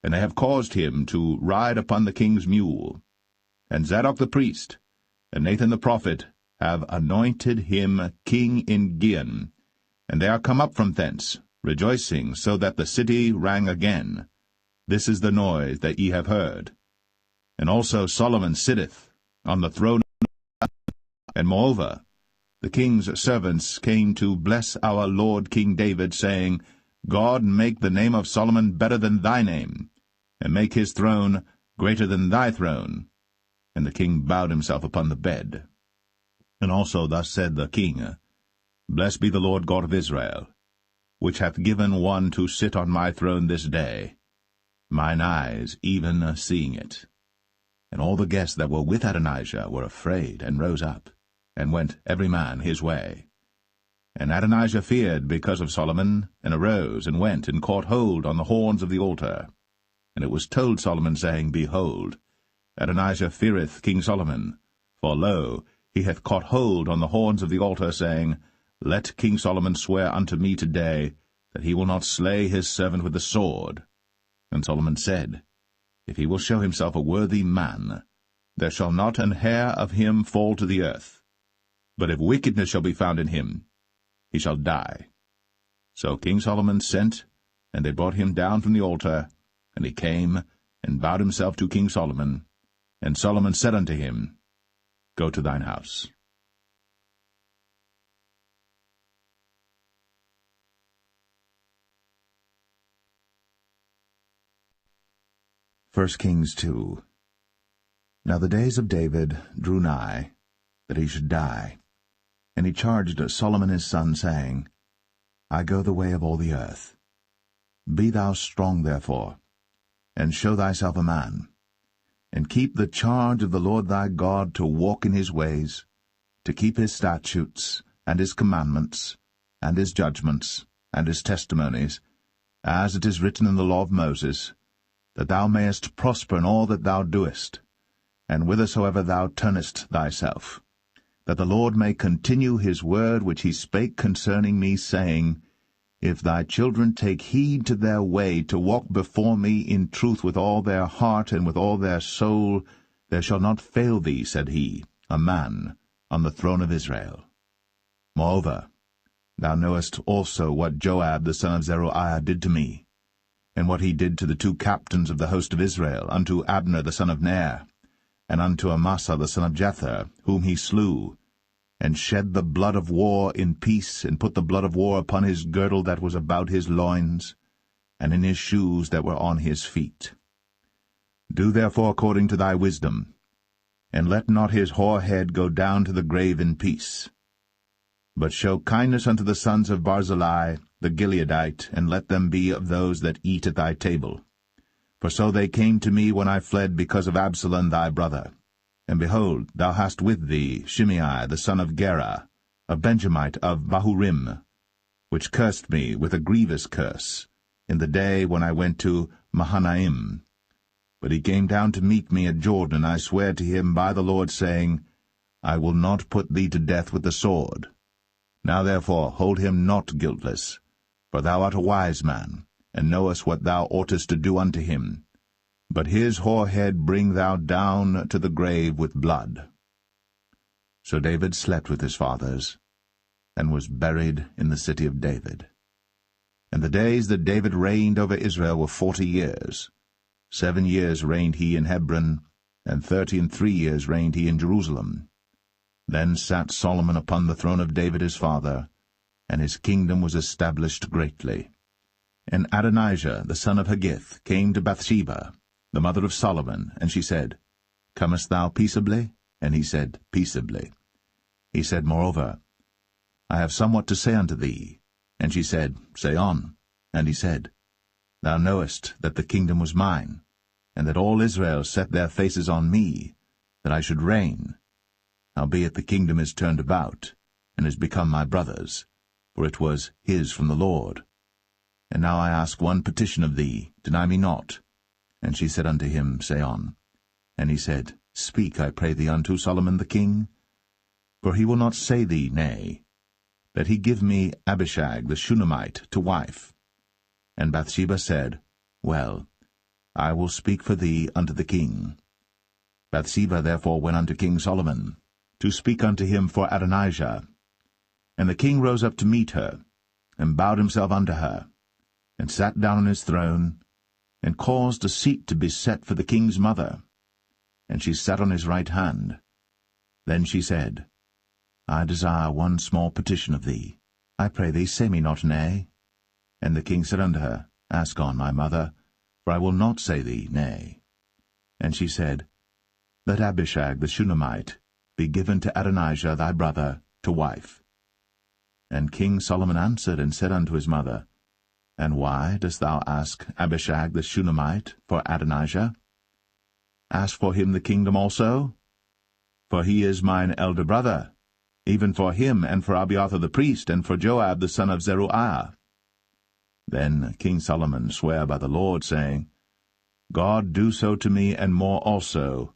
and they have caused him to ride upon the king's mule. And Zadok the priest, and Nathan the prophet, have anointed him king in Gihon, and they are come up from thence, rejoicing, so that the city rang again. This is the noise that ye have heard. And also Solomon sitteth on the throne. And moreover, the king's servants came to bless our lord King David, saying, God make the name of Solomon better than thy name, and make his throne greater than thy throne. And the king bowed himself upon the bed. And also thus said the king, Blessed be the Lord God of Israel, which hath given one to sit on my throne this day, mine eyes even seeing it. And all the guests that were with Adonijah were afraid, and rose up, and went every man his way. And Adonijah feared because of Solomon, and arose, and went, and caught hold on the horns of the altar. And it was told Solomon, saying, Behold, Adonijah feareth King Solomon, for lo, he hath caught hold on the horns of the altar, saying, Let King Solomon swear unto me today, that he will not slay his servant with the sword. And Solomon said, If he will show himself a worthy man, there shall not an hair of him fall to the earth. But if wickedness shall be found in him, he shall die. So King Solomon sent, and they brought him down from the altar, and he came, and bowed himself to King Solomon. And Solomon said unto him, Go to thine house. First Kings 2. Now the days of David drew nigh, that he should die. And he charged Solomon his son, saying, I go the way of all the earth. Be thou strong therefore, and show thyself a man, and keep the charge of the Lord thy God, to walk in his ways, to keep his statutes, and his commandments, and his judgments, and his testimonies, as it is written in the law of Moses, that thou mayest prosper in all that thou doest, and whithersoever thou turnest thyself, that the Lord may continue his word which he spake concerning me, saying, If thy children take heed to their way, to walk before me in truth with all their heart and with all their soul, there shall not fail thee, said he, a man on the throne of Israel. Moreover, thou knowest also what Joab the son of Zeruiah did to me, and what he did to the 2 captains of the host of Israel, unto Abner the son of Ner, and unto Amasa the son of Jether, whom he slew, and shed the blood of war in peace, and put the blood of war upon his girdle that was about his loins, and in his shoes that were on his feet. Do therefore according to thy wisdom, and let not his hoar head go down to the grave in peace. But show kindness unto the sons of Barzillai the Gileadite, and let them be of those that eat at thy table. For so they came to me when I fled because of Absalom thy brother. And behold, thou hast with thee Shimei the son of Gera, a Benjamite of Bahurim, which cursed me with a grievous curse in the day when I went to Mahanaim. But he came down to meet me at Jordan, and I sware to him by the Lord, saying, I will not put thee to death with the sword. Now therefore hold him not guiltless, for thou art a wise man, and knowest what thou oughtest to do unto him. But his hoar head bring thou down to the grave with blood. So David slept with his fathers, and was buried in the city of David. And the days that David reigned over Israel were 40 years. 7 years reigned he in Hebron, and 33 years reigned he in Jerusalem. Then sat Solomon upon the throne of David his father, and his kingdom was established greatly. And Adonijah the son of Haggith came to Bathsheba, the mother of Solomon, and she said, Comest thou peaceably? And he said, Peaceably. He said, Moreover, I have somewhat to say unto thee. And she said, Say on. And he said, Thou knowest that the kingdom was mine, and that all Israel set their faces on me, that I should reign. Howbeit the kingdom is turned about, and is become my brother's, for it was his from the Lord. And now I ask one petition of thee, deny me not. And she said unto him, Say on. And he said, Speak, I pray thee, unto Solomon the king. For he will not say thee nay, that he give me Abishag the Shunammite to wife. And Bathsheba said, Well, I will speak for thee unto the king. Bathsheba therefore went unto King Solomon, to speak unto him for Adonijah. And the king rose up to meet her, and bowed himself unto her, and sat down on his throne, and caused a seat to be set for the king's mother. And she sat on his right hand. Then she said, I desire one small petition of thee. I pray thee, say me not nay. And the king said unto her, Ask on, my mother, for I will not say thee nay. And she said, Let Abishag the Shunammite be given to Adonijah thy brother to wife. And King Solomon answered and said unto his mother, And why dost thou ask Abishag the Shunammite for Adonijah? Ask for him the kingdom also? For he is mine elder brother, even for him, and for Abiathar the priest, and for Joab the son of Zeruiah. Then King Solomon sware by the Lord, saying, God do so to me, and more also,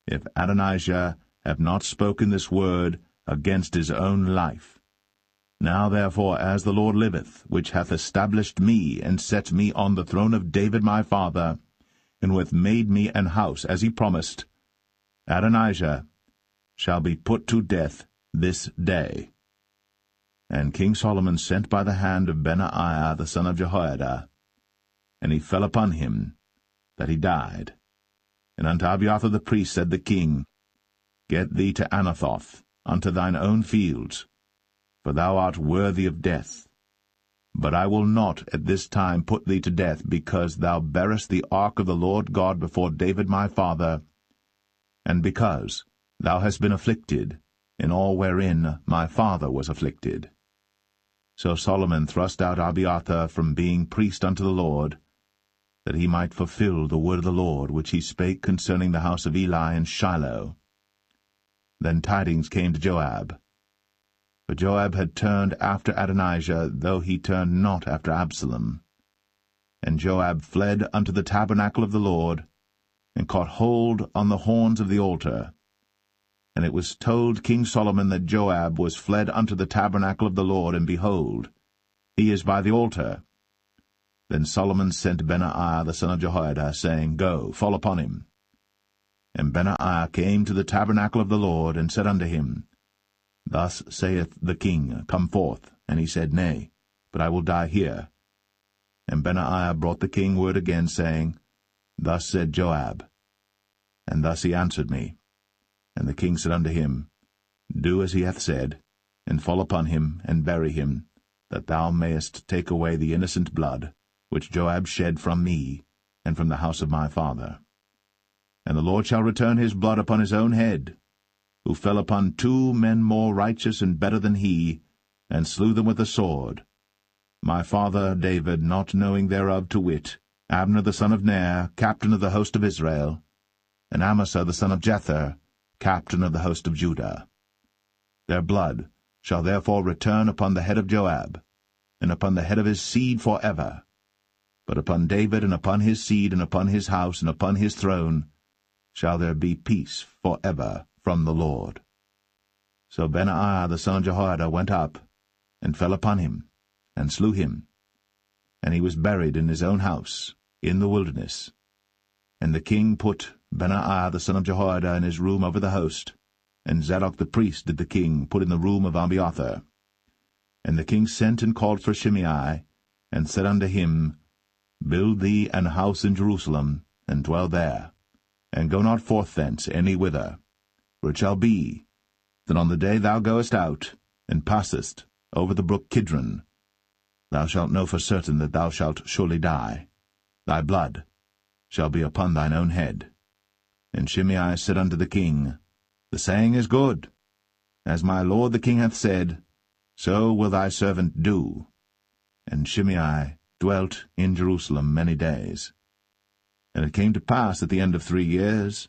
if Adonijah have not spoken this word against his own life. Now therefore, as the Lord liveth, which hath established me, and set me on the throne of David my father, and who hath made me an house, as he promised, Adonijah shall be put to death this day. And King Solomon sent by the hand of Benaiah the son of Jehoiada, and he fell upon him, that he died. And unto Abiathar the priest said the king, Get thee to Anathoth, unto thine own fields, for thou art worthy of death. But I will not at this time put thee to death, because thou bearest the ark of the Lord God before David my father, and because thou hast been afflicted in all wherein my father was afflicted. So Solomon thrust out Abiathar from being priest unto the Lord, that he might fulfill the word of the Lord, which he spake concerning the house of Eli and Shiloh. Then tidings came to Joab. For Joab had turned after Adonijah, though he turned not after Absalom. And Joab fled unto the tabernacle of the Lord, and caught hold on the horns of the altar. And it was told King Solomon that Joab was fled unto the tabernacle of the Lord, and behold, he is by the altar. Then Solomon sent Benaiah the son of Jehoiada, saying, Go, fall upon him. And Benaiah came to the tabernacle of the Lord, and said unto him, Thus saith the king, Come forth. And he said, Nay, but I will die here. And Benaiah brought the king word again, saying, Thus said Joab. And thus he answered me. And the king said unto him, Do as he hath said, and fall upon him, and bury him, that thou mayest take away the innocent blood, which Joab shed from me, and from the house of my father. And the Lord shall return his blood upon his own head, who fell upon 2 men more righteous and better than he, and slew them with the sword. My father David, not knowing thereof, to wit, Abner the son of Ner, captain of the host of Israel, and Amasa the son of Jether, captain of the host of Judah. Their blood shall therefore return upon the head of Joab, and upon the head of his seed for ever. But upon David, and upon his seed, and upon his house, and upon his throne, shall there be peace for ever from the Lord. So Benaiah the son of Jehoiada went up, and fell upon him, and slew him. And he was buried in his own house, in the wilderness. And the king put Benaiah the son of Jehoiada in his room over the host, and Zadok the priest did the king put in the room of Abiathar. And the king sent and called for Shimei, and said unto him, Build thee an house in Jerusalem, and dwell there, and go not forth thence any whither. For it shall be, that on the day thou goest out, and passest over the brook Kidron, thou shalt know for certain that thou shalt surely die. Thy blood shall be upon thine own head. And Shimei said unto the king, The saying is good. As my lord the king hath said, so will thy servant do. And Shimei dwelt in Jerusalem many days. And it came to pass at the end of 3 years,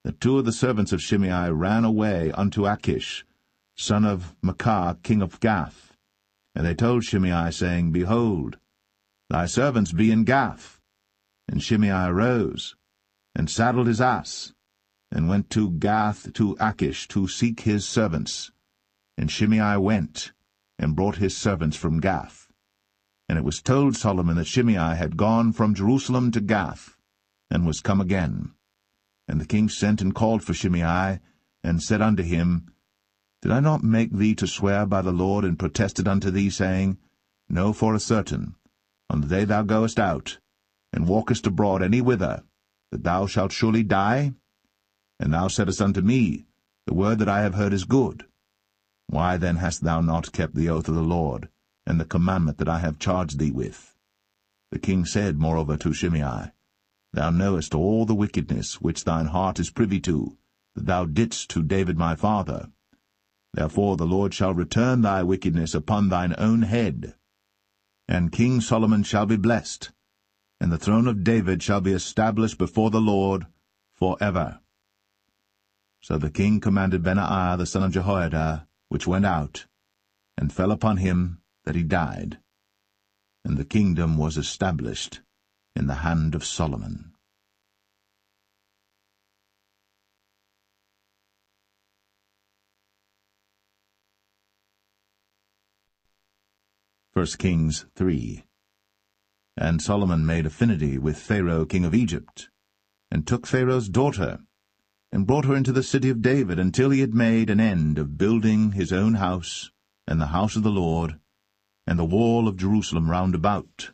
that 2 of the servants of Shimei ran away unto Achish, son of Maachah, king of Gath. And they told Shimei, saying, Behold, thy servants be in Gath. And Shimei arose, and saddled his ass, and went to Gath to Achish to seek his servants. And Shimei went, and brought his servants from Gath. And it was told Solomon that Shimei had gone from Jerusalem to Gath, and was come again. And the king sent and called for Shimei, and said unto him, Did I not make thee to swear by the Lord, and protested unto thee, saying, Know for a certain, on the day thou goest out, and walkest abroad any whither, that thou shalt surely die? And thou saidst unto me, The word that I have heard is good. Why then hast thou not kept the oath of the Lord, and the commandment that I have charged thee with? The king said moreover to Shimei, Thou knowest all the wickedness which thine heart is privy to, that thou didst to David my father. Therefore the Lord shall return thy wickedness upon thine own head. And King Solomon shall be blessed, and the throne of David shall be established before the Lord for ever. So the king commanded Benaiah the son of Jehoiada, which went out, and fell upon him that he died. And the kingdom was established in the hand of Solomon. 1 Kings 3. And Solomon made affinity with Pharaoh king of Egypt, and took Pharaoh's daughter, and brought her into the city of David, until he had made an end of building his own house, and the house of the Lord, and the wall of Jerusalem round about.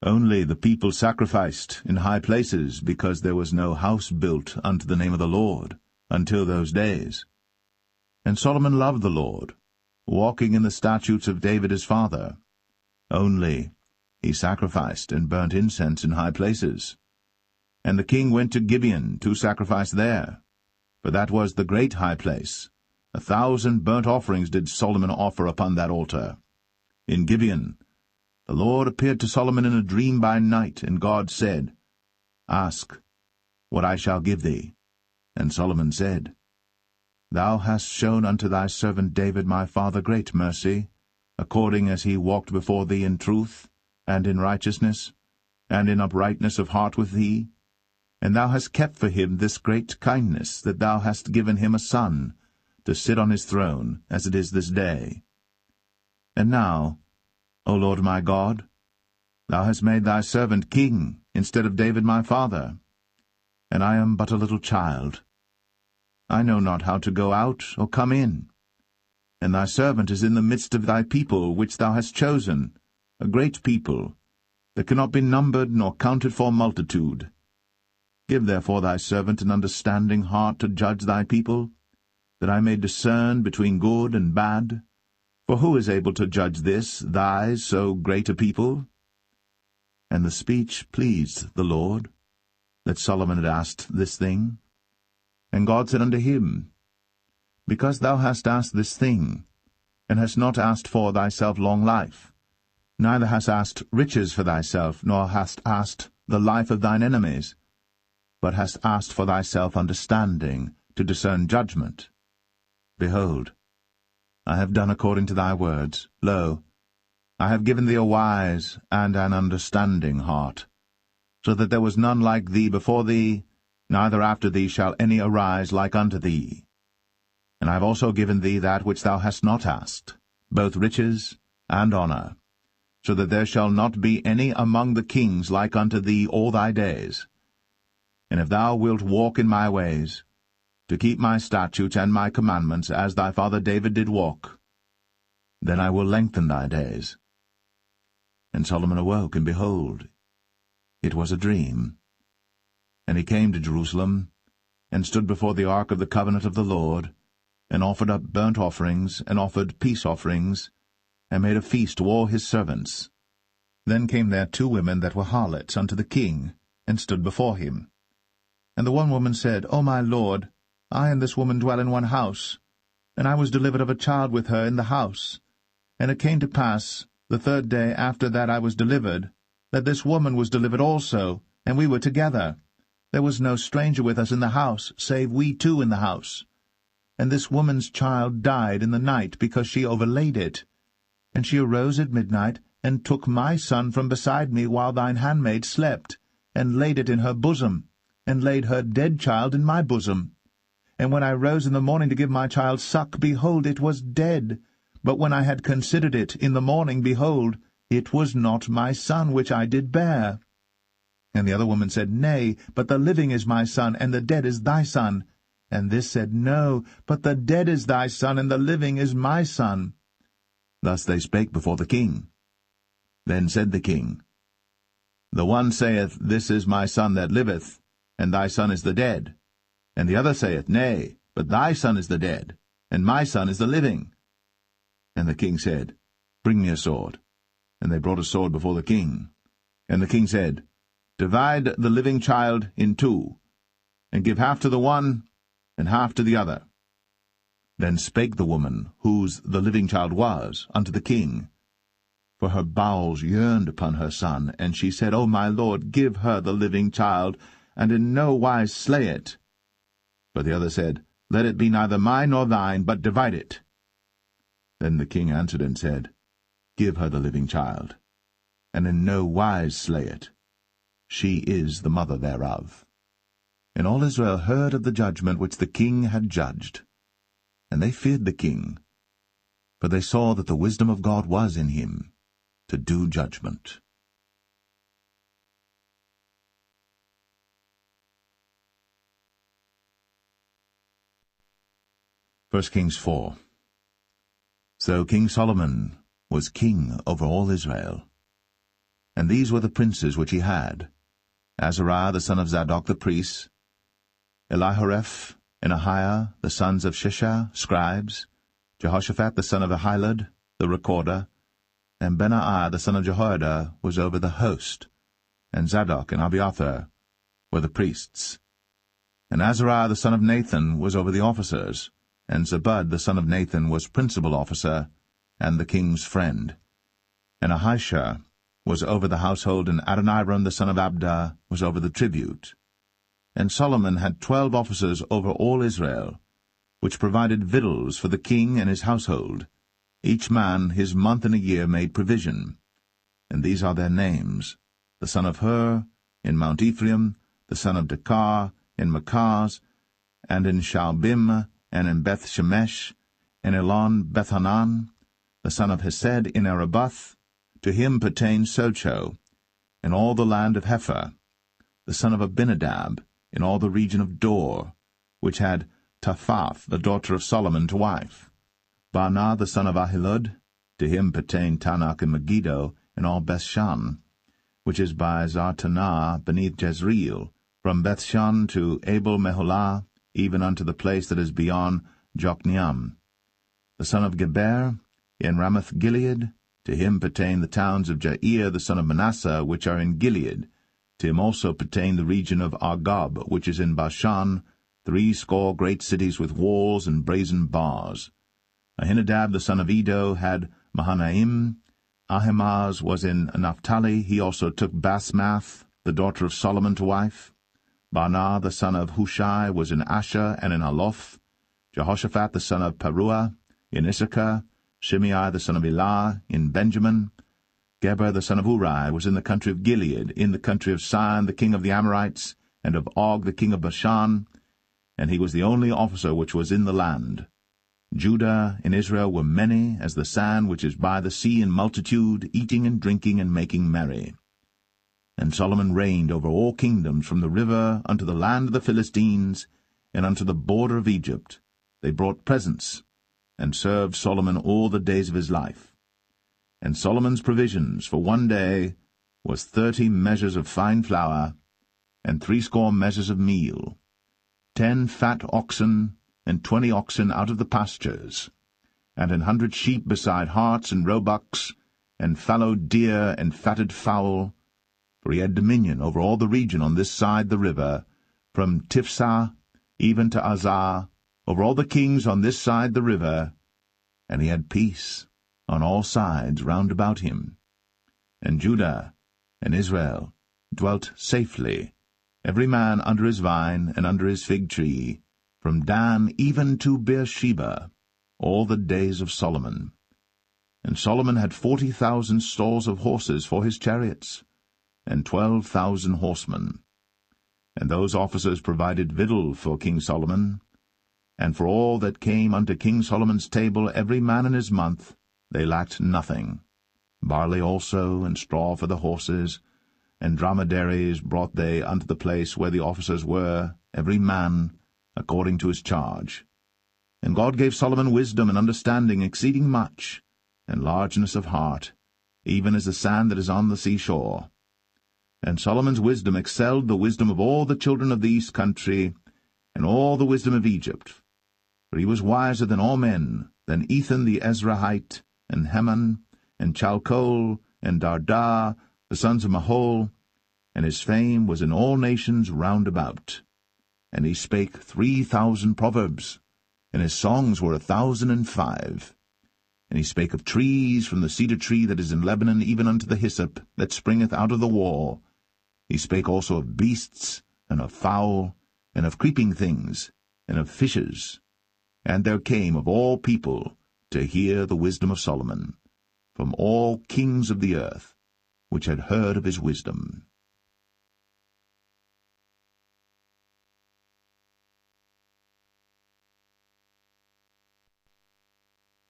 Only the people sacrificed in high places, because there was no house built unto the name of the Lord, until those days. And Solomon loved the Lord, walking in the statutes of David his father. Only he sacrificed and burnt incense in high places. And the king went to Gibeon to sacrifice there, for that was the great high place. 1,000 burnt offerings did Solomon offer upon that altar. In Gibeon the Lord appeared to Solomon in a dream by night, and God said, Ask what I shall give thee. And Solomon said, Thou hast shown unto thy servant David my father great mercy, according as he walked before thee in truth, and in righteousness, and in uprightness of heart with thee. And thou hast kept for him this great kindness, that thou hast given him a son, to sit on his throne, as it is this day. And now, O Lord my God, thou hast made thy servant king, instead of David my father, and I am but a little child. I know not how to go out or come in. And thy servant is in the midst of thy people, which thou hast chosen, a great people, that cannot be numbered nor counted for multitude. Give therefore thy servant an understanding heart to judge thy people, that I may discern between good and bad. For who is able to judge this, thy so great a people? And the speech pleased the Lord, that Solomon had asked this thing. And God said unto him, Because thou hast asked this thing, and hast not asked for thyself long life, neither hast asked riches for thyself, nor hast asked the life of thine enemies, but hast asked for thyself understanding, to discern judgment. Behold, I have done according to thy words. Lo, I have given thee a wise and an understanding heart, so that there was none like thee before thee, neither after thee shall any arise like unto thee. And I have also given thee that which thou hast not asked, both riches and honour, so that there shall not be any among the kings like unto thee all thy days. And if thou wilt walk in my ways, to keep my statutes and my commandments, as thy father David did walk, then I will lengthen thy days. And Solomon awoke, and behold, it was a dream. And he came to Jerusalem, and stood before the ark of the covenant of the Lord, and offered up burnt offerings, and offered peace offerings, and made a feast to all his servants. Then came there 2 women that were harlots unto the king, and stood before him. And the one woman said, O my lord, I and this woman dwell in one house, and I was delivered of a child with her in the house. And it came to pass, the 3rd day after that I was delivered, that this woman was delivered also, and we were together. There was no stranger with us in the house, save we 2 in the house. And this woman's child died in the night, because she overlaid it. And she arose at midnight, and took my son from beside me while thine handmaid slept, and laid it in her bosom, and laid her dead child in my bosom. And when I rose in the morning to give my child suck, behold, it was dead. But when I had considered it in the morning, behold, it was not my son which I did bear. And the other woman said, Nay, but the living is my son, and the dead is thy son. And this said, No, but the dead is thy son, and the living is my son. Thus they spake before the king. Then said the king, The one saith, This is my son that liveth, and thy son is the dead. And the other saith, Nay, but thy son is the dead, and my son is the living. And the king said, Bring me a sword. And they brought a sword before the king. And the king said, Divide the living child in 2, and give half to the one, and half to the other. Then spake the woman, whose the living child was, unto the king. For her bowels yearned upon her son, and she said, O my lord, give her the living child, and in no wise slay it. But the other said, Let it be neither mine nor thine, but divide it. Then the king answered and said, Give her the living child, and in no wise slay it. She is the mother thereof. And all Israel heard of the judgment which the king had judged. And they feared the king, for they saw that the wisdom of God was in him, to do judgment. 1 Kings 4. So King Solomon was king over all Israel. And these were the princes which he had: Azariah the son of Zadok the priest, Elihoreph and Ahiah the sons of Shishah, scribes, Jehoshaphat the son of Ahilud, the recorder, and Benaiah the son of Jehoiada was over the host, and Zadok and Abiathar were the priests. And Azariah the son of Nathan was over the officers, and Zabud the son of Nathan was principal officer, and the king's friend. And Ahishah was over the household, and Adoniram the son of Abda was over the tribute. And Solomon had 12 officers over all Israel, which provided victuals for the king and his household. Each man his month in a year made provision. And these are their names: the son of Hur, in Mount Ephraim, the son of Dekar, in Makaz, and in Shaalbim, and in Beth-Shemesh, and Elon Bethanan, the son of Hesed, in Arabath. To him pertained Socho, in all the land of Hepher, the son of Abinadab, in all the region of Dor, which had Taphath, the daughter of Solomon, to wife. Baanah, the son of Ahilud, to him pertained Tanakh and Megiddo, in all Bethshan, which is by Zartanah beneath Jezreel, from Bethshan to Abel-Meholah, even unto the place that is beyond Jokneam. The son of Geber, in Ramoth-Gilead, to him pertain the towns of Jair the son of Manasseh, which are in Gilead. To him also pertain the region of Argob, which is in Bashan, 80 great cities with walls and brazen bars. Ahinadab the son of Edo had Mahanaim. Ahimaaz was in Naphtali. He also took Basmath, the daughter of Solomon, to wife. Baanah the son of Hushai was in Asher and in Aloth. Jehoshaphat the son of Paruah in Issachar. Shimei the son of Elah in Benjamin. Geber the son of Uri was in the country of Gilead, in the country of Sihon the king of the Amorites, and of Og the king of Bashan, and he was the only officer which was in the land. Judah and Israel were many as the sand which is by the sea in multitude, eating and drinking and making merry. And Solomon reigned over all kingdoms from the river unto the land of the Philistines, and unto the border of Egypt. They brought presents, and served Solomon all the days of his life. And Solomon's provisions for one day was 30 measures of fine flour, and 80 measures of meal, 10 fat oxen, and 20 oxen out of the pastures, and 100 sheep beside harts and roebucks, and fallow deer and fatted fowl, for he had dominion over all the region on this side the river, from Tiphsah even to Azar, over all the kings on this side the river, and he had peace on all sides round about him. And Judah and Israel dwelt safely, every man under his vine and under his fig tree, from Dan even to Beersheba, all the days of Solomon. And Solomon had 40,000 stalls of horses for his chariots, and 12,000 horsemen. And those officers provided victual for King Solomon, and for all that came unto King Solomon's table every man in his month, they lacked nothing. Barley also, and straw for the horses, and dromedaries brought they unto the place where the officers were, every man according to his charge. And God gave Solomon wisdom and understanding exceeding much, and largeness of heart, even as the sand that is on the seashore. And Solomon's wisdom excelled the wisdom of all the children of the east country, and all the wisdom of Egypt. For he was wiser than all men, than Ethan the Ezrahite, and Heman, and Chalcol, and Darda, the sons of Mahol, and his fame was in all nations round about. And he spake 3,000 proverbs, and his songs were 1,005. And he spake of trees, from the cedar tree that is in Lebanon even unto the hyssop that springeth out of the wall. He spake also of beasts, and of fowl, and of creeping things, and of fishes. And there came of all people to hear the wisdom of Solomon, from all kings of the earth, which had heard of his wisdom.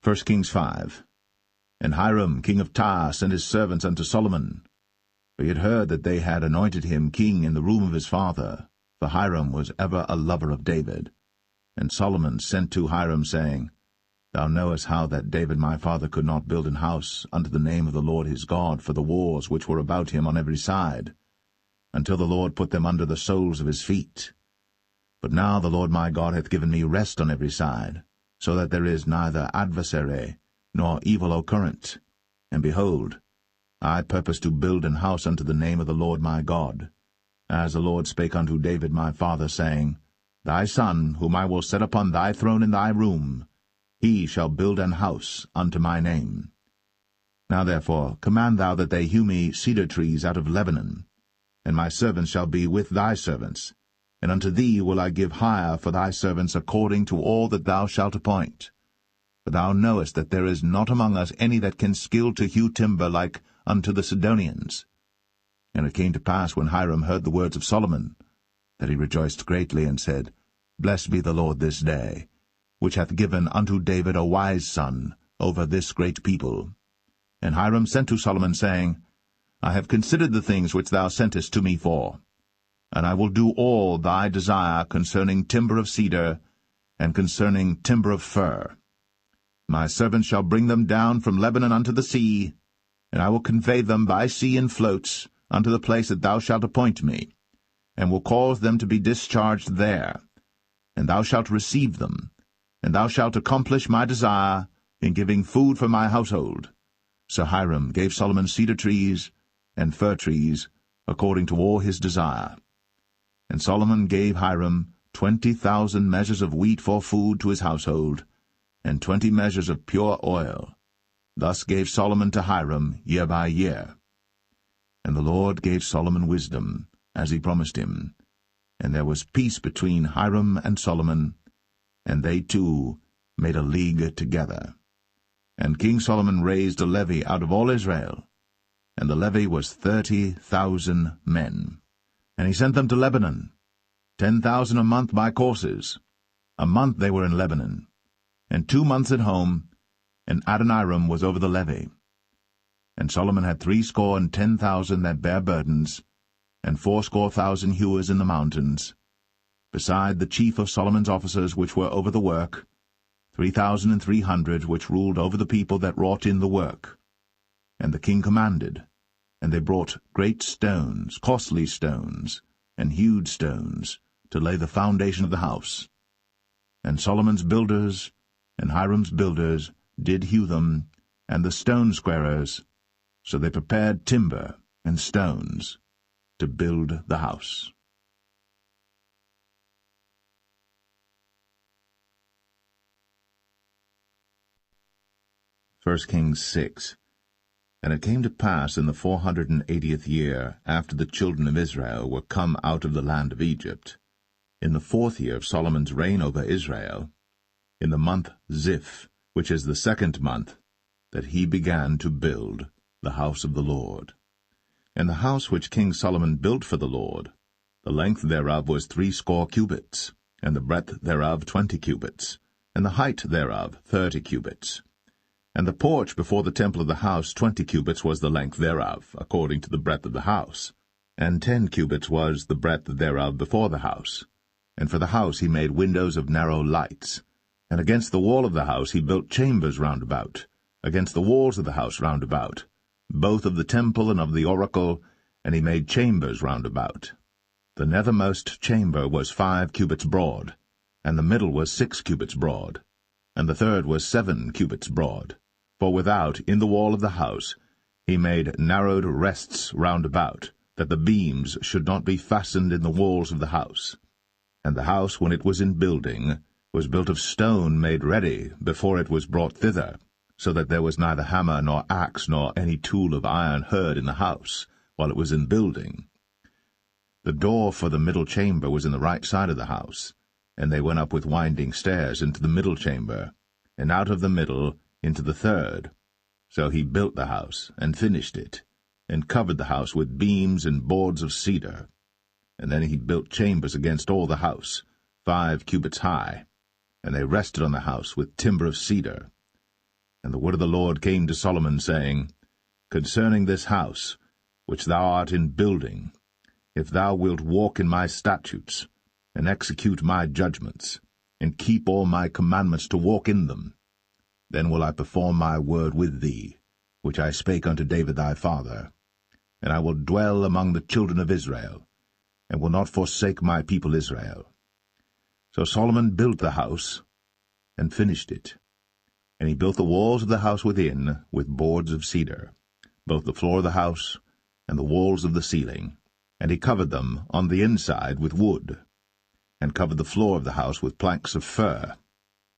1 Kings 5. And Hiram king of Tyre sent his servants unto Solomon, for he had heard that they had anointed him king in the room of his father, for Hiram was ever a lover of David. And Solomon sent to Hiram, saying, Thou knowest how that David my father could not build an house unto the name of the Lord his God for the wars which were about him on every side, until the Lord put them under the soles of his feet. But now the Lord my God hath given me rest on every side, so that there is neither adversary nor evil occurrent. And behold, I purpose to build an house unto the name of the Lord my God, as the Lord spake unto David my father, saying, Thy son, whom I will set upon thy throne in thy room, he shall build an house unto my name. Now therefore command thou that they hew me cedar trees out of Lebanon, and my servants shall be with thy servants, and unto thee will I give hire for thy servants according to all that thou shalt appoint. For thou knowest that there is not among us any that can skill to hew timber like unto the Sidonians. And it came to pass, when Hiram heard the words of Solomon, that he rejoiced greatly, and said, Blessed be the Lord this day, which hath given unto David a wise son over this great people. And Hiram sent to Solomon, saying, I have considered the things which thou sentest to me for, and I will do all thy desire concerning timber of cedar, and concerning timber of fir. My servants shall bring them down from Lebanon unto the sea, and I will convey them by sea in floats unto the place that thou shalt appoint me, and will cause them to be discharged there. And thou shalt receive them, and thou shalt accomplish my desire in giving food for my household. So Hiram gave Solomon cedar trees and fir trees, according to all his desire. And Solomon gave Hiram 20,000 measures of wheat for food to his household, and 20 measures of pure oil. Thus gave Solomon to Hiram year by year. And the Lord gave Solomon wisdom, as he promised him. And there was peace between Hiram and Solomon, and they two made a league together. And King Solomon raised a levy out of all Israel, and the levy was 30,000 men. And he sent them to Lebanon, 10,000 a month by courses. A month they were in Lebanon, and 2 months at home, and Adoniram was over the levy. And Solomon had 70,000 that bare burdens, and 80,000 hewers in the mountains, beside the chief of Solomon's officers which were over the work, 3,300 which ruled over the people that wrought in the work. And the king commanded, and they brought great stones, costly stones, and hewed stones, to lay the foundation of the house. And Solomon's builders and Hiram's builders did hew them, and the stone squarers, so they prepared timber and stones to build the house. 1 Kings 6. And it came to pass in the 480th year, after the children of Israel were come out of the land of Egypt, in the 4th year of Solomon's reign over Israel, in the month Ziph, which is the 2nd month, that he began to build the house of the Lord. And the house which King Solomon built for the Lord, the length thereof was 80 cubits, and the breadth thereof 20 cubits, and the height thereof 30 cubits. And the porch before the temple of the house 20 cubits was the length thereof, according to the breadth of the house, and 10 cubits was the breadth thereof before the house. And for the house he made windows of narrow lights. And against the wall of the house he built chambers round about, against the walls of the house round about, both of the temple and of the oracle, and he made chambers round about. The nethermost chamber was 5 cubits broad, and the middle was 6 cubits broad, and the third was 7 cubits broad. For without, in the wall of the house, he made narrowed rests round about, that the beams should not be fastened in the walls of the house. And the house, when it was in building, was built of stone made ready before it was brought thither, so that there was neither hammer nor axe nor any tool of iron heard in the house, while it was in building. The door for the middle chamber was in the right side of the house, and they went up with winding stairs into the middle chamber, and out of the middle into the third. So he built the house, and finished it, and covered the house with beams and boards of cedar. And then he built chambers against all the house, 5 cubits high, and they rested on the house with timber of cedar. And the word of the Lord came to Solomon, saying, Concerning this house, which thou art in building, if thou wilt walk in my statutes, and execute my judgments, and keep all my commandments to walk in them, then will I perform my word with thee, which I spake unto David thy father, and I will dwell among the children of Israel, and will not forsake my people Israel. So Solomon built the house, and finished it. And he built the walls of the house within with boards of cedar, both the floor of the house and the walls of the ceiling, and he covered them on the inside with wood, and covered the floor of the house with planks of fir.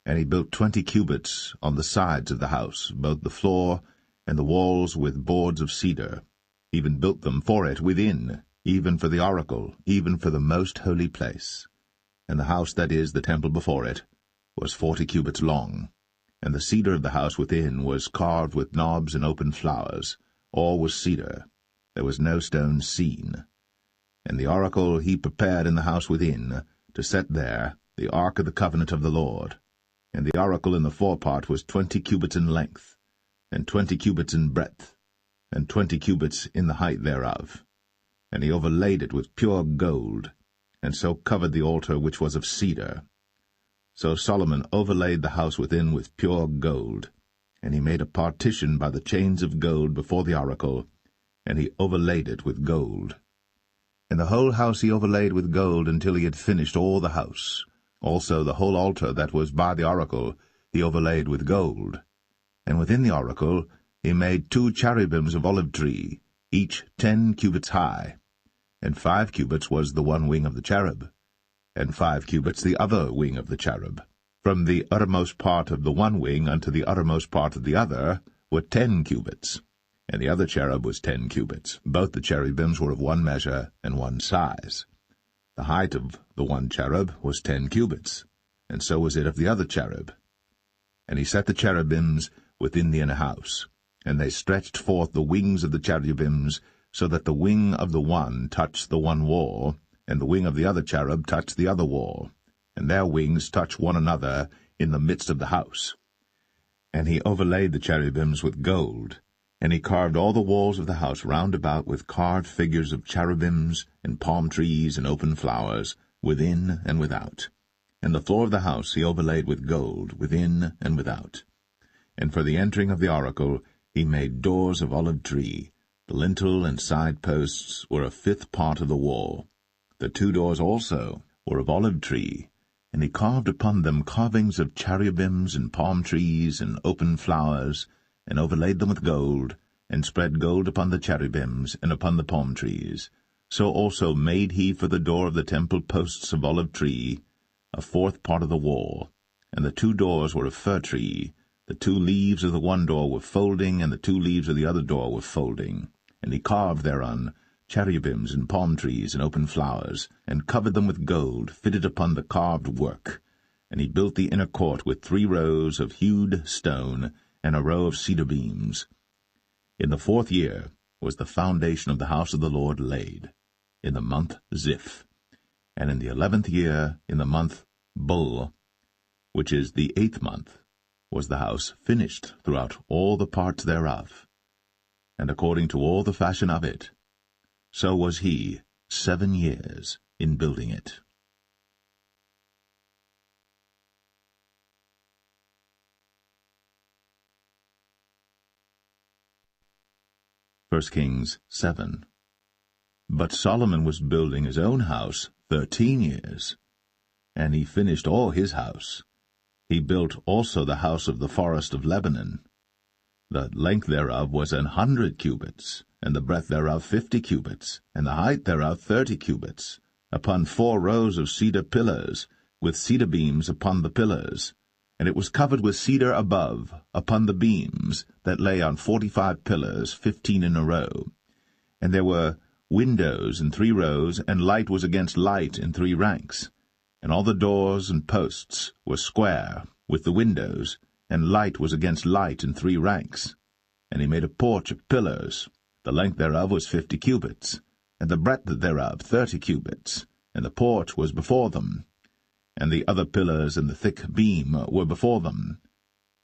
And he built 20 cubits on the sides of the house, both the floor and the walls with boards of cedar, even built them for it within, even for the oracle, even for the most holy place. And the house, that is, the temple before it, was 40 cubits long, and the cedar of the house within was carved with knobs and open flowers. All was cedar. There was no stone seen. And the oracle he prepared in the house within, to set there the ark of the covenant of the Lord. And the oracle in the forepart was 20 cubits in length, and 20 cubits in breadth, and 20 cubits in the height thereof. And he overlaid it with pure gold, and so covered the altar which was of cedar. So Solomon overlaid the house within with pure gold, and he made a partition by the chains of gold before the oracle, and he overlaid it with gold. And the whole house he overlaid with gold until he had finished all the house. Also the whole altar that was by the oracle he overlaid with gold. And within the oracle he made 2 cherubims of olive tree, each 10 cubits high. And 5 cubits was the one wing of the cherub, and 5 cubits the other wing of the cherub. From the uttermost part of the one wing unto the uttermost part of the other were 10 cubits. And the other cherub was 10 cubits. Both the cherubims were of one measure and one size. The height of the one cherub was 10 cubits, and so was it of the other cherub. And he set the cherubims within the inner house, and they stretched forth the wings of the cherubims, so that the wing of the one touched the one wall, and the wing of the other cherub touched the other wall, and their wings touched one another in the midst of the house. And he overlaid the cherubims with gold, and he carved all the walls of the house round about with carved figures of cherubims, and palm trees, and open flowers, within and without. And the floor of the house he overlaid with gold, within and without. And for the entering of the oracle he made doors of olive tree. The lintel and side posts were 1/5 part of the wall. The 2 doors also were of olive tree, and he carved upon them carvings of cherubims and palm trees and open flowers, and overlaid them with gold, and spread gold upon the cherubims and upon the palm trees. So also made he for the door of the temple posts of olive tree, 1/4 part of the wall. And the 2 doors were of fir tree. The 2 leaves of the one door were folding, and the 2 leaves of the other door were folding. And he carved thereon cherubims and palm trees and open flowers, and covered them with gold, fitted upon the carved work. And he built the inner court with 3 rows of hewed stone, and a row of cedar beams. In the 4th year was the foundation of the house of the Lord laid, in the month Ziph. And in the 11th year, in the month Bul, which is the 8th month, was the house finished throughout all the parts thereof. And according to all the fashion of it, so was he 7 years in building it. 1 Kings 7. But Solomon was building his own house 13 years, and he finished all his house. He built also the house of the forest of Lebanon. The length thereof was 100 cubits, and the breadth thereof 50 cubits, and the height thereof 30 cubits, upon 4 rows of cedar pillars, with cedar beams upon the pillars. And it was covered with cedar above, upon the beams, that lay on 45 pillars, 15 in a row. And there were windows in 3 rows, and light was against light in 3 ranks. And all the doors and posts were square, with the windows, and light was against light in 3 ranks. And he made a porch of pillars. The length thereof was 50 cubits, and the breadth thereof 30 cubits, and the porch was before them. And the other pillars and the thick beam were before them.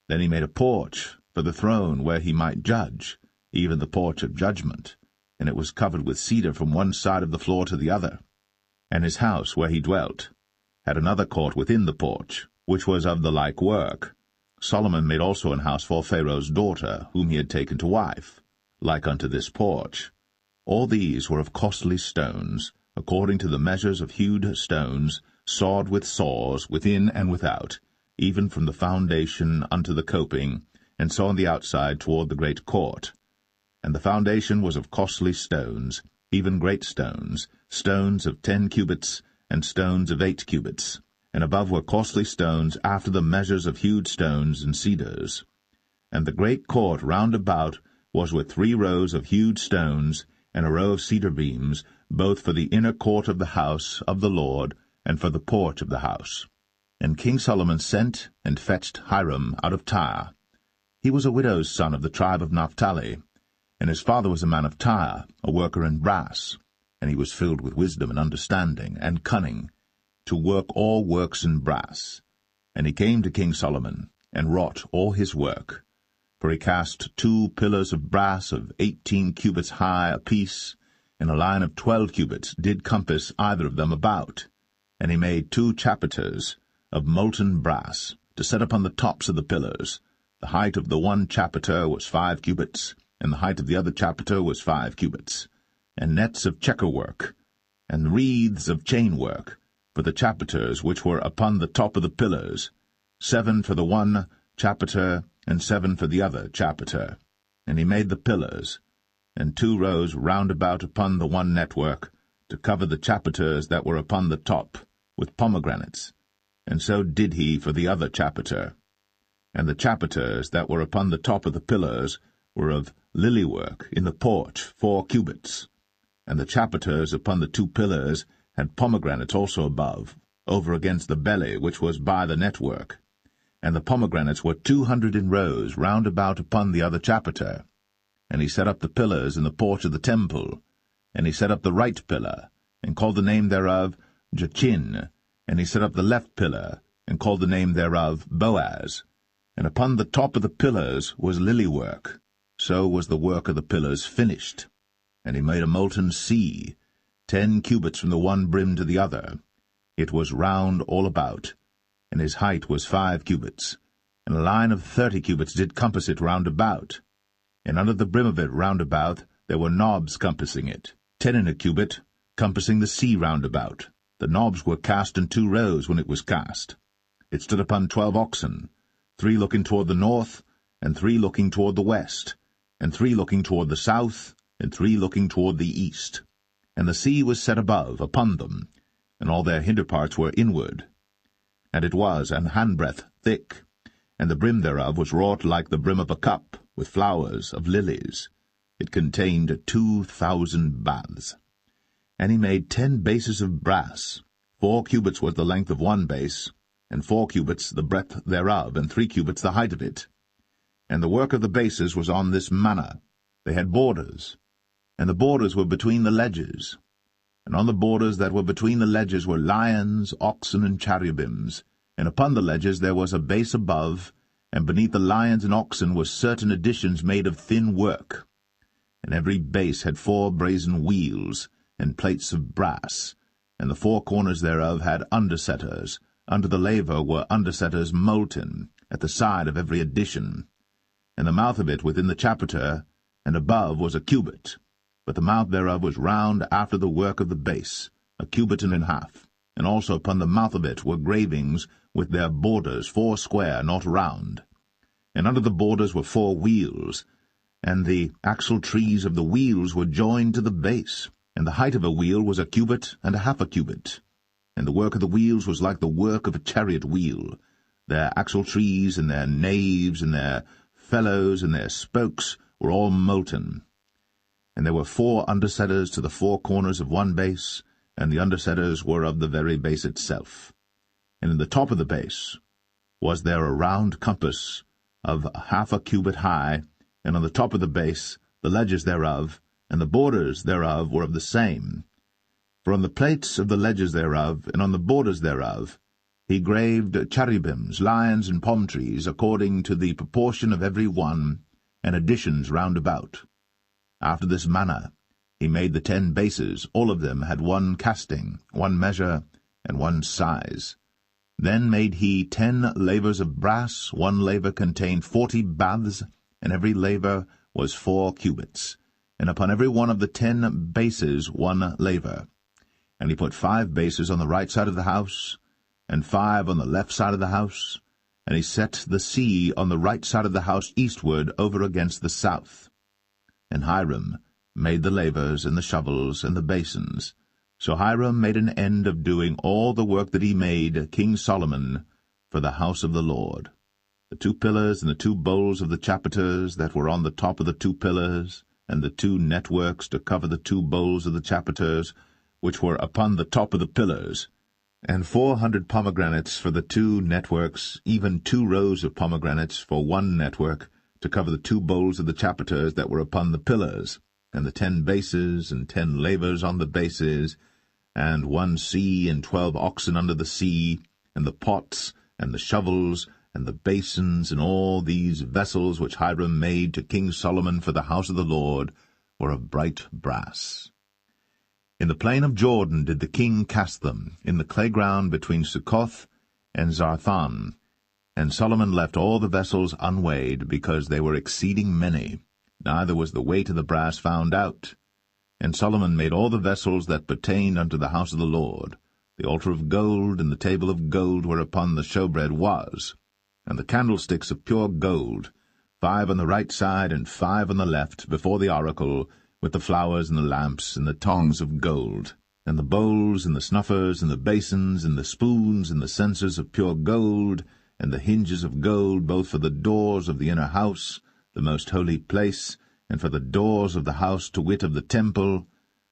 Then he made a porch for the throne where he might judge, even the porch of judgment, and it was covered with cedar from one side of the floor to the other. And his house where he dwelt had another court within the porch, which was of the like work. Solomon made also an house for Pharaoh's daughter, whom he had taken to wife, like unto this porch. All these were of costly stones, according to the measures of hewed stones, sawed with saws, within and without, even from the foundation unto the coping, and so on the outside toward the great court. And the foundation was of costly stones, even great stones, stones of 10 cubits, and stones of 8 cubits. And above were costly stones after the measures of hewed stones and cedars. And the great court round about was with 3 rows of hewed stones, and a row of cedar beams, both for the inner court of the house of the Lord, and for the porch of the house. And King Solomon sent and fetched Hiram out of Tyre. He was a widow's son of the tribe of Naphtali, and his father was a man of Tyre, a worker in brass, and he was filled with wisdom and understanding and cunning, to work all works in brass. And he came to King Solomon, and wrought all his work. For he cast 2 pillars of brass of 18 cubits high apiece, and a line of 12 cubits did compass either of them about. And he made 2 chapiters of molten brass, to set upon the tops of the pillars. The height of the one chapiter was 5 cubits, and the height of the other chapiter was 5 cubits, and nets of checker work, and wreaths of chain work, for the chapiters which were upon the top of the pillars, 7 for the one chapiter, and 7 for the other chapiter. And he made the pillars, and 2 rows round about upon the one network, to cover the chapiters that were upon the top, with pomegranates, and so did he for the other chapiter. And the chapiters that were upon the top of the pillars were of lily work in the porch 4 cubits, and the chapiters upon the 2 pillars had pomegranates also above, over against the belly which was by the network, and the pomegranates were 200 in rows round about upon the other chapiter. And he set up the pillars in the porch of the temple, and he set up the right pillar, and called the name thereof Jachin, and he set up the left pillar, and called the name thereof Boaz. And upon the top of the pillars was lily work. So was the work of the pillars finished. And he made a molten sea, 10 cubits from the one brim to the other. It was round all about, and his height was 5 cubits, and a line of 30 cubits did compass it round about. And under the brim of it round about there were knobs compassing it, 10 in a cubit, compassing the sea round about. The knobs were cast in 2 rows when it was cast. It stood upon 12 oxen, 3 looking toward the north, and 3 looking toward the west, and 3 looking toward the south, and 3 looking toward the east. And the sea was set above upon them, and all their hinder parts were inward. And it was an handbreadth thick, and the brim thereof was wrought like the brim of a cup, with flowers of lilies. It contained 2,000 baths. And he made 10 bases of brass. 4 cubits was the length of one base, and 4 cubits the breadth thereof, and 3 cubits the height of it. And the work of the bases was on this manner. They had borders, and the borders were between the ledges. And on the borders that were between the ledges were lions, oxen, and cherubims, and upon the ledges there was a base above, and beneath the lions and oxen were certain additions made of thin work. And every base had 4 brazen wheels, and plates of brass, and the 4 corners thereof had undersetters. Under the laver were undersetters molten, at the side of every addition. And the mouth of it within the chapiter, and above was a cubit, but the mouth thereof was round after the work of the base, a cubit and an half. And also upon the mouth of it were gravings with their borders 4 square, not round. And under the borders were 4 wheels, and the axle trees of the wheels were joined to the base, and the height of a wheel was a cubit and a half a cubit. And the work of the wheels was like the work of a chariot wheel. Their axle trees and their naves and their felloes and their spokes were all molten. And there were 4 undersetters to the 4 corners of one base, and the undersetters were of the very base itself. And in the top of the base was there a round compass of half a cubit high, and on the top of the base the ledges thereof, and the borders thereof were of the same. For on the plates of the ledges thereof, and on the borders thereof, he graved cherubims, lions, and palm trees, according to the proportion of every one, and additions round about. After this manner he made the 10 bases. All of them had 1 casting, 1 measure, and 1 size. Then made he 10 lavers of brass. 1 laver contained 40 baths, and every laver was 4 cubits, and upon every one of the 10 bases 1 laver. And he put 5 bases on the right side of the house, and 5 on the left side of the house, and he set the sea on the right side of the house eastward over against the south. And Hiram made the lavers, and the shovels, and the basins. So Hiram made an end of doing all the work that he made King Solomon for the house of the Lord. The 2 pillars and the 2 bowls of the chapiters that were on the top of the 2 pillars, and the 2 networks to cover the 2 bowls of the chapiters, which were upon the top of the pillars, and 400 pomegranates for the 2 networks, even 2 rows of pomegranates for 1 network, to cover the 2 bowls of the chapiters that were upon the pillars, and the 10 bases, and 10 lavers on the bases, and 1 sea, and 12 oxen under the sea, and the pots, and the shovels, and the basins, and all these vessels which Hiram made to King Solomon for the house of the Lord, were of bright brass. In the plain of Jordan did the king cast them, in the clay ground between Succoth and Zarthan. And Solomon left all the vessels unweighed, because they were exceeding many. neither was the weight of the brass found out. And Solomon made all the vessels that pertained unto the house of the Lord, the altar of gold, and the table of gold whereupon the showbread was, and the candlesticks of pure gold, 5 on the right side and 5 on the left, before the oracle, with the flowers and the lamps and the tongs of gold, and the bowls and the snuffers and the basins and the spoons and the censers of pure gold, and the hinges of gold, both for the doors of the inner house, the most holy place, and for the doors of the house, to wit, of the temple.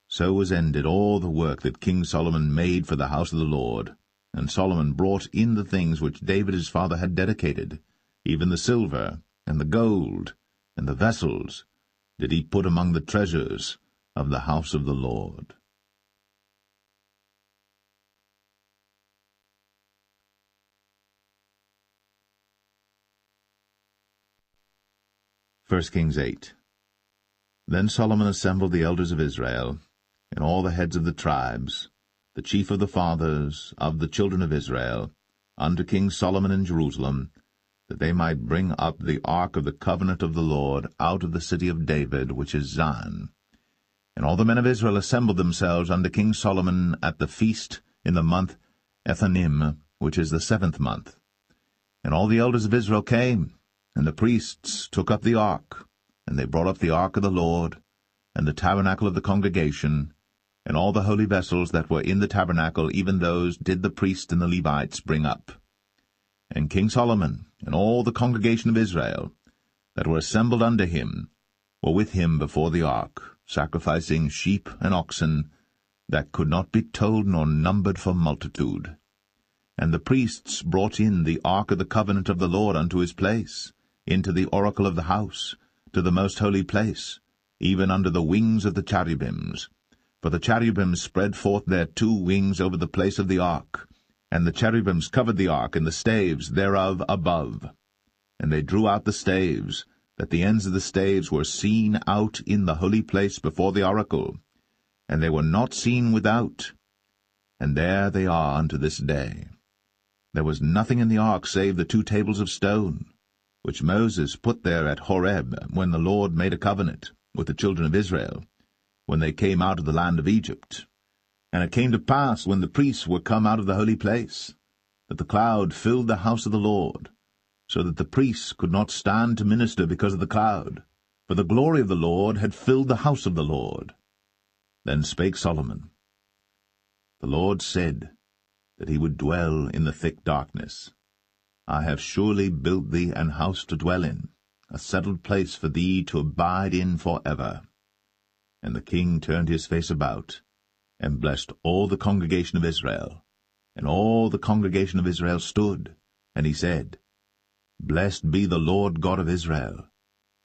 So was ended all the work that King Solomon made for the house of the Lord. And Solomon brought in the things which David his father had dedicated, even the silver, and the gold, and the vessels, did he put among the treasures of the house of the Lord. 1 Kings 8. Then Solomon assembled the elders of Israel, and all the heads of the tribes, the chief of the fathers of the children of Israel, unto King Solomon in Jerusalem, that they might bring up the ark of the covenant of the Lord out of the city of David, which is Zion. And all the men of Israel assembled themselves unto King Solomon at the feast in the month Ethanim, which is the 7th month. And all the elders of Israel came, and the priests took up the ark, and they brought up the ark of the Lord, and the tabernacle of the congregation, and all the holy vessels that were in the tabernacle, even those did the priests and the Levites bring up. And King Solomon and all the congregation of Israel that were assembled unto him were with him before the ark, sacrificing sheep and oxen that could not be told nor numbered for multitude. And the priests brought in the ark of the covenant of the Lord unto his place, into the oracle of the house, to the most holy place, even under the wings of the cherubims. For the cherubims spread forth their 2 wings over the place of the ark, and the cherubims covered the ark and the staves thereof above. And they drew out the staves, that the ends of the staves were seen out in the holy place before the oracle, and they were not seen without. And there they are unto this day. There was nothing in the ark save the 2 tables of stone, which Moses put there at Horeb, when the Lord made a covenant with the children of Israel, when they came out of the land of Egypt. And it came to pass, when the priests were come out of the holy place, that the cloud filled the house of the Lord, so that the priests could not stand to minister because of the cloud, for the glory of the Lord had filled the house of the Lord. Then spake Solomon, The Lord said that he would dwell in the thick darkness. I have surely built thee an house to dwell in, a settled place for thee to abide in for ever. And the king turned his face about, and blessed all the congregation of Israel. And all the congregation of Israel stood, and he said, Blessed be the Lord God of Israel,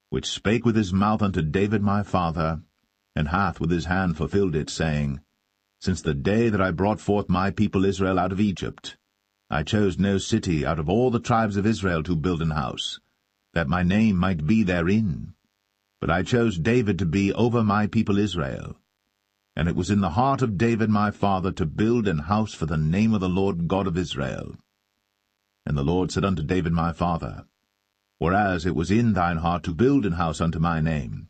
which spake with his mouth unto David my father, and hath with his hand fulfilled it, saying, Since the day that I brought forth my people Israel out of Egypt, I chose no city out of all the tribes of Israel to build an house, that my name might be therein. But I chose David to be over my people Israel. And it was in the heart of David my father to build an house for the name of the Lord God of Israel. And the Lord said unto David my father, Whereas it was in thine heart to build an house unto my name,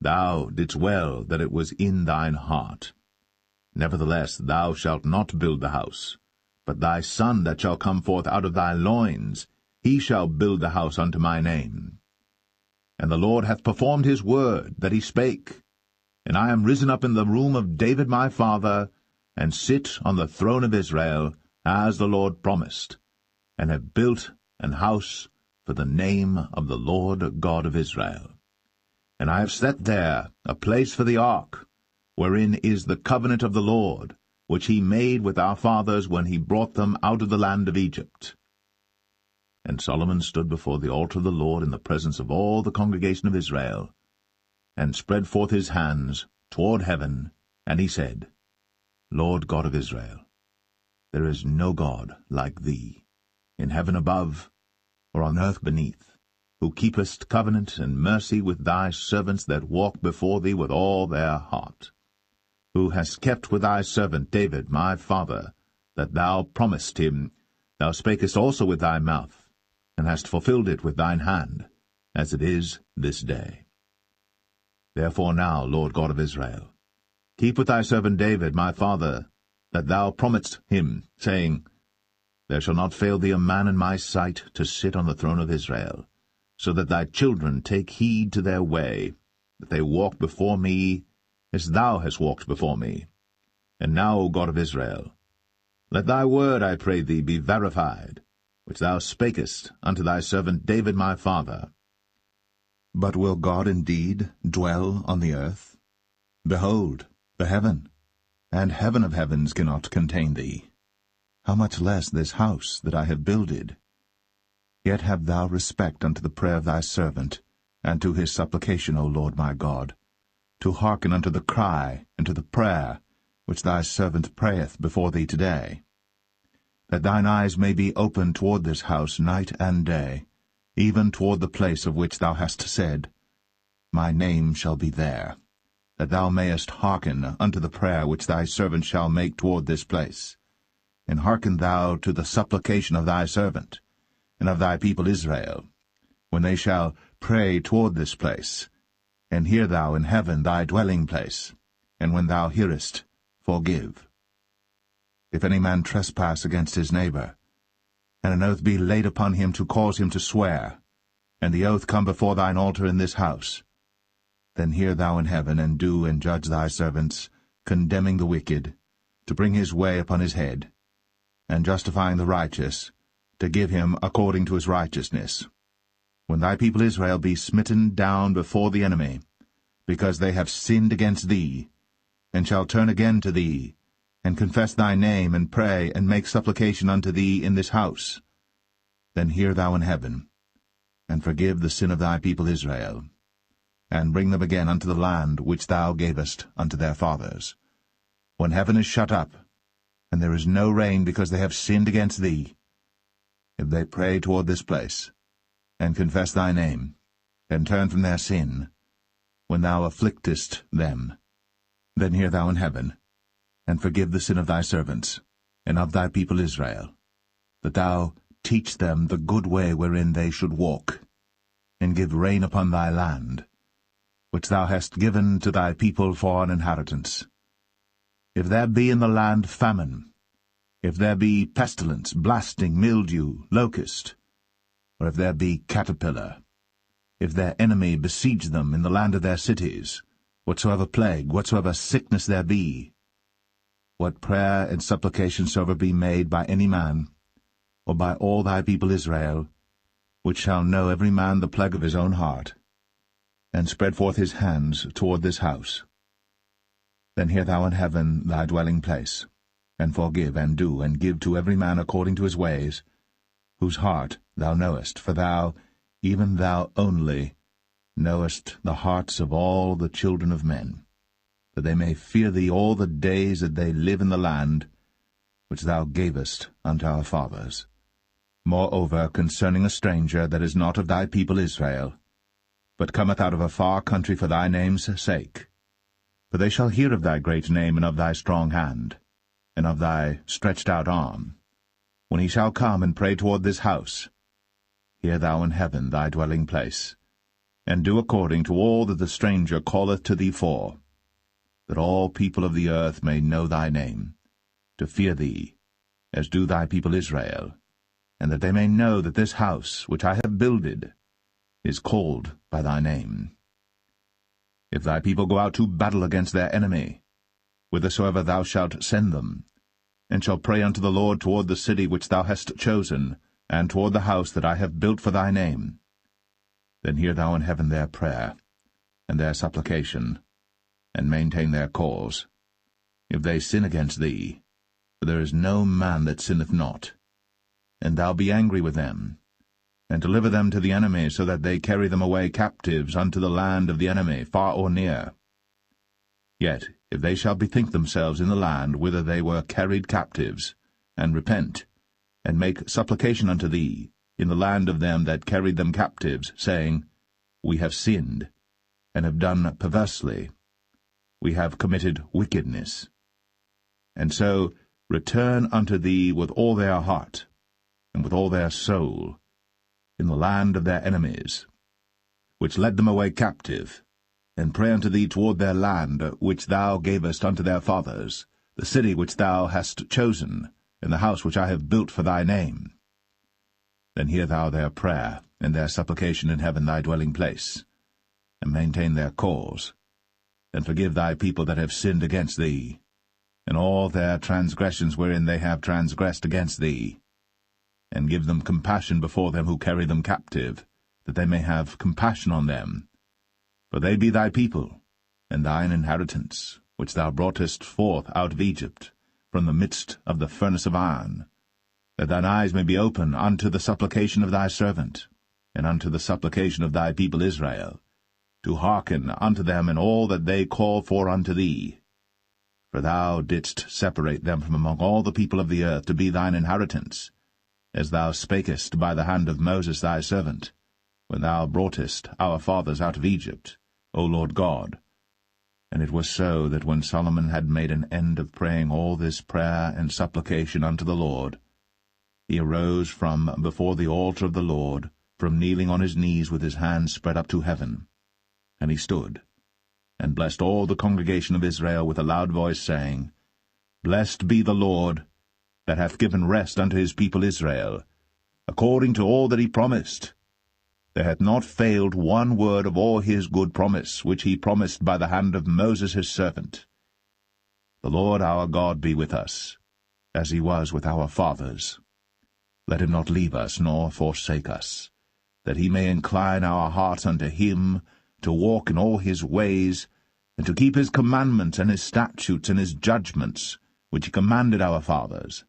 thou didst well that it was in thine heart. Nevertheless thou shalt not build the house, but thy son that shall come forth out of thy loins, he shall build the house unto my name. And the Lord hath performed his word that he spake, and I am risen up in the room of David my father, and sit on the throne of Israel, as the Lord promised, and have built an house for the name of the Lord God of Israel. And I have set there a place for the ark, wherein is the covenant of the Lord, which he made with our fathers when he brought them out of the land of Egypt. And Solomon stood before the altar of the Lord in the presence of all the congregation of Israel, and spread forth his hands toward heaven, and he said, Lord God of Israel, there is no God like thee, in heaven above, or on earth beneath, who keepest covenant and mercy with thy servants that walk before thee with all their heart, who hast kept with thy servant David my father, that thou promised him, thou spakest also with thy mouth, and hast fulfilled it with thine hand, as it is this day. Therefore now, Lord God of Israel, keep with thy servant David my father, that thou promised him, saying, There shall not fail thee a man in my sight to sit on the throne of Israel, so that thy children take heed to their way, that they walk before me as thou hast walked before me. And now, O God of Israel, let thy word, I pray thee, be verified, which thou spakest unto thy servant David my father. But will God indeed dwell on the earth? Behold, the heaven, and heaven of heavens cannot contain thee. How much less this house that I have builded? Yet have thou respect unto the prayer of thy servant, and to his supplication, O Lord my God, to hearken unto the cry and to the prayer which thy servant prayeth before thee today, that thine eyes may be open toward this house night and day, even toward the place of which thou hast said, My name shall be there, that thou mayest hearken unto the prayer which thy servant shall make toward this place. And hearken thou to the supplication of thy servant, and of thy people Israel, when they shall pray toward this place. And hear thou in heaven thy dwelling place, and when thou hearest, forgive. If any man trespass against his neighbor, and an oath be laid upon him to cause him to swear, and the oath come before thine altar in this house, then hear thou in heaven, and do and judge thy servants, condemning the wicked, to bring his way upon his head, and justifying the righteous, to give him according to his righteousness. When thy people Israel be smitten down before the enemy, because they have sinned against thee, and shall turn again to thee, and confess thy name, and pray, and make supplication unto thee in this house, then hear thou in heaven, and forgive the sin of thy people Israel, and bring them again unto the land which thou gavest unto their fathers. When heaven is shut up, and there is no rain because they have sinned against thee, if they pray toward this place, and confess thy name, and turn from their sin, when thou afflictest them, then hear thou in heaven, and forgive the sin of thy servants, and of thy people Israel, that thou teach them the good way wherein they should walk, and give rain upon thy land, which thou hast given to thy people for an inheritance. If there be in the land famine, if there be pestilence, blasting, mildew, locust, or if there be caterpillar, if their enemy besiege them in the land of their cities, whatsoever plague, whatsoever sickness there be, what prayer and supplication soever be made by any man, or by all thy people Israel, which shall know every man the plague of his own heart, and spread forth his hands toward this house, then hear thou in heaven thy dwelling place, and forgive, and do, and give to every man according to his ways, whose heart thou knowest, for thou, even thou only, knowest the hearts of all the children of men, that they may fear thee all the days that they live in the land which thou gavest unto our fathers. Moreover, concerning a stranger that is not of thy people Israel, but cometh out of a far country for thy name's sake, for they shall hear of thy great name, and of thy strong hand, and of thy stretched out arm, when he shall come and pray toward this house, hear thou in heaven thy dwelling place, and do according to all that the stranger calleth to thee for, that all people of the earth may know thy name, to fear thee, as do thy people Israel, and that they may know that this house which I have builded is called by thy name. If thy people go out to battle against their enemy, whithersoever thou shalt send them, and shall pray unto the Lord toward the city which thou hast chosen, and toward the house that I have built for thy name, then hear thou in heaven their prayer, and their supplication, and maintain their cause. If they sin against thee, for there is no man that sinneth not, and thou be angry with them, and deliver them to the enemy, so that they carry them away captives unto the land of the enemy, far or near. Yet if they shall bethink themselves in the land whither they were carried captives, and repent, and make supplication unto thee in the land of them that carried them captives, saying, We have sinned, and have done perversely, we have committed wickedness, and so return unto thee with all their heart, and with all their soul, in the land of their enemies, which led them away captive, and pray unto thee toward their land, which thou gavest unto their fathers, the city which thou hast chosen, and the house which I have built for thy name. Then hear thou their prayer, and their supplication in heaven thy dwelling place, and maintain their cause, and forgive thy people that have sinned against thee, and all their transgressions wherein they have transgressed against thee, and give them compassion before them who carry them captive, that they may have compassion on them. For they be thy people, and thine inheritance, which thou broughtest forth out of Egypt, from the midst of the furnace of iron, that thine eyes may be open unto the supplication of thy servant, and unto the supplication of thy people Israel, to hearken unto them in all that they call for unto thee. For thou didst separate them from among all the people of the earth to be thine inheritance, as thou spakest by the hand of Moses thy servant, when thou broughtest our fathers out of Egypt, O Lord God. And it was so that when Solomon had made an end of praying all this prayer and supplication unto the Lord, he arose from before the altar of the Lord, from kneeling on his knees with his hands spread up to heaven. And he stood, and blessed all the congregation of Israel with a loud voice, saying, Blessed be the Lord, that hath given rest unto his people Israel, according to all that he promised. There hath not failed one word of all his good promise, which he promised by the hand of Moses his servant. The Lord our God be with us, as he was with our fathers. Let him not leave us, nor forsake us, that he may incline our hearts unto him, to walk in all his ways, and to keep his commandments and his statutes and his judgments, which he commanded our fathers.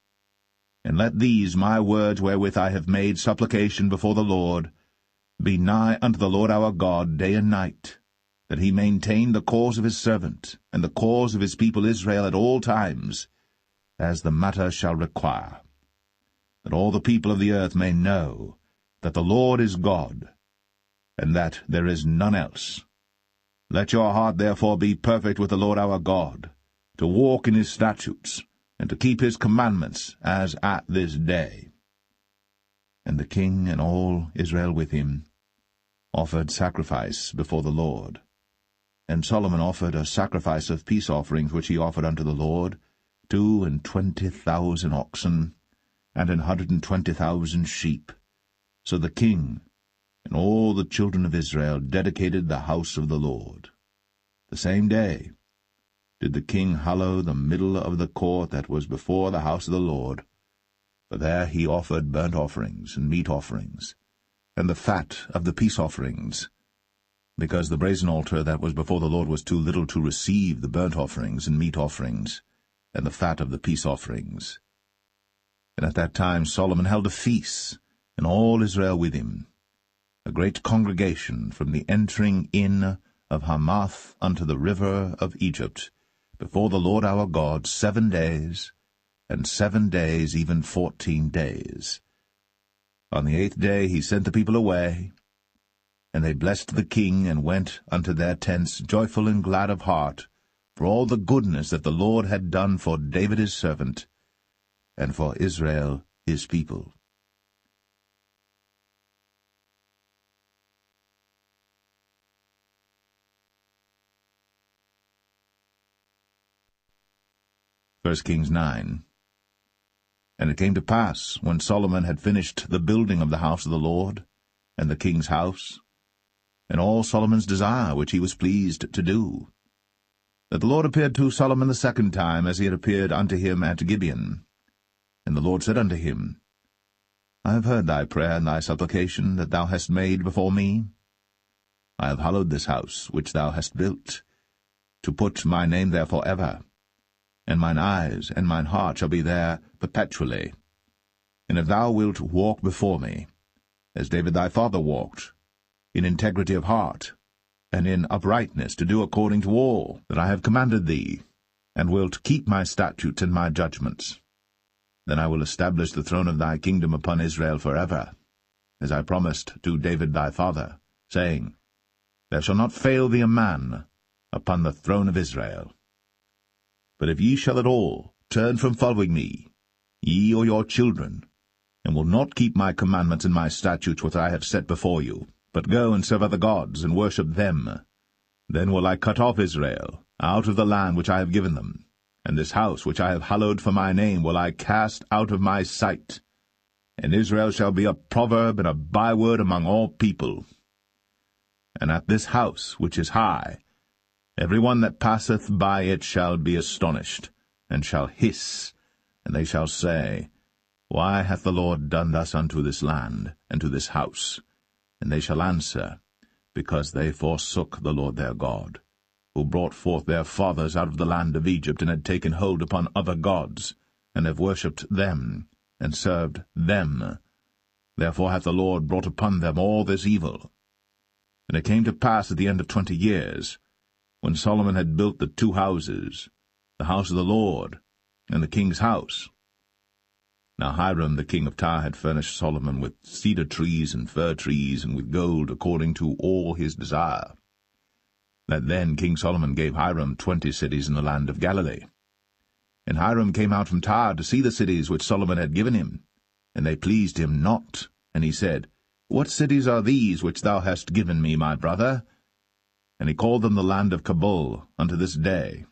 And let these my words wherewith I have made supplication before the Lord be nigh unto the Lord our God day and night, that he maintain the cause of his servant, and the cause of his people Israel at all times, as the matter shall require, that all the people of the earth may know that the Lord is God, and that there is none else. Let your heart therefore be perfect with the Lord our God, to walk in his statutes, and to keep his commandments, as at this day. And the king and all Israel with him offered sacrifice before the Lord. And Solomon offered a sacrifice of peace offerings which he offered unto the Lord, 22,000 oxen, and 120,000 sheep. So the king and all the children of Israel dedicated the house of the Lord. The same day did the king hallow the middle of the court that was before the house of the Lord, for there he offered burnt offerings and meat offerings, and the fat of the peace offerings, because the brazen altar that was before the Lord was too little to receive the burnt offerings and meat offerings, and the fat of the peace offerings. And at that time Solomon held a feast, and all Israel with him, a great congregation from the entering in of Hamath unto the river of Egypt, before the Lord our God 7 days, and 7 days, even 14 days. On the 8th day he sent the people away, and they blessed the king, and went unto their tents joyful and glad of heart, for all the goodness that the Lord had done for David his servant, and for Israel his people. First Kings 9. And it came to pass, when Solomon had finished the building of the house of the Lord, and the king's house, and all Solomon's desire which he was pleased to do, that the Lord appeared to Solomon the second time, as he had appeared unto him at Gibeon. And the Lord said unto him, I have heard thy prayer and thy supplication that thou hast made before me. I have hallowed this house which thou hast built, to put my name there for ever, and mine eyes and mine heart shall be there perpetually. And if thou wilt walk before me, as David thy father walked, in integrity of heart, and in uprightness, to do according to all that I have commanded thee, and wilt keep my statutes and my judgments, then I will establish the throne of thy kingdom upon Israel forever, as I promised to David thy father, saying, There shall not fail thee a man upon the throne of Israel. But if ye shall at all turn from following me, ye or your children, and will not keep my commandments and my statutes which I have set before you, but go and serve other gods, and worship them, Then will I cut off Israel out of the land which I have given them, and this house which I have hallowed for my name will I cast out of my sight. And Israel shall be a proverb and a byword among all people. And at this house which is high, every one that passeth by it shall be astonished, and shall hiss, and they shall say, Why hath the Lord done thus unto this land, and to this house? And they shall answer, Because they forsook the Lord their God, who brought forth their fathers out of the land of Egypt, and had taken hold upon other gods, and have worshipped them, and served them. Therefore hath the Lord brought upon them all this evil. And it came to pass at the end of 20 years, when Solomon had built the 2 houses, the house of the Lord, and the king's house. Now Hiram the king of Tyre had furnished Solomon with cedar trees and fir trees, and with gold according to all his desire. That then King Solomon gave Hiram 20 cities in the land of Galilee. And Hiram came out from Tyre to see the cities which Solomon had given him, and they pleased him not. And he said, What cities are these which thou hast given me, my brother? And he called them the land of Cabul unto this day.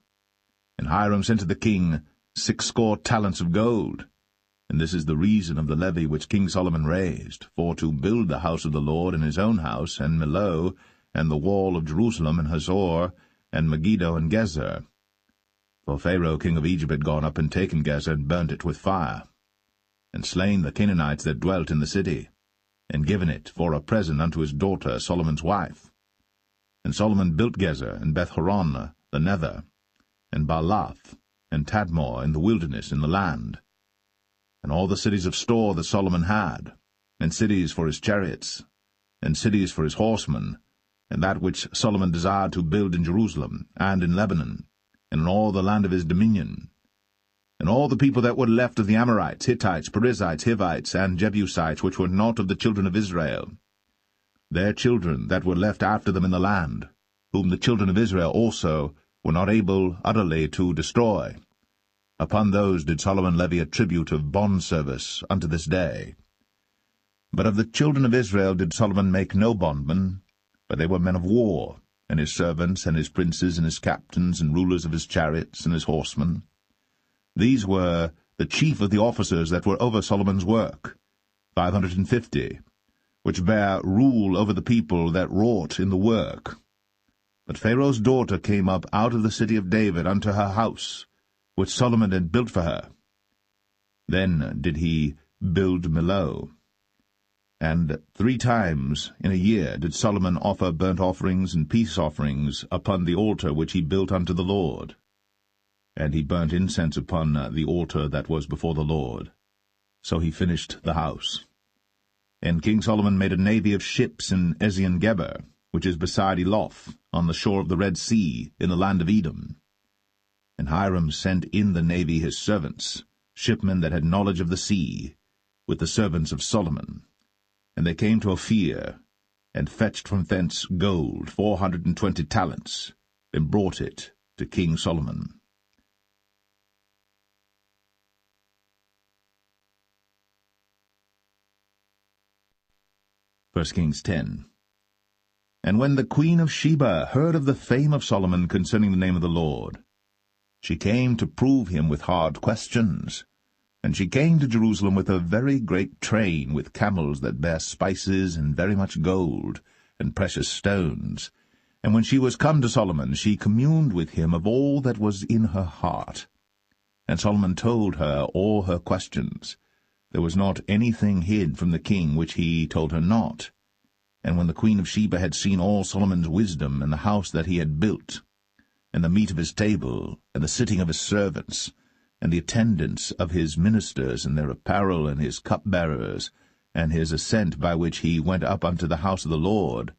And Hiram sent to the king 60 talents of gold. And this is the reason of the levy which King Solomon raised, for to build the house of the Lord and his own house, and Millo, and the wall of Jerusalem, and Hazor, and Megiddo, and Gezer. For Pharaoh king of Egypt had gone up and taken Gezer, and burnt it with fire, and slain the Canaanites that dwelt in the city, and given it for a present unto his daughter Solomon's wife. And Solomon built Gezer, and Beth-horon the nether, and Baalath, and Tadmor in the wilderness in the land, and all the cities of store that Solomon had, and cities for his chariots, and cities for his horsemen, and that which Solomon desired to build in Jerusalem, and in Lebanon, and in all the land of his dominion. And all the people that were left of the Amorites, Hittites, Perizzites, Hivites, and Jebusites, which were not of the children of Israel, their children that were left after them in the land, whom the children of Israel also were not able utterly to destroy, upon those did Solomon levy a tribute of bondservice unto this day. But of the children of Israel did Solomon make no bondmen, but they were men of war, and his servants, and his princes, and his captains, and rulers of his chariots, and his horsemen. These were the chief of the officers that were over Solomon's work, 550, which bare rule over the people that wrought in the work. But Pharaoh's daughter came up out of the city of David unto her house, which Solomon had built for her. Then did he build Millo. And 3 times in a year did Solomon offer burnt offerings and peace offerings upon the altar which he built unto the Lord. And he burnt incense upon the altar that was before the Lord. So he finished the house. And King Solomon made a navy of ships in Ezion-Geber, which is beside Eloth, on the shore of the Red Sea, in the land of Edom. And Hiram sent in the navy his servants, shipmen that had knowledge of the sea, with the servants of Solomon. And they came to Ophir, and fetched from thence gold 420 talents, and brought it to King Solomon. 1 Kings 10. And when the queen of Sheba heard of the fame of Solomon concerning the name of the Lord, she came to prove him with hard questions. And she came to Jerusalem with a very great train, with camels that bare spices, and very much gold, and precious stones. And when she was come to Solomon, she communed with him of all that was in her heart. And Solomon told her all her questions. There was not anything hid from the king which he told her not. And when the queen of Sheba had seen all Solomon's wisdom, and the house that he had built, and the meat of his table, and the sitting of his servants, and the attendance of his ministers, and their apparel, and his cupbearers, and his ascent by which he went up unto the house of the Lord,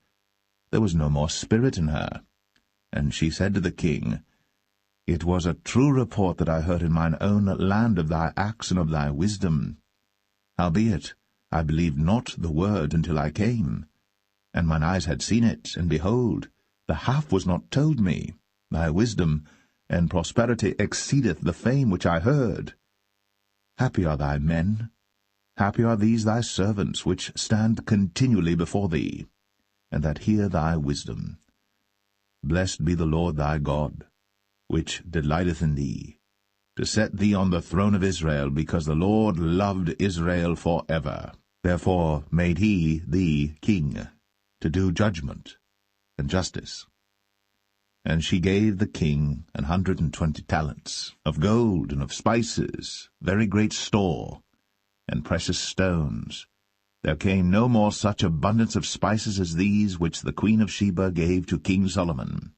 there was no more spirit in her. And she said to the king, It was a true report that I heard in mine own land of thy acts and of thy wisdom. Howbeit, I believed not the word until I came. And mine eyes had seen it, and behold, the half was not told me. Thy wisdom and prosperity exceedeth the fame which I heard. Happy are thy men, happy are these thy servants, which stand continually before thee, and that hear thy wisdom. Blessed be the Lord thy God, which delighteth in thee, to set thee on the throne of Israel, because the Lord loved Israel for ever. Therefore made he thee king, to do judgment and justice. And she gave the king 120 talents of gold and of spices, very great store, and precious stones. There came no more such abundance of spices as these which the queen of Sheba gave to King Solomon.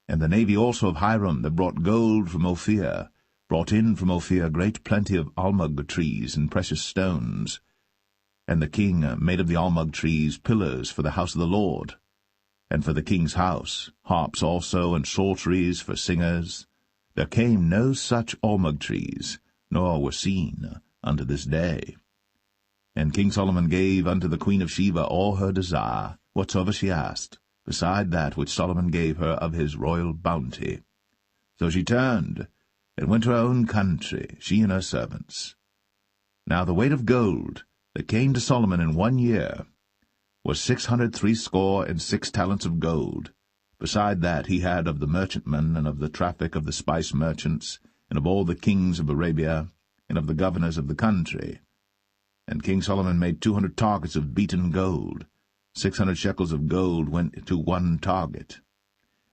And the navy also of Hiram that brought gold from Ophir, brought in from Ophir great plenty of almug trees and precious stones. And the king made of the almug trees pillars for the house of the Lord, and for the king's house, harps also, and psalteries for singers. There came no such almug trees, nor were seen unto this day. And King Solomon gave unto the queen of Sheba all her desire, whatsoever she asked, beside that which Solomon gave her of his royal bounty. So she turned, and went to her own country, she and her servants. Now the weight of gold that came to Solomon in 1 year was 666 talents of gold. Beside that he had of the merchantmen, and of the traffic of the spice merchants, and of all the kings of Arabia, and of the governors of the country. And King Solomon made 200 targets of beaten gold. 600 shekels of gold went to 1 target.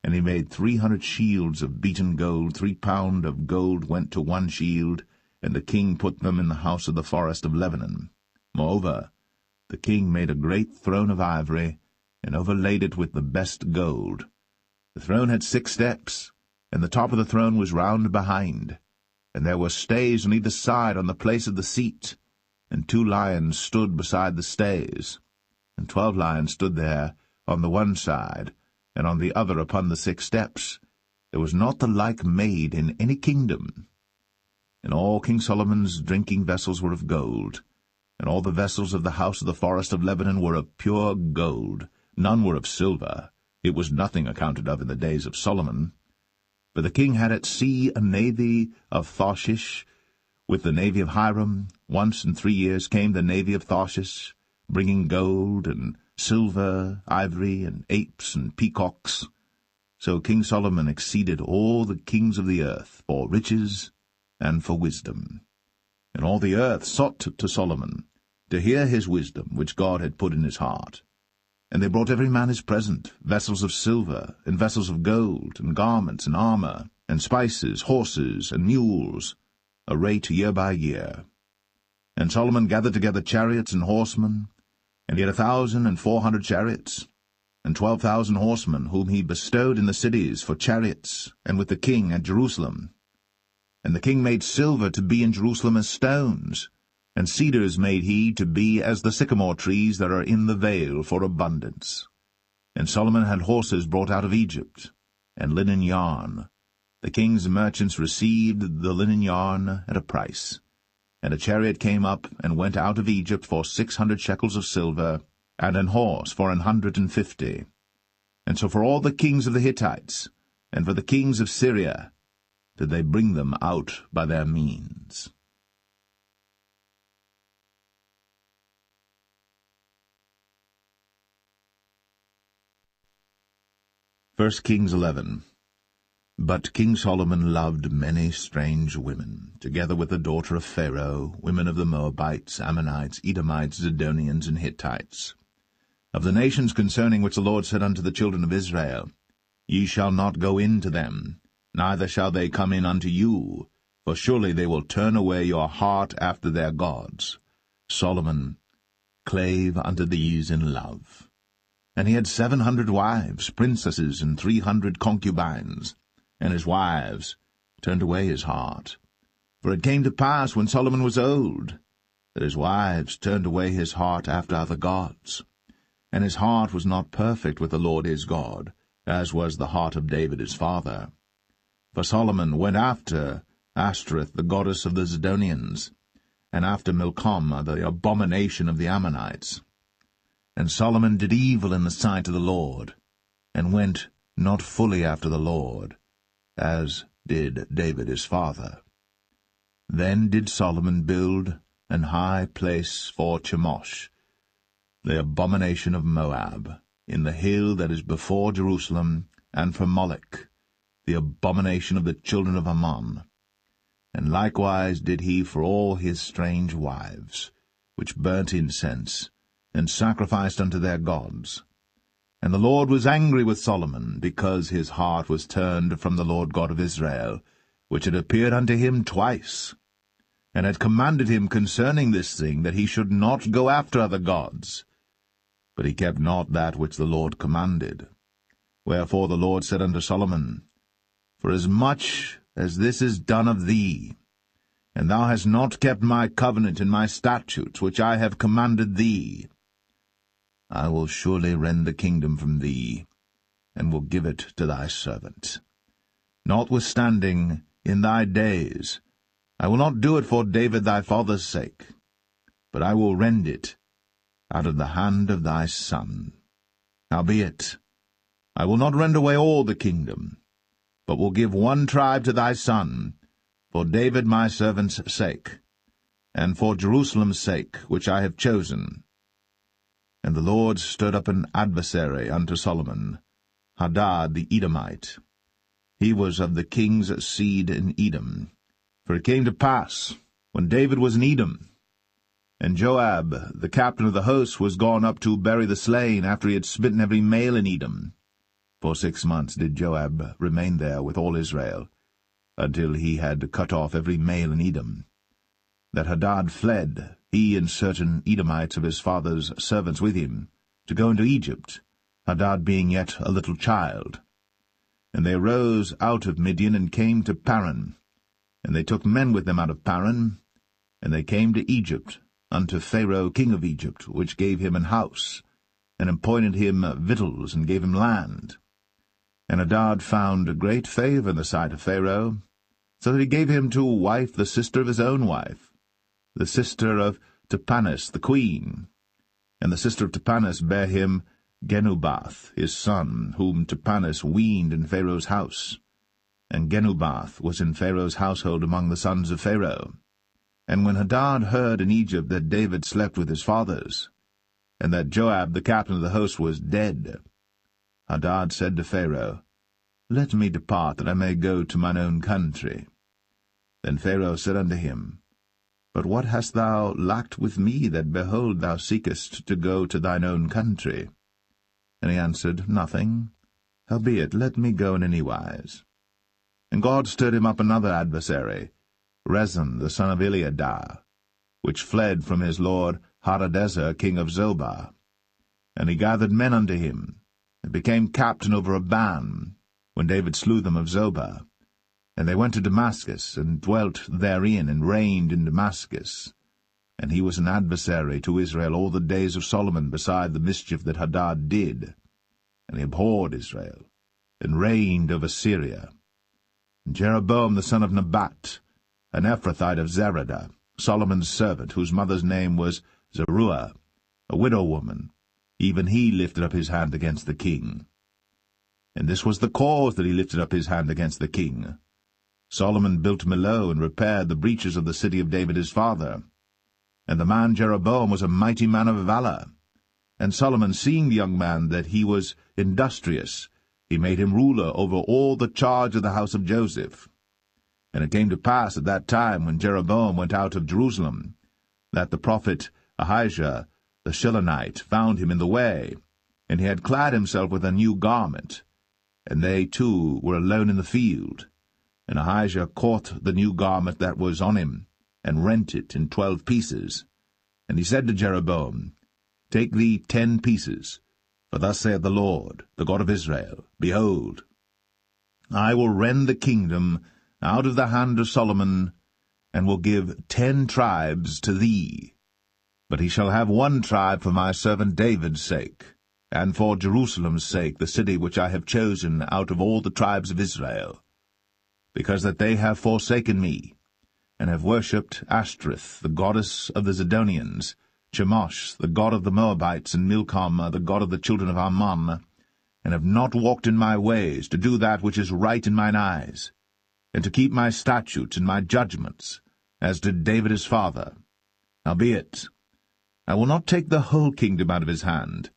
And he made 300 shields of beaten gold. 3 pound of gold went to 1 shield, and the king put them in the house of the forest of Lebanon. Moreover, the king made a great throne of ivory, and overlaid it with the best gold. The throne had 6 steps, and the top of the throne was round behind, and there were stays on either side on the place of the seat, and 2 lions stood beside the stays, and 12 lions stood there on the one side, and on the other upon the 6 steps. There was not the like made in any kingdom. And all King Solomon's drinking vessels were of gold, and all the vessels of the house of the forest of Lebanon were of pure gold. None were of silver. It was nothing accounted of in the days of Solomon. But the king had at sea a navy of Tarshish, with the navy of Hiram. Once in 3 years came the navy of Tarshish, bringing gold and silver, ivory, and apes and peacocks. So King Solomon exceeded all the kings of the earth for riches and for wisdom. And all the earth sought to Solomon, to hear his wisdom, which God had put in his heart. And they brought every man his present, vessels of silver, and vessels of gold, and garments, and armor, and spices, horses, and mules, a rate year by year. And Solomon gathered together chariots and horsemen, and he had 1,400 chariots, and 12,000 horsemen, whom he bestowed in the cities for chariots, and with the king at Jerusalem. And the king made silver to be in Jerusalem as stones, and cedars made he to be as the sycamore trees that are in the vale for abundance. And Solomon had horses brought out of Egypt, and linen yarn. The king's merchants received the linen yarn at a price. And a chariot came up and went out of Egypt for 600 shekels of silver, and an horse for 150. And so for all the kings of the Hittites, and for the kings of Syria, did they bring them out by their means. 1 Kings 11. But King Solomon loved many strange women, together with the daughter of Pharaoh, women of the Moabites, Ammonites, Edomites, Zidonians, and Hittites, of the nations concerning which the Lord said unto the children of Israel, Ye shall not go in to them, neither shall they come in unto you, for surely they will turn away your heart after their gods. Solomon clave unto these in love. And he had 700 wives, princesses, and 300 concubines, and his wives turned away his heart. For it came to pass, when Solomon was old, that his wives turned away his heart after other gods. And his heart was not perfect with the Lord his God, as was the heart of David his father. For Solomon went after Ashtoreth, the goddess of the Zidonians, and after Milcom, the abomination of the Ammonites. And Solomon did evil in the sight of the Lord, and went not fully after the Lord, as did David his father. Then did Solomon build an high place for Chemosh, the abomination of Moab, in the hill that is before Jerusalem, and for Moloch, the abomination of the children of Ammon. And likewise did he for all his strange wives, which burnt incense, and sacrificed unto their gods. And the Lord was angry with Solomon, because his heart was turned from the Lord God of Israel, which had appeared unto him twice, and had commanded him concerning this thing, that he should not go after other gods. But he kept not that which the Lord commanded. Wherefore the Lord said unto Solomon, Forasmuch as this is done of thee, and thou hast not kept my covenant and my statutes, which I have commanded thee, I will surely rend the kingdom from thee, and will give it to thy servant. Notwithstanding, in thy days, I will not do it for David thy father's sake, but I will rend it out of the hand of thy son. Howbeit, I will not rend away all the kingdom, but will give one tribe to thy son, for David my servant's sake, and for Jerusalem's sake, which I have chosen. And the Lord stirred up an adversary unto Solomon, Hadad the Edomite. He was of the king's seed in Edom. For it came to pass, when David was in Edom, and Joab, the captain of the host, was gone up to bury the slain, after he had smitten every male in Edom. For 6 months did Joab remain there with all Israel, until he had cut off every male in Edom. That Hadad fled, he and certain Edomites of his father's servants with him, to go into Egypt, Hadad being yet a little child. And they arose out of Midian, and came to Paran. And they took men with them out of Paran, and they came to Egypt, unto Pharaoh king of Egypt, which gave him an house, and appointed him victuals, and gave him land. And Hadad found great favour in the sight of Pharaoh, so that he gave him to wife the sister of his own wife, the sister of Tahpenes the queen. And the sister of Tahpenes bare him Genubath his son, whom Tahpenes weaned in Pharaoh's house. And Genubath was in Pharaoh's household among the sons of Pharaoh. And when Hadad heard in Egypt that David slept with his fathers, and that Joab the captain of the host was dead, Hadad said to Pharaoh, Let me depart, that I may go to mine own country. Then Pharaoh said unto him, But what hast thou lacked with me, that, behold, thou seekest to go to thine own country? And he answered, Nothing. Howbeit, let me go in any wise. And God stirred him up another adversary, Rezon the son of Eliadah, which fled from his lord Hadadezer king of Zobah. And he gathered men unto him, and became captain over a band, when David slew them of Zobah. And they went to Damascus, and dwelt therein, and reigned in Damascus. And he was an adversary to Israel all the days of Solomon, beside the mischief that Hadad did. And he abhorred Israel, and reigned over Syria. And Jeroboam the son of Nebat, an Ephrathite of Zeradah, Solomon's servant, whose mother's name was Zeruiah, a widow woman, even he lifted up his hand against the king. And this was the cause that he lifted up his hand against the king. Solomon built Millo, and repaired the breaches of the city of David his father. And the man Jeroboam was a mighty man of valour. And Solomon, seeing the young man that he was industrious, he made him ruler over all the charge of the house of Joseph. And it came to pass at that time, when Jeroboam went out of Jerusalem, that the prophet Ahijah the Shilonite found him in the way, and he had clad himself with a new garment. And they two were alone in the field. And Ahijah caught the new garment that was on him, and rent it in 12 pieces. And he said to Jeroboam, Take thee 10 pieces, for thus saith the Lord, the God of Israel, Behold, I will rend the kingdom out of the hand of Solomon, and will give 10 tribes to thee. But he shall have 1 tribe for my servant David's sake, and for Jerusalem's sake, the city which I have chosen out of all the tribes of Israel, because that they have forsaken me, and have worshipped Ashtoreth, the goddess of the Zidonians, Chemosh, the god of the Moabites, and Milcom, the god of the children of Ammon, and have not walked in my ways, to do that which is right in mine eyes, and to keep my statutes and my judgments, as did David his father. Howbeit, I will not take the whole kingdom out of his hand,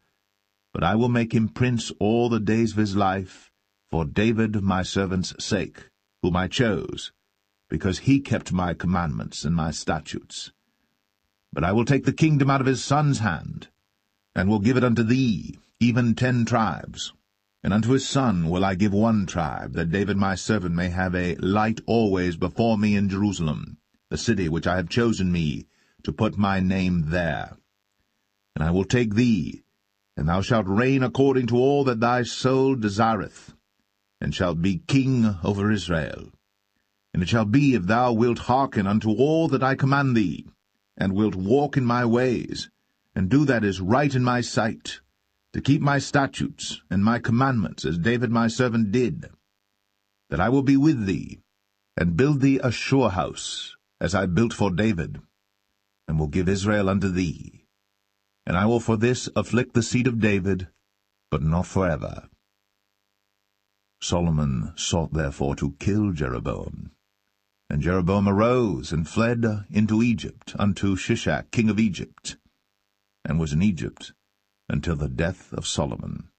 but I will make him prince all the days of his life, for David my servant's sake, whom I chose, because he kept my commandments and my statutes. But I will take the kingdom out of his son's hand, and will give it unto thee, even 10 tribes. And unto his son will I give 1 tribe, that David my servant may have a light always before me in Jerusalem, the city which I have chosen me, to put my name there. And I will take thee, and thou shalt reign according to all that thy soul desireth, and shalt be king over Israel. And it shall be, if thou wilt hearken unto all that I command thee, and wilt walk in my ways, and do that is right in my sight, to keep my statutes and my commandments, as David my servant did, that I will be with thee, and build thee a sure house, as I built for David, and will give Israel unto thee. And I will for this afflict the seed of David, but not forever. Solomon sought therefore to kill Jeroboam. And Jeroboam arose and fled into Egypt, unto Shishak king of Egypt, and was in Egypt until the death of Solomon.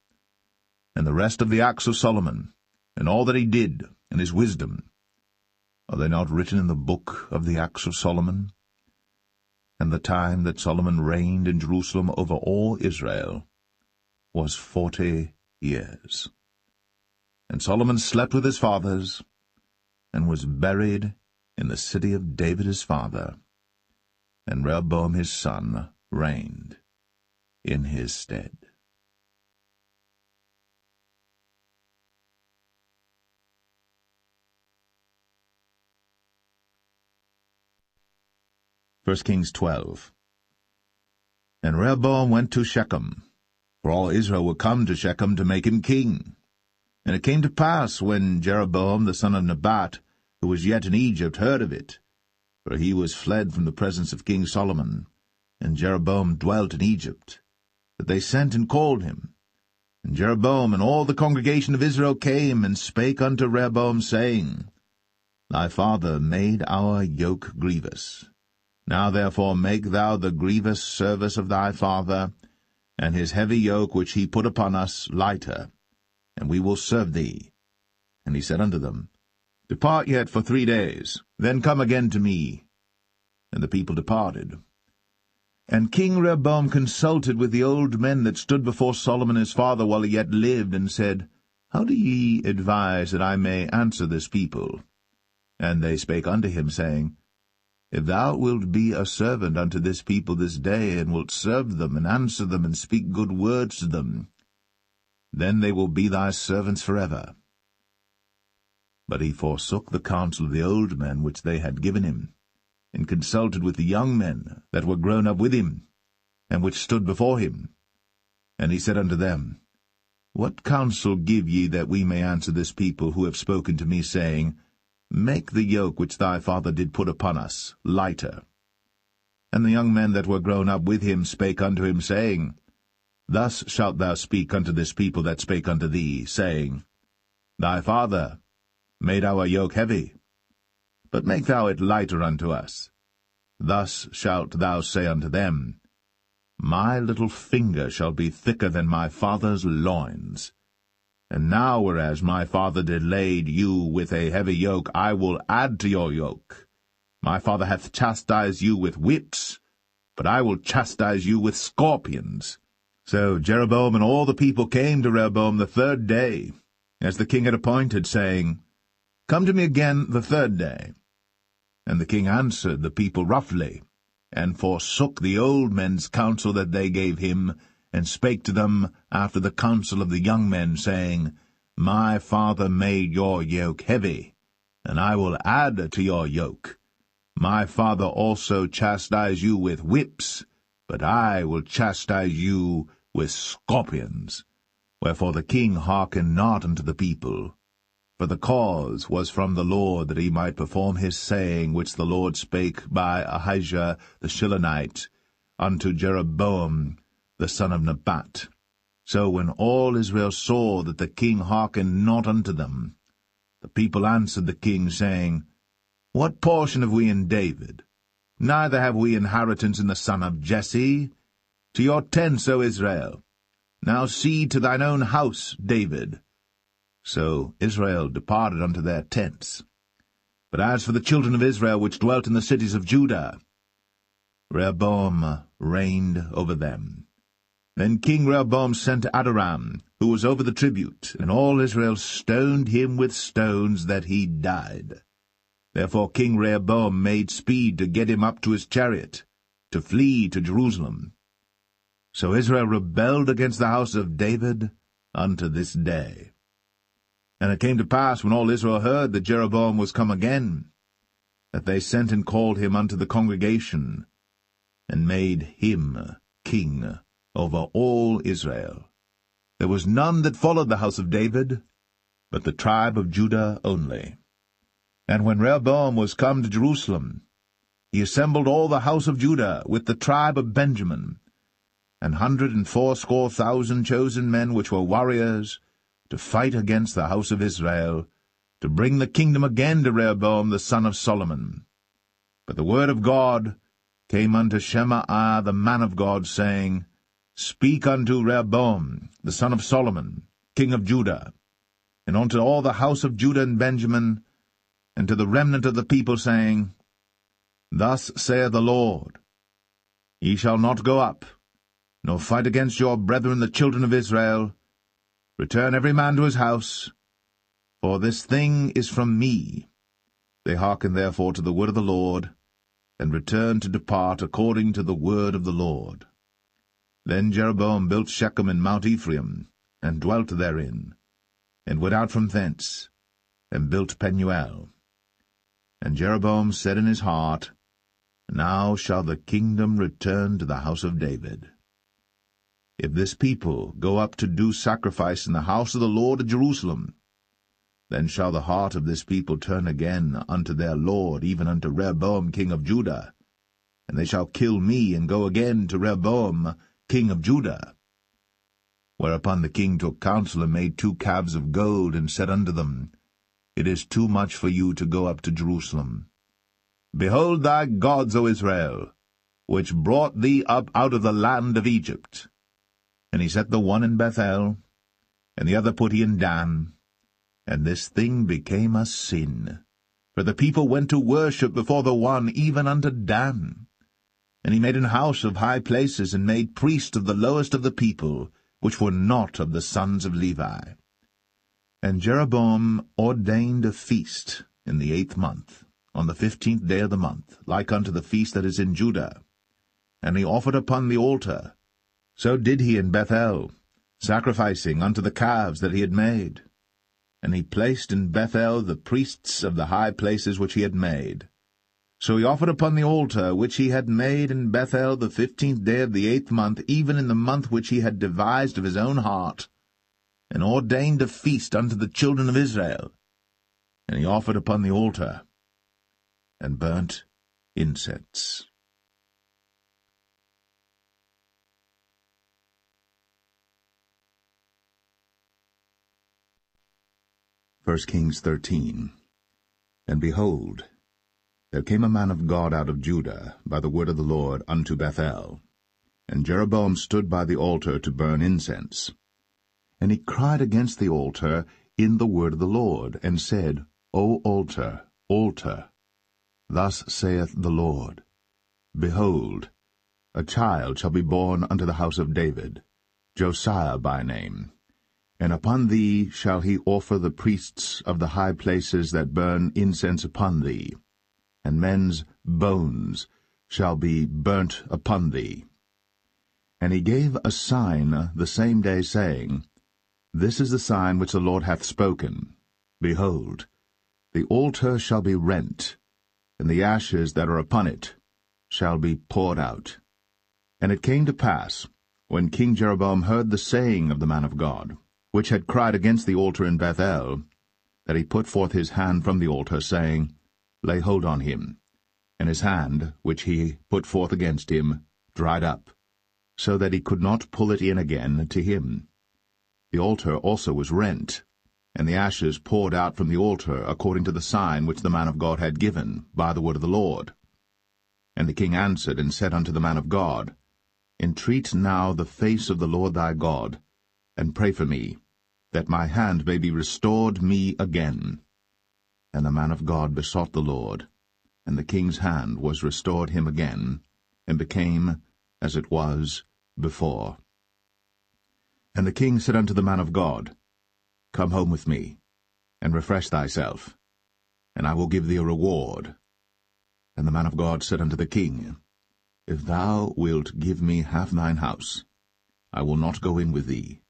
And the rest of the acts of Solomon, and all that he did, and his wisdom, are they not written in the book of the acts of Solomon? And the time that Solomon reigned in Jerusalem over all Israel was 40 years. And Solomon slept with his fathers, and was buried in the city of David his father. And Rehoboam his son reigned in his stead. First Kings 12. And Rehoboam went to Shechem, for all Israel were come to Shechem to make him king. And it came to pass, when Jeroboam the son of Nebat, who was yet in Egypt, heard of it, for he was fled from the presence of King Solomon, and Jeroboam dwelt in Egypt, that they sent and called him. And Jeroboam and all the congregation of Israel came and spake unto Rehoboam, saying, Thy father made our yoke grievous. Now therefore make thou the grievous service of thy father, and his heavy yoke which he put upon us lighter, and we will serve thee. And he said unto them, Depart yet for 3 days, then come again to me. And the people departed. And King Rehoboam consulted with the old men that stood before Solomon his father while he yet lived, and said, How do ye advise that I may answer this people? And they spake unto him, saying, If thou wilt be a servant unto this people this day, and wilt serve them, and answer them, and speak good words to them, then they will be thy servants forever. But he forsook the counsel of the old men which they had given him, and consulted with the young men that were grown up with him, and which stood before him. And he said unto them, What counsel give ye that we may answer this people who have spoken to me, saying, Make the yoke which thy father did put upon us lighter? And the young men that were grown up with him spake unto him, saying, Thus shalt thou speak unto this people that spake unto thee, saying, Thy father made our yoke heavy, but make thou it lighter unto us. Thus shalt thou say unto them, My little finger shall be thicker than my father's loins. And now, whereas my father did lade you with a heavy yoke, I will add to your yoke. My father hath chastised you with whips, but I will chastise you with scorpions. So Jeroboam and all the people came to Rehoboam the 3rd day, as the king had appointed, saying, Come to me again the 3rd day. And the king answered the people roughly, and forsook the old men's counsel that they gave him, and spake to them after the counsel of the young men, saying, My father made your yoke heavy, and I will add to your yoke. My father also chastised you with whips, but I will chastise you with scorpions. Wherefore the king hearkened not unto the people, for the cause was from the Lord, that he might perform his saying, which the Lord spake by Ahijah the Shilonite unto Jeroboam the son of Nebat. So when all Israel saw that the king hearkened not unto them, the people answered the king, saying, What portion have we in David? Neither have we inheritance in the son of Jesse. To your tents, O Israel. Now see to thine own house, David. So Israel departed unto their tents. But as for the children of Israel which dwelt in the cities of Judah, Rehoboam reigned over them. Then King Rehoboam sent Adoram, who was over the tribute, and all Israel stoned him with stones that he died. Therefore King Rehoboam made speed to get him up to his chariot, to flee to Jerusalem. So Israel rebelled against the house of David unto this day. And it came to pass, when all Israel heard that Jeroboam was come again, that they sent and called him unto the congregation, and made him king over all Israel. There was none that followed the house of David, but the tribe of Judah only. And when Rehoboam was come to Jerusalem, he assembled all the house of Judah with the tribe of Benjamin, 180,000 chosen men which were warriors, to fight against the house of Israel, to bring the kingdom again to Rehoboam the son of Solomon. But the word of God came unto Shemaiah the man of God, saying, Speak unto Rehoboam the son of Solomon, king of Judah, and unto all the house of Judah and Benjamin, and to the remnant of the people, saying, Thus saith the Lord, Ye shall not go up, nor fight against your brethren the children of Israel. Return every man to his house, for this thing is from me. They hearkened therefore to the word of the Lord, and returned to depart according to the word of the Lord. Then Jeroboam built Shechem in Mount Ephraim, and dwelt therein, and went out from thence, and built Penuel. And Jeroboam said in his heart, Now shall the kingdom return to the house of David. If this people go up to do sacrifice in the house of the Lord at Jerusalem, then shall the heart of this people turn again unto their Lord, even unto Rehoboam king of Judah, and they shall kill me, and go again to Rehoboam king of Judah. Whereupon the king took counsel, and made 2 calves of gold, and said unto them, It is too much for you to go up to Jerusalem. Behold thy gods, O Israel, which brought thee up out of the land of Egypt. And he set the one in Bethel, and the other put he in Dan. And this thing became a sin, for the people went to worship before the one, even unto Dan. And he made an house of high places, and made priests of the lowest of the people, which were not of the sons of Levi. And Jeroboam ordained a feast in the 8th month, on the 15th day of the month, like unto the feast that is in Judah. And he offered upon the altar. So did he in Bethel, sacrificing unto the calves that he had made. And he placed in Bethel the priests of the high places which he had made. So he offered upon the altar which he had made in Bethel the 15th day of the 8th month, even in the month which he had devised of his own heart, and ordained a feast unto the children of Israel. And he offered upon the altar, and burnt incense. 1 Kings 13. And behold, there came a man of God out of Judah by the word of the Lord unto Bethel. And Jeroboam stood by the altar to burn incense. And he cried against the altar in the word of the Lord, and said, O altar, altar, thus saith the Lord, Behold, a child shall be born unto the house of David, Josiah by name. And upon thee shall he offer the priests of the high places that burn incense upon thee, and men's bones shall be burnt upon thee. And he gave a sign the same day, saying, This is the sign which the Lord hath spoken. Behold, the altar shall be rent, and the ashes that are upon it shall be poured out. And it came to pass, when King Jeroboam heard the saying of the man of God, which had cried against the altar in Bethel, that he put forth his hand from the altar, saying, Lay hold on him. And his hand, which he put forth against him, dried up, so that he could not pull it in again to him. The altar also was rent, and the ashes poured out from the altar, according to the sign which the man of God had given, by the word of the Lord. And the king answered and said unto the man of God, Entreat now the face of the Lord thy God, and pray for me, that my hand may be restored me again. And the man of God besought the Lord, and the king's hand was restored him again, and became as it was before. And the king said unto the man of God, Come home with me, and refresh thyself, and I will give thee a reward. And the man of God said unto the king, If thou wilt give me half thine house, I will not go in with thee,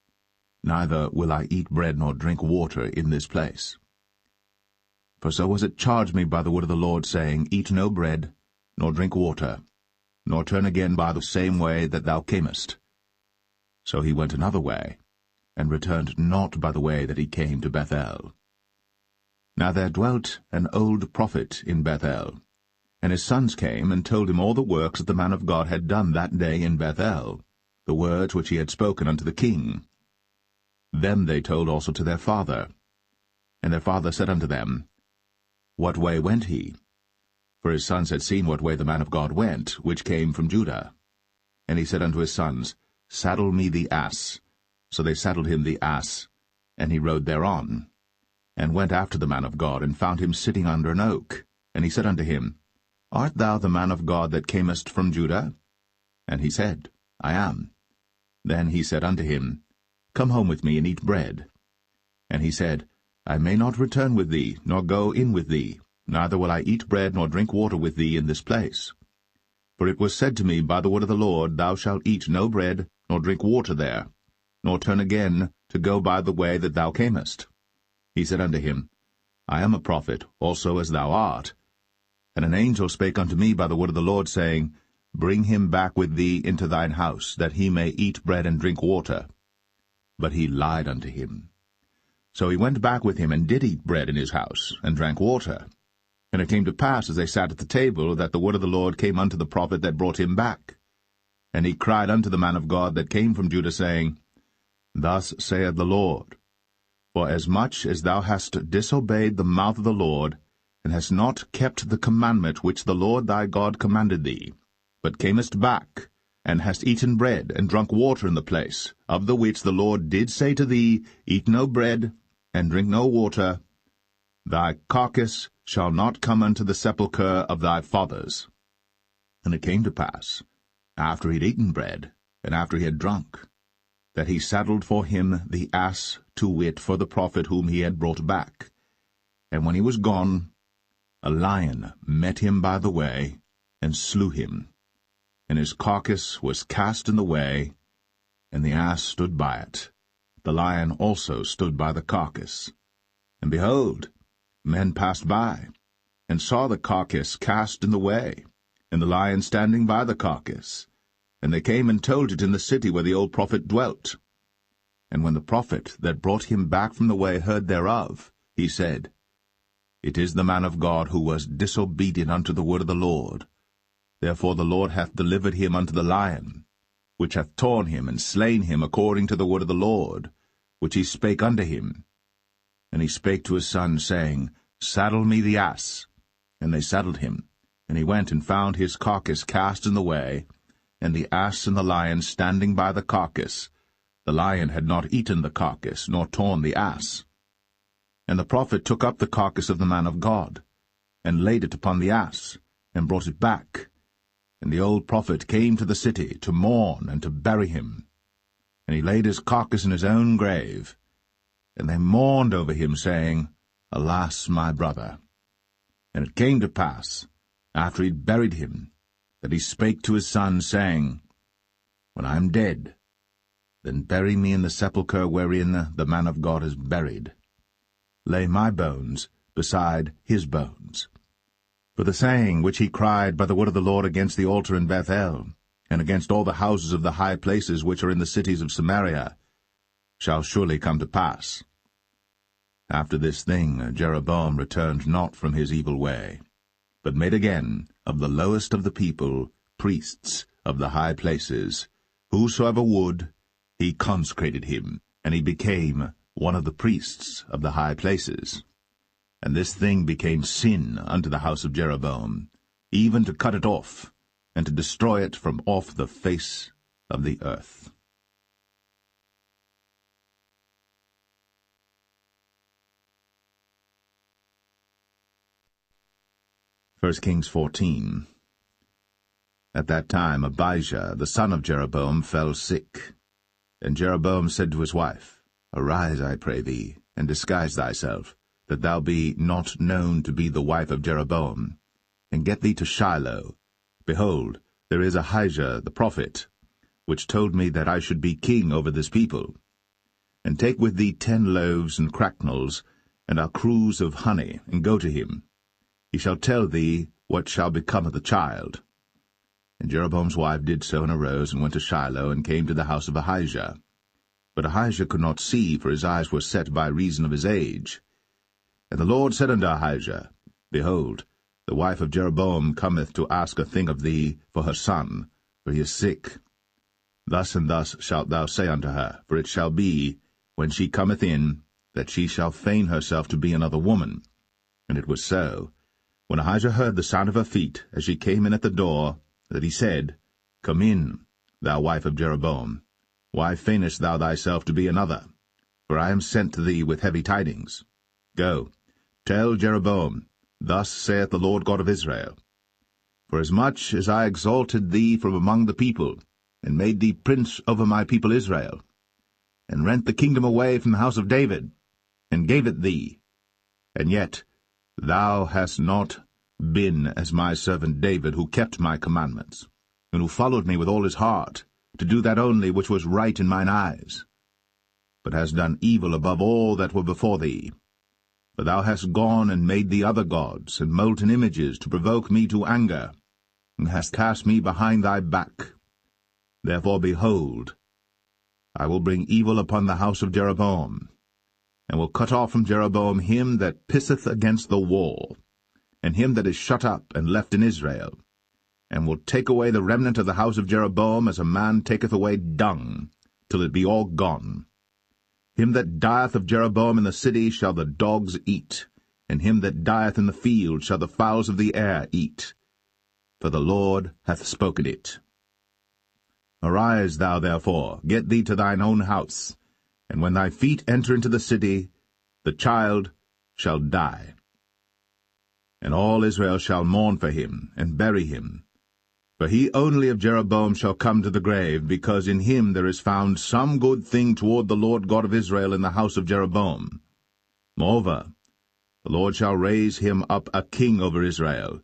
neither will I eat bread nor drink water in this place. For so was it charged me by the word of the Lord, saying, Eat no bread, nor drink water, nor turn again by the same way that thou camest. So he went another way, and returned not by the way that he came to Bethel. Now there dwelt an old prophet in Bethel, and his sons came and told him all the works that the man of God had done that day in Bethel, the words which he had spoken unto the king. Them they told also to their father. And their father said unto them, What way went he? For his sons had seen what way the man of God went, which came from Judah. And he said unto his sons, Saddle me the ass. So they saddled him the ass, and he rode thereon, and went after the man of God, and found him sitting under an oak. And he said unto him, Art thou the man of God that camest from Judah? And he said, I am. Then he said unto him, Come home with me, and eat bread. And he said, I may not return with thee, nor go in with thee, neither will I eat bread nor drink water with thee in this place. For it was said to me by the word of the Lord, Thou shalt eat no bread, nor drink water there, nor turn again to go by the way that thou camest. He said unto him, I am a prophet, also as thou art. And an angel spake unto me by the word of the Lord, saying, Bring him back with thee into thine house, that he may eat bread and drink water. But he lied unto him. So he went back with him, and did eat bread in his house, and drank water. And it came to pass, as they sat at the table, that the word of the Lord came unto the prophet that brought him back. And he cried unto the man of God that came from Judah, saying, Thus saith the Lord, For as much as thou hast disobeyed the mouth of the Lord, and hast not kept the commandment which the Lord thy God commanded thee, but camest back, and hast eaten bread, and drunk water in the place, of the which the Lord did say to thee, Eat no bread, and drink no water, thy carcass shall not come unto the sepulchre of thy fathers. And it came to pass, after he had eaten bread, and after he had drunk, that he saddled for him the ass, to wit, for the prophet whom he had brought back. And when he was gone, a lion met him by the way, and slew him. And his carcass was cast in the way, and the ass stood by it. The lion also stood by the carcass. And behold, men passed by, and saw the carcass cast in the way, and the lion standing by the carcass. And they came and told it in the city where the old prophet dwelt. And when the prophet that brought him back from the way heard thereof, he said, It is the man of God who was disobedient unto the word of the Lord. Therefore the Lord hath delivered him unto the lion, which hath torn him and slain him according to the word of the Lord, which he spake unto him. And he spake to his son, saying, Saddle me the ass. And they saddled him. And he went and found his carcass cast in the way, and the ass and the lion standing by the carcass. The lion had not eaten the carcass, nor torn the ass. And the prophet took up the carcass of the man of God, and laid it upon the ass, and brought it back. And the old prophet came to the city to mourn and to bury him. And he laid his carcass in his own grave. And they mourned over him, saying, Alas, my brother! And it came to pass, after he had buried him, that he spake to his son, saying, When I am dead, then bury me in the sepulchre wherein the man of God is buried. Lay my bones beside his bones. For the saying which he cried by the word of the Lord against the altar in Bethel, and against all the houses of the high places which are in the cities of Samaria, shall surely come to pass. After this thing Jeroboam returned not from his evil way, but made again of the lowest of the people priests of the high places. Whosoever would, he consecrated him, and he became one of the priests of the high places. And this thing became sin unto the house of Jeroboam, even to cut it off, and to destroy it from off the face of the earth. 1 Kings 14. At that time Abijah, the son of Jeroboam, fell sick. And Jeroboam said to his wife, Arise, I pray thee, and disguise thyself, that thou be not known to be the wife of Jeroboam, and get thee to Shiloh. Behold, there is Ahijah the prophet, which told me that I should be king over this people. And take with thee 10 loaves and cracknels, and a cruse of honey, and go to him. He shall tell thee what shall become of the child. And Jeroboam's wife did so, and arose, and went to Shiloh, and came to the house of Ahijah. But Ahijah could not see, for his eyes were set by reason of his age. And the Lord said unto Ahijah, Behold, the wife of Jeroboam cometh to ask a thing of thee for her son, for he is sick. Thus and thus shalt thou say unto her, for it shall be, when she cometh in, that she shall feign herself to be another woman. And it was so, when Ahijah heard the sound of her feet, as she came in at the door, that he said, Come in, thou wife of Jeroboam. Why feignest thou thyself to be another? For I am sent to thee with heavy tidings. Go, tell Jeroboam, Thus saith the Lord God of Israel, Forasmuch as I exalted thee from among the people, and made thee prince over my people Israel, and rent the kingdom away from the house of David, and gave it thee, and yet thou hast not been as my servant David, who kept my commandments, and who followed me with all his heart, to do that only which was right in mine eyes, but hast done evil above all that were before thee. For thou hast gone and made thee other gods, and molten images, to provoke me to anger, and hast cast me behind thy back. Therefore, behold, I will bring evil upon the house of Jeroboam, and will cut off from Jeroboam him that pisseth against the wall, and him that is shut up and left in Israel, and will take away the remnant of the house of Jeroboam as a man taketh away dung, till it be all gone. Him that dieth of Jeroboam in the city shall the dogs eat, and him that dieth in the field shall the fowls of the air eat. For the Lord hath spoken it. Arise thou therefore, get thee to thine own house, and when thy feet enter into the city, the child shall die. And all Israel shall mourn for him, and bury him. For he only of Jeroboam shall come to the grave, because in him there is found some good thing toward the Lord God of Israel in the house of Jeroboam. Moreover, the Lord shall raise him up a king over Israel,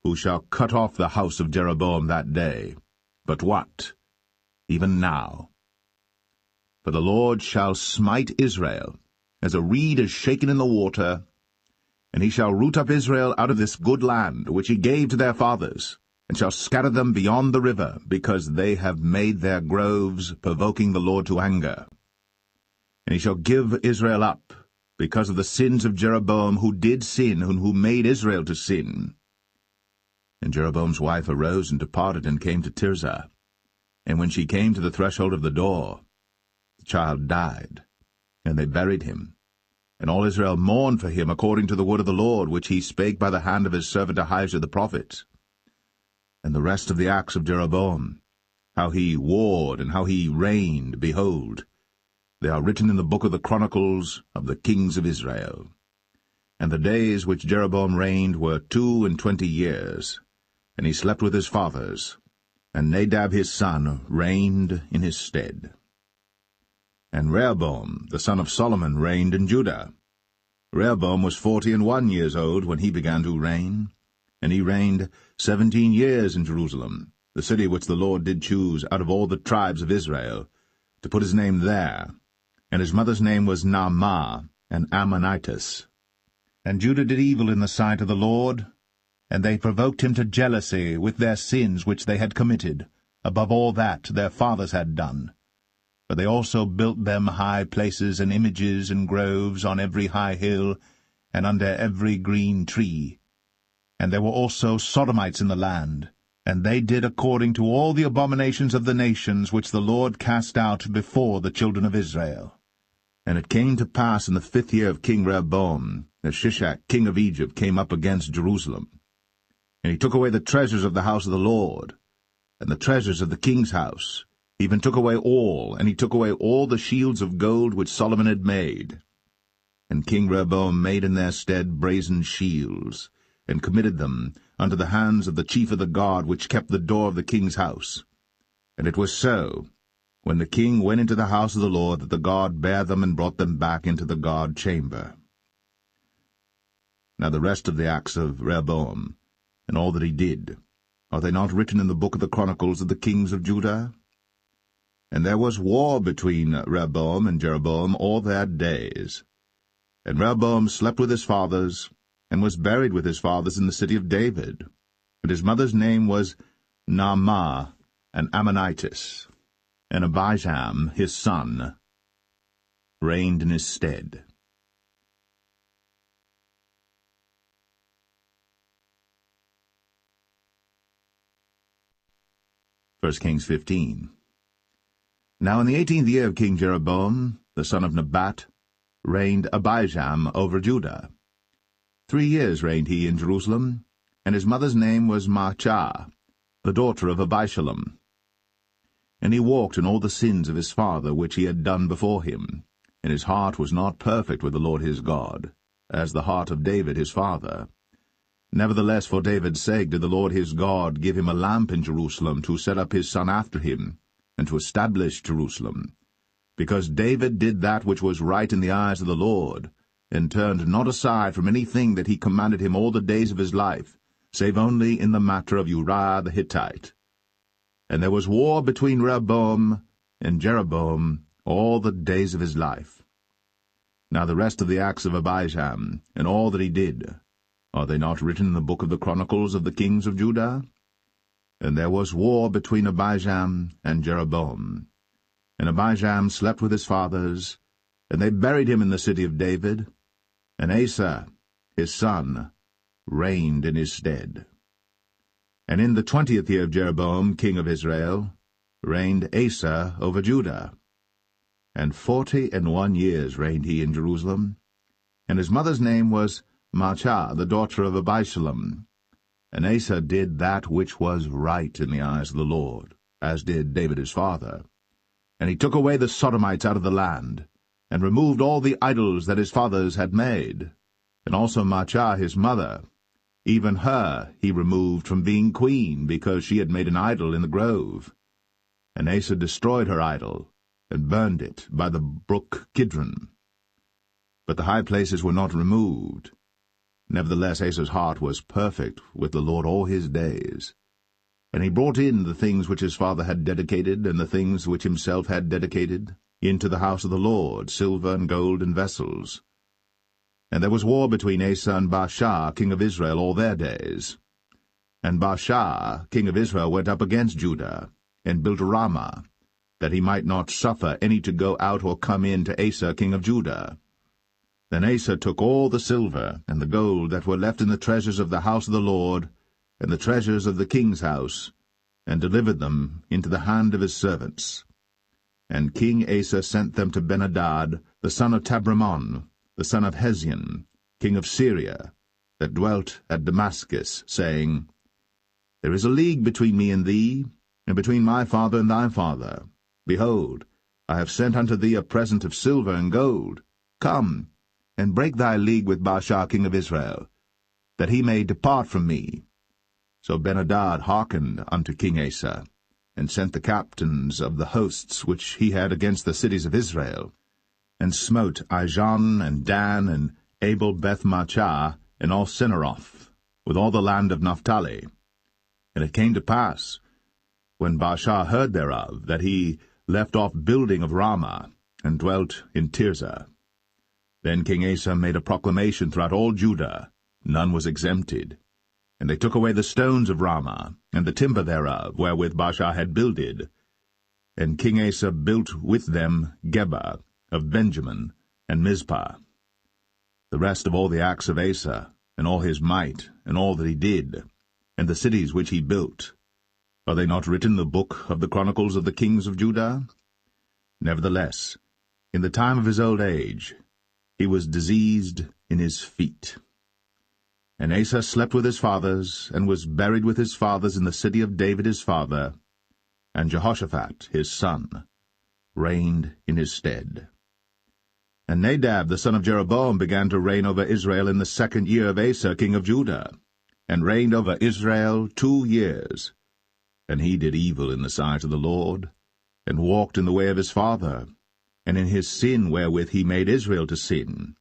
who shall cut off the house of Jeroboam that day. But what? Even now. For the Lord shall smite Israel, as a reed is shaken in the water, and he shall root up Israel out of this good land, which he gave to their fathers, and shall scatter them beyond the river, because they have made their groves, provoking the Lord to anger. And he shall give Israel up, because of the sins of Jeroboam, who did sin, and who made Israel to sin. And Jeroboam's wife arose and departed, and came to Tirzah. And when she came to the threshold of the door, the child died, and they buried him. And all Israel mourned for him according to the word of the Lord, which he spake by the hand of his servant Ahijah the prophet. And the rest of the acts of Jeroboam, how he warred and how he reigned, behold, they are written in the book of the Chronicles of the kings of Israel. And the days which Jeroboam reigned were 22 years, and he slept with his fathers, and Nadab his son reigned in his stead. And Rehoboam the son of Solomon reigned in Judah. Rehoboam was 41 years old when he began to reign, and he reigned 17 years in Jerusalem, the city which the Lord did choose out of all the tribes of Israel, to put his name there. And his mother's name was Naamah, an Ammonitess. And Judah did evil in the sight of the Lord, and they provoked him to jealousy with their sins which they had committed, above all that their fathers had done. For they also built them high places and images and groves on every high hill, and under every green tree. And there were also Sodomites in the land, and they did according to all the abominations of the nations which the Lord cast out before the children of Israel. And it came to pass in the 5th year of King Rehoboam, that Shishak king of Egypt came up against Jerusalem. And he took away the treasures of the house of the Lord, and the treasures of the king's house, he even took away all, and he took away all the shields of gold which Solomon had made. And King Rehoboam made in their stead brazen shields, and committed them unto the hands of the chief of the guard which kept the door of the king's house. And it was so, when the king went into the house of the Lord, that the guard bare them and brought them back into the guard chamber. Now the rest of the acts of Rehoboam, and all that he did, are they not written in the book of the Chronicles of the kings of Judah? And there was war between Rehoboam and Jeroboam all their days. And Rehoboam slept with his fathers, and was buried with his fathers in the city of David. And his mother's name was Naamah, an Ammonitess. And Abijam, his son, reigned in his stead. First Kings 15. Now in the 18th year of King Jeroboam, the son of Nebat, reigned Abijam over Judah. 3 years reigned he in Jerusalem, and his mother's name was Maachah, the daughter of Abishalom. And he walked in all the sins of his father which he had done before him, and his heart was not perfect with the Lord his God, as the heart of David his father. Nevertheless, for David's sake did the Lord his God give him a lamp in Jerusalem to set up his son after him, and to establish Jerusalem, because David did that which was right in the eyes of the Lord, and turned not aside from anything that he commanded him all the days of his life, save only in the matter of Uriah the Hittite. And there was war between Rehoboam and Jeroboam all the days of his life. Now the rest of the acts of Abijam, and all that he did, are they not written in the book of the Chronicles of the kings of Judah? And there was war between Abijam and Jeroboam. And Abijam slept with his fathers, and they buried him in the city of David, and Asa, his son, reigned in his stead. And in the 20th year of Jeroboam, king of Israel, reigned Asa over Judah. And 41 years reigned he in Jerusalem. And his mother's name was Maachah, the daughter of Abishalom. And Asa did that which was right in the eyes of the Lord, as did David his father. And he took away the Sodomites out of the land, and removed all the idols that his fathers had made. And also Maachah his mother, even her he removed from being queen, because she had made an idol in the grove. And Asa destroyed her idol, and burned it by the brook Kidron. But the high places were not removed. Nevertheless Asa's heart was perfect with the Lord all his days. And he brought in the things which his father had dedicated, and the things which himself had dedicated, into the house of the Lord, silver and gold and vessels. And there was war between Asa and Baasha, king of Israel, all their days. And Baasha, king of Israel, went up against Judah, and built Ramah, that he might not suffer any to go out or come in to Asa, king of Judah. Then Asa took all the silver and the gold that were left in the treasures of the house of the Lord, and the treasures of the king's house, and delivered them into the hand of his servants. And King Asa sent them to Ben-Hadad, the son of Tabrimon, the son of Hezion, king of Syria, that dwelt at Damascus, saying, There is a league between me and thee, and between my father and thy father. Behold, I have sent unto thee a present of silver and gold. Come, and break thy league with Baasha king of Israel, that he may depart from me. So Ben-Hadad hearkened unto King Asa, and sent the captains of the hosts which he had against the cities of Israel, and smote Ijon and Dan and Abel-Beth-Maachah and all Cinneroth, with all the land of Naphtali. And it came to pass, when Baasha heard thereof, that he left off building of Ramah, and dwelt in Tirzah. Then King Asa made a proclamation throughout all Judah, none was exempted. And they took away the stones of Ramah, and the timber thereof, wherewith Baasha had builded. And King Asa built with them Geba of Benjamin, and Mizpah. The rest of all the acts of Asa, and all his might, and all that he did, and the cities which he built, are they not written in the book of the Chronicles of the kings of Judah? Nevertheless, in the time of his old age, he was diseased in his feet. And Asa slept with his fathers, and was buried with his fathers in the city of David his father, and Jehoshaphat his son reigned in his stead. And Nadab the son of Jeroboam began to reign over Israel in the 2nd year of Asa king of Judah, and reigned over Israel 2 years. And he did evil in the sight of the Lord, and walked in the way of his father, and in his sin wherewith he made Israel to sin.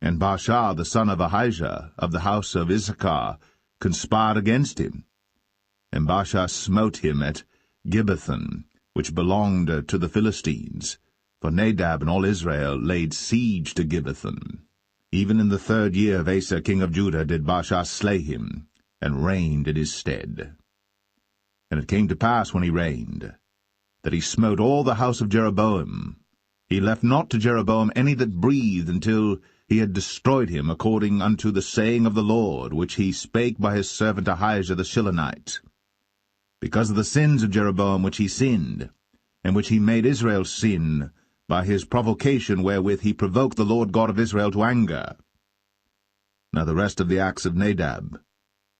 And Baasha the son of Ahijah, of the house of Issachar, conspired against him. And Baasha smote him at Gibbethon, which belonged to the Philistines, for Nadab and all Israel laid siege to Gibbethon. Even in the 3rd year of Asa king of Judah did Baasha slay him, and reigned in his stead. And it came to pass when he reigned, that he smote all the house of Jeroboam. He left not to Jeroboam any that breathed, until he had destroyed him, according unto the saying of the Lord, which he spake by his servant Ahijah the Shilonite. Because of the sins of Jeroboam which he sinned, and which he made Israel sin, by his provocation wherewith he provoked the Lord God of Israel to anger. Now the rest of the acts of Nadab,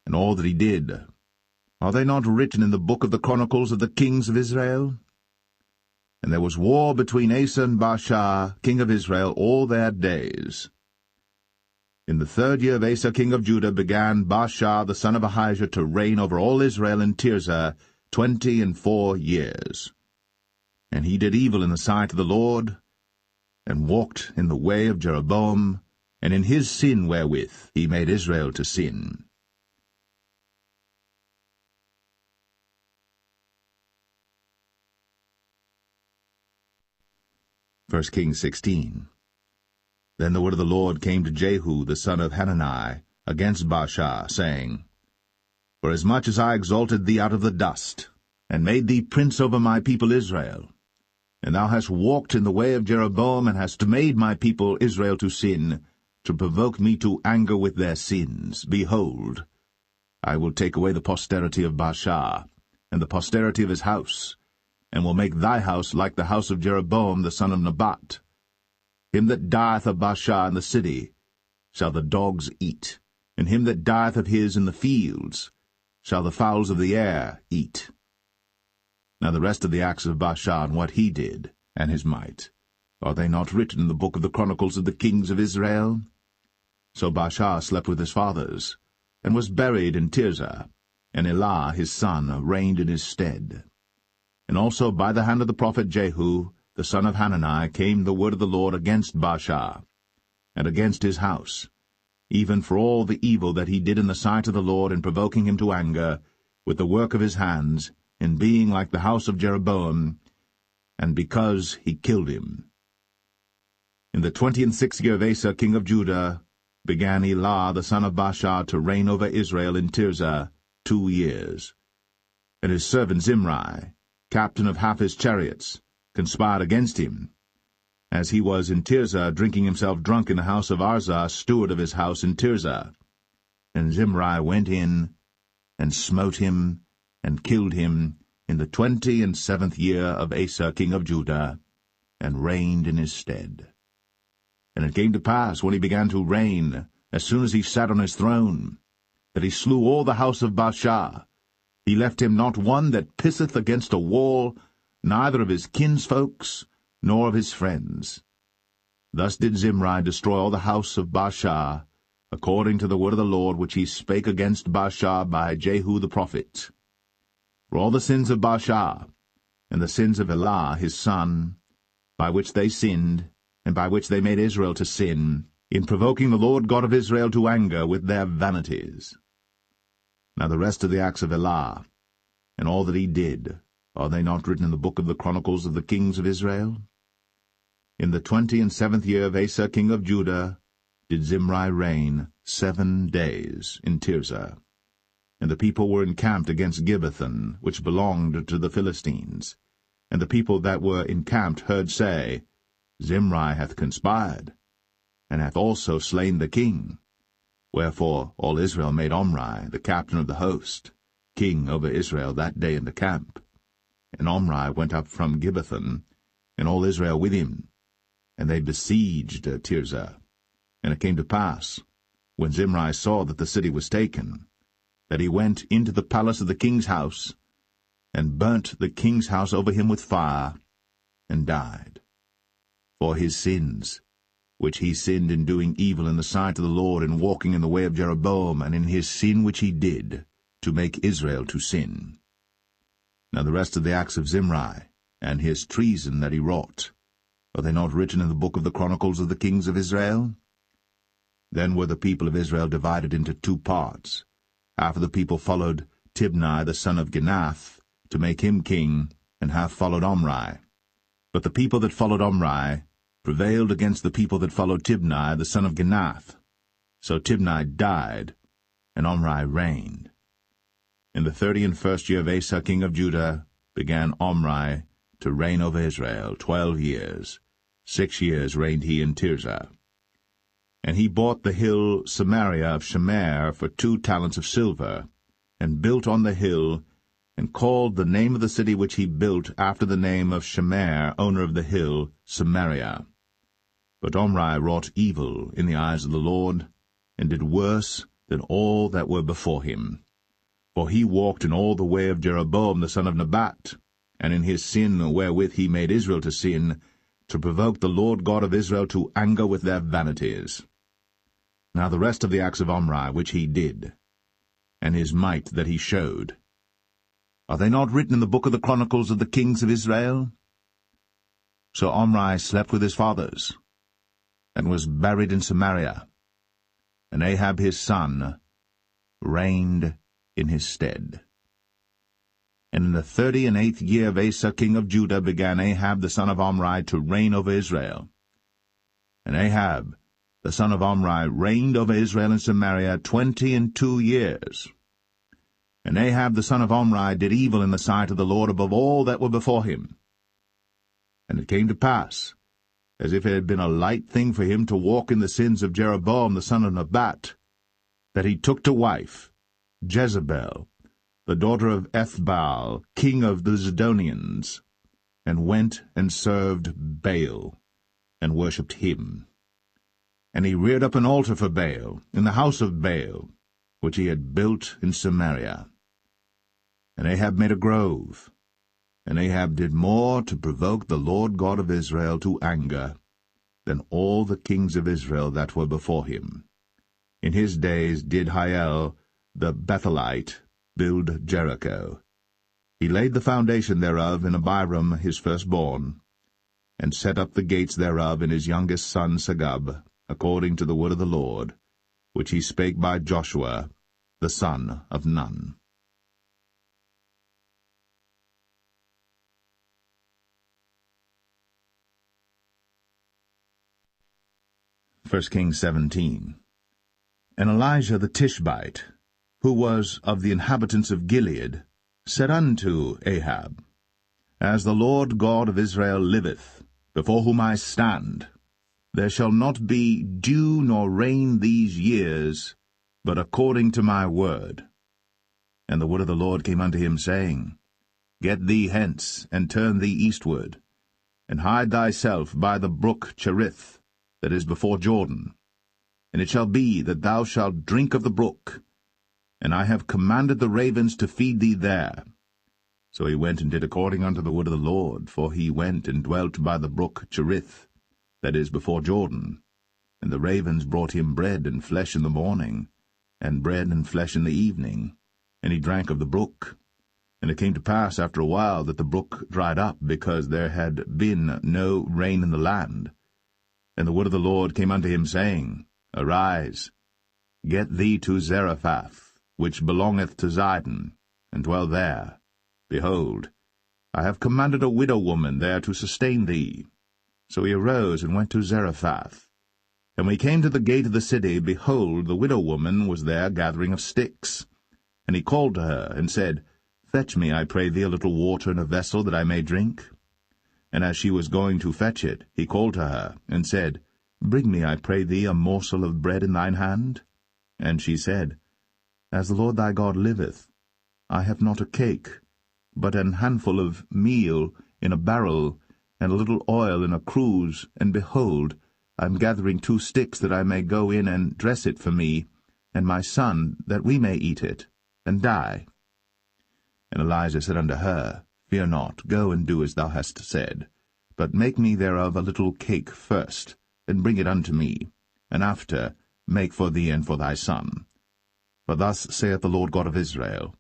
and all that he did, are they not written in the book of the Chronicles of the kings of Israel? And there was war between Asa and Baasha, king of Israel, all their days. In the 3rd year of Asa king of Judah began Baasha the son of Ahijah to reign over all Israel in Tirzah 24 years. And he did evil in the sight of the Lord, and walked in the way of Jeroboam, and in his sin wherewith he made Israel to sin. First Kings 16. Then the word of the Lord came to Jehu the son of Hanani against Baasha, saying, Forasmuch as I exalted thee out of the dust, and made thee prince over my people Israel, and thou hast walked in the way of Jeroboam, and hast made my people Israel to sin, to provoke me to anger with their sins, behold, I will take away the posterity of Baasha, and the posterity of his house, and will make thy house like the house of Jeroboam the son of Nebat. Him that dieth of Baasha in the city shall the dogs eat, and him that dieth of his in the fields shall the fowls of the air eat. Now the rest of the acts of Baasha, and what he did, and his might, are they not written in the book of the Chronicles of the kings of Israel? So Baasha slept with his fathers, and was buried in Tirzah, and Elah his son reigned in his stead. And also by the hand of the prophet Jehu, the son of Hanani, came the word of the Lord against Baasha, and against his house, even for all the evil that he did in the sight of the Lord, in provoking him to anger, with the work of his hands, in being like the house of Jeroboam, and because he killed him. In the 26th year of Asa king of Judah began Elah the son of Baasha to reign over Israel in Tirzah 2 years. And his servant Zimri, captain of half his chariots, conspired against him, as he was in Tirzah drinking himself drunk in the house of Arzah, steward of his house in Tirzah. And Zimri went in, and smote him, and killed him, in the 27th year of Asa king of Judah, and reigned in his stead. And it came to pass, when he began to reign, as soon as he sat on his throne, that he slew all the house of Baasha. He left him not one that pisseth against a wall, neither of his kinsfolks, nor of his friends. Thus did Zimri destroy all the house of Baasha, according to the word of the Lord which he spake against Baasha by Jehu the prophet. For all the sins of Baasha, and the sins of Elah his son, by which they sinned, and by which they made Israel to sin, in provoking the Lord God of Israel to anger with their vanities. Now the rest of the acts of Elah, and all that he did, are they not written in the book of the Chronicles of the kings of Israel? In the 27th year of Asa king of Judah did Zimri reign 7 days in Tirzah. And the people were encamped against Gibbethon, which belonged to the Philistines. And the people that were encamped heard say, Zimri hath conspired, and hath also slain the king. Wherefore all Israel made Omri, the captain of the host, king over Israel that day in the camp. And Omri went up from Gibbethon, and all Israel with him, and they besieged Tirzah. And it came to pass, when Zimri saw that the city was taken, that he went into the palace of the king's house, and burnt the king's house over him with fire, and died. For his sins which he sinned in doing evil in the sight of the Lord, in walking in the way of Jeroboam, and in his sin which he did, to make Israel to sin. Now the rest of the acts of Zimri, and his treason that he wrought, are they not written in the book of the Chronicles of the kings of Israel? Then were the people of Israel divided into two parts. Half of the people followed Tibni the son of Ginath, to make him king, and half followed Omri. But the people that followed Omri prevailed against the people that followed Tibni the son of Ginath. So Tibni died, and Omri reigned. In the 31st year of Asa king of Judah began Omri to reign over Israel 12 years. 6 years reigned he in Tirzah. And he bought the hill Samaria of Shemer for 2 talents of silver, and built on the hill, and called the name of the city which he built after the name of Shemer, owner of the hill, Samaria. But Omri wrought evil in the eyes of the Lord, and did worse than all that were before him. For he walked in all the way of Jeroboam the son of Nebat, and in his sin wherewith he made Israel to sin, to provoke the Lord God of Israel to anger with their vanities. Now the rest of the acts of Omri which he did, and his might that he showed, are they not written in the book of the Chronicles of the kings of Israel? So Omri slept with his fathers, and was buried in Samaria, and Ahab his son reigned in his stead. And in the 38th year of Asa king of Judah began Ahab the son of Omri to reign over Israel. And Ahab the son of Omri reigned over Israel in Samaria 22 years. And Ahab the son of Omri did evil in the sight of the Lord above all that were before him. And it came to pass, as if it had been a light thing for him to walk in the sins of Jeroboam the son of Nebat, that he took to wife Jezebel, the daughter of Ethbaal, king of the Zidonians, and went and served Baal, and worshipped him. And he reared up an altar for Baal in the house of Baal, which he had built in Samaria. And Ahab made a grove, and Ahab did more to provoke the Lord God of Israel to anger than all the kings of Israel that were before him. In his days did Hiel the Bethelite build Jericho. He laid the foundation thereof in Abiram his firstborn, and set up the gates thereof in his youngest son Segub, according to the word of the Lord, which he spake by Joshua the son of Nun. 1 Kings 17. And Elijah the Tishbite, who was of the inhabitants of Gilead, said unto Ahab, As the Lord God of Israel liveth, before whom I stand, there shall not be dew nor rain these years, but according to my word. And the word of the Lord came unto him, saying, Get thee hence, and turn thee eastward, and hide thyself by the brook Cherith, that is before Jordan. And it shall be that thou shalt drink of the brook, and I have commanded the ravens to feed thee there. So he went and did according unto the word of the Lord, for he went and dwelt by the brook Cherith, that is before Jordan. And the ravens brought him bread and flesh in the morning, and bread and flesh in the evening, and he drank of the brook. And it came to pass after a while that the brook dried up, because there had been no rain in the land. And the word of the Lord came unto him, saying, Arise, get thee to Zarephath, which belongeth to Zidon, and dwell there. Behold, I have commanded a widow woman there to sustain thee. So he arose and went to Zarephath. And when he came to the gate of the city, behold, the widow woman was there gathering of sticks. And he called to her, and said, Fetch me, I pray thee, a little water in a vessel, that I may drink. And as she was going to fetch it, he called to her, and said, Bring me, I pray thee, a morsel of bread in thine hand. And she said, As the Lord thy God liveth, I have not a cake, but an handful of meal in a barrel, and a little oil in a cruse, and behold, I am gathering 2 sticks, that I may go in and dress it for me, and my son, that we may eat it, and die. And Elijah said unto her, Fear not, go and do as thou hast said, but make me thereof a little cake first, and bring it unto me, and after make for thee and for thy son. For thus saith the Lord God of Israel,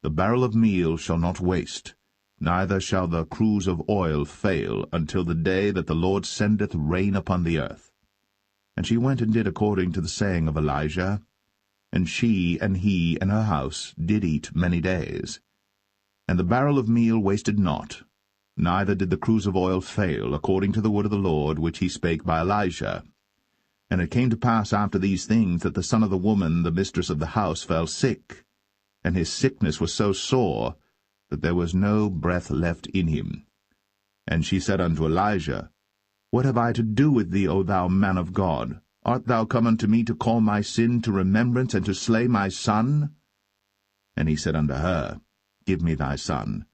The barrel of meal shall not waste, neither shall the cruse of oil fail, until the day that the Lord sendeth rain upon the earth. And she went and did according to the saying of Elijah, and she and he and her house did eat many days. And the barrel of meal wasted not, neither did the cruse of oil fail, according to the word of the Lord which he spake by Elijah. And it came to pass after these things that the son of the woman, the mistress of the house, fell sick, and his sickness was so sore that there was no breath left in him. And she said unto Elijah, What have I to do with thee, O thou man of God? Art thou come unto me to call my sin to remembrance, and to slay my son? And he said unto her, Give me thy son.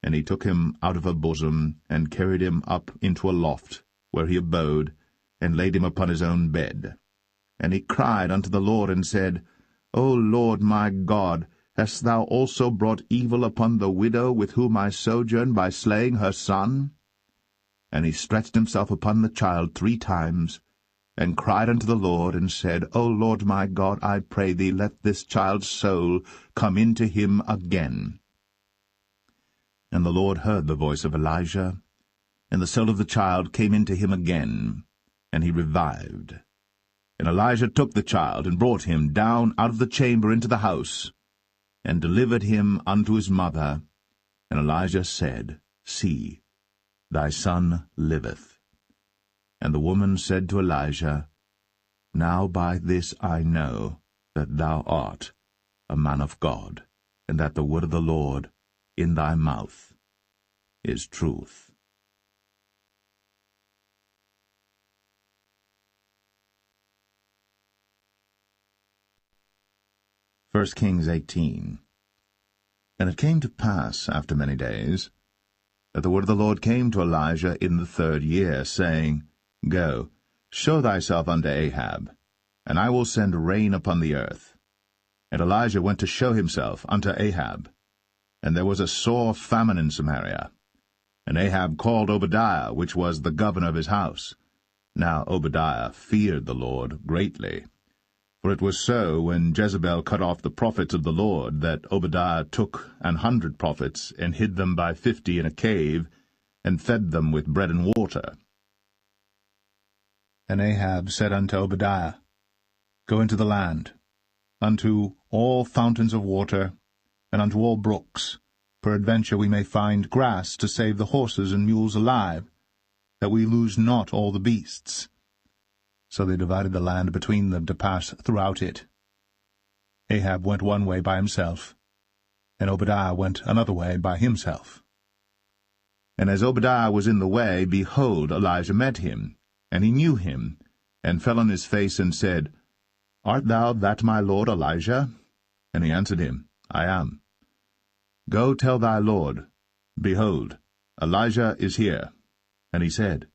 And he took him out of her bosom, and carried him up into a loft, where he abode, and laid him upon his own bed. And he cried unto the Lord, and said, O Lord my God, hast thou also brought evil upon the widow with whom I sojourn by slaying her son? And he stretched himself upon the child 3 times, and cried unto the Lord, and said, O Lord my God, I pray thee, let this child's soul come into him again. And the Lord heard the voice of Elijah, and the soul of the child came into him again, and he revived. And Elijah took the child, and brought him down out of the chamber into the house, and delivered him unto his mother. And Elijah said, See, thy son liveth. And the woman said to Elijah, Now by this I know that thou art a man of God, and that the word of the Lord in thy mouth is truth. 1 Kings 18. And it came to pass, after many days, that the word of the Lord came to Elijah in the 3rd year, saying, Go, show thyself unto Ahab, and I will send rain upon the earth. And Elijah went to show himself unto Ahab. And there was a sore famine in Samaria. And Ahab called Obadiah, which was the governor of his house. Now Obadiah feared the Lord greatly. For it was so, when Jezebel cut off the prophets of the Lord, that Obadiah took 100 prophets, and hid them by 50 in a cave, and fed them with bread and water. And Ahab said unto Obadiah, Go into the land, unto all fountains of water, and unto all brooks. Peradventure we may find grass to save the horses and mules alive, that we lose not all the beasts. So they divided the land between them to pass throughout it. Ahab went one way by himself, and Obadiah went another way by himself. And as Obadiah was in the way, behold, Elijah met him, and he knew him, and fell on his face, and said, Art thou that my lord Elijah? And he answered him, I am. Go tell thy lord, Behold, Elijah is here. And he said,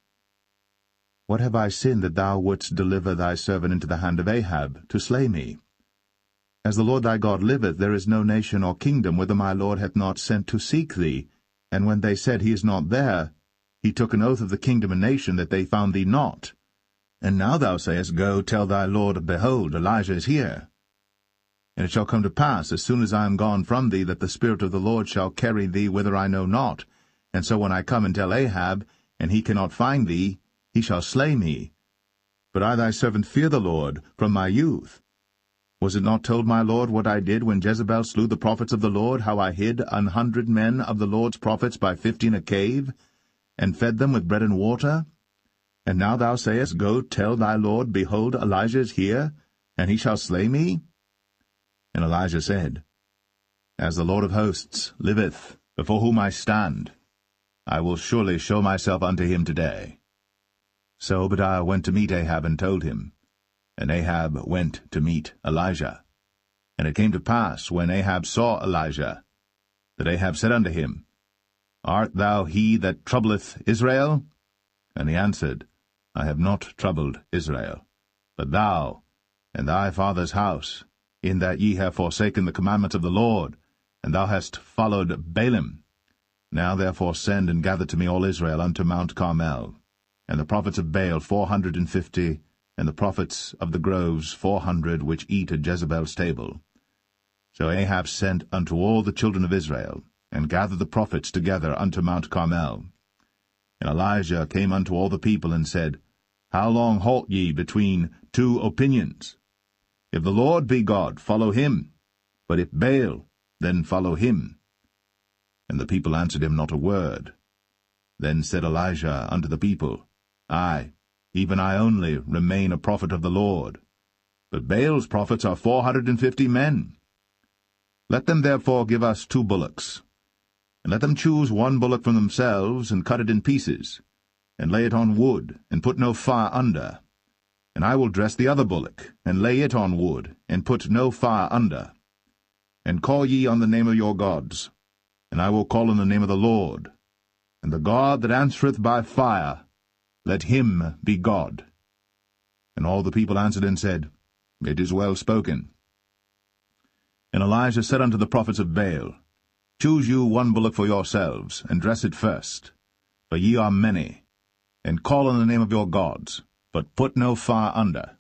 What have I sinned that thou wouldst deliver thy servant into the hand of Ahab, to slay me? As the Lord thy God liveth, there is no nation or kingdom whither my lord hath not sent to seek thee. And when they said, He is not there, he took an oath of the kingdom and nation that they found thee not. And now thou sayest, Go, tell thy lord, Behold, Elijah is here. And it shall come to pass, as soon as I am gone from thee, that the Spirit of the Lord shall carry thee whither I know not. And so when I come and tell Ahab, and he cannot find thee, he shall slay me. But I thy servant fear the Lord from my youth. Was it not told my lord what I did when Jezebel slew the prophets of the Lord, how I hid 100 men of the Lord's prophets by 50 in a cave, and fed them with bread and water? And now thou sayest, Go tell thy lord, Behold, Elijah is here, and he shall slay me? And Elijah said, As the Lord of hosts liveth, before whom I stand, I will surely show myself unto him today. So Obadiah went to meet Ahab, and told him. And Ahab went to meet Elijah. And it came to pass, when Ahab saw Elijah, that Ahab said unto him, Art thou he that troubleth Israel? And he answered, I have not troubled Israel, but thou and thy father's house, in that ye have forsaken the commandments of the Lord, and thou hast followed Baalim. Now therefore send and gather to me all Israel unto Mount Carmel. and the prophets of Baal 450, and the prophets of the groves 400, which eat at Jezebel's table. So Ahab sent unto all the children of Israel, and gathered the prophets together unto Mount Carmel. And Elijah came unto all the people, and said, How long halt ye between two opinions? If the Lord be God, follow him, but if Baal, then follow him. And the people answered him not a word. Then said Elijah unto the people, I, even I only, remain a prophet of the Lord, but Baal's prophets are 450 men. Let them therefore give us 2 bullocks, and let them choose 1 bullock from themselves, and cut it in pieces, and lay it on wood, and put no fire under. And I will dress the other bullock, and lay it on wood, and put no fire under. And call ye on the name of your gods, and I will call on the name of the Lord. And the God that answereth by fire, let him be God. And all the people answered and said, It is well spoken. And Elijah said unto the prophets of Baal, Choose you 1 bullock for yourselves, and dress it first, for ye are many, and call on the name of your gods, but put no fire under.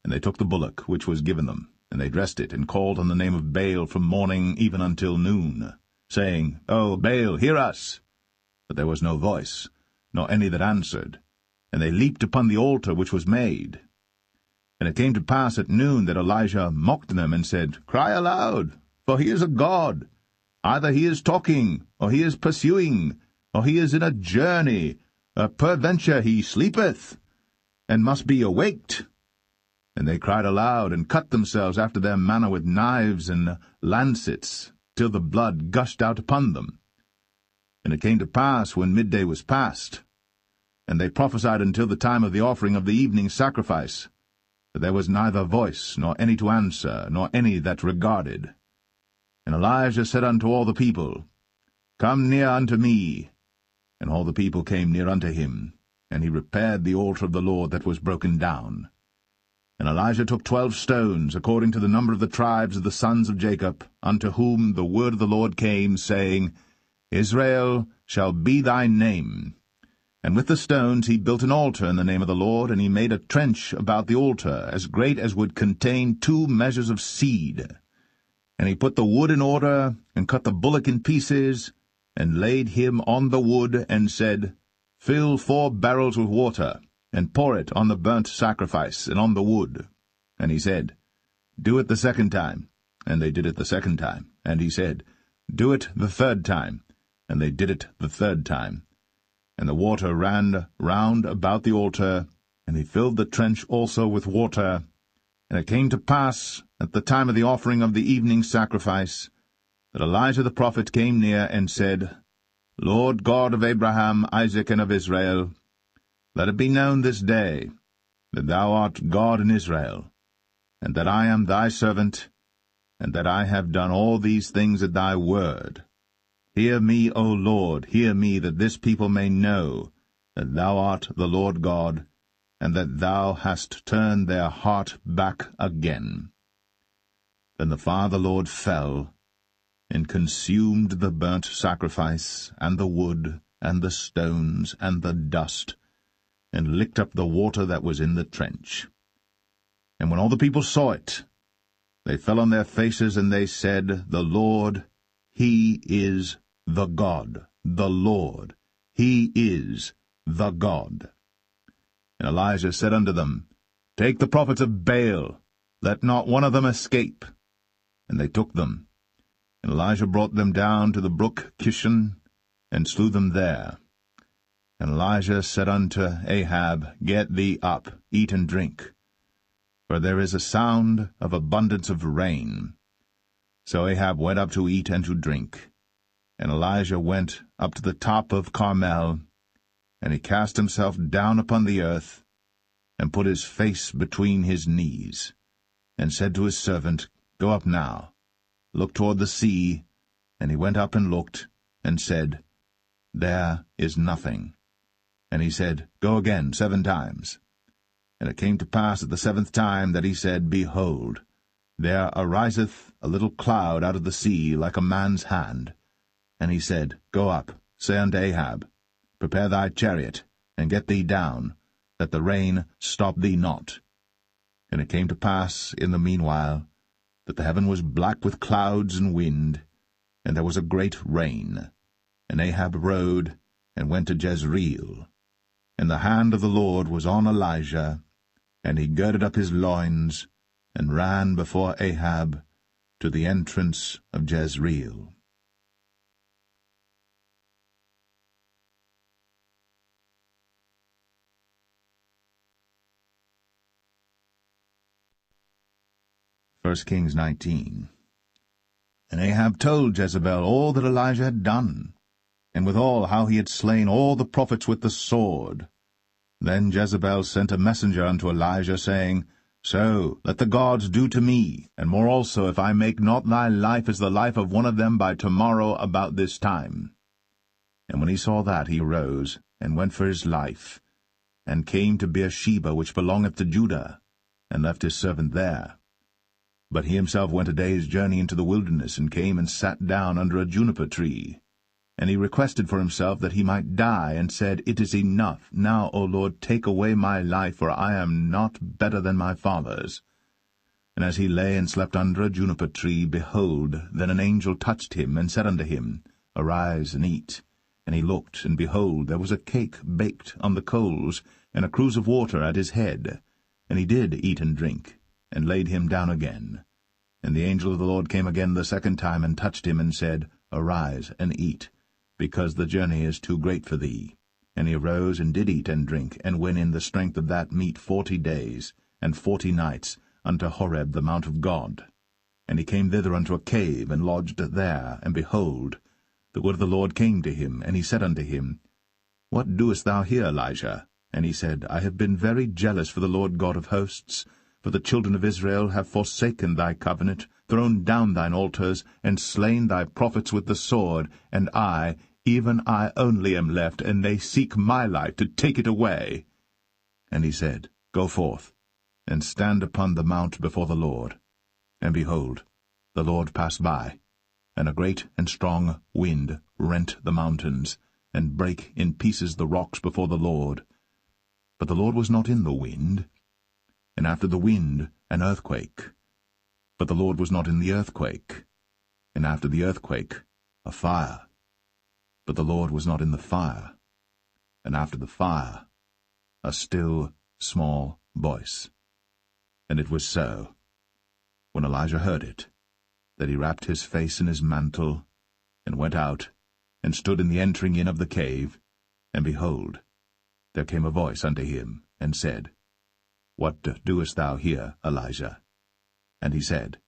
And they took the bullock which was given them, and they dressed it, and called on the name of Baal from morning even until noon, saying, O Baal, hear us! But there was no voice, nor any that answered, and they leaped upon the altar which was made. And it came to pass at noon that Elijah mocked them, and said, Cry aloud, for he is a god. Either he is talking, or he is pursuing, or he is in a journey, or peradventure he sleepeth, and must be awaked. And they cried aloud, and cut themselves after their manner with knives and lancets, till the blood gushed out upon them. And it came to pass, when midday was past, and they prophesied until the time of the offering of the evening sacrifice, that there was neither voice, nor any to answer, nor any that regarded. And Elijah said unto all the people, Come near unto me. And all the people came near unto him, and he repaired the altar of the Lord that was broken down. And Elijah took 12 stones, according to the number of the tribes of the sons of Jacob, unto whom the word of the Lord came, saying, Israel shall be thy name. And with the stones he built an altar in the name of the Lord, and he made a trench about the altar, as great as would contain 2 measures of seed. And he put the wood in order, and cut the bullock in pieces, and laid him on the wood, and said, Fill 4 barrels with water, and pour it on the burnt sacrifice, and on the wood. And he said, Do it the 2nd time. And they did it the 2nd time. And he said, Do it the 3rd time. And they did it the 3rd time. And the water ran round about the altar, and he filled the trench also with water. And it came to pass, at the time of the offering of the evening sacrifice, that Elijah the prophet came near and said, Lord God of Abraham, Isaac, and of Israel, let it be known this day that thou art God in Israel, and that I am thy servant, and that I have done all these things at thy word. Hear me, O Lord, hear me, that this people may know that thou art the Lord God, and that thou hast turned their heart back again. Then the fire of the Lord fell, and consumed the burnt sacrifice, and the wood, and the stones, and the dust, and licked up the water that was in the trench. And when all the people saw it, they fell on their faces, and they said, The Lord, he is the God, the Lord, he is the God. And Elijah said unto them, Take the prophets of Baal, let not one of them escape. And they took them. And Elijah brought them down to the brook Kishon, and slew them there. And Elijah said unto Ahab, Get thee up, eat and drink, for there is a sound of abundance of rain. So Ahab went up to eat and to drink. And Elijah went up to the top of Carmel, and he cast himself down upon the earth, and put his face between his knees, and said to his servant, Go up now, look toward the sea. And he went up and looked, and said, There is nothing. And he said, Go again 7 times. And it came to pass at the 7th time that he said, Behold, there ariseth a little cloud out of the sea like a man's hand. And he said, Go up, say unto Ahab, Prepare thy chariot, and get thee down, that the rain stop thee not. And it came to pass in the meanwhile that the heaven was black with clouds and wind, and there was a great rain. And Ahab rode, and went to Jezreel. And the hand of the Lord was on Elijah, and he girded up his loins, and ran before Ahab to the entrance of Jezreel. First Kings 19. And Ahab told Jezebel all that Elijah had done, and withal how he had slain all the prophets with the sword. Then Jezebel sent a messenger unto Elijah, saying, So let the gods do to me, and more also, if I make not thy life as the life of one of them by tomorrow about this time. And when he saw that, he arose, and went for his life, and came to Beersheba, which belongeth to Judah, and left his servant there. But he himself went a day's journey into the wilderness, and came and sat down under a juniper tree. And he requested for himself that he might die, and said, It is enough. Now, O Lord, take away my life, for I am not better than my fathers. And as he lay and slept under a juniper tree, behold, then an angel touched him, and said unto him, Arise and eat. And he looked, and behold, there was a cake baked on the coals, and a cruse of water at his head. And he did eat and drink, and laid him down again. And the angel of the Lord came again the second time, and touched him, and said, Arise and eat, because the journey is too great for thee. And he arose, and did eat and drink, and went in the strength of that meat 40 days, and 40 nights, unto Horeb the mount of God. And he came thither unto a cave, and lodged there. And behold, the word of the Lord came to him, and he said unto him, What doest thou here, Elijah? And he said, I have been very jealous for the Lord God of hosts, for the children of Israel have forsaken thy covenant, thrown down thine altars, and slain thy prophets with the sword, and I, even I only am left, and they seek my life to take it away. And he said, Go forth, and stand upon the mount before the Lord. And behold, the Lord passed by, and a great and strong wind rent the mountains, and brake in pieces the rocks before the Lord. But the Lord was not in the wind. And after the wind an earthquake. But the Lord was not in the earthquake. And after the earthquake a fire. But the Lord was not in the fire. And after the fire a still small voice. And it was so, when Elijah heard it, that he wrapped his face in his mantle, and went out, and stood in the entering in of the cave. And behold, there came a voice unto him, and said, What doest thou here, Elijah? And he said,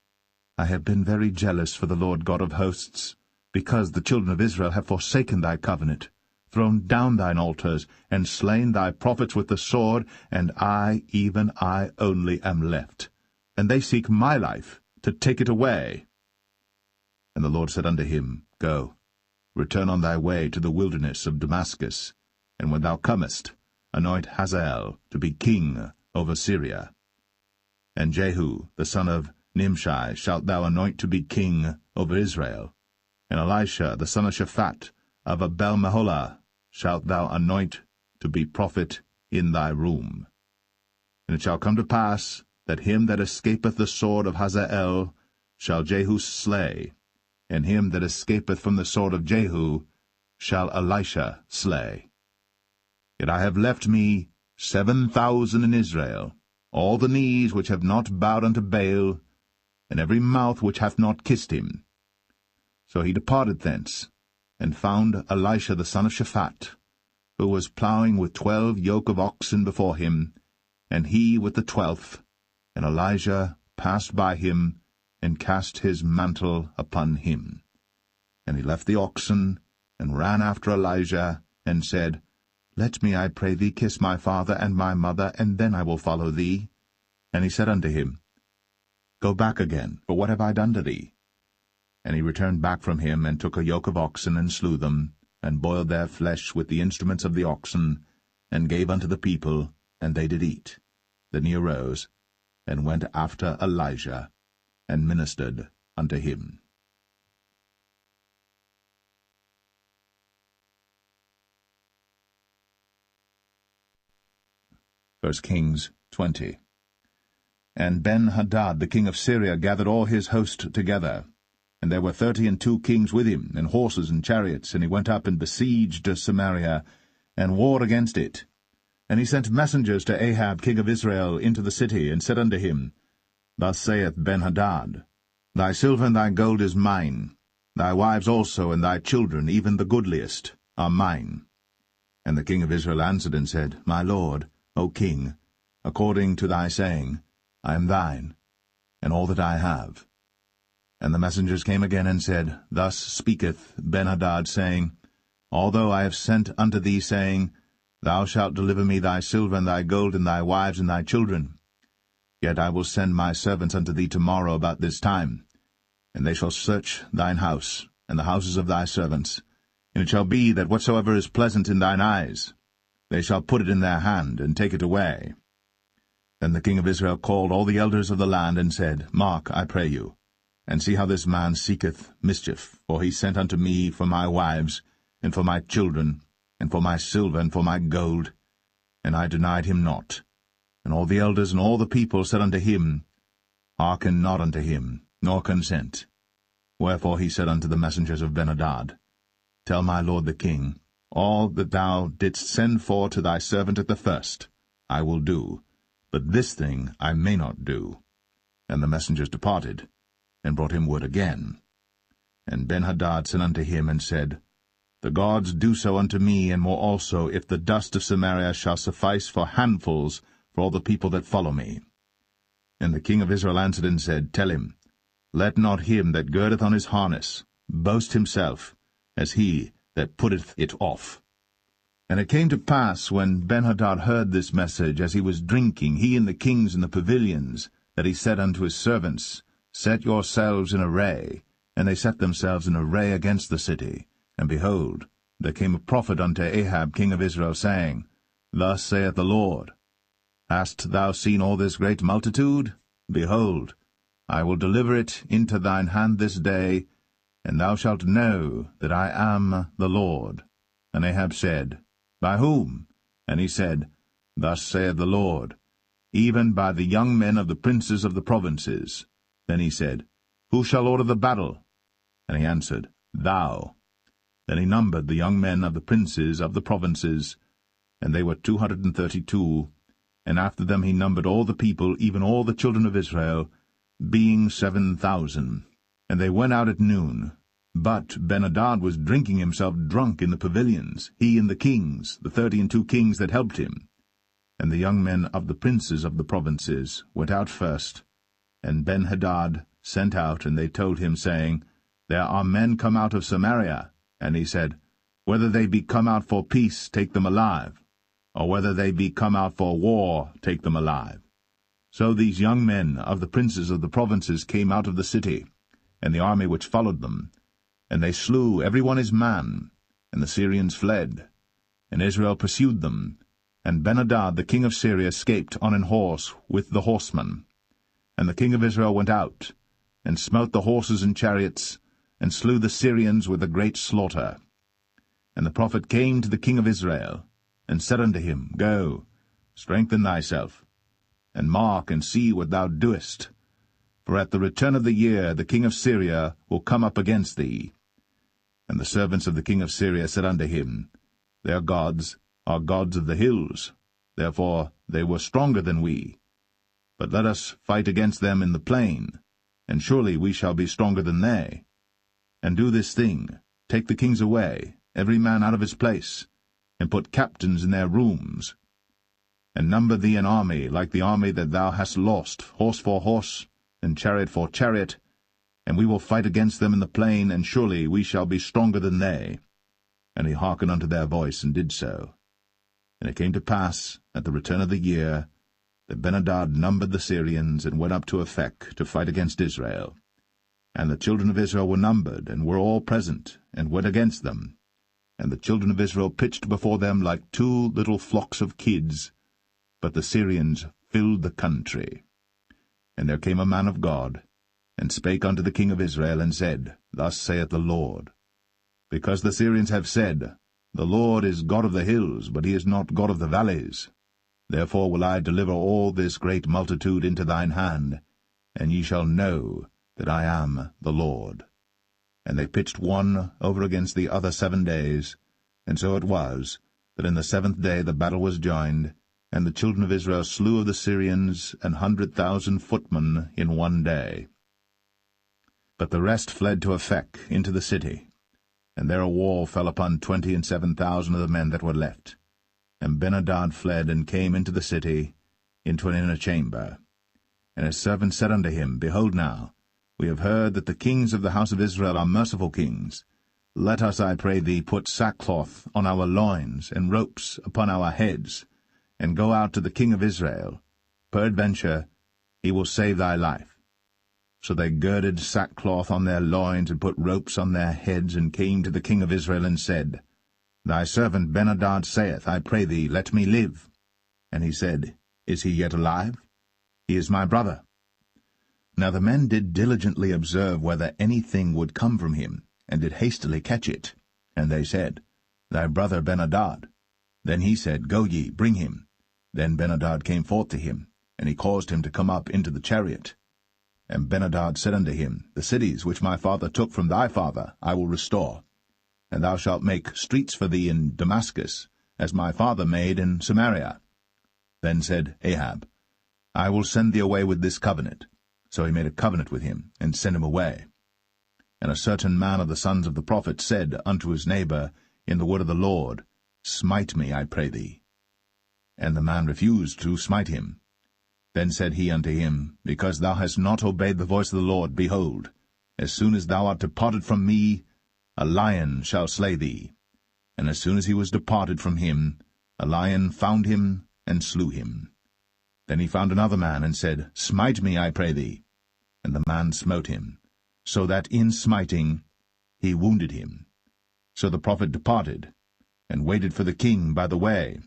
I have been very jealous for the Lord God of hosts, because the children of Israel have forsaken thy covenant, thrown down thine altars, and slain thy prophets with the sword, and I, even I only, am left. And they seek my life, to take it away. And the Lord said unto him, Go, return on thy way to the wilderness of Damascus, and when thou comest, anoint Hazael to be king over Syria. And Jehu, the son of Nimshi, shalt thou anoint to be king over Israel. And Elisha, the son of Shaphat, of Abel-Meholah, shalt thou anoint to be prophet in thy room. And it shall come to pass that him that escapeth the sword of Hazael shall Jehu slay, and him that escapeth from the sword of Jehu shall Elisha slay. Yet I have left me 7,000 in Israel, all the knees which have not bowed unto Baal, and every mouth which hath not kissed him. So he departed thence, and found Elisha the son of Shaphat, who was plowing with 12 yoke of oxen before him, and he with the 12th. And Elijah passed by him, and cast his mantle upon him. And he left the oxen, and ran after Elijah, and said, Let me, I pray thee, kiss my father and my mother, and then I will follow thee. And he said unto him, Go back again, for what have I done to thee? And he returned back from him, and took a yoke of oxen, and slew them, and boiled their flesh with the instruments of the oxen, and gave unto the people, and they did eat. Then he arose, and went after Elijah, and ministered unto him. 1 Kings 20. And Ben-Hadad the king of Syria gathered all his host together, and there were 32 kings with him, and horses and chariots, and he went up and besieged Samaria, and warred against it. And he sent messengers to Ahab king of Israel into the city, and said unto him, Thus saith Ben-Hadad, Thy silver and thy gold is mine, thy wives also and thy children, even the goodliest, are mine. And the king of Israel answered and said, My lord, O king, according to thy saying, I am thine, and all that I have. And the messengers came again and said, Thus speaketh Ben-Hadad, saying, Although I have sent unto thee, saying, Thou shalt deliver me thy silver and thy gold and thy wives and thy children, yet I will send my servants unto thee tomorrow about this time, and they shall search thine house and the houses of thy servants, and it shall be that whatsoever is pleasant in thine eyes, they shall put it in their hand, and take it away. Then the king of Israel called all the elders of the land, and said, Mark, I pray you, and see how this man seeketh mischief, for he sent unto me for my wives, and for my children, and for my silver, and for my gold, and I denied him not. And all the elders and all the people said unto him, Hearken not unto him, nor consent. Wherefore he said unto the messengers of Ben-Hadad, Tell my lord the king, all that thou didst send for to thy servant at the first, I will do, but this thing I may not do. And the messengers departed, and brought him word again. And Ben-Hadad sent unto him, and said, The gods do so unto me, and more also, if the dust of Samaria shall suffice for handfuls for all the people that follow me. And the king of Israel answered and said, Tell him, Let not him that girdeth on his harness boast himself, as he that putteth it off. And it came to pass, when Ben-Hadad heard this message, as he was drinking, he and the kings in the pavilions, that he said unto his servants, Set yourselves in array. And they set themselves in array against the city. And behold, there came a prophet unto Ahab king of Israel, saying, Thus saith the Lord, Hast thou seen all this great multitude? Behold, I will deliver it into thine hand this day, and thou shalt know that I am the Lord. And Ahab said, By whom? And he said, Thus saith the Lord, Even by the young men of the princes of the provinces. Then he said, Who shall order the battle? And he answered, Thou. Then he numbered the young men of the princes of the provinces, and they were 232, and after them he numbered all the people, even all the children of Israel, being 7,000. And they went out at noon. But Ben-Hadad was drinking himself drunk in the pavilions, he and the kings, the 32 kings that helped him. And the young men of the princes of the provinces went out first, and Ben-Hadad sent out, and they told him, saying, There are men come out of Samaria. And he said, Whether they be come out for peace, take them alive, or whether they be come out for war, take them alive. So these young men of the princes of the provinces came out of the city, and the army which followed them, and they slew every one his man, and the Syrians fled. And Israel pursued them, and Ben-Hadad the king of Syria escaped on an horse with the horsemen. And the king of Israel went out, and smote the horses and chariots, and slew the Syrians with a great slaughter. And the prophet came to the king of Israel, and said unto him, Go, strengthen thyself, and mark and see what thou doest. For at the return of the year the king of Syria will come up against thee. And the servants of the king of Syria said unto him, Their gods are gods of the hills, therefore they were stronger than we. But let us fight against them in the plain, and surely we shall be stronger than they. And do this thing, take the kings away, every man out of his place, and put captains in their rooms. And number thee an army like the army that thou hast lost, horse for horse, and chariot for chariot, and we will fight against them in the plain, and surely we shall be stronger than they. And he hearkened unto their voice, and did so. And it came to pass, at the return of the year, that Ben-Hadad numbered the Syrians, and went up to Aphek to fight against Israel. And the children of Israel were numbered, and were all present, and went against them. And the children of Israel pitched before them like 2 little flocks of kids, but the Syrians filled the country. And there came a man of God, and spake unto the king of Israel, and said, Thus saith the Lord, Because the Syrians have said, The Lord is God of the hills, but he is not God of the valleys. Therefore will I deliver all this great multitude into thine hand, and ye shall know that I am the Lord. And they pitched one over against the other 7 days, and so it was, that in the 7th day the battle was joined, and the children of Israel slew of the Syrians 100,000 footmen in 1 day. But the rest fled to Aphek into the city, and there a wall fell upon 27,000 of the men that were left. And Ben-Hadad fled and came into the city, into an inner chamber. And his servants said unto him, Behold now, we have heard that the kings of the house of Israel are merciful kings. Let us, I pray thee, put sackcloth on our loins, and ropes upon our heads, and go out to the king of Israel. Peradventure he will save thy life. So they girded sackcloth on their loins, and put ropes on their heads, and came to the king of Israel, and said, Thy servant Ben-Hadad saith, I pray thee, let me live. And he said, Is he yet alive? He is my brother. Now the men did diligently observe whether anything would come from him, and did hastily catch it. And they said, Thy brother Ben-Hadad. Then he said, Go ye, bring him. Then Ben-Hadad came forth to him, and he caused him to come up into the chariot. And Ben-Hadad said unto him, The cities which my father took from thy father I will restore, and thou shalt make streets for thee in Damascus, as my father made in Samaria. Then said Ahab, I will send thee away with this covenant. So he made a covenant with him, and sent him away. And a certain man of the sons of the prophets said unto his neighbor in the word of the Lord, Smite me, I pray thee. And the man refused to smite him. Then said he unto him, Because thou hast not obeyed the voice of the Lord, behold, as soon as thou art departed from me, a lion shall slay thee. And as soon as he was departed from him, a lion found him and slew him. Then he found another man, and said, Smite me, I pray thee. And the man smote him, so that in smiting he wounded him. So the prophet departed, and waited for the king by the way,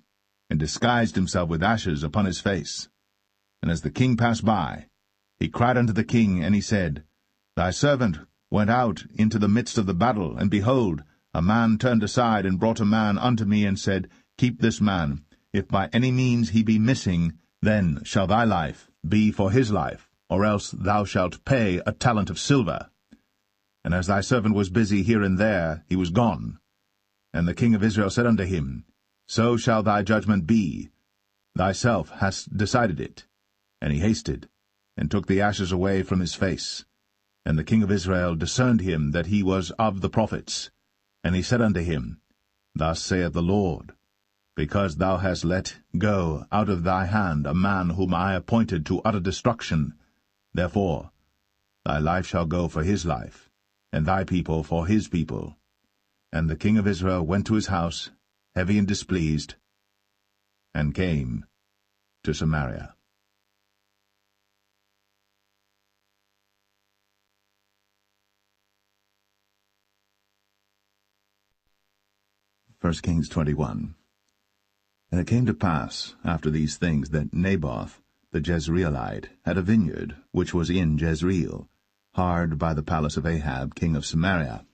and disguised himself with ashes upon his face. And as the king passed by, he cried unto the king, and he said, Thy servant went out into the midst of the battle, and behold, a man turned aside, and brought a man unto me, and said, Keep this man. If by any means he be missing, then shall thy life be for his life, or else thou shalt pay a talent of silver. And as thy servant was busy here and there, he was gone. And the king of Israel said unto him, So shall thy judgment be. Thyself hast decided it. And he hasted, and took the ashes away from his face. And the king of Israel discerned him that he was of the prophets. And he said unto him, Thus saith the Lord, Because thou hast let go out of thy hand a man whom I appointed to utter destruction, therefore thy life shall go for his life, and thy people for his people. And the king of Israel went to his house, heavy and displeased, and came to Samaria. 1 Kings 21. And it came to pass, after these things, that Naboth the Jezreelite had a vineyard, which was in Jezreel, hard by the palace of Ahab king of Samaria.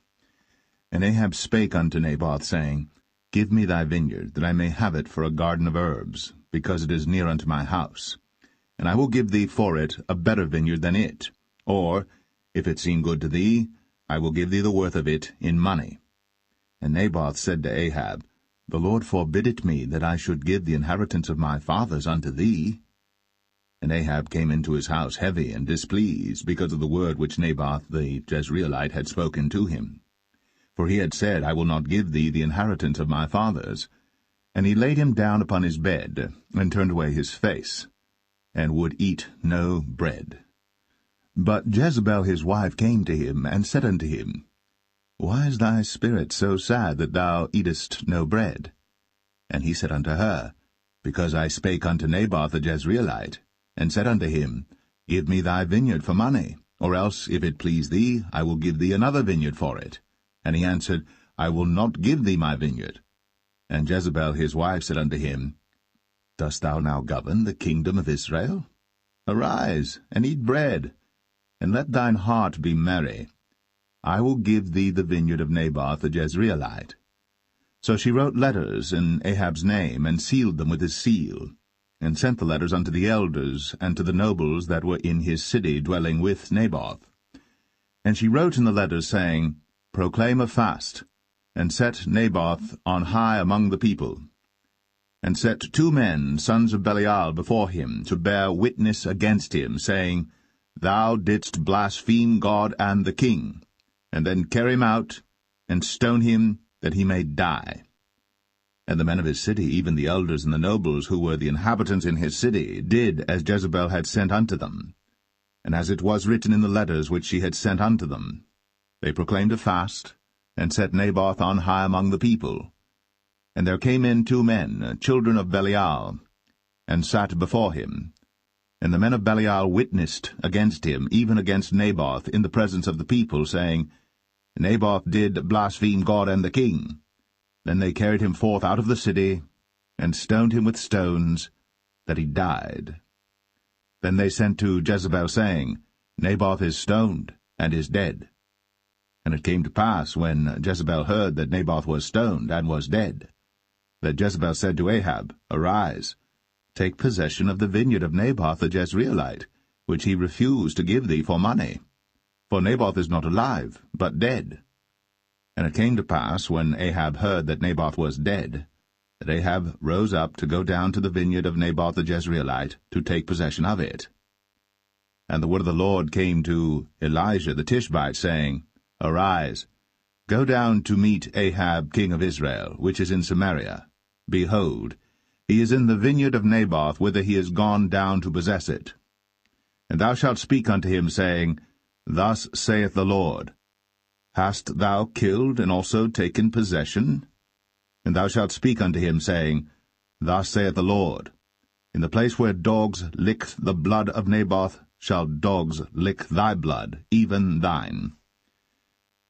And Ahab spake unto Naboth, saying, Give me thy vineyard, that I may have it for a garden of herbs, because it is near unto my house. And I will give thee for it a better vineyard than it. Or, if it seem good to thee, I will give thee the worth of it in money. And Naboth said to Ahab, The Lord forbid it me, that I should give the inheritance of my fathers unto thee. And Ahab came into his house heavy and displeased, because of the word which Naboth the Jezreelite had spoken to him. For he had said, I will not give thee the inheritance of my fathers. And he laid him down upon his bed, and turned away his face, and would eat no bread. But Jezebel his wife came to him, and said unto him, Why is thy spirit so sad that thou eatest no bread? And he said unto her, Because I spake unto Naboth the Jezreelite, and said unto him, Give me thy vineyard for money, or else, if it please thee, I will give thee another vineyard for it. And he answered, I will not give thee my vineyard. And Jezebel his wife said unto him, Dost thou now govern the kingdom of Israel? Arise, and eat bread, and let thine heart be merry. I will give thee the vineyard of Naboth the Jezreelite. So she wrote letters in Ahab's name, and sealed them with his seal. and sent the letters unto the elders and to the nobles that were in his city dwelling with Naboth. And she wrote in the letters, saying, Proclaim a fast, and set Naboth on high among the people. And set 2 men, sons of Belial, before him, to bear witness against him, saying, Thou didst blaspheme God and the king. And then carry him out, and stone him, that he may die. And the men of his city, even the elders and the nobles, who were the inhabitants in his city, did as Jezebel had sent unto them, and as it was written in the letters which she had sent unto them. They proclaimed a fast, and set Naboth on high among the people. And there came in 2 men, children of Belial, and sat before him. And the men of Belial witnessed against him, even against Naboth, in the presence of the people, saying, Naboth did blaspheme God and the king. Then they carried him forth out of the city, and stoned him with stones, that he died. Then they sent to Jezebel, saying, Naboth is stoned, and is dead. And it came to pass, when Jezebel heard that Naboth was stoned, and was dead, that Jezebel said to Ahab, Arise, take possession of the vineyard of Naboth the Jezreelite, which he refused to give thee for money. For Naboth is not alive, but dead. And it came to pass, when Ahab heard that Naboth was dead, that Ahab rose up to go down to the vineyard of Naboth the Jezreelite, to take possession of it. And the word of the Lord came to Elijah the Tishbite, saying, Arise, go down to meet Ahab king of Israel, which is in Samaria. Behold, he is in the vineyard of Naboth, whither he is gone down to possess it. And thou shalt speak unto him, saying, Thus saith the Lord, Hast thou killed and also taken possession? And thou shalt speak unto him, saying, Thus saith the Lord, In the place where dogs licked the blood of Naboth shall dogs lick thy blood, even thine.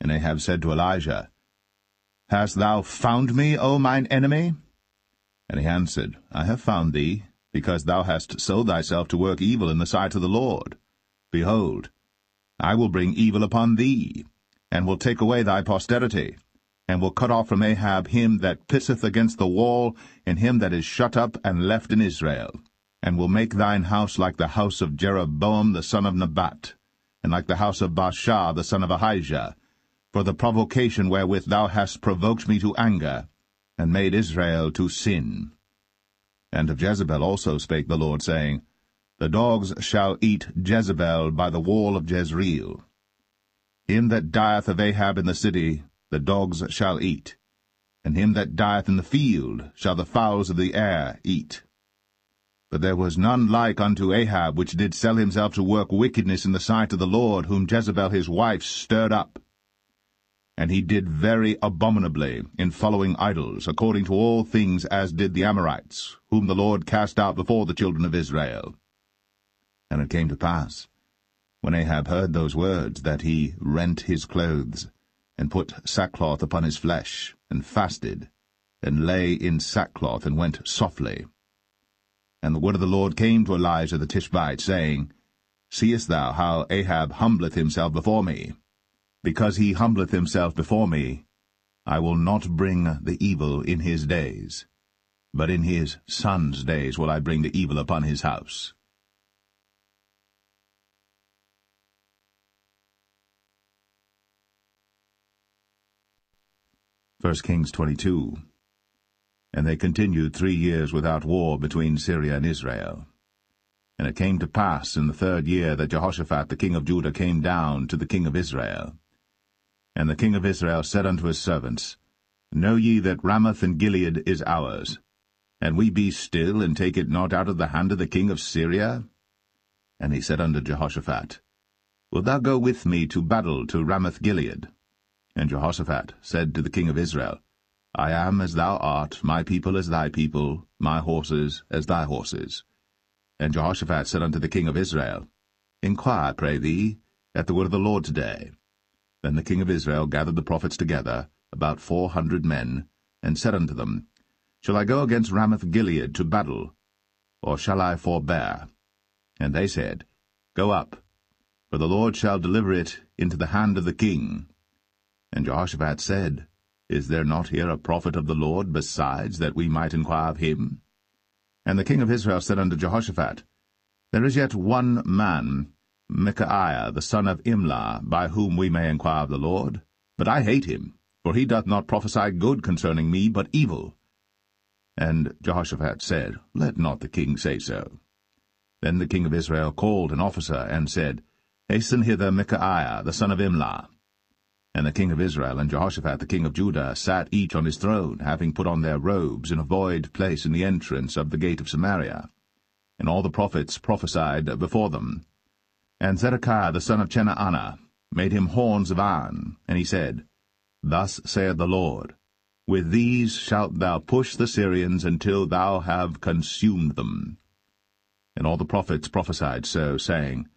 And Ahab said to Elijah, Hast thou found me, O mine enemy? And he answered, I have found thee, because thou hast sold thyself to work evil in the sight of the Lord. Behold, I will bring evil upon thee, and will take away thy posterity, and will cut off from Ahab him that pisseth against the wall, and him that is shut up and left in Israel, and will make thine house like the house of Jeroboam the son of Nebat, and like the house of Baasha the son of Ahijah, for the provocation wherewith thou hast provoked me to anger, and made Israel to sin. And of Jezebel also spake the Lord, saying, The dogs shall eat Jezebel by the wall of Jezreel. Him that dieth of Ahab in the city the dogs shall eat, and him that dieth in the field shall the fowls of the air eat. But there was none like unto Ahab, which did sell himself to work wickedness in the sight of the Lord, whom Jezebel his wife stirred up. And he did very abominably in following idols, according to all things as did the Amorites, whom the Lord cast out before the children of Israel. And it came to pass, when Ahab heard those words, that he rent his clothes, and put sackcloth upon his flesh, and fasted, and lay in sackcloth, and went softly. And the word of the Lord came to Elijah the Tishbite, saying, Seest thou how Ahab humbleth himself before me? Because he humbleth himself before me, I will not bring the evil in his days, but in his son's days will I bring the evil upon his house. 1 Kings 22. And they continued 3 years without war between Syria and Israel. And it came to pass in the 3rd year that Jehoshaphat the king of Judah came down to the king of Israel. And the king of Israel said unto his servants, Know ye that Ramoth and Gilead is ours? And we be still, and take it not out of the hand of the king of Syria? And he said unto Jehoshaphat, Wilt thou go with me to battle to Ramoth Gilead? And Jehoshaphat said to the king of Israel, I am as thou art, my people as thy people, my horses as thy horses. And Jehoshaphat said unto the king of Israel, Inquire, pray thee, at the word of the Lord today. Then the king of Israel gathered the prophets together, about 400 men, and said unto them, Shall I go against Ramoth Gilead to battle, or shall I forbear? And they said, Go up, for the Lord shall deliver it into the hand of the king. And Jehoshaphat said, Is there not here a prophet of the Lord besides, that we might inquire of him? And the king of Israel said unto Jehoshaphat, There is yet one man, Micaiah the son of Imlah, by whom we may inquire of the Lord. But I hate him, for he doth not prophesy good concerning me, but evil. And Jehoshaphat said, Let not the king say so. Then the king of Israel called an officer, and said, Hasten hither Micaiah the son of Imlah. And the king of Israel and Jehoshaphat the king of Judah sat each on his throne, having put on their robes in a void place in the entrance of the gate of Samaria. And all the prophets prophesied before them. And Zedekiah the son of Chenaanah made him horns of iron, and he said, Thus saith the Lord, With these shalt thou push the Syrians until thou have consumed them. And all the prophets prophesied so, saying,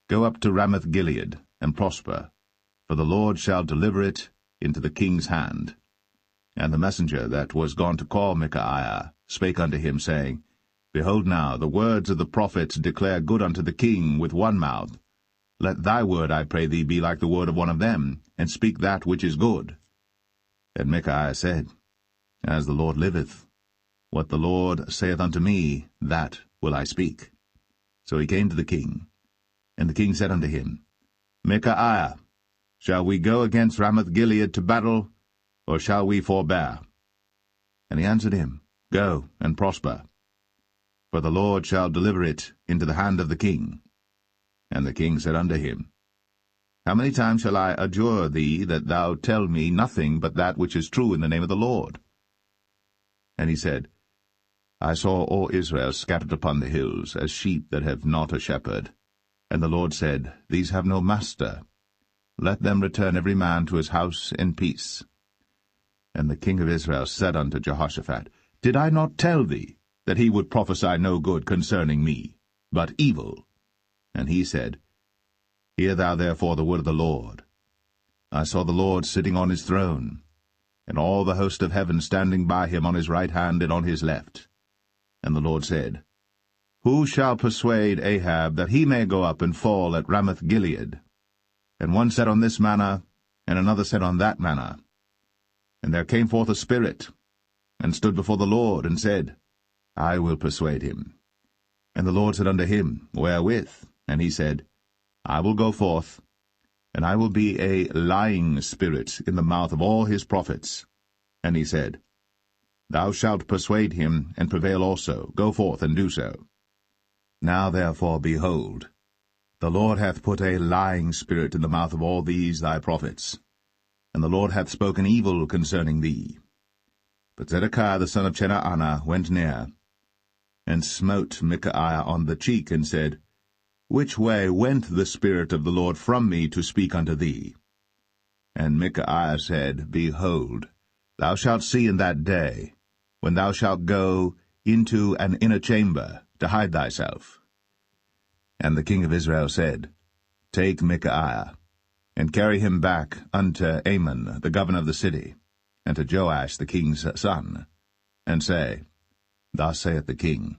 Go up to Ramoth-Gilead, and prosper, for the Lord shall deliver it into the king's hand. And the messenger that was gone to call Micaiah spake unto him, saying, Behold now, the words of the prophets declare good unto the king with one mouth. Let thy word, I pray thee, be like the word of one of them, and speak that which is good. And Micaiah said, As the Lord liveth, what the Lord saith unto me, that will I speak. So he came to the king. And the king said unto him, Micaiah, shall we go against Ramoth-Gilead to battle, or shall we forbear? And he answered him, Go and prosper, for the Lord shall deliver it into the hand of the king. And the king said unto him, How many times shall I adjure thee that thou tell me nothing but that which is true in the name of the Lord? And he said, I saw all Israel scattered upon the hills, as sheep that have not a shepherd. And the Lord said, These have no master. Let them return every man to his house in peace. And the king of Israel said unto Jehoshaphat, Did I not tell thee that he would prophesy no good concerning me, but evil? And he said, Hear thou therefore the word of the Lord. I saw the Lord sitting on his throne, and all the host of heaven standing by him on his right hand and on his left. And the Lord said, Who shall persuade Ahab that he may go up and fall at Ramoth-Gilead? And one said on this manner, and another said on that manner. And there came forth a spirit, and stood before the Lord, and said, I will persuade him. And the Lord said unto him, Wherewith? And he said, I will go forth, and I will be a lying spirit in the mouth of all his prophets. And he said, Thou shalt persuade him, and prevail also. Go forth, and do so. Now therefore, behold, the Lord hath put a lying spirit in the mouth of all these thy prophets, and the Lord hath spoken evil concerning thee. But Zedekiah the son of Chenaanah went near, and smote Micaiah on the cheek, and said, Which way went the Spirit of the Lord from me to speak unto thee? And Micaiah said, Behold, thou shalt see in that day, when thou shalt go into an inner chamber to hide thyself. And the king of Israel said, Take Micaiah, and carry him back unto Amon the governor of the city, and to Joash the king's son, and say, Thus saith the king,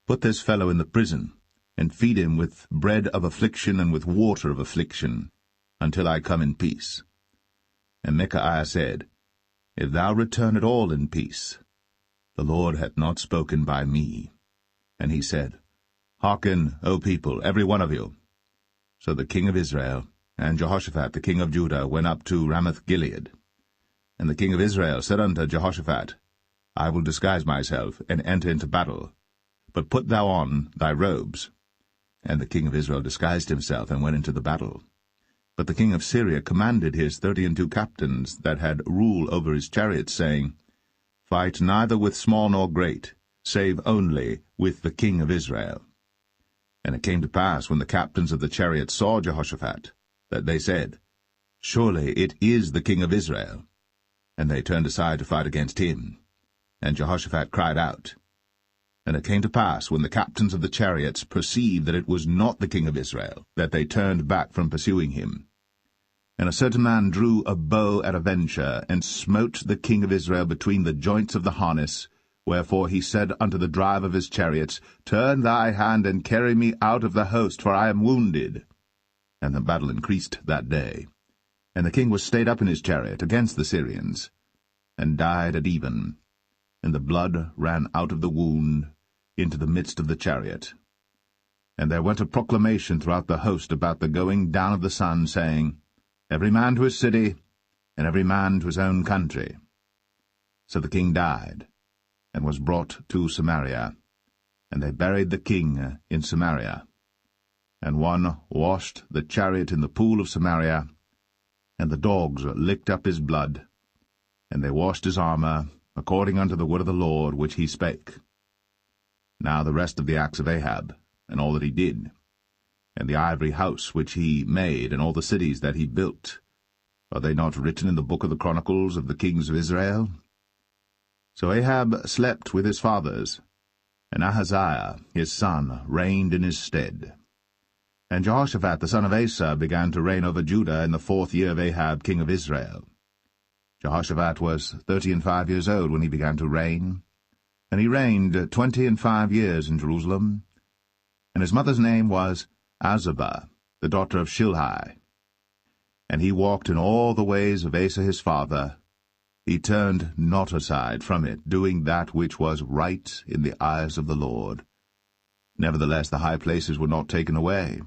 Put this fellow in the prison, and feed him with bread of affliction and with water of affliction, until I come in peace. And Micaiah said, If thou return at all in peace, the Lord hath not spoken by me. And he said, Hearken, O people, every one of you. So the king of Israel and Jehoshaphat the king of Judah went up to Ramoth-Gilead. And the king of Israel said unto Jehoshaphat, I will disguise myself, and enter into battle, but put thou on thy robes. And the king of Israel disguised himself, and went into the battle. But the king of Syria commanded his 32 captains that had rule over his chariots, saying, Fight neither with small nor great, save only with the king of Israel. And it came to pass, when the captains of the chariots saw Jehoshaphat, that they said, Surely it is the king of Israel. And they turned aside to fight against him. And Jehoshaphat cried out. And it came to pass, when the captains of the chariots perceived that it was not the king of Israel, that they turned back from pursuing him. And a certain man drew a bow at a venture, and smote the king of Israel between the joints of the harness. Wherefore he said unto the driver of his chariots, Turn thy hand, and carry me out of the host, for I am wounded. And the battle increased that day. And the king was stayed up in his chariot against the Syrians, and died at even. And the blood ran out of the wound, into the midst of the chariot. And there went a proclamation throughout the host about the going down of the sun, saying, Every man to his city, and every man to his own country. So the king died, and was brought to Samaria, and they buried the king in Samaria. And one washed the chariot in the pool of Samaria, and the dogs licked up his blood, and they washed his armour, according unto the word of the Lord which he spake. Now the rest of the acts of Ahab, and all that he did, and the ivory house which he made, and all the cities that he built, are they not written in the book of the Chronicles of the kings of Israel? So Ahab slept with his fathers, and Ahaziah his son reigned in his stead. And Jehoshaphat the son of Asa began to reign over Judah in the 4th year of Ahab king of Israel. Jehoshaphat was 35 years old when he began to reign, and he reigned 25 years in Jerusalem. And his mother's name was Azubah, the daughter of Shilhi. And he walked in all the ways of Asa his father. He turned not aside from it, doing that which was right in the eyes of the Lord. Nevertheless the high places were not taken away,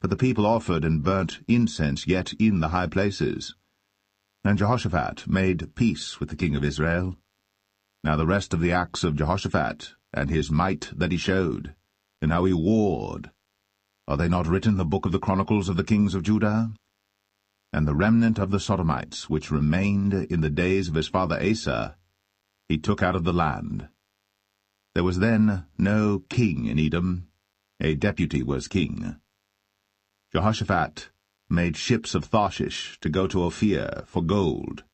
for the people offered and burnt incense yet in the high places. And Jehoshaphat made peace with the king of Israel. Now the rest of the acts of Jehoshaphat, and his might that he showed, and how he warred, are they not written in the book of the Chronicles of the kings of Judah? And the remnant of the Sodomites, which remained in the days of his father Asa, he took out of the land. There was then no king in Edom, a deputy was king. Jehoshaphat made ships of Tarshish to go to Ophir for gold,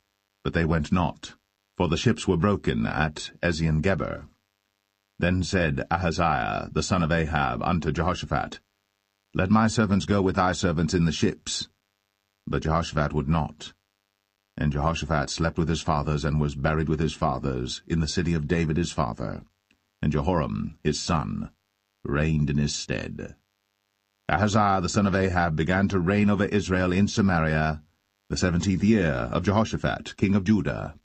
but they went not, for the ships were broken at Ezion-Geber. Then said Ahaziah the son of Ahab unto Jehoshaphat, Let my servants go with thy servants in the ships. But Jehoshaphat would not. And Jehoshaphat slept with his fathers, and was buried with his fathers in the city of David his father. And Jehoram his son reigned in his stead. Ahaziah the son of Ahab began to reign over Israel in Samaria the 17th year of Jehoshaphat king of Judah,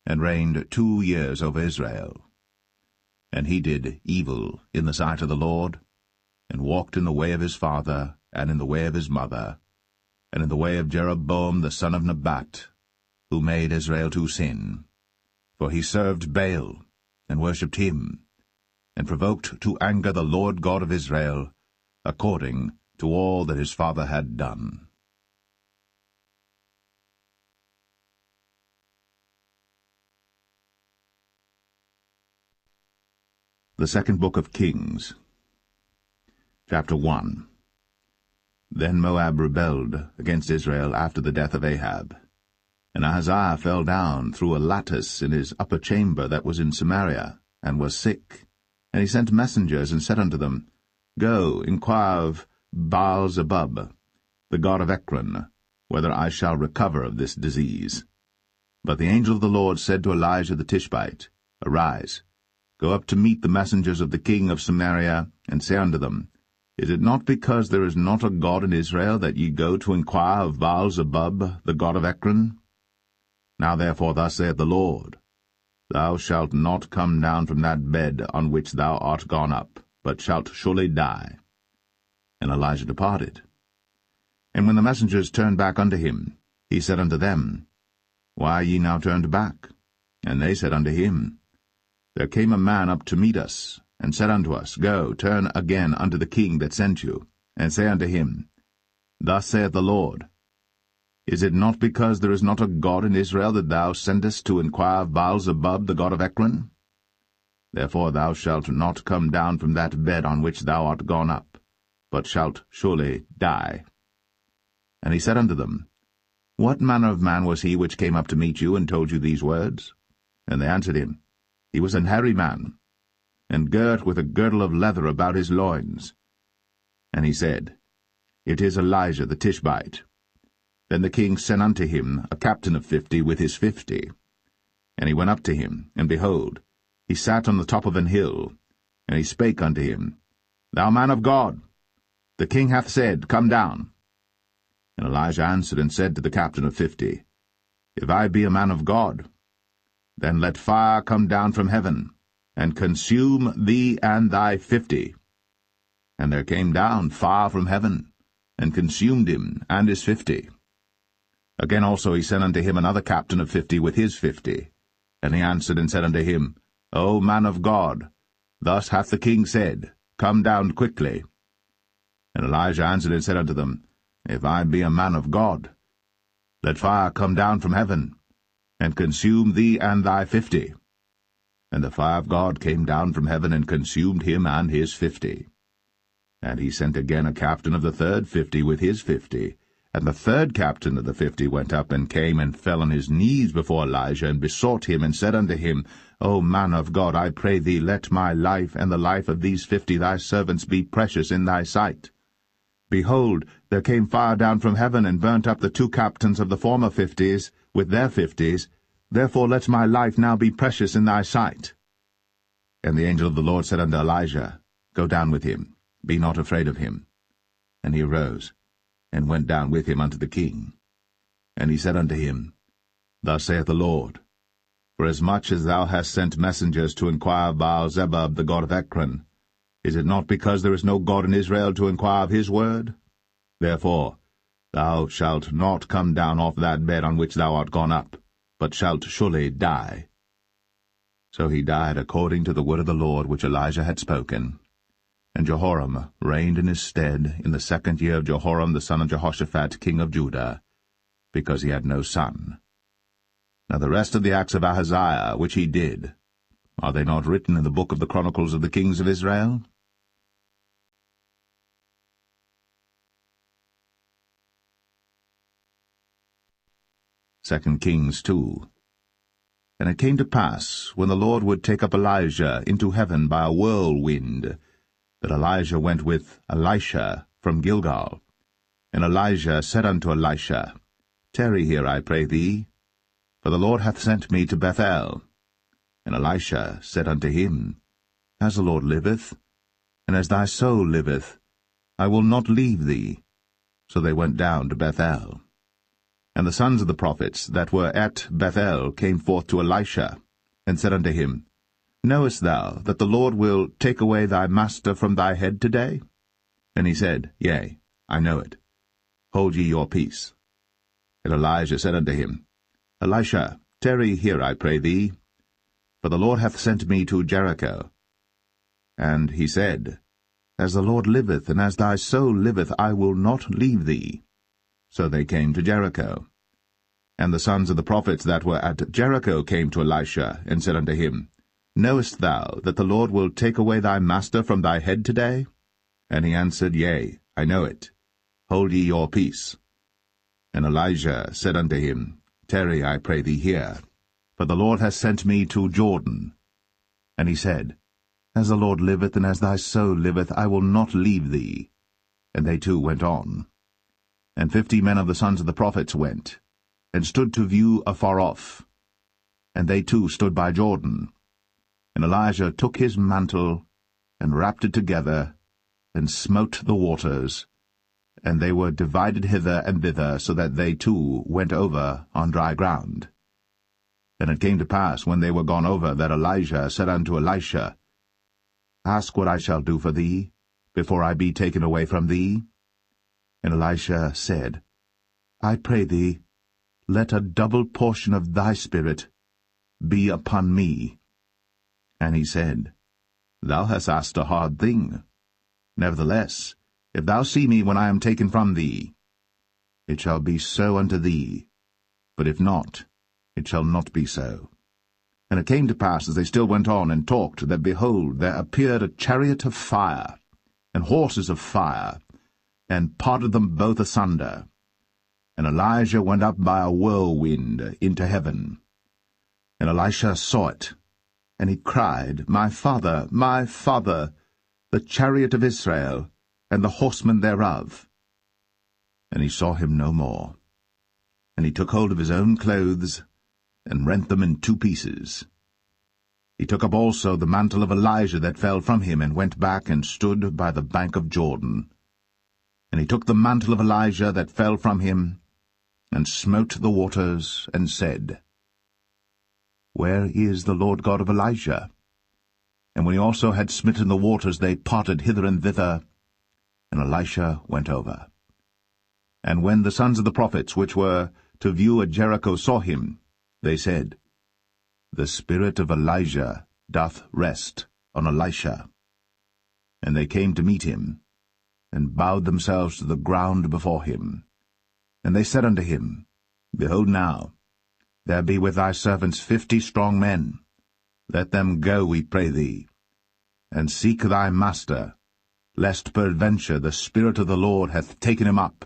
and reigned 2 years over Israel. And he did evil in the sight of the Lord, and walked in the way of his father, and in the way of his mother, and in the way of Jeroboam the son of Nebat, who made Israel to sin. For he served Baal, and worshipped him, and provoked to anger the Lord God of Israel, according to all that his father had done. The second book of Kings, chapter 1. Then Moab rebelled against Israel after the death of Ahab. And Ahaziah fell down through a lattice in his upper chamber that was in Samaria, and was sick. And he sent messengers, and said unto them, Go, inquire of Baal-zebub, the god of Ekron, whether I shall recover of this disease. But the angel of the Lord said to Elijah the Tishbite, Arise, go up to meet the messengers of the king of Samaria, and say unto them, Is it not because there is not a God in Israel that ye go to inquire of Baal-zebub, the god of Ekron? Now therefore thus saith the Lord, Thou shalt not come down from that bed on which thou art gone up, but shalt surely die. And Elijah departed. And when the messengers turned back unto him, he said unto them, Why are ye now turned back? And they said unto him, There came a man up to meet us, and said unto us, Go, turn again unto the king that sent you, and say unto him, Thus saith the Lord, Is it not because there is not a God in Israel that thou sendest to inquire of Baal-zebub, the god of Ekron? Therefore thou shalt not come down from that bed on which thou art gone up, but shalt surely die. And he said unto them, What manner of man was he which came up to meet you, and told you these words? And they answered him, He was an hairy man, and girt with a girdle of leather about his loins. And he said, It is Elijah the Tishbite. Then the king sent unto him a captain of 50 with his 50. And he went up to him, and behold, he sat on the top of an hill. And he spake unto him, Thou man of God, the king hath said, Come down. And Elijah answered and said to the captain of 50, If I be a man of God, then let fire come down from heaven, and consume thee and thy 50. And there came down fire from heaven, and consumed him and his 50. Again also he sent unto him another captain of 50 with his 50. And he answered and said unto him, O man of God, thus hath the king said, Come down quickly. And Elijah answered and said unto them, If I be a man of God, let fire come down from heaven, and consume thee and thy 50. And the fire of God came down from heaven, and consumed him and his 50. And he sent again a captain of the third 50 with his 50. And the third captain of the 50 went up, and came and fell on his knees before Elijah, and besought him, and said unto him, O man of God, I pray thee, let my life and the life of these 50 thy servants be precious in thy sight. Behold, there came fire down from heaven, and burnt up the 2 captains of the former 50s with their 50s. Therefore let my life now be precious in thy sight. And the angel of the Lord said unto Elijah, Go down with him, be not afraid of him. And he arose, and went down with him unto the king. And he said unto him, Thus saith the Lord, Forasmuch as thou hast sent messengers to inquire of Baal-zebub the god of Ekron, is it not because there is no God in Israel to inquire of his word? Therefore thou shalt not come down off that bed on which thou art gone up, but shalt surely die. So he died according to the word of the Lord which Elijah had spoken. And Jehoram reigned in his stead in the 2nd year of Jehoram the son of Jehoshaphat king of Judah, because he had no son. Now the rest of the acts of Ahaziah which he did, are they not written in the book of the Chronicles of the kings of Israel? Second Kings 2. And it came to pass, when the Lord would take up Elijah into heaven by a whirlwind, that Elijah went with Elisha from Gilgal. And Elijah said unto Elisha, Tarry here, I pray thee, for the Lord hath sent me to Bethel. And Elisha said unto him, As the Lord liveth, and as thy soul liveth, I will not leave thee. So they went down to Bethel. And the sons of the prophets that were at Bethel came forth to Elisha, and said unto him, Knowest thou that the Lord will take away thy master from thy head today? And he said, Yea, I know it. Hold ye your peace. And Elijah said unto him, Elisha, tarry here, I pray thee, for the Lord hath sent me to Jericho. And he said, As the Lord liveth, and as thy soul liveth, I will not leave thee. So they came to Jericho. And the sons of the prophets that were at Jericho came to Elisha, and said unto him, Knowest thou that the Lord will take away thy master from thy head today? And he answered, Yea, I know it. Hold ye your peace. And Elijah said unto him, Tarry, I pray thee here, for the Lord hath sent me to Jordan. And he said, As the Lord liveth, and as thy soul liveth, I will not leave thee. And they two went on. And 50 men of the sons of the prophets went, and stood to view afar off. And they too stood by Jordan. And Elijah took his mantle, and wrapped it together, and smote the waters, and they were divided hither and thither, so that they too went over on dry ground. And it came to pass, when they were gone over, that Elijah said unto Elisha, Ask what I shall do for thee, before I be taken away from thee. And Elisha said, I pray thee, let a double portion of thy spirit be upon me. And he said, Thou hast asked a hard thing. Nevertheless, if thou see me when I am taken from thee, it shall be so unto thee, but if not, it shall not be so. And it came to pass, as they still went on and talked, that, behold, there appeared a chariot of fire, and horses of fire, and parted them both asunder. And Elijah went up by a whirlwind into heaven. And Elisha saw it, and he cried, My father, the chariot of Israel, and the horsemen thereof. And he saw him no more. And he took hold of his own clothes, and rent them in 2 pieces. He took up also the mantle of Elijah that fell from him, and went back and stood by the bank of Jordan. And he took the mantle of Elijah that fell from him, and smote the waters, and said, Where is the Lord God of Elijah? And when he also had smitten the waters, they parted hither and thither, and Elisha went over. And when the sons of the prophets which were to view at Jericho saw him, they said, The spirit of Elijah doth rest on Elisha. And they came to meet him, and bowed themselves to the ground before him. And they said unto him, Behold now, there be with thy servants 50 strong men. Let them go, we pray thee, and seek thy master, lest peradventure the Spirit of the Lord hath taken him up,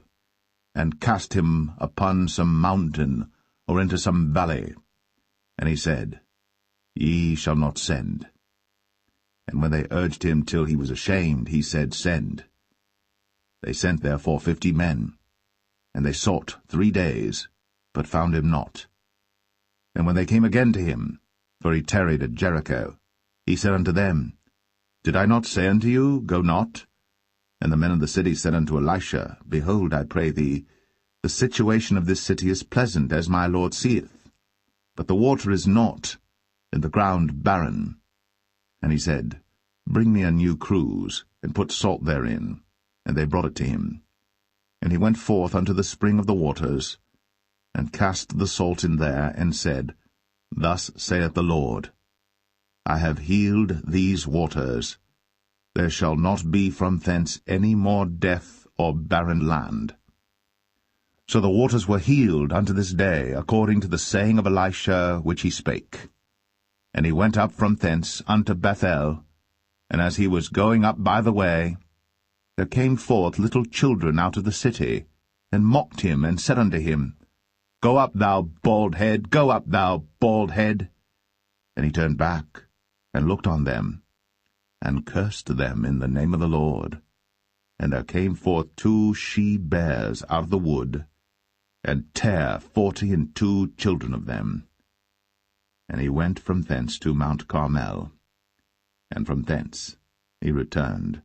and cast him upon some mountain, or into some valley. And he said, Ye shall not send. And when they urged him till he was ashamed, he said, Send. They sent therefore 50 men, and they sought 3 days, but found him not. And when they came again to him, for he tarried at Jericho, he said unto them, Did I not say unto you, Go not? And the men of the city said unto Elisha, Behold, I pray thee, the situation of this city is pleasant, as my Lord seeth. But the water is not, and the ground barren. And he said, Bring me a new cruse, and put salt therein. And they brought it to him. And he went forth unto the spring of the waters, and cast the salt in there, and said, Thus saith the Lord, I have healed these waters. There shall not be from thence any more death or barren land. So the waters were healed unto this day, according to the saying of Elisha which he spake. And he went up from thence unto Bethel, and as he was going up by the way, there came forth little children out of the city, and mocked him, and said unto him, Go up, thou bald head, go up, thou bald head. And he turned back, and looked on them, and cursed them in the name of the Lord. And there came forth 2 she-bears out of the wood, and tare 42 children of them. And he went from thence to Mount Carmel, and from thence he returned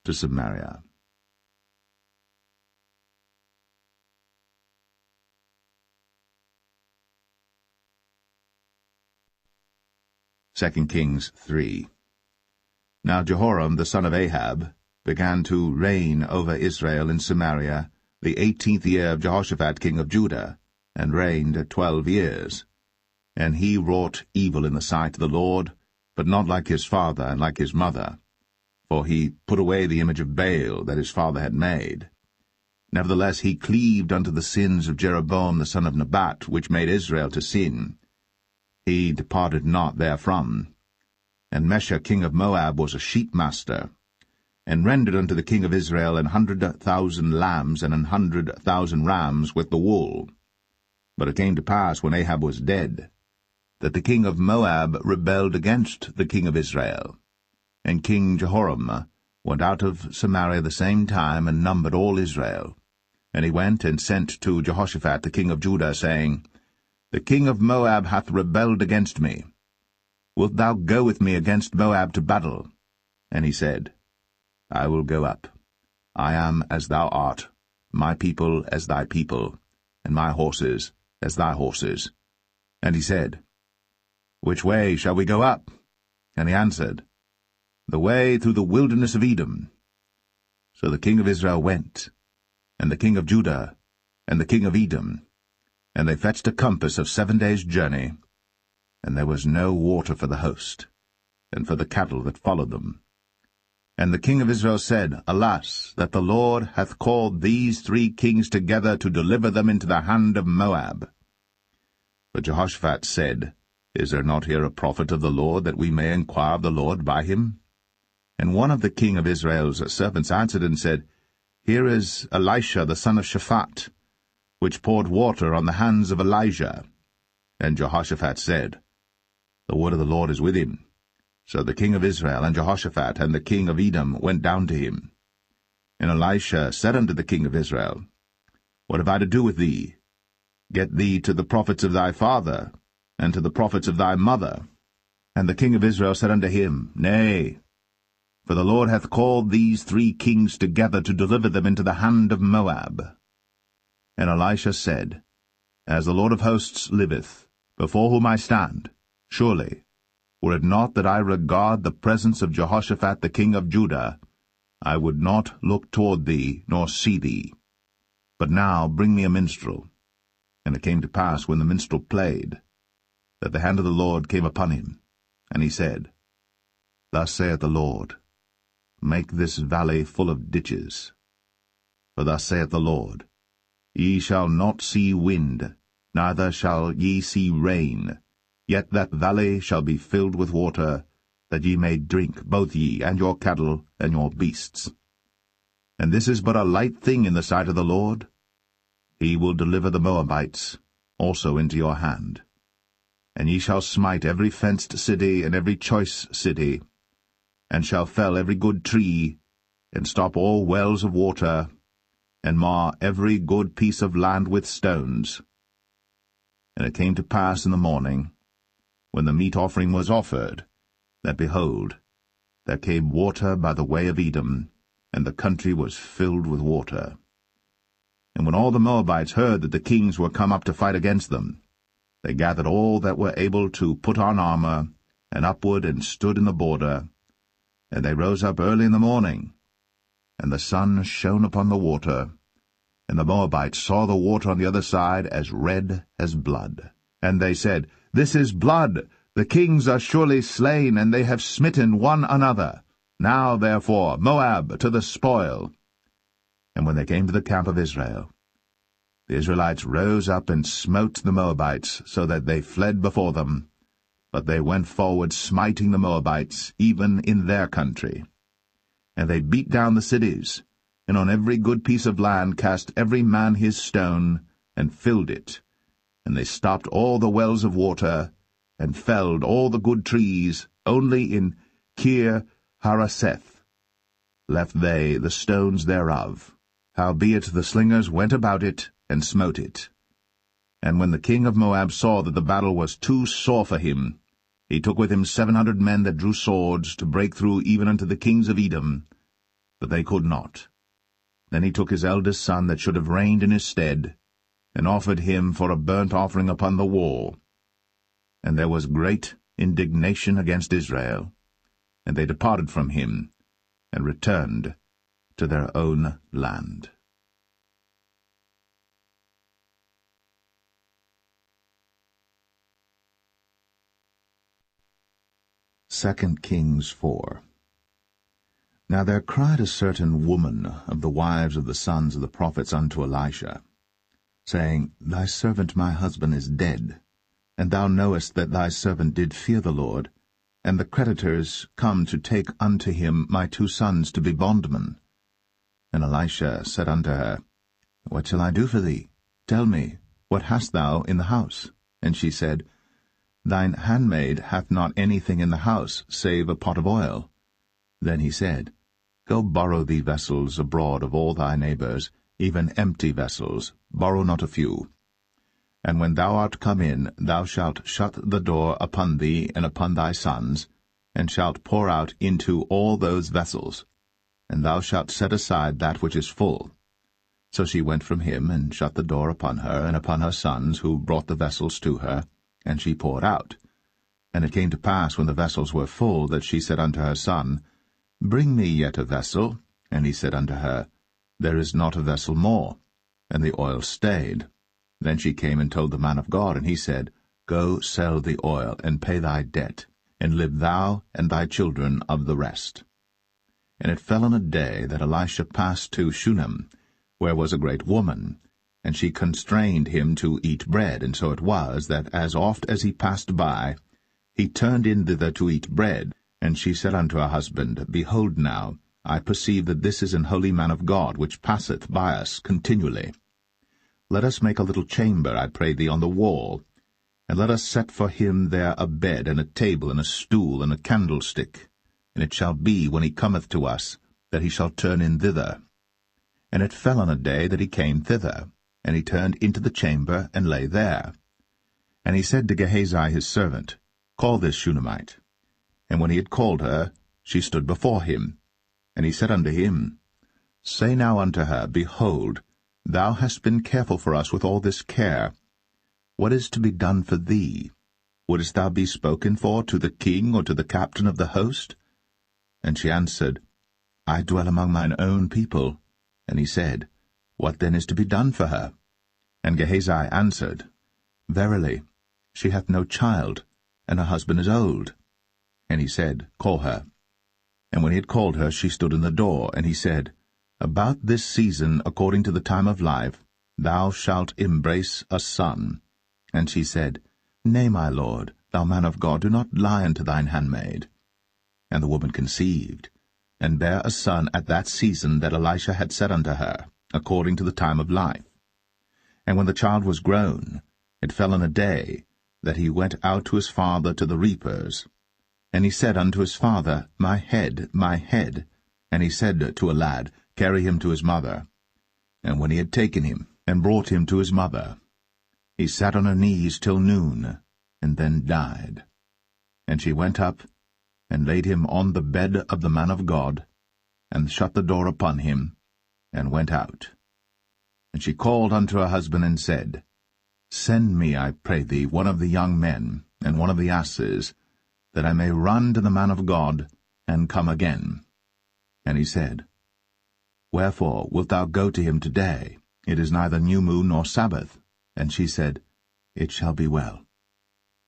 to Samaria. Second Kings 3. Now Jehoram the son of Ahab began to reign over Israel in Samaria the 18th year of Jehoshaphat king of Judah, and reigned 12 years. And he wrought evil in the sight of the Lord, but not like his father and like his mother. For he put away the image of Baal that his father had made. Nevertheless he cleaved unto the sins of Jeroboam the son of Nebat, which made Israel to sin. He departed not therefrom. And Mesha king of Moab was a sheepmaster, and rendered unto the king of Israel 100,000 lambs and 100,000 rams with the wool. But it came to pass, when Ahab was dead, that the king of Moab rebelled against the king of Israel. And King Jehoram went out of Samaria the same time, and numbered all Israel. And he went and sent to Jehoshaphat the king of Judah, saying, The king of Moab hath rebelled against me. Wilt thou go with me against Moab to battle? And he said, I will go up. I am as thou art, my people as thy people, and my horses as thy horses. And he said, Which way shall we go up? And he answered, The way through the wilderness of Edom. So the king of Israel went, and the king of Judah, and the king of Edom, and they fetched a compass of 7 days' journey, and there was no water for the host, and for the cattle that followed them. And the king of Israel said, Alas, that the Lord hath called these 3 kings together to deliver them into the hand of Moab. But Jehoshaphat said, Is there not here a prophet of the Lord, that we may inquire of the Lord by him? And one of the king of Israel's servants answered and said, Here is Elisha the son of Shaphat, which poured water on the hands of Elijah. And Jehoshaphat said, The word of the Lord is with him. So the king of Israel and Jehoshaphat and the king of Edom went down to him. And Elisha said unto the king of Israel, What have I to do with thee? Get thee to the prophets of thy father, and to the prophets of thy mother. And the king of Israel said unto him, Nay, for the Lord hath called these 3 kings together to deliver them into the hand of Moab. And Elisha said, As the Lord of hosts liveth, before whom I stand, surely, Were it not that I regard the presence of Jehoshaphat the king of Judah, I would not look toward thee, nor see thee. But now bring me a minstrel. And it came to pass, when the minstrel played, that the hand of the Lord came upon him, and he said, Thus saith the Lord, Make this valley full of ditches. For thus saith the Lord, Ye shall not see wind, neither shall ye see rain, yet that valley shall be filled with water, that ye may drink, both ye, and your cattle, and your beasts. And this is but a light thing in the sight of the Lord. He will deliver the Moabites also into your hand. And ye shall smite every fenced city and every choice city, and shall fell every good tree, and stop all wells of water, and mar every good piece of land with stones. And it came to pass in the morning, when the meat offering was offered, that, behold, there came water by the way of Edom, and the country was filled with water. And when all the Moabites heard that the kings were come up to fight against them, they gathered all that were able to put on armor, and upward and stood in the border. And they rose up early in the morning, and the sun shone upon the water, and the Moabites saw the water on the other side as red as blood. And they said, This is blood. The kings are surely slain, and they have smitten one another. Now, therefore, Moab to the spoil. And when they came to the camp of Israel, the Israelites rose up and smote the Moabites, so that they fled before them. But they went forward, smiting the Moabites, even in their country. And they beat down the cities, and on every good piece of land cast every man his stone, and filled it. And they stopped all the wells of water, and felled all the good trees. Only in Kir-Hareseth left they the stones thereof. Howbeit the slingers went about it, and smote it. And when the king of Moab saw that the battle was too sore for him, he took with him 700 men that drew swords, to break through even unto the kings of Edom, but they could not. Then he took his eldest son that should have reigned in his stead, and offered him for a burnt offering upon the wall. And there was great indignation against Israel, and they departed from him, and returned to their own land. 2 Kings 4. Now there cried a certain woman of the wives of the sons of the prophets unto Elisha, saying, Thy servant my husband is dead, and thou knowest that thy servant did fear the Lord, and the creditors come to take unto him my 2 sons to be bondmen. And Elisha said unto her, What shall I do for thee? Tell me, what hast thou in the house? And she said, Thine handmaid hath not anything in the house, save a pot of oil. Then he said, Go borrow thee vessels abroad of all thy neighbors, even empty vessels, borrow not a few. And when thou art come in, thou shalt shut the door upon thee and upon thy sons, and shalt pour out into all those vessels, and thou shalt set aside that which is full. So she went from him, and shut the door upon her and upon her sons, who brought the vessels to her, and she poured out. And it came to pass, when the vessels were full, that she said unto her son, Bring me yet a vessel. And he said unto her, There is not a vessel more. And the oil stayed. Then she came and told the man of God, and he said, Go sell the oil, and pay thy debt, and live thou and thy children of the rest. And it fell on a day that Elisha passed to Shunem, where was a great woman, and she constrained him to eat bread. And so it was, that as oft as he passed by, he turned in thither to eat bread. And she said unto her husband, Behold now, I perceive that this is an holy man of God, which passeth by us continually. Let us make a little chamber, I pray thee, on the wall, and let us set for him there a bed, and a table, and a stool, and a candlestick. And it shall be, when he cometh to us, that he shall turn in thither. And it fell on a day that he came thither, and he turned into the chamber, and lay there. And he said to Gehazi his servant, Call this Shunammite. And when he had called her, she stood before him. And he said unto him, Say now unto her, Behold, thou hast been careful for us with all this care. What is to be done for thee? Wouldst thou be spoken for to the king or to the captain of the host? And she answered, I dwell among mine own people. And he said, What then is to be done for her? And Gehazi answered, Verily, she hath no child, and her husband is old. And he said, Call her. And when he had called her, she stood in the door, and he said, About this season, according to the time of life, thou shalt embrace a son. And she said, Nay, my lord, thou man of God, do not lie unto thine handmaid. And the woman conceived, and bare a son at that season that Elisha had said unto her, according to the time of life. And when the child was grown, it fell on a day that he went out to his father to the reapers. And he said unto his father, My head, my head. And he said to a lad, Carry him to his mother. And when he had taken him, and brought him to his mother, he sat on her knees till noon, and then died. And she went up, and laid him on the bed of the man of God, and shut the door upon him, and went out. And she called unto her husband, and said, Send me, I pray thee, one of the young men, and one of the asses, that I may run to the man of God, and come again. And he said, Wherefore wilt thou go to him today? It is neither new moon nor Sabbath. And she said, It shall be well.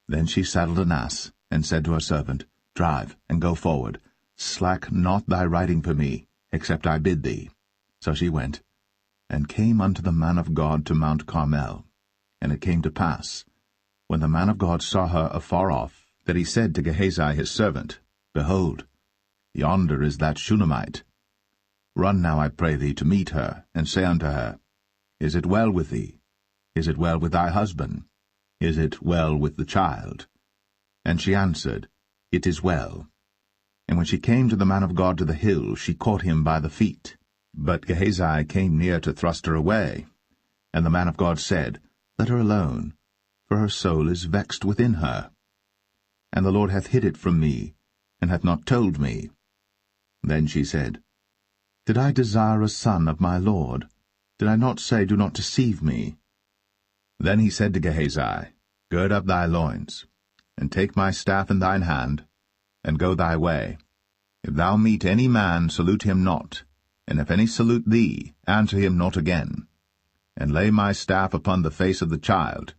Then she saddled an ass, and said to her servant, Drive, and go forward. Slack not thy riding for me, except I bid thee. So she went, and came unto the man of God to Mount Carmel. And it came to pass, when the man of God saw her afar off, that he said to Gehazi his servant, Behold, yonder is that Shunammite. Run now, I pray thee, to meet her, and say unto her, Is it well with thee? Is it well with thy husband? Is it well with the child? And she answered, It is well. And when she came to the man of God to the hill, she caught him by the feet. But Gehazi came near to thrust her away. And the man of God said, Let her alone, for her soul is vexed within her. And the Lord hath hid it from me, and hath not told me. Then she said, Did I desire a son of my Lord? Did I not say, Do not deceive me? Then he said to Gehazi, Gird up thy loins, and take my staff in thine hand, and go thy way. If thou meet any man, salute him not, and if any salute thee, answer him not again. And lay my staff upon the face of the child.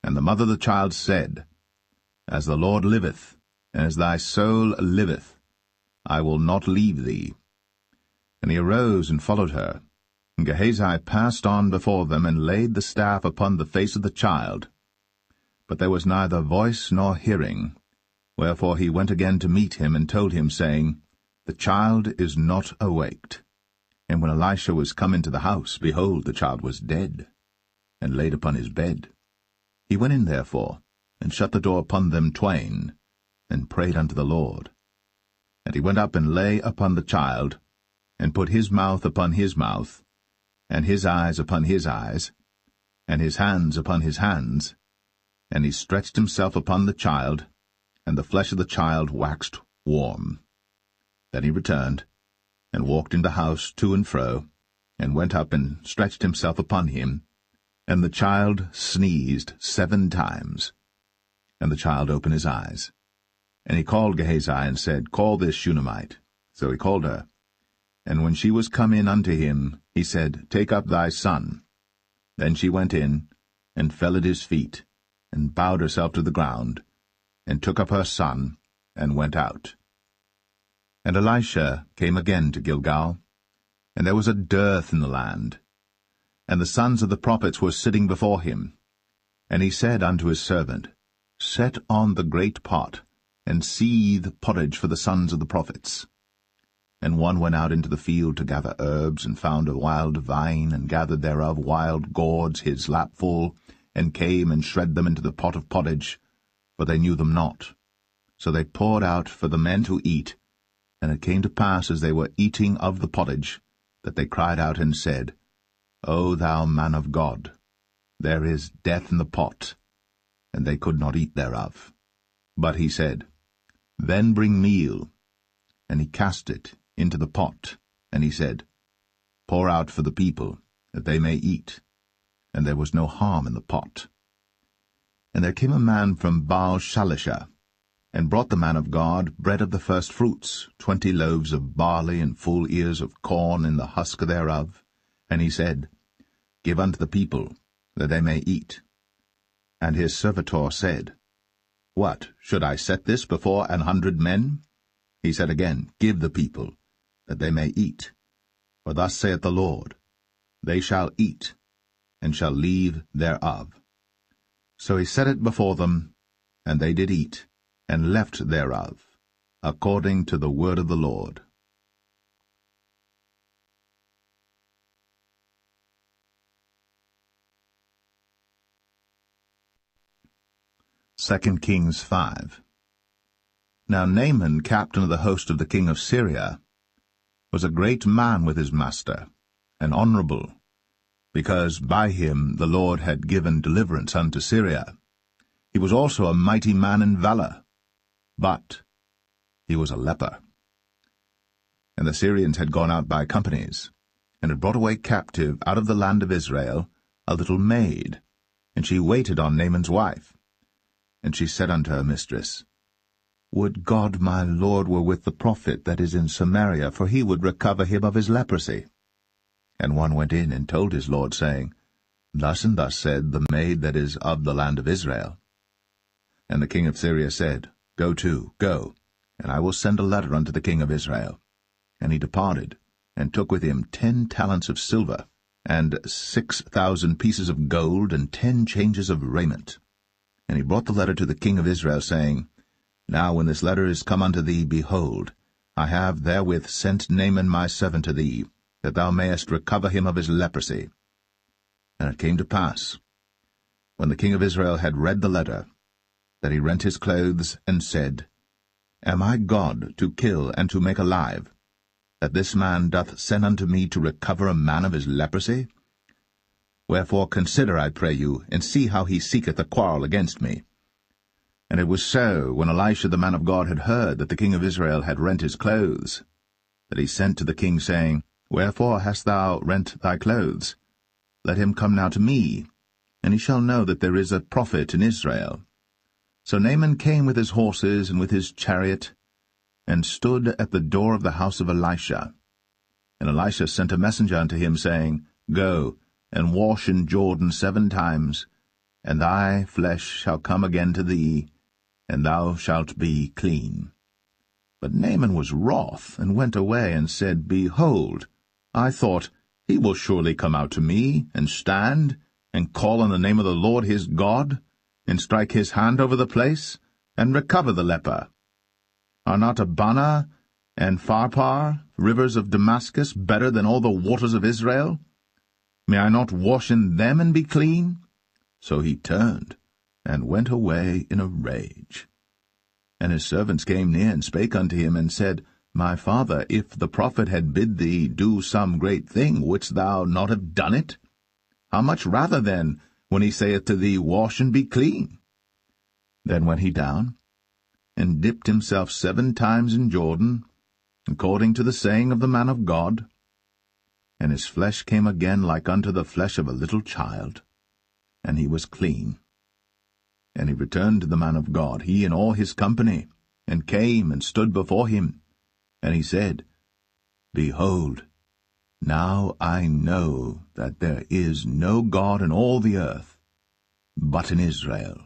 And the mother of the child said, As the Lord liveth, and as thy soul liveth, I will not leave thee. And he arose and followed her. And Gehazi passed on before them, and laid the staff upon the face of the child. But there was neither voice nor hearing. Wherefore he went again to meet him, and told him, saying, The child is not awaked. And when Elisha was come into the house, behold, the child was dead, and laid upon his bed. He went in therefore, and shut the door upon them twain, and prayed unto the Lord. And he went up and lay upon the child, and put his mouth upon his mouth, and his eyes upon his eyes, and his hands upon his hands, and he stretched himself upon the child, and the flesh of the child waxed warm. Then he returned, and walked in the house to and fro, and went up and stretched himself upon him, and the child sneezed 7 times. And the child opened his eyes. And he called Gehazi, and said, Call this Shunammite. So he called her. And when she was come in unto him, he said, Take up thy son. Then she went in, and fell at his feet, and bowed herself to the ground, and took up her son, and went out. And Elisha came again to Gilgal, and there was a dearth in the land. And the sons of the prophets were sitting before him. And he said unto his servant, Set on the great pot, and seethe porridge for the sons of the prophets. And one went out into the field to gather herbs, and found a wild vine, and gathered thereof wild gourds his lapful, and came and shred them into the pot of pottage, but they knew them not. So they poured out for the men to eat, and it came to pass, as they were eating of the pottage, that they cried out and said, O thou man of God, there is death in the pot. And they could not eat thereof. But he said, Then bring meal. And he cast it into the pot, and he said, Pour out for the people, that they may eat. And there was no harm in the pot. And there came a man from Baal-Shalisha, and brought the man of God bread of the first fruits, 20 loaves of barley, and full ears of corn in the husk thereof. And he said, Give unto the people, that they may eat. And his servitor said, What, should I set this before 100 men? He said again, Give the people, that they may eat. For thus saith the Lord, They shall eat, and shall leave thereof. So he set it before them, and they did eat, and left thereof, according to the word of the Lord. Second Kings 5. Now Naaman, captain of the host of the king of Syria, was a great man with his master, and honorable, because by him the Lord had given deliverance unto Syria. He was also a mighty man in valor, but he was a leper. And the Syrians had gone out by companies, and had brought away captive out of the land of Israel a little maid, and she waited on Naaman's wife. And she said unto her mistress, Would God my Lord were with the prophet that is in Samaria, for he would recover him of his leprosy. And one went in and told his lord, saying, Thus and thus said the maid that is of the land of Israel. And the king of Syria said, Go to, go, and I will send a letter unto the king of Israel. And he departed, and took with him 10 talents of silver, and 6,000 pieces of gold, and 10 changes of raiment. And he brought the letter to the king of Israel, saying, Now when this letter is come unto thee, behold, I have therewith sent Naaman my servant to thee, that thou mayest recover him of his leprosy. And it came to pass, when the king of Israel had read the letter, that he rent his clothes, and said, Am I God to kill and to make alive, that this man doth send unto me to recover a man of his leprosy? Wherefore consider, I pray you, and see how he seeketh a quarrel against me. And it was so, when Elisha the man of God had heard that the king of Israel had rent his clothes, that he sent to the king, saying, Wherefore hast thou rent thy clothes? Let him come now to me, and he shall know that there is a prophet in Israel. So Naaman came with his horses and with his chariot, and stood at the door of the house of Elisha. And Elisha sent a messenger unto him, saying, Go, and wash in Jordan 7 times, and thy flesh shall come again to thee, and thou shalt be clean. But Naaman was wroth, and went away, and said, Behold, I thought, he will surely come out to me, and stand, and call on the name of the Lord his God, and strike his hand over the place, and recover the leper. Are not Abana and Pharpar, rivers of Damascus, better than all the waters of Israel? May I not wash in them and be clean? So he turned, and went away in a rage. And his servants came near, and spake unto him, and said, My father, if the prophet had bid thee do some great thing, wouldst thou not have done it? How much rather then, when he saith to thee, Wash and be clean? Then went he down, and dipped himself 7 times in Jordan, according to the saying of the man of God. And his flesh came again like unto the flesh of a little child, and he was clean. And he returned to the man of God, he and all his company, and came and stood before him. And he said, Behold, now I know that there is no God in all the earth, but in Israel.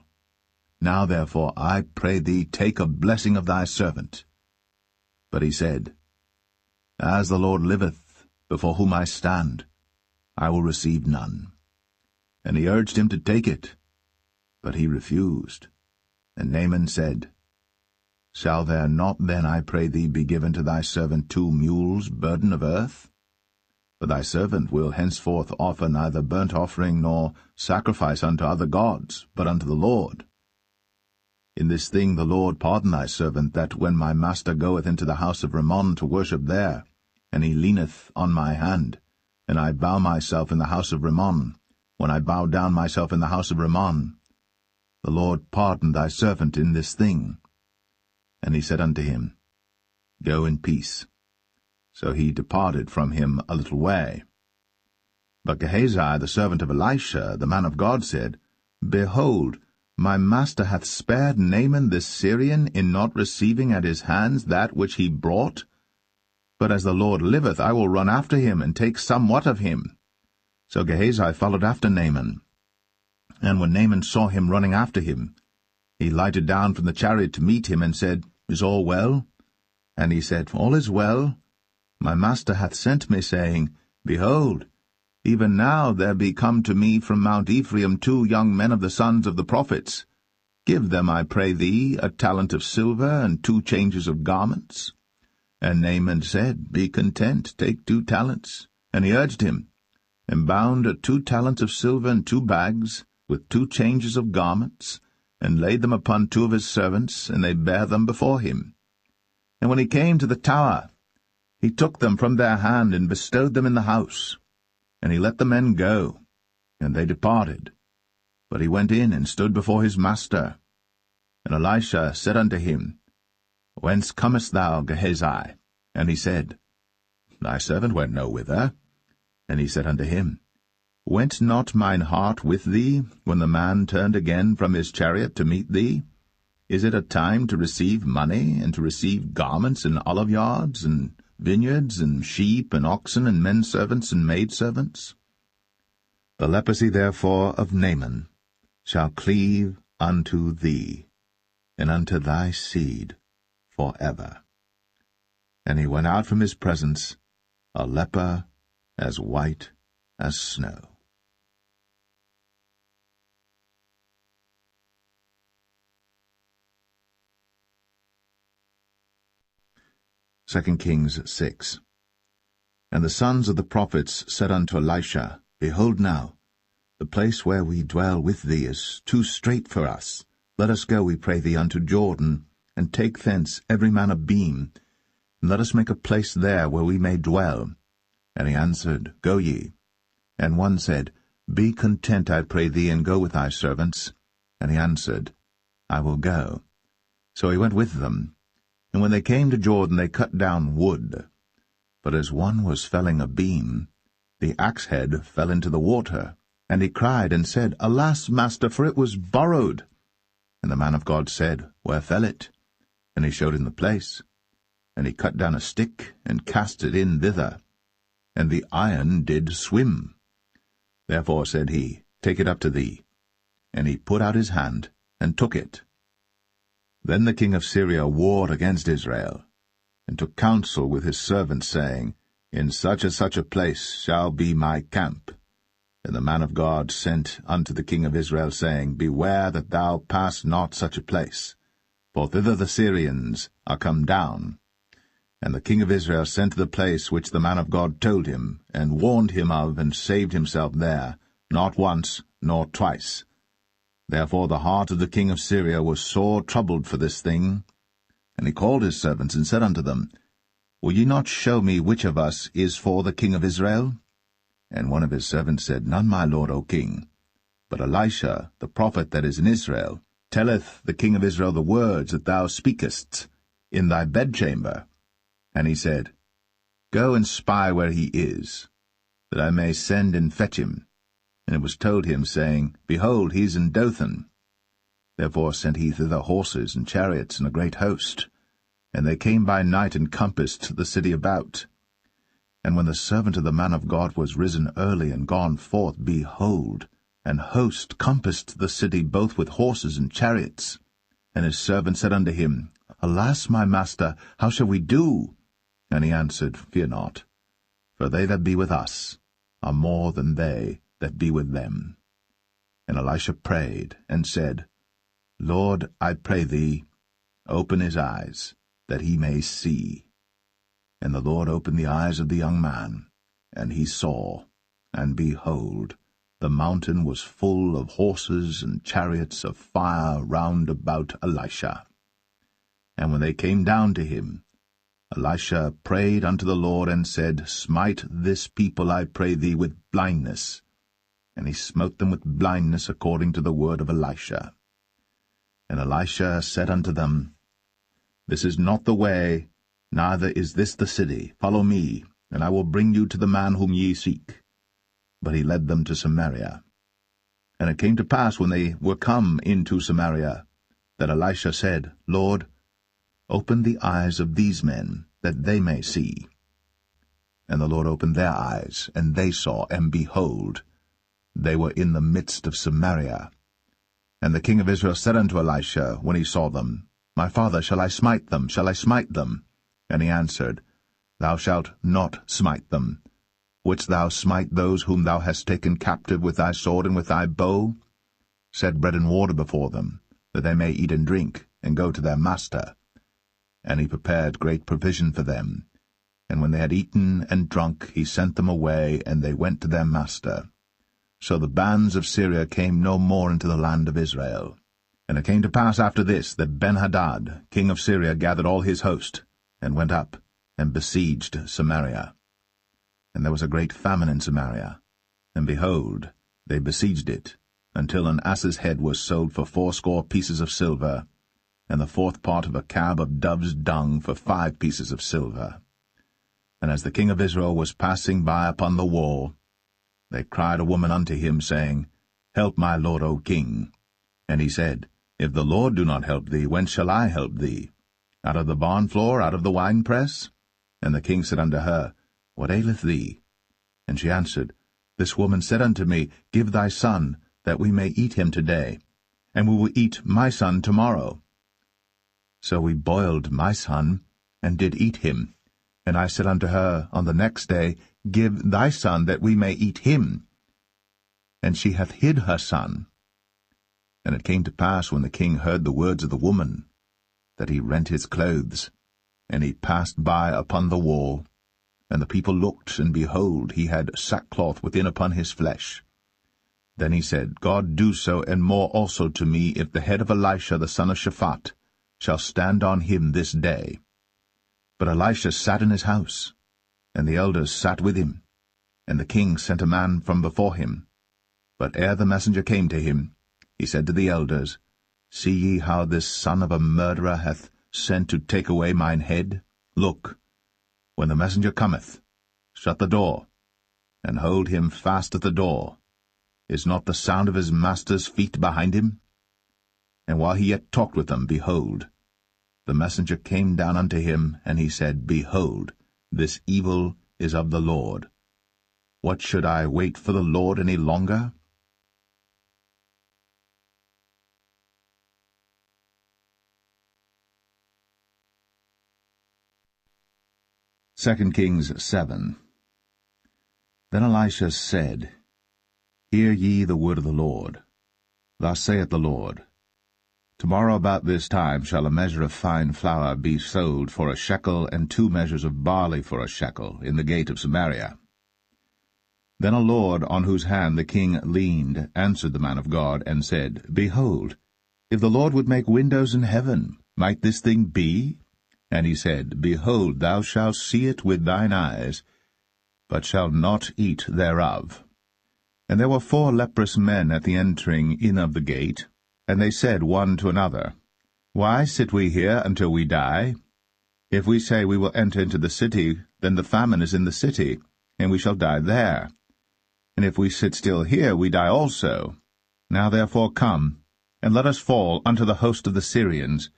Now therefore I pray thee, take a blessing of thy servant. But he said, As the Lord liveth, before whom I stand, I will receive none. And he urged him to take it, but he refused. And Naaman said, Shall there not then, I pray thee, be given to thy servant 2 mules, burden of earth? For thy servant will henceforth offer neither burnt offering nor sacrifice unto other gods, but unto the Lord. In this thing the Lord pardon thy servant, that when my master goeth into the house of Rimmon to worship there, and he leaneth on my hand, and I bow myself in the house of Rimmon, when I bow down myself in the house of Rimmon, the Lord pardon thy servant in this thing. And he said unto him, Go in peace. So he departed from him a little way. But Gehazi, the servant of Elisha, the man of God, said, Behold, My master hath spared Naaman this Syrian in not receiving at his hands that which he brought? But as the Lord liveth, I will run after him, and take somewhat of him. So Gehazi followed after Naaman. And when Naaman saw him running after him, he lighted down from the chariot to meet him, and said, Is all well? And he said, All is well. My master hath sent me, saying, Behold, even now there be come to me from Mount Ephraim 2 young men of the sons of the prophets. Give them, I pray thee, a talent of silver, and 2 changes of garments. And Naaman said, Be content, take 2 talents. And he urged him, and bound 2 talents of silver in 2 bags, with 2 changes of garments, and laid them upon 2 of his servants, and they bare them before him. And when he came to the tower, he took them from their hand, and bestowed them in the house. And he let the men go, and they departed. But he went in, and stood before his master. And Elisha said unto him, Whence comest thou, Gehazi? And he said, Thy servant went no whither. And he said unto him, Went not mine heart with thee, when the man turned again from his chariot to meet thee? Is it a time to receive money, and to receive garments, and oliveyards, and vineyards, and sheep, and oxen, and men-servants, and maidservants? The leprosy therefore of Naaman shall cleave unto thee, and unto thy seed for ever. And he went out from his presence, a leper as white as snow. 2 Kings 6. And the sons of the prophets said unto Elisha, Behold now, the place where we dwell with thee is too strait for us. Let us go, we pray thee, unto Jordan, and take thence every man a beam, and let us make a place there where we may dwell. And he answered, Go ye. And one said, Be content, I pray thee, and go with thy servants. And he answered, I will go. So he went with them. And when they came to Jordan, they cut down wood. But as one was felling a beam, the axe-head fell into the water. And he cried and said, Alas, master, for it was borrowed. And the man of God said, Where fell it? And he showed him the place. And he cut down a stick, and cast it in thither. And the iron did swim. Therefore said he, Take it up to thee. And he put out his hand, and took it. Then the king of Syria warred against Israel, and took counsel with his servants, saying, In such and such a place shall be my camp. And the man of God sent unto the king of Israel, saying, Beware that thou pass not such a place, for thither the Syrians are come down. And the king of Israel sent to the place which the man of God told him, and warned him of, and saved himself there, not once nor twice. Therefore the heart of the king of Syria was sore troubled for this thing. And he called his servants, and said unto them, Will ye not show me which of us is for the king of Israel? And one of his servants said, None, my lord, O king. But Elisha, the prophet that is in Israel, telleth the king of Israel the words that thou speakest in thy bedchamber. And he said, Go and spy where he is, that I may send and fetch him. And it was told him, saying, Behold, he is in Dothan. Therefore sent he thither horses and chariots and a great host. And they came by night and compassed the city about. And when the servant of the man of God was risen early and gone forth, behold, an host compassed the city both with horses and chariots. And his servant said unto him, Alas, my master, how shall we do? And he answered, Fear not, for they that be with us are more than they that be with them. And Elisha prayed, and said, Lord, I pray thee, open his eyes, that he may see. And the Lord opened the eyes of the young man, and he saw, and behold, the mountain was full of horses and chariots of fire round about Elisha. And when they came down to him, Elisha prayed unto the Lord, and said, Smite this people, I pray thee, with blindness. And he smote them with blindness according to the word of Elisha. And Elisha said unto them, This is not the way, neither is this the city. Follow me, and I will bring you to the man whom ye seek. But he led them to Samaria. And it came to pass, when they were come into Samaria, that Elisha said, Lord, open the eyes of these men, that they may see. And the Lord opened their eyes, and they saw, and behold, they were in the midst of Samaria. And the king of Israel said unto Elisha, when he saw them, My father, shall I smite them? Shall I smite them? And he answered, Thou shalt not smite them. Wouldst thou smite those whom thou hast taken captive with thy sword and with thy bow? Set bread and water before them, that they may eat and drink, and go to their master. And he prepared great provision for them. And when they had eaten and drunk, he sent them away, and they went to their master. So the bands of Syria came no more into the land of Israel. And it came to pass after this, that Ben-Hadad, king of Syria, gathered all his host, and went up, and besieged Samaria. And there was a great famine in Samaria, and behold, they besieged it, until an ass's head was sold for 80 pieces of silver, and the 4th part of a cab of dove's dung for 5 pieces of silver. And as the king of Israel was passing by upon the wall, they cried a woman unto him, saying, Help my lord, O king. And he said, If the Lord do not help thee, whence shall I help thee? Out of the barn floor, out of the winepress? And the king said unto her, What aileth thee? And she answered, This woman said unto me, Give thy son, that we may eat him today, and we will eat my son tomorrow. So we boiled my son, and did eat him. And I said unto her on the next day, Give thy son, that we may eat him. And she hath hid her son. And it came to pass, when the king heard the words of the woman, that he rent his clothes, and he passed by upon the wall. And the people looked, and behold, he had sackcloth within upon his flesh. Then he said, God do so, and more also to me, if the head of Elisha the son of Shaphat shall stand on him this day. But Elisha sat in his house, and the elders sat with him. And the king sent a man from before him. But ere the messenger came to him, he said to the elders, See ye how this son of a murderer hath sent to take away mine head? Look, when the messenger cometh, shut the door, and hold him fast at the door. Is not the sound of his master's feet behind him? And while he yet talked with them, behold, the messenger came down unto him, and he said, Behold, this evil is of the Lord. What should I wait for the Lord any longer? Second Kings 7. Then Elisha said, Hear ye the word of the Lord. Thus saith the Lord, Tomorrow about this time shall a measure of fine flour be sold for a shekel, and 2 measures of barley for a shekel, in the gate of Samaria. Then a lord, on whose hand the king leaned, answered the man of God, and said, Behold, if the Lord would make windows in heaven, might this thing be? And he said, Behold, thou shalt see it with thine eyes, but shalt not eat thereof. And there were 4 leprous men at the entering in of the gate, and they said one to another, Why sit we here until we die? If we say we will enter into the city, then the famine is in the city, and we shall die there. And if we sit still here, we die also. Now therefore come, and let us fall unto the host of the Syrians.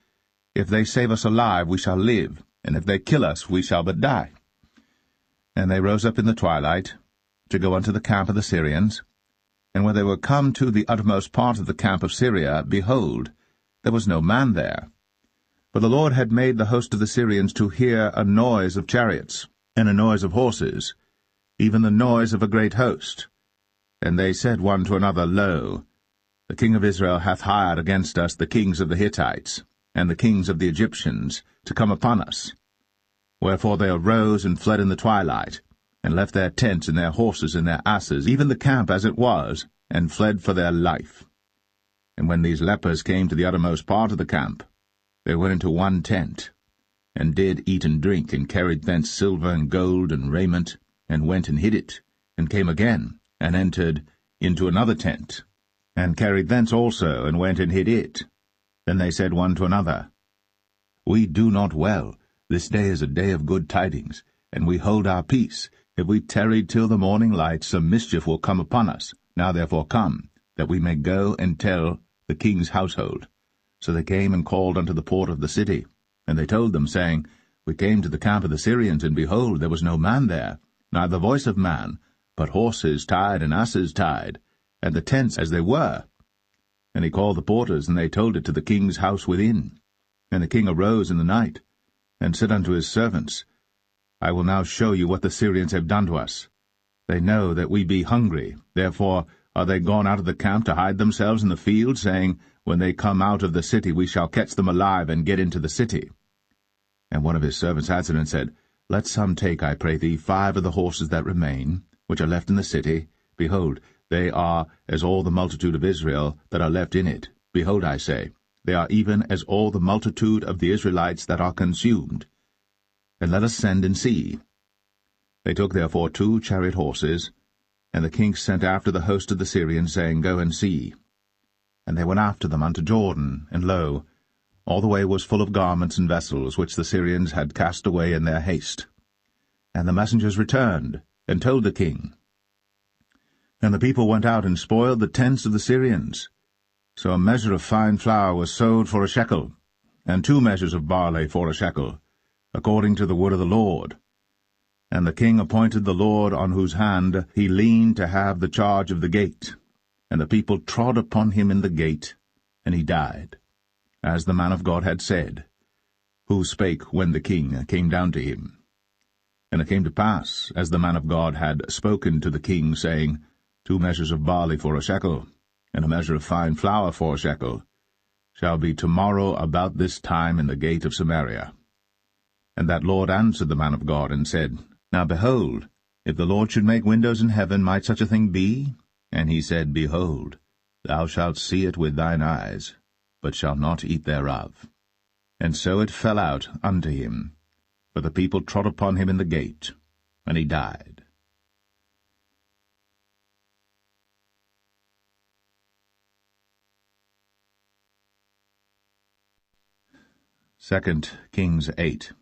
If they save us alive, we shall live, and if they kill us, we shall but die. And they rose up in the twilight, to go unto the camp of the Syrians. And when they were come to the uttermost part of the camp of Syria, behold, there was no man there. For the Lord had made the host of the Syrians to hear a noise of chariots, and a noise of horses, even the noise of a great host. And they said one to another, Lo, the king of Israel hath hired against us the kings of the Hittites, and the kings of the Egyptians, to come upon us. Wherefore they arose and fled in the twilight, and left their tents and their horses and their asses, even the camp as it was, and fled for their life. And when these lepers came to the uttermost part of the camp, they went into one tent, and did eat and drink, and carried thence silver and gold and raiment, and went and hid it, and came again, and entered into another tent, and carried thence also, and went and hid it. Then they said one to another, We do not well. This day is a day of good tidings, and we hold our peace. If we tarry till the morning light, some mischief will come upon us. Now therefore come, that we may go and tell the king's household. So they came and called unto the port of the city. And they told them, saying, We came to the camp of the Syrians, and behold, there was no man there, neither voice of man, but horses tied and asses tied, and the tents as they were. And he called the porters, and they told it to the king's house within. And the king arose in the night, and said unto his servants, I will now show you what the Syrians have done to us. They know that we be hungry, therefore are they gone out of the camp to hide themselves in the field, saying, When they come out of the city we shall catch them alive, and get into the city. And one of his servants answered and said, Let some take, I pray thee, 5 of the horses that remain, which are left in the city. Behold, they are as all the multitude of Israel that are left in it. Behold, I say, they are even as all the multitude of the Israelites that are consumed. And let us send and see. They took therefore 2 chariot horses, and the king sent after the host of the Syrians, saying, Go and see. And they went after them unto Jordan, and lo, all the way was full of garments and vessels, which the Syrians had cast away in their haste. And the messengers returned, and told the king. And the people went out and spoiled the tents of the Syrians. So a measure of fine flour was sold for a shekel, and 2 measures of barley for a shekel, according to the word of the Lord. And the king appointed the Lord on whose hand he leaned to have the charge of the gate. And the people trod upon him in the gate, and he died, as the man of God had said, who spake when the king came down to him. And it came to pass, as the man of God had spoken to the king, saying, 2 measures of barley for a shekel, and a measure of fine flour for a shekel, shall be tomorrow about this time in the gate of Samaria. And that Lord answered the man of God, and said, Now behold, if the Lord should make windows in heaven, might such a thing be? And he said, Behold, thou shalt see it with thine eyes, but shalt not eat thereof. And so it fell out unto him, for the people trod upon him in the gate, and he died. Second Kings 8.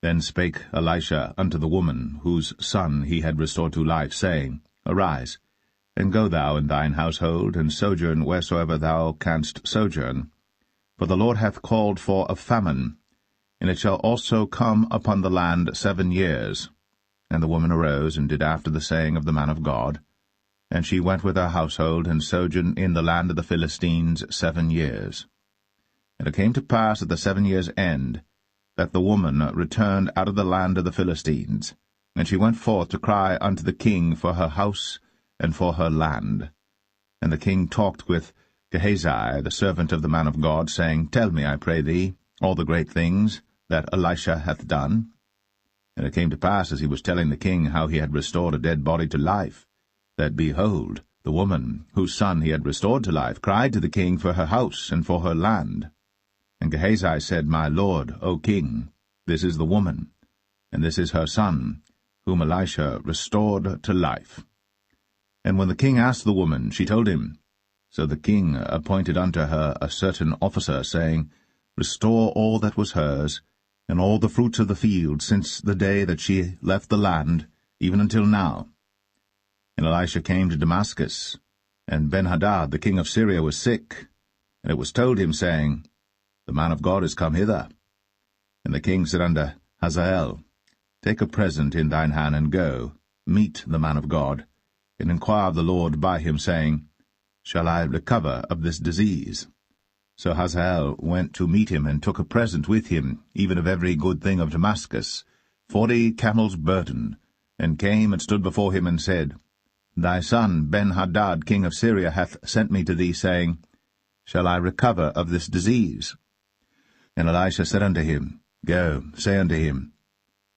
Then spake Elisha unto the woman, whose son he had restored to life, saying, Arise, and go thou and thine household, and sojourn wheresoever thou canst sojourn. For the Lord hath called for a famine, and it shall also come upon the land 7 years. And the woman arose, and did after the saying of the man of God. And she went with her household, and sojourned in the land of the Philistines 7 years. And it came to pass at the 7 years' end, that the woman returned out of the land of the Philistines. And she went forth to cry unto the king for her house and for her land. And the king talked with Gehazi, the servant of the man of God, saying, Tell me, I pray thee, all the great things that Elisha hath done. And it came to pass, as he was telling the king how he had restored a dead body to life, that, behold, the woman, whose son he had restored to life, cried to the king for her house and for her land. And Gehazi said, My lord, O king, this is the woman, and this is her son, whom Elisha restored to life. And when the king asked the woman, she told him. So the king appointed unto her a certain officer, saying, Restore all that was hers, and all the fruits of the field, since the day that she left the land, even until now. And Elisha came to Damascus, and Benhadad the king of Syria was sick. And it was told him, saying, The man of God is come hither. And the king said unto Hazael, Take a present in thine hand, and go, meet the man of God, and inquire of the Lord by him, saying, Shall I recover of this disease? So Hazael went to meet him, and took a present with him, even of every good thing of Damascus, 40 camels' burden, and came and stood before him, and said, Thy son Ben-Hadad king of Syria hath sent me to thee, saying, Shall I recover of this disease? And Elisha said unto him, Go, say unto him,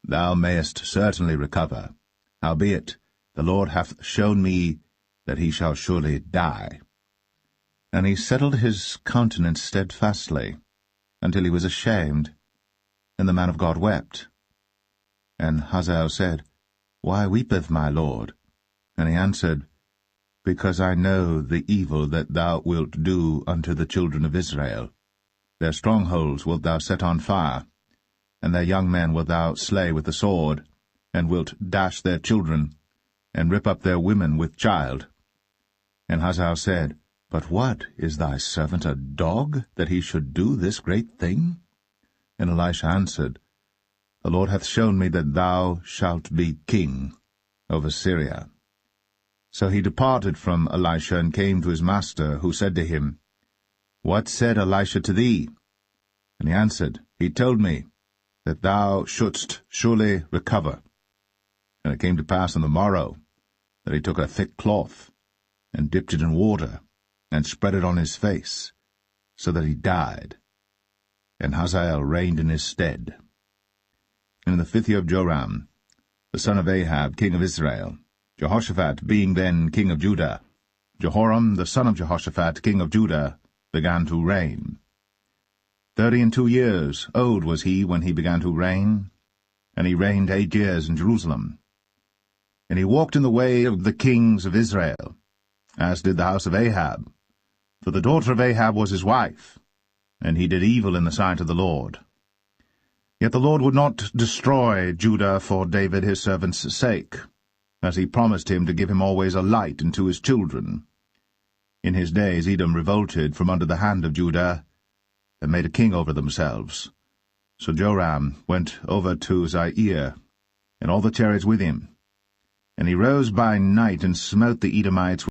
Thou mayest certainly recover. Howbeit, the Lord hath shown me that he shall surely die. And he settled his countenance steadfastly, until he was ashamed. And the man of God wept. And Hazael said, Why weepeth my lord? And he answered, Because I know the evil that thou wilt do unto the children of Israel. Their strongholds wilt thou set on fire, and their young men wilt thou slay with the sword, and wilt dash their children, and rip up their women with child. And Hazael said, But what, is thy servant a dog, that he should do this great thing? And Elisha answered, The Lord hath shown me that thou shalt be king over Syria. So he departed from Elisha, and came to his master, who said to him, What said Elisha to thee? And he answered, He told me that thou shouldst surely recover. And it came to pass on the morrow that he took a thick cloth, and dipped it in water, and spread it on his face, so that he died. And Hazael reigned in his stead. And in the 5th year of Joram, the son of Ahab, king of Israel, Jehoshaphat being then king of Judah, Jehoram, the son of Jehoshaphat, king of Judah, began to reign. 32 years old was he when he began to reign, and he reigned 8 years in Jerusalem. And he walked in the way of the kings of Israel, as did the house of Ahab, for the daughter of Ahab was his wife, and he did evil in the sight of the Lord. Yet the Lord would not destroy Judah for David his servant's sake, as he promised him to give him always a light unto his children. In his days Edom revolted from under the hand of Judah, and made a king over themselves. So Joram went over to Zair, and all the chariots with him. And he rose by night, and smote the Edomites